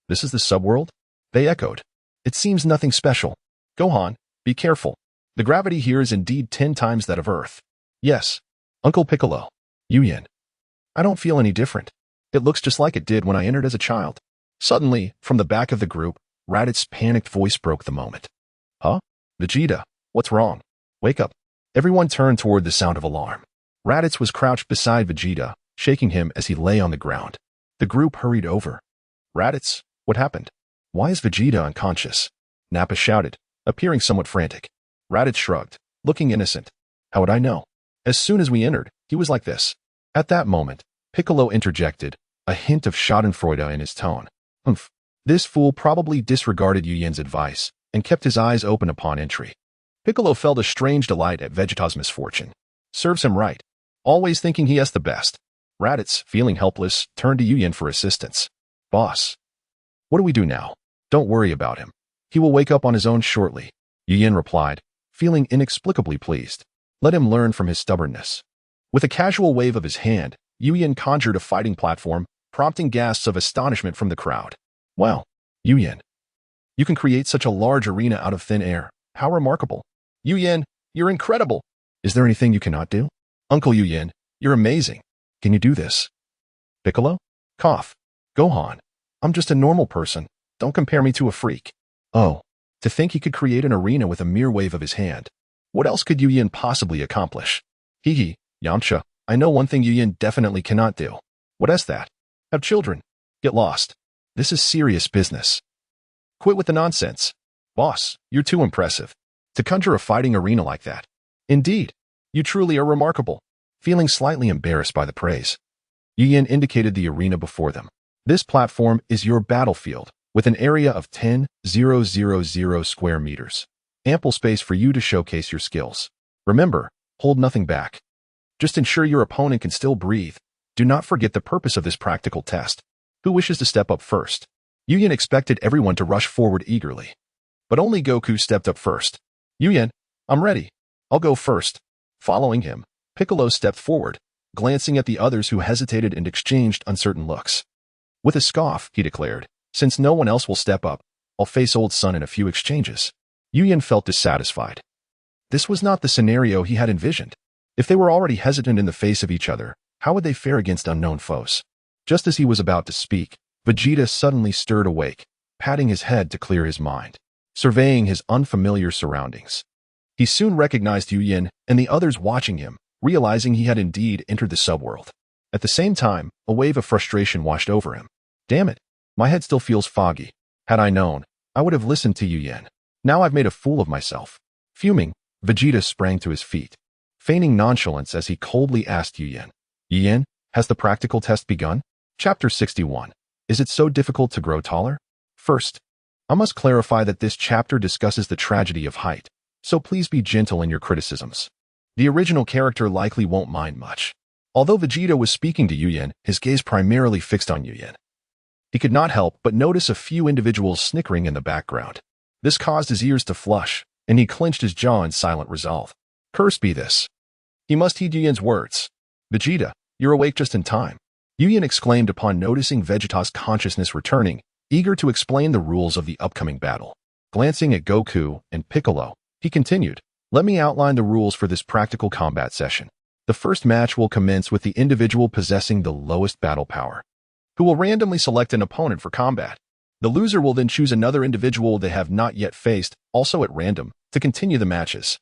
This is the subworld? They echoed. It seems nothing special. Gohan, be careful. The gravity here is indeed 10 times that of Earth. Yes. Uncle Piccolo. Yu Yin. I don't feel any different. It looks just like it did when I entered as a child. Suddenly, from the back of the group, Raditz' panicked voice broke the moment. Huh? Vegeta, what's wrong? Wake up. Everyone turned toward the sound of alarm. Raditz was crouched beside Vegeta, shaking him as he lay on the ground. The group hurried over. Raditz, what happened? Why is Vegeta unconscious? Nappa shouted, appearing somewhat frantic. Raditz shrugged, looking innocent. How would I know? As soon as we entered, he was like this. At that moment, Piccolo interjected, a hint of schadenfreude in his tone. Humph. This fool probably disregarded Yu Yan's advice and kept his eyes open upon entry. Piccolo felt a strange delight at Vegeta's misfortune. Serves him right. Always thinking he has the best. Raditz, feeling helpless, turned to Yu Yan for assistance. Boss. What do we do now? Don't worry about him. He will wake up on his own shortly. Yu Yan replied, feeling inexplicably pleased. Let him learn from his stubbornness. With a casual wave of his hand, Yu Yan conjured a fighting platform, prompting gasps of astonishment from the crowd. Wow, Yu Yan. You can create such a large arena out of thin air. How remarkable. Yu Yan, you're incredible. Is there anything you cannot do? Uncle Yu Yan, you're amazing. Can you do this? Piccolo? Cough. Gohan. I'm just a normal person. Don't compare me to a freak. Oh, to think he could create an arena with a mere wave of his hand. What else could Yu Yan possibly accomplish? Hee hee, Yamcha, I know one thing Yu Yan definitely cannot do. What is that? Have children. Get lost. This is serious business. Quit with the nonsense. Boss, you're too impressive. To conjure a fighting arena like that. Indeed, you truly are remarkable. Feeling slightly embarrassed by the praise, Yu Yan indicated the arena before them. This platform is your battlefield, with an area of 10,000 square meters. Ample space for you to showcase your skills. Remember, hold nothing back. Just ensure your opponent can still breathe. Do not forget the purpose of this practical test. Who wishes to step up first? Yu Yan expected everyone to rush forward eagerly. But only Goku stepped up first. Yu Yan, I'm ready. I'll go first. Following him, Piccolo stepped forward, glancing at the others who hesitated and exchanged uncertain looks. With a scoff, he declared, since no one else will step up, I'll face old Son in a few exchanges. Yu Yan felt dissatisfied. This was not the scenario he had envisioned. If they were already hesitant in the face of each other, how would they fare against unknown foes? Just as he was about to speak, Vegeta suddenly stirred awake, patting his head to clear his mind, surveying his unfamiliar surroundings. He soon recognized Yu Yan and the others watching him, realizing he had indeed entered the subworld. At the same time, a wave of frustration washed over him. Damn it, my head still feels foggy. Had I known, I would have listened to Yu Yan. Now I've made a fool of myself. Fuming, Vegeta sprang to his feet, feigning nonchalance as he coldly asked Yu Yan. Yu Yan, has the practical test begun? Chapter 61. Is it so difficult to grow taller? First, I must clarify that this chapter discusses the tragedy of height, so please be gentle in your criticisms. The original character likely won't mind much. Although Vegeta was speaking to Yu Yan, his gaze primarily fixed on Yu Yan. He could not help but notice a few individuals snickering in the background. This caused his ears to flush, and he clenched his jaw in silent resolve. Curse be this. He must heed Yu Yan's words. Vegeta, you're awake just in time. Yu Yan exclaimed upon noticing Vegeta's consciousness returning, eager to explain the rules of the upcoming battle. Glancing at Goku and Piccolo, he continued, let me outline the rules for this practical combat session. The first match will commence with the individual possessing the lowest battle power, who will randomly select an opponent for combat. The loser will then choose another individual they have not yet faced, also at random, to continue the matches.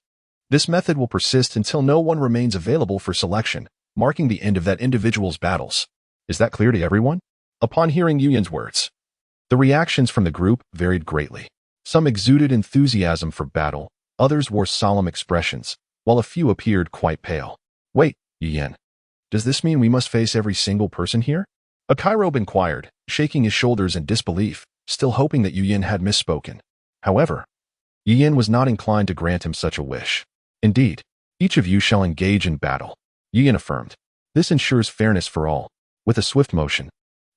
This method will persist until no one remains available for selection, marking the end of that individual's battles. Is that clear to everyone? Upon hearing Yu Yan's words, the reactions from the group varied greatly. Some exuded enthusiasm for battle, others wore solemn expressions, while a few appeared quite pale. Wait, Yu Yan. Does this mean we must face every single person here? A Kairobe inquired, shaking his shoulders in disbelief, still hoping that Yu Yan had misspoken. However, Yu Yan was not inclined to grant him such a wish. Indeed, each of you shall engage in battle, Yu Yan affirmed. This ensures fairness for all. With a swift motion,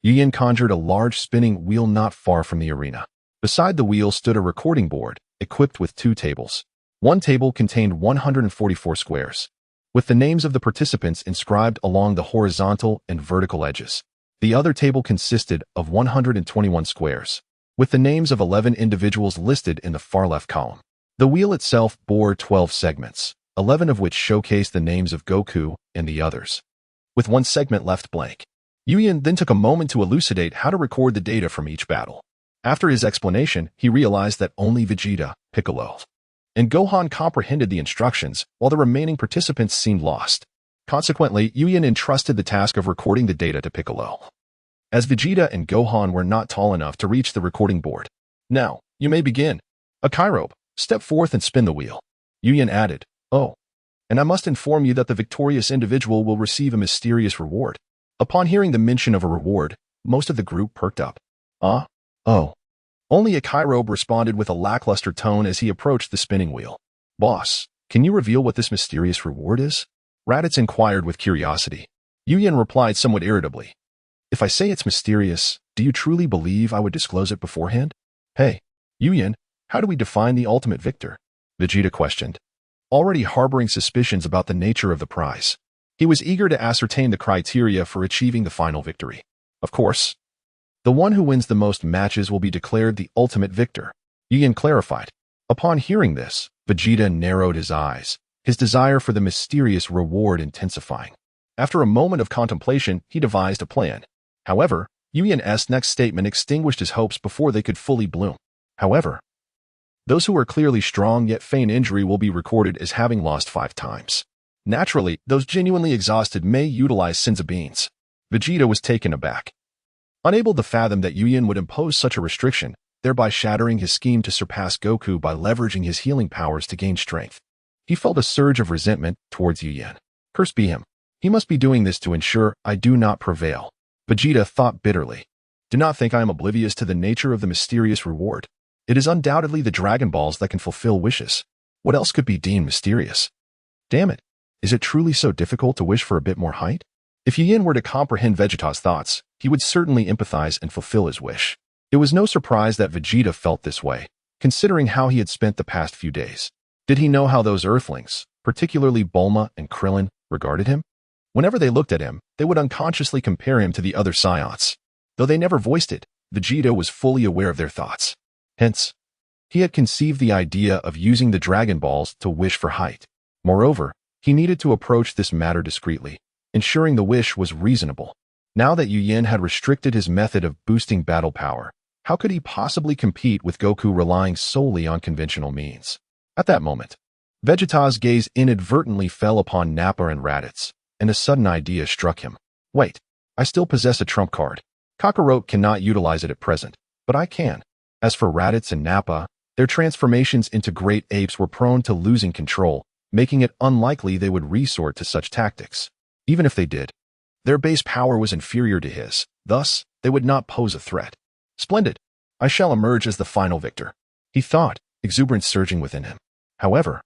Yu Yan conjured a large spinning wheel not far from the arena. Beside the wheel stood a recording board, equipped with 2 tables. One table contained 144 squares, with the names of the participants inscribed along the horizontal and vertical edges. The other table consisted of 121 squares, with the names of 11 individuals listed in the far left column. The wheel itself bore 12 segments, 11 of which showcased the names of Goku and the others, with one segment left blank. Yu Yan then took a moment to elucidate how to record the data from each battle. After his explanation, he realized that only Vegeta, Piccolo, and Gohan comprehended the instructions, while the remaining participants seemed lost. Consequently, Yu Yan entrusted the task of recording the data to Piccolo, as Vegeta and Gohan were not tall enough to reach the recording board. Now, you may begin. Akairobe, step forth and spin the wheel. Yu Yan added, oh, and I must inform you that the victorious individual will receive a mysterious reward. Upon hearing the mention of a reward, most of the group perked up. Oh. Only Akairobe responded with a lackluster tone as he approached the spinning wheel. Boss, can you reveal what this mysterious reward is? Raditz inquired with curiosity. Yu Yan replied somewhat irritably. If I say it's mysterious, do you truly believe I would disclose it beforehand? Hey, Yu Yan, how do we define the ultimate victor? Vegeta questioned, already harboring suspicions about the nature of the prize. He was eager to ascertain the criteria for achieving the final victory. Of course, the one who wins the most matches will be declared the ultimate victor, Yu Yan clarified. Upon hearing this, Vegeta narrowed his eyes, his desire for the mysterious reward intensifying. After a moment of contemplation, he devised a plan. However, Yu Yan's next statement extinguished his hopes before they could fully bloom. However, those who are clearly strong yet feign injury will be recorded as having lost 5 times. Naturally, those genuinely exhausted may utilize Senzu Beans. Vegeta was taken aback, unable to fathom that Yu Yan would impose such a restriction, thereby shattering his scheme to surpass Goku by leveraging his healing powers to gain strength. He felt a surge of resentment towards Yu Yan. Cursed be him. He must be doing this to ensure I do not prevail. Vegeta thought bitterly. Do not think I am oblivious to the nature of the mysterious reward. It is undoubtedly the Dragon Balls that can fulfill wishes. What else could be deemed mysterious? Damn it. Is it truly so difficult to wish for a bit more height? If Yu Yan were to comprehend Vegeta's thoughts, he would certainly empathize and fulfill his wish. It was no surprise that Vegeta felt this way, considering how he had spent the past few days. Did he know how those Earthlings, particularly Bulma and Krillin, regarded him? Whenever they looked at him, they would unconsciously compare him to the other Saiyans. Though they never voiced it, Vegeta was fully aware of their thoughts. Hence, he had conceived the idea of using the Dragon Balls to wish for height. Moreover, he needed to approach this matter discreetly, ensuring the wish was reasonable. Now that Yu Yan had restricted his method of boosting battle power, how could he possibly compete with Goku relying solely on conventional means? At that moment, Vegeta's gaze inadvertently fell upon Nappa and Raditz, and a sudden idea struck him. Wait, I still possess a trump card. Kakarot cannot utilize it at present, but I can. As for Raditz and Nappa, their transformations into great apes were prone to losing control, making it unlikely they would resort to such tactics. Even if they did, their base power was inferior to his, thus, they would not pose a threat. Splendid. I shall emerge as the final victor, he thought, exuberance surging within him. However,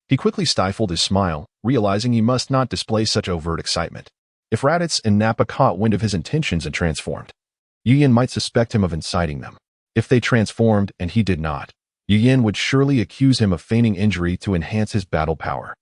he quickly stifled his smile, realizing he must not display such overt excitement. If Raditz and Nappa caught wind of his intentions and transformed, Yu Yan might suspect him of inciting them. If they transformed and he did not, Yu Yan would surely accuse him of feigning injury to enhance his battle power.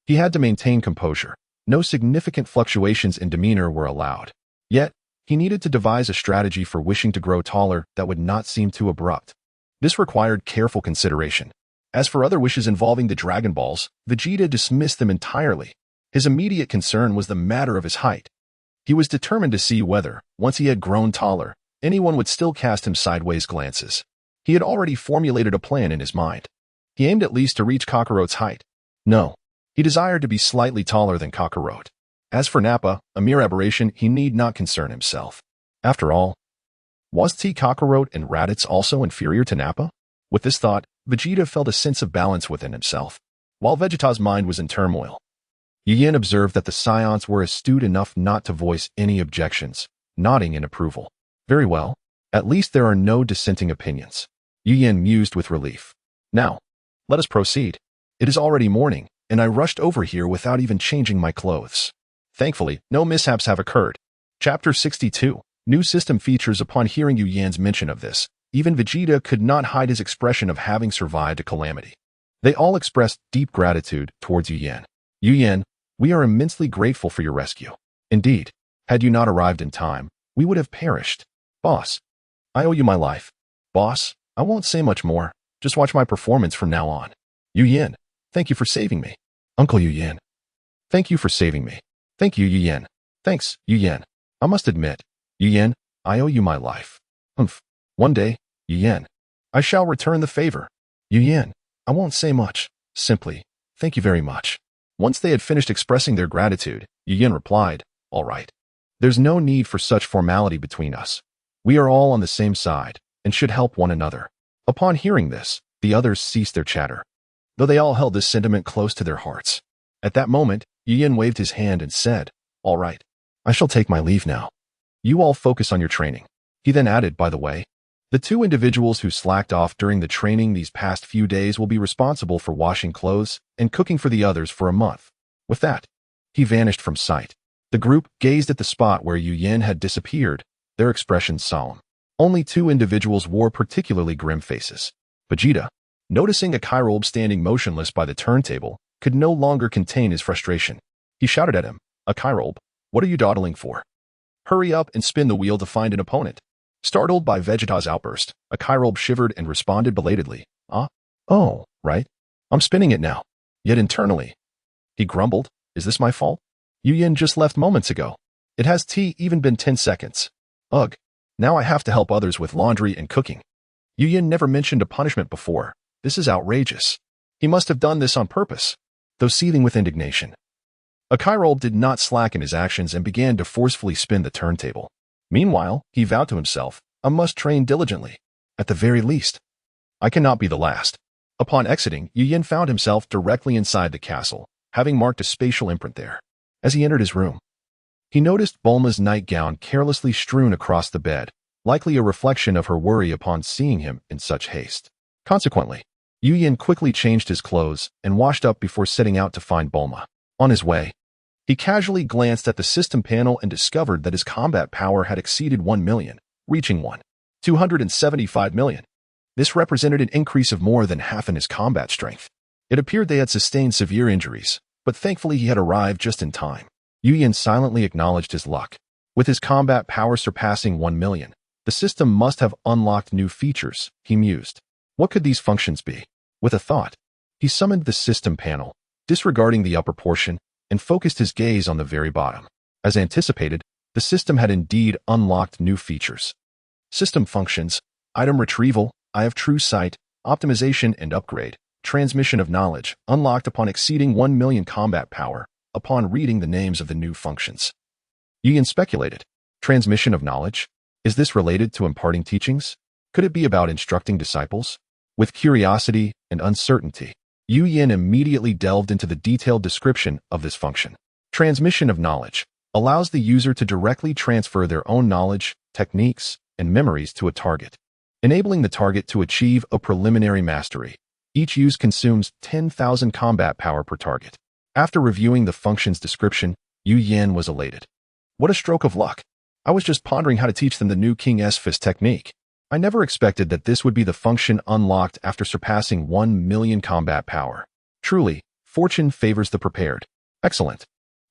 He had to maintain composure. No significant fluctuations in demeanor were allowed. Yet, he needed to devise a strategy for wishing to grow taller that would not seem too abrupt. This required careful consideration. As for other wishes involving the Dragon Balls, Vegeta dismissed them entirely. His immediate concern was the matter of his height. He was determined to see whether, once he had grown taller, anyone would still cast him sideways glances. He had already formulated a plan in his mind. He aimed at least to reach Kakarot's height. No, he desired to be slightly taller than Kakarot. As for Nappa, a mere aberration, he need not concern himself. After all, was Kakarot and Raditz also inferior to Nappa? With this thought, Vegeta felt a sense of balance within himself. While Vegeta's mind was in turmoil, Yu Yan observed that the Saiyans were astute enough not to voice any objections, nodding in approval. Very well, at least there are no dissenting opinions. Yu Yan mused with relief. Now, let us proceed. It is already morning, and I rushed over here without even changing my clothes. Thankfully, no mishaps have occurred. Chapter 62. New system features. Upon hearing Yu Yan's mention of this, even Vegeta could not hide his expression of having survived a calamity. They all expressed deep gratitude towards Yu Yan. Yu Yan, we are immensely grateful for your rescue. Indeed, had you not arrived in time, we would have perished. Boss, I owe you my life. Boss, I won't say much more. Just watch my performance from now on. Yu Yan, thank you for saving me. Uncle Yu Yan, thank you for saving me. Thank you, Yu Yan. Thanks, Yu Yan. I must admit, Yu Yin, I owe you my life. Humph. One day, Yu Yin, I shall return the favor. Yu Yin, I won't say much. Simply, thank you very much. Once they had finished expressing their gratitude, Yu Yin replied, all right. There's no need for such formality between us. We are all on the same side and should help one another. Upon hearing this, the others ceased their chatter, though they all held this sentiment close to their hearts. At that moment, Yu Yin waved his hand and said, all right, I shall take my leave now. You all focus on your training. He then added, by the way, the two individuals who slacked off during the training these past few days will be responsible for washing clothes and cooking for the others for a month. With that, he vanished from sight. The group gazed at the spot where Yu Yin had disappeared, their expressions solemn. Only two individuals wore particularly grim faces. Vegeta, noticing a Kairobe standing motionless by the turntable, could no longer contain his frustration. He shouted at him, a Kairobe, what are you dawdling for? Hurry up and spin the wheel to find an opponent. Startled by Vegeta's outburst, a Kairobe shivered and responded belatedly, oh, right. I'm spinning it now. Yet internally, he grumbled, is this my fault? Yu Yin just left moments ago. It has even been 10 seconds. Ugh. Now I have to help others with laundry and cooking. Yu Yin never mentioned a punishment before. This is outrageous. He must have done this on purpose. Though seething with indignation, a Kairobe did not slacken his actions and began to forcefully spin the turntable. Meanwhile, he vowed to himself, I must train diligently. At the very least, I cannot be the last. Upon exiting, Yu Yin found himself directly inside the castle, having marked a spatial imprint there. As he entered his room, he noticed Bulma's nightgown carelessly strewn across the bed, likely a reflection of her worry upon seeing him in such haste. Consequently, Yu Yin quickly changed his clothes and washed up before setting out to find Bulma. On his way, he casually glanced at the system panel and discovered that his combat power had exceeded 1 million, reaching 275 million. This represented an increase of more than half in his combat strength. It appeared they had sustained severe injuries, but thankfully he had arrived just in time. Yu Yin silently acknowledged his luck. With his combat power surpassing 1 million, the system must have unlocked new features, he mused. What could these functions be? With a thought, he summoned the system panel, disregarding the upper portion, and focused his gaze on the very bottom. As anticipated, the system had indeed unlocked new features. System functions, item retrieval, eye of true sight, optimization and upgrade, transmission of knowledge, unlocked upon exceeding 1 million combat power, upon reading the names of the new functions. Yu Yin speculated, transmission of knowledge? Is this related to imparting teachings? Could it be about instructing disciples? With curiosity and uncertainty, Yu Yin immediately delved into the detailed description of this function. Transmission of knowledge allows the user to directly transfer their own knowledge, techniques, and memories to a target, enabling the target to achieve a preliminary mastery. Each use consumes 10,000 combat power per target. After reviewing the function's description, Yu Yin was elated. What a stroke of luck. I was just pondering how to teach them the new King S-Fist technique. I never expected that this would be the function unlocked after surpassing 1 million combat power. Truly, fortune favors the prepared. Excellent.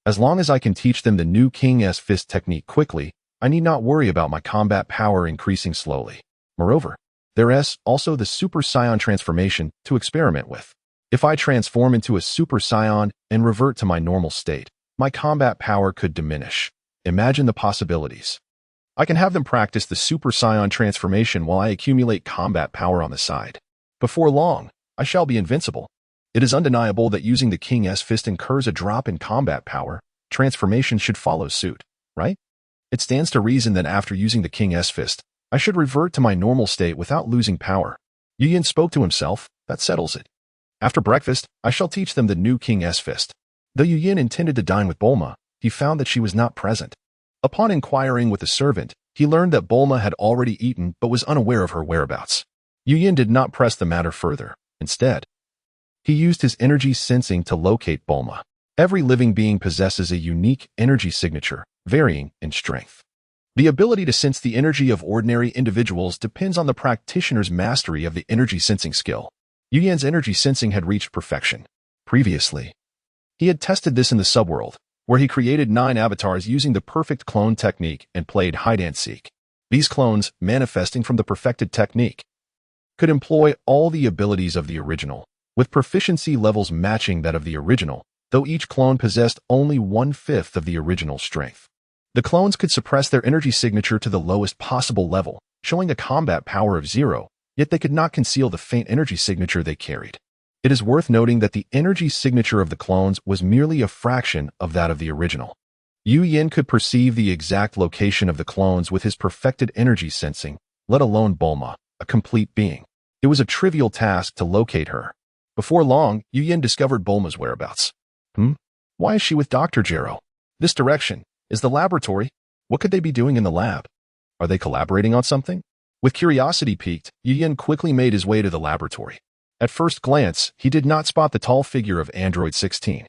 As long as I can teach them the new King S-Fist technique quickly, I need not worry about my combat power increasing slowly. Moreover, there is also the Super Saiyan transformation to experiment with. If I transform into a Super Saiyan and revert to my normal state, my combat power could diminish. Imagine the possibilities. I can have them practice the Super Saiyan transformation while I accumulate combat power on the side. Before long, I shall be invincible. It is undeniable that using the King S-Fist incurs a drop in combat power. Transformation should follow suit, right? It stands to reason that after using the King S-Fist, I should revert to my normal state without losing power. Yu Yin spoke to himself, that settles it. After breakfast, I shall teach them the new King S-Fist. Though Yu Yin intended to dine with Bulma, he found that she was not present. Upon inquiring with the servant, he learned that Bulma had already eaten but was unaware of her whereabouts. Yu Yin did not press the matter further. Instead, he used his energy sensing to locate Bulma. Every living being possesses a unique energy signature, varying in strength. The ability to sense the energy of ordinary individuals depends on the practitioner's mastery of the energy sensing skill. Yu Yin's energy sensing had reached perfection. Previously, he had tested this in the subworld, where he created 9 avatars using the perfect clone technique and played hide-and-seek. These clones, manifesting from the perfected technique, could employ all the abilities of the original, with proficiency levels matching that of the original, though each clone possessed only 1/5 of the original strength. The clones could suppress their energy signature to the lowest possible level, showing a combat power of 0, yet they could not conceal the faint energy signature they carried. It is worth noting that the energy signature of the clones was merely a fraction of that of the original. Yu Yin could perceive the exact location of the clones with his perfected energy sensing, let alone Bulma, a complete being. It was a trivial task to locate her. Before long, Yu Yin discovered Bulma's whereabouts. Why is she with Dr. Gero? This direction is the laboratory. What could they be doing in the lab? Are they collaborating on something? With curiosity piqued, Yu Yin quickly made his way to the laboratory. At first glance, he did not spot the tall figure of Android 16.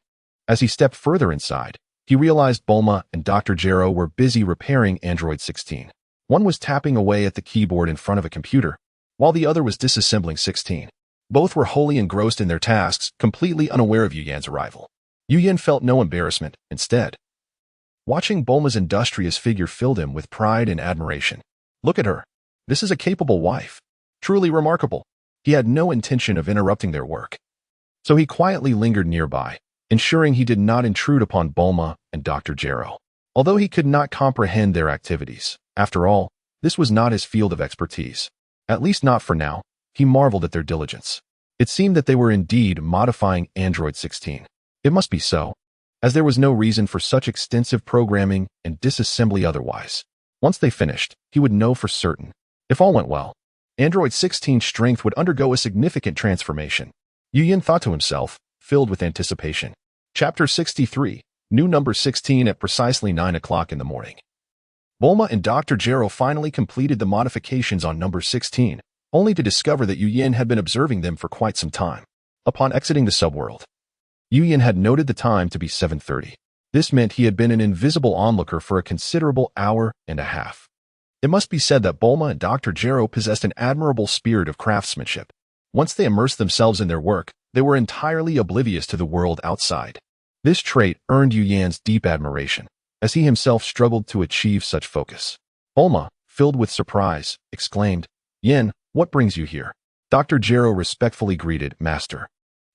As he stepped further inside, he realized Bulma and Dr. Gero were busy repairing Android 16. One was tapping away at the keyboard in front of a computer, while the other was disassembling 16. Both were wholly engrossed in their tasks, completely unaware of Yu Yan's arrival. Yu Yan felt no embarrassment. Instead, watching Bulma's industrious figure filled him with pride and admiration. Look at her. This is a capable wife. Truly remarkable. He had no intention of interrupting their work, so he quietly lingered nearby, ensuring he did not intrude upon Bulma and Dr. Gero. Although he could not comprehend their activities, after all, this was not his field of expertise. At least not for now. He marveled at their diligence. It seemed that they were indeed modifying Android 16. It must be so, as there was no reason for such extensive programming and disassembly otherwise. Once they finished, he would know for certain. If all went well, Android 16's strength would undergo a significant transformation. Yu Yin thought to himself, filled with anticipation. Chapter 63, New Number 16 at precisely 9 o'clock in the morning. Bulma and Dr. Gero finally completed the modifications on number 16, only to discover that Yu Yin had been observing them for quite some time. Upon exiting the subworld, Yu Yin had noted the time to be 7:30. This meant he had been an invisible onlooker for a considerable hour and a half. It must be said that Bulma and Dr. Gero possessed an admirable spirit of craftsmanship. Once they immersed themselves in their work, they were entirely oblivious to the world outside. This trait earned Yu Yan's deep admiration, as he himself struggled to achieve such focus. Bulma, filled with surprise, exclaimed, "Yin, what brings you here?" Dr. Gero respectfully greeted, "Master,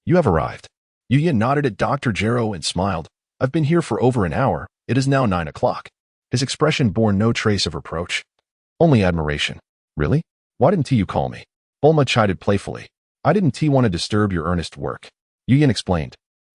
you have arrived." Yu Yin nodded at Dr. Gero and smiled. "I've been here for over an hour. It is now 9 o'clock. His expression bore no trace of reproach, only admiration. "Really? Why didn't you call me?" Bulma chided playfully. "I didn't want to disturb your earnest work," Yu Yin explained.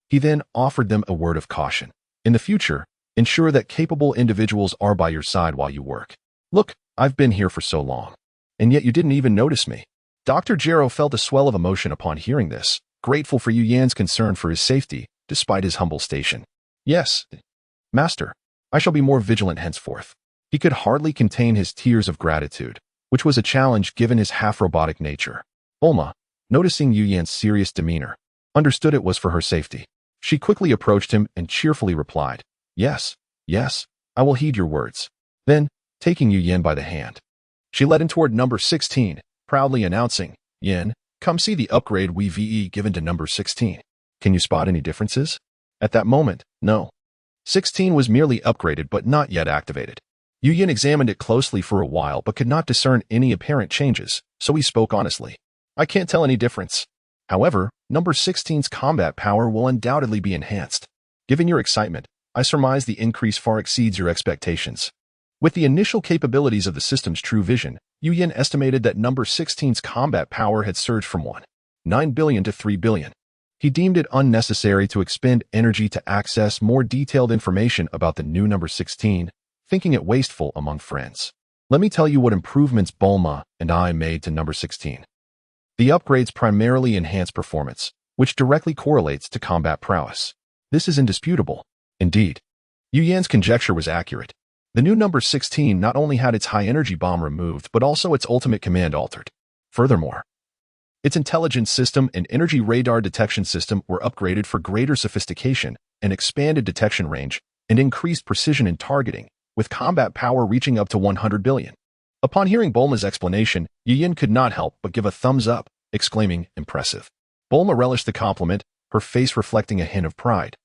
He then offered them a word of caution. "In the future, ensure that capable individuals are by your side while you work. Look, I've been here for so long, and yet you didn't even notice me." Dr. Gero felt a swell of emotion upon hearing this, grateful for Yu Yan's concern for his safety, despite his humble station. "Yes, Master, I shall be more vigilant henceforth." He could hardly contain his tears of gratitude, which was a challenge given his half-robotic nature. Bulma, noticing Yu Yan's serious demeanor, understood it was for her safety. She quickly approached him and cheerfully replied, Yes, I will heed your words." Then, taking Yu Yan by the hand, she led him toward number 16, proudly announcing, "Yin, come see the upgrade we've given to number 16. Can you spot any differences?" At that moment, no. 16 was merely upgraded but not yet activated. Yu Yin examined it closely for a while but could not discern any apparent changes, so he spoke honestly. "I can't tell any difference. However, number 16's combat power will undoubtedly be enhanced. Given your excitement, I surmise the increase far exceeds your expectations." With the initial capabilities of the system's true vision, Yu Yin estimated that number 16's combat power had surged from 1.9 billion to 3 billion. He deemed it unnecessary to expend energy to access more detailed information about the new number 16, thinking it wasteful among friends. Let me tell you what improvements Bulma and I made to number 16. The upgrades primarily enhance performance, which directly correlates to combat prowess. This is indisputable. Indeed, Yu Yan's conjecture was accurate. The new number 16 not only had its high-energy bomb removed, but also its ultimate command altered. Furthermore, its intelligence system and energy radar detection system were upgraded for greater sophistication and expanded detection range and increased precision in targeting, with combat power reaching up to 100 billion. Upon hearing Bulma's explanation, Yu Yin could not help but give a thumbs up, exclaiming, "Impressive." Bulma relished the compliment, her face reflecting a hint of pride,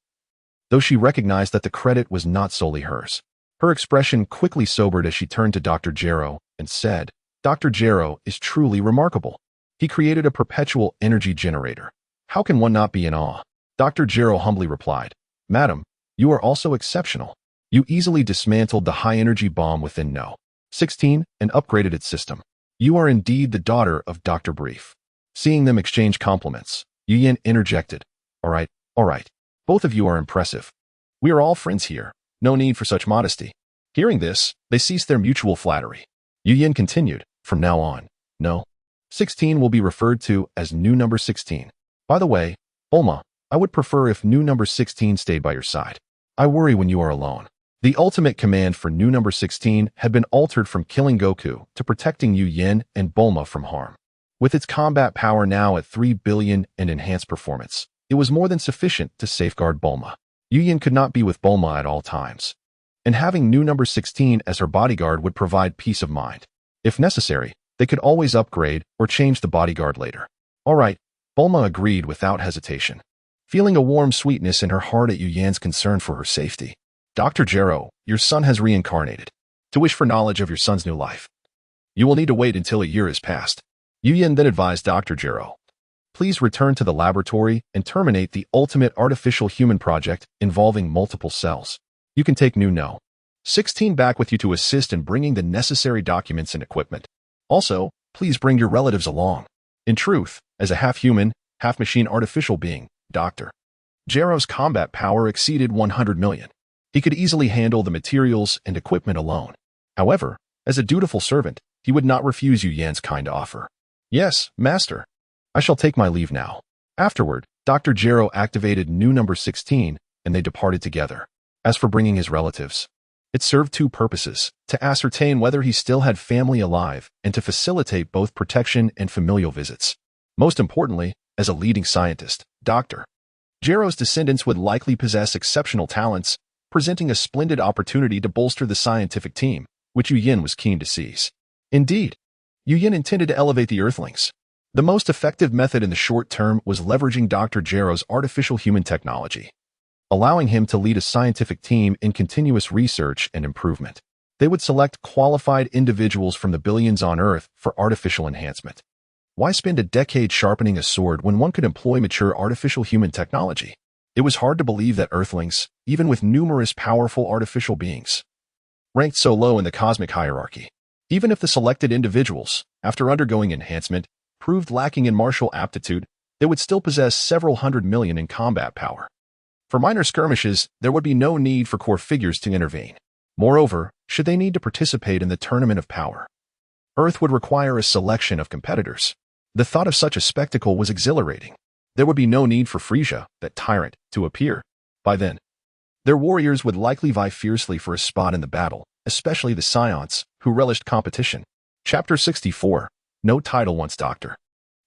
though she recognized that the credit was not solely hers. Her expression quickly sobered as she turned to Dr. Gero and said, "Dr. Gero is truly remarkable. He created a perpetual energy generator. How can one not be in awe?" Dr. Gero humbly replied, "Madam, you are also exceptional. You easily dismantled the high-energy bomb within No. 16 and upgraded its system. You are indeed the daughter of Dr. Brief. Seeing them exchange compliments, Yu Yin interjected. All right. Both of you are impressive. We are all friends here. No need for such modesty. Hearing this, they ceased their mutual flattery. Yu Yin continued. From now on, No. 16 will be referred to as new number 16. By the way, Bulma, I would prefer if new number 16 stayed by your side. I worry when you are alone. The ultimate command for new number 16 had been altered from killing Goku to protecting Yu Yin and Bulma from harm. With its combat power now at 3 billion and enhanced performance, it was more than sufficient to safeguard Bulma. Yu Yin could not be with Bulma at all times, and having new number 16 as her bodyguard would provide peace of mind. If necessary, they could always upgrade or change the bodyguard later. All right, Bulma agreed without hesitation, feeling a warm sweetness in her heart at Yu Yan's concern for her safety. Dr. Gero, your son has reincarnated. To wish for knowledge of your son's new life, you will need to wait until a year has passed. Yu Yin then advised Dr. Gero, please return to the laboratory and terminate the ultimate artificial human project involving multiple cells. You can take new No. 16 back with you to assist in bringing the necessary documents and equipment. Also, please bring your relatives along. In truth, as a half-human, half-machine artificial being, Dr. Gero's combat power exceeded 100 million. He could easily handle the materials and equipment alone. However, as a dutiful servant, he would not refuse Yu Yan's kind offer. Yes, master. I shall take my leave now. Afterward, Dr. Gero activated new number 16, and they departed together. As for bringing his relatives, it served two purposes: to ascertain whether he still had family alive and to facilitate both protection and familial visits. Most importantly, as a leading scientist, Dr. Gero's descendants would likely possess exceptional talents, presenting a splendid opportunity to bolster the scientific team, which Yu Yin was keen to seize. Indeed, Yu Yin intended to elevate the Earthlings. The most effective method in the short term was leveraging Dr. Gero's artificial human technology, allowing him to lead a scientific team in continuous research and improvement. They would select qualified individuals from the billions on Earth for artificial enhancement. Why spend a decade sharpening a sword when one could employ mature artificial human technology? It was hard to believe that Earthlings, even with numerous powerful artificial beings, ranked so low in the cosmic hierarchy. Even if the selected individuals, after undergoing enhancement, proved lacking in martial aptitude, they would still possess several hundred million in combat power. For minor skirmishes, there would be no need for core figures to intervene. Moreover, should they need to participate in the tournament of power, Earth would require a selection of competitors. The thought of such a spectacle was exhilarating. There would be no need for Frisia, that tyrant, to appear. By then, their warriors would likely vie fiercely for a spot in the battle, especially the Saiyans, who relished competition. Chapter 64. No title once Dr.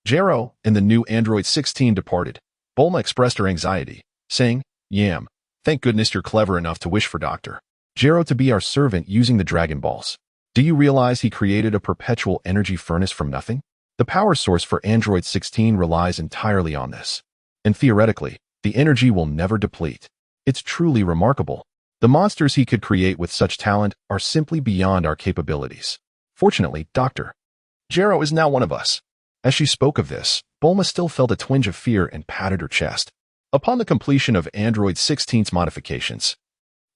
Gero and the new android 16 departed. Bulma expressed her anxiety, saying, Yam, thank goodness you're clever enough to wish for Dr. Gero to be our servant using the Dragon Balls. Do you realize he created a perpetual energy furnace from nothing? The power source for Android 16 relies entirely on this. And theoretically, the energy will never deplete. It's truly remarkable. The monsters he could create with such talent are simply beyond our capabilities. Fortunately, Dr. Gero is now one of us. As she spoke of this, Bulma still felt a twinge of fear and patted her chest. Upon the completion of Android 16's modifications,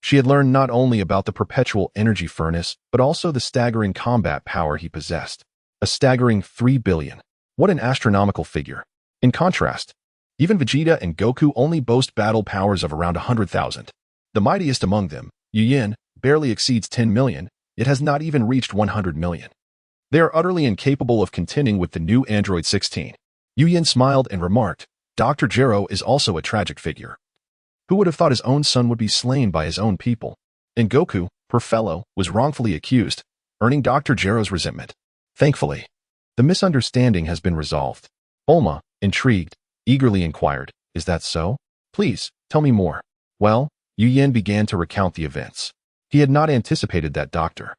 she had learned not only about the perpetual energy furnace, but also the staggering combat power he possessed. A staggering 3 billion. What an astronomical figure. In contrast, even Vegeta and Goku only boast battle powers of around 100,000. The mightiest among them, Yu Yin, barely exceeds 10 million, it has not even reached 100 million. They are utterly incapable of contending with the new Android 16. Yu Yin smiled and remarked, Dr. Gero is also a tragic figure. Who would have thought his own son would be slain by his own people? And Goku, poor fellow, was wrongfully accused, earning Dr. Gero's resentment. Thankfully, the misunderstanding has been resolved. Bulma, intrigued, eagerly inquired, is that so? Please, tell me more. Well, Yu Yin began to recount the events. He had not anticipated that Dr.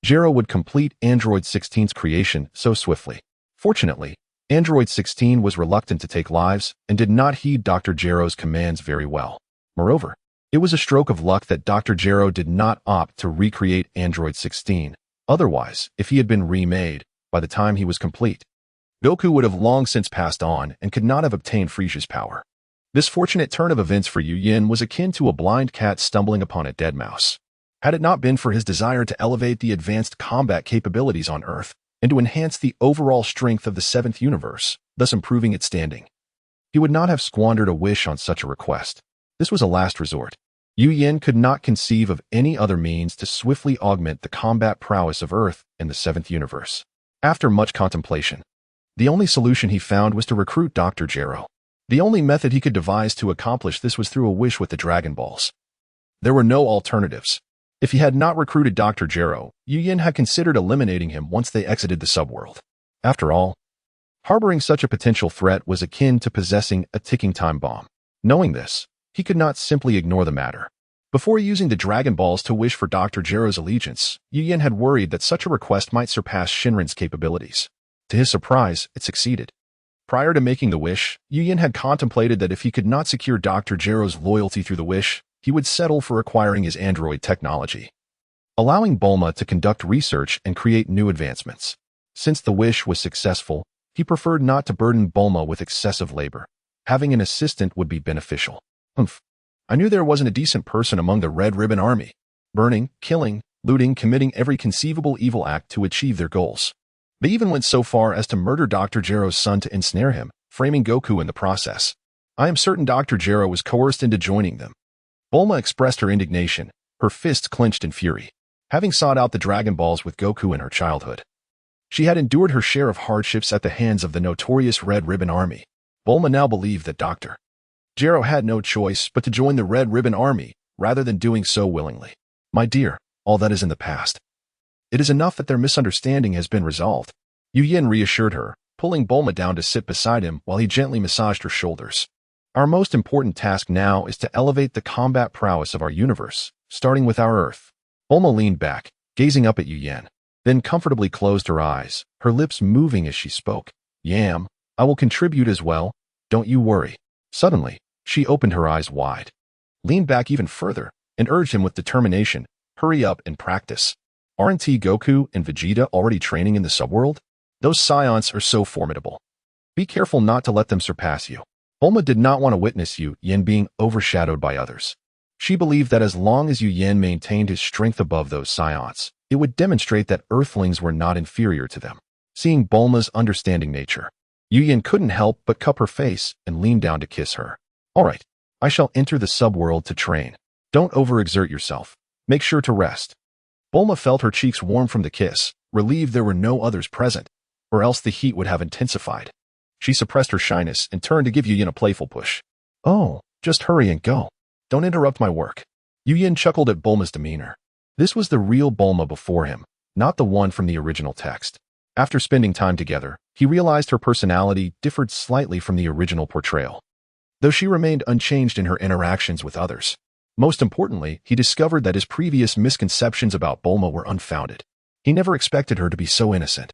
Gero would complete Android 16's creation so swiftly. Fortunately, Android 16 was reluctant to take lives and did not heed Dr. Gero's commands very well. Moreover, it was a stroke of luck that Dr. Gero did not opt to recreate Android 16. Otherwise, if he had been remade, by the time he was complete, Goku would have long since passed on and could not have obtained Frisia's power. This fortunate turn of events for Yu Yin was akin to a blind cat stumbling upon a dead mouse. Had it not been for his desire to elevate the advanced combat capabilities on Earth and to enhance the overall strength of the seventh universe, thus improving its standing, he would not have squandered a wish on such a request. This was a last resort. Yu Yin could not conceive of any other means to swiftly augment the combat prowess of Earth and the seventh universe. After much contemplation, the only solution he found was to recruit Dr. Gero. The only method he could devise to accomplish this was through a wish with the Dragon Balls. There were no alternatives. If he had not recruited Dr. Gero, Yu Yin had considered eliminating him once they exited the subworld. After all, harboring such a potential threat was akin to possessing a ticking time bomb. Knowing this, he could not simply ignore the matter. Before using the Dragon Balls to wish for Dr. Gero's allegiance, Yu Yin had worried that such a request might surpass Shinran's capabilities. To his surprise, it succeeded. Prior to making the wish, Yu Yin had contemplated that if he could not secure Dr. Gero's loyalty through the wish, he would settle for acquiring his android technology, allowing Bulma to conduct research and create new advancements. Since the wish was successful, he preferred not to burden Bulma with excessive labor. Having an assistant would be beneficial. I knew there wasn't a decent person among the Red Ribbon Army, burning, killing, looting, committing every conceivable evil act to achieve their goals. They even went so far as to murder Dr. Gero's son to ensnare him, framing Goku in the process. I am certain Dr. Gero was coerced into joining them. Bulma expressed her indignation, her fists clenched in fury. Having sought out the Dragon Balls with Goku in her childhood, she had endured her share of hardships at the hands of the notorious Red Ribbon Army. Bulma now believed that Dr. Gero had no choice but to join the Red Ribbon Army, rather than doing so willingly. My dear, all that is in the past. It is enough that their misunderstanding has been resolved. Yu Yin reassured her, pulling Bulma down to sit beside him while he gently massaged her shoulders. Our most important task now is to elevate the combat prowess of our universe, starting with our Earth. Bulma leaned back, gazing up at Yu Yin, then comfortably closed her eyes, her lips moving as she spoke. Yam, I will contribute as well, don't you worry. Suddenly, she opened her eyes wide, leaned back even further, and urged him with determination, hurry up and practice. Aren't Goku and Vegeta already training in the subworld? Those Saiyans are so formidable. Be careful not to let them surpass you. Bulma did not want to witness Yu Yin being overshadowed by others. She believed that as long as Yu Yin maintained his strength above those Saiyans, it would demonstrate that Earthlings were not inferior to them. Seeing Bulma's understanding nature, Yu Yin couldn't help but cup her face and lean down to kiss her. All right, I shall enter the subworld to train. Don't overexert yourself. Make sure to rest. Bulma felt her cheeks warm from the kiss, relieved there were no others present, or else the heat would have intensified. She suppressed her shyness and turned to give Yu Yin a playful push. Oh, just hurry and go. Don't interrupt my work. Yu Yin chuckled at Bulma's demeanor. This was the real Bulma before him, not the one from the original text. After spending time together, he realized her personality differed slightly from the original portrayal, though she remained unchanged in her interactions with others. Most importantly, he discovered that his previous misconceptions about Bulma were unfounded. He never expected her to be so innocent,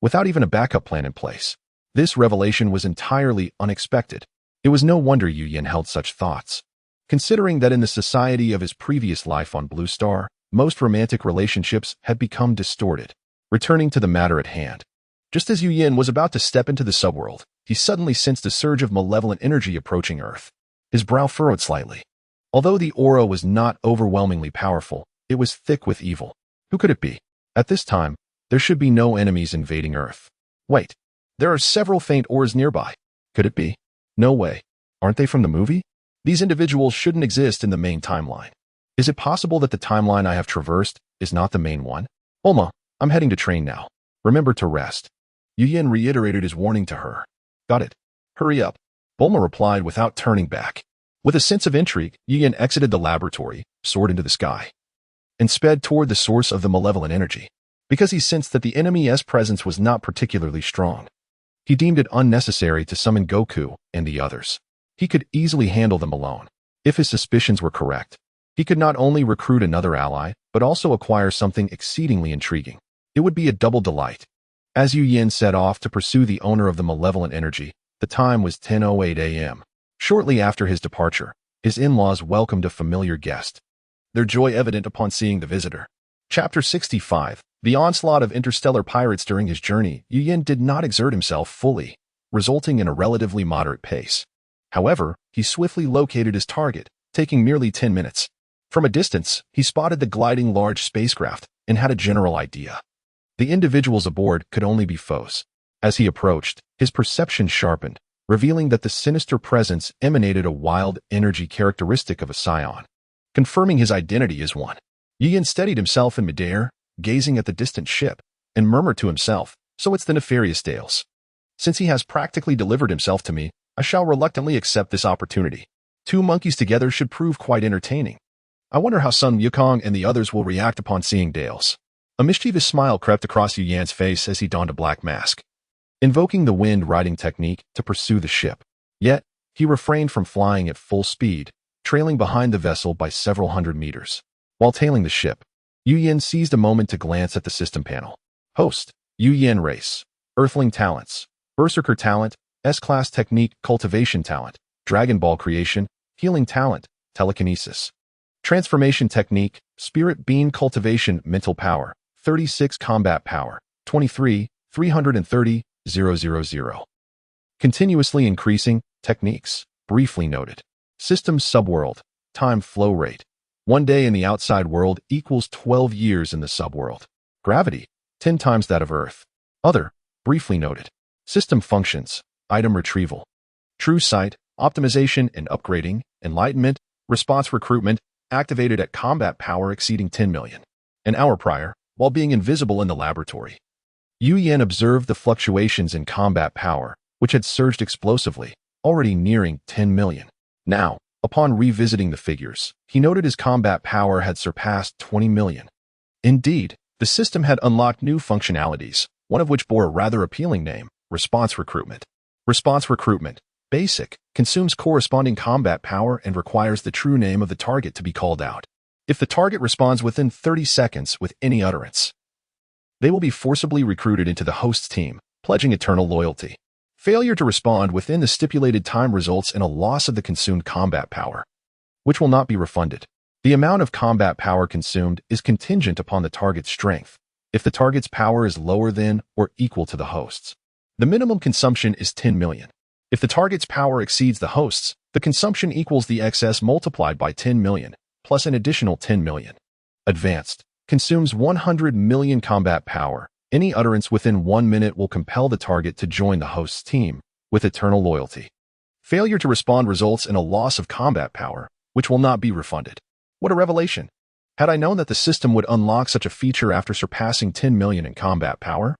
without even a backup plan in place. This revelation was entirely unexpected. It was no wonder Yu Yin held such thoughts, considering that in the society of his previous life on Blue Star, most romantic relationships had become distorted. Returning to the matter at hand, just as Yu Yin was about to step into the subworld, he suddenly sensed a surge of malevolent energy approaching Earth. His brow furrowed slightly. Although the aura was not overwhelmingly powerful, it was thick with evil. Who could it be? At this time, there should be no enemies invading Earth. Wait, there are several faint auras nearby. Could it be? No way. Aren't they from the movie? These individuals shouldn't exist in the main timeline. Is it possible that the timeline I have traversed is not the main one? Bulma, I'm heading to train now. Remember to rest. Yu Yin reiterated his warning to her. Got it. Hurry up. Bulma replied without turning back. With a sense of intrigue, Yu Yin exited the laboratory, soared into the sky, and sped toward the source of the malevolent energy. Because he sensed that the enemy's presence was not particularly strong, he deemed it unnecessary to summon Goku and the others. He could easily handle them alone. If his suspicions were correct, he could not only recruit another ally, but also acquire something exceedingly intriguing. It would be a double delight. As Yu Yin set off to pursue the owner of the malevolent energy, the time was 10:08 a.m. Shortly after his departure, his in-laws welcomed a familiar guest, their joy evident upon seeing the visitor. Chapter 65. The onslaught of interstellar pirates. During his journey, Yu Yin did not exert himself fully, resulting in a relatively moderate pace. However, he swiftly located his target, taking merely 10 minutes. From a distance, he spotted the gliding large spacecraft and had a general idea. The individuals aboard could only be foes. As he approached, his perception sharpened, revealing that the sinister presence emanated a wild energy characteristic of a Saiyan. Confirming his identity as one, Yin steadied himself in midair, gazing at the distant ship, and murmured to himself, "So it's the nefarious Dales. Since he has practically delivered himself to me, I shall reluctantly accept this opportunity. Two monkeys together should prove quite entertaining. I wonder how Sun Wukong and the others will react upon seeing Dales." A mischievous smile crept across Yu Yan's face as he donned a black mask, invoking the wind-riding technique to pursue the ship. Yet, he refrained from flying at full speed, trailing behind the vessel by several hundred meters. While tailing the ship, Yu Yan seized a moment to glance at the system panel. Host, Yu Yan race, Earthling talents, Berserker talent, S-class technique, cultivation talent, Dragon Ball creation, healing talent, telekinesis. Transformation technique, spirit bean cultivation, mental power, 36 combat power, 23, 330, 000. Continuously increasing, techniques, briefly noted. Systems subworld, time flow rate. 1 day in the outside world equals 12 years in the subworld. Gravity, 10 times that of Earth. Other, briefly noted. System functions, item retrieval. True sight, optimization and upgrading, enlightenment, response recruitment, activated at combat power exceeding 10 million. An hour prior, while being invisible in the laboratory, Yu Yan observed the fluctuations in combat power, which had surged explosively, already nearing 10 million. Now, upon revisiting the figures, he noted his combat power had surpassed 20 million. Indeed, the system had unlocked new functionalities, one of which bore a rather appealing name, Response Recruitment. Response Recruitment, basic, consumes corresponding combat power and requires the true name of the target to be called out. If the target responds within 30 seconds with any utterance, they will be forcibly recruited into the host's team, pledging eternal loyalty. Failure to respond within the stipulated time results in a loss of the consumed combat power, which will not be refunded. The amount of combat power consumed is contingent upon the target's strength. If the target's power is lower than or equal to the host's, the minimum consumption is 10 million. If the target's power exceeds the host's, the consumption equals the excess multiplied by 10 million, plus an additional 10 million. Advanced, consumes 100 million combat power. Any utterance within 1 minute will compel the target to join the host's team, with eternal loyalty. Failure to respond results in a loss of combat power, which will not be refunded. What a revelation! Had I known that the system would unlock such a feature after surpassing 10 million in combat power,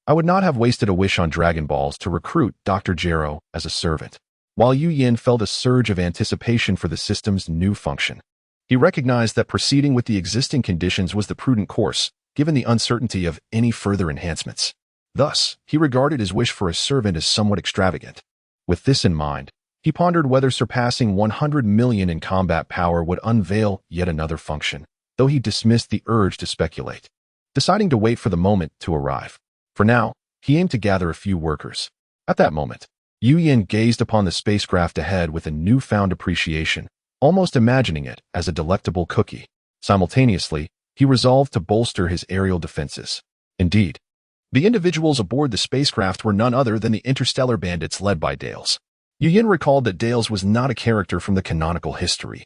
I would not have wasted a wish on Dragon Balls to recruit Dr. Jero as a servant. While Yu Yan felt a surge of anticipation for the system's new function, he recognized that proceeding with the existing conditions was the prudent course, given the uncertainty of any further enhancements. Thus, he regarded his wish for a servant as somewhat extravagant. With this in mind, he pondered whether surpassing 100 million in combat power would unveil yet another function, though he dismissed the urge to speculate, deciding to wait for the moment to arrive. For now, he aimed to gather a few workers. At that moment, Yu Yan gazed upon the spacecraft ahead with a newfound appreciation, almost imagining it as a delectable cookie. Simultaneously, he resolved to bolster his aerial defenses. Indeed, the individuals aboard the spacecraft were none other than the interstellar bandits led by Dales. Yu Yan recalled that Dales was not a character from the canonical history,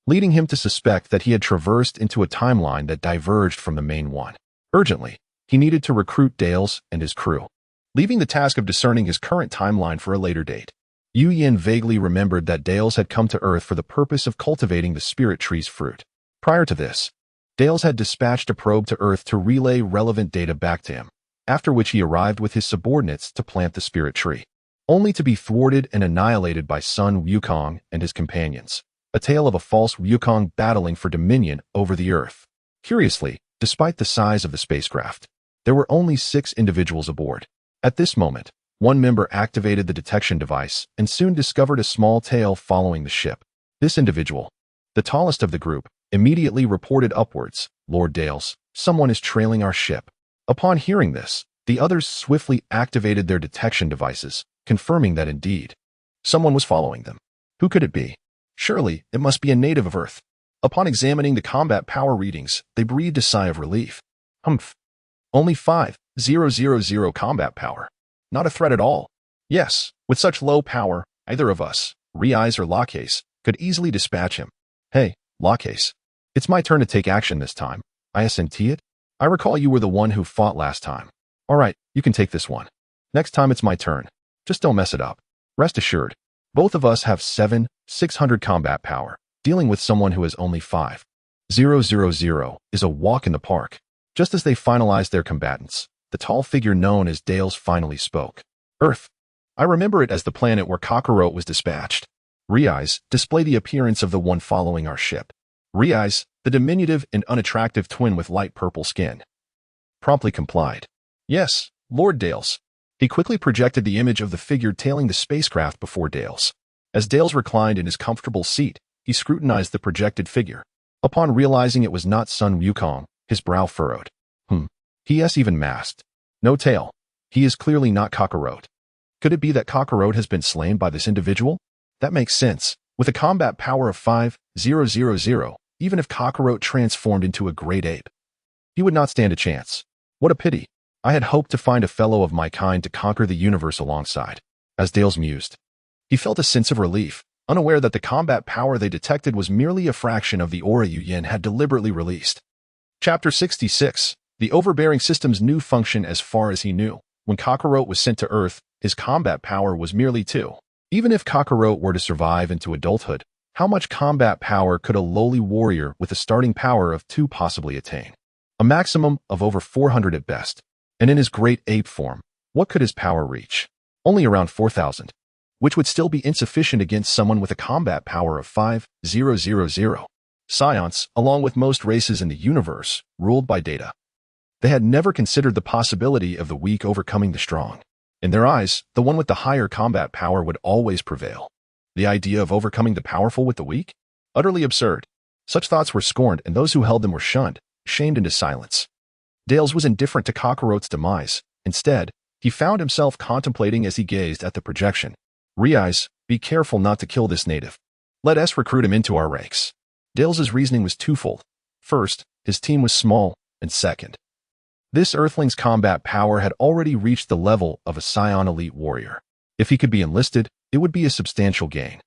leading him to suspect that he had traversed into a timeline that diverged from the main one. Urgently, he needed to recruit Dales and his crew, leaving the task of discerning his current timeline for a later date. Yu Yan vaguely remembered that Dales had come to Earth for the purpose of cultivating the spirit tree's fruit. Prior to this, Dales had dispatched a probe to Earth to relay relevant data back to him, after which he arrived with his subordinates to plant the spirit tree, only to be thwarted and annihilated by Sun Wukong and his companions, a tale of a false Wukong battling for dominion over the Earth. Curiously, despite the size of the spacecraft, there were only 6 individuals aboard. At this moment, one member activated the detection device and soon discovered a small tail following the ship. This individual, the tallest of the group, immediately reported upwards, "Lord Dales, someone is trailing our ship." Upon hearing this, the others swiftly activated their detection devices, confirming that indeed, someone was following them. Who could it be? Surely, it must be a native of Earth. Upon examining the combat power readings, they breathed a sigh of relief. Humph. Only 5,000 combat power. Not a threat at all. Yes, with such low power, either of us, Rize or Lacase, could easily dispatch him. Hey, Lacase, It's my turn to take action this time. Isn't it? I recall you were the one who fought last time. All right, you can take this one. Next time it's my turn. Just don't mess it up. Rest assured, both of us have 600 combat power. Dealing with someone who has only 5,000 is a walk in the park. Just as they finalized their combatants, the tall figure known as Dales finally spoke. Earth. I remember it as the planet where Kakarot was dispatched. Reeyes, display the appearance of the one following our ship. Reeyes, the diminutive and unattractive twin with light purple skin, promptly complied. Yes, Lord Dales. He quickly projected the image of the figure tailing the spacecraft before Dales. As Dales reclined in his comfortable seat, he scrutinized the projected figure. Upon realizing it was not Sun Wukong, his brow furrowed. He is even masked. No tail. He is clearly not Kakarot. Could it be that Kakarot has been slain by this individual? That makes sense. With a combat power of 5,000, even if Kakarot transformed into a great ape, he would not stand a chance. What a pity. I had hoped to find a fellow of my kind to conquer the universe alongside. As Dales mused, he felt a sense of relief, unaware that the combat power they detected was merely a fraction of the aura Yu Yin had deliberately released. Chapter 66. The overbearing system's new function. As far as he knew, when Kakarot was sent to Earth, his combat power was merely 2. Even if Kakarot were to survive into adulthood, how much combat power could a lowly warrior with a starting power of 2 possibly attain? A maximum of over 400 at best. And in his great ape form, what could his power reach? Only around 4,000, which would still be insufficient against someone with a combat power of 5,000. Science, along with most races in the universe, ruled by data. They had never considered the possibility of the weak overcoming the strong. In their eyes, the one with the higher combat power would always prevail. The idea of overcoming the powerful with the weak? Utterly absurd. Such thoughts were scorned, and those who held them were shunned, shamed into silence. Dales was indifferent to Kakarot's demise. Instead, he found himself contemplating as he gazed at the projection. Reeyes, be careful not to kill this native. Let us recruit him into our ranks. Dales's reasoning was twofold. First, his team was small, and second, this Earthling's combat power had already reached the level of a Saiyan elite warrior. If he could be enlisted, it would be a substantial gain.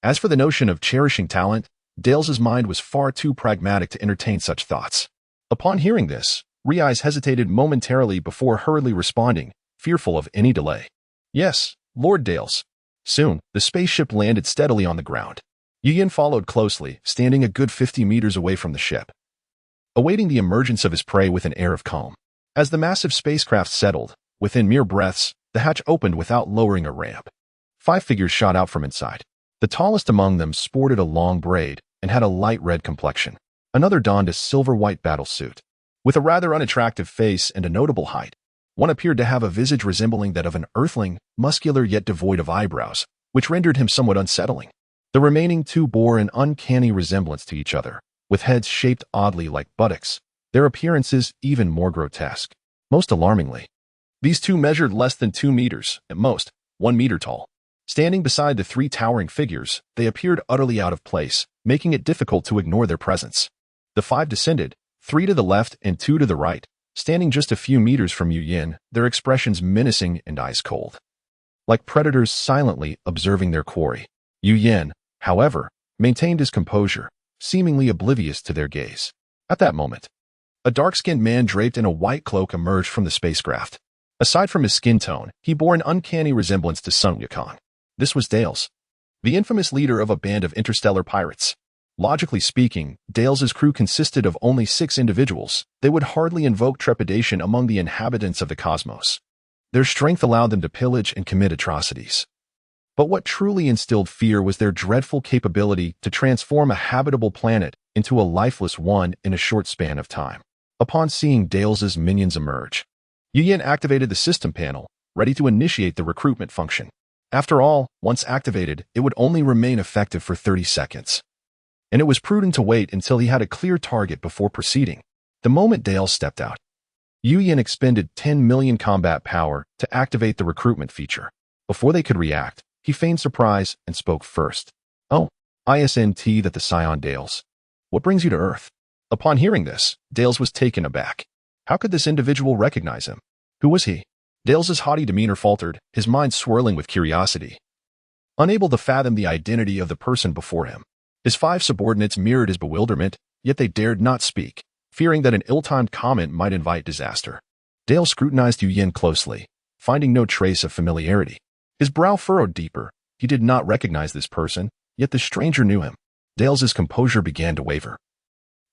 As for the notion of cherishing talent, Dales's mind was far too pragmatic to entertain such thoughts. Upon hearing this, Reeyes hesitated momentarily before hurriedly responding, fearful of any delay. Yes, Lord Dales. Soon, the spaceship landed steadily on the ground. Yu Yin followed closely, standing a good 50 meters away from the ship, awaiting the emergence of his prey with an air of calm. As the massive spacecraft settled, within mere breaths, the hatch opened without lowering a ramp. 5 figures shot out from inside. The tallest among them sported a long braid and had a light red complexion. Another donned a silver-white battle suit. With a rather unattractive face and a notable height, one appeared to have a visage resembling that of an Earthling, muscular yet devoid of eyebrows, which rendered him somewhat unsettling. The remaining 2 bore an uncanny resemblance to each other, with heads shaped oddly like buttocks, their appearances even more grotesque. Most alarmingly, these 2 measured less than 2 meters, at most, 1 meter tall. Standing beside the 3 towering figures, they appeared utterly out of place, making it difficult to ignore their presence. The 5 descended, 3 to the left and 2 to the right, standing just a few meters from Yu Yin, their expressions menacing and ice cold, like predators silently observing their quarry. Yu Yin, however, maintained his composure, seemingly oblivious to their gaze. At that moment, a dark-skinned man draped in a white cloak emerged from the spacecraft. Aside from his skin tone, he bore an uncanny resemblance to Sun Wukong. This was Dales, the infamous leader of a band of interstellar pirates. Logically speaking, Dales's crew consisted of only 6 individuals. They would hardly invoke trepidation among the inhabitants of the cosmos. Their strength allowed them to pillage and commit atrocities. But what truly instilled fear was their dreadful capability to transform a habitable planet into a lifeless one in a short span of time. Upon seeing Dales's minions emerge, Yu Yin activated the system panel, ready to initiate the recruitment function. After all, once activated, it would only remain effective for 30 seconds. And it was prudent to wait until he had a clear target before proceeding. The moment Dales stepped out, Yu Yin expended 10 million combat power to activate the recruitment feature. Before they could react, he feigned surprise and spoke first. Oh, isn't that the Saiyan Dales? What brings you to Earth? Upon hearing this, Dales was taken aback. How could this individual recognize him? Who was he? Dales's haughty demeanor faltered, his mind swirling with curiosity. Unable to fathom the identity of the person before him, his 5 subordinates mirrored his bewilderment, yet they dared not speak, fearing that an ill-timed comment might invite disaster. Dale scrutinized Yu Yin closely, finding no trace of familiarity. His brow furrowed deeper. He did not recognize this person, yet the stranger knew him. Dale's composure began to waver.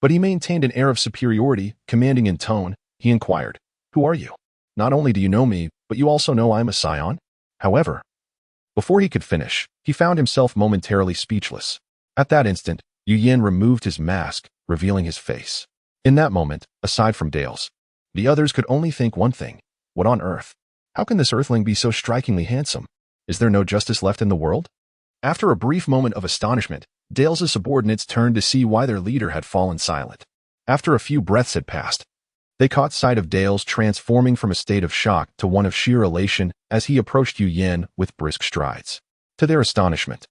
But he maintained an air of superiority, commanding in tone. He inquired, "Who are you? Not only do you know me, but you also know I am a Saiyan?" However, before he could finish, he found himself momentarily speechless. At that instant, Yu Yin removed his mask, revealing his face. In that moment, aside from Dale's, the others could only think one thing. What on earth? How can this Earthling be so strikingly handsome? Is there no justice left in the world? After a brief moment of astonishment, Dale's subordinates turned to see why their leader had fallen silent. After a few breaths had passed, they caught sight of Dale's transforming from a state of shock to one of sheer elation as he approached Yu Yin with brisk strides. To their astonishment,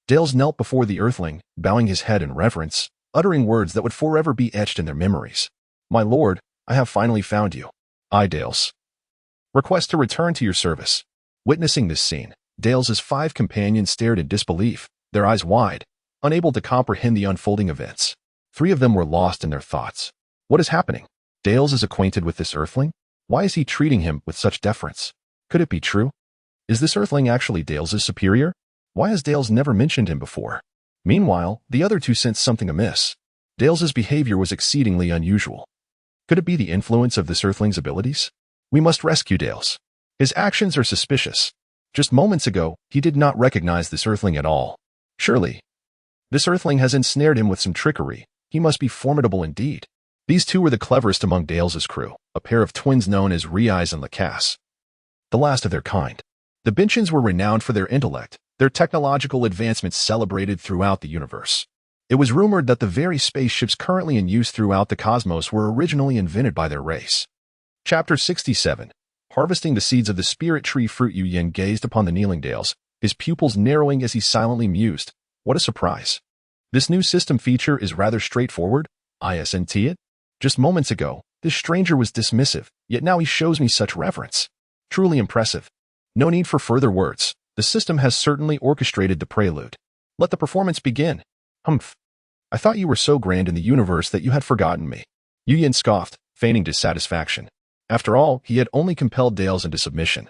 Dale's knelt before the Earthling, bowing his head in reverence, uttering words that would forever be etched in their memories. "My lord, I have finally found you. I, Dale's, request to return to your service." Witnessing this scene, Dale's 5 companions stared in disbelief, their eyes wide, unable to comprehend the unfolding events. 3 of them were lost in their thoughts. What is happening? Dale's is acquainted with this Earthling? Why is he treating him with such deference? Could it be true? Is this Earthling actually Dale's superior? Why has Dale's never mentioned him before? Meanwhile, the other 2 sensed something amiss. Dale's behavior was exceedingly unusual. Could it be the influence of this Earthling's abilities? We must rescue Dale's. His actions are suspicious. Just moments ago, he did not recognize this Earthling at all. Surely, this Earthling has ensnared him with some trickery. He must be formidable indeed. These 2 were the cleverest among Dale's crew, a pair of twins known as Riais and Lacasse, the last of their kind. The Binchans were renowned for their intellect, their technological advancements celebrated throughout the universe. It was rumored that the very spaceships currently in use throughout the cosmos were originally invented by their race. Chapter 67. Harvesting the seeds of the spirit tree fruit. Yu Yin gazed upon the kneeling Dales, his pupils narrowing as he silently mused. What a surprise. This new system feature is rather straightforward. Isn't it? Just moments ago, this stranger was dismissive, yet now he shows me such reverence. Truly impressive. No need for further words. The system has certainly orchestrated the prelude. Let the performance begin. Humph. I thought you were so grand in the universe that you had forgotten me. Yu Yin scoffed, feigning dissatisfaction. After all, he had only compelled Dale's into submission.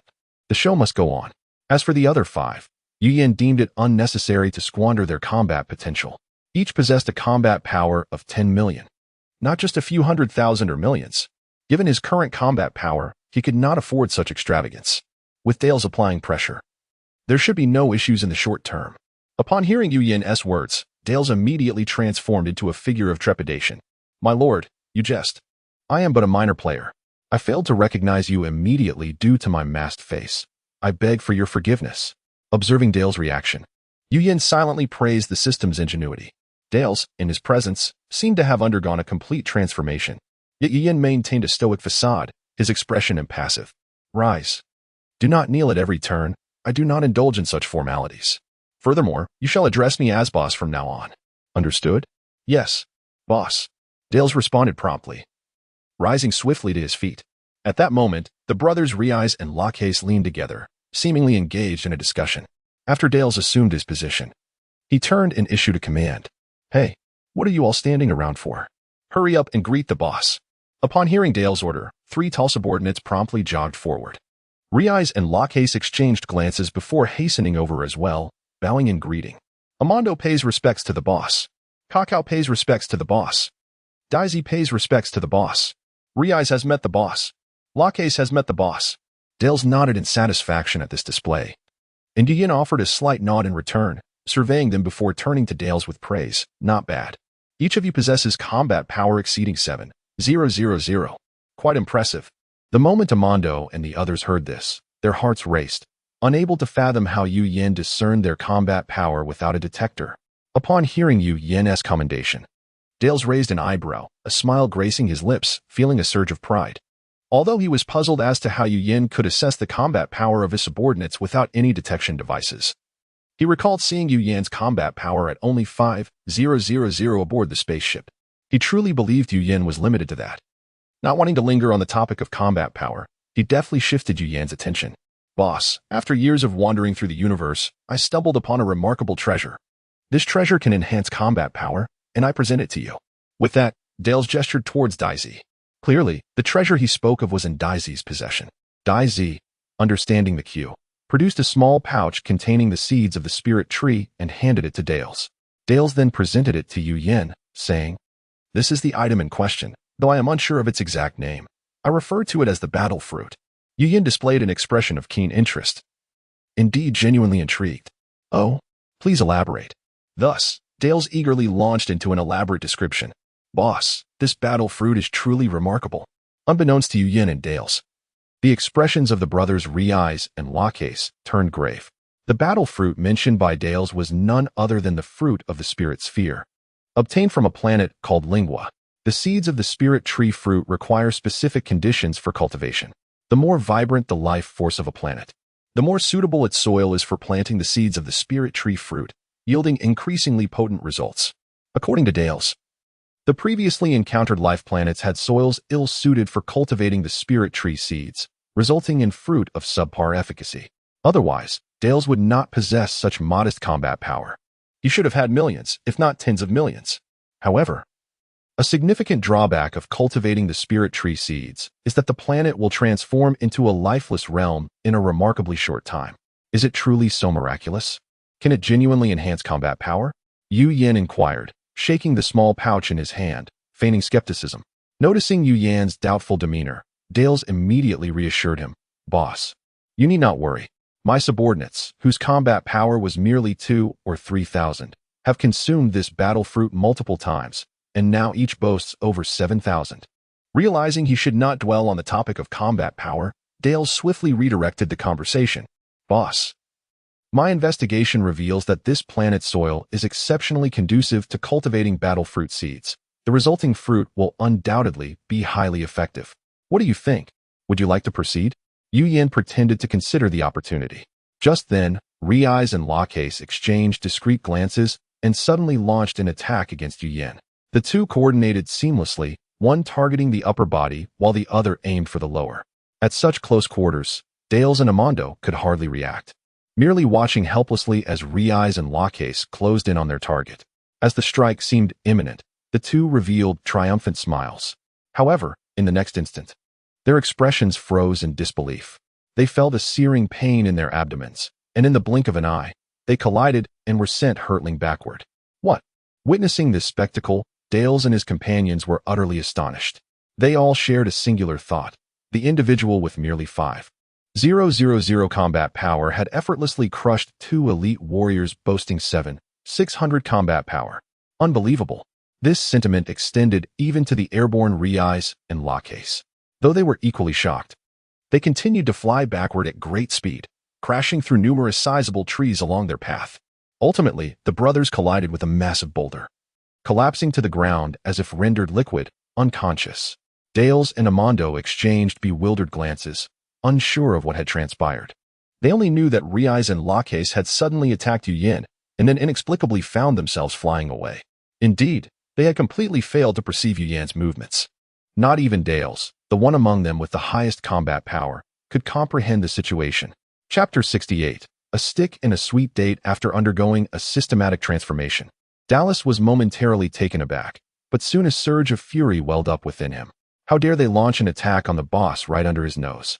The show must go on. As for the other 5, Yu Yin deemed it unnecessary to squander their combat potential. Each possessed a combat power of 10 million. Not just a few 100,000 or millions. Given his current combat power, he could not afford such extravagance. With Dale's applying pressure, there should be no issues in the short term. Upon hearing Yu Yin's words, Dale's immediately transformed into a figure of trepidation. "My lord, you jest. I am but a minor player. I failed to recognize you immediately due to my masked face. I beg for your forgiveness." Observing Dale's reaction, Yu Yin silently praised the system's ingenuity. Dale's, in his presence, seemed to have undergone a complete transformation. Yet Yu Yin maintained a stoic facade, his expression impassive. "Rise. Do not kneel at every turn. I do not indulge in such formalities. Furthermore, you shall address me as boss from now on." Understood? "Yes, boss." Dale's responded promptly, rising swiftly to his feet. At that moment, the brothers Riais and Lacasse leaned together, seemingly engaged in a discussion. After Dale's assumed his position, he turned and issued a command. "Hey, what are you all standing around for? Hurry up and greet the boss." Upon hearing Dale's order, 3 tall subordinates promptly jogged forward. Riais and Lacasse exchanged glances before hastening over as well, bowing in greeting. Amando pays respects to the boss. Kakao pays respects to the boss. Daisy pays respects to the boss. Riais has met the boss. Lacasse has met the boss. Dale's nodded in satisfaction at this display. And Yu Yin offered a slight nod in return, surveying them before turning to Dale's with praise. "Not bad. Each of you possesses combat power exceeding 7,000. Quite impressive." The moment Amando and the others heard this, their hearts raced, unable to fathom how Yu Yin discerned their combat power without a detector. Upon hearing Yu Yin's commendation, Dale's raised an eyebrow, a smile gracing his lips, feeling a surge of pride. Although he was puzzled as to how Yu Yin could assess the combat power of his subordinates without any detection devices. He recalled seeing Yu Yin's combat power at only 5,000 aboard the spaceship. He truly believed Yu Yin was limited to that. Not wanting to linger on the topic of combat power, he deftly shifted Yu Yin's attention. "Boss, after years of wandering through the universe, I stumbled upon a remarkable treasure. This treasure can enhance combat power, and I present it to you. With that, Dales gestured towards Dai-Z. Clearly, the treasure he spoke of was in Dai-Z's possession. Dai-Z, understanding the cue, produced a small pouch containing the seeds of the spirit tree and handed it to Dales. Dales then presented it to Yu Yin, saying, "This is the item in question, though I am unsure of its exact name. I refer to it as the battle fruit." Yu Yin displayed an expression of keen interest. Indeed, genuinely intrigued. "Oh, please elaborate." Thus, Dales eagerly launched into an elaborate description. "Boss, this battle fruit is truly remarkable." Unbeknownst to Yu Yin and Dales, the expressions of the brothers Riais and Lacasse turned grave. The battle fruit mentioned by Dales was none other than the fruit of the spirit sphere, obtained from a planet called Lingua. The seeds of the spirit tree fruit require specific conditions for cultivation. The more vibrant the life force of a planet, the more suitable its soil is for planting the seeds of the spirit tree fruit, yielding increasingly potent results. According to Dales, the previously encountered life planets had soils ill-suited for cultivating the spirit tree seeds, resulting in fruit of subpar efficacy. Otherwise, Dales would not possess such modest combat power. He should have had millions, if not tens of millions. However, a significant drawback of cultivating the spirit tree seeds is that the planet will transform into a lifeless realm in a remarkably short time. Is it truly so miraculous? Can it genuinely enhance combat power? Yu Yin inquired, shaking the small pouch in his hand, feigning skepticism. Noticing Yu Yan's doubtful demeanor, Dales immediately reassured him. "Boss, you need not worry. My subordinates, whose combat power was merely 2,000 or 3,000, have consumed this battle fruit multiple times, and now each boasts over 7,000. Realizing he should not dwell on the topic of combat power, Dales swiftly redirected the conversation. "Boss, my investigation reveals that this planet's soil is exceptionally conducive to cultivating battle fruit seeds. The resulting fruit will undoubtedly be highly effective. What do you think? Would you like to proceed?" Yu Yin pretended to consider the opportunity. Just then, Riais and Lacasse exchanged discreet glances and suddenly launched an attack against Yu Yin. The two coordinated seamlessly, one targeting the upper body while the other aimed for the lower. At such close quarters, Dales and Amando could hardly react, merely watching helplessly as Riais and Lacasse closed in on their target. As the strike seemed imminent, the two revealed triumphant smiles. However, in the next instant, their expressions froze in disbelief. They felt a searing pain in their abdomens, and in the blink of an eye, they collided and were sent hurtling backward. What? Witnessing this spectacle, Dales and his companions were utterly astonished. They all shared a singular thought. The individual with merely 5,000 combat power had effortlessly crushed two elite warriors boasting 7,600 combat power. Unbelievable. This sentiment extended even to the airborne Riais and Lacasse. Though they were equally shocked, they continued to fly backward at great speed, crashing through numerous sizable trees along their path. Ultimately, the brothers collided with a massive boulder, collapsing to the ground as if rendered liquid, unconscious. Dales and Amando exchanged bewildered glances, unsure of what had transpired. They only knew that Riais and Lacasse had suddenly attacked Yu Yin and then inexplicably found themselves flying away. Indeed, they had completely failed to perceive Yu Yan's movements. Not even Dales, the one among them with the highest combat power, could comprehend the situation. Chapter 68. A stick and a sweet date after undergoing a systematic transformation. Dallas was momentarily taken aback, but soon a surge of fury welled up within him. How dare they launch an attack on the boss right under his nose?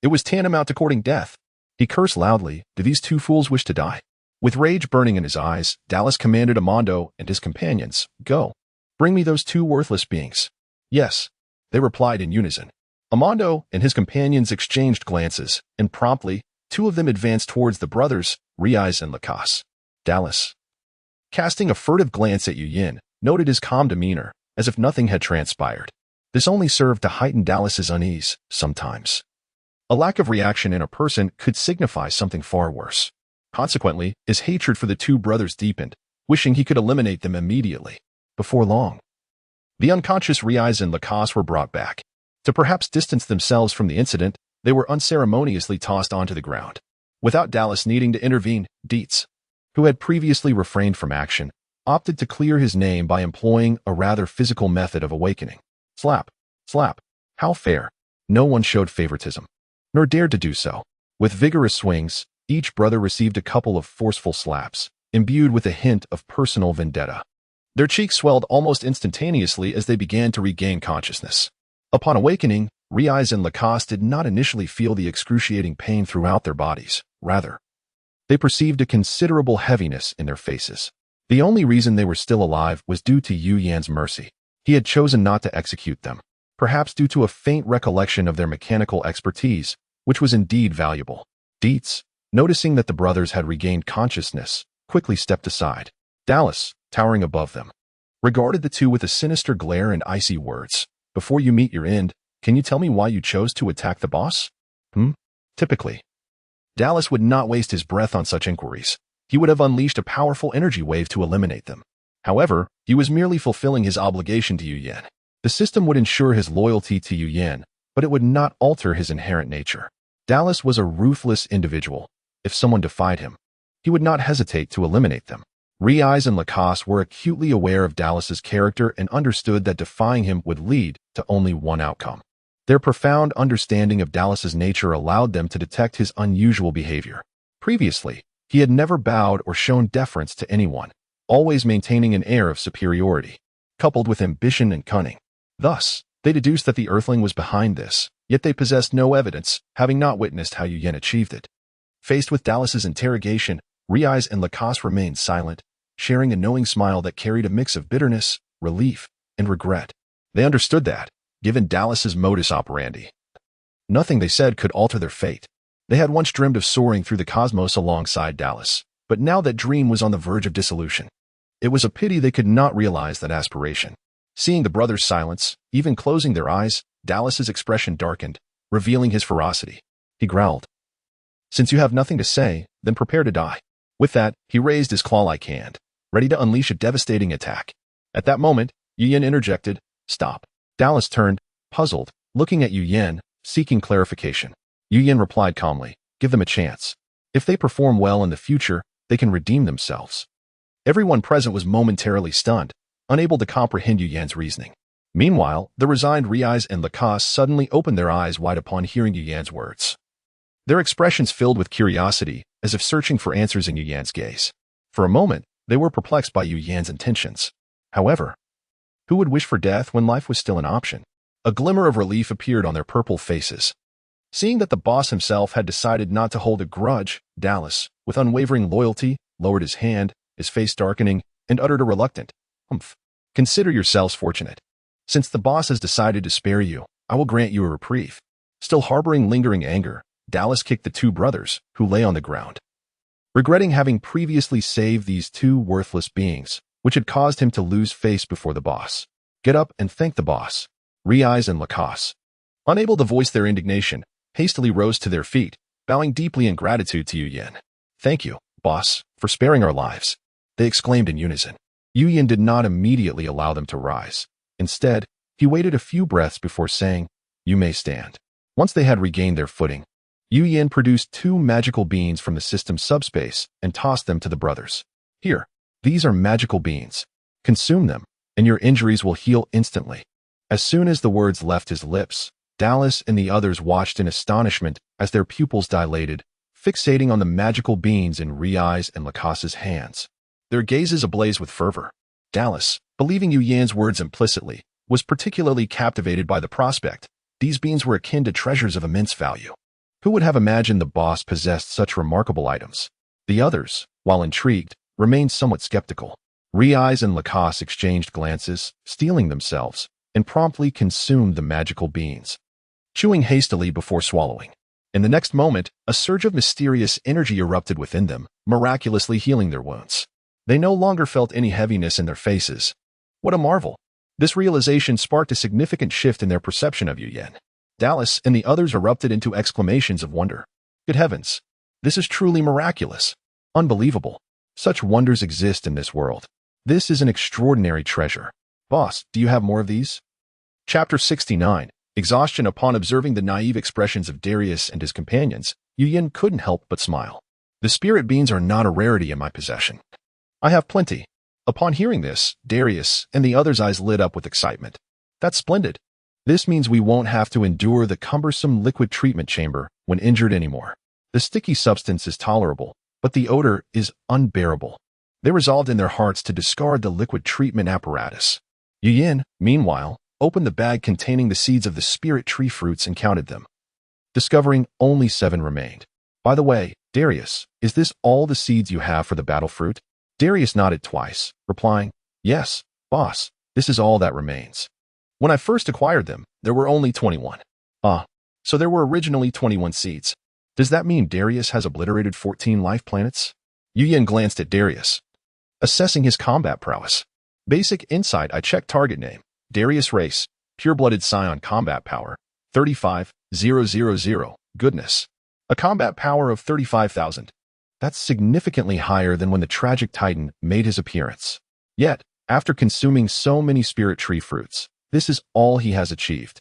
It was tantamount to courting death. He cursed loudly. Do these two fools wish to die? With rage burning in his eyes, Dallas commanded Amando and his companions, "Go. Bring me those two worthless beings." "Yes," they replied in unison. Amando and his companions exchanged glances, and promptly, two of them advanced towards the brothers, Riais and Lacasse. Dallas, casting a furtive glance at Yu Yin, noted his calm demeanor, as if nothing had transpired. This only served to heighten Dallas's unease, sometimes. A lack of reaction in a person could signify something far worse. Consequently, his hatred for the two brothers deepened, wishing he could eliminate them immediately. Before long, the unconscious Riais and Lacasse were brought back. To perhaps distance themselves from the incident, they were unceremoniously tossed onto the ground. Without Dallas needing to intervene, Dietz, who had previously refrained from action, opted to clear his name by employing a rather physical method of awakening. Slap, slap. How fair. No one showed favoritism, nor dared to do so. With vigorous swings, each brother received a couple of forceful slaps, imbued with a hint of personal vendetta. Their cheeks swelled almost instantaneously as they began to regain consciousness. Upon awakening, Riaz and Lacoste did not initially feel the excruciating pain throughout their bodies. Rather, they perceived a considerable heaviness in their faces. The only reason they were still alive was due to Yu Yan's mercy. He had chosen not to execute them, perhaps due to a faint recollection of their mechanical expertise, which was indeed valuable. Dietz, noticing that the brothers had regained consciousness, quickly stepped aside. Dallas, towering above them, regarded the two with a sinister glare and icy words. Before you meet your end, can you tell me why you chose to attack the boss? Typically, Dallas would not waste his breath on such inquiries. He would have unleashed a powerful energy wave to eliminate them. However, he was merely fulfilling his obligation to Yu Yan. The system would ensure his loyalty to Yu Yan, but it would not alter his inherent nature. Dallas was a ruthless individual. If someone defied him, he would not hesitate to eliminate them. Riaz and Lacoste were acutely aware of Dallas's character and understood that defying him would lead to only one outcome. Their profound understanding of Dallas's nature allowed them to detect his unusual behavior. Previously, he had never bowed or shown deference to anyone, always maintaining an air of superiority, coupled with ambition and cunning. Thus, they deduced that the Earthling was behind this, yet they possessed no evidence, having not witnessed how Yu Yan achieved it. Faced with Dallas's interrogation, Riaz and Lacoste remained silent, sharing a knowing smile that carried a mix of bitterness, relief, and regret. They understood that, given Dallas's modus operandi, nothing they said could alter their fate. They had once dreamed of soaring through the cosmos alongside Dallas, but now that dream was on the verge of dissolution. It was a pity they could not realize that aspiration. Seeing the brothers' silence, even closing their eyes, Dallas's expression darkened, revealing his ferocity. He growled, "Since you have nothing to say, then prepare to die." With that, he raised his claw-like hand, ready to unleash a devastating attack. At that moment, Yu Yan interjected, "Stop." Dallas turned, puzzled, looking at Yu Yan, seeking clarification. Yu Yan replied calmly, "Give them a chance. If they perform well in the future, they can redeem themselves." Everyone present was momentarily stunned, unable to comprehend Yu Yan's reasoning. Meanwhile, the resigned Riaz and Lacoste suddenly opened their eyes wide upon hearing Yu Yan's words. Their expressions filled with curiosity, as if searching for answers in Yu Yan's gaze. For a moment, they were perplexed by Yu Yan's intentions. However, who would wish for death when life was still an option? A glimmer of relief appeared on their purple faces. Seeing that the boss himself had decided not to hold a grudge, Dallas, with unwavering loyalty, lowered his hand, his face darkening, and uttered a reluctant, "Humph. Consider yourselves fortunate. Since the boss has decided to spare you, I will grant you a reprieve." Still harboring lingering anger, Dallas kicked the two brothers, who lay on the ground. Regretting having previously saved these two worthless beings, which had caused him to lose face before the boss. "Get up and thank the boss." Riaz and Lacoste, unable to voice their indignation, hastily rose to their feet, bowing deeply in gratitude to Yu Yan. "Thank you, boss, for sparing our lives," they exclaimed in unison. Yu Yan did not immediately allow them to rise. Instead, he waited a few breaths before saying, "You may stand." Once they had regained their footing, Yu Yan produced two magical beans from the system's subspace and tossed them to the brothers. "Here, these are magical beans. Consume them, and your injuries will heal instantly." As soon as the words left his lips, Dallas and the others watched in astonishment as their pupils dilated, fixating on the magical beans in Riaz and Lacoste's hands. Their gazes ablaze with fervor. Dallas, believing Yu Yan's words implicitly, was particularly captivated by the prospect. These beans were akin to treasures of immense value. Who would have imagined the boss possessed such remarkable items? The others, while intrigued, remained somewhat skeptical. Riaz and Lacoste exchanged glances, steeling themselves, and promptly consumed the magical beans, chewing hastily before swallowing. In the next moment, a surge of mysterious energy erupted within them, miraculously healing their wounds. They no longer felt any heaviness in their faces. What a marvel! This realization sparked a significant shift in their perception of Yu Yan. Dallas and the others erupted into exclamations of wonder. Good heavens! This is truly miraculous! Unbelievable! Such wonders exist in this world. This is an extraordinary treasure. Boss, do you have more of these? Chapter 69. Exhaustion. Upon observing the naive expressions of Darius and his companions, Yu Yan couldn't help but smile. The spirit beans are not a rarity in my possession. I have plenty. Upon hearing this, Darius and the others' eyes lit up with excitement. That's splendid. This means we won't have to endure the cumbersome liquid treatment chamber when injured anymore. The sticky substance is tolerable, but the odor is unbearable. They resolved in their hearts to discard the liquid treatment apparatus. Yu Yin, meanwhile, opened the bag containing the seeds of the spirit tree fruits and counted them, discovering only 7 remained. By the way, Darius, is this all the seeds you have for the battle fruit? Darius nodded twice, replying, yes, boss, this is all that remains. When I first acquired them, there were only 21. So there were originally 21 seeds. Does that mean Darius has obliterated 14 life planets? Yu Yin glanced at Darius, assessing his combat prowess. Basic insight. I checked target name. Darius race. Pure-blooded Saiyan combat power. 35,000. Goodness. A combat power of 35,000. That's significantly higher than when the tragic Titan made his appearance. Yet, after consuming so many spirit tree fruits, this is all he has achieved.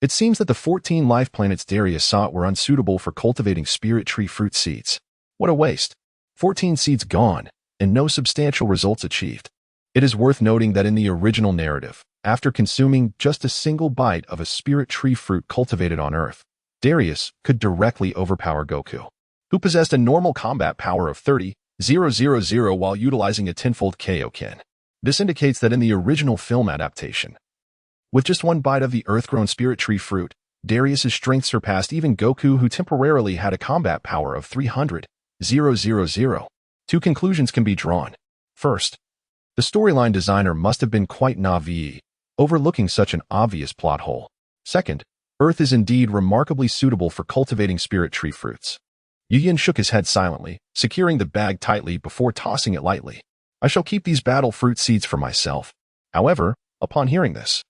It seems that the 14 life planets Darius sought were unsuitable for cultivating spirit tree fruit seeds. What a waste. 14 seeds gone, and no substantial results achieved. It is worth noting that in the original narrative, after consuming just a single bite of a spirit tree fruit cultivated on Earth, Darius could directly overpower Goku, who possessed a normal combat power of 30,000 while utilizing a tenfold Kaioken. This indicates that in the original film adaptation, with just one bite of the Earth-grown spirit tree fruit, Darius's strength surpassed even Goku, who temporarily had a combat power of 300,000. 2 conclusions can be drawn. First, the storyline designer must have been quite naive, overlooking such an obvious plot hole. Second, Earth is indeed remarkably suitable for cultivating spirit tree fruits. Yu Yin shook his head silently, securing the bag tightly before tossing it lightly. I shall keep these battle fruit seeds for myself. However, upon hearing this,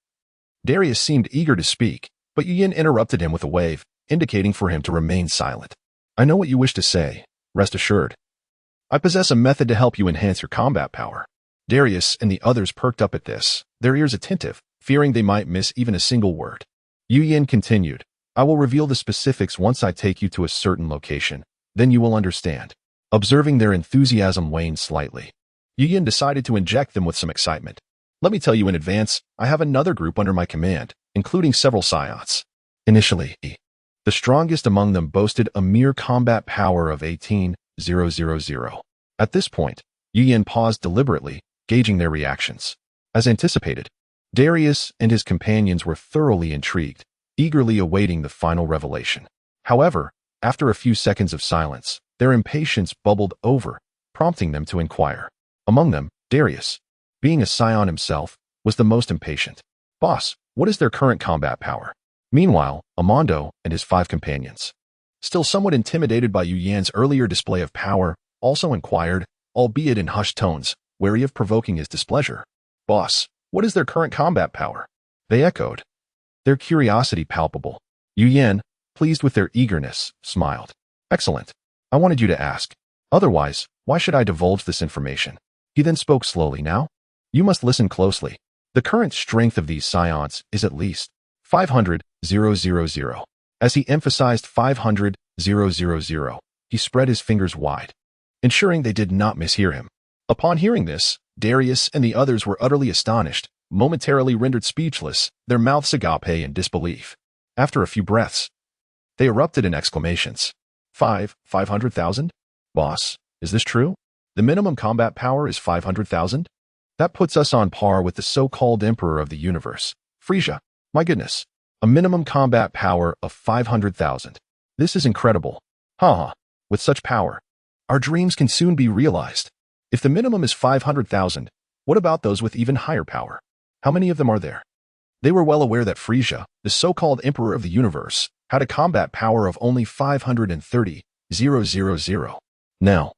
Darius seemed eager to speak, but Yu Yin interrupted him with a wave, indicating for him to remain silent. I know what you wish to say, rest assured. I possess a method to help you enhance your combat power. Darius and the others perked up at this, their ears attentive, fearing they might miss even a single word. Yu Yin continued, I will reveal the specifics once I take you to a certain location, then you will understand. Observing their enthusiasm wane slightly, Yu Yin decided to inject them with some excitement. Let me tell you in advance, I have another group under my command, including several Saiyans. Initially, the strongest among them boasted a mere combat power of 18,000. At this point, Yu Yin paused deliberately, gauging their reactions. As anticipated, Darius and his companions were thoroughly intrigued, eagerly awaiting the final revelation. However, after a few seconds of silence, their impatience bubbled over, prompting them to inquire. Among them, Darius, being a Saiyan himself, was the most impatient. Boss, what is their current combat power? Meanwhile, Amando and his 5 companions, still somewhat intimidated by Yu Yan's earlier display of power, also inquired, albeit in hushed tones, wary of provoking his displeasure. Boss, what is their current combat power? They echoed, their curiosity palpable. Yu Yan, pleased with their eagerness, smiled. Excellent. I wanted you to ask. Otherwise, why should I divulge this information? He then spoke slowly. Now, you must listen closely. The current strength of these Saiyans is at least 500,000. As he emphasized 500,000, he spread his fingers wide, ensuring they did not mishear him. Upon hearing this, Darius and the others were utterly astonished, momentarily rendered speechless, their mouths agape in disbelief. After a few breaths, they erupted in exclamations. 500,000? Boss, is this true? The minimum combat power is 500,000? That puts us on par with the so-called Emperor of the Universe, Frieza. My goodness, a minimum combat power of 500,000. This is incredible. With such power, our dreams can soon be realized. If the minimum is 500,000, what about those with even higher power? How many of them are there? They were well aware that Frieza, the so-called Emperor of the Universe, had a combat power of only 530,000. Now,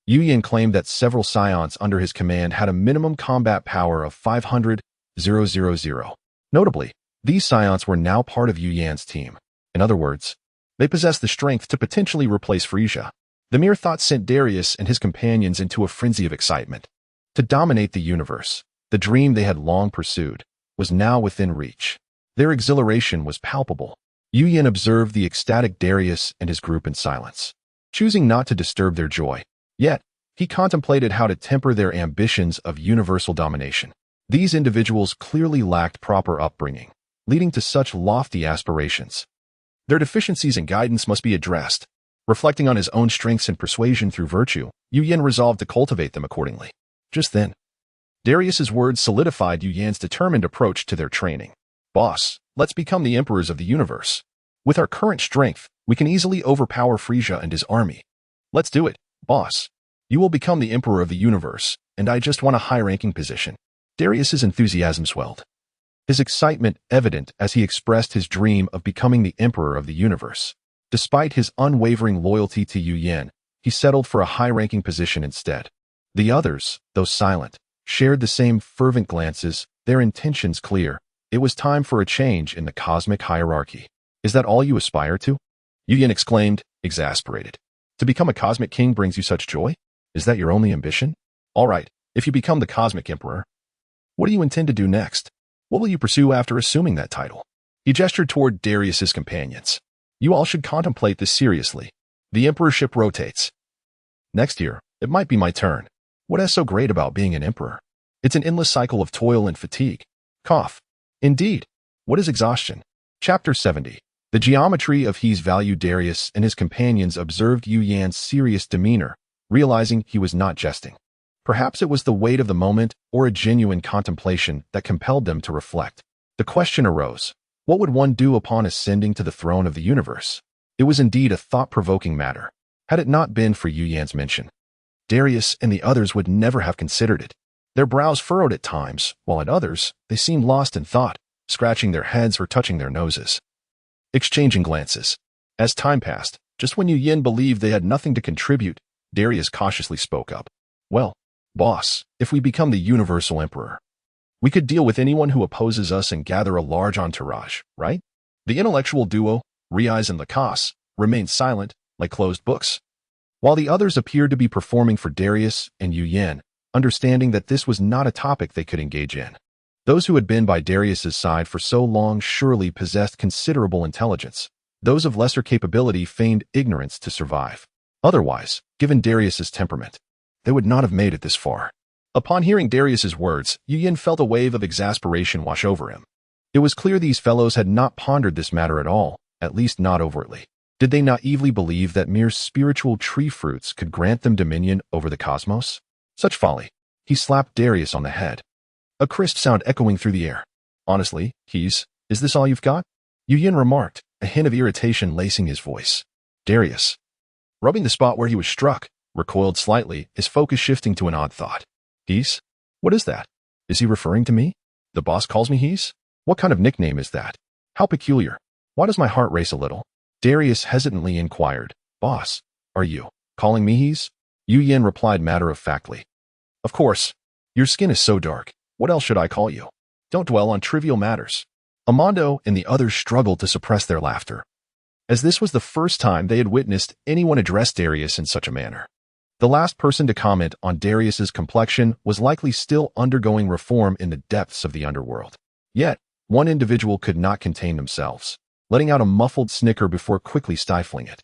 Yu Yin claimed that several Saiyans under his command had a minimum combat power of 500,000. Notably, these Saiyans were now part of Yu Yan's team. In other words, they possessed the strength to potentially replace Frieza. The mere thought sent Darius and his companions into a frenzy of excitement. To dominate the universe, the dream they had long pursued, was now within reach. Their exhilaration was palpable. Yu Yin observed the ecstatic Darius and his group in silence, choosing not to disturb their joy. Yet, he contemplated how to temper their ambitions of universal domination. These individuals clearly lacked proper upbringing, leading to such lofty aspirations. Their deficiencies in guidance must be addressed. Reflecting on his own strengths and persuasion through virtue, Yu Yin resolved to cultivate them accordingly. Just then, Darius's words solidified Yu Yan's determined approach to their training. Boss, let's become the emperors of the universe. With our current strength, we can easily overpower Frisia and his army. Let's do it, boss. You will become the emperor of the universe, and I just want a high-ranking position. Darius's enthusiasm swelled, his excitement evident as he expressed his dream of becoming the emperor of the universe. Despite his unwavering loyalty to Yu Yan, he settled for a high-ranking position instead. The others, though silent, shared the same fervent glances, their intentions clear. It was time for a change in the cosmic hierarchy. Is that all you aspire to? Yu Yan exclaimed, exasperated. To become a cosmic king brings you such joy? Is that your only ambition? All right, if you become the cosmic emperor, what do you intend to do next? What will you pursue after assuming that title? He gestured toward Darius's companions. You all should contemplate this seriously. The emperorship rotates. Next year, it might be my turn. What is so great about being an emperor? It's an endless cycle of toil and fatigue. Cough. Indeed. What is exhaustion? Chapter 70. The geometry of his value. Darius and his companions observed Yu Yan's serious demeanor, realizing he was not jesting. Perhaps it was the weight of the moment or a genuine contemplation that compelled them to reflect. The question arose, what would one do upon ascending to the throne of the universe? It was indeed a thought-provoking matter. Had it not been for Yu Yan's mention, Darius and the others would never have considered it. Their brows furrowed at times, while at others, they seemed lost in thought, scratching their heads or touching their noses. Exchanging glances. As time passed, just when Yu Yan believed they had nothing to contribute, Darius cautiously spoke up. Well, boss, if we become the universal emperor, we could deal with anyone who opposes us and gather a large entourage, right? The intellectual duo, Riaz and Lacasse, remained silent, like closed books, while the others appeared to be performing for Darius and Yu Yan, understanding that this was not a topic they could engage in. Those who had been by Darius's side for so long surely possessed considerable intelligence. Those of lesser capability feigned ignorance to survive. Otherwise, given Darius's temperament, they would not have made it this far. Upon hearing Darius's words, Yu Yan felt a wave of exasperation wash over him. It was clear these fellows had not pondered this matter at all, at least not overtly. Did they naively believe that mere spiritual tree fruits could grant them dominion over the cosmos? Such folly. He slapped Darius on the head, a crisp sound echoing through the air. Honestly, is this all you've got? Yu Yan remarked, a hint of irritation lacing his voice. Darius, rubbing the spot where he was struck, recoiled slightly, his focus shifting to an odd thought. He's? What is that? Is he referring to me? The boss calls me he's? What kind of nickname is that? How peculiar. Why does my heart race a little? Darius hesitantly inquired. Boss, are you calling me he's? Yu Yan replied matter-of-factly. Of course. Your skin is so dark. What else should I call you? Don't dwell on trivial matters. Amando and the others struggled to suppress their laughter, as this was the first time they had witnessed anyone address Darius in such a manner. The last person to comment on Darius's complexion was likely still undergoing reform in the depths of the underworld. Yet, one individual could not contain themselves, letting out a muffled snicker before quickly stifling it.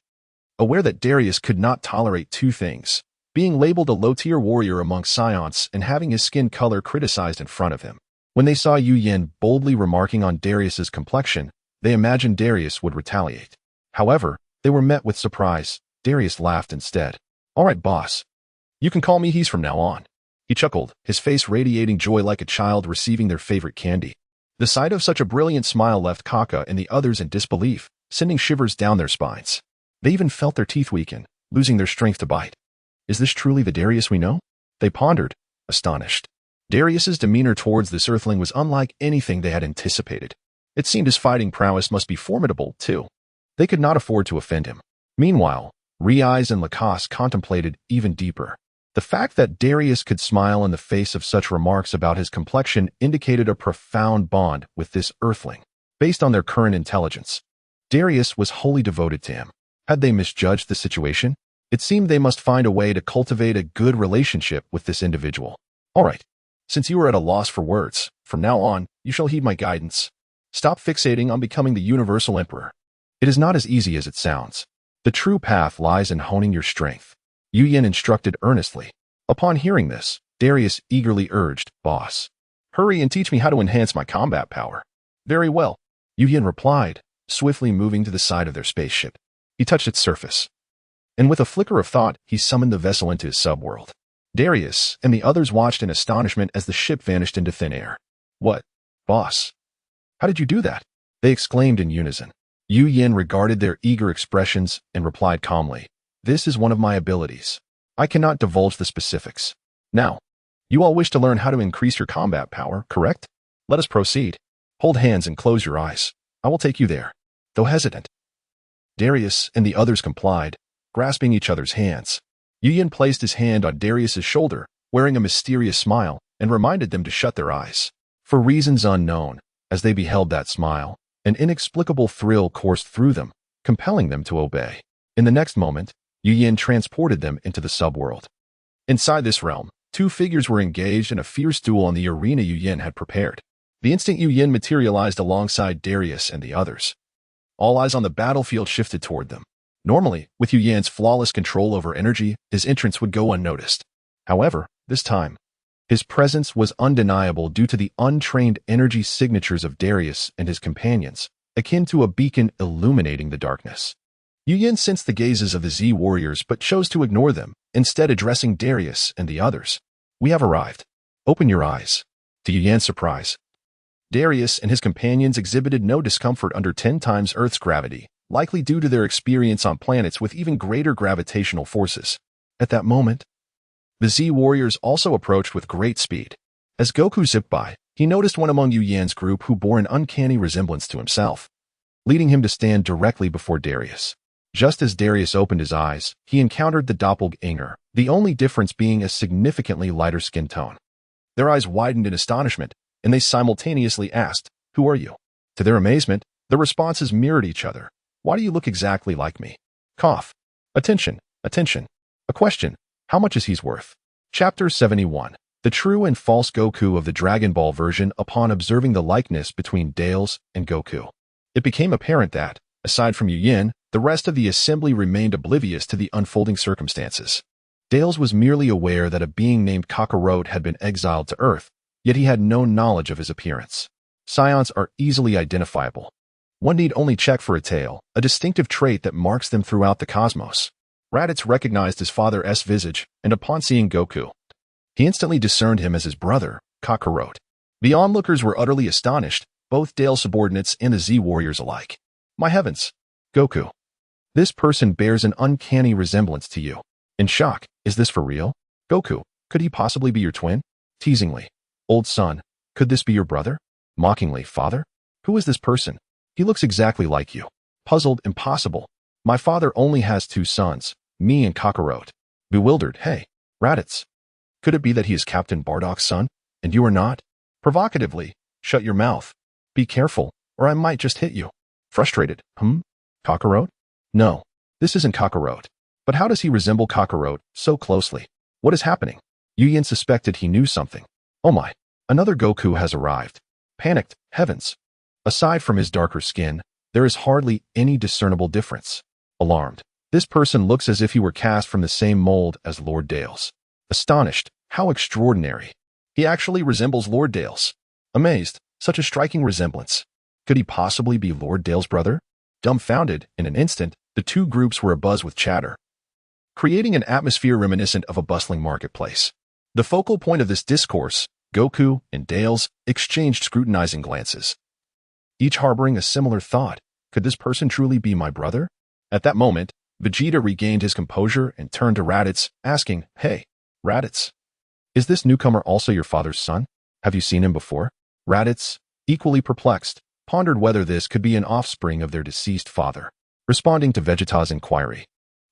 Aware that Darius could not tolerate two things, being labeled a low-tier warrior among Saiyans and having his skin color criticized in front of him. When they saw Yu Yan boldly remarking on Darius's complexion, they imagined Darius would retaliate. However, they were met with surprise. Darius laughed instead. All right, boss. You can call me he's from now on. He chuckled, his face radiating joy like a child receiving their favorite candy. The sight of such a brilliant smile left Kaka and the others in disbelief, sending shivers down their spines. They even felt their teeth weaken, losing their strength to bite. Is this truly the Darius we know? They pondered, astonished. Darius's demeanor towards this Earthling was unlike anything they had anticipated. It seemed his fighting prowess must be formidable, too. They could not afford to offend him. Meanwhile, Riaz and Lacasse contemplated even deeper. The fact that Darius could smile in the face of such remarks about his complexion indicated a profound bond with this Earthling. Based on their current intelligence, Darius was wholly devoted to him. Had they misjudged the situation? It seemed they must find a way to cultivate a good relationship with this individual. All right. Since you are at a loss for words, from now on, you shall heed my guidance. Stop fixating on becoming the universal emperor. It is not as easy as it sounds. The true path lies in honing your strength. Yu Yan instructed earnestly. Upon hearing this, Darius eagerly urged, Boss, hurry and teach me how to enhance my combat power. Very well, Yu Yan replied, swiftly moving to the side of their spaceship. He touched its surface, and with a flicker of thought, he summoned the vessel into his subworld. Darius and the others watched in astonishment as the ship vanished into thin air. What? Boss? How did you do that? They exclaimed in unison. Yu Yin regarded their eager expressions and replied calmly, "This is one of my abilities. I cannot divulge the specifics. Now, you all wish to learn how to increase your combat power, correct? Let us proceed. Hold hands and close your eyes. I will take you there." Though hesitant, Darius and the others complied, grasping each other's hands. Yu Yin placed his hand on Darius's shoulder, wearing a mysterious smile, and reminded them to shut their eyes. For reasons unknown, as they beheld that smile, an inexplicable thrill coursed through them, compelling them to obey. In the next moment, Yu Yin transported them into the subworld. Inside this realm, two figures were engaged in a fierce duel on the arena Yu Yin had prepared. The instant Yu Yin materialized alongside Darius and the others, all eyes on the battlefield shifted toward them. Normally, with Yu Yan's flawless control over energy, his entrance would go unnoticed. However, this time, his presence was undeniable due to the untrained energy signatures of Darius and his companions, akin to a beacon illuminating the darkness. Yu Yin sensed the gazes of the Z warriors but chose to ignore them, instead addressing Darius and the others. "We have arrived. Open your eyes." To Yu Yan's surprise, Darius and his companions exhibited no discomfort under 10 times Earth's gravity, likely due to their experience on planets with even greater gravitational forces. At that moment, the Z warriors also approached with great speed. As Goku zipped by, he noticed one among Yu Yan's group who bore an uncanny resemblance to himself, leading him to stand directly before Darius. Just as Darius opened his eyes, he encountered the doppelganger, the only difference being a significantly lighter skin tone. Their eyes widened in astonishment, and they simultaneously asked, "Who are you?" To their amazement, the responses mirrored each other. "Why do you look exactly like me?" Cough. Attention. Attention. A question. How much is he worth? Chapter 71. The true and false Goku of the Dragon Ball version. Upon observing the likeness between Dales and Goku, it became apparent that, aside from Yu Yin, the rest of the assembly remained oblivious to the unfolding circumstances. Dales was merely aware that a being named Kakarot had been exiled to Earth, yet he had no knowledge of his appearance. Saiyans are easily identifiable. One need only check for a tail, a distinctive trait that marks them throughout the cosmos. Raditz recognized his father's visage, and upon seeing Goku, he instantly discerned him as his brother, Kakarot. The onlookers were utterly astonished, both Dale's subordinates and the Z warriors alike. "My heavens! Goku! This person bears an uncanny resemblance to you." In shock, "Is this for real? Goku, could he possibly be your twin?" Teasingly, "Old son, could this be your brother?" Mockingly, "Father? Who is this person? He looks exactly like you." Puzzled, "Impossible. My father only has 2 sons, me and Kakarot." Bewildered, "Hey, Raditz, could it be that he is Captain Bardock's son, and you are not?" Provocatively, "Shut your mouth. Be careful, or I might just hit you." Frustrated, Kakarot? No, this isn't Kakarot. But how does he resemble Kakarot so closely? What is happening? Yu Yin suspected he knew something. Oh my, another Goku has arrived. Panicked, heavens. Aside from his darker skin, there is hardly any discernible difference. Alarmed, this person looks as if he were cast from the same mold as Lord Dales. Astonished, how extraordinary. He actually resembles Lord Dales. Amazed, such a striking resemblance. Could he possibly be Lord Dale's brother? Dumbfounded, in an instant, the two groups were abuzz with chatter, creating an atmosphere reminiscent of a bustling marketplace. The focal point of this discourse, Goku and Dales exchanged scrutinizing glances, each harboring a similar thought. Could this person truly be my brother? At that moment, Vegeta regained his composure and turned to Raditz, asking, "Hey, Raditz, is this newcomer also your father's son? Have you seen him before?" Raditz, equally perplexed, pondered whether this could be an offspring of their deceased father. Responding to Vegeta's inquiry,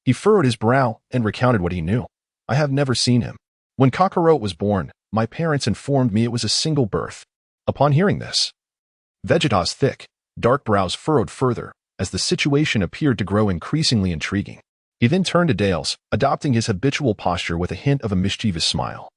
he furrowed his brow and recounted what he knew. "I have never seen him. When Kakarot was born, my parents informed me it was a single birth." Upon hearing this, Vegeta's thick, dark brows furrowed further as the situation appeared to grow increasingly intriguing. He then turned to Dales, adopting his habitual posture with a hint of a mischievous smile,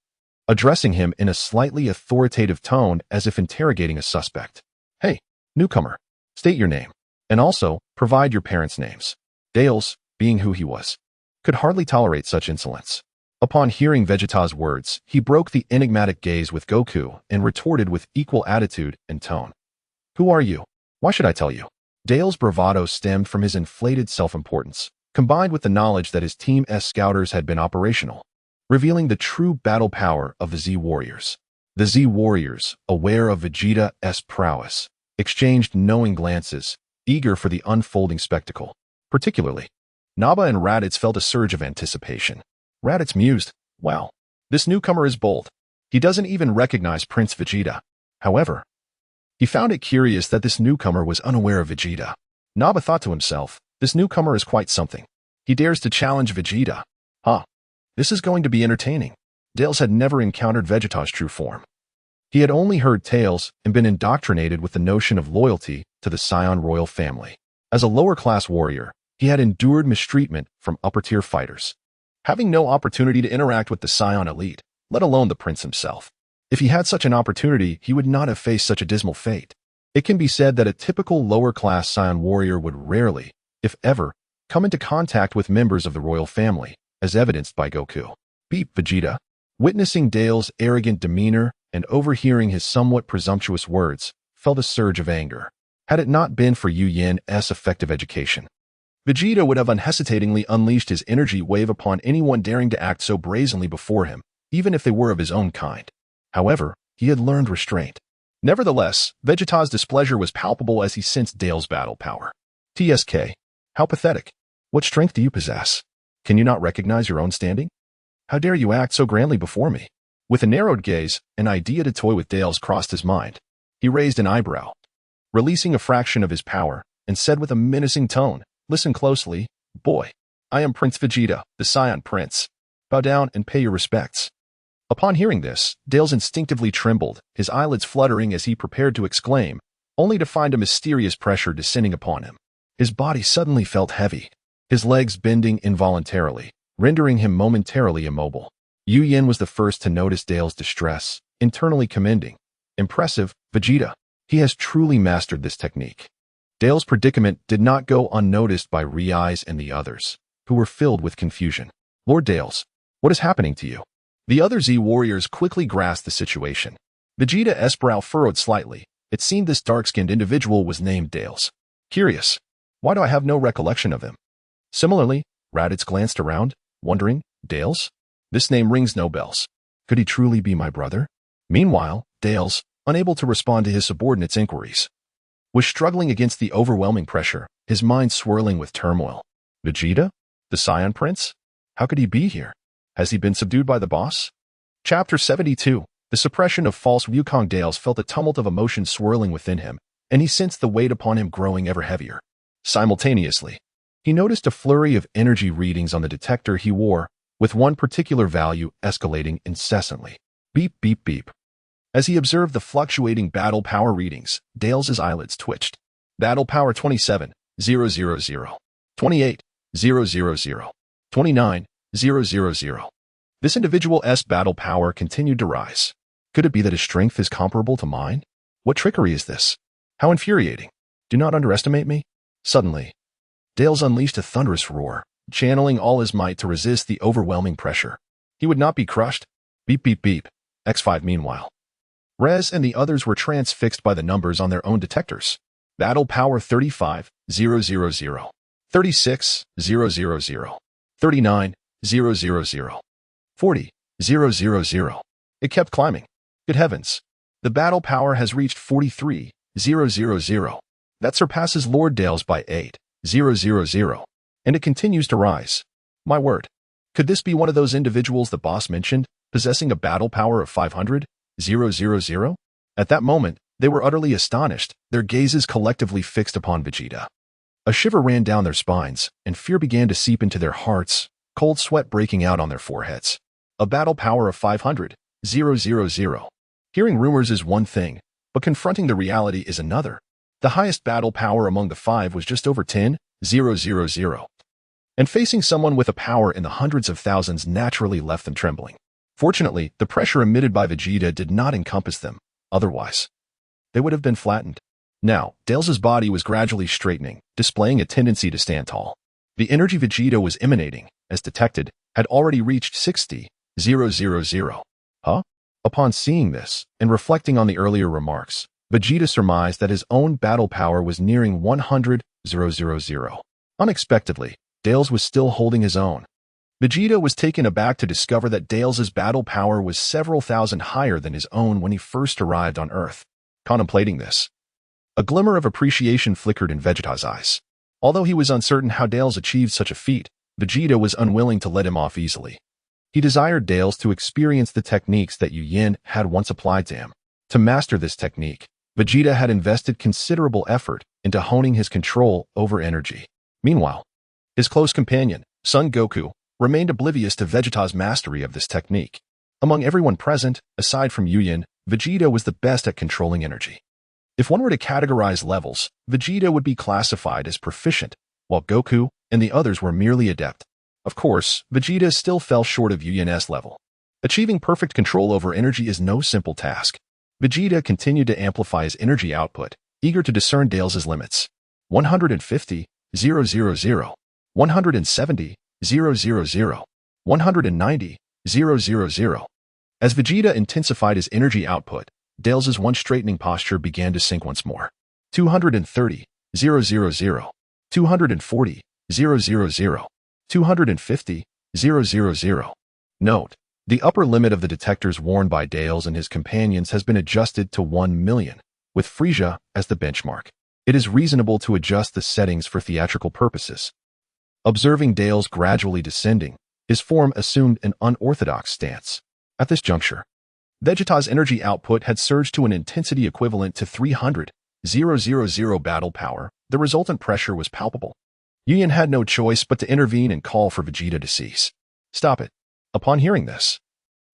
addressing him in a slightly authoritative tone as if interrogating a suspect. "Hey, newcomer, state your name, and also provide your parents' names." Dales, being who he was, could hardly tolerate such insolence. Upon hearing Vegeta's words, he broke the enigmatic gaze with Goku and retorted with equal attitude and tone. "Who are you? Why should I tell you?" Dale's bravado stemmed from his inflated self-importance, combined with the knowledge that his Team S scouters had been operational. revealing the true battle power of the Z warriors. The Z warriors, aware of Vegeta's prowess, exchanged knowing glances, eager for the unfolding spectacle. Particularly, Naba and Raditz felt a surge of anticipation. Raditz mused, "Wow, this newcomer is bold. He doesn't even recognize Prince Vegeta." However, he found it curious that this newcomer was unaware of Vegeta. Naba thought to himself, "This newcomer is quite something. He dares to challenge Vegeta. Huh. This is going to be entertaining." Dales had never encountered Vegeta's true form. He had only heard tales and been indoctrinated with the notion of loyalty to the Saiyan royal family. As a lower-class warrior, he had endured mistreatment from upper-tier fighters, having no opportunity to interact with the Saiyan elite, let alone the prince himself. If he had such an opportunity, he would not have faced such a dismal fate. It can be said that a typical lower-class Saiyan warrior would rarely, if ever, come into contact with members of the royal family, as evidenced by Goku. Beep Vegeta. Witnessing Dale's arrogant demeanor and overhearing his somewhat presumptuous words, felt a surge of anger. Had it not been for Yu Yan's effective education, Vegeta would have unhesitatingly unleashed his energy wave upon anyone daring to act so brazenly before him, even if they were of his own kind. However, he had learned restraint. Nevertheless, Vegeta's displeasure was palpable as he sensed Dale's battle power. "TSK. How pathetic. What strength do you possess? Can you not recognize your own standing? How dare you act so grandly before me?" With a narrowed gaze, an idea to toy with Dale's crossed his mind. He raised an eyebrow, releasing a fraction of his power, and said with a menacing tone, "Listen closely, boy. I am Prince Vegeta, the Saiyan Prince. Bow down and pay your respects." Upon hearing this, Dales instinctively trembled, his eyelids fluttering as he prepared to exclaim, only to find a mysterious pressure descending upon him. His body suddenly felt heavy, his legs bending involuntarily, rendering him momentarily immobile. Yu Yan was the first to notice Dale's distress, internally commending, "Impressive, Vegeta. He has truly mastered this technique." Dale's predicament did not go unnoticed by Rize and the others, who were filled with confusion. "Lord Dales, what is happening to you?" The other Z warriors quickly grasped the situation. Vegeta's brow furrowed slightly. It seemed this dark-skinned individual was named Dales. "Curious. Why do I have no recollection of him?" Similarly, Raditz glanced around, wondering, "Dales? This name rings no bells. Could he truly be my brother?" Meanwhile, Dales, unable to respond to his subordinates' inquiries, was struggling against the overwhelming pressure, his mind swirling with turmoil. Vegeta? The Saiyan Prince? How could he be here? Has he been subdued by the boss? Chapter 72. The suppression of false Wukong. Dales felt a tumult of emotions swirling within him, and he sensed the weight upon him growing ever heavier. Simultaneously, he noticed a flurry of energy readings on the detector he wore, with one particular value escalating incessantly. Beep, beep, beep. As he observed the fluctuating battle power readings, Dales' eyelids twitched. Battle power 27,000, 28,000, 29,000. This individual's battle power continued to rise. Could it be that his strength is comparable to mine? What trickery is this? How infuriating. Do not underestimate me. Suddenly, Dales unleashed a thunderous roar, channeling all his might to resist the overwhelming pressure. He would not be crushed. Beep, beep, beep. X5 meanwhile. Rez and the others were transfixed by the numbers on their own detectors. Battle power 35,000, 36,000, 39,000, 40,000. It kept climbing. Good heavens. The battle power has reached 43,000. That surpasses Lord Dales by 8,000. And it continues to rise. My word. Could this be one of those individuals the boss mentioned, possessing a battle power of 500,000? At that moment, they were utterly astonished, their gazes collectively fixed upon Vegeta. A shiver ran down their spines, and fear began to seep into their hearts, cold sweat breaking out on their foreheads. A battle power of 500,000. Hearing rumors is one thing, but confronting the reality is another. The highest battle power among the five was just over 10,000. And facing someone with a power in the hundreds of thousands naturally left them trembling. Fortunately, the pressure emitted by Vegeta did not encompass them, otherwise they would have been flattened. Now, Dales' body was gradually straightening, displaying a tendency to stand tall. The energy Vegeta was emanating, as detected, had already reached 60,000. Huh? Upon seeing this, and reflecting on the earlier remarks, Vegeta surmised that his own battle power was nearing 100,000. Unexpectedly, Dales was still holding his own. Vegeta was taken aback to discover that Dales' battle power was several thousand higher than his own when he first arrived on Earth. Contemplating this, a glimmer of appreciation flickered in Vegeta's eyes. Although he was uncertain how Dales achieved such a feat, Vegeta was unwilling to let him off easily. He desired Dales to experience the techniques that Yu Yin had once applied to him. To master this technique, Vegeta had invested considerable effort into honing his control over energy. Meanwhile, his close companion, Son Goku, remained oblivious to Vegeta's mastery of this technique. Among everyone present, aside from Yu Yin, Vegeta was the best at controlling energy. If one were to categorize levels, Vegeta would be classified as proficient, while Goku and the others were merely adept. Of course, Vegeta still fell short of Yu Yin's level. Achieving perfect control over energy is no simple task. Vegeta continued to amplify his energy output, eager to discern Dales' limits. 150, 000, 170, 000, 190, 000. As Vegeta intensified his energy output, Dales' once straightening posture began to sink once more. 230, 000, 240, 000, 250, 000. Note: the upper limit of the detectors worn by Dales and his companions has been adjusted to 1 million, with Frieza as the benchmark. It is reasonable to adjust the settings for theatrical purposes. Observing Dales gradually descending, his form assumed an unorthodox stance. At this juncture, Vegeta's energy output had surged to an intensity equivalent to 300,000 battle power. The resultant pressure was palpable. Yu Yin had no choice but to intervene and call for Vegeta to cease. Stop it. Upon hearing this,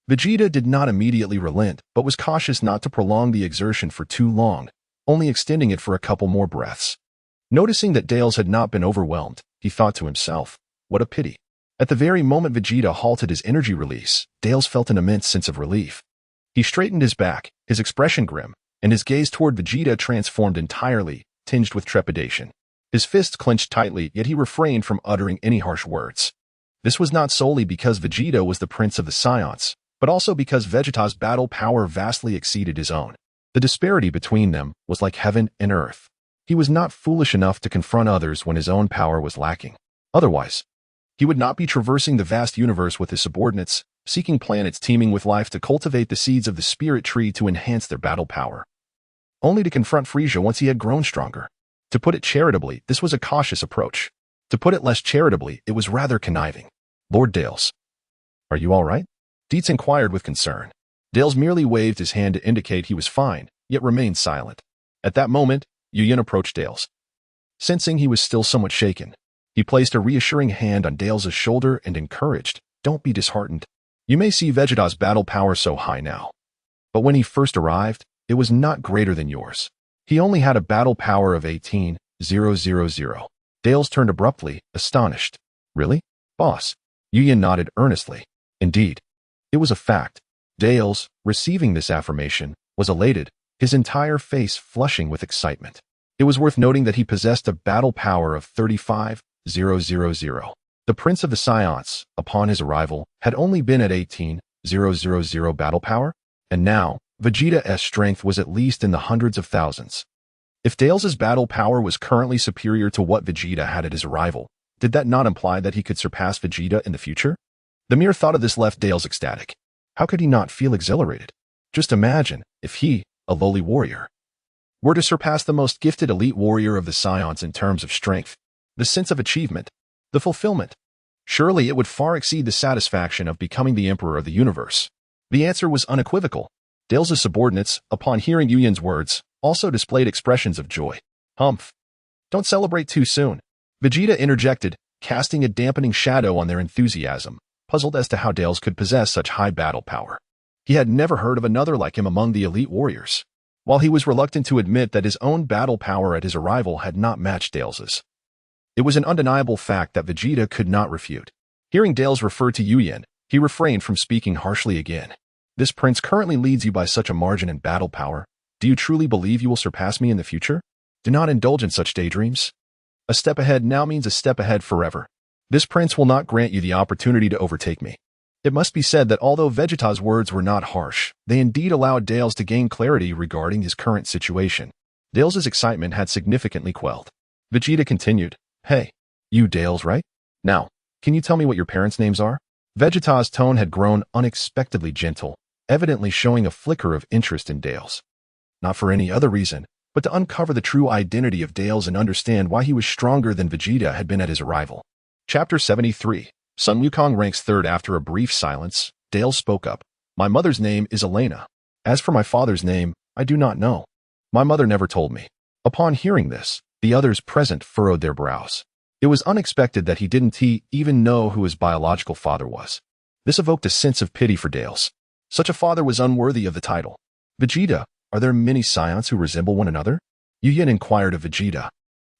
Vegeta did not immediately relent, but was cautious not to prolong the exertion for too long, only extending it for a couple more breaths. Noticing that Dales had not been overwhelmed, he thought to himself, what a pity. At the very moment Vegeta halted his energy release, Dales felt an immense sense of relief. He straightened his back, his expression grim, and his gaze toward Vegeta transformed entirely, tinged with trepidation. His fists clenched tightly, yet he refrained from uttering any harsh words. This was not solely because Vegeta was the prince of the Saiyans, but also because Vegeta's battle power vastly exceeded his own. The disparity between them was like heaven and earth. He was not foolish enough to confront others when his own power was lacking. Otherwise, he would not be traversing the vast universe with his subordinates, seeking planets teeming with life to cultivate the seeds of the spirit tree to enhance their battle power, only to confront Frieza once he had grown stronger. To put it charitably, this was a cautious approach. To put it less charitably, it was rather conniving. Lord Dales, are you all right? Dietz inquired with concern. Dales merely waved his hand to indicate he was fine, yet remained silent. At that moment, Yu Yin approached Dales. Sensing he was still somewhat shaken, he placed a reassuring hand on Dales' shoulder and encouraged, don't be disheartened. You may see Vegeta's battle power so high now, but when he first arrived, it was not greater than yours. He only had a battle power of 18,000. Dales turned abruptly, astonished. Really? Boss? Yu Yin nodded earnestly. Indeed. It was a fact. Dales, receiving this affirmation, was elated, his entire face flushing with excitement. It was worth noting that he possessed a battle power of 35,000. The Prince of the Saiyans, upon his arrival, had only been at 18,000 battle power, and now, Vegeta's strength was at least in the hundreds of thousands. If Dales' battle power was currently superior to what Vegeta had at his arrival, did that not imply that he could surpass Vegeta in the future? The mere thought of this left Dales ecstatic. How could he not feel exhilarated? Just imagine if he, a lowly warrior, were to surpass the most gifted elite warrior of the Saiyans in terms of strength, the sense of achievement, the fulfillment. Surely it would far exceed the satisfaction of becoming the emperor of the universe. The answer was unequivocal. Dales' subordinates, upon hearing Yu Yin's words, also displayed expressions of joy. Humph. Don't celebrate too soon. Vegeta interjected, casting a dampening shadow on their enthusiasm, puzzled as to how Dales could possess such high battle power. He had never heard of another like him among the elite warriors, while he was reluctant to admit that his own battle power at his arrival had not matched Dales's. It was an undeniable fact that Vegeta could not refute. Hearing Dales refer to Yu Yin, he refrained from speaking harshly again. This prince currently leads you by such a margin in battle power. Do you truly believe you will surpass me in the future? Do not indulge in such daydreams. A step ahead now means a step ahead forever. This prince will not grant you the opportunity to overtake me. It must be said that although Vegeta's words were not harsh, they indeed allowed Dales to gain clarity regarding his current situation. Dales' excitement had significantly quelled. Vegeta continued, Hey, you Dales, right? Now, Can you tell me what your parents' names are? Vegeta's tone had grown unexpectedly gentle, evidently showing a flicker of interest in Dale's. Not for any other reason, but to uncover the true identity of Dale's and understand why he was stronger than Vegeta had been at his arrival. Chapter 73. Sun Wukong ranks third. After a brief silence, Dale spoke up. My mother's name is Elena. As for my father's name, I do not know. My mother never told me. Upon hearing this, the others present furrowed their brows. It was unexpected that he didn't even know who his biological father was. This evoked a sense of pity for Dale's. Such a father was unworthy of the title. Vegeta, are there many Saiyans who resemble one another? Yu Yin inquired of Vegeta.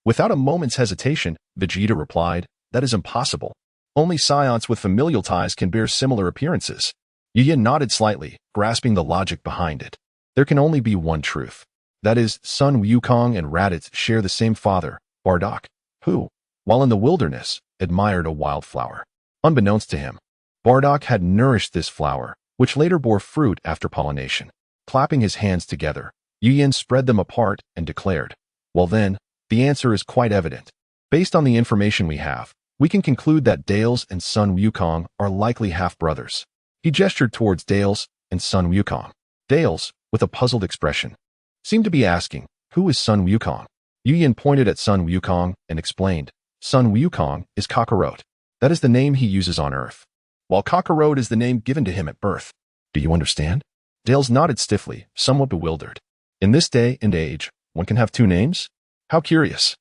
Without a moment's hesitation, Vegeta replied, that is impossible. Only Saiyans with familial ties can bear similar appearances. Yu Yin nodded slightly, grasping the logic behind it. There can only be one truth. That is, Sun Wukong and Raditz share the same father, Bardock, who, while in the wilderness, admired a wildflower. Unbeknownst to him, Bardock had nourished this flower, which later bore fruit after pollination. Clapping his hands together, Yu Yin spread them apart and declared, well then, the answer is quite evident. Based on the information we have, we can conclude that Dale's and Sun Wukong are likely half-brothers. He gestured towards Dale's and Sun Wukong. Dale's, with a puzzled expression, seemed to be asking, who is Sun Wukong? Yu Yin pointed at Sun Wukong and explained, Sun Wukong is Kakarot. That is the name he uses on Earth, while Kakarot is the name given to him at birth. Do you understand? Dale's nodded stiffly, somewhat bewildered. In this day and age, one can have two names? How curious.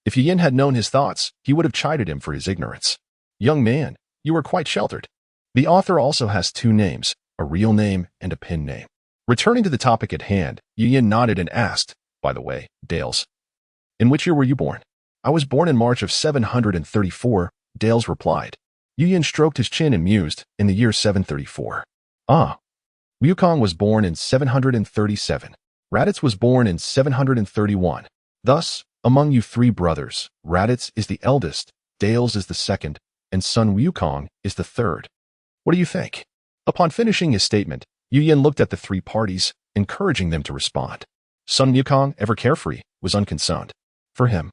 If Yu Yin had known his thoughts, he would have chided him for his ignorance. Young man, you are quite sheltered. The author also has two names, a real name and a pen name. Returning to the topic at hand, Yu Yin nodded and asked, by the way, Dale's, in which year were you born? I was born in March of 734, Dale's replied. Yu Yin stroked his chin and mused, in the year 734. Ah. Wukong was born in 737. Raditz was born in 731. Thus, among you three brothers, Raditz is the eldest, Dale's is the second, and Sun Wukong is the third. What do you think? Upon finishing his statement, Yu Yin looked at the three parties, encouraging them to respond. Sun Wukong, ever carefree, was unconcerned. For him,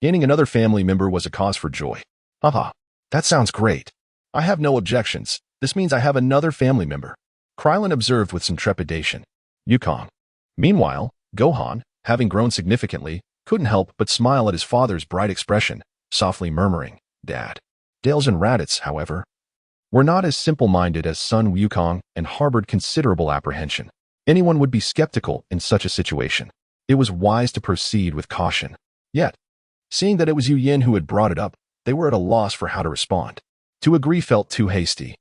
gaining another family member was a cause for joy. Haha, that sounds great. I have no objections. This means I have another family member. Krillin observed with some trepidation. Wukong. Meanwhile, Gohan, having grown significantly, couldn't help but smile at his father's bright expression, softly murmuring, Dad. Dale's and Raditz, however, were not as simple-minded as Sun Wukong and harbored considerable apprehension. Anyone would be skeptical in such a situation. It was wise to proceed with caution. Yet, seeing that it was Yu Yin who had brought it up, they were at a loss for how to respond. To agree felt too hasty.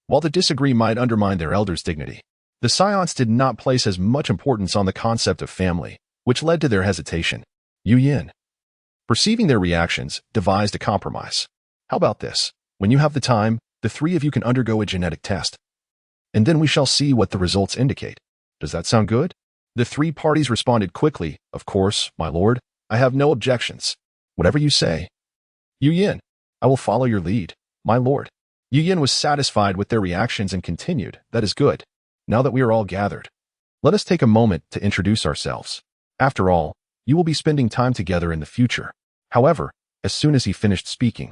While to disagree might undermine their elder's dignity, the Saiyans did not place as much importance on the concept of family, which led to their hesitation. Yu Yin, perceiving their reactions, devised a compromise. How about this? When you have the time, the three of you can undergo a genetic test, and then we shall see what the results indicate. Does that sound good? The three parties responded quickly. Of course, my lord, I have no objections. Whatever you say. Yu Yin, I will follow your lead, my lord. Yu Yin was satisfied with their reactions and continued, that is good. Now that we are all gathered, let us take a moment to introduce ourselves. After all, you will be spending time together in the future. However, as soon as he finished speaking,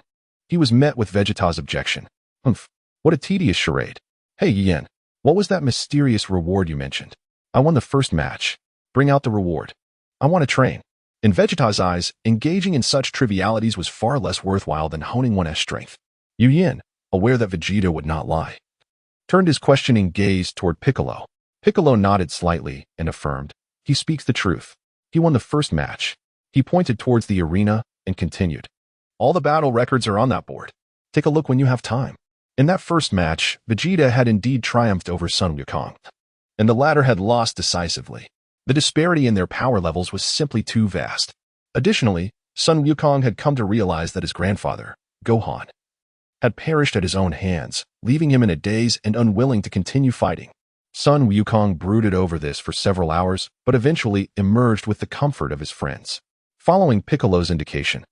he was met with Vegeta's objection. Humph, what a tedious charade. Hey Yin, what was that mysterious reward you mentioned? I won the first match. Bring out the reward. I want to train. In Vegeta's eyes, engaging in such trivialities was far less worthwhile than honing one's strength. Yu Yin, aware that Vegeta would not lie, turned his questioning gaze toward Piccolo. Piccolo nodded slightly and affirmed, he speaks the truth. He won the first match. He pointed towards the arena and continued. All the battle records are on that board. Take a look when you have time. In that first match, Vegeta had indeed triumphed over Sun Wukong, and the latter had lost decisively. The disparity in their power levels was simply too vast. Additionally, Sun Wukong had come to realize that his grandfather, Gohan, had perished at his own hands, leaving him in a daze and unwilling to continue fighting. Sun Wukong brooded over this for several hours, but eventually emerged with the comfort of his friends. Following Piccolo's indication,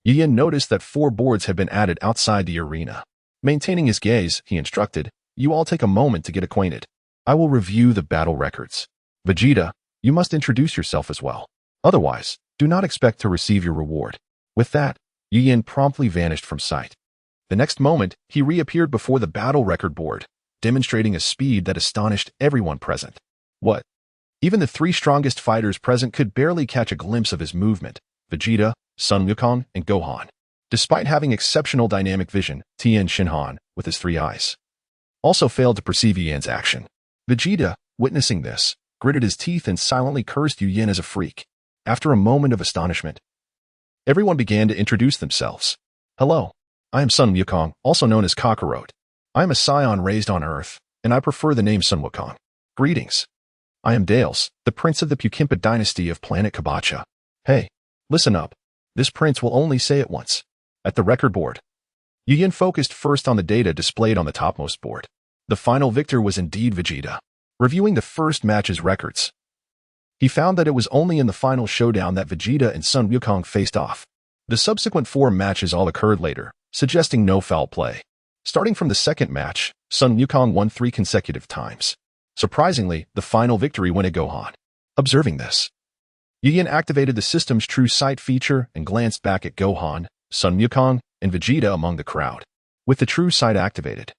Yu Yin noticed that 4 boards had been added outside the arena. Maintaining his gaze, he instructed, you all take a moment to get acquainted. I will review the battle records. Vegeta, you must introduce yourself as well. Otherwise, do not expect to receive your reward. With that, Yu Yin promptly vanished from sight. The next moment, he reappeared before the battle record board, demonstrating a speed that astonished everyone present. What? Even the three strongest fighters present could barely catch a glimpse of his movement: Vegeta, Sun Wukong, and Gohan. Despite having exceptional dynamic vision, Tien Shinhan, with his three eyes, also failed to perceive Yu Yan's action. Vegeta, witnessing this, gritted his teeth and silently cursed Yu Yan as a freak. After a moment of astonishment, everyone began to introduce themselves. Hello, I am Sun Wukong, also known as Kakarot. I am a Saiyan raised on Earth, and I prefer the name Sun Wukong. Greetings. I am Dales, the prince of the Pukimpa dynasty of planet Kabacha. Hey, listen up. This prince will only say it once. At the record board, Yu Yan focused first on the data displayed on the topmost board. The final victor was indeed Vegeta. Reviewing the first match's records, he found that it was only in the final showdown that Vegeta and Sun Wukong faced off. The subsequent 4 matches all occurred later, suggesting no foul play. Starting from the second match, Sun Wukong won 3 consecutive times. Surprisingly, the final victory went to Gohan. Observing this, Yu Yan activated the system's True Sight feature and glanced back at Gohan, Sun Wukong, and Vegeta among the crowd. With the True Sight activated,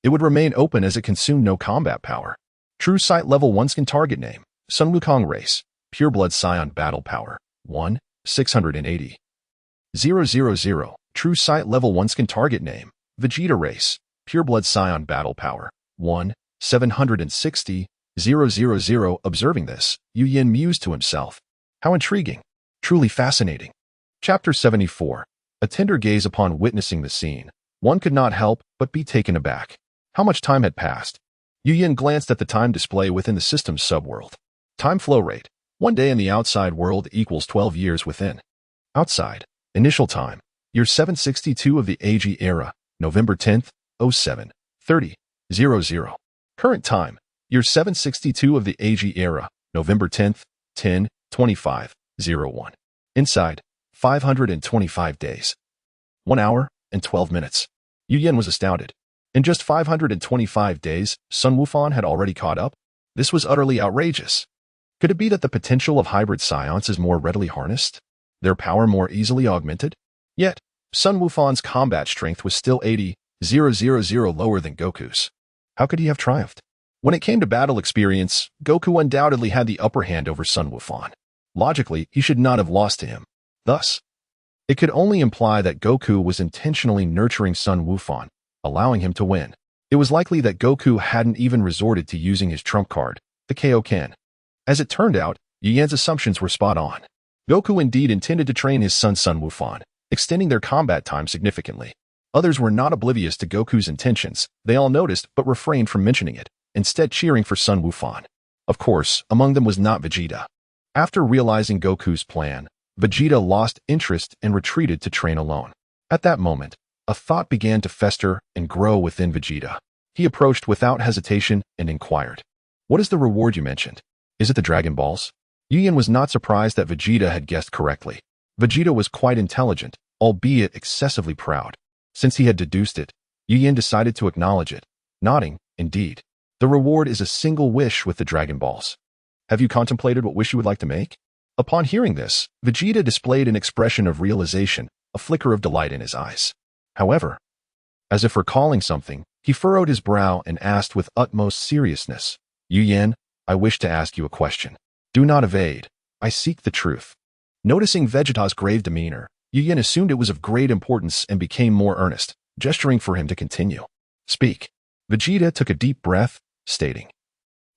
it would remain open as it consumed no combat power. True Sight Level 1 Skin Target Name: Sun Wukong Race, Pureblood Saiyan Battle Power, 1, 680. 000. True Sight Level 1 Skin Target Name: Vegeta Race, Pureblood Saiyan Battle Power, 1, 760. 000. Observing this, Yu Yan mused to himself. How intriguing. Truly fascinating. Chapter 74. A tender gaze. Upon witnessing the scene, one could not help but be taken aback. How much time had passed? Yu Yan glanced at the time display within the system's subworld. Time flow rate: 1 day in the outside world equals 12 years within. Outside. Initial time: year 762 of the AG era, November 10th, 07, 30, 00. Current time: year 762 of the AG era, November 10th, 10, 25, 01. Inside. 525 days. 1 hour and 12 minutes. Yu Yan was astounded. In just 525 days, Sun Wukong had already caught up? This was utterly outrageous. Could it be that the potential of hybrid Saiyans is more readily harnessed? Their power more easily augmented? Yet, Sun Wukong's combat strength was still 80,000 lower than Goku's. How could he have triumphed? When it came to battle experience, Goku undoubtedly had the upper hand over Sun Wukong. Logically, he should not have lost to him. Thus, it could only imply that Goku was intentionally nurturing Sun Wukong, allowing him to win. It was likely that Goku hadn't even resorted to using his trump card, the Kaioken. As it turned out, Yu Yan's assumptions were spot on. Goku indeed intended to train his son Sun Wukong, extending their combat time significantly. Others were not oblivious to Goku's intentions. They all noticed but refrained from mentioning it, instead cheering for Sun Wukong. Of course, among them was not Vegeta. After realizing Goku's plan, Vegeta lost interest and retreated to train alone. At that moment, a thought began to fester and grow within Vegeta. He approached without hesitation and inquired, "What is the reward you mentioned? Is it the Dragon Balls?" Yu Yan was not surprised that Vegeta had guessed correctly. Vegeta was quite intelligent, albeit excessively proud. Since he had deduced it, Yu Yan decided to acknowledge it, nodding, "Indeed. The reward is a single wish with the Dragon Balls. Have you contemplated what wish you would like to make?" Upon hearing this, Vegeta displayed an expression of realization, a flicker of delight in his eyes. However, as if recalling something, he furrowed his brow and asked with utmost seriousness, "Yu Yan, I wish to ask you a question. Do not evade. I seek the truth." Noticing Vegeta's grave demeanor, Yu Yan assumed it was of great importance and became more earnest, gesturing for him to continue. "Speak." Vegeta took a deep breath, stating,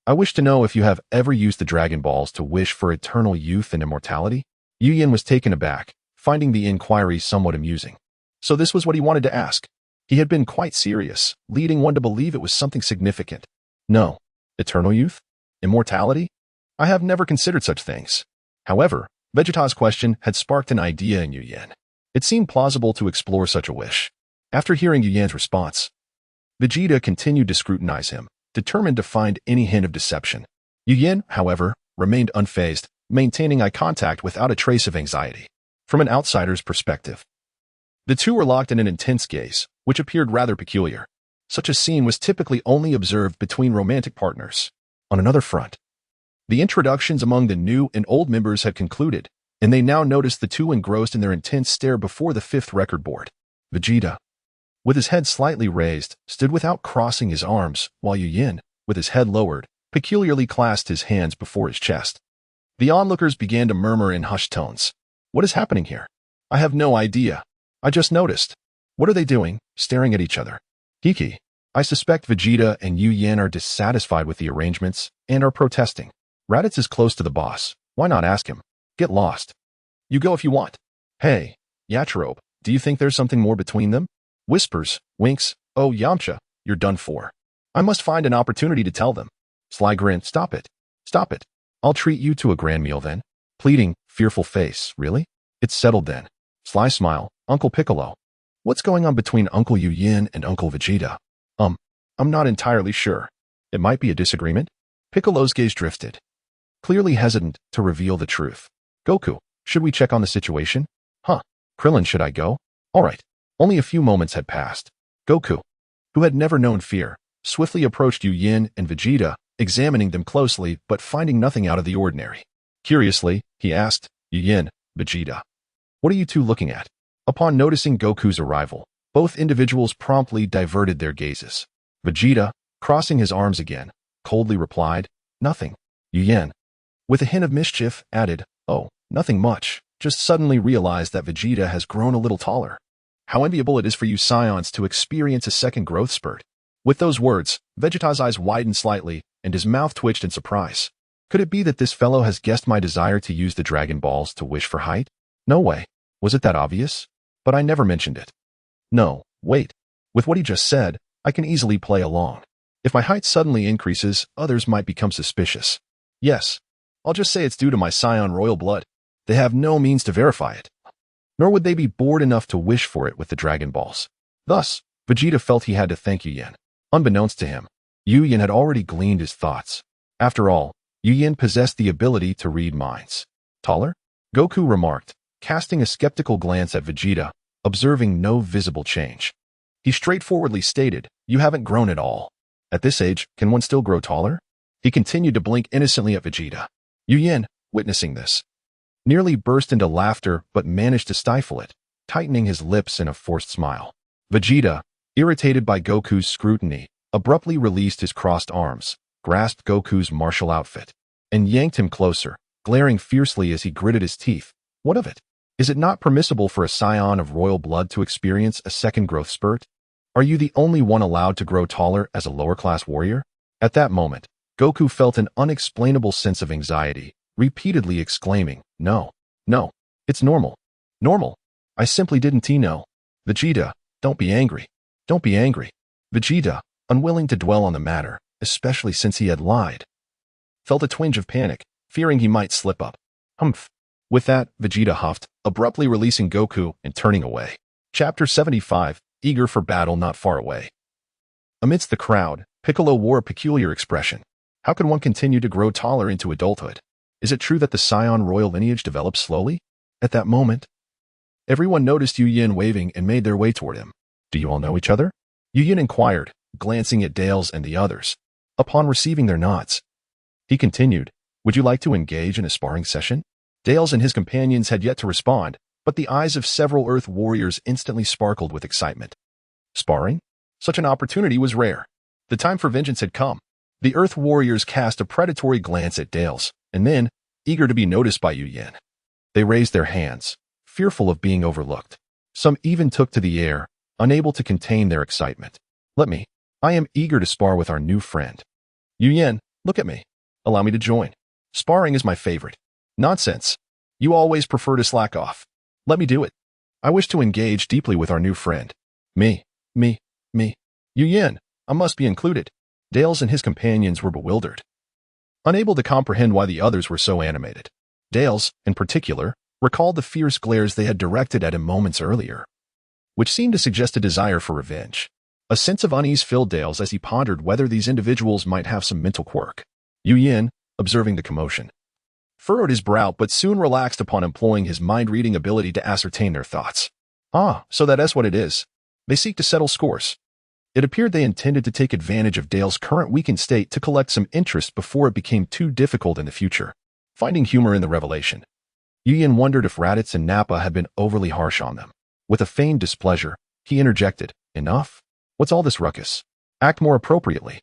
"I wish to know if you have ever used the Dragon Balls to wish for eternal youth and immortality?" Yu Yan was taken aback, finding the inquiry somewhat amusing. So this was what he wanted to ask. He had been quite serious, leading one to believe it was something significant. "No. Eternal youth? Immortality? I have never considered such things." However, Vegeta's question had sparked an idea in Yu Yan. It seemed plausible to explore such a wish. After hearing Yu Yan's response, Vegeta continued to scrutinize him, determined to find any hint of deception. Yu Yan, however, remained unfazed, maintaining eye contact without a trace of anxiety. From an outsider's perspective, the two were locked in an intense gaze, which appeared rather peculiar. Such a scene was typically only observed between romantic partners. On another front, the introductions among the new and old members had concluded, and they now noticed the two engrossed in their intense stare before the 5th record board. "Vegeta, with his head slightly raised, stood without crossing his arms, while Yu Yin, with his head lowered, peculiarly clasped his hands before his chest. The onlookers began to murmur in hushed tones. What is happening here? I have no idea. I just noticed. What are they doing, staring at each other? Kiki. I suspect Vegeta and Yu Yin are dissatisfied with the arrangements and are protesting. Raditz is close to the boss. Why not ask him? Get lost. You go if you want. Hey, Yachirobe, do you think there's something more between them? Whispers, winks, oh Yamcha, you're done for. I must find an opportunity to tell them. Sly grin, stop it. Stop it. I'll treat you to a grand meal then. Pleading, fearful face, really? It's settled then. Sly smile, Uncle Piccolo. What's going on between Uncle Yu Yin and Uncle Vegeta? I'm not entirely sure. It might be a disagreement. Piccolo's gaze drifted, clearly hesitant to reveal the truth. Goku, should we check on the situation? Huh. Krillin, should I go? All right. Only a few moments had passed. Goku, who had never known fear, swiftly approached Yu Yin and Vegeta, examining them closely but finding nothing out of the ordinary. Curiously, he asked, Yu Yin, Vegeta, what are you two looking at? Upon noticing Goku's arrival, both individuals promptly diverted their gazes. Vegeta, crossing his arms again, coldly replied, nothing. Yu Yin, with a hint of mischief, added, oh, nothing much, just suddenly realized that Vegeta has grown a little taller. How enviable it is for you Saiyans to experience a second growth spurt. With those words, Vegeta's eyes widened slightly, and his mouth twitched in surprise. Could it be that this fellow has guessed my desire to use the Dragon Balls to wish for height? No way. Was it that obvious? But I never mentioned it. No, wait. With what he just said, I can easily play along. If my height suddenly increases, others might become suspicious. Yes, I'll just say it's due to my Saiyan royal blood. They have no means to verify it. Nor would they be bored enough to wish for it with the Dragon Balls. Thus, Vegeta felt he had to thank Yu Yin. Unbeknownst to him, Yu Yin had already gleaned his thoughts. After all, Yu Yin possessed the ability to read minds. Taller? Goku remarked, casting a skeptical glance at Vegeta, observing no visible change. He straightforwardly stated, you haven't grown at all. At this age, can one still grow taller? He continued to blink innocently at Vegeta. Yu Yin, witnessing this, nearly burst into laughter but managed to stifle it, tightening his lips in a forced smile. Vegeta, irritated by Goku's scrutiny, abruptly released his crossed arms, grasped Goku's martial outfit, and yanked him closer, glaring fiercely as he gritted his teeth. What of it? Is it not permissible for a Saiyan of royal blood to experience a second growth spurt? Are you the only one allowed to grow taller as a lower-class warrior? At that moment, Goku felt an unexplainable sense of anxiety, repeatedly exclaiming, no, it's normal. Normal. I simply didn't know. Vegeta, don't be angry. Don't be angry. Vegeta, unwilling to dwell on the matter, especially since he had lied, felt a twinge of panic, fearing he might slip up. Humph. With that, Vegeta huffed, abruptly releasing Goku and turning away. Chapter 75, eager for battle not far away. Amidst the crowd, Piccolo wore a peculiar expression. How could one continue to grow taller into adulthood? Is it true that the Saiyan royal lineage develops slowly? At that moment, everyone noticed Yu Yin waving and made their way toward him. Do you all know each other? Yu Yin inquired, glancing at Dales and the others. Upon receiving their nods, he continued, would you like to engage in a sparring session? Dales and his companions had yet to respond, but the eyes of several Earth warriors instantly sparkled with excitement. Sparring? Such an opportunity was rare. The time for vengeance had come. The Earth warriors cast a predatory glance at Dales, and then, eager to be noticed by Yu Yin, they raised their hands, fearful of being overlooked. Some even took to the air, unable to contain their excitement. I am eager to spar with our new friend. Yu Yin, look at me. Allow me to join. Sparring is my favorite. Nonsense. You always prefer to slack off. Let me do it. I wish to engage deeply with our new friend. Me. Yu Yin, I must be included. Dales and his companions were bewildered, unable to comprehend why the others were so animated. Dales, in particular, recalled the fierce glares they had directed at him moments earlier, which seemed to suggest a desire for revenge. A sense of unease filled Dales as he pondered whether these individuals might have some mental quirk. Yu Yin, observing the commotion, furrowed his brow but soon relaxed upon employing his mind-reading ability to ascertain their thoughts. So that's what it is. They seek to settle scores. It appeared they intended to take advantage of Dale's current weakened state to collect some interest before it became too difficult in the future. Finding humor in the revelation, Yu Yin wondered if Raditz and Nappa had been overly harsh on them. With a feigned displeasure, he interjected, Enough? What's all this ruckus? Act more appropriately.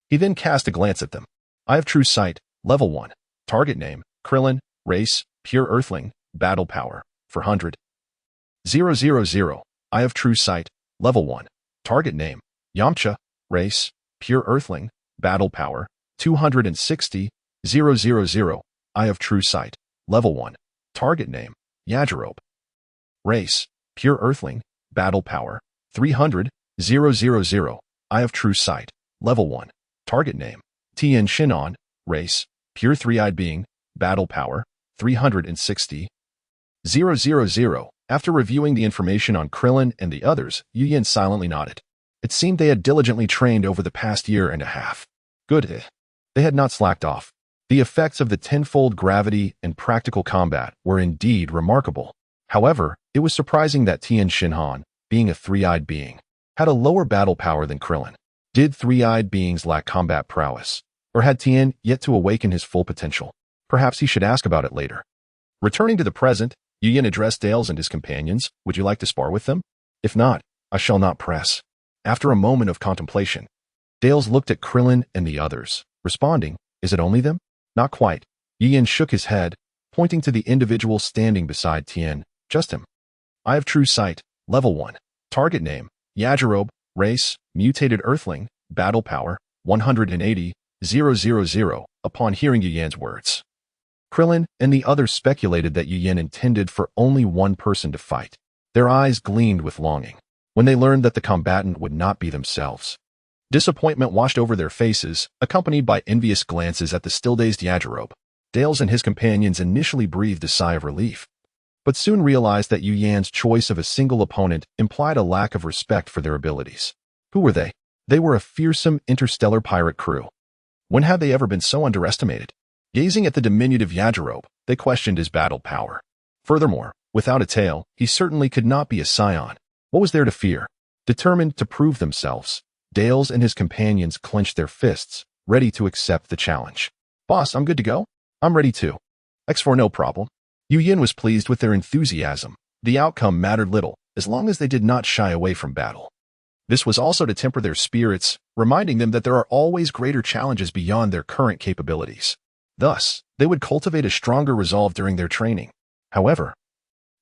He then cast a glance at them. I have true sight, level 1. Target name, Krillin, race, pure Earthling, battle power, 400. 000. I have true sight, level 1. Target name, Yamcha, race, pure Earthling, battle power, 260. 000. I have true sight, level 1. Target name, Yajirobe. Race, pure Earthling, battle power, 300. 000. I have true sight, level 1. Target name, Tien Shinhan, race, pure three-eyed being, battle power, 360. 000. After reviewing the information on Krillin and the others, Yu Yin silently nodded. It seemed they had diligently trained over the past year and a half. Good. They had not slacked off. The effects of the tenfold gravity and practical combat were indeed remarkable. However, it was surprising that Tien Shinhan, being a three-eyed being, had a lower battle power than Krillin. Did three-eyed beings lack combat prowess? Or had Tien yet to awaken his full potential? Perhaps he should ask about it later. Returning to the present, Yu Yin addressed Dales and his companions. Would you like to spar with them? If not, I shall not press. After a moment of contemplation, Dales looked at Krillin and the others, responding, is it only them? Not quite. Yu Yin shook his head, pointing to the individual standing beside Tien. Just him. I have true sight, level 1. Target name, Yajirobe, race, mutated Earthling, battle power, 180. 000. Upon hearing Yu Yan's words, Krillin and the others speculated that Yu Yin intended for only one person to fight. Their eyes gleamed with longing when they learned that the combatant would not be themselves. Disappointment washed over their faces, accompanied by envious glances at the still-dazed Yajirobe. Dales and his companions initially breathed a sigh of relief, but soon realized that Yu Yan's choice of a single opponent implied a lack of respect for their abilities. Who were they? They were a fearsome interstellar pirate crew. When had they ever been so underestimated? Gazing at the diminutive Yajirobe, they questioned his battle power. Furthermore, without a tail, he certainly could not be a Saiyan. What was there to fear? Determined to prove themselves, Dales and his companions clenched their fists, ready to accept the challenge. Boss, I'm good to go? I'm ready too. X4 no problem. Yu Yin was pleased with their enthusiasm. The outcome mattered little, as long as they did not shy away from battle. This was also to temper their spirits, reminding them that there are always greater challenges beyond their current capabilities. Thus, they would cultivate a stronger resolve during their training. However,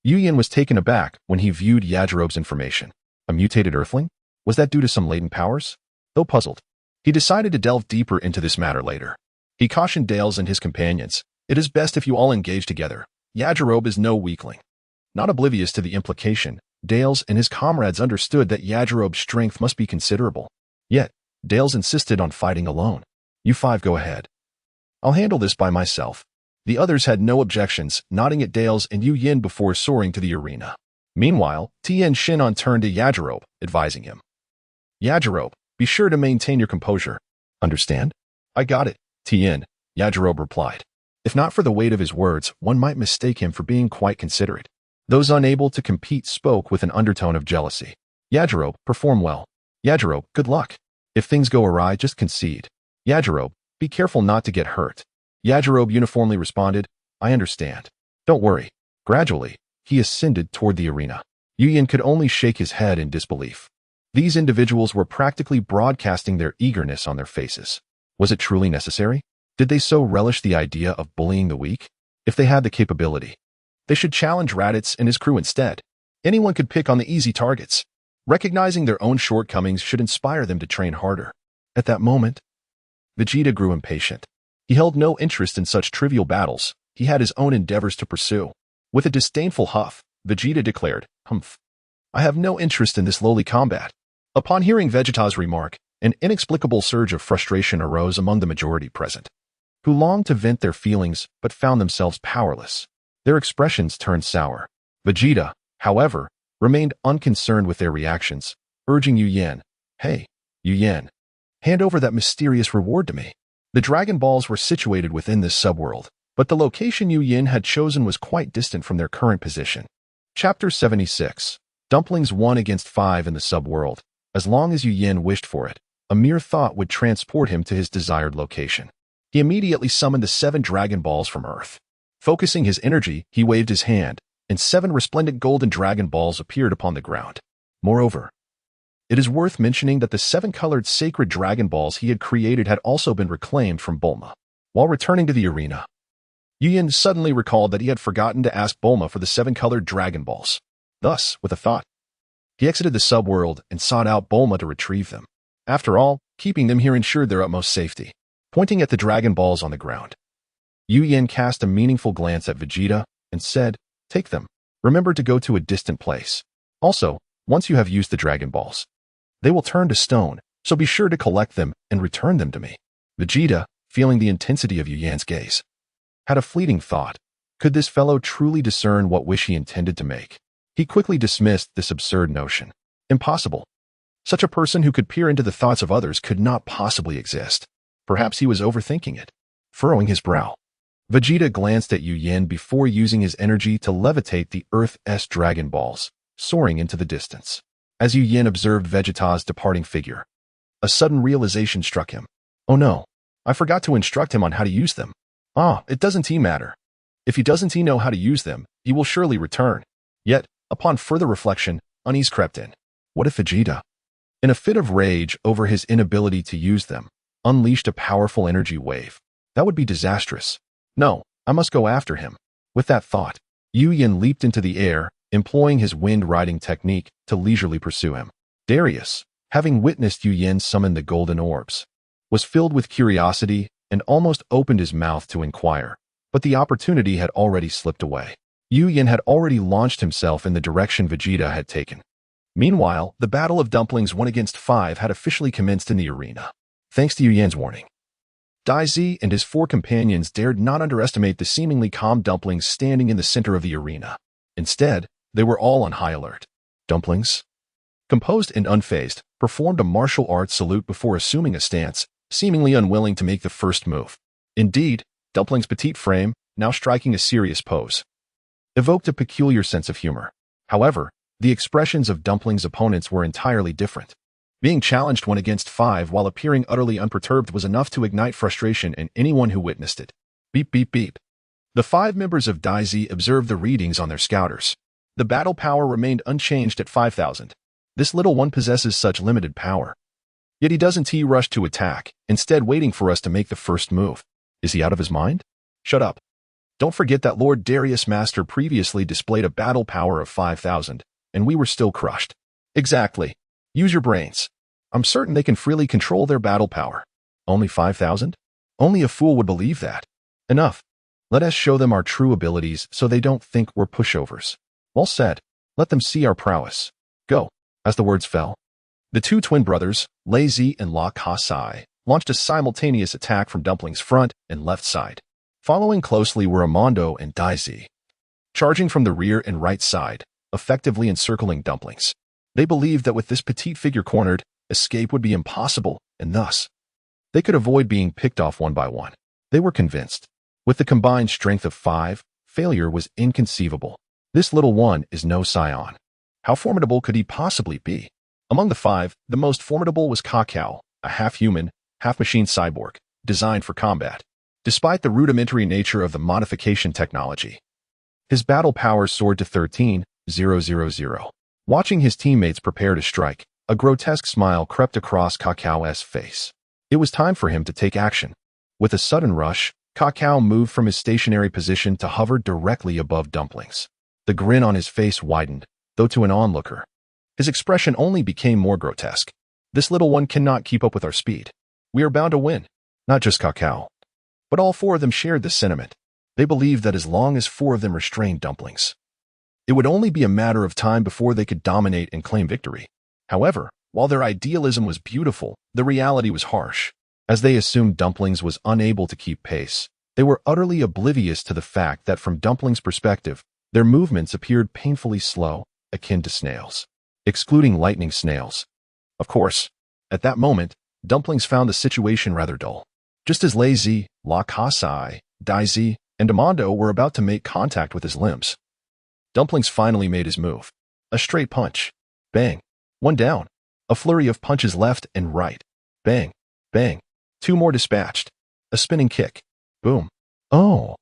Yu Yin was taken aback when he viewed Yajirobe's information. A mutated Earthling? Was that due to some latent powers? Though puzzled, he decided to delve deeper into this matter later. He cautioned Dales and his companions, it is best if you all engage together. Yajirobe is no weakling. Not oblivious to the implication, Dales and his comrades understood that Yajirobe's strength must be considerable. Yet, Dales insisted on fighting alone. You five go ahead. I'll handle this by myself. The others had no objections, nodding at Dales and Yu Yin before soaring to the arena. Meanwhile, Tien Shinhan turned to Yajirobe, advising him. Yajirobe, be sure to maintain your composure. Understand? I got it, Tien, Yajirobe replied. If not for the weight of his words, one might mistake him for being quite considerate. Those unable to compete spoke with an undertone of jealousy. Yajirobe, perform well. Yajirobe, good luck. If things go awry, just concede. Yajirobe, be careful not to get hurt. Yajirobe uniformly responded, I understand. Don't worry. Gradually, he ascended toward the arena. Yu Yin could only shake his head in disbelief. These individuals were practically broadcasting their eagerness on their faces. Was it truly necessary? Did they so relish the idea of bullying the weak? If they had the capability, they should challenge Raditz and his crew instead. Anyone could pick on the easy targets. Recognizing their own shortcomings should inspire them to train harder. At that moment, Vegeta grew impatient. He held no interest in such trivial battles. He had his own endeavors to pursue. With a disdainful huff, Vegeta declared, Humph. I have no interest in this lowly combat. Upon hearing Vegeta's remark, an inexplicable surge of frustration arose among the majority present, who longed to vent their feelings but found themselves powerless. Their expressions turned sour. Vegeta, however, remained unconcerned with their reactions, urging Yu Yin, Hey, Yu Yin, hand over that mysterious reward to me. The Dragon Balls were situated within this subworld, but the location Yu Yin had chosen was quite distant from their current position. Chapter 76. Dumplings 1 against 5 in the subworld. As long as Yu Yin wished for it, a mere thought would transport him to his desired location. He immediately summoned the 7 Dragon Balls from Earth. Focusing his energy, he waved his hand, and 7 resplendent golden Dragon Balls appeared upon the ground. Moreover, It is worth mentioning that the 7-colored sacred Dragon Balls he had created had also been reclaimed from Bulma. While returning to the arena, Yu suddenly recalled that he had forgotten to ask Bulma for the 7-colored Dragon Balls. Thus, with a thought, he exited the subworld and sought out Bulma to retrieve them. After all, keeping them here ensured their utmost safety. Pointing at the Dragon Balls on the ground, Yu cast a meaningful glance at Vegeta and said, "Take them. Remember to go to a distant place. Also, once you have used the Dragon Balls, they will turn to stone, so be sure to collect them and return them to me." Vegeta, feeling the intensity of Yuyan's gaze, had a fleeting thought. Could this fellow truly discern what wish he intended to make? He quickly dismissed this absurd notion. Impossible. Such a person who could peer into the thoughts of others could not possibly exist. Perhaps he was overthinking it. Furrowing his brow, Vegeta glanced at Yu before using his energy to levitate the Earth's Dragon Balls, soaring into the distance. As Yu observed Vegeta's departing figure, a sudden realization struck him. Oh no, I forgot to instruct him on how to use them. It doesn't matter. If he doesn't know how to use them, he will surely return. Yet, upon further reflection, unease crept in. What if Vegeta, in a fit of rage over his inability to use them, unleashed a powerful energy wave? That would be disastrous. No, I must go after him. With that thought, Yu leaped into the air, employing his wind-riding technique to leisurely pursue him. Darius, having witnessed Yu summon the golden orbs, was filled with curiosity and almost opened his mouth to inquire, but the opportunity had already slipped away. Yu had already launched himself in the direction Vegeta had taken. Meanwhile, the battle of Dumplings 1 against 5 had officially commenced in the arena. Thanks to Yuyan's warning, Lam-Z and his 4 companions dared not underestimate the seemingly calm Dumplings standing in the center of the arena. Instead, they were all on high alert. Dumplings, composed and unfazed, performed a martial arts salute before assuming a stance, seemingly unwilling to make the first move. Indeed, Dumplings' petite frame, now striking a serious pose, evoked a peculiar sense of humor. However, the expressions of Dumplings' opponents were entirely different. Being challenged 1 against 5 while appearing utterly unperturbed was enough to ignite frustration in anyone who witnessed it. Beep beep beep. The 5 members of Lam-Z observed the readings on their scouters. The battle power remained unchanged at 5,000. This little one possesses such limited power. Yet he doesn't rush to attack, instead waiting for us to make the first move. Is he out of his mind? Shut up. Don't forget that Lord Darius Master previously displayed a battle power of 5,000, and we were still crushed. Exactly. Use your brains. I'm certain they can freely control their battle power. Only 5,000? Only a fool would believe that. Enough. Let us show them our true abilities so they don't think we're pushovers. Well said. Let them see our prowess. Go. As the words fell, the 2 twin brothers, Lam-Z and La Kasai, launched a simultaneous attack from Dumplings' front and left side. Following closely were Amando and Lam-Z, charging from the rear and right side, effectively encircling Dumplings. They believed that with this petite figure cornered, escape would be impossible, and thus, they could avoid being picked off one by one. They were convinced. With the combined strength of 5, failure was inconceivable. This little one is no Saiyan. How formidable could he possibly be? Among the 5, the most formidable was Kakao, a half-human, half-machine cyborg, designed for combat. Despite the rudimentary nature of the modification technology, his battle power soared to 13,000. Watching his teammates prepare to strike, a grotesque smile crept across Kakao's face. It was time for him to take action. With a sudden rush, Kakao moved from his stationary position to hover directly above Dumplings. The grin on his face widened, though to an onlooker, his expression only became more grotesque. This little one cannot keep up with our speed. We are bound to win. Not just Kakao, but all 4 of them shared this sentiment. They believed that as long as 4 of them restrained Dumplings, it would only be a matter of time before they could dominate and claim victory. However, while their idealism was beautiful, the reality was harsh. As they assumed Dumplings was unable to keep pace, they were utterly oblivious to the fact that from Dumplings' perspective, their movements appeared painfully slow, akin to snails. Excluding lightning snails. Of course, at that moment, Dumplings found the situation rather dull. Just as Lam-Z, La Kasai, Lam-Z, and Amando were about to make contact with his limbs, Dumplings finally made his move. A straight punch. Bang. 1 down. A flurry of punches left and right. Bang. Bang. 2 more dispatched. A spinning kick. Boom. Oh.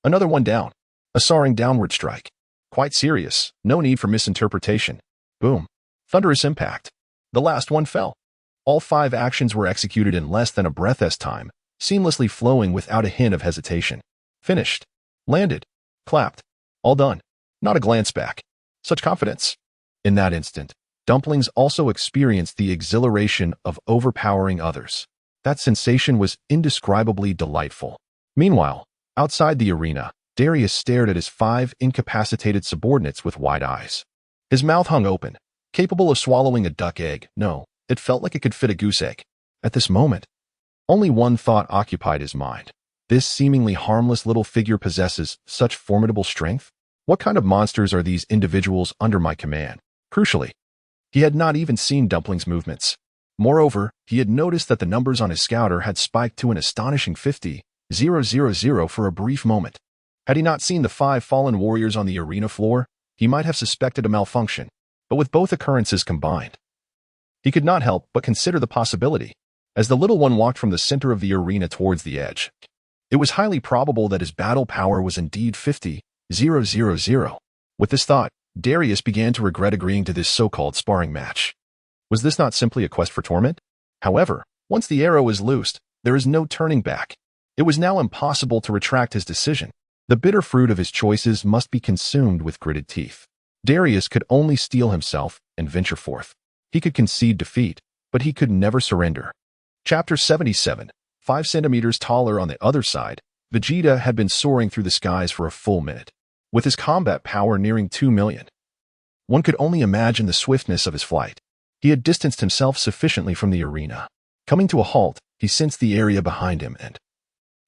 Another 1 down. A soaring downward strike. Quite serious. No need for misinterpretation. Boom. Thunderous impact. The last one fell. All 5 actions were executed in less than a breath's time, seamlessly flowing without a hint of hesitation. Finished. Landed. Clapped. All done. Not a glance back. Such confidence. In that instant, Dumplings also experienced the exhilaration of overpowering others. That sensation was indescribably delightful. Meanwhile, outside the arena, Darius stared at his 5 incapacitated subordinates with wide eyes. His mouth hung open, capable of swallowing a duck egg. No, it felt like it could fit a goose egg. At this moment, only one thought occupied his mind. This seemingly harmless little figure possesses such formidable strength? What kind of monsters are these individuals under my command? Crucially, he had not even seen Dumplings' movements. Moreover, he had noticed that the numbers on his scouter had spiked to an astonishing 50,000 for a brief moment. Had he not seen the 5 fallen warriors on the arena floor, he might have suspected a malfunction. But with both occurrences combined, he could not help but consider the possibility. As the little one walked from the center of the arena towards the edge, it was highly probable that his battle power was indeed 50,000. With this thought, Darius began to regret agreeing to this so-called sparring match. Was this not simply a quest for torment? However, once the arrow is loosed, there is no turning back. It was now impossible to retract his decision. The bitter fruit of his choices must be consumed with gritted teeth. Darius could only steel himself and venture forth. He could concede defeat, but he could never surrender. Chapter 77. 5 centimeters taller on the other side, Vegeta had been soaring through the skies for a full minute. With his combat power nearing 2 million, one could only imagine the swiftness of his flight. He had distanced himself sufficiently from the arena. Coming to a halt, he sensed the area behind him and,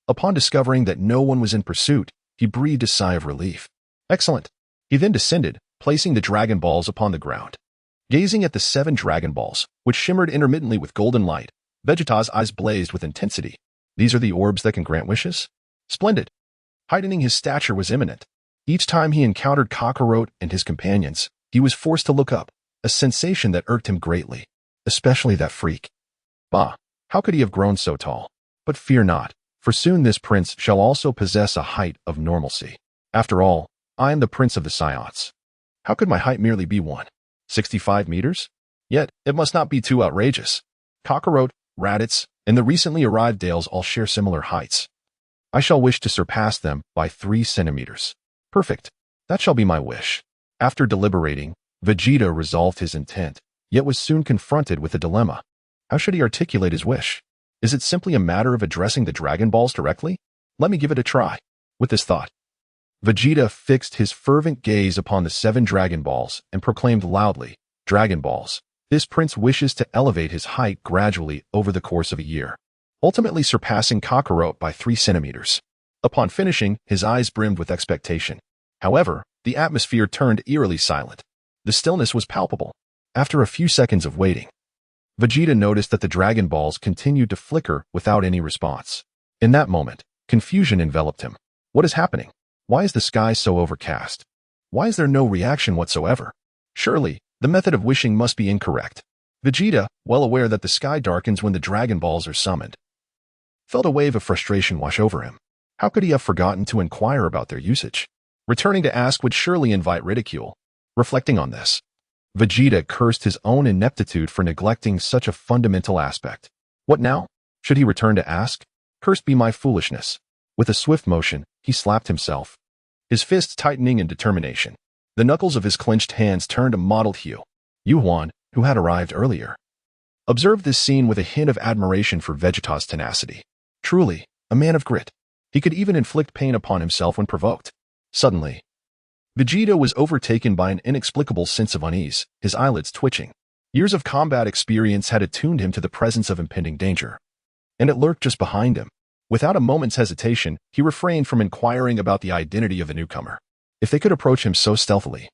upon discovering that no one was in pursuit, he breathed a sigh of relief. Excellent. He then descended, placing the Dragon Balls upon the ground. Gazing at the 7 Dragon Balls, which shimmered intermittently with golden light, Vegeta's eyes blazed with intensity. These are the orbs that can grant wishes? Splendid. Heightening his stature was imminent. Each time he encountered Kakarot and his companions, he was forced to look up, a sensation that irked him greatly, especially that freak. Bah, how could he have grown so tall? But fear not, for soon this prince shall also possess a height of normalcy. After all, I am the prince of the Saiyans. How could my height merely be 165 meters? Yet, it must not be too outrageous. Kakarot, Raditz, and the recently arrived Dales all share similar heights. I shall wish to surpass them by 3 centimeters. Perfect. That shall be my wish. After deliberating, Vegeta resolved his intent, yet was soon confronted with a dilemma. How should he articulate his wish? Is it simply a matter of addressing the Dragon Balls directly? Let me give it a try. With this thought, Vegeta fixed his fervent gaze upon the 7 Dragon Balls and proclaimed loudly, Dragon Balls. This prince wishes to elevate his height gradually over the course of a year, ultimately surpassing Kakarot by 3 centimeters. Upon finishing, his eyes brimmed with expectation. However, the atmosphere turned eerily silent. The stillness was palpable. After a few seconds of waiting, Vegeta noticed that the Dragon Balls continued to flicker without any response. In that moment, confusion enveloped him. What is happening? Why is the sky so overcast? Why is there no reaction whatsoever? Surely, the method of wishing must be incorrect. Vegeta, well aware that the sky darkens when the Dragon Balls are summoned, felt a wave of frustration wash over him. How could he have forgotten to inquire about their usage? Returning to ask would surely invite ridicule. Reflecting on this, Vegeta cursed his own ineptitude for neglecting such a fundamental aspect. What now? Should he return to ask? Cursed be my foolishness. With a swift motion, he slapped himself, his fists tightening in determination. The knuckles of his clenched hands turned a mottled hue. Yuan, who had arrived earlier, observed this scene with a hint of admiration for Vegeta's tenacity. Truly, a man of grit. He could even inflict pain upon himself when provoked. Suddenly, Vegeta was overtaken by an inexplicable sense of unease, his eyelids twitching. Years of combat experience had attuned him to the presence of impending danger, and it lurked just behind him. Without a moment's hesitation, he refrained from inquiring about the identity of the newcomer. If they could approach him so stealthily,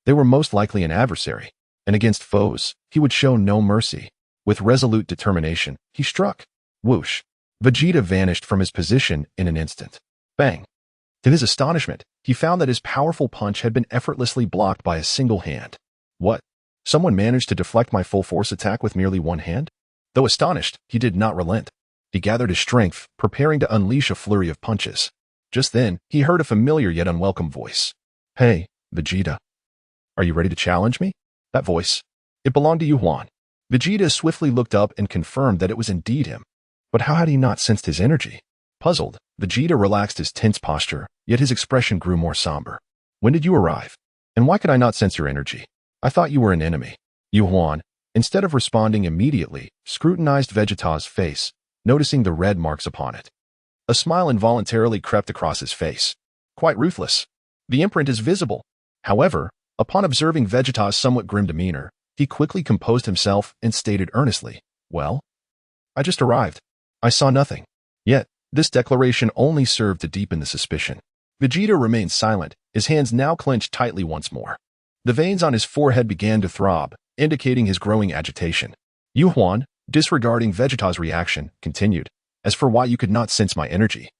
they were most likely an adversary, and against foes, he would show no mercy. With resolute determination, he struck. Whoosh! Vegeta vanished from his position in an instant. Bang! To his astonishment, he found that his powerful punch had been effortlessly blocked by a single hand. What? Someone managed to deflect my full-force attack with merely one hand? Though astonished, he did not relent. He gathered his strength, preparing to unleash a flurry of punches. Just then, he heard a familiar yet unwelcome voice. Hey, Vegeta. Are you ready to challenge me? That voice. It belonged to Yuan. Vegeta swiftly looked up and confirmed that it was indeed him. But how had he not sensed his energy? Puzzled, Vegeta relaxed his tense posture, yet his expression grew more somber. When did you arrive? And why could I not sense your energy? I thought you were an enemy. Yuan, instead of responding immediately, scrutinized Vegeta's face, noticing the red marks upon it. A smile involuntarily crept across his face. Quite ruthless. The imprint is visible. However, upon observing Vegeta's somewhat grim demeanor, he quickly composed himself and stated earnestly, "Well, I just arrived. I saw nothing." Yet, this declaration only served to deepen the suspicion. Vegeta remained silent, his hands now clenched tightly once more. The veins on his forehead began to throb, indicating his growing agitation. Yuan, disregarding Vegeta's reaction, continued, "As for why you could not sense my energy,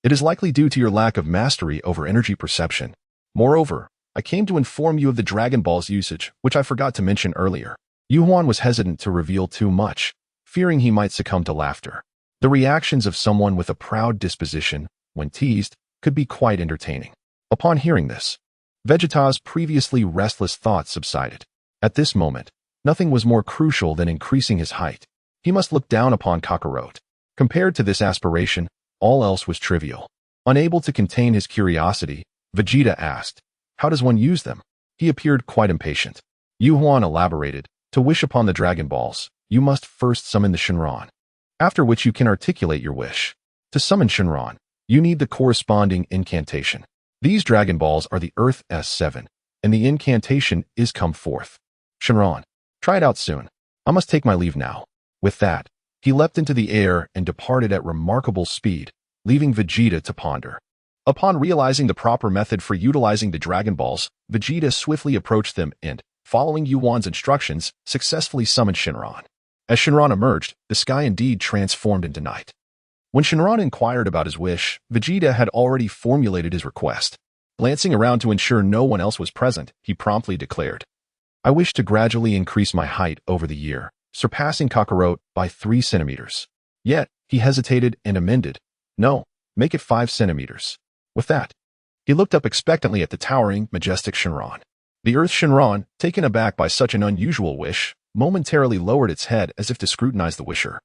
it is likely due to your lack of mastery over energy perception. Moreover, I came to inform you of the Dragon Ball's usage, which I forgot to mention earlier." Yuan was hesitant to reveal too much, fearing he might succumb to laughter. The reactions of someone with a proud disposition, when teased, could be quite entertaining. Upon hearing this, Vegeta's previously restless thoughts subsided. At this moment, nothing was more crucial than increasing his height. He must look down upon Kakarot. Compared to this aspiration, all else was trivial. Unable to contain his curiosity, Vegeta asked, "How does one use them?" He appeared quite impatient. Yuan elaborated, "To wish upon the Dragon Balls, you must first summon the Shinron, after which you can articulate your wish. To summon Shinron, you need the corresponding incantation. These Dragon Balls are the Earth S7, and the incantation is come forth. Shinron, try it out soon. I must take my leave now." With that, he leapt into the air and departed at remarkable speed, leaving Vegeta to ponder. Upon realizing the proper method for utilizing the Dragon Balls, Vegeta swiftly approached them and, following Yuan's instructions, successfully summoned Shinron. As Shinron emerged, the sky indeed transformed into night. When Shinron inquired about his wish, Vegeta had already formulated his request. Glancing around to ensure no one else was present, he promptly declared, "I wish to gradually increase my height over the year, surpassing Kakarot by 3 centimeters. Yet, he hesitated and amended, "No, make it 5 centimeters. With that, he looked up expectantly at the towering, majestic Shinron. The Earth Shinron, taken aback by such an unusual wish, momentarily lowered its head as if to scrutinize the wisher.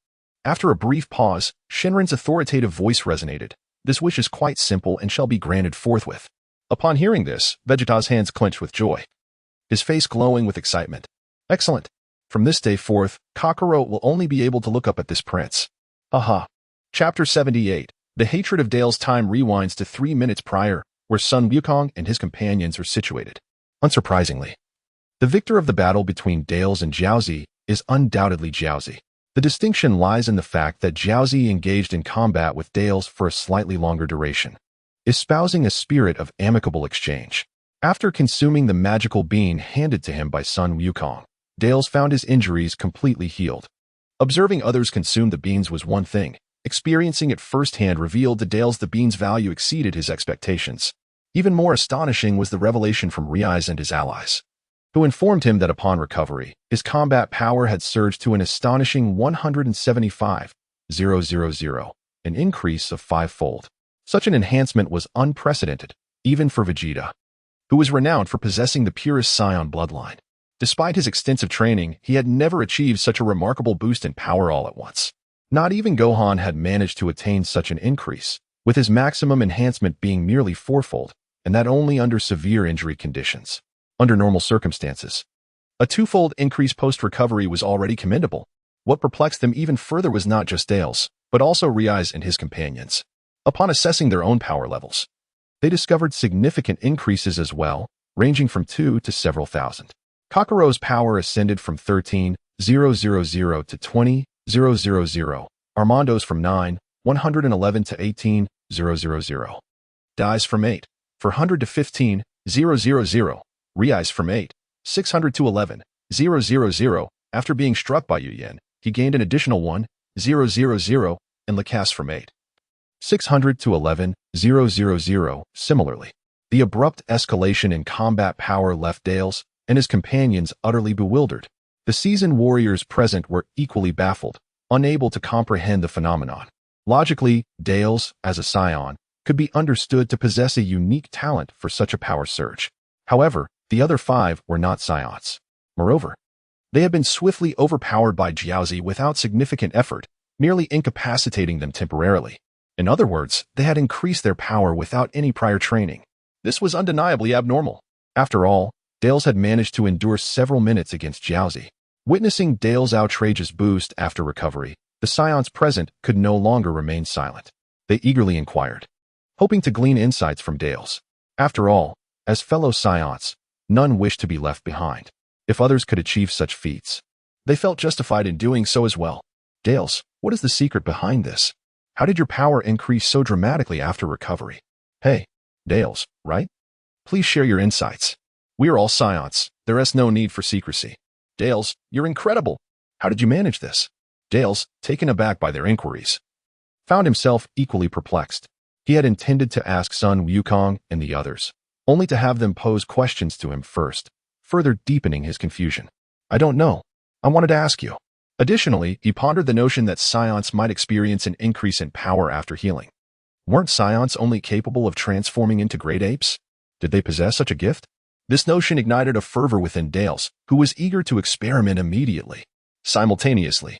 After a brief pause, Shinron's authoritative voice resonated. "This wish is quite simple and shall be granted forthwith." Upon hearing this, Vegeta's hands clenched with joy, his face glowing with excitement. "Excellent. From this day forth, Kakarot will only be able to look up at this prince." Aha. Chapter 78. The hatred of Dale's time rewinds to 3 minutes prior, where Sun Wukong and his companions are situated. Unsurprisingly, the victor of the battle between Dales and Jiaozi is undoubtedly Jiaozi. The distinction lies in the fact that Jiaozi engaged in combat with Dales for a slightly longer duration, espousing a spirit of amicable exchange. After consuming the magical bean handed to him by Sun Wukong, Dales found his injuries completely healed. Observing others consume the beans was one thing. Experiencing it firsthand revealed to Dales the bean's value exceeded his expectations. Even more astonishing was the revelation from Riaz and his allies, who informed him that upon recovery, his combat power had surged to an astonishing 175,000, an increase of 5-fold. Such an enhancement was unprecedented, even for Vegeta, who was renowned for possessing the purest Saiyan bloodline. Despite his extensive training, he had never achieved such a remarkable boost in power all at once. Not even Gohan had managed to attain such an increase, with his maximum enhancement being merely 4-fold, and that only under severe injury conditions. Under normal circumstances, a 2-fold increase post-recovery was already commendable. What perplexed them even further was not just Dales, but also Riaz and his companions. Upon assessing their own power levels, they discovered significant increases as well, ranging from 2 to several thousand. Kakarot's power ascended from 13,000 to 20,000, Armando's from 9,111 to 18,000, Dai's from 8,400 to 15,000, Riaz from 8,600 to 11,000. After being struck by Yu Yen, he gained an additional 1,000, and Lacasse from 8,600 to 11,000. Similarly, the abrupt escalation in combat power left Dales and his companions utterly bewildered. The seasoned warriors present were equally baffled, unable to comprehend the phenomenon. Logically, Dales, as a Saiyan, could be understood to possess a unique talent for such a power surge. However, the other 5 were not Saiyans. Moreover, They had been swiftly overpowered by Jiaozi without significant effort, merely incapacitating them temporarily. In other words, they had increased their power without any prior training. This was undeniably abnormal. After all, Dales had managed to endure several minutes against Jiaozi. Witnessing Dale's outrageous boost after recovery, the Scions present could no longer remain silent. They eagerly inquired, hoping to glean insights from Dales. After all, as fellow Scions, none wished to be left behind. If others could achieve such feats, they felt justified in doing so as well. Dales, what is the secret behind this? How did your power increase so dramatically after recovery? Hey, Dales, right? Please share your insights. We are all Scions. There is no need for secrecy. Dales, you're incredible. How did you manage this? Dales, taken aback by their inquiries, found himself equally perplexed. He had intended to ask Sun Wukong and the others, only to have them pose questions to him first, further deepening his confusion. I don't know. I wanted to ask you. Additionally, he pondered the notion that Scions might experience an increase in power after healing. Weren't Scions only capable of transforming into great apes? Did they possess such a gift? This notion ignited a fervor within Dales, who was eager to experiment immediately. Simultaneously,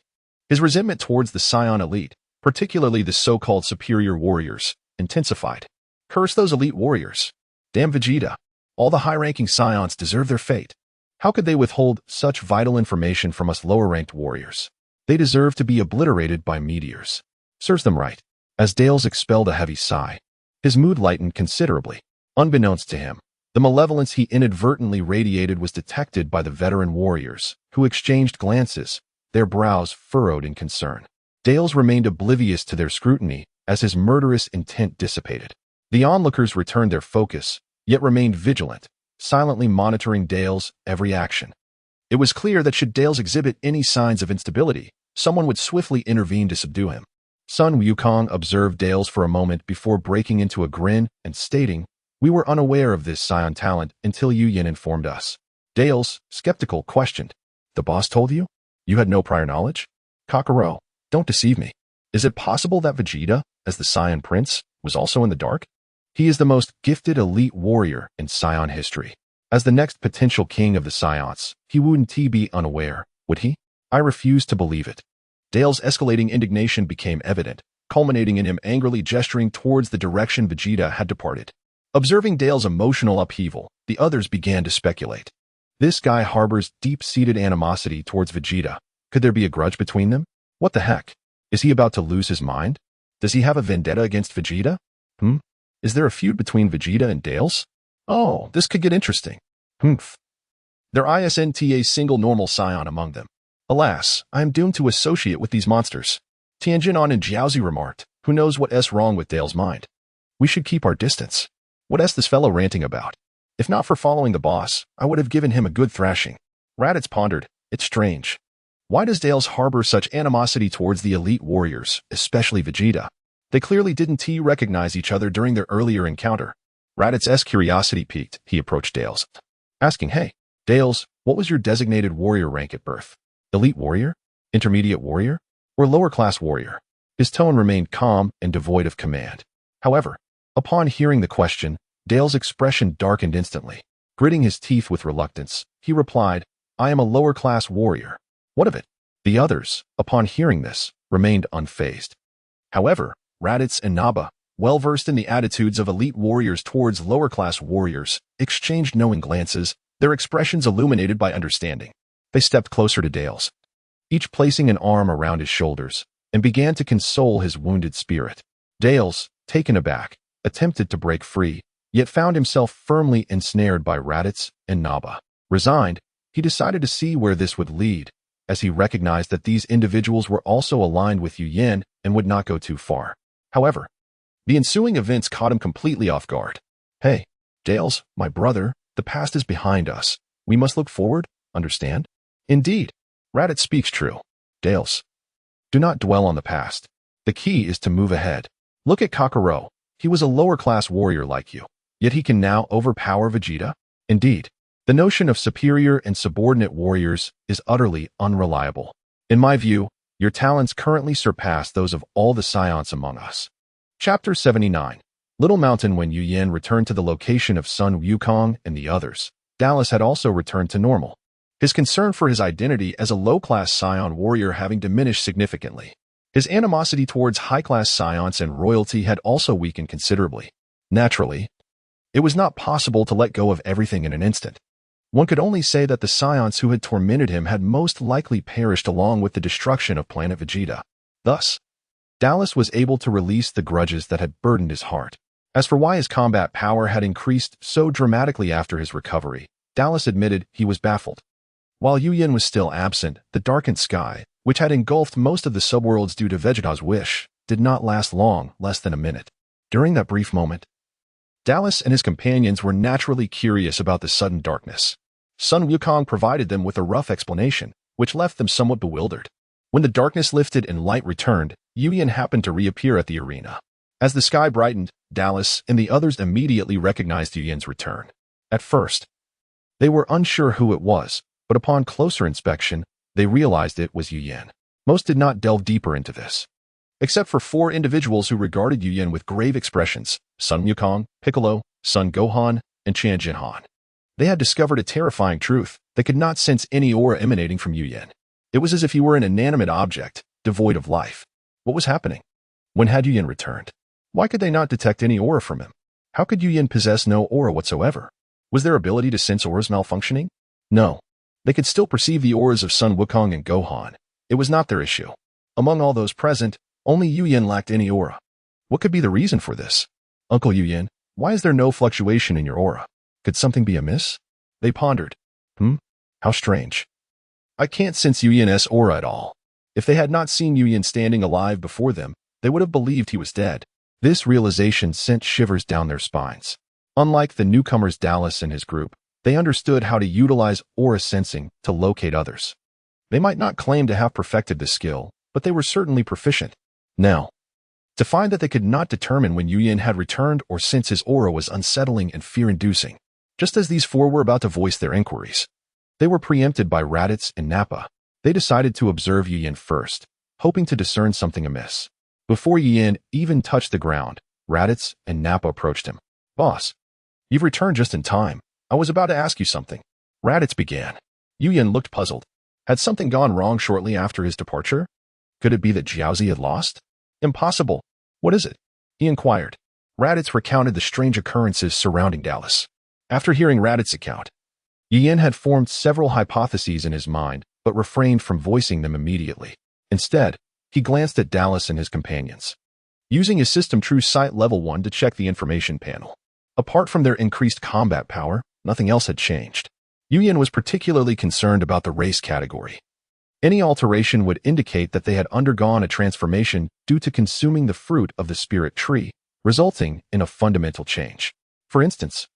his resentment towards the Scion elite, particularly the so-called superior warriors, intensified. Curse those elite warriors. Damn Vegeta. All the high-ranking Scions deserve their fate. How could they withhold such vital information from us lower-ranked warriors? They deserve to be obliterated by meteors. Serves them right. As Dales expelled a heavy sigh, his mood lightened considerably. Unbeknownst to him, the malevolence he inadvertently radiated was detected by the veteran warriors, who exchanged glances, their brows furrowed in concern. Dales remained oblivious to their scrutiny as his murderous intent dissipated. The onlookers returned their focus, yet remained vigilant, silently monitoring Dales' every action. It was clear that should Dales exhibit any signs of instability, someone would swiftly intervene to subdue him. Sun Wukong observed Dales for a moment before breaking into a grin and stating, "We were unaware of this Scion talent until Yu Yin informed us." Dales, skeptical, questioned, "The boss told you? You had no prior knowledge?" "Kakarot, don't deceive me. Is it possible that Vegeta, as the Saiyan Prince, was also in the dark? He is the most gifted elite warrior in Scion history. As the next potential king of the Scions, he wouldn't be unaware, would he? I refuse to believe it." Dale's escalating indignation became evident, culminating in him angrily gesturing towards the direction Vegeta had departed. Observing Dale's emotional upheaval, the others began to speculate. This guy harbors deep-seated animosity towards Vegeta. Could there be a grudge between them? What the heck? Is he about to lose his mind? Does he have a vendetta against Vegeta? Is there a feud between Vegeta and Dales? Oh, this could get interesting. There isn't a single normal Scion among them. Alas, I am doomed to associate with these monsters. Tianjin and Jiaozi remarked, who knows what's wrong with Dale's mind? We should keep our distance. What's this fellow ranting about? If not for following the boss, I would have given him a good thrashing. Raditz pondered, it's strange. Why does Dales harbor such animosity towards the elite warriors, especially Vegeta? They clearly didn't recognize each other during their earlier encounter. Raditz's curiosity piqued. He approached Dales, asking, "Hey, Dales, what was your designated warrior rank at birth? Elite warrior? Intermediate warrior? Or lower-class warrior?" His tone remained calm and devoid of command. However, upon hearing the question, Dale's expression darkened instantly. Gritting his teeth with reluctance, he replied, "I am a lower-class warrior." What of it? The others, upon hearing this, remained unfazed. However, Raditz and Naba, well-versed in the attitudes of elite warriors towards lower-class warriors, exchanged knowing glances, their expressions illuminated by understanding. They stepped closer to Dales, each placing an arm around his shoulders, and began to console his wounded spirit. Dales, taken aback, attempted to break free, yet found himself firmly ensnared by Raditz and Naba. Resigned, he decided to see where this would lead, as he recognized that these individuals were also aligned with Yu Yin and would not go too far. However, the ensuing events caught him completely off guard. "Hey, Dales, my brother, the past is behind us. We must look forward, understand?" "Indeed, Raditz speaks true. Dales, do not dwell on the past. The key is to move ahead. Look at Kakarot. He was a lower-class warrior like you, yet he can now overpower Vegeta. Indeed, the notion of superior and subordinate warriors is utterly unreliable. In my view, your talents currently surpass those of all the Scions among us." Chapter 79. Little Mountain. When Yu Yin returned to the location of Sun Wukong and the others, Dallas had also returned to normal. his concern for his identity as a low-class Saiyan warrior having diminished significantly. His animosity towards high-class Saiyans and royalty had also weakened considerably. Naturally, it was not possible to let go of everything in an instant. One could only say that the Saiyans who had tormented him had most likely perished along with the destruction of planet Vegeta. Thus, Dallas was able to release the grudges that had burdened his heart. As for why his combat power had increased so dramatically after his recovery, Dallas admitted he was baffled. While Yu Yin was still absent, the darkened sky, which had engulfed most of the subworlds due to Vegeta's wish, did not last long, less than a minute. During that brief moment, Dallas and his companions were naturally curious about the sudden darkness. Sun Wukong provided them with a rough explanation, which left them somewhat bewildered. When the darkness lifted and light returned, Yu Yin happened to reappear at the arena. As the sky brightened, Dallas and the others immediately recognized Yu Yin's return. At first, they were unsure who it was, but upon closer inspection, they realized it was Yu Yin. Most did not delve deeper into this, except for 4 individuals who regarded Yu Yin with grave expressions: Sun Wukong, Piccolo, Sun Gohan, and Chan Jinhan. They had discovered a terrifying truth. They could not sense any aura emanating from Yu Yin. It was as if he were an inanimate object, devoid of life. What was happening? When had Yu Yin returned? Why could they not detect any aura from him? How could Yu Yin possess no aura whatsoever? Was their ability to sense auras malfunctioning? No. They could still perceive the auras of Sun Wukong and Gohan. It was not their issue. Among all those present, only Yu Yin lacked any aura. What could be the reason for this? Uncle Yu Yin, why is there no fluctuation in your aura? Could something be amiss? They pondered. How strange. I can't sense Yu Yin's aura at all. If they had not seen Yu Yin standing alive before them, they would have believed he was dead. This realization sent shivers down their spines. Unlike the newcomers Dallas and his group, they understood how to utilize aura sensing to locate others. They might not claim to have perfected the skill, but they were certainly proficient. Now, to find that they could not determine when Yu Yin had returned or sense his aura was unsettling and fear-inducing. Just as these 4 were about to voice their inquiries, they were preempted by Raditz and Nappa. They decided to observe Yu Yin first, hoping to discern something amiss. Before Yu Yin even touched the ground, Raditz and Nappa approached him. Boss, you've returned just in time. I was about to ask you something. Raditz began. Yu Yin looked puzzled. Had something gone wrong shortly after his departure? Could it be that Lam-Z had lost? Impossible. What is it? He inquired. Raditz recounted the strange occurrences surrounding Dallas. After hearing Raditz's account, Yu Yin had formed several hypotheses in his mind, but refrained from voicing them immediately. Instead, he glanced at Dallas and his companions, using his system True Sight Level 1 to check the information panel. Apart from their increased combat power, nothing else had changed. Yu Yin was particularly concerned about the race category. Any alteration would indicate that they had undergone a transformation due to consuming the fruit of the spirit tree, resulting in a fundamental change. For instance,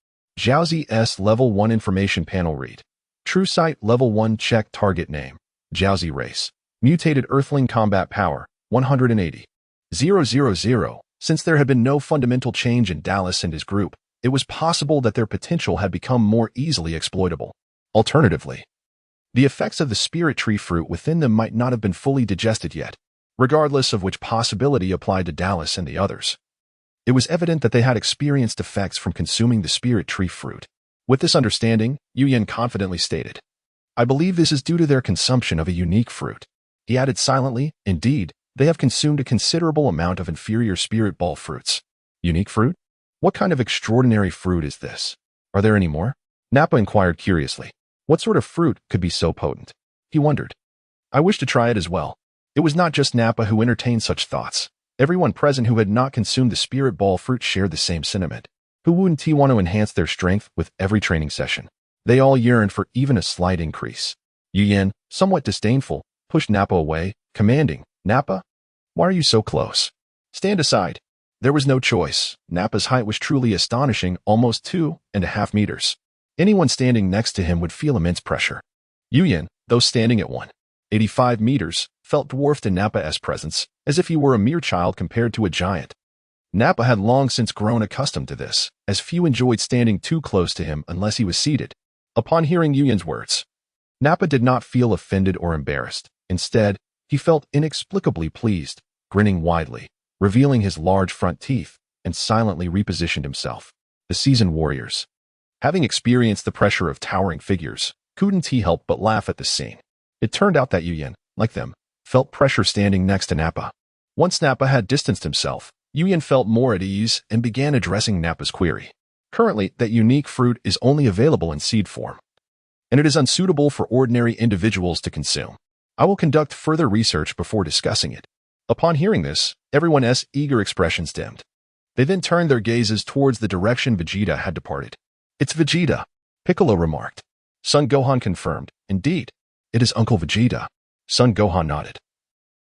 Lam-Z's Level 1 information panel read: True Sight Level 1 check target name, Lam-Z race, mutated Earthling combat power, 180,000. Since there had been no fundamental change in Dallas and his group, it was possible that their potential had become more easily exploitable. Alternatively, the effects of the spirit tree fruit within them might not have been fully digested yet, regardless of which possibility applied to Dallas and the others. It was evident that they had experienced effects from consuming the spirit tree fruit. With this understanding, Yu Yin confidently stated, I believe this is due to their consumption of a unique fruit. He added silently, indeed, they have consumed a considerable amount of inferior spirit ball fruits. Unique fruit? What kind of extraordinary fruit is this? Are there any more? Nappa inquired curiously. What sort of fruit could be so potent? He wondered. I wish to try it as well. It was not just Nappa who entertained such thoughts. Everyone present who had not consumed the spirit ball fruit shared the same sentiment. Who wouldn't want to enhance their strength with every training session? They all yearned for even a slight increase. Yu Yin, somewhat disdainful, pushed Nappa away, commanding, Nappa, why are you so close? Stand aside. There was no choice. Nappa's height was truly astonishing, almost 2.5 meters. Anyone standing next to him would feel immense pressure. Yu Yin, though standing at 185 meters, felt dwarfed in Nappa's presence, as if he were a mere child compared to a giant. Nappa had long since grown accustomed to this, as few enjoyed standing too close to him unless he was seated. Upon hearing Yu Yin's words, Nappa did not feel offended or embarrassed. Instead, he felt inexplicably pleased, grinning widely, revealing his large front teeth, and silently repositioned himself. The seasoned warriors, having experienced the pressure of towering figures, Couldn't he help but laugh at the scene? It turned out that Yu Yin, like them, felt pressure standing next to Nappa. Once Nappa had distanced himself, Yu Yin felt more at ease and began addressing Nappa's query. Currently, that unique fruit is only available in seed form, and it is unsuitable for ordinary individuals to consume. I will conduct further research before discussing it. Upon hearing this, everyone's eager expressions dimmed. They then turned their gazes towards the direction Vegeta had departed. It's Vegeta, Piccolo remarked. Son Gohan confirmed. Indeed, it is Uncle Vegeta. Son Gohan nodded.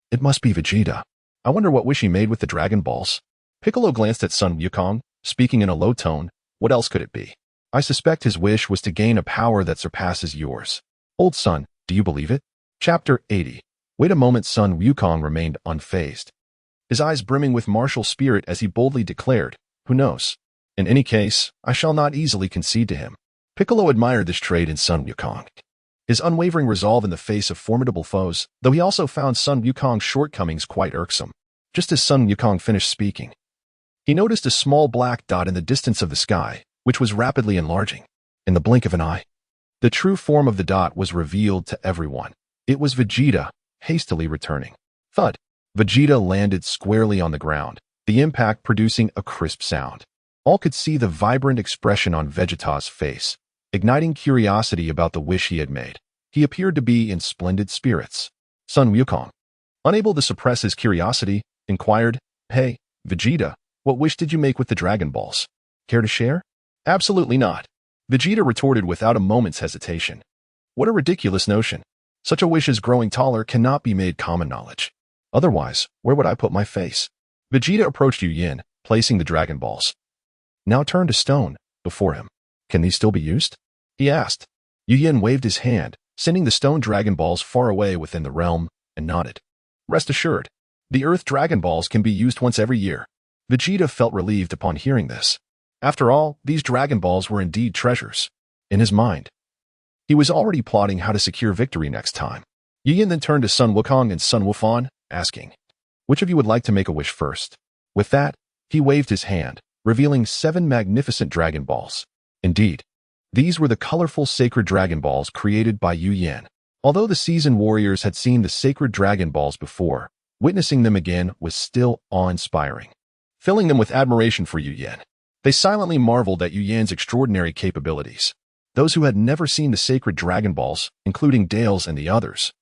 It must be Vegeta. I wonder what wish he made with the Dragon Balls. Piccolo glanced at Son Wukong, speaking in a low tone. What else could it be? I suspect his wish was to gain a power that surpasses yours. Old son, do you believe it? Chapter 80. Wait a moment. Son Wukong remained unfazed, his eyes brimming with martial spirit as he boldly declared, who knows? In any case, I shall not easily concede to him. Piccolo admired this trait in Son Wukong, his unwavering resolve in the face of formidable foes, though he also found Son Wukong's shortcomings quite irksome. Just as Son Wukong finished speaking, he noticed a small black dot in the distance of the sky, which was rapidly enlarging. In the blink of an eye, the true form of the dot was revealed to everyone. It was Vegeta, hastily returning. Thud. Vegeta landed squarely on the ground, the impact producing a crisp sound. All could see the vibrant expression on Vegeta's face, igniting curiosity about the wish he had made. He appeared to be in splendid spirits. Son Wukong, unable to suppress his curiosity, inquired, Hey, Vegeta, what wish did you make with the Dragon Balls? Care to share? Absolutely not. Vegeta retorted without a moment's hesitation. What a ridiculous notion. Such a wish as growing taller cannot be made common knowledge. Otherwise, where would I put my face? Vegeta approached Yu Yin, placing the Dragon Balls, now turned to stone, before him. Can these still be used? He asked. Yu Yin waved his hand, sending the stone Dragon Balls far away within the realm, and nodded. Rest assured, the Earth Dragon Balls can be used once every year. Vegeta felt relieved upon hearing this. After all, these Dragon Balls were indeed treasures. In his mind, he was already plotting how to secure victory next time. Yu Yin then turned to Sun Wukong and Sun Wufan, asking, which of you would like to make a wish first? With that, he waved his hand, revealing 7 magnificent Dragon Balls. Indeed, these were the colorful sacred Dragon Balls created by Yu Yin. Although the seasoned warriors had seen the sacred Dragon Balls before, witnessing them again was still awe-inspiring, filling them with admiration for Yu Yin. They silently marveled at Yu Yan's extraordinary capabilities. Those who had never seen the sacred Dragon Balls, including Dales and the others,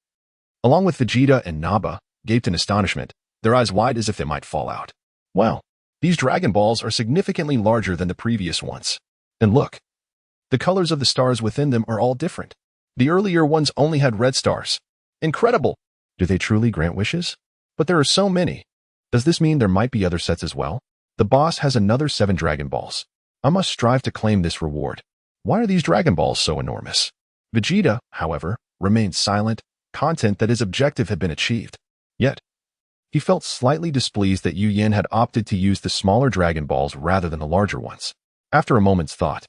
along with Vegeta and Nappa, gaped in astonishment, their eyes wide as if they might fall out. Wow, these Dragon Balls are significantly larger than the previous ones. And look, the colors of the stars within them are all different. The earlier ones only had red stars. Incredible! Do they truly grant wishes? But there are so many. Does this mean there might be other sets as well? The boss has another 7 Dragon Balls. I must strive to claim this reward. Why are these Dragon Balls so enormous? Vegeta, however, remained silent, content that his objective had been achieved. Yet, he felt slightly displeased that Yu Yin had opted to use the smaller Dragon Balls rather than the larger ones. After a moment's thought,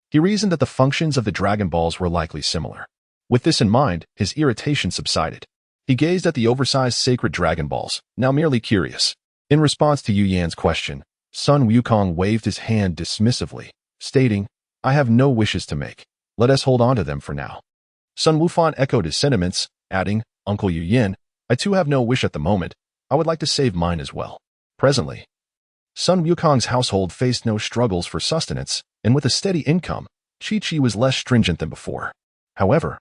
he reasoned that the functions of the Dragon Balls were likely similar. With this in mind, his irritation subsided. He gazed at the oversized sacred Dragon Balls, now merely curious. In response to Yu Yan's question, Sun Wukong waved his hand dismissively, stating, I have no wishes to make. Let us hold on to them for now. Sun Wufan echoed his sentiments, adding, Uncle Yu Yin, I too have no wish at the moment. I would like to save mine as well. Presently, Sun Wukong's household faced no struggles for sustenance, and with a steady income, Chi-Chi was less stringent than before. However,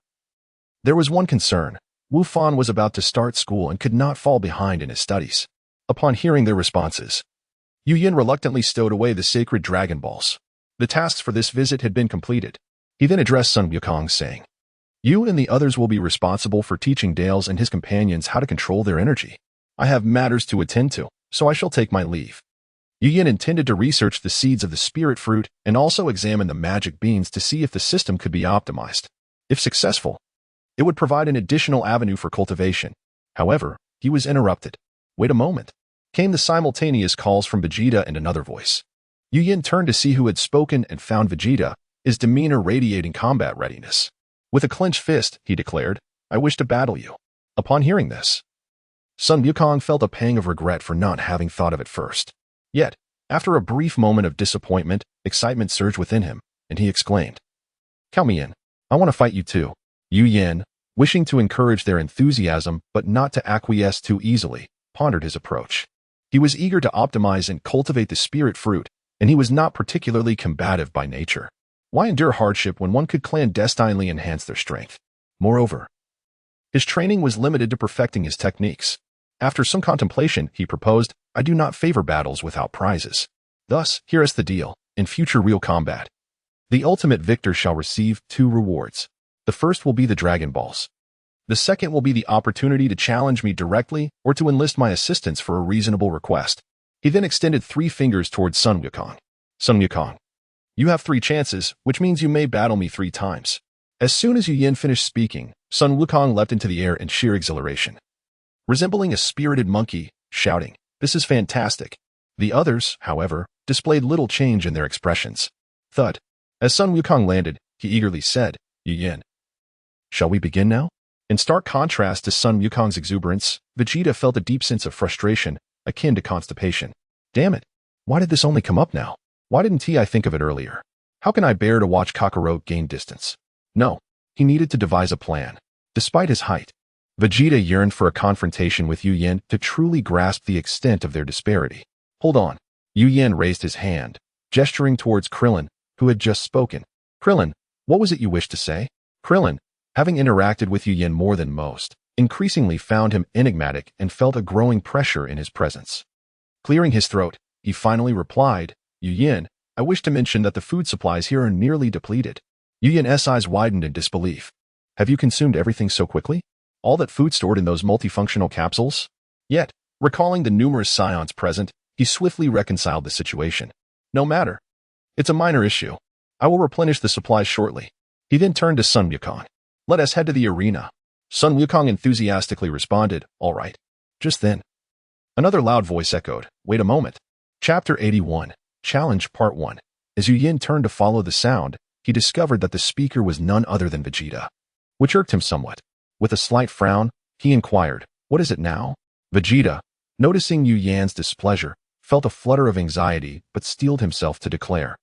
there was one concern. Wufan was about to start school and could not fall behind in his studies. Upon hearing their responses, Yu Yin reluctantly stowed away the sacred Dragon Balls. The tasks for this visit had been completed. He then addressed Sun Wukong, saying, You and the others will be responsible for teaching Dales and his companions how to control their energy. I have matters to attend to, so I shall take my leave. Yu Yin intended to research the seeds of the spirit fruit and also examine the magic beans to see if the system could be optimized. If successful, it would provide an additional avenue for cultivation. However, he was interrupted. Wait a moment. Came the simultaneous calls from Vegeta and another voice. Yu Yin turned to see who had spoken and found Vegeta, his demeanor radiating combat readiness. With a clenched fist, he declared, I wish to battle you. Upon hearing this, Sun Wukong felt a pang of regret for not having thought of it first. Yet, after a brief moment of disappointment, excitement surged within him, and he exclaimed, Count me in. I want to fight you too. Yu Yan, wishing to encourage their enthusiasm but not to acquiesce too easily, pondered his approach. He was eager to optimize and cultivate the spirit fruit, and he was not particularly combative by nature. Why endure hardship when one could clandestinely enhance their strength? Moreover, his training was limited to perfecting his techniques. After some contemplation, he proposed, I do not favor battles without prizes. Thus, here is the deal. In future real combat, the ultimate victor shall receive 2 rewards. The first will be the Dragon Balls. The second will be the opportunity to challenge me directly or to enlist my assistance for a reasonable request. He then extended 3 fingers towards Sun Wukong. Sun Wukong, you have 3 chances, which means you may battle me 3 times. As soon as Yu Yan finished speaking, Sun Wukong leapt into the air in sheer exhilaration, resembling a spirited monkey, shouting, "This is fantastic." The others, however, displayed little change in their expressions. Thud. As Sun Wukong landed, he eagerly said, Yu Yan, shall we begin now? In stark contrast to Sun Wukong's exuberance, Vegeta felt a deep sense of frustration, akin to constipation. Damn it. Why did this only come up now? Why didn't I think of it earlier? How can I bear to watch Kakarot gain distance? No. He needed to devise a plan. Despite his height, Vegeta yearned for a confrontation with Yu Yan to truly grasp the extent of their disparity. Hold on. Yu Yan raised his hand, gesturing towards Krillin, who had just spoken. Krillin, what was it you wished to say? Krillin, having interacted with Yu Yan more than most, increasingly found him enigmatic and felt a growing pressure in his presence. Clearing his throat, he finally replied, Yu Yan, I wish to mention that the food supplies here are nearly depleted. Yu Yan's eyes widened in disbelief. Have you consumed everything so quickly? All that food stored in those multifunctional capsules? Yet, recalling the numerous Saiyans present, he swiftly reconciled the situation. No matter. It's a minor issue. I will replenish the supplies shortly. He then turned to Sun Wukong. Let us head to the arena. Sun Wukong enthusiastically responded, all right. Just then, another loud voice echoed, wait a moment. Chapter 81, Challenge Part 1. As Yu Yan turned to follow the sound, he discovered that the speaker was none other than Vegeta, which irked him somewhat. With a slight frown, he inquired, what is it now? Vegeta, noticing Yu Yan's displeasure, felt a flutter of anxiety but steeled himself to declare,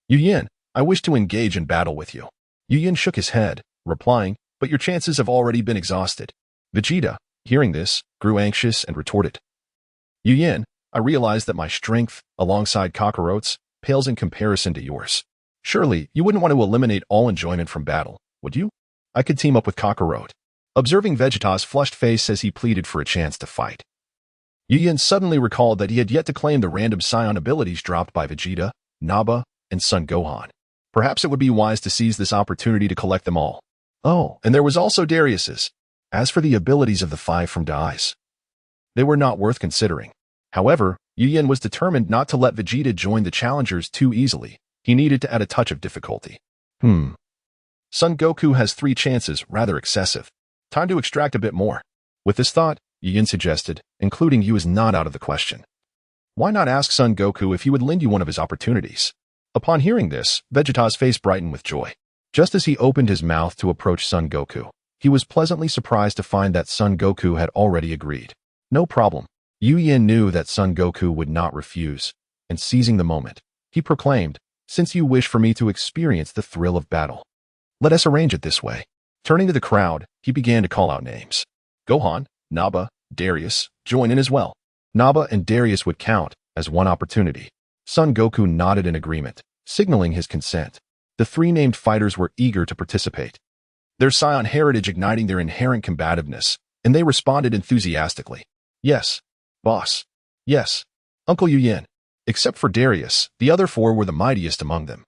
Yu Yan, I wish to engage in battle with you. Yu Yan shook his head, replying, but your chances have already been exhausted. Vegeta, hearing this, grew anxious and retorted, Yu Yan, I realize that my strength, alongside Kakarot's, pales in comparison to yours. Surely, you wouldn't want to eliminate all enjoyment from battle, would you? I could team up with Kakarot. Observing Vegeta's flushed face as he pleaded for a chance to fight, Yu Yan suddenly recalled that he had yet to claim the random Saiyan abilities dropped by Vegeta, Nappa, and Son Gohan. Perhaps it would be wise to seize this opportunity to collect them all. Oh, and there was also Darius's. As for the abilities of the 5 from Dai's, they were not worth considering. However, Yu Yan was determined not to let Vegeta join the challengers too easily. He needed to add a touch of difficulty. Son Goku has 3 chances, rather excessive. Time to extract a bit more. With this thought, Yu Yan suggested, including you is not out of the question. Why not ask Son Goku if he would lend you one of his opportunities? Upon hearing this, Vegeta's face brightened with joy. Just as he opened his mouth to approach Son Goku, he was pleasantly surprised to find that Son Goku had already agreed. No problem. Yu Yan knew that Son Goku would not refuse, and seizing the moment, he proclaimed, since you wish for me to experience the thrill of battle, let us arrange it this way. Turning to the crowd, he began to call out names. Gohan, Nappa, Darius, join in as well. Nappa and Darius would count as one opportunity. Son Goku nodded in agreement, signaling his consent. The 3 named fighters were eager to participate, their Saiyan heritage igniting their inherent combativeness, and they responded enthusiastically. Yes, boss. Yes, Uncle Yu Yan. Except for Darius, the other 4 were the mightiest among them,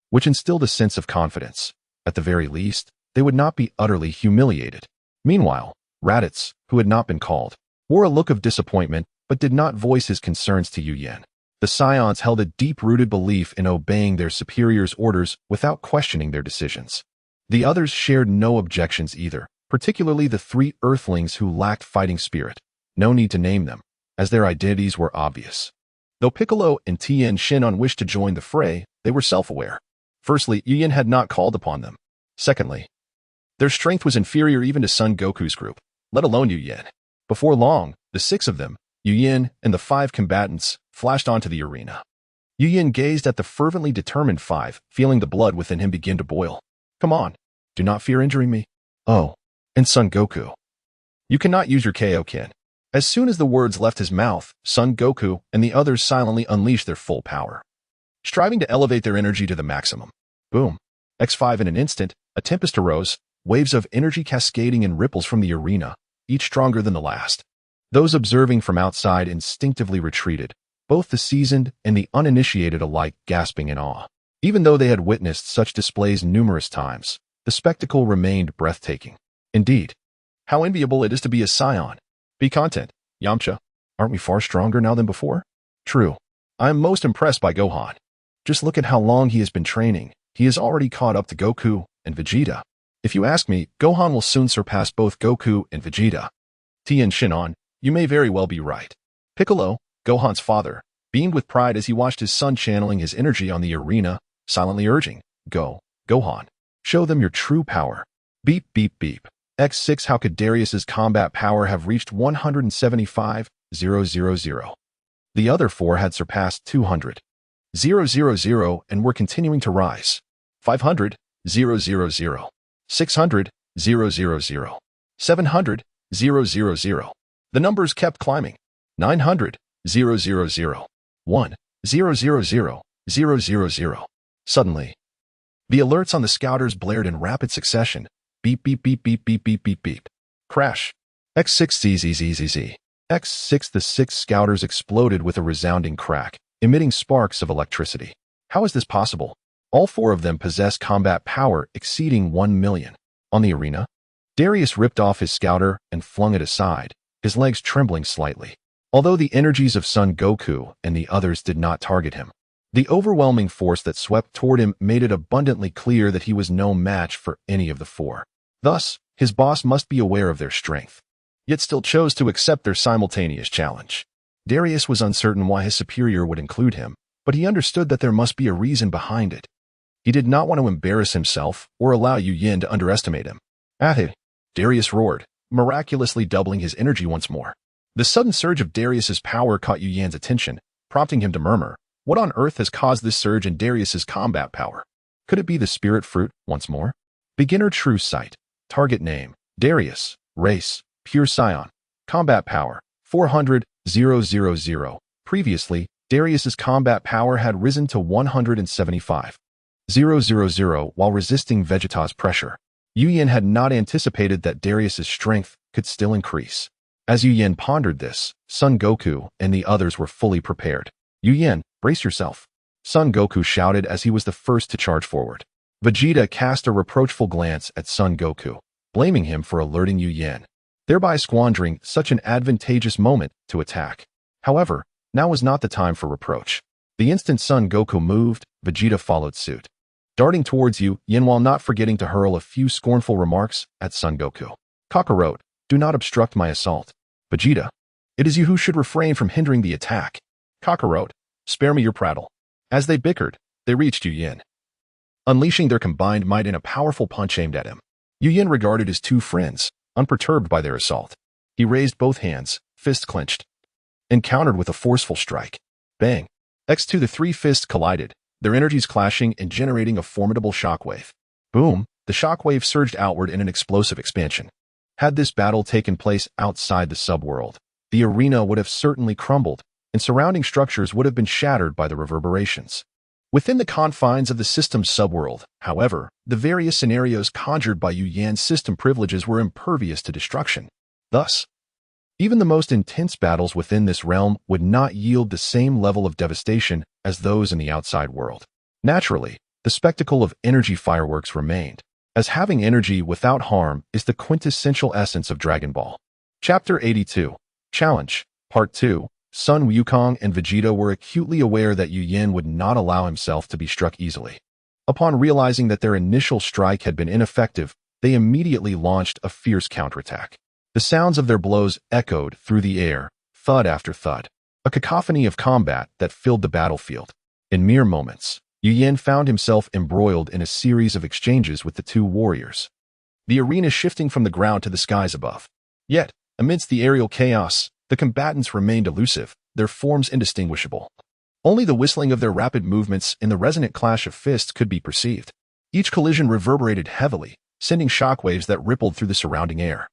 which instilled a sense of confidence. At the very least, they would not be utterly humiliated. Meanwhile, Raditz, who had not been called, wore a look of disappointment but did not voice his concerns to Yu Yan. The Saiyans held a deep-rooted belief in obeying their superiors' orders without questioning their decisions. The others shared no objections either, particularly the 3 Earthlings who lacked fighting spirit. No need to name them, as their identities were obvious. Though Piccolo and Tien Shin'an wished to join the fray, they were self-aware. Firstly, Yu Yan had not called upon them. Secondly, their strength was inferior even to Son Goku's group, let alone Yu Yan. Before long, the 6 of them, Yu Yan and the 5 combatants, flashed onto the arena. Yu Yan gazed at the fervently determined 5, feeling the blood within him begin to boil. Come on, do not fear injuring me. Oh, and Son Goku. You cannot use your Kaioken. As soon as the words left his mouth, Son Goku and the others silently unleashed their full power, striving to elevate their energy to the maximum. Boom. X5 in an instant, a tempest arose, waves of energy cascading in ripples from the arena, each stronger than the last. Those observing from outside instinctively retreated, both the seasoned and the uninitiated alike gasping in awe. Even though they had witnessed such displays numerous times, the spectacle remained breathtaking. Indeed, how enviable it is to be a Saiyan. Be content, Yamcha. Aren't we far stronger now than before? True. I am most impressed by Gohan. Just look at how long he has been training. He is already caught up to Goku and Vegeta. If you ask me, Gohan will soon surpass both Goku and Vegeta. Tien Shinhan, you may very well be right. Piccolo, Gohan's father, beamed with pride as he watched his son channeling his energy on the arena, silently urging, Go, Gohan. Show them your true power. Beep, beep, beep. X6 How could Darius's combat power have reached 175,000? The other four had surpassed 200,000 and were continuing to rise. 500,000, 600,000, 700,000. The numbers kept climbing. 900,000, 1,000,000. Suddenly, the alerts on the scouters blared in rapid succession. Beep, beep, beep, beep, beep, beep, beep, beep. Crash. X6ZZZZZ. X6 The 6 scouters exploded with a resounding crack, emitting sparks of electricity. How is this possible? All four of them possess combat power exceeding 1 million. On the arena, Darius ripped off his scouter and flung it aside, his legs trembling slightly. Although the energies of Son Goku and the others did not target him, the overwhelming force that swept toward him made it abundantly clear that he was no match for any of the four. Thus, his boss must be aware of their strength, yet still chose to accept their simultaneous challenge. Darius was uncertain why his superior would include him, but he understood that there must be a reason behind it. He did not want to embarrass himself or allow Yu Yin to underestimate him. "Ahe!" Darius roared, miraculously doubling his energy once more. The sudden surge of Darius's power caught Yu Yan's attention, prompting him to murmur, "What on earth has caused this surge in Darius's combat power? Could it be the spirit fruit once more?" Beginner True Sight. Target name, Darius. Race, Pure Saiyan. Combat power, 400,000. Previously, Darius's combat power had risen to 175,000 while resisting Vegeta's pressure. Yu Yin had not anticipated that Darius's strength could still increase. As Yu Yin pondered this, Son Goku and the others were fully prepared. "Yu Yin, brace yourself," Son Goku shouted as he was the first to charge forward. Vegeta cast a reproachful glance at Son Goku, blaming him for alerting Yu Yin, thereby squandering such an advantageous moment to attack. However, now was not the time for reproach. The instant Son Goku moved, Vegeta followed suit, darting towards Yu Yin while not forgetting to hurl a few scornful remarks at Son Goku. "Kakarot, do not obstruct my assault." "Vegeta, it is you who should refrain from hindering the attack." "Kakarot, spare me your prattle." As they bickered, they reached Yu Yin, unleashing their combined might in a powerful punch aimed at him. Yu Yin regarded his two friends, unperturbed by their assault. He raised both hands, fists clenched, and countered with a forceful strike. Bang! X2 The three fists collided, their energies clashing and generating a formidable shockwave. Boom! The shockwave surged outward in an explosive expansion. Had this battle taken place outside the subworld, the arena would have certainly crumbled, and surrounding structures would have been shattered by the reverberations. Within the confines of the system's subworld, however, the various scenarios conjured by Yu Yan's system privileges were impervious to destruction. Thus, even the most intense battles within this realm would not yield the same level of devastation as those in the outside world. Naturally, the spectacle of energy fireworks remained, as having energy without harm is the quintessential essence of Dragon Ball. Chapter 82. Challenge. Part 2. Sun Wukong and Vegeta were acutely aware that Yu Yin would not allow himself to be struck easily. Upon realizing that their initial strike had been ineffective, they immediately launched a fierce counterattack. The sounds of their blows echoed through the air, thud after thud, a cacophony of combat that filled the battlefield. In mere moments, Yu Yin found himself embroiled in a series of exchanges with the two warriors, the arena shifting from the ground to the skies above. Yet, amidst the aerial chaos, the combatants remained elusive, their forms indistinguishable. Only the whistling of their rapid movements in the resonant clash of fists could be perceived. Each collision reverberated heavily, sending shockwaves that rippled through the surrounding air,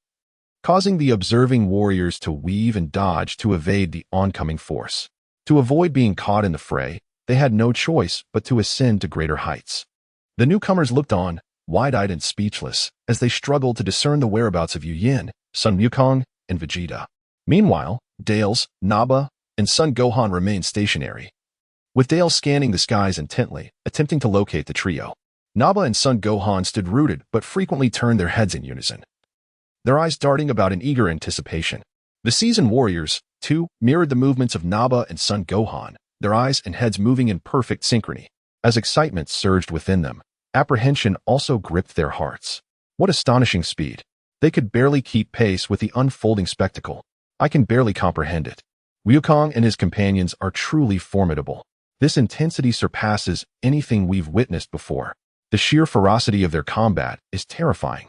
causing the observing warriors to weave and dodge to evade the oncoming force. To avoid being caught in the fray, they had no choice but to ascend to greater heights. The newcomers looked on, wide-eyed and speechless, as they struggled to discern the whereabouts of Yu Yin, Son Wukong, and Vegeta. Meanwhile, Dales, Naba, and Son Gohan remained stationary, with Dale scanning the skies intently, attempting to locate the trio. Naba and Son Gohan stood rooted but frequently turned their heads in unison, their eyes darting about in eager anticipation. The seasoned warriors, too, mirrored the movements of Naba and Son Gohan, their eyes and heads moving in perfect synchrony. As excitement surged within them, apprehension also gripped their hearts. What astonishing speed! They could barely keep pace with the unfolding spectacle. I can barely comprehend it. Wukong and his companions are truly formidable. This intensity surpasses anything we've witnessed before. The sheer ferocity of their combat is terrifying.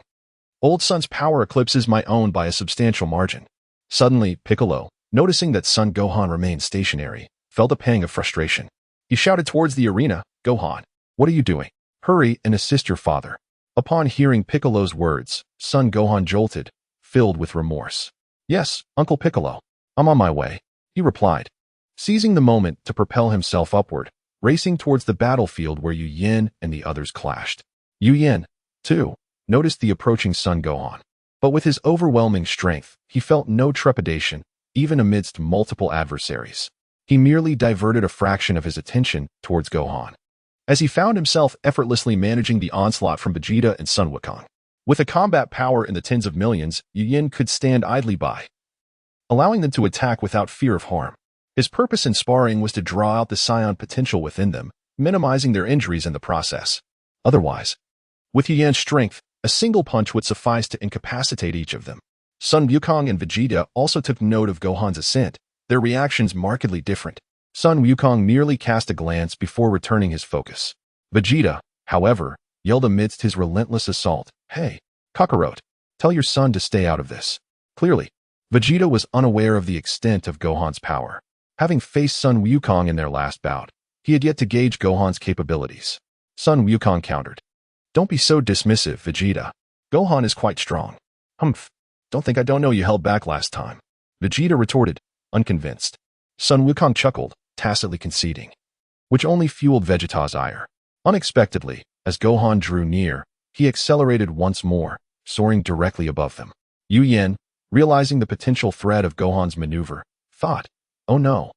Old Son's power eclipses my own by a substantial margin. Suddenly, Piccolo, noticing that Son Gohan remained stationary, felt a pang of frustration. He shouted towards the arena, "Gohan, what are you doing? Hurry and assist your father." Upon hearing Piccolo's words, Son Gohan jolted, filled with remorse. "Yes, Uncle Piccolo, I'm on my way," he replied, seizing the moment to propel himself upward, racing towards the battlefield where Yu Yin and the others clashed. Yu Yin, too, noticed the approaching Son Gohan, but with his overwhelming strength, he felt no trepidation, even amidst multiple adversaries. He merely diverted a fraction of his attention towards Gohan, as he found himself effortlessly managing the onslaught from Vegeta and Son Wukong. With a combat power in the tens of millions, Yu Yin could stand idly by, allowing them to attack without fear of harm. His purpose in sparring was to draw out the Saiyan potential within them, minimizing their injuries in the process. Otherwise, with Yu Yan's strength, a single punch would suffice to incapacitate each of them. Son Wukong and Vegeta also took note of Gohan's ascent, their reactions markedly different. Son Wukong merely cast a glance before returning his focus. Vegeta, however, yelled amidst his relentless assault, "Hey, Kakarot, tell your son to stay out of this." Clearly, Vegeta was unaware of the extent of Gohan's power. Having faced Son Wukong in their last bout, he had yet to gauge Gohan's capabilities. Son Wukong countered, "Don't be so dismissive, Vegeta. Gohan is quite strong." "Humph, don't know you held back last time," Vegeta retorted, unconvinced. Son Wukong chuckled, tacitly conceding, which only fueled Vegeta's ire. Unexpectedly, as Gohan drew near, he accelerated once more, soaring directly above them. Yu Yin, realizing the potential threat of Gohan's maneuver, thought, "Oh no."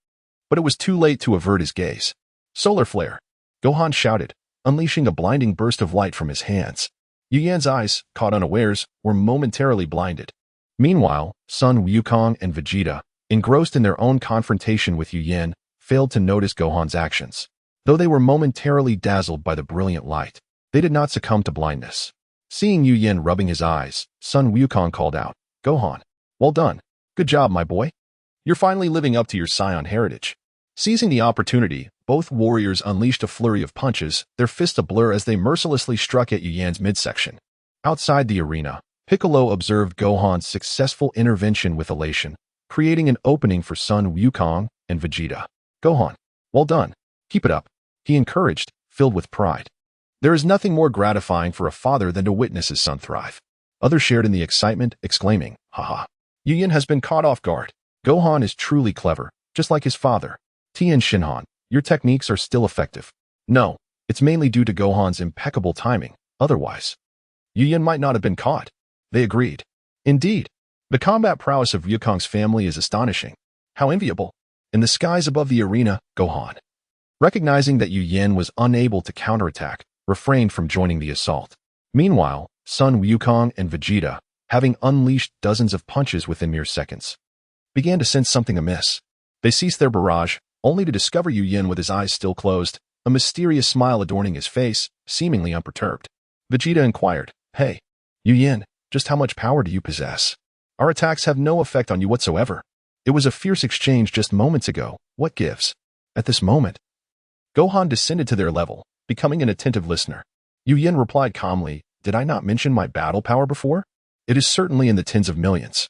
But it was too late to avert his gaze. "Solar flare!" Gohan shouted, unleashing a blinding burst of light from his hands. Yu Yan's eyes, caught unawares, were momentarily blinded. Meanwhile, Son Wukong and Vegeta, engrossed in their own confrontation with Yu Yin, failed to notice Gohan's actions. Though they were momentarily dazzled by the brilliant light, they did not succumb to blindness. Seeing Yu Yin rubbing his eyes, Son Wukong called out, "Gohan, well done. Good job, my boy. You're finally living up to your Saiyan heritage." Seizing the opportunity, both warriors unleashed a flurry of punches, their fists ablur as they mercilessly struck at Yu Yan's midsection. Outside the arena, Piccolo observed Gohan's successful intervention with elation, creating an opening for Son Wukong and Vegeta. "Gohan, well done. Keep it up," he encouraged, filled with pride. There is nothing more gratifying for a father than to witness his son thrive. Others shared in the excitement, exclaiming, "Haha, Yu Yin has been caught off guard. Gohan is truly clever, just like his father. Tien Shinhan, your techniques are still effective." "No, it's mainly due to Gohan's impeccable timing. Otherwise, Yu Yin might not have been caught," they agreed. "Indeed, the combat prowess of Wukong's family is astonishing. How enviable." In the skies above the arena, Gohan, recognizing that Yu Yin was unable to counterattack, refrained from joining the assault. Meanwhile, Son Wukong and Vegeta, having unleashed dozens of punches within mere seconds, began to sense something amiss. They ceased their barrage, only to discover Yu Yin with his eyes still closed, a mysterious smile adorning his face, seemingly unperturbed. Vegeta inquired, "Hey, Yu Yin, just how much power do you possess? Our attacks have no effect on you whatsoever. It was a fierce exchange just moments ago. What gives?" At this moment, Gohan descended to their level, becoming an attentive listener. Yu Yin replied calmly, "Did I not mention my battle power before? It is certainly in the tens of millions,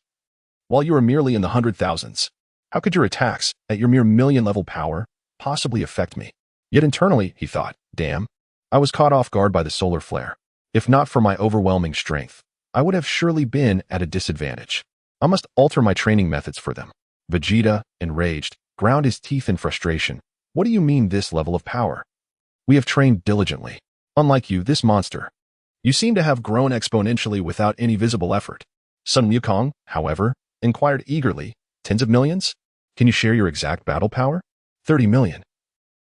while you are merely in the 100,000s. How could your attacks, at your mere million-level power, possibly affect me?" Yet internally, he thought, "Damn, I was caught off guard by the solar flare. If not for my overwhelming strength, I would have surely been at a disadvantage. I must alter my training methods for them. Vegeta, enraged, ground his teeth in frustration. What do you mean this level of power? We have trained diligently. Unlike you, this monster. You seem to have grown exponentially without any visible effort. Sun Wukong, however, inquired eagerly, tens of millions? Can you share your exact battle power? 30 million.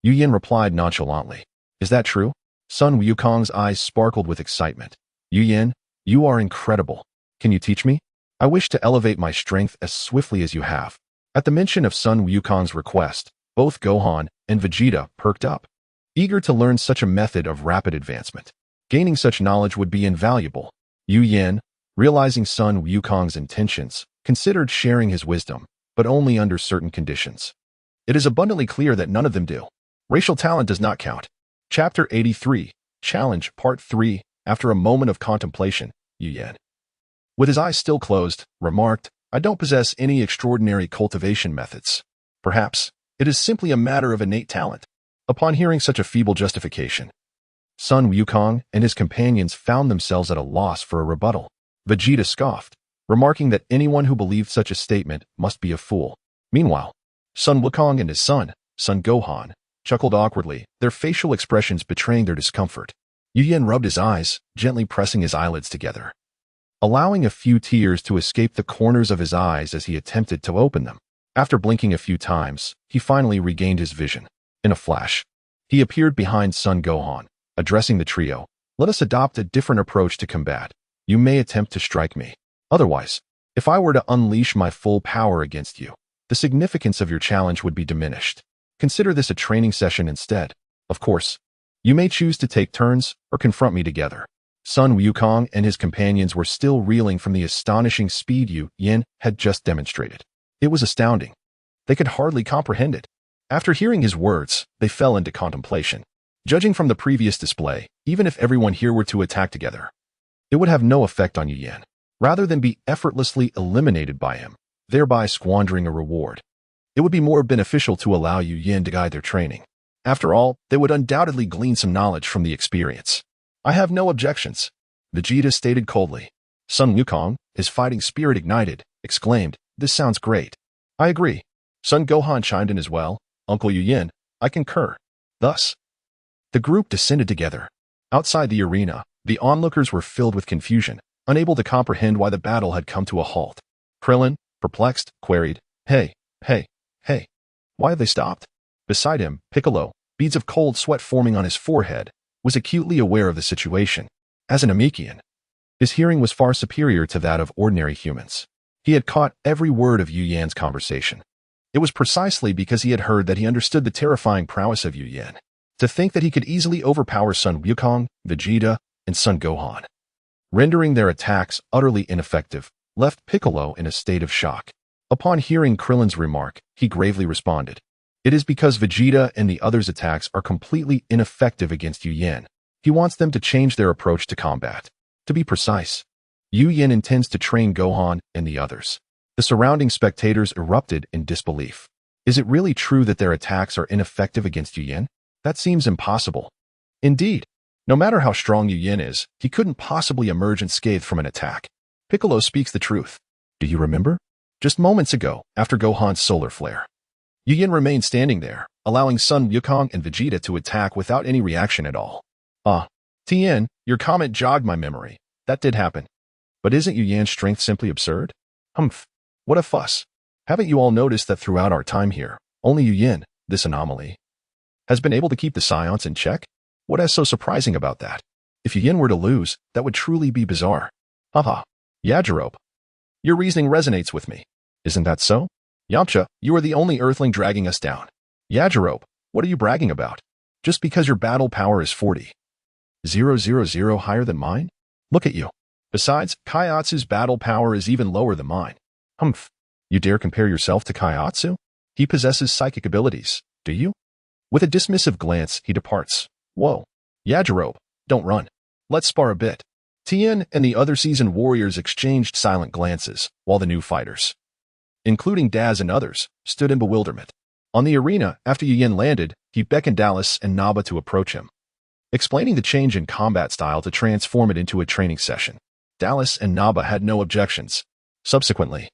Yu Yin replied nonchalantly. Is that true? Sun Wukong's eyes sparkled with excitement. Yu Yin, you are incredible. Can you teach me? I wish to elevate my strength as swiftly as you have. At the mention of Sun Wukong's request, both Gohan and Vegeta perked up, eager to learn such a method of rapid advancement. Gaining such knowledge would be invaluable. Yu Yin, realizing Sun Wukong's intentions, considered sharing his wisdom, but only under certain conditions. It is abundantly clear that none of them do. Racial talent does not count. Chapter 83, Challenge, Part 3. After a moment of contemplation, Yu Yin, with his eyes still closed, remarked, I don't possess any extraordinary cultivation methods. Perhaps it is simply a matter of innate talent. Upon hearing such a feeble justification, Sun Wukong and his companions found themselves at a loss for a rebuttal. Vegeta scoffed, remarking that anyone who believed such a statement must be a fool. Meanwhile, Sun Wukong and his son, Sun Gohan, chuckled awkwardly, their facial expressions betraying their discomfort. Yu Yin rubbed his eyes, gently pressing his eyelids together, allowing a few tears to escape the corners of his eyes as he attempted to open them. After blinking a few times, he finally regained his vision. In a flash, he appeared behind Sun Gohan, addressing the trio. Let us adopt a different approach to combat. You may attempt to strike me. Otherwise, if I were to unleash my full power against you, the significance of your challenge would be diminished. Consider this a training session instead. Of course, you may choose to take turns or confront me together. Sun Wukong and his companions were still reeling from the astonishing speed Yu Yin had just demonstrated. It was astounding. They could hardly comprehend it. After hearing his words, they fell into contemplation. Judging from the previous display, even if everyone here were to attack together, it would have no effect on Yu Yin, rather than be effortlessly eliminated by him, thereby squandering a reward. It would be more beneficial to allow Yu Yin to guide their training. After all, they would undoubtedly glean some knowledge from the experience. I have no objections, Vegeta stated coldly. Sun Wukong, his fighting spirit ignited, exclaimed, this sounds great. I agree. Sun Gohan chimed in as well. Uncle Yu Yin, I concur. Thus, the group descended together. Outside the arena, the onlookers were filled with confusion, unable to comprehend why the battle had come to a halt. Krillin, perplexed, queried, Hey, why have they stopped? Beside him, Piccolo, beads of cold sweat forming on his forehead, was acutely aware of the situation. As an Namekian, his hearing was far superior to that of ordinary humans. He had caught every word of Yu Yan's conversation. It was precisely because he had heard that he understood the terrifying prowess of Yu Yan. To think that he could easily overpower Sun Wukong, Vegeta, and Sun Gohan, rendering their attacks utterly ineffective, left Piccolo in a state of shock. Upon hearing Krillin's remark, he gravely responded, It is because Vegeta and the others' attacks are completely ineffective against Yu Yan. He wants them to change their approach to combat. To be precise, Yu Yan intends to train Gohan and the others. The surrounding spectators erupted in disbelief. Is it really true that their attacks are ineffective against Yu Yan? That seems impossible. Indeed, no matter how strong Yu Yan is, he couldn't possibly emerge unscathed from an attack. Piccolo speaks the truth. Do you remember? Just moments ago, after Gohan's solar flare, Yu Yan remained standing there, allowing Sun Wukong and Vegeta to attack without any reaction at all. Tien, your comment jogged my memory. That did happen. But isn't Yu Yan's strength simply absurd? Humph. What a fuss. Haven't you all noticed that throughout our time here, only Yu Yan, this anomaly, has been able to keep the Saiyans in check? What is so surprising about that? If Yu Yan were to lose, that would truly be bizarre. Haha. Yajirobe, your reasoning resonates with me. Isn't that so? Yamcha, you are the only Earthling dragging us down. Yajirobe, what are you bragging about? Just because your battle power is 40,000 higher than mine? Look at you. Besides, Kaiatsu's battle power is even lower than mine. Humph. You dare compare yourself to Kaiatsu? He possesses psychic abilities, do you? With a dismissive glance, he departs. Whoa. Yajirobe, don't run. Let's spar a bit. Tien and the other seasoned warriors exchanged silent glances, while the new fighters, including Daz and others, stood in bewilderment. On the arena, after Yu Yan landed, he beckoned Dallas and Naba to approach him. explaining the change in combat style to transform it into a training session. Dallas and Naba had no objections. Subsequently,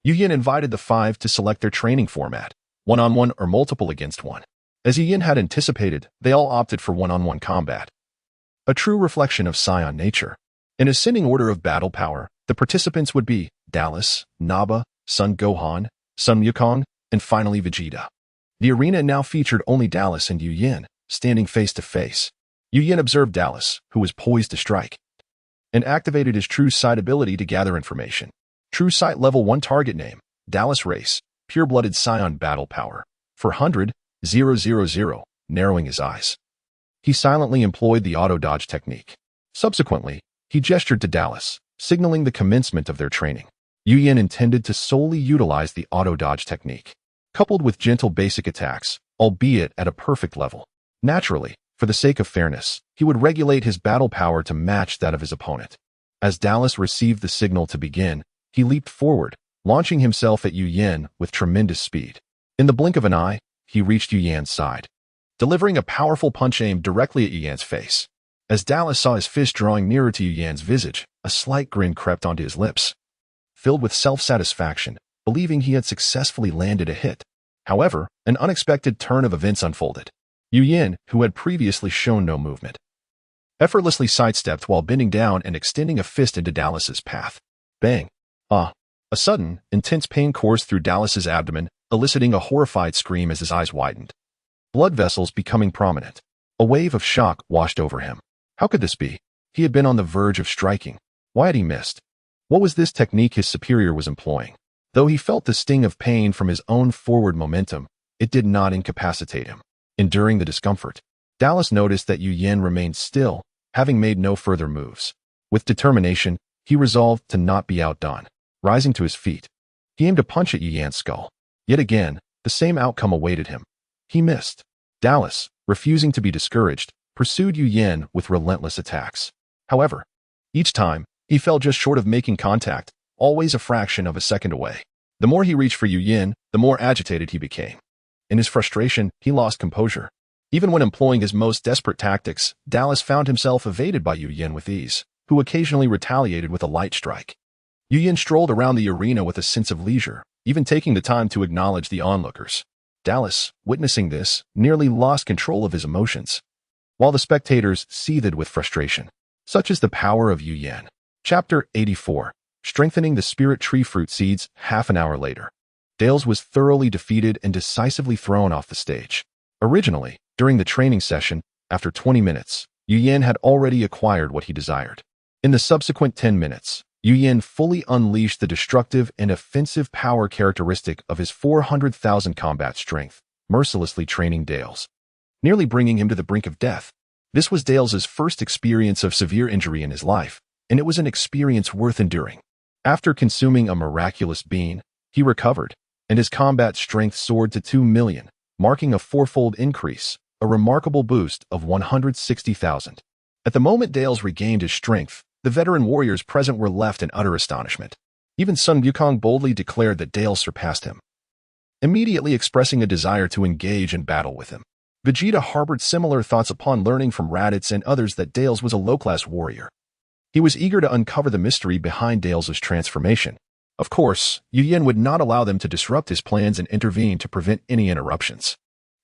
Yu Yin invited the five to select their training format, one-on-one or multiple against one. As Yu Yin had anticipated, they all opted for one-on-one combat, a true reflection of Saiyan nature. In ascending order of battle power, the participants would be Dallas, Naba, Son Gohan, Sun Wukong, and finally Vegeta. The arena now featured only Dallas and Yu Yin, standing face to face. Yu Yin observed Dallas, who was poised to strike, and activated his True Sight ability to gather information. True Sight Level 1 target name, Dallas Race, Pure-Blooded Saiyan Battle Power, 400,000, narrowing his eyes. He silently employed the auto-dodge technique. Subsequently, he gestured to Dallas, signaling the commencement of their training. Yu Yin intended to solely utilize the auto-dodge technique, coupled with gentle basic attacks, albeit at a perfect level. Naturally, for the sake of fairness, he would regulate his battle power to match that of his opponent. As Dallas received the signal to begin, he leaped forward, launching himself at Yu Yin with tremendous speed. In the blink of an eye, he reached Yu Yan's side, delivering a powerful punch aimed directly at Yu Yan's face. As Dallas saw his fist drawing nearer to Yu Yan's visage, a slight grin crept onto his lips, filled with self-satisfaction, believing he had successfully landed a hit. However, an unexpected turn of events unfolded. Yu Yin, who had previously shown no movement, effortlessly sidestepped while bending down and extending a fist into Dallas's path. Bang! A sudden, intense pain coursed through Dallas's abdomen, eliciting a horrified scream as his eyes widened, blood vessels becoming prominent. A wave of shock washed over him. How could this be? He had been on the verge of striking. Why had he missed? What was this technique his superior was employing? Though he felt the sting of pain from his own forward momentum, it did not incapacitate him. Enduring the discomfort, Dallas noticed that Yu Yin remained still, having made no further moves. With determination, he resolved to not be outdone. Rising to his feet, he aimed a punch at Yu Yan's skull. Yet again, the same outcome awaited him. He missed. Dallas, refusing to be discouraged, pursued Yu Yin with relentless attacks. However, each time, he fell just short of making contact, always a fraction of a second away. The more he reached for Yu Yin, the more agitated he became. In his frustration, he lost composure. Even when employing his most desperate tactics, Dallas found himself evaded by Yu Yin with ease, who occasionally retaliated with a light strike. Yu Yin strolled around the arena with a sense of leisure, even taking the time to acknowledge the onlookers. Dallas, witnessing this, nearly lost control of his emotions, while the spectators seethed with frustration. Such is the power of Yu Yin. Chapter 84. Strengthening the Spirit Tree Fruit Seeds. Half an hour later, Dales was thoroughly defeated and decisively thrown off the stage. Originally, during the training session, after 20 minutes, Yu Yin had already acquired what he desired. In the subsequent 10 minutes, Yu Yin fully unleashed the destructive and offensive power characteristic of his 400,000 combat strength, mercilessly training Dales, nearly bringing him to the brink of death. This was Dales's first experience of severe injury in his life, and it was an experience worth enduring. After consuming a miraculous bean, he recovered, and his combat strength soared to 2 million, marking a fourfold increase, a remarkable boost of 160,000. At the moment Dales regained his strength, the veteran warriors present were left in utter astonishment. Even Sun Wukong boldly declared that Dales surpassed him, immediately expressing a desire to engage in battle with him. Vegeta harbored similar thoughts upon learning from Raditz and others that Dales was a low-class warrior. He was eager to uncover the mystery behind Dales's transformation. Of course, Yu Yin would not allow them to disrupt his plans and intervene to prevent any interruptions.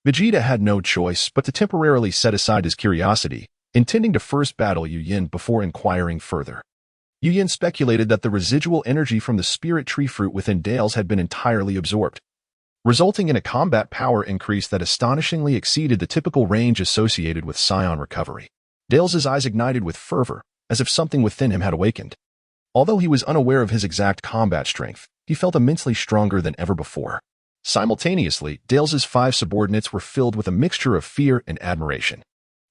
Vegeta had no choice but to temporarily set aside his curiosity, intending to first battle Yu Yin before inquiring further. Yu Yin speculated that the residual energy from the spirit tree fruit within Dales had been entirely absorbed, resulting in a combat power increase that astonishingly exceeded the typical range associated with Saiyan recovery. Dales's eyes ignited with fervor, as if something within him had awakened. Although he was unaware of his exact combat strength, he felt immensely stronger than ever before. Simultaneously, Dales's 5 subordinates were filled with a mixture of fear and admiration.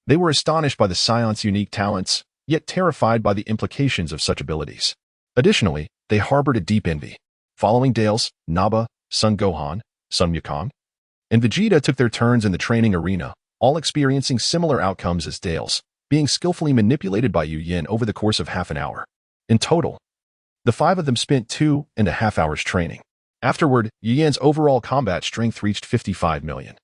They were astonished by the Scion's unique talents, yet terrified by the implications of such abilities. Additionally, they harbored a deep envy. Following Dales, Naba, Son Gohan, Sun Wukong, and Vegeta took their turns in the training arena, all experiencing similar outcomes as Dales, being skillfully manipulated by Yu Yin over the course of half an hour. In total, the 5 of them spent 2.5 hours training. Afterward, Yu Yin's overall combat strength reached 55 million.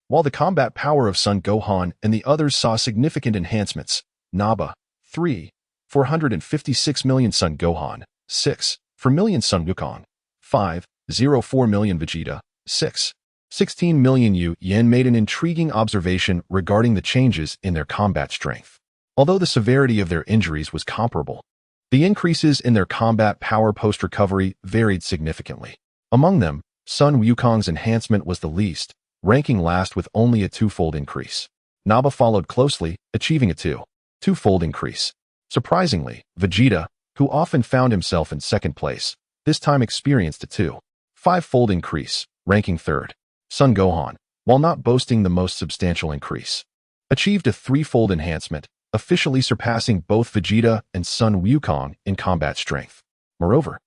While the combat power of Son Gohan and the others saw significant enhancements, Naba, 3, 456 million Son Gohan, 6, 4 million Son Wukong, 5, 04 million Vegeta, 6, 16 million Yu Yen made an intriguing observation regarding the changes in their combat strength. Although the severity of their injuries was comparable, the increases in their combat power post-recovery varied significantly. Among them, Sun Wukong's enhancement was the least, ranking last with only a twofold increase. Naba followed closely, achieving a twofold increase. Surprisingly, Vegeta, who often found himself in second place, this time experienced a five-fold increase, ranking third. Son Gohan, while not boasting the most substantial increase, achieved a threefold enhancement, officially surpassing both Vegeta and Sun Wukong in combat strength. Moreover,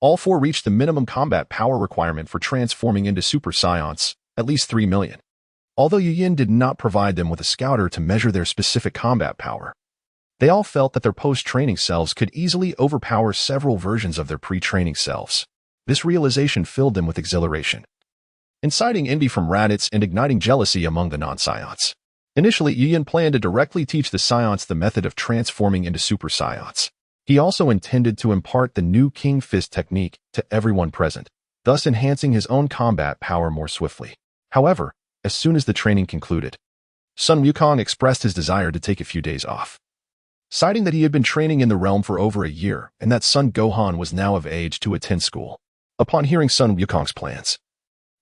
all four reached the minimum combat power requirement for transforming into Super Saiyans, at least 3 million. Although Yu Yin did not provide them with a scouter to measure their specific combat power, they all felt that their post-training selves could easily overpower several versions of their pre-training selves. This realization filled them with exhilaration, inciting envy from Raditz and igniting jealousy among the non-Saiyans. Initially, Yu Yin planned to directly teach the Saiyans the method of transforming into Super Saiyans. He also intended to impart the new King Fist technique to everyone present, thus enhancing his own combat power more swiftly. However, as soon as the training concluded, Sun Wukong expressed his desire to take a few days off, citing that he had been training in the realm for over a year and that Son Gohan was now of age to attend school. Upon hearing Sun Wukong's plans,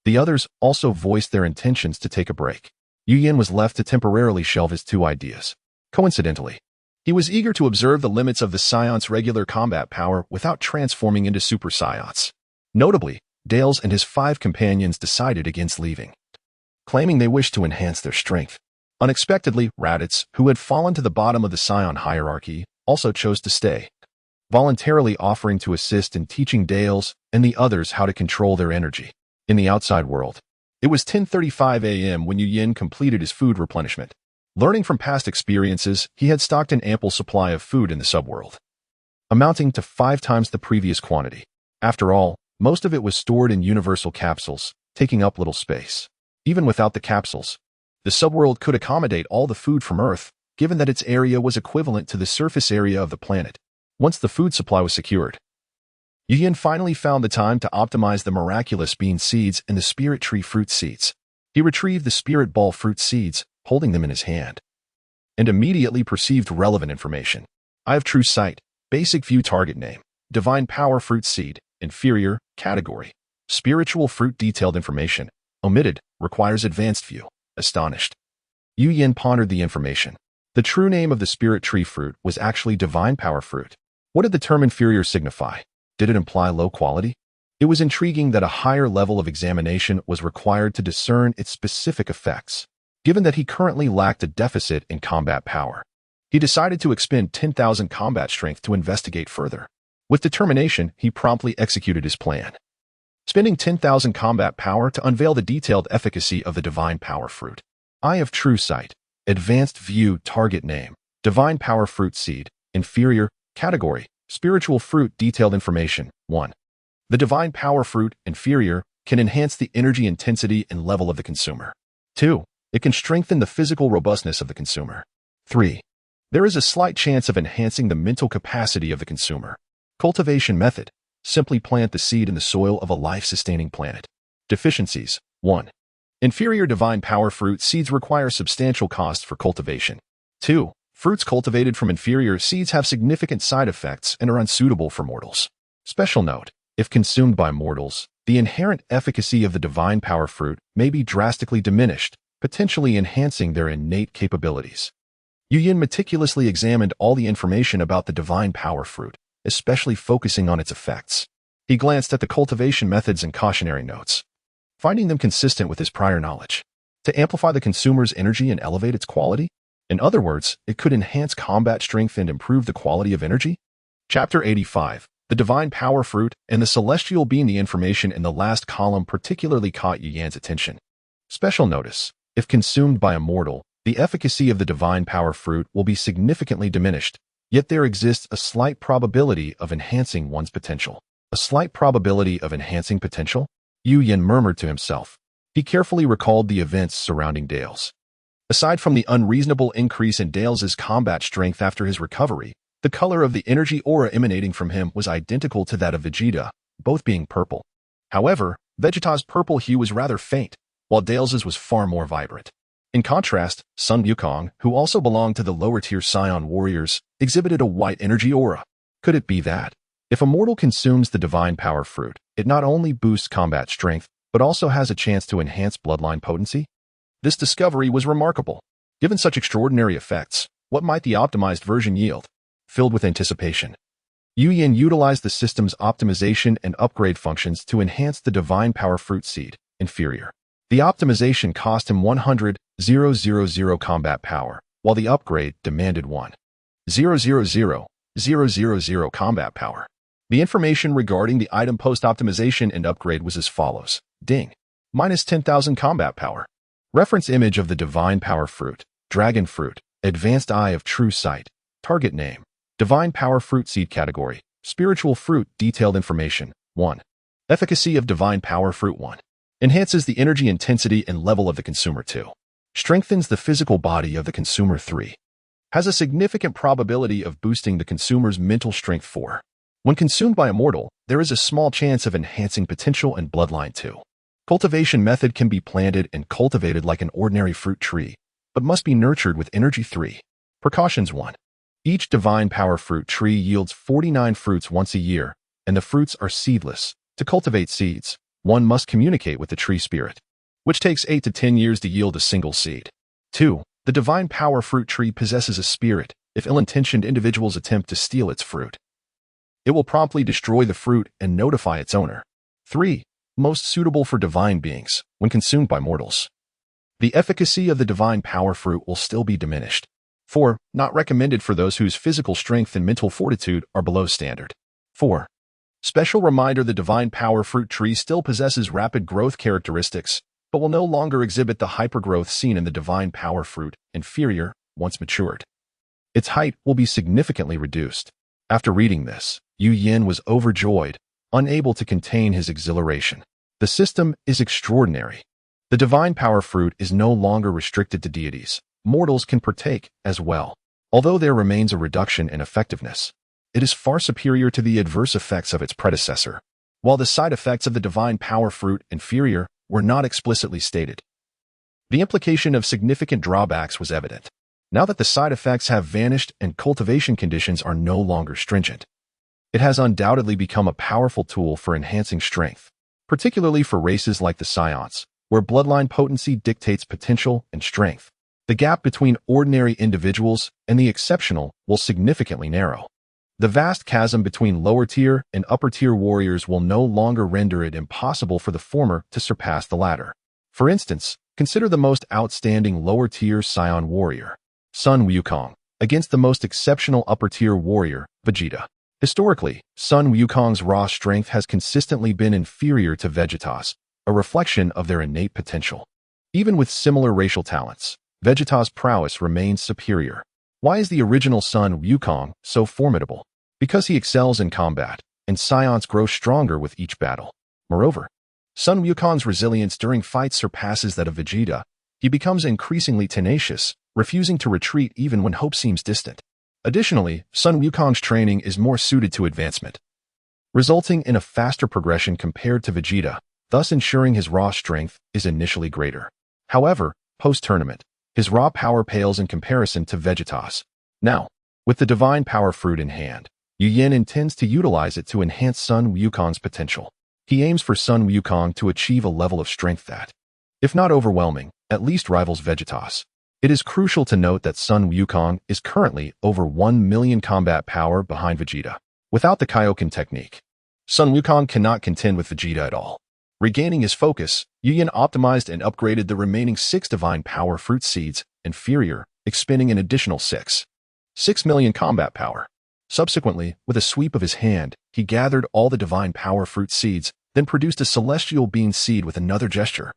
the others also voiced their intentions to take a break. Yu Yin was left to temporarily shelve his two ideas. Coincidentally, he was eager to observe the limits of the Saiyans' regular combat power without transforming into Super Saiyans. Notably, Dales and his 5 companions decided against leaving, claiming they wished to enhance their strength. Unexpectedly, Raditz, who had fallen to the bottom of the Saiyan hierarchy, also chose to stay, voluntarily offering to assist in teaching Dales and the others how to control their energy. In the outside world, it was 10:35 a.m. when Yu Yin completed his food replenishment. Learning from past experiences, he had stocked an ample supply of food in the subworld, amounting to 5 times the previous quantity. After all, most of it was stored in universal capsules, taking up little space. Even without the capsules, the subworld could accommodate all the food from Earth, given that its area was equivalent to the surface area of the planet. Once the food supply was secured, Yu Yin finally found the time to optimize the miraculous bean seeds and the spirit tree fruit seeds. He retrieved the spirit ball fruit seeds, holding them in his hand, and immediately perceived relevant information. I have true sight, basic view target name, divine power fruit seed, inferior, category, spiritual fruit detailed information, omitted, requires advanced view, astonished. Yu Yin pondered the information. The true name of the spirit tree fruit was actually divine power fruit. What did the term inferior signify? Did it imply low quality? It was intriguing that a higher level of examination was required to discern its specific effects. Given that he currently lacked a deficit in combat power, he decided to expend 10,000 combat strength to investigate further. With determination, he promptly executed his plan, spending 10,000 combat power to unveil the detailed efficacy of the divine power fruit. Eye of true sight, advanced view target name, divine power fruit seed, inferior, category, spiritual fruit detailed information, 1. The divine power fruit, inferior, can enhance the energy intensity and level of the consumer. 2. It can strengthen the physical robustness of the consumer. 3. There is a slight chance of enhancing the mental capacity of the consumer. Cultivation method. Simply plant the seed in the soil of a life-sustaining planet. Deficiencies. 1. Inferior divine power fruit seeds require substantial costs for cultivation. 2. Fruits cultivated from inferior seeds have significant side effects and are unsuitable for mortals. Special note: if consumed by mortals, the inherent efficacy of the divine power fruit may be drastically diminished, potentially enhancing their innate capabilities. Yu Yin meticulously examined all the information about the divine power fruit, especially focusing on its effects. He glanced at the cultivation methods and cautionary notes, finding them consistent with his prior knowledge. To amplify the consumer's energy and elevate its quality? In other words, it could enhance combat strength and improve the quality of energy? Chapter 85. The Divine Power Fruit and the Celestial Being. The information in the last column particularly caught Yu Yan's attention. Special notice: if consumed by a mortal, the efficacy of the Divine Power Fruit will be significantly diminished, yet there exists a slight probability of enhancing one's potential. A slight probability of enhancing potential? Yu Yan murmured to himself. He carefully recalled the events surrounding Dale's. Aside from the unreasonable increase in Dale's combat strength after his recovery, the color of the energy aura emanating from him was identical to that of Vegeta, both being purple. However, Vegeta's purple hue was rather faint, while Dale's was far more vibrant. In contrast, Sun Wukong, who also belonged to the lower-tier Saiyan warriors, exhibited a white energy aura. Could it be that? If a mortal consumes the Divine Power Fruit, it not only boosts combat strength, but also has a chance to enhance bloodline potency? This discovery was remarkable. Given such extraordinary effects, what might the optimized version yield? Filled with anticipation, Yu Yin utilized the system's optimization and upgrade functions to enhance the Divine Power Fruit Seed, inferior. The optimization cost him 100,000 combat power, while the upgrade demanded 100,000 combat power. The information regarding the item post-optimization and upgrade was as follows. Ding. Minus 10,000 combat power. Reference image of the Divine Power Fruit, Dragon Fruit, Advanced Eye of True Sight. Target name. Divine Power Fruit Seed Category. Spiritual Fruit. Detailed information. 1. Efficacy of Divine Power Fruit. 1. Enhances the energy intensity and level of the consumer. 2. Strengthens the physical body of the consumer. 3. Has a significant probability of boosting the consumer's mental strength. 4. When consumed by a mortal, there is a small chance of enhancing potential and bloodline. 2. Cultivation method can be planted and cultivated like an ordinary fruit tree, but must be nurtured with energy. 3. Precautions. 1. Each Divine Power Fruit tree yields 49 fruits once a year, and the fruits are seedless. To cultivate seeds, one must communicate with the tree spirit, which takes 8 to 10 years to yield a single seed. 2. The Divine Power Fruit tree possesses a spirit. If ill-intentioned individuals attempt to steal its fruit, it will promptly destroy the fruit and notify its owner. 3. Most suitable for divine beings, when consumed by mortals. The efficacy of the Divine Power Fruit will still be diminished. 4. Not recommended for those whose physical strength and mental fortitude are below standard. 4. Special reminder: the Divine Power Fruit tree still possesses rapid growth characteristics, but will no longer exhibit the hypergrowth seen in the Divine Power Fruit, inferior, once matured. Its height will be significantly reduced. After reading this, Yu Yin was overjoyed, unable to contain his exhilaration. The system is extraordinary. The Divine Power Fruit is no longer restricted to deities. Mortals can partake as well. Although there remains a reduction in effectiveness, it is far superior to the adverse effects of its predecessor. While the side effects of the Divine Power Fruit, inferior, were not explicitly stated, the implication of significant drawbacks was evident. Now that the side effects have vanished and cultivation conditions are no longer stringent, it has undoubtedly become a powerful tool for enhancing strength, particularly for races like the Saiyans, where bloodline potency dictates potential and strength. The gap between ordinary individuals and the exceptional will significantly narrow. The vast chasm between lower-tier and upper-tier warriors will no longer render it impossible for the former to surpass the latter. For instance, consider the most outstanding lower-tier Saiyan warrior, Sun Wukong, against the most exceptional upper-tier warrior, Vegeta. Historically, Sun Wukong's raw strength has consistently been inferior to Vegeta's, a reflection of their innate potential. Even with similar racial talents, Vegeta's prowess remains superior. Why is the original Sun Wukong so formidable? Because he excels in combat, and Saiyans grow stronger with each battle. Moreover, Sun Wukong's resilience during fights surpasses that of Vegeta. He becomes increasingly tenacious, refusing to retreat even when hope seems distant. Additionally, Sun Wukong's training is more suited to advancement, resulting in a faster progression compared to Vegeta, thus ensuring his raw strength is initially greater. However, post-tournament, his raw power pales in comparison to Vegeta's. Now, with the Divine Power Fruit in hand, Yu Yin intends to utilize it to enhance Sun Wukong's potential. He aims for Sun Wukong to achieve a level of strength that, if not overwhelming, at least rivals Vegeta's. It is crucial to note that Sun Wukong is currently over 1 million combat power behind Vegeta. Without the Kaioken technique, Sun Wukong cannot contend with Vegeta at all. Regaining his focus, Yu Yin optimized and upgraded the remaining 6 Divine Power Fruit Seeds, inferior, expending an additional 6 million combat power. Subsequently, with a sweep of his hand, he gathered all the Divine Power Fruit Seeds, then produced a Celestial Bean Seed with another gesture.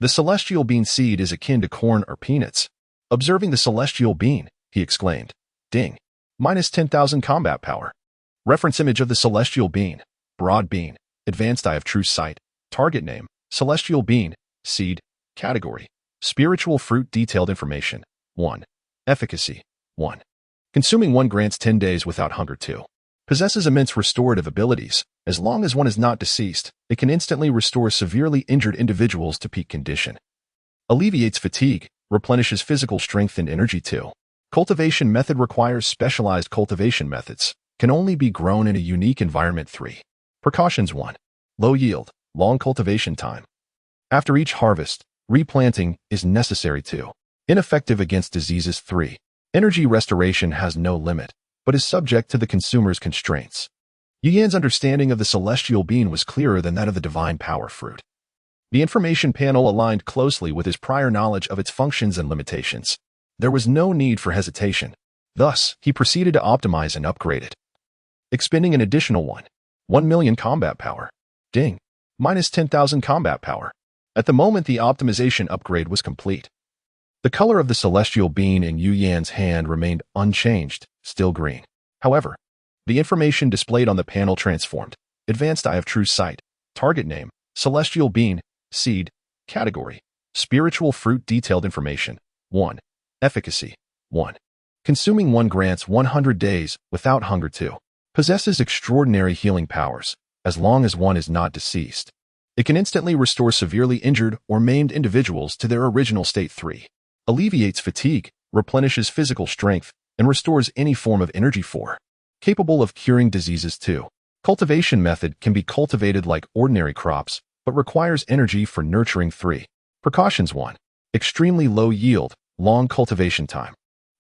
The Celestial Bean Seed is akin to corn or peanuts. Observing the Celestial Bean, he exclaimed, "Ding! Minus 10,000 combat power." Reference image of the Celestial Bean, Broad Bean, Advanced Eye of True Sight. Target name, Celestial Bean, Seed. Category. Spiritual fruit. Detailed information. 1. Efficacy. 1. Consuming one grants 10 days without hunger. 2. Possesses immense restorative abilities. As long as one is not deceased, it can instantly restore severely injured individuals to peak condition. Alleviates fatigue. Replenishes physical strength and energy. 2. Cultivation method. Requires specialized cultivation methods. Can only be grown in a unique environment. 3. Precautions. 1. Low yield. Long cultivation time. After each harvest, replanting is necessary. 2. Ineffective against diseases. 3. Energy restoration has no limit, but is subject to the consumer's constraints. Yu Yan's understanding of the celestial bean was clearer than that of the divine power fruit. The information panel aligned closely with his prior knowledge of its functions and limitations. There was no need for hesitation. Thus, he proceeded to optimize and upgrade it. Expending an additional 1 million combat power. Ding. Minus 10,000 combat power. At the moment the optimization upgrade was complete. The color of the celestial bean in Yu Yan's hand remained unchanged, still green. However, the information displayed on the panel transformed. Advanced Eye of True Sight. Target name, Celestial Bean. Seed. Category. Spiritual fruit. Detailed information. 1. Efficacy. 1. Consuming one grants 100 days without hunger. 2. Possesses extraordinary healing powers, as long as one is not deceased. It can instantly restore severely injured or maimed individuals to their original state. 3. Alleviates fatigue, replenishes physical strength, and restores any form of energy. 4. Capable of curing diseases. 2. Cultivation method. Can be cultivated like ordinary crops, but requires energy for nurturing. 3. Precautions. 1. Extremely low yield, long cultivation time.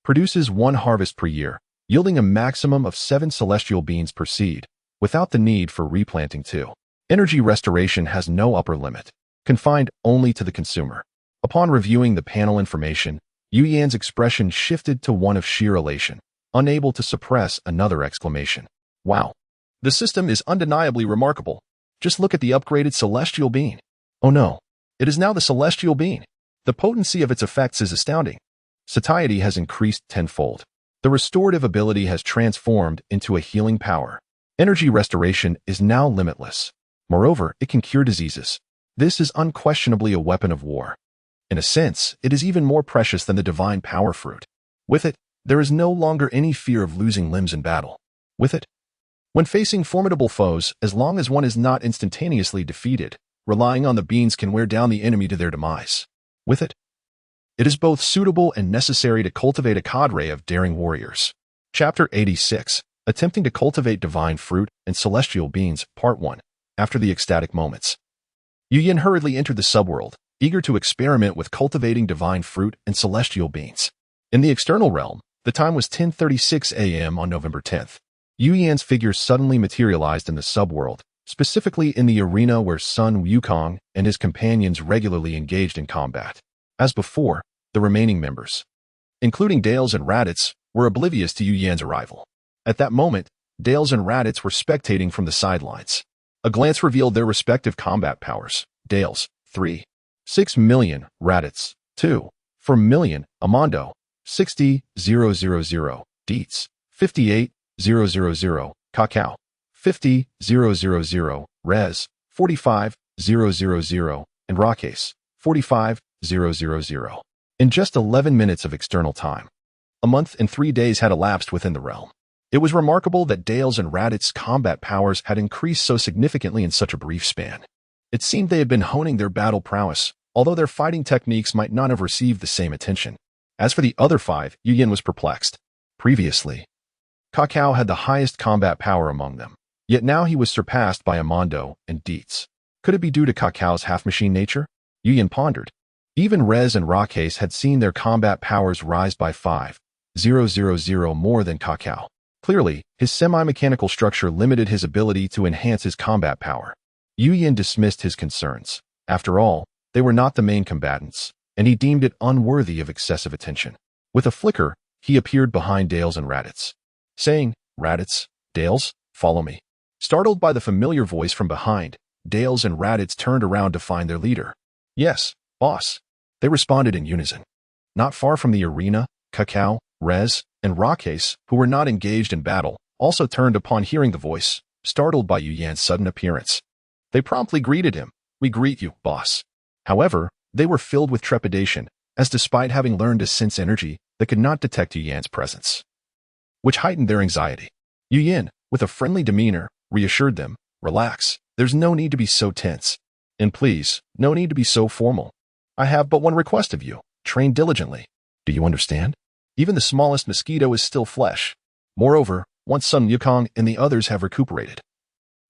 Produces one harvest per year, yielding a maximum of 7 celestial beans per seed, without the need for replanting. 2. Energy restoration has no upper limit, confined only to the consumer. Upon reviewing the panel information, Yu Yan's expression shifted to one of sheer elation, unable to suppress another exclamation. Wow! The system is undeniably remarkable. Just look at the upgraded celestial bean. Oh no, it is now the celestial bean. The potency of its effects is astounding. Satiety has increased tenfold. The restorative ability has transformed into a healing power. Energy restoration is now limitless. Moreover, it can cure diseases. This is unquestionably a weapon of war. In a sense, it is even more precious than the divine power fruit. With it, there is no longer any fear of losing limbs in battle. With it, when facing formidable foes, as long as one is not instantaneously defeated, relying on the beans can wear down the enemy to their demise. With it, it is both suitable and necessary to cultivate a cadre of daring warriors. Chapter 86. Attempting to cultivate divine fruit and celestial beans, Part 1. After the ecstatic moments. Yu Yan hurriedly entered the subworld, eager to experiment with cultivating divine fruit and celestial beans. In the external realm, the time was 10:36 a.m. on November 10th. Yu Yan's figure suddenly materialized in the subworld, specifically in the arena where Sun Wukong and his companions regularly engaged in combat. As before, the remaining members, including Dales and Raditz, were oblivious to Yu Yan's arrival. At that moment, Dales and Raditz were spectating from the sidelines. A glance revealed their respective combat powers. Dales, 3.6 million, Raditz, 2.4 million, Amando, 60,000, Dietz, 58,000, Kakao, 50,000, Rez, 45,000, and Rakesh, 45,000. In just 11 minutes of external time, a month and 3 days had elapsed within the realm. It was remarkable that Dales and Raditz's combat powers had increased so significantly in such a brief span. It seemed they had been honing their battle prowess, although their fighting techniques might not have received the same attention. As for the other 5, Yu Yan was perplexed. Previously, Kakao had the highest combat power among them, yet now he was surpassed by Amando and Dietz. Could it be due to Kakao's half-machine nature? Yu Yan pondered. Even Rez and Rakesh had seen their combat powers rise by 5,000 more than Kakao. Clearly, his semi-mechanical structure limited his ability to enhance his combat power. Yu Yan dismissed his concerns. After all, they were not the main combatants, and he deemed it unworthy of excessive attention. With a flicker, he appeared behind Dales and Raditz, saying, "Raditz, Dales, follow me." Startled by the familiar voice from behind, Dales and Raditz turned around to find their leader. "Yes, boss," they responded in unison. Not far from the arena, Kakao, Rez, and Rakesh, who were not engaged in battle, also turned upon hearing the voice, startled by Yu Yan's sudden appearance. They promptly greeted him. "We greet you, boss." However, they were filled with trepidation, as despite having learned to sense energy, they could not detect Yu Yan's presence, which heightened their anxiety. Yu Yan, with a friendly demeanor, reassured them, "Relax, there's no need to be so tense. And please, no need to be so formal. I have but one request of you, train diligently. Do you understand? Even the smallest mosquito is still flesh. Moreover, once Sun Wukong and the others have recuperated,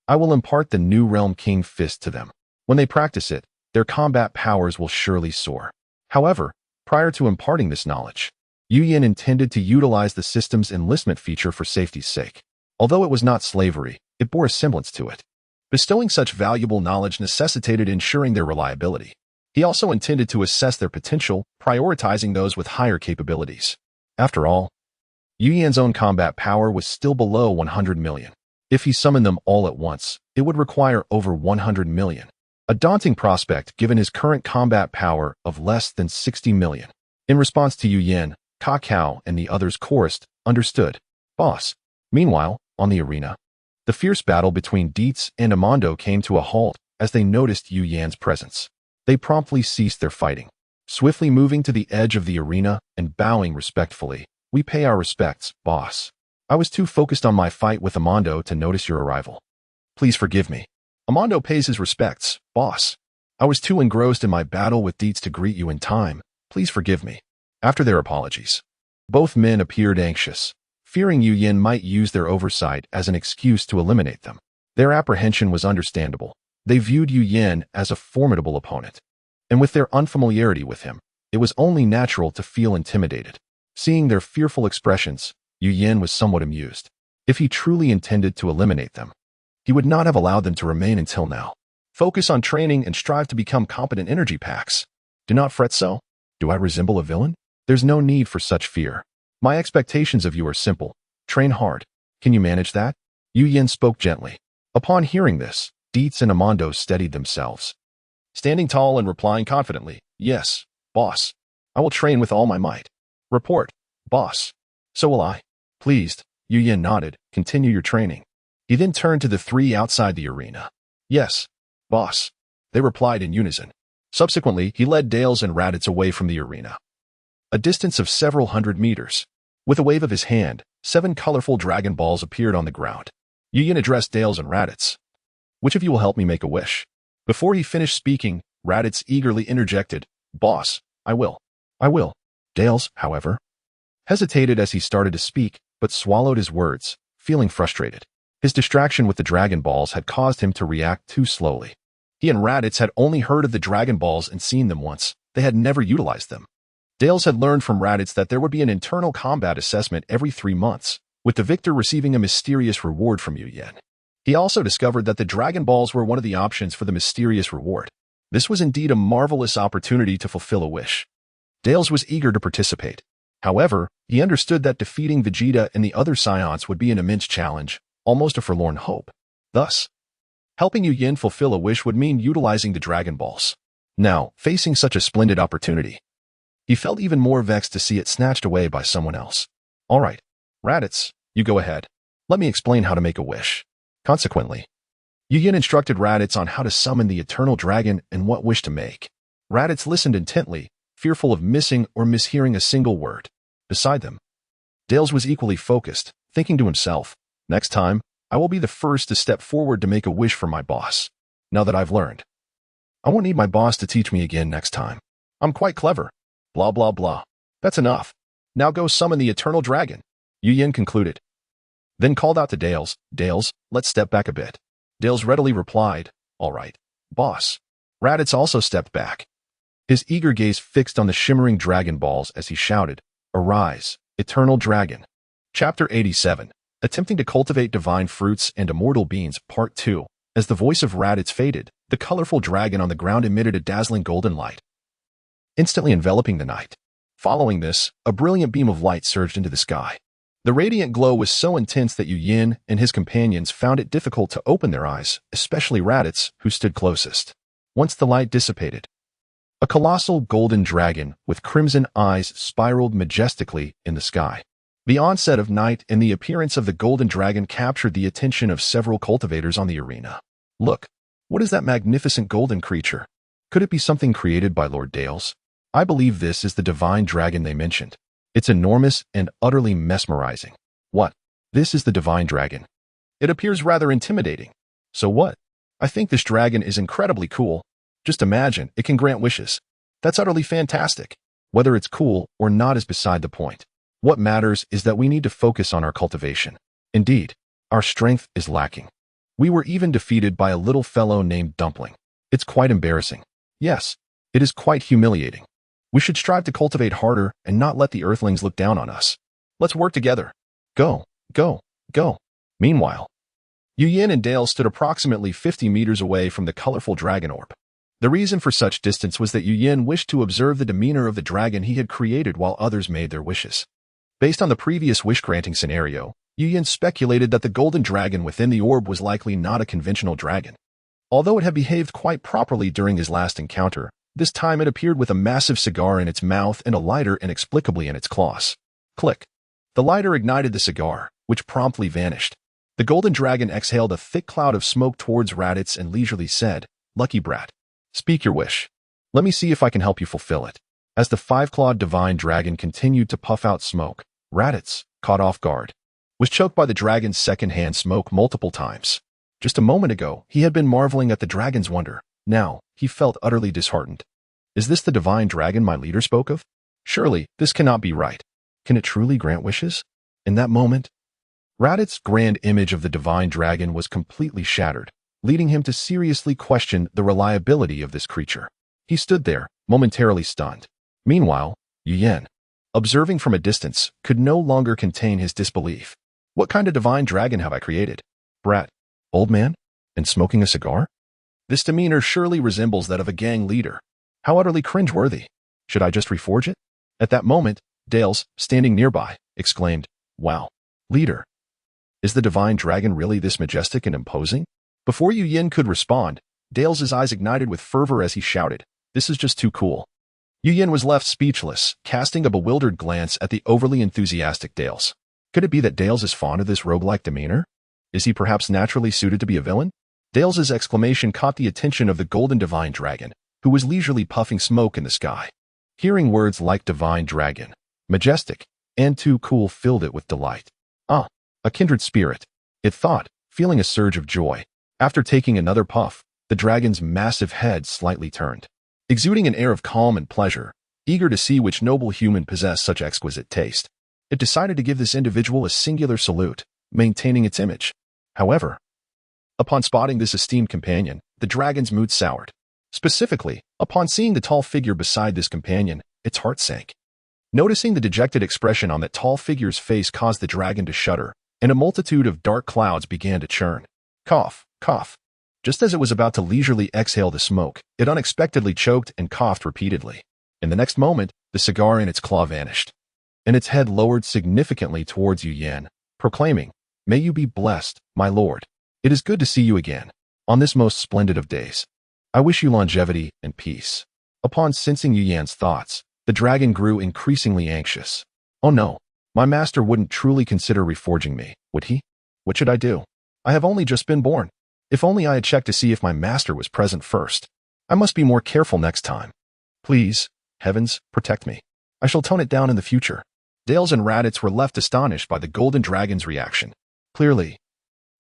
I will impart the new Realm King Fist to them. When they practice it, their combat powers will surely soar." However, prior to imparting this knowledge, Yu Yan intended to utilize the system's enlistment feature for safety's sake. Although it was not slavery, it bore a semblance to it. Bestowing such valuable knowledge necessitated ensuring their reliability. He also intended to assess their potential, prioritizing those with higher capabilities. After all, Yu Yan's own combat power was still below 100 million. If he summoned them all at once, it would require over 100 million. A daunting prospect given his current combat power of less than 60 million. In response to Yu Yan, Kakao and the others chorused, "Understood, boss." Meanwhile, on the arena, the fierce battle between Dietz and Amando came to a halt as they noticed Yu Yan's presence. They promptly ceased their fighting, swiftly moving to the edge of the arena and bowing respectfully. "We pay our respects, boss. I was too focused on my fight with Amando to notice your arrival. Please forgive me." Amando pays his respects, "Boss. I was too engrossed in my battle with Dietz to greet you in time. Please forgive me." After their apologies, both men appeared anxious, fearing Yu Yan might use their oversight as an excuse to eliminate them. Their apprehension was understandable. They viewed Yu Yan as a formidable opponent, and with their unfamiliarity with him, it was only natural to feel intimidated. Seeing their fearful expressions, Yu Yan was somewhat amused. If he truly intended to eliminate them, he would not have allowed them to remain until now. Focus on training and strive to become competent energy packs. Do not fret so. Do I resemble a villain? There's no need for such fear. My expectations of you are simple. Train hard. Can you manage that? Yu Yan spoke gently. Upon hearing this, Dietz and Amando steadied themselves, standing tall and replying confidently, "Yes, boss. I will train with all my might." "Report, boss." "So will I." Pleased, Yu Yan nodded. "Continue your training." He then turned to the three outside the arena. "Yes, boss." They replied in unison. Subsequently, he led Dales and Raditz away from the arena, a distance of several hundred meters. With a wave of his hand, 7 colorful Dragon Balls appeared on the ground. Yu Yan addressed Dales and Raditz. "Which of you will help me make a wish?" Before he finished speaking, Raditz eagerly interjected, "Boss, I will." "I will." Dales, however, hesitated as he started to speak, but swallowed his words, feeling frustrated. His distraction with the Dragon Balls had caused him to react too slowly. He and Raditz had only heard of the Dragon Balls and seen them once. They had never utilized them. Dales had learned from Raditz that there would be an internal combat assessment every 3 months, with the victor receiving a mysterious reward from Yu Yan. He also discovered that the Dragon Balls were one of the options for the mysterious reward. This was indeed a marvelous opportunity to fulfill a wish. Dales was eager to participate. However, he understood that defeating Vegeta and the other Saiyans would be an immense challenge, almost a forlorn hope. Thus, helping Yu Yan fulfill a wish would mean utilizing the Dragon Balls. Now, facing such a splendid opportunity, he felt even more vexed to see it snatched away by someone else. "All right, Raditz, you go ahead. Let me explain how to make a wish." Consequently, Yu Yan instructed Raditz on how to summon the Eternal Dragon and what wish to make. Raditz listened intently, fearful of missing or mishearing a single word. Beside them, Dales was equally focused, thinking to himself, "Next time, I will be the first to step forward to make a wish for my boss. Now that I've learned, I won't need my boss to teach me again next time. I'm quite clever. Blah, blah, blah. That's enough. Now go summon the Eternal Dragon." Yu Yan concluded, then called out to Dales, "Dales, let's step back a bit." Dales readily replied, "All right, boss." Raditz also stepped back, his eager gaze fixed on the shimmering Dragon Balls as he shouted, "Arise, Eternal Dragon." Chapter 87. Attempting to Cultivate Divine Fruits and Immortal Beings, Part 2. As the voice of Raditz faded, the colorful dragon on the ground emitted a dazzling golden light, instantly enveloping the night. Following this, a brilliant beam of light surged into the sky. The radiant glow was so intense that Yu Yan and his companions found it difficult to open their eyes, especially Raditz, who stood closest. Once the light dissipated, a colossal golden dragon with crimson eyes spiraled majestically in the sky. The onset of night and the appearance of the golden dragon captured the attention of several cultivators on the arena. "Look, what is that magnificent golden creature?" Could it be something created by Lord Dales? I believe this is the divine dragon they mentioned. It's enormous and utterly mesmerizing. What? This is the divine dragon. It appears rather intimidating. So what? I think this dragon is incredibly cool. Just imagine, it can grant wishes. That's utterly fantastic. Whether it's cool or not is beside the point. What matters is that we need to focus on our cultivation. Indeed, our strength is lacking. We were even defeated by a little fellow named Dumpling. It's quite embarrassing. Yes, it is quite humiliating. We should strive to cultivate harder and not let the Earthlings look down on us. Let's work together. Go, go, go. Meanwhile, Yin and Dale stood approximately 50 meters away from the colorful dragon orb. The reason for such distance was that Yin wished to observe the demeanor of the dragon he had created while others made their wishes. Based on the previous wish-granting scenario, Yin speculated that the golden dragon within the orb was likely not a conventional dragon. Although it had behaved quite properly during his last encounter, this time it appeared with a massive cigar in its mouth and a lighter inexplicably in its claws. Click. The lighter ignited the cigar, which promptly vanished. The golden dragon exhaled a thick cloud of smoke towards Raditz and leisurely said, "Lucky brat. Speak your wish. Let me see if I can help you fulfill it." As the five-clawed divine dragon continued to puff out smoke, Raditz, caught off guard, was choked by the dragon's second-hand smoke multiple times. Just a moment ago, he had been marveling at the dragon's wonder. Now, he felt utterly disheartened. Is this the divine dragon my leader spoke of? Surely, this cannot be right. Can it truly grant wishes? In that moment, Raditz's grand image of the divine dragon was completely shattered, leading him to seriously question the reliability of this creature. He stood there, momentarily stunned. Meanwhile, Yin, observing from a distance, could no longer contain his disbelief. What kind of divine dragon have I created? Brat, old man, and smoking a cigar? This demeanor surely resembles that of a gang leader. How utterly cringeworthy. Should I just reforge it? At that moment, Dales, standing nearby, exclaimed, "Wow, leader. Is the divine dragon really this majestic and imposing?" Before Yin could respond, Dales' eyes ignited with fervor as he shouted, "This is just too cool." Yin was left speechless, casting a bewildered glance at the overly enthusiastic Dales. Could it be that Dales is fond of this roguelike demeanor? Is he perhaps naturally suited to be a villain? Dales' exclamation caught the attention of the golden divine dragon, who was leisurely puffing smoke in the sky. Hearing words like divine dragon, majestic, and too cool filled it with delight. Ah, a kindred spirit, it thought, feeling a surge of joy. After taking another puff, the dragon's massive head slightly turned. Exuding an air of calm and pleasure, eager to see which noble human possessed such exquisite taste, it decided to give this individual a singular salute, maintaining its image. However, upon spotting this esteemed companion, the dragon's mood soured. Specifically, upon seeing the tall figure beside this companion, its heart sank. Noticing the dejected expression on that tall figure's face caused the dragon to shudder, and a multitude of dark clouds began to churn. Cough, cough. Just as it was about to leisurely exhale the smoke, it unexpectedly choked and coughed repeatedly. In the next moment, the cigar in its claw vanished, and its head lowered significantly towards Yin, proclaiming, "May you be blessed, my lord. It is good to see you again, on this most splendid of days. I wish you longevity and peace." Upon sensing Yin's thoughts, the dragon grew increasingly anxious. "Oh no, my master wouldn't truly consider reforging me, would he? What should I do? I have only just been born. If only I had checked to see if my master was present first. I must be more careful next time. Please, heavens, protect me. I shall tone it down in the future." Dales and Raditz were left astonished by the golden dragon's reaction. Clearly,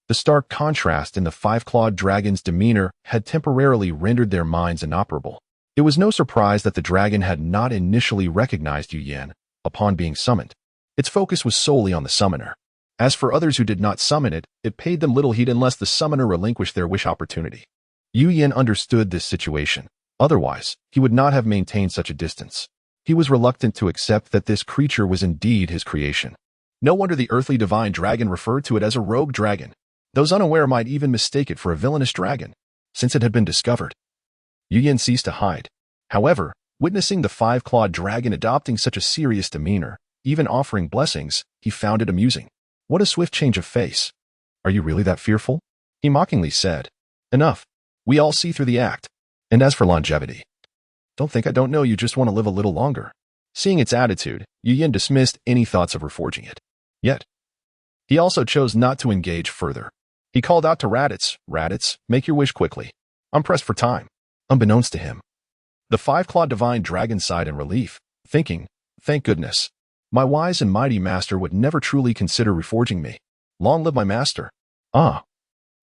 the stark contrast in the five-clawed dragon's demeanor had temporarily rendered their minds inoperable. It was no surprise that the dragon had not initially recognized Yin upon being summoned. Its focus was solely on the summoner. As for others who did not summon it, it paid them little heed unless the summoner relinquished their wish opportunity. Yin understood this situation. Otherwise, he would not have maintained such a distance. He was reluctant to accept that this creature was indeed his creation. No wonder the earthly divine dragon referred to it as a rogue dragon. Those unaware might even mistake it for a villainous dragon, since it had been discovered. Yin ceased to hide. However, witnessing the five-clawed dragon adopting such a serious demeanor, even offering blessings, he found it amusing. What a swift change of face. "Are you really that fearful?" he mockingly said. "Enough. We all see through the act. And as for longevity, don't think I don't know you just want to live a little longer." Seeing its attitude, Yin dismissed any thoughts of reforging it. Yet, he also chose not to engage further. He called out to Raditz, "Raditz, make your wish quickly. I'm pressed for time." Unbeknownst to him, The five-clawed divine dragon sighed in relief, thinking, thank goodness. My wise and mighty master would never truly consider reforging me. Long live my master. Ah,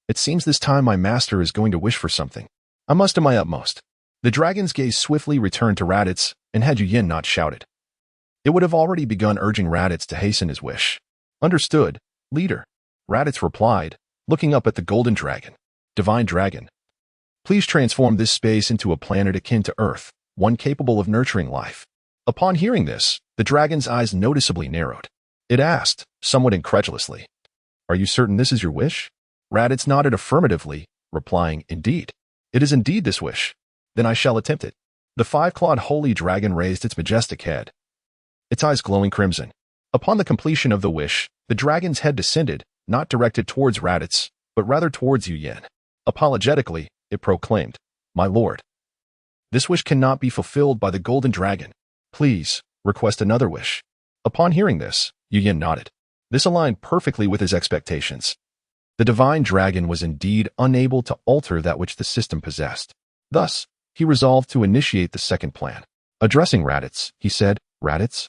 it seems this time my master is going to wish for something. I must do my utmost. The dragon's gaze swiftly returned to Raditz, and had Yin not shouted, it would have already begun urging Raditz to hasten his wish. Understood, leader. Raditz replied, looking up at the golden dragon. Divine dragon, please transform this space into a planet akin to Earth, one capable of nurturing life. Upon hearing this, the dragon's eyes noticeably narrowed. It asked, somewhat incredulously, are you certain this is your wish? Raditz nodded affirmatively, replying, indeed. It is indeed this wish. Then I shall attempt it. The five-clawed holy dragon raised its majestic head, its eyes glowing crimson. Upon the completion of the wish, the dragon's head descended, not directed towards Raditz, but rather towards Yin. Apologetically, it proclaimed, my lord, this wish cannot be fulfilled by the golden dragon. Please, request another wish. Upon hearing this, Yin nodded. This aligned perfectly with his expectations. The divine dragon was indeed unable to alter that which the system possessed. Thus, he resolved to initiate the second plan. Addressing Raditz, he said, Raditz,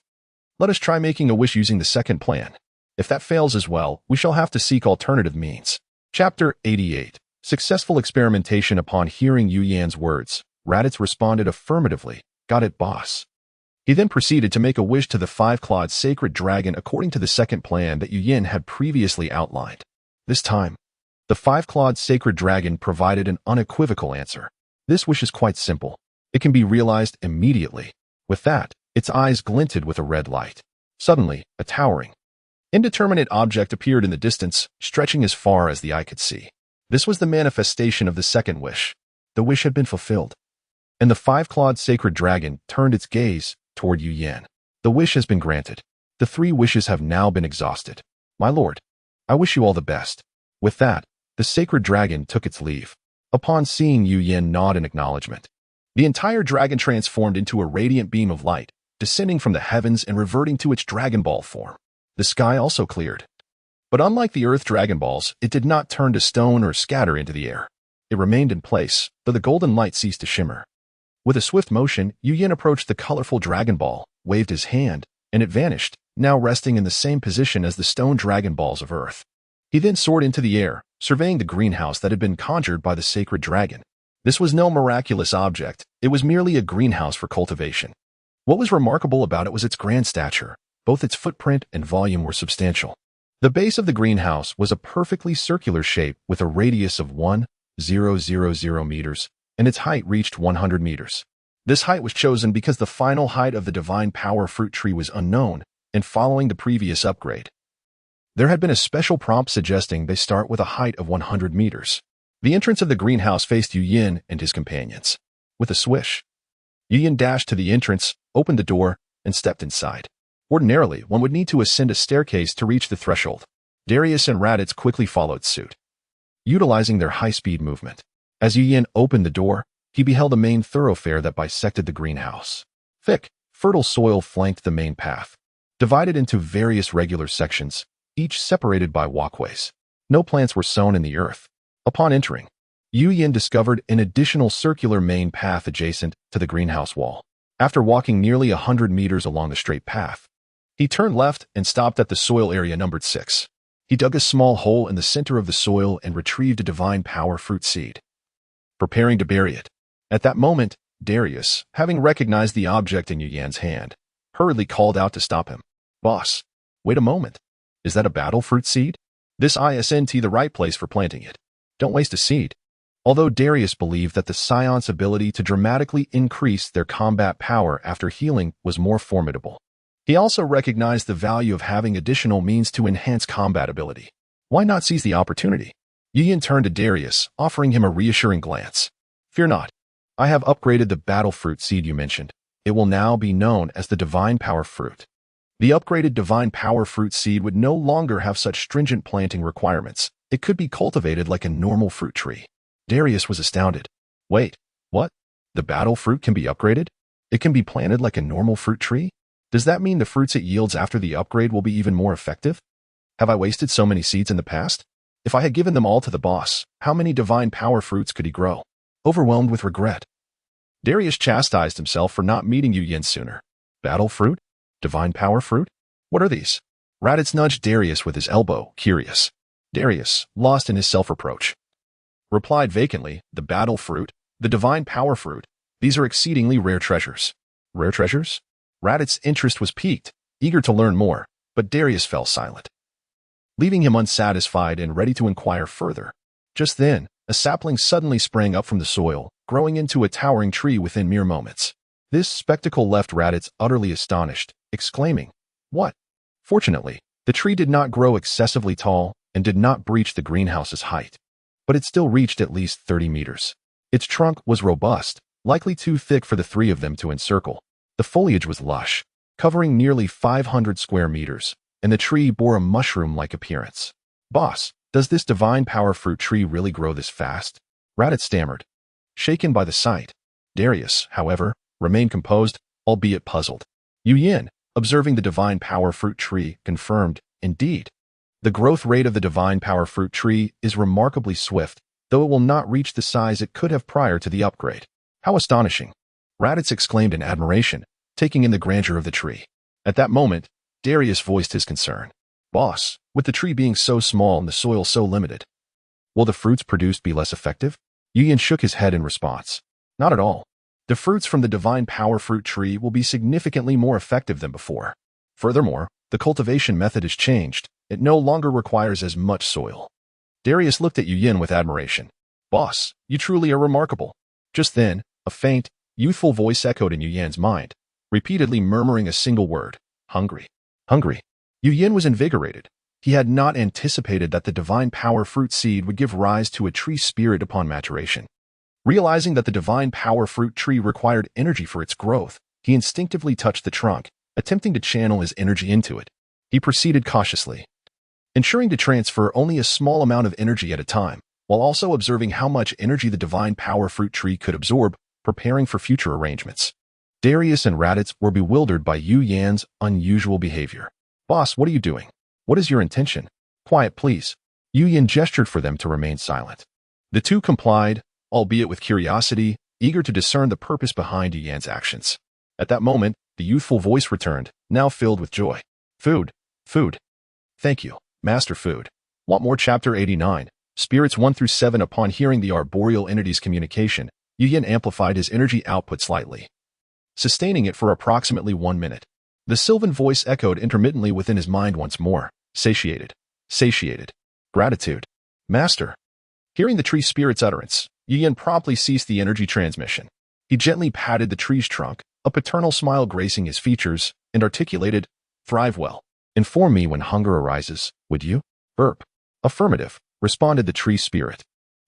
let us try making a wish using the second plan. If that fails as well, we shall have to seek alternative means. Chapter 88. Successful experimentation. Upon hearing Yu Yan's words, Raditz responded affirmatively, got it, boss. He then proceeded to make a wish to the five-clawed sacred dragon according to the second plan that Yu Yan had previously outlined. This time, the five-clawed sacred dragon provided an unequivocal answer. This wish is quite simple. It can be realized immediately. With that, its eyes glinted with a red light. Suddenly, a towering, indeterminate object appeared in the distance, stretching as far as the eye could see. This was the manifestation of the second wish. The wish had been fulfilled. And the five-clawed sacred dragon turned its gaze toward Yu Yan. The wish has been granted. The three wishes have now been exhausted. My lord, I wish you all the best. With that, the sacred dragon took its leave. Upon seeing Yu Yan nod in acknowledgement, the entire dragon transformed into a radiant beam of light, descending from the heavens and reverting to its Dragon Ball form. The sky also cleared. But unlike the Earth Dragon Balls, it did not turn to stone or scatter into the air. It remained in place, though the golden light ceased to shimmer. With a swift motion, Yu Yan approached the colorful Dragon Ball, waved his hand, and it vanished, now resting in the same position as the stone Dragon Balls of Earth. He then soared into the air, surveying the greenhouse that had been conjured by the sacred dragon. This was no miraculous object, it was merely a greenhouse for cultivation. What was remarkable about it was its grand stature. Both its footprint and volume were substantial. The base of the greenhouse was a perfectly circular shape with a radius of 1,000 meters, and its height reached 100 meters. This height was chosen because the final height of the divine power fruit tree was unknown, and following the previous upgrade, there had been a special prompt suggesting they start with a height of 100 meters. The entrance of the greenhouse faced Yu Yan and his companions. With a swish, Yu Yan dashed to the entrance, opened the door, and stepped inside. Ordinarily, one would need to ascend a staircase to reach the threshold. Darius and Raditz quickly followed suit, utilizing their high-speed movement. As Yu Yan opened the door, he beheld a main thoroughfare that bisected the greenhouse. Thick, fertile soil flanked the main path, divided into various regular sections, each separated by walkways. No plants were sown in the earth. Upon entering, Yu Yan discovered an additional circular main path adjacent to the greenhouse wall. After walking nearly 100 meters along the straight path, he turned left and stopped at the soil area numbered 6. He dug a small hole in the center of the soil and retrieved a divine power fruit seed, preparing to bury it. At that moment, Darius, having recognized the object in Yu Yan's hand, hurriedly called out to stop him. Boss, wait a moment. Is that a battle fruit seed? This isn't the right place for planting it. Don't waste a seed. Although Darius believed that the Saiyan's ability to dramatically increase their combat power after healing was more formidable, he also recognized the value of having additional means to enhance combat ability. Why not seize the opportunity? Yu Yan turned to Darius, offering him a reassuring glance. Fear not. I have upgraded the battle fruit seed you mentioned. It will now be known as the Divine Power Fruit. The upgraded Divine Power Fruit seed would no longer have such stringent planting requirements. It could be cultivated like a normal fruit tree. Darius was astounded. Wait, what? The battle fruit can be upgraded? It can be planted like a normal fruit tree? Does that mean the fruits it yields after the upgrade will be even more effective? Have I wasted so many seeds in the past? If I had given them all to the boss, how many divine power fruits could he grow? Overwhelmed with regret, Darius chastised himself for not meeting Yu Yin sooner. Battle fruit? Divine power fruit? What are these? Raditz nudged Darius with his elbow, curious. Darius, lost in his self-reproach, replied vacantly, the battle fruit, the divine power fruit, these are exceedingly rare treasures. Rare treasures? Raditz's interest was piqued, eager to learn more, but Darius fell silent, leaving him unsatisfied and ready to inquire further. Just then, a sapling suddenly sprang up from the soil, growing into a towering tree within mere moments. This spectacle left Raditz utterly astonished, exclaiming, "What?" Fortunately, the tree did not grow excessively tall and did not breach the greenhouse's height, but it still reached at least 30 meters. Its trunk was robust, likely too thick for the three of them to encircle. The foliage was lush, covering nearly 500 square meters, and the tree bore a mushroom-like appearance. "Boss, does this divine power fruit tree really grow this fast?" Raditz stammered, shaken by the sight. Darius, however, remained composed, albeit puzzled. Yu Yin, observing the divine power fruit tree, confirmed, indeed. The growth rate of the divine power fruit tree is remarkably swift, though it will not reach the size it could have prior to the upgrade. How astonishing! Raditz exclaimed in admiration, taking in the grandeur of the tree. At that moment, Darius voiced his concern. "Boss, with the tree being so small and the soil so limited, will the fruits produced be less effective?" Yu Yin shook his head in response. "Not at all. The fruits from the divine power fruit tree will be significantly more effective than before. Furthermore, the cultivation method has changed. It no longer requires as much soil." Darius looked at Yu Yin with admiration. "Boss, you truly are remarkable." Just then, a faint, youthful voice echoed in Yu Yin's mind, repeatedly murmuring a single word, "Hungry. Hungry." Yu Yin was invigorated. He had not anticipated that the divine power fruit seed would give rise to a tree spirit upon maturation. Realizing that the divine power fruit tree required energy for its growth, he instinctively touched the trunk, attempting to channel his energy into it. He proceeded cautiously, ensuring to transfer only a small amount of energy at a time, while also observing how much energy the divine power fruit tree could absorb, preparing for future arrangements. Darius and Raditz were bewildered by Yu Yan's unusual behavior. "Boss, what are you doing? What is your intention?" "Quiet, please." Yu Yan gestured for them to remain silent. The two complied, albeit with curiosity, eager to discern the purpose behind Yu Yan's actions. At that moment, the youthful voice returned, now filled with joy. "Food. Food. Thank you, Master Food. Want more?" Chapter 89. Spirits 1 through 7. Upon hearing the arboreal entity's communication, Yu Yan amplified his energy output slightly, sustaining it for approximately 1 minute. The sylvan voice echoed intermittently within his mind once more. Satiated. Satiated. Gratitude. Master. Hearing the tree spirit's utterance, Yu Yan promptly ceased the energy transmission. He gently patted the tree's trunk, a paternal smile gracing his features, and articulated, "Thrive well. Inform me when hunger arises, would you?" "Burp." "Affirmative," responded the tree spirit.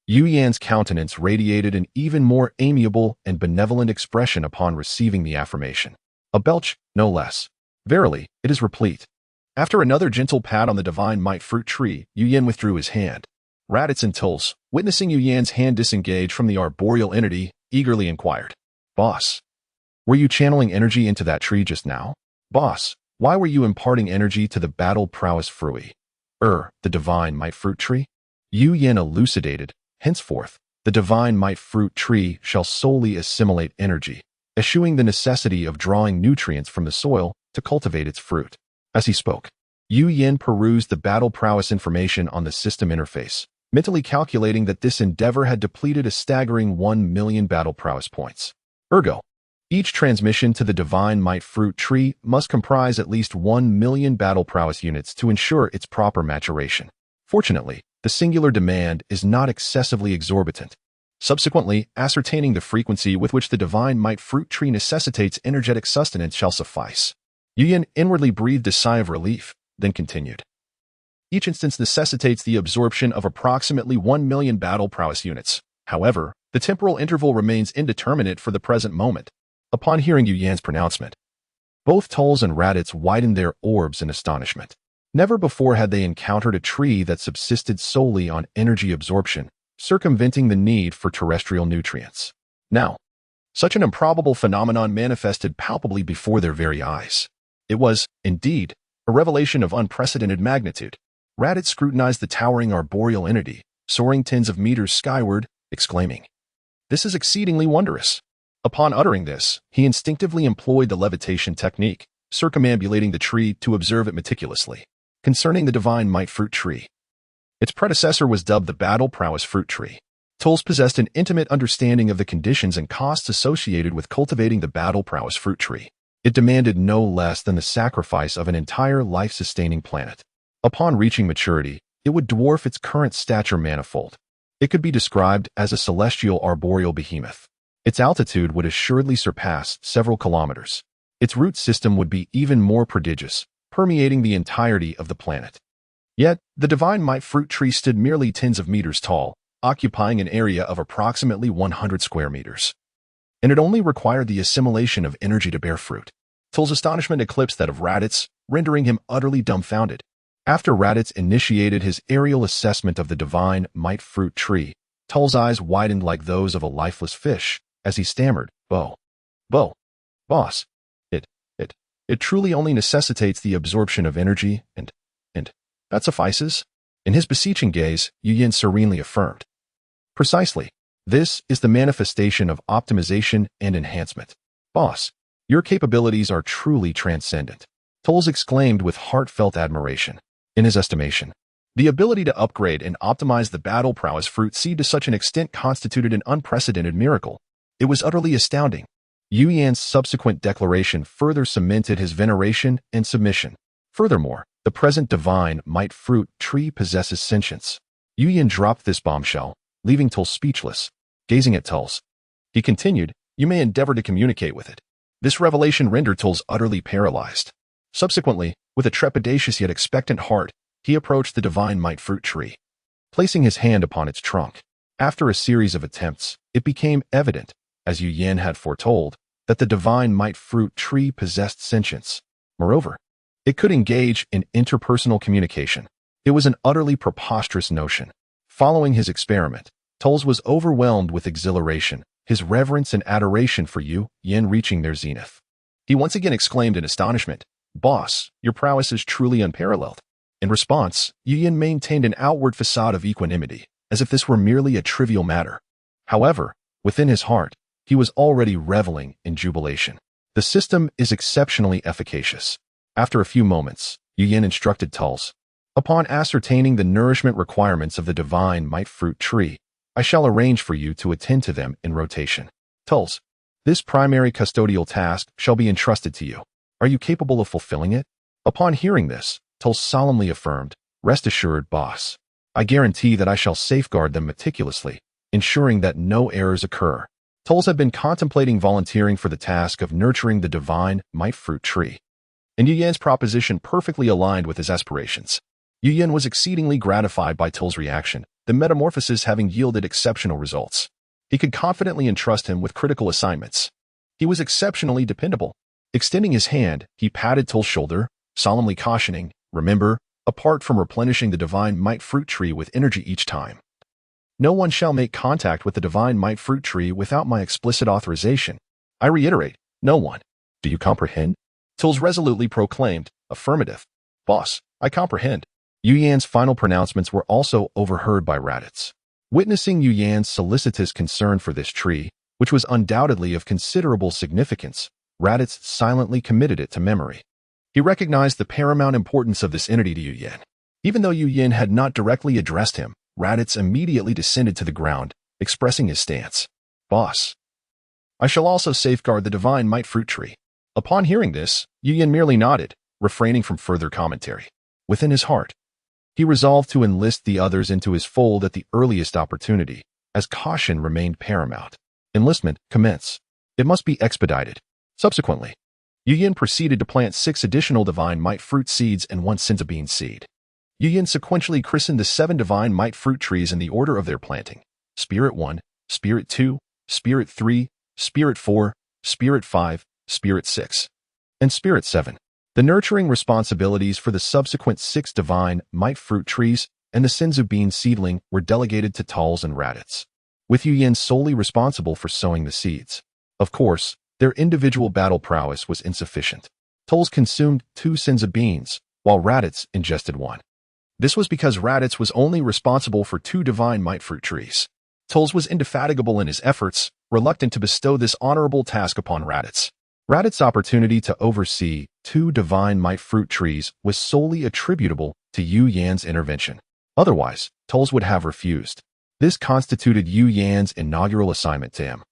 Yu Yan's countenance radiated an even more amiable and benevolent expression upon receiving the affirmation. A belch, no less. Verily, it is replete. After another gentle pat on the divine might fruit tree, Yu Yan withdrew his hand. Raditz and Tulls, witnessing Yu Yan's hand disengage from the arboreal entity, eagerly inquired, "Boss, were you channeling energy into that tree just now?" "Boss, why were you imparting energy to the battle prowess fruit? The divine might fruit tree?" Yu Yan elucidated, "Henceforth, the divine might fruit tree shall solely assimilate energy, eschewing the necessity of drawing nutrients from the soil to cultivate its fruit." As he spoke, Yu Yan perused the battle prowess information on the system interface, mentally calculating that this endeavor had depleted a staggering 1 million battle prowess points. Ergo, each transmission to the divine might fruit tree must comprise at least 1 million battle prowess units to ensure its proper maturation. Fortunately, the singular demand is not excessively exorbitant. Subsequently, ascertaining the frequency with which the divine might fruit tree necessitates energetic sustenance shall suffice. Yu Yan inwardly breathed a sigh of relief, then continued. Each instance necessitates the absorption of approximately 1 million battle prowess units. However, the temporal interval remains indeterminate for the present moment. Upon hearing Yu Yan's pronouncement, both Tulls and Raditz widened their orbs in astonishment. Never before had they encountered a tree that subsisted solely on energy absorption, circumventing the need for terrestrial nutrients. Now, such an improbable phenomenon manifested palpably before their very eyes. It was, indeed, a revelation of unprecedented magnitude. Raditz scrutinized the towering arboreal entity, soaring tens of meters skyward, exclaiming, "This is exceedingly wondrous." Upon uttering this, he instinctively employed the levitation technique, circumambulating the tree to observe it meticulously. Concerning the divine might fruit tree, its predecessor was dubbed the battle prowess fruit tree. Tulls possessed an intimate understanding of the conditions and costs associated with cultivating the battle prowess fruit tree. It demanded no less than the sacrifice of an entire life-sustaining planet. Upon reaching maturity, it would dwarf its current stature manifold. It could be described as a celestial arboreal behemoth. Its altitude would assuredly surpass several kilometers. Its root system would be even more prodigious, permeating the entirety of the planet. Yet, the divine might fruit tree stood merely tens of meters tall, occupying an area of approximately 100 square meters. And it only required the assimilation of energy to bear fruit. Tull's astonishment eclipsed that of Raditz, rendering him utterly dumbfounded. After Raditz initiated his aerial assessment of the divine might fruit tree, Tull's eyes widened like those of a lifeless fish, as he stammered, Boss. It truly only necessitates the absorption of energy, and that suffices?" In his beseeching gaze, Yu Yin serenely affirmed, "Precisely. This is the manifestation of optimization and enhancement. Boss, your capabilities are truly transcendent." Tulls exclaimed with heartfelt admiration. In his estimation, the ability to upgrade and optimize the battle prowess fruit seed to such an extent constituted an unprecedented miracle. It was utterly astounding. Yu Yan's subsequent declaration further cemented his veneration and submission. Furthermore, the present divine might fruit tree possesses sentience. Yu Yan dropped this bombshell, leaving Tull speechless, gazing at Tulls. He continued, "You may endeavor to communicate with it." This revelation rendered Tulls utterly paralyzed. Subsequently, with a trepidatious yet expectant heart, he approached the divine might fruit tree. Placing his hand upon its trunk, after a series of attempts, it became evident, as Yu Yan had foretold, that the divine might fruit tree possessed sentience. Moreover, it could engage in interpersonal communication. It was an utterly preposterous notion. Following his experiment, Tulls was overwhelmed with exhilaration, his reverence and adoration for Yu Yan reaching their zenith. He once again exclaimed in astonishment, "Boss, your prowess is truly unparalleled." In response, Yu Yan maintained an outward facade of equanimity, as if this were merely a trivial matter. However, within his heart, he was already reveling in jubilation. The system is exceptionally efficacious. After a few moments, Yu Yan instructed Tulls, "Upon ascertaining the nourishment requirements of the divine might fruit tree, I shall arrange for you to attend to them in rotation. Tulls, this primary custodial task shall be entrusted to you. Are you capable of fulfilling it?" Upon hearing this, Tulls solemnly affirmed, "Rest assured, boss. I guarantee that I shall safeguard them meticulously, ensuring that no errors occur." Tulls had been contemplating volunteering for the task of nurturing the divine might fruit tree, and Yu Yan's proposition perfectly aligned with his aspirations. Yu Yan was exceedingly gratified by Tull's reaction, the metamorphosis having yielded exceptional results. He could confidently entrust him with critical assignments. He was exceptionally dependable. Extending his hand, he patted Tull's shoulder, solemnly cautioning, "Remember, apart from replenishing the divine might fruit tree with energy each time, no one shall make contact with the divine might fruit tree without my explicit authorization. I reiterate, no one. Do you comprehend?" Tulls resolutely proclaimed, "Affirmative. Boss, I comprehend." Yu Yan's final pronouncements were also overheard by Raditz. Witnessing Yu Yan's solicitous concern for this tree, which was undoubtedly of considerable significance, Raditz silently committed it to memory. He recognized the paramount importance of this entity to Yu Yan. Even though Yu Yan had not directly addressed him, Raditz immediately descended to the ground, expressing his stance. "Boss, I shall also safeguard the divine might fruit tree." Upon hearing this, Yu Yan merely nodded, refraining from further commentary. Within his heart, he resolved to enlist the others into his fold at the earliest opportunity, as caution remained paramount. Enlistment commence. It must be expedited. Subsequently, Yu Yan proceeded to plant 6 additional divine might fruit seeds and 1 senza bean seed. Yu Yan sequentially christened the 7 divine might fruit trees in the order of their planting: Spirit 1, Spirit 2, Spirit 3, Spirit 4, Spirit 5, Spirit 6, and Spirit 7. The nurturing responsibilities for the subsequent 6 divine might fruit trees and the senzu bean seedling were delegated to Tulls and Raditz, with Yu Yan solely responsible for sowing the seeds. Of course, their individual battle prowess was insufficient. Tulls consumed 2 senza beans, while Raditz ingested 1. This was because Raditz was only responsible for 2 divine might fruit trees. Tulls was indefatigable in his efforts, reluctant to bestow this honorable task upon Raditz. Raditz's opportunity to oversee 2 divine might fruit trees was solely attributable to Yu Yan's intervention. Otherwise, Tolls would have refused. This constituted Yu Yan's inaugural assignment to him.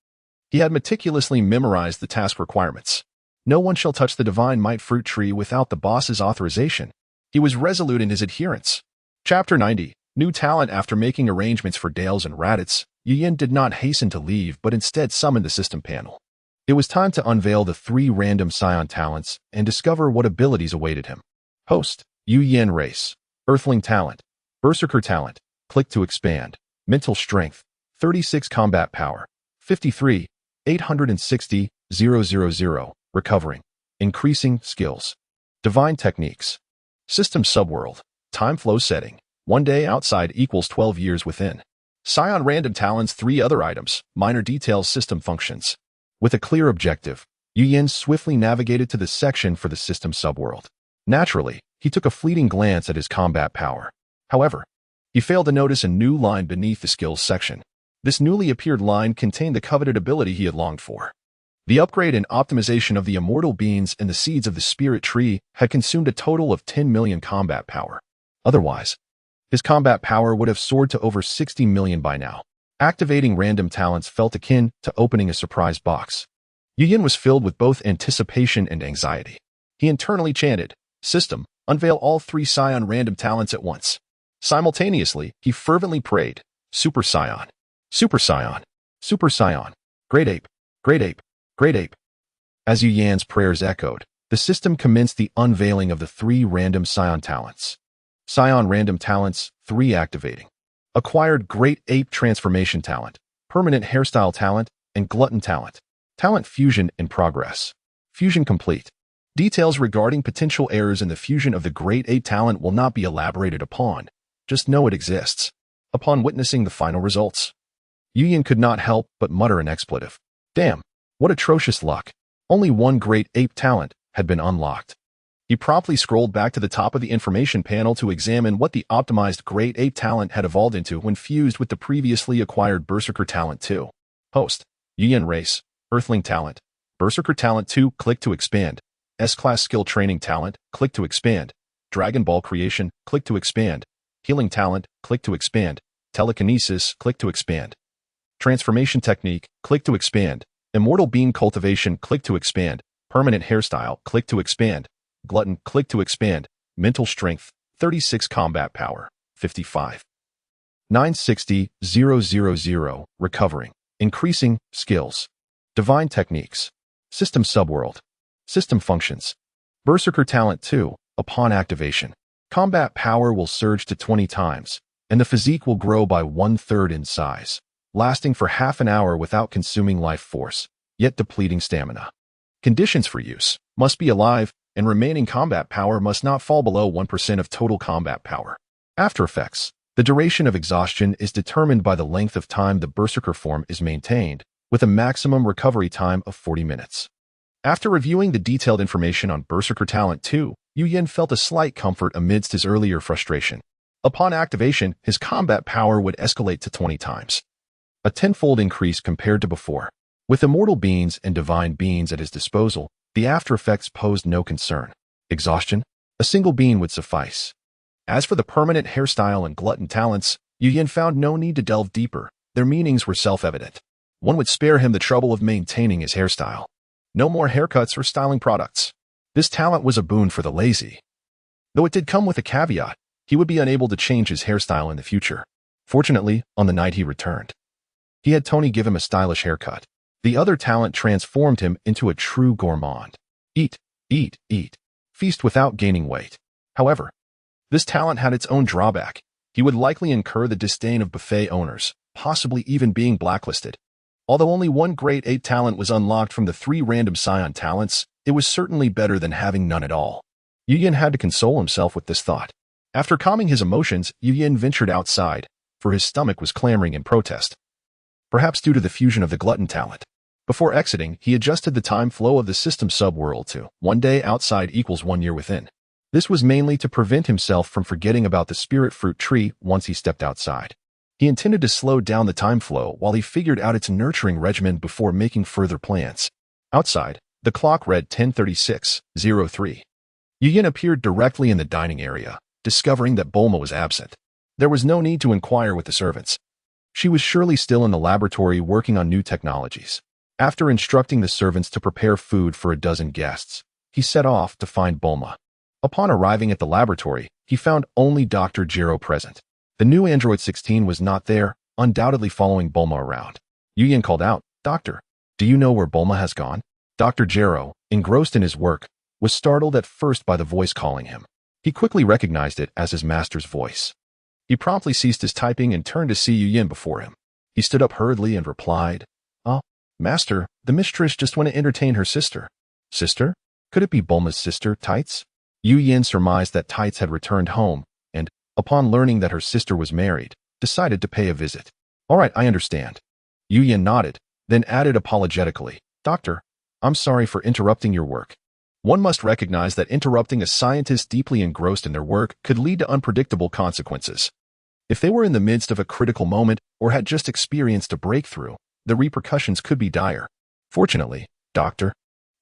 He had meticulously memorized the task requirements. No one shall touch the divine might fruit tree without the boss's authorization. He was resolute in his adherence. Chapter 90. New talent. After making arrangements for Dales and Raditz, Yu Yan did not hasten to leave but instead summoned the system panel. It was time to unveil the 3 random Saiyan talents and discover what abilities awaited him. Host, Yu Yan Race. Earthling talent. Berserker talent. Click to expand. Mental strength. 36 combat power. 53. 860. 000. Recovering. Increasing skills. Divine techniques. System subworld. Time flow setting. 1 day outside equals 12 years within. Saiyan random talents. 3 other items. Minor details. System functions. With a clear objective, Yu Yan swiftly navigated to the section for the system subworld. Naturally, he took a fleeting glance at his combat power. However, he failed to notice a new line beneath the skills section. This newly appeared line contained the coveted ability he had longed for. The upgrade and optimization of the immortal beans and the seeds of the spirit tree had consumed a total of 10 million combat power. Otherwise, his combat power would have soared to over 60 million by now. Activating random talents felt akin to opening a surprise box. Yu Yan was filled with both anticipation and anxiety. He internally chanted, "System, unveil all 3 Saiyan random talents at once." Simultaneously, he fervently prayed, "Super Saiyan, Super Saiyan, Super Saiyan, Great Ape, Great Ape, Great Ape." As Yu Yan's prayers echoed, the system commenced the unveiling of the 3 random Saiyan talents. Saiyan random talents 3 activating. Acquired Great Ape Transformation Talent, Permanent Hairstyle Talent, and Glutton Talent. Talent fusion in progress. Fusion complete. Details regarding potential errors in the fusion of the Great Ape talent will not be elaborated upon. Just know it exists. Upon witnessing the final results, Yu Yan could not help but mutter an expletive. Damn, what atrocious luck. Only 1 Great Ape talent had been unlocked. He promptly scrolled back to the top of the information panel to examine what the optimized Great Ape talent had evolved into when fused with the previously acquired Berserker talent 2. Host, Yu Yan Race, Earthling talent. Berserker talent 2, click to expand. S-Class skill training talent, click to expand. Dragon Ball creation, click to expand. Healing talent, click to expand. Telekinesis, click to expand. Transformation technique, click to expand. Immortal bean cultivation, click to expand. Permanent hairstyle, click to expand. Glutton, click to expand. Mental strength, 36 combat power, 55. 960, 000, recovering. Increasing skills. Divine techniques. System subworld. System functions. Berserker talent 2, upon activation. Combat power will surge to 20 times, and the physique will grow by 1/3 in size, lasting for half an hour without consuming life force, yet depleting stamina. Conditions for use must be alive, and remaining combat power must not fall below 1% of total combat power. After effects. The duration of exhaustion is determined by the length of time the Berserker form is maintained, with a maximum recovery time of 40 minutes. After reviewing the detailed information on Berserker Talent 2, Yu Yan felt a slight comfort amidst his earlier frustration. Upon activation, his combat power would escalate to 20 times. A tenfold increase compared to before. With immortal beans and divine beans at his disposal, the after effects posed no concern. Exhaustion? A single bean would suffice. As for the permanent hairstyle and glutton talents, Yu Yan found no need to delve deeper. Their meanings were self-evident. One would spare him the trouble of maintaining his hairstyle. No more haircuts or styling products. This talent was a boon for the lazy. Though it did come with a caveat, he would be unable to change his hairstyle in the future. Fortunately, on the night he returned, he had Tony give him a stylish haircut. The other talent transformed him into a true gourmand. Eat, eat, eat. Feast without gaining weight. However, this talent had its own drawback. He would likely incur the disdain of buffet owners, possibly even being blacklisted. Although only 1 Great Ape talent was unlocked from the 3 random Saiyan talents, it was certainly better than having none at all. Yu Yan had to console himself with this thought. After calming his emotions, Yu Yan ventured outside, for his stomach was clamoring in protest. Perhaps due to the fusion of the glutton talent. Before exiting, he adjusted the time flow of the system subworld to 1 day outside equals 1 year within. This was mainly to prevent himself from forgetting about the spirit fruit tree once he stepped outside. He intended to slow down the time flow while he figured out its nurturing regimen before making further plans. Outside, the clock read 10:36:03. Yin appeared directly in the dining area, discovering that Bulma was absent. There was no need to inquire with the servants. She was surely still in the laboratory working on new technologies. After instructing the servants to prepare food for a dozen guests, he set off to find Bulma. Upon arriving at the laboratory, he found only Dr. Gero present. The new Android 16 was not there, undoubtedly following Bulma around. Yin called out, "Doctor, do you know where Bulma has gone?" Dr. Gero, engrossed in his work, was startled at first by the voice calling him. He quickly recognized it as his master's voice. He promptly ceased his typing and turned to see Yin before him. He stood up hurriedly and replied, "Ah, Master, the mistress just went to entertain her sister." "Sister? Could it be Bulma's sister, Tights?" Yin surmised that Tights had returned home, and, upon learning that her sister was married, decided to pay a visit. "All right, I understand." Yin nodded, then added apologetically, "Doctor, I'm sorry for interrupting your work." One must recognize that interrupting a scientist deeply engrossed in their work could lead to unpredictable consequences. If they were in the midst of a critical moment or had just experienced a breakthrough, the repercussions could be dire. Fortunately, Dr.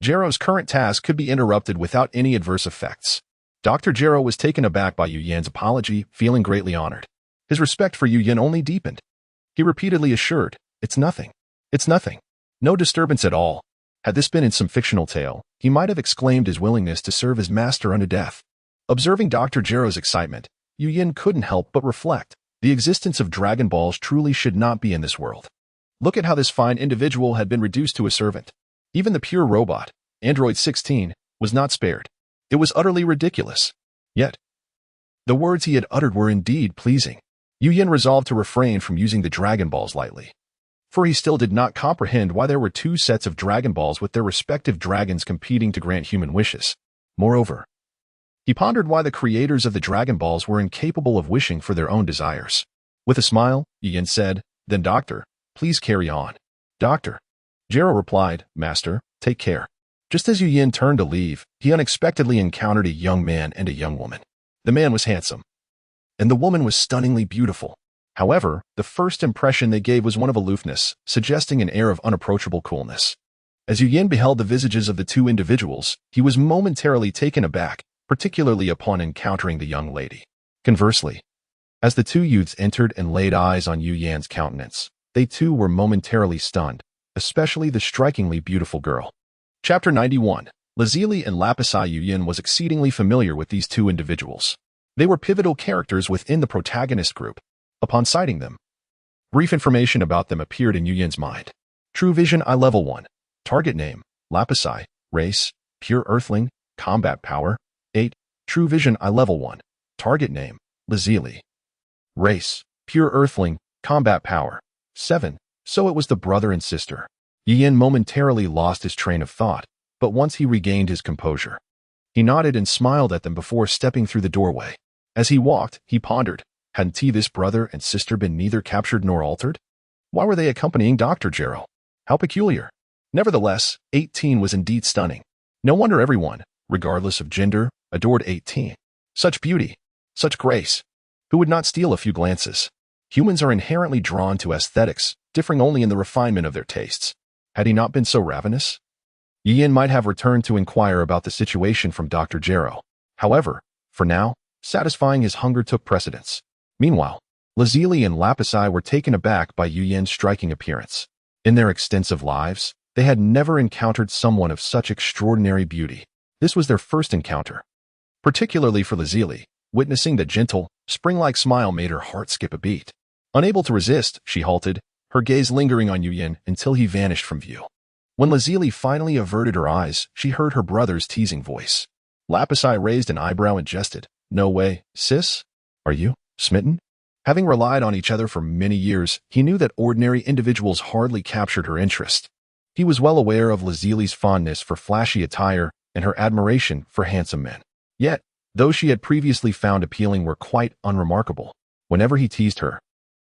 Gero's current task could be interrupted without any adverse effects. Dr. Gero was taken aback by Yin's apology, feeling greatly honored. His respect for Yin only deepened. He repeatedly assured, "It's nothing. It's nothing. No disturbance at all." Had this been in some fictional tale, he might have exclaimed his willingness to serve his master unto death. Observing Dr. Gero's excitement, Yin couldn't help but reflect, the existence of Dragon Balls truly should not be in this world. Look at how this fine individual had been reduced to a servant. Even the pure robot, Android 16, was not spared. It was utterly ridiculous. Yet, the words he had uttered were indeed pleasing. Yin resolved to refrain from using the Dragon Balls lightly. For he still did not comprehend why there were two sets of Dragon Balls with their respective dragons competing to grant human wishes. Moreover, he pondered why the creators of the Dragon Balls were incapable of wishing for their own desires. With a smile, Yin said, "Then Doctor, please carry on." "Doctor." Gero replied, "Master, take care." Just as Yin turned to leave, he unexpectedly encountered a young man and a young woman. The man was handsome, and the woman was stunningly beautiful. However, the first impression they gave was one of aloofness, suggesting an air of unapproachable coolness. As Yin beheld the visages of the two individuals, he was momentarily taken aback, particularly upon encountering the young lady. Conversely, as the two youths entered and laid eyes on Yin's countenance, they too were momentarily stunned, especially the strikingly beautiful girl. Chapter 91. Lazili and Lapisi. Yin was exceedingly familiar with these two individuals. They were pivotal characters within the Protagonist group. Upon sighting them, brief information about them appeared in Yin's mind. True Vision Eye Level 1. Target Name, Lapisi. Race, Pure Earthling. Combat Power, 8. True Vision Eye Level 1. Target Name, Lazili. Race, Pure Earthling. Combat Power, 7. So it was the brother and sister. Yin momentarily lost his train of thought, but once he regained his composure, he nodded and smiled at them before stepping through the doorway. As he walked, he pondered, hadn't this brother and sister been neither captured nor altered? Why were they accompanying Dr. Gero? How peculiar. Nevertheless, 18 was indeed stunning. No wonder everyone, regardless of gender, adored 18. Such beauty, such grace. Who would not steal a few glances? Humans are inherently drawn to aesthetics, differing only in the refinement of their tastes. Had he not been so ravenous? Yin might have returned to inquire about the situation from Dr. Gero. However, for now, satisfying his hunger took precedence. Meanwhile, Lazili and Lapisi were taken aback by Yin's striking appearance. In their extensive lives, they had never encountered someone of such extraordinary beauty. This was their first encounter. Particularly for Lazili, witnessing the gentle, spring-like smile made her heart skip a beat. Unable to resist, she halted, her gaze lingering on Yin until he vanished from view. When Lazili finally averted her eyes, she heard her brother's teasing voice. Lapisi raised an eyebrow and jested, "No way, sis? Are you smitten?" Having relied on each other for many years, he knew that ordinary individuals hardly captured her interest. He was well aware of Lazili's fondness for flashy attire and her admiration for handsome men. Yet, those she had previously found appealing were quite unremarkable. Whenever he teased her,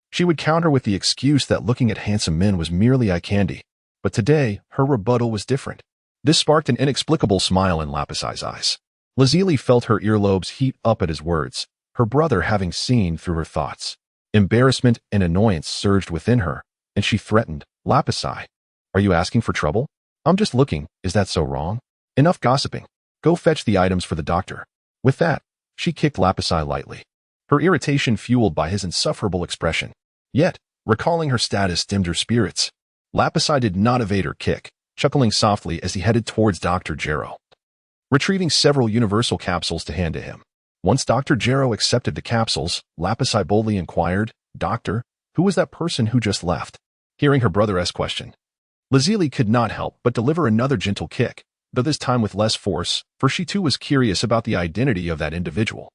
she would counter with the excuse that looking at handsome men was merely eye candy. But today, her rebuttal was different. This sparked an inexplicable smile in Lapisi's eyes. Lazili felt her earlobes heat up at his words, her brother having seen through her thoughts. Embarrassment and annoyance surged within her, and she threatened, "Lapasai, are you asking for trouble? I'm just looking, is that so wrong? Enough gossiping. Go fetch the items for the doctor." With that, she kicked Lapasai lightly, her irritation fueled by his insufferable expression. Yet, recalling her status dimmed her spirits. Lapasai did not evade her kick, chuckling softly as he headed towards Dr. Gero, retrieving several universal capsules to hand to him. Once Dr. Gero accepted the capsules, Lapasai boldly inquired, "Doctor, who was that person who just left?" Hearing her brother's question, Lazili could not help but deliver another gentle kick, though this time with less force, for she too was curious about the identity of that individual.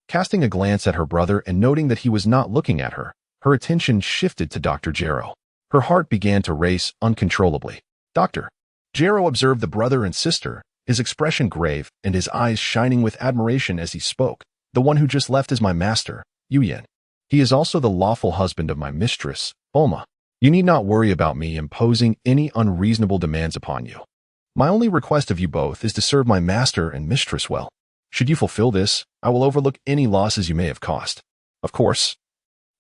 Casting a glance at her brother and noting that he was not looking at her, her attention shifted to Dr. Gero. Her heart began to race uncontrollably. Dr. Gero observed the brother and sister, his expression grave and his eyes shining with admiration as he spoke. "The one who just left is my master, Yuyin. He is also the lawful husband of my mistress, Bulma. You need not worry about me imposing any unreasonable demands upon you. My only request of you both is to serve my master and mistress well. Should you fulfill this, I will overlook any losses you may have caused. Of course,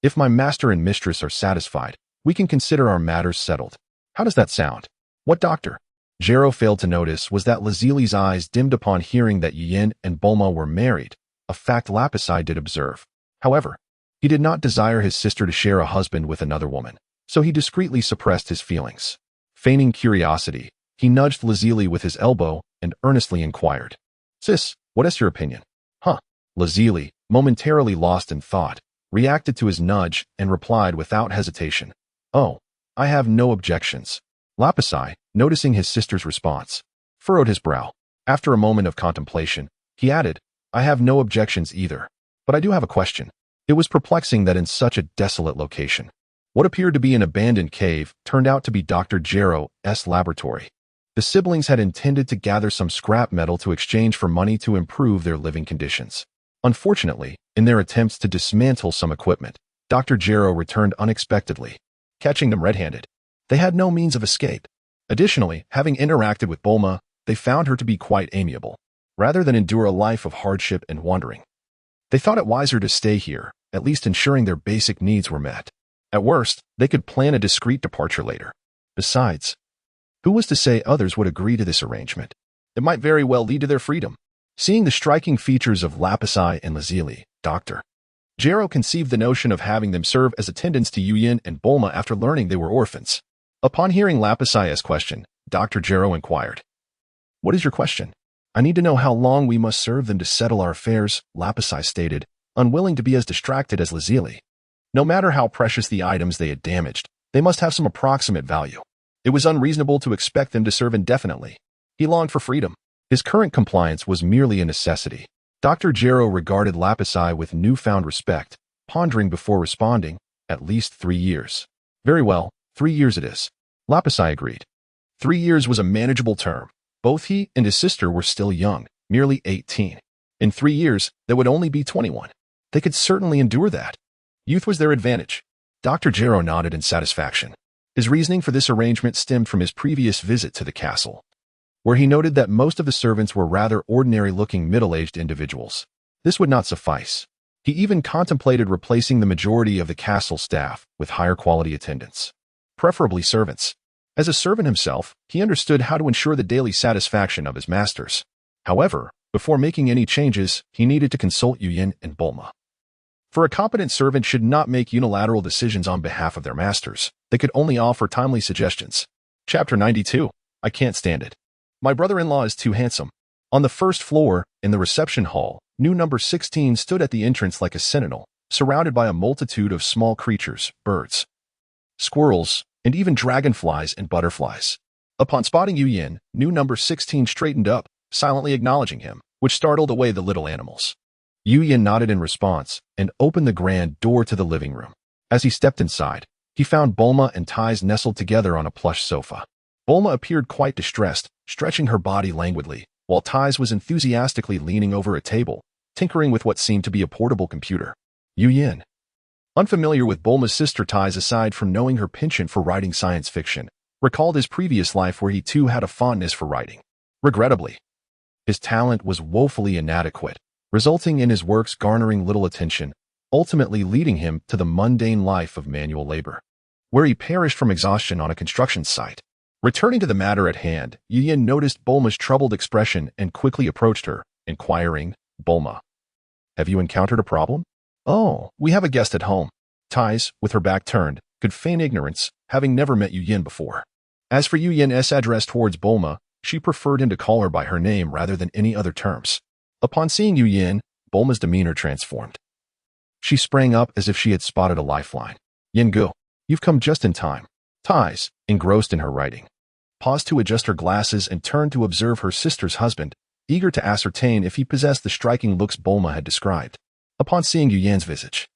if my master and mistress are satisfied, we can consider our matters settled. How does that sound?" What Dr. Gero failed to notice was that Lazili's eyes dimmed upon hearing that Yin and Bulma were married, a fact Lapasai did observe. However, he did not desire his sister to share a husband with another woman, so he discreetly suppressed his feelings. Feigning curiosity, he nudged Lazili with his elbow and earnestly inquired, "Sis, what is your opinion?" "Huh." Lazili, momentarily lost in thought, reacted to his nudge and replied without hesitation, "Oh, I have no objections." Lapasai, noticing his sister's response, furrowed his brow. After a moment of contemplation, he added, "I have no objections either, but I do have a question." It was perplexing that in such a desolate location, what appeared to be an abandoned cave turned out to be Dr. Gero's laboratory. The siblings had intended to gather some scrap metal to exchange for money to improve their living conditions. Unfortunately, in their attempts to dismantle some equipment, Dr. Gero returned unexpectedly, catching them red-handed. They had no means of escape. Additionally, having interacted with Bulma, they found her to be quite amiable, rather than endure a life of hardship and wandering. They thought it wiser to stay here, at least ensuring their basic needs were met. At worst, they could plan a discreet departure later. Besides, who was to say others would agree to this arrangement? It might very well lead to their freedom. Seeing the striking features of Lapasai and Lazili, Dr. Gero conceived the notion of having them serve as attendants to Yuyin and Bulma after learning they were orphans. Upon hearing Lapasai's question, Dr. Gero inquired, "What is your question?" "I need to know how long we must serve them to settle our affairs," Lapasai stated, unwilling to be as distracted as Lazili. No matter how precious the items they had damaged, they must have some approximate value. It was unreasonable to expect them to serve indefinitely. He longed for freedom. His current compliance was merely a necessity. Dr. Gero regarded Lapasai with newfound respect, pondering before responding, "At least 3 years. "Very well, 3 years it is," Lapasai agreed. 3 years was a manageable term. Both he and his sister were still young, merely 18. In 3 years, they would only be 21. They could certainly endure that. Youth was their advantage. Dr. Gero nodded in satisfaction. His reasoning for this arrangement stemmed from his previous visit to the castle, where he noted that most of the servants were rather ordinary-looking middle-aged individuals. This would not suffice. He even contemplated replacing the majority of the castle staff with higher-quality attendants, preferably servants. As a servant himself, he understood how to ensure the daily satisfaction of his masters. However, before making any changes, he needed to consult Yuyin and Bulma. For a competent servant should not make unilateral decisions on behalf of their masters. They could only offer timely suggestions. Chapter 92. I can't stand it. My brother-in-law is too handsome. On the first floor, in the reception hall, new number 16 stood at the entrance like a sentinel, surrounded by a multitude of small creatures, birds, squirrels, and even dragonflies and butterflies. Upon spotting Yuyin, new number 16 straightened up, silently acknowledging him, which startled away the little animals. Yuyin nodded in response and opened the grand door to the living room. As he stepped inside, he found Bulma and Tais nestled together on a plush sofa. Bulma appeared quite distressed, stretching her body languidly, while Tais was enthusiastically leaning over a table, tinkering with what seemed to be a portable computer. Yuyin, unfamiliar with Bulma's sister Tais aside from knowing her penchant for writing science fiction, recalled his previous life where he too had a fondness for writing. Regrettably, his talent was woefully inadequate, resulting in his works garnering little attention, ultimately leading him to the mundane life of manual labor, where he perished from exhaustion on a construction site. Returning to the matter at hand, Yin noticed Bulma's troubled expression and quickly approached her, inquiring, "Bulma, have you encountered a problem?" "Oh, we have a guest at home." Tais, with her back turned, could feign ignorance, having never met Yin before. As for Yin's address towards Bulma, she preferred him to call her by her name rather than any other terms. Upon seeing Yin, Bulma's demeanor transformed. She sprang up as if she had spotted a lifeline. "Yin-gu, you've come just in time." Tais, engrossed in her writing, paused to adjust her glasses and turned to observe her sister's husband, eager to ascertain if he possessed the striking looks Bulma had described. Upon seeing Yin's visage,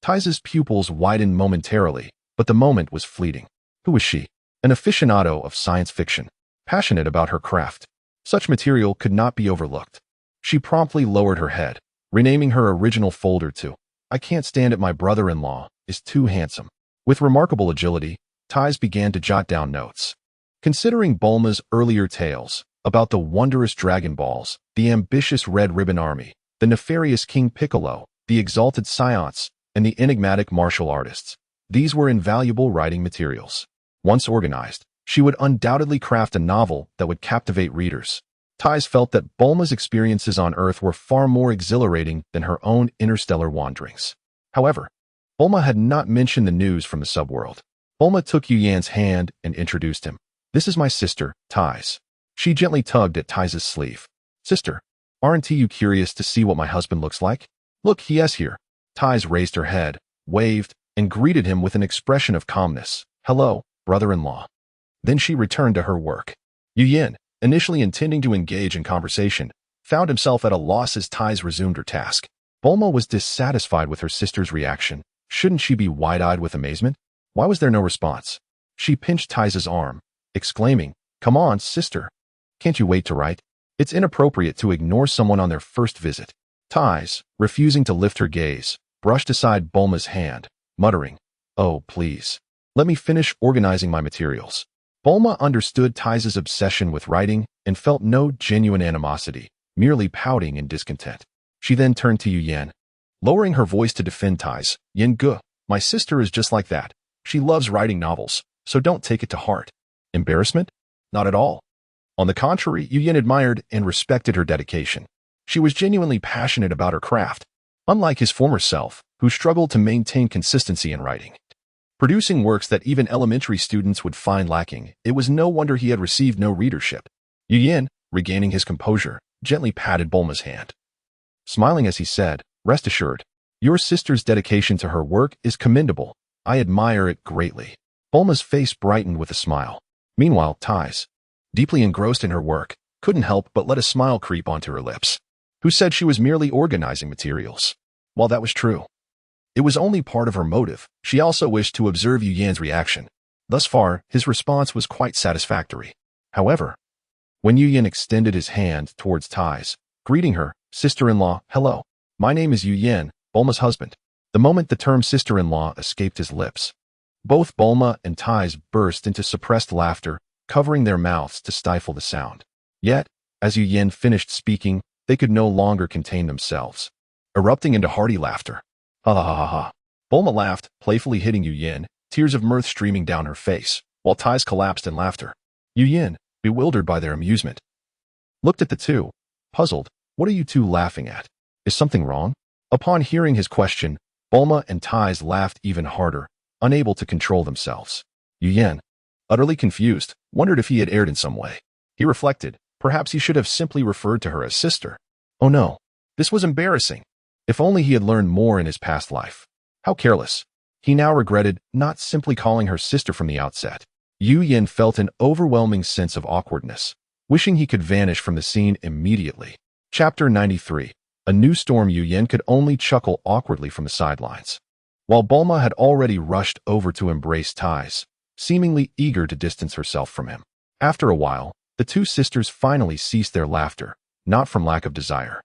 Tais's pupils widened momentarily, but the moment was fleeting. Who was she? An aficionado of science fiction, passionate about her craft. Such material could not be overlooked. She promptly lowered her head, renaming her original folder to "I Can't Stand It My Brother-in-Law Is Too Handsome." With remarkable agility, Tais began to jot down notes. Considering Bulma's earlier tales about the wondrous Dragon Balls, the ambitious Red Ribbon Army, the nefarious King Piccolo, the exalted Saiyans, and the enigmatic martial artists, these were invaluable writing materials. Once organized, she would undoubtedly craft a novel that would captivate readers. Tais felt that Bulma's experiences on Earth were far more exhilarating than her own interstellar wanderings. However, Bulma had not mentioned the news from the subworld. Bulma took Yin's hand and introduced him. "This is my sister, Tais." She gently tugged at Tais's sleeve. "Sister, aren't you curious to see what my husband looks like? Look, he is here." Tais raised her head, waved, and greeted him with an expression of calmness. "Hello, brother-in-law." Then she returned to her work. Yin, initially intending to engage in conversation, found himself at a loss as Tais resumed her task. Bulma was dissatisfied with her sister's reaction. Shouldn't she be wide-eyed with amazement? Why was there no response? She pinched Tais's arm, exclaiming, "Come on, sister. Can't you wait to write? It's inappropriate to ignore someone on their first visit." Tais, refusing to lift her gaze, brushed aside Bulma's hand, muttering, "Oh, please. Let me finish organizing my materials." Bulma understood Tais's obsession with writing and felt no genuine animosity, merely pouting in discontent. She then turned to Yin, lowering her voice to defend Tais. "Yin-gu, my sister is just like that. She loves writing novels, so don't take it to heart." Embarrassment? Not at all. On the contrary, Yin admired and respected her dedication. She was genuinely passionate about her craft, unlike his former self, who struggled to maintain consistency in writing, producing works that even elementary students would find lacking. It was no wonder he had received no readership. Yin, regaining his composure, gently patted Bulma's hand, smiling as he said, "Rest assured, your sister's dedication to her work is commendable. I admire it greatly." Bulma's face brightened with a smile. Meanwhile, Tais, deeply engrossed in her work, couldn't help but let a smile creep onto her lips. Who said she was merely organizing materials? While that was true, it was only part of her motive. She also wished to observe Yin's reaction. Thus far, his response was quite satisfactory. However, when Yin extended his hand towards Tais, greeting her, "Sister-in-law, hello. My name is Yin, Bulma's husband." The moment the term sister-in-law escaped his lips, both Bulma and Tais burst into suppressed laughter, covering their mouths to stifle the sound. Yet, as Yin finished speaking, they could no longer contain themselves, erupting into hearty laughter. "Ha ha ha ha." Bulma laughed, playfully hitting Yin, tears of mirth streaming down her face, while Tais collapsed in laughter. Yin, bewildered by their amusement, looked at the two, puzzled. "What are you two laughing at? Is something wrong?" Upon hearing his question, Bulma and Tais laughed even harder, unable to control themselves. Yin, utterly confused, wondered if he had erred in some way. He reflected, perhaps he should have simply referred to her as sister. Oh no, this was embarrassing. If only he had learned more in his past life. How careless. He now regretted not simply calling her sister from the outset. Yin felt an overwhelming sense of awkwardness, wishing he could vanish from the scene immediately. Chapter 93. A new storm. Yin could only chuckle awkwardly from the sidelines, while Bulma had already rushed over to embrace Tais, seemingly eager to distance herself from him. After a while, the two sisters finally ceased their laughter, not from lack of desire,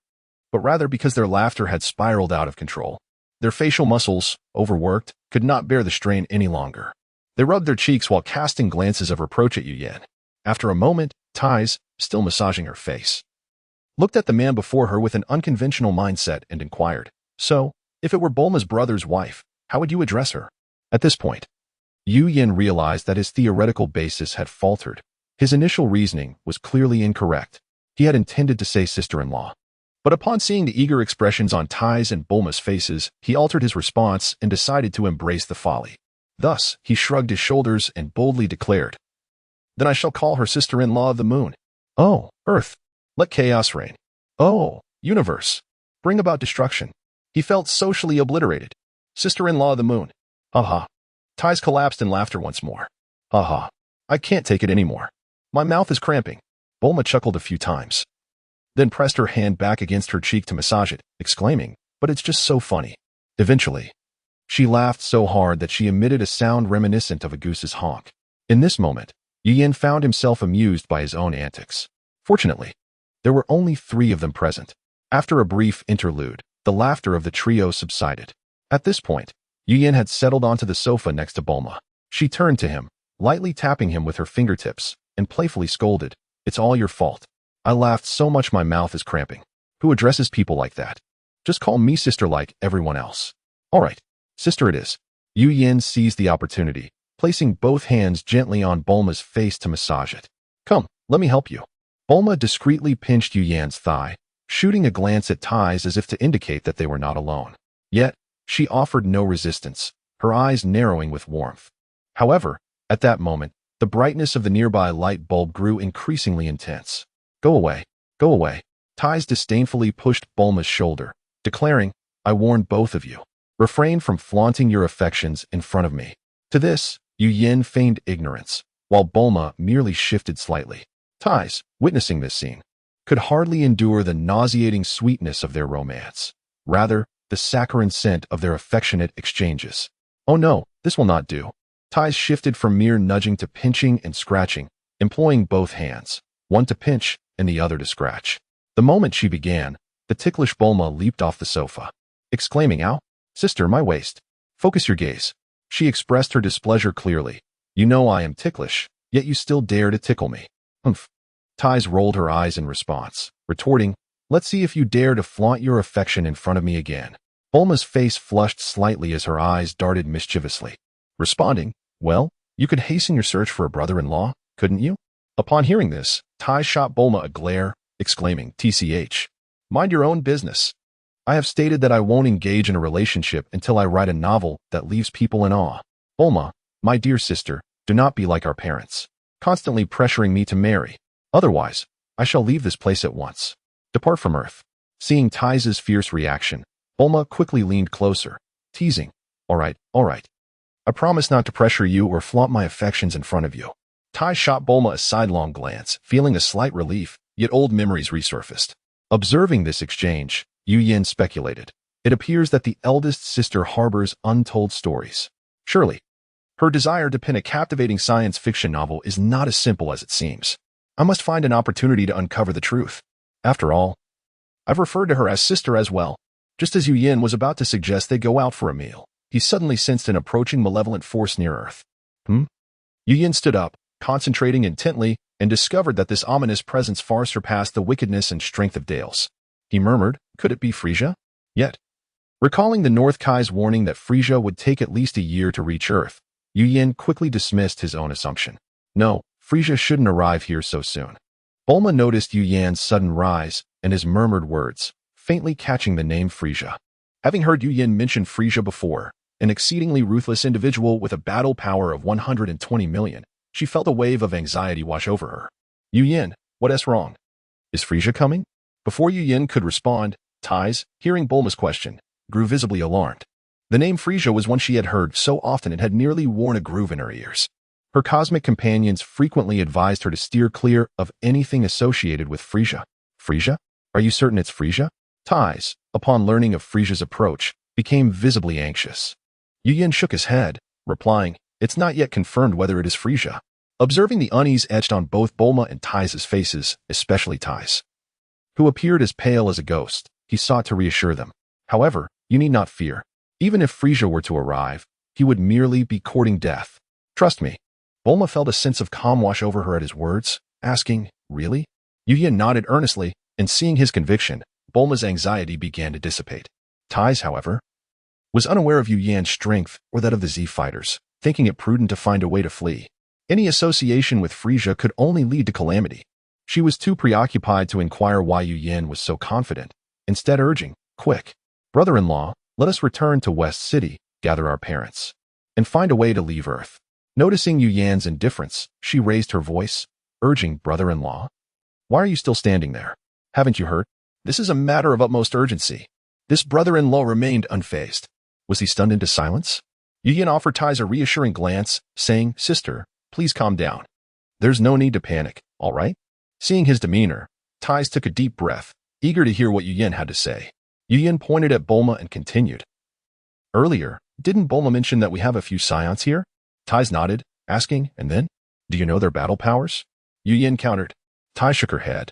but rather because their laughter had spiraled out of control. Their facial muscles, overworked, could not bear the strain any longer. They rubbed their cheeks while casting glances of reproach at Yin. After a moment, Tais, still massaging her face, looked at the man before her with an unconventional mindset and inquired, "So, If it were Bulma's brother's wife, how would you address her? At this point, Yu Yin realized that his theoretical basis had faltered. His initial reasoning was clearly incorrect. He had intended to say sister-in-law. But upon seeing the eager expressions on Tai's and Bulma's faces, he altered his response and decided to embrace the folly. Thus, he shrugged his shoulders and boldly declared, "Then I shall call her sister-in-law of the moon. Oh, Earth, let chaos reign. Oh, universe, bring about destruction." He felt socially obliterated. Sister-in-law of the moon. Ha. Ties collapsed in laughter once more. Ha. I can't take it anymore. My mouth is cramping. Bulma chuckled a few times, then pressed her hand back against her cheek to massage it, exclaiming, "But it's just so funny." Eventually, she laughed so hard that she emitted a sound reminiscent of a goose's honk. In this moment, Yu Yin found himself amused by his own antics. Fortunately, there were only 3 of them present. After a brief interlude, the laughter of the trio subsided. At this point, Yu Yin had settled onto the sofa next to Bulma. She turned to him, lightly tapping him with her fingertips, and playfully scolded, "It's all your fault. I laughed so much my mouth is cramping. Who addresses people like that? Just call me sister like everyone else." "All right, sister it is." Yu Yin seized the opportunity, placing both hands gently on Bulma's face to massage it. "Come, let me help you." Bulma discreetly pinched Yu Yan's thigh, shooting a glance at Tai's as if to indicate that they were not alone. Yet, she offered no resistance, her eyes narrowing with warmth. However, at that moment, the brightness of the nearby light bulb grew increasingly intense. Go away. Tai's disdainfully pushed Bulma's shoulder, declaring, "I warned both of you. Refrain from flaunting your affections in front of me." To this, Yu Yin feigned ignorance, while Bulma merely shifted slightly. Tai's, witnessing this scene, could hardly endure the nauseating sweetness of their romance. Rather, the saccharine scent of their affectionate exchanges. "Oh no, this will not do." Tai's shifted from mere nudging to pinching and scratching, employing both hands, one to pinch and the other to scratch. The moment she began, the ticklish Bulma leaped off the sofa, exclaiming, "Ow! Sister, my waist. Focus your gaze." She expressed her displeasure clearly. "You know I am ticklish, yet you still dare to tickle me." "Humph." Tai's rolled her eyes in response, retorting, "Let's see if you dare to flaunt your affection in front of me again." Bulma's face flushed slightly as her eyes darted mischievously, responding, "Well, you could hasten your search for a brother-in-law, couldn't you?" Upon hearing this, Tai shot Bulma a glare, exclaiming, "TCH. Mind your own business. I have stated that I won't engage in a relationship until I write a novel that leaves people in awe. Bulma, my dear sister, do not be like our parents, constantly pressuring me to marry. Otherwise, I shall leave this place at once. Depart from Earth." Seeing Tai's fierce reaction, Bulma quickly leaned closer, teasing, All right. I promise not to pressure you or flaunt my affections in front of you." Tai shot Bulma a sidelong glance, feeling a slight relief, yet old memories resurfaced. Observing this exchange, Yu Yin speculated, "It appears that the eldest sister harbors untold stories. Surely, her desire to pen a captivating science fiction novel is not as simple as it seems. I must find an opportunity to uncover the truth. After all, I've referred to her as sister as well." Just as Yu Yin was about to suggest they go out for a meal, he suddenly sensed an approaching malevolent force near Earth. Yu Yin stood up, concentrating intently, and discovered that this ominous presence far surpassed the wickedness and strength of Dales. He murmured, "Could it be Frisia?" Yet, recalling the North Kai's warning that Frisia would take at least a year to reach Earth, Yu Yin quickly dismissed his own assumption. No, Frisia shouldn't arrive here so soon. Bulma noticed Yu Yan's sudden rise and his murmured words, faintly catching the name Frisia. Having heard Yu Yin mention Frisia before, an exceedingly ruthless individual with a battle power of 120 million, she felt a wave of anxiety wash over her. "Yu Yin, what's wrong? Is Frisia coming?" Before Yu Yin could respond, Tai's, hearing Bulma's question, grew visibly alarmed. The name Frisia was one she had heard so often it had nearly worn a groove in her ears. Her cosmic companions frequently advised her to steer clear of anything associated with Frisia. "Frisia? Are you certain it's Frisia?" Tai's, upon learning of Frisia's approach, became visibly anxious. Yu Yin shook his head, replying, "It's not yet confirmed whether it is Frisia." Observing the unease etched on both Bulma and Tai's faces, especially Tai's, who appeared as pale as a ghost, he sought to reassure them. "However, you need not fear. Even if Frisia were to arrive, he would merely be courting death. Trust me." Bulma felt a sense of calm wash over her at his words, asking, "Really?" Yu Yin nodded earnestly, and seeing his conviction, Bulma's anxiety began to dissipate. Tai's, however, was unaware of Yu Yan's strength or that of the Z fighters, thinking it prudent to find a way to flee. Any association with Frisia could only lead to calamity. She was too preoccupied to inquire why Yu Yan was so confident, instead urging, "Quick, brother-in-law, let us return to West City, gather our parents, and find a way to leave Earth." Noticing Yu Yan's indifference, she raised her voice, urging, "Brother-in-law, why are you still standing there? Haven't you heard? This is a matter of utmost urgency." This brother-in-law remained unfazed. Was he stunned into silence? Yu Yan offered Tais a reassuring glance, saying, "Sister, please calm down. There's no need to panic, all right?" Seeing his demeanor, Tais took a deep breath, eager to hear what Yu Yan had to say. Yu Yan pointed at Bulma and continued. "Earlier, didn't Bulma mention that we have a few Saiyans here?" Tais nodded, asking, "And then? Do you know their battle powers?" Yu Yan countered. Tais shook her head,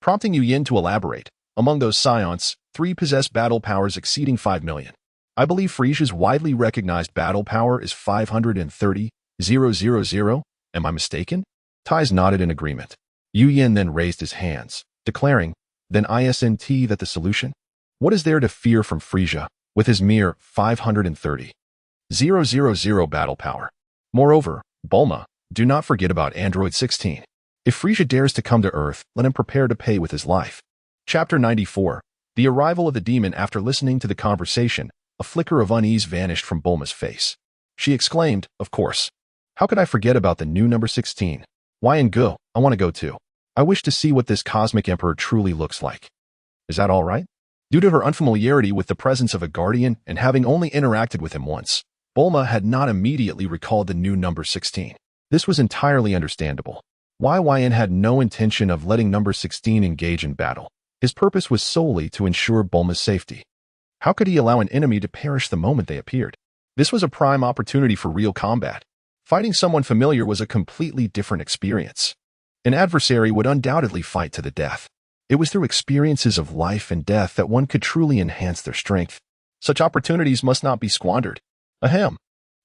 prompting Yu Yan to elaborate. "Among those Saiyans, 3 possess battle powers exceeding 5 million. I believe Frisia's widely recognized battle power is 530,000. Am I mistaken?" Tais nodded in agreement. Yu Yan then raised his hands, declaring, "Then isn't that the solution? What is there to fear from Frisia, with his mere 530,000 battle power? Moreover, Bulma, do not forget about Android 16. If Frisia dares to come to Earth, let him prepare to pay with his life." Chapter 94. The arrival of the demon. After listening to the conversation, a flicker of unease vanished from Bulma's face. She exclaimed, "Of course. How could I forget about the new number 16? Why and go, I want to go too. I wish to see what this cosmic emperor truly looks like." Is that all right? Due to her unfamiliarity with the presence of a guardian and having only interacted with him once, Bulma had not immediately recalled the new number 16. This was entirely understandable. YYN had no intention of letting number 16 engage in battle. His purpose was solely to ensure Bulma's safety. How could he allow an enemy to perish the moment they appeared? This was a prime opportunity for real combat. Fighting someone familiar was a completely different experience. An adversary would undoubtedly fight to the death. It was through experiences of life and death that one could truly enhance their strength. Such opportunities must not be squandered. Ahem.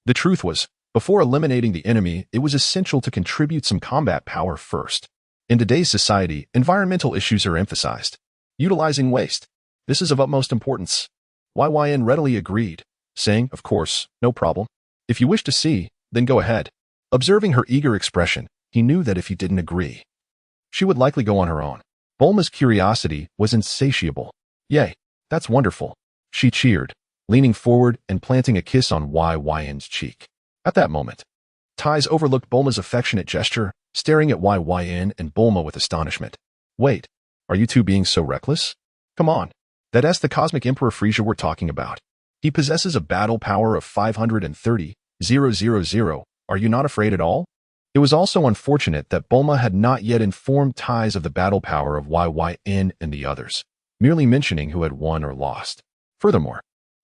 The truth was, before eliminating the enemy, it was essential to contribute some combat power first. In today's society, environmental issues are emphasized. Utilizing waste. This is of utmost importance. YYN readily agreed, saying, "Of course, no problem. If you wish to see, then go ahead." Observing her eager expression, he knew that if he didn't agree, she would likely go on her own. Bulma's curiosity was insatiable. "Yay, that's wonderful," she cheered, leaning forward and planting a kiss on YYN's cheek. At that moment, Tais overlooked Bulma's affectionate gesture, staring at YYN and Bulma with astonishment. "Wait, are you two being so reckless? Come on. That's the cosmic emperor Frisia we're talking about. He possesses a battle power of 530,000. Are you not afraid at all?" It was also unfortunate that Bulma had not yet informed Tais of the battle power of YYN and the others, merely mentioning who had won or lost. Furthermore,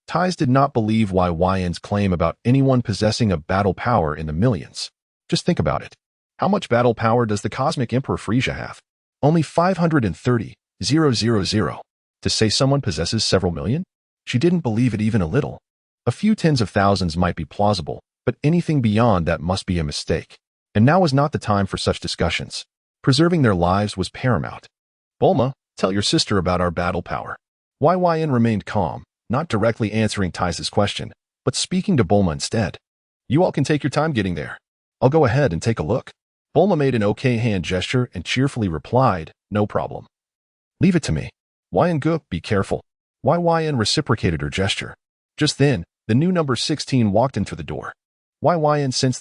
Tais did not believe YYN's claim about anyone possessing a battle power in the millions. Just think about it. How much battle power does the cosmic emperor Frisia have? Only 530,000. To say someone possesses several million? She didn't believe it even a little. A few tens of thousands might be plausible, but anything beyond that must be a mistake. And now was not the time for such discussions. Preserving their lives was paramount. "Bulma, tell your sister about our battle power." YYN remained calm, not directly answering Tais' question, but speaking to Bulma instead. "You all can take your time getting there. I'll go ahead and take a look." Bulma made an okay hand gesture and cheerfully replied, "No problem. Leave it to me. YN, be careful." YYN reciprocated her gesture. Just then, the new number 16 walked in through the door. YYN sensed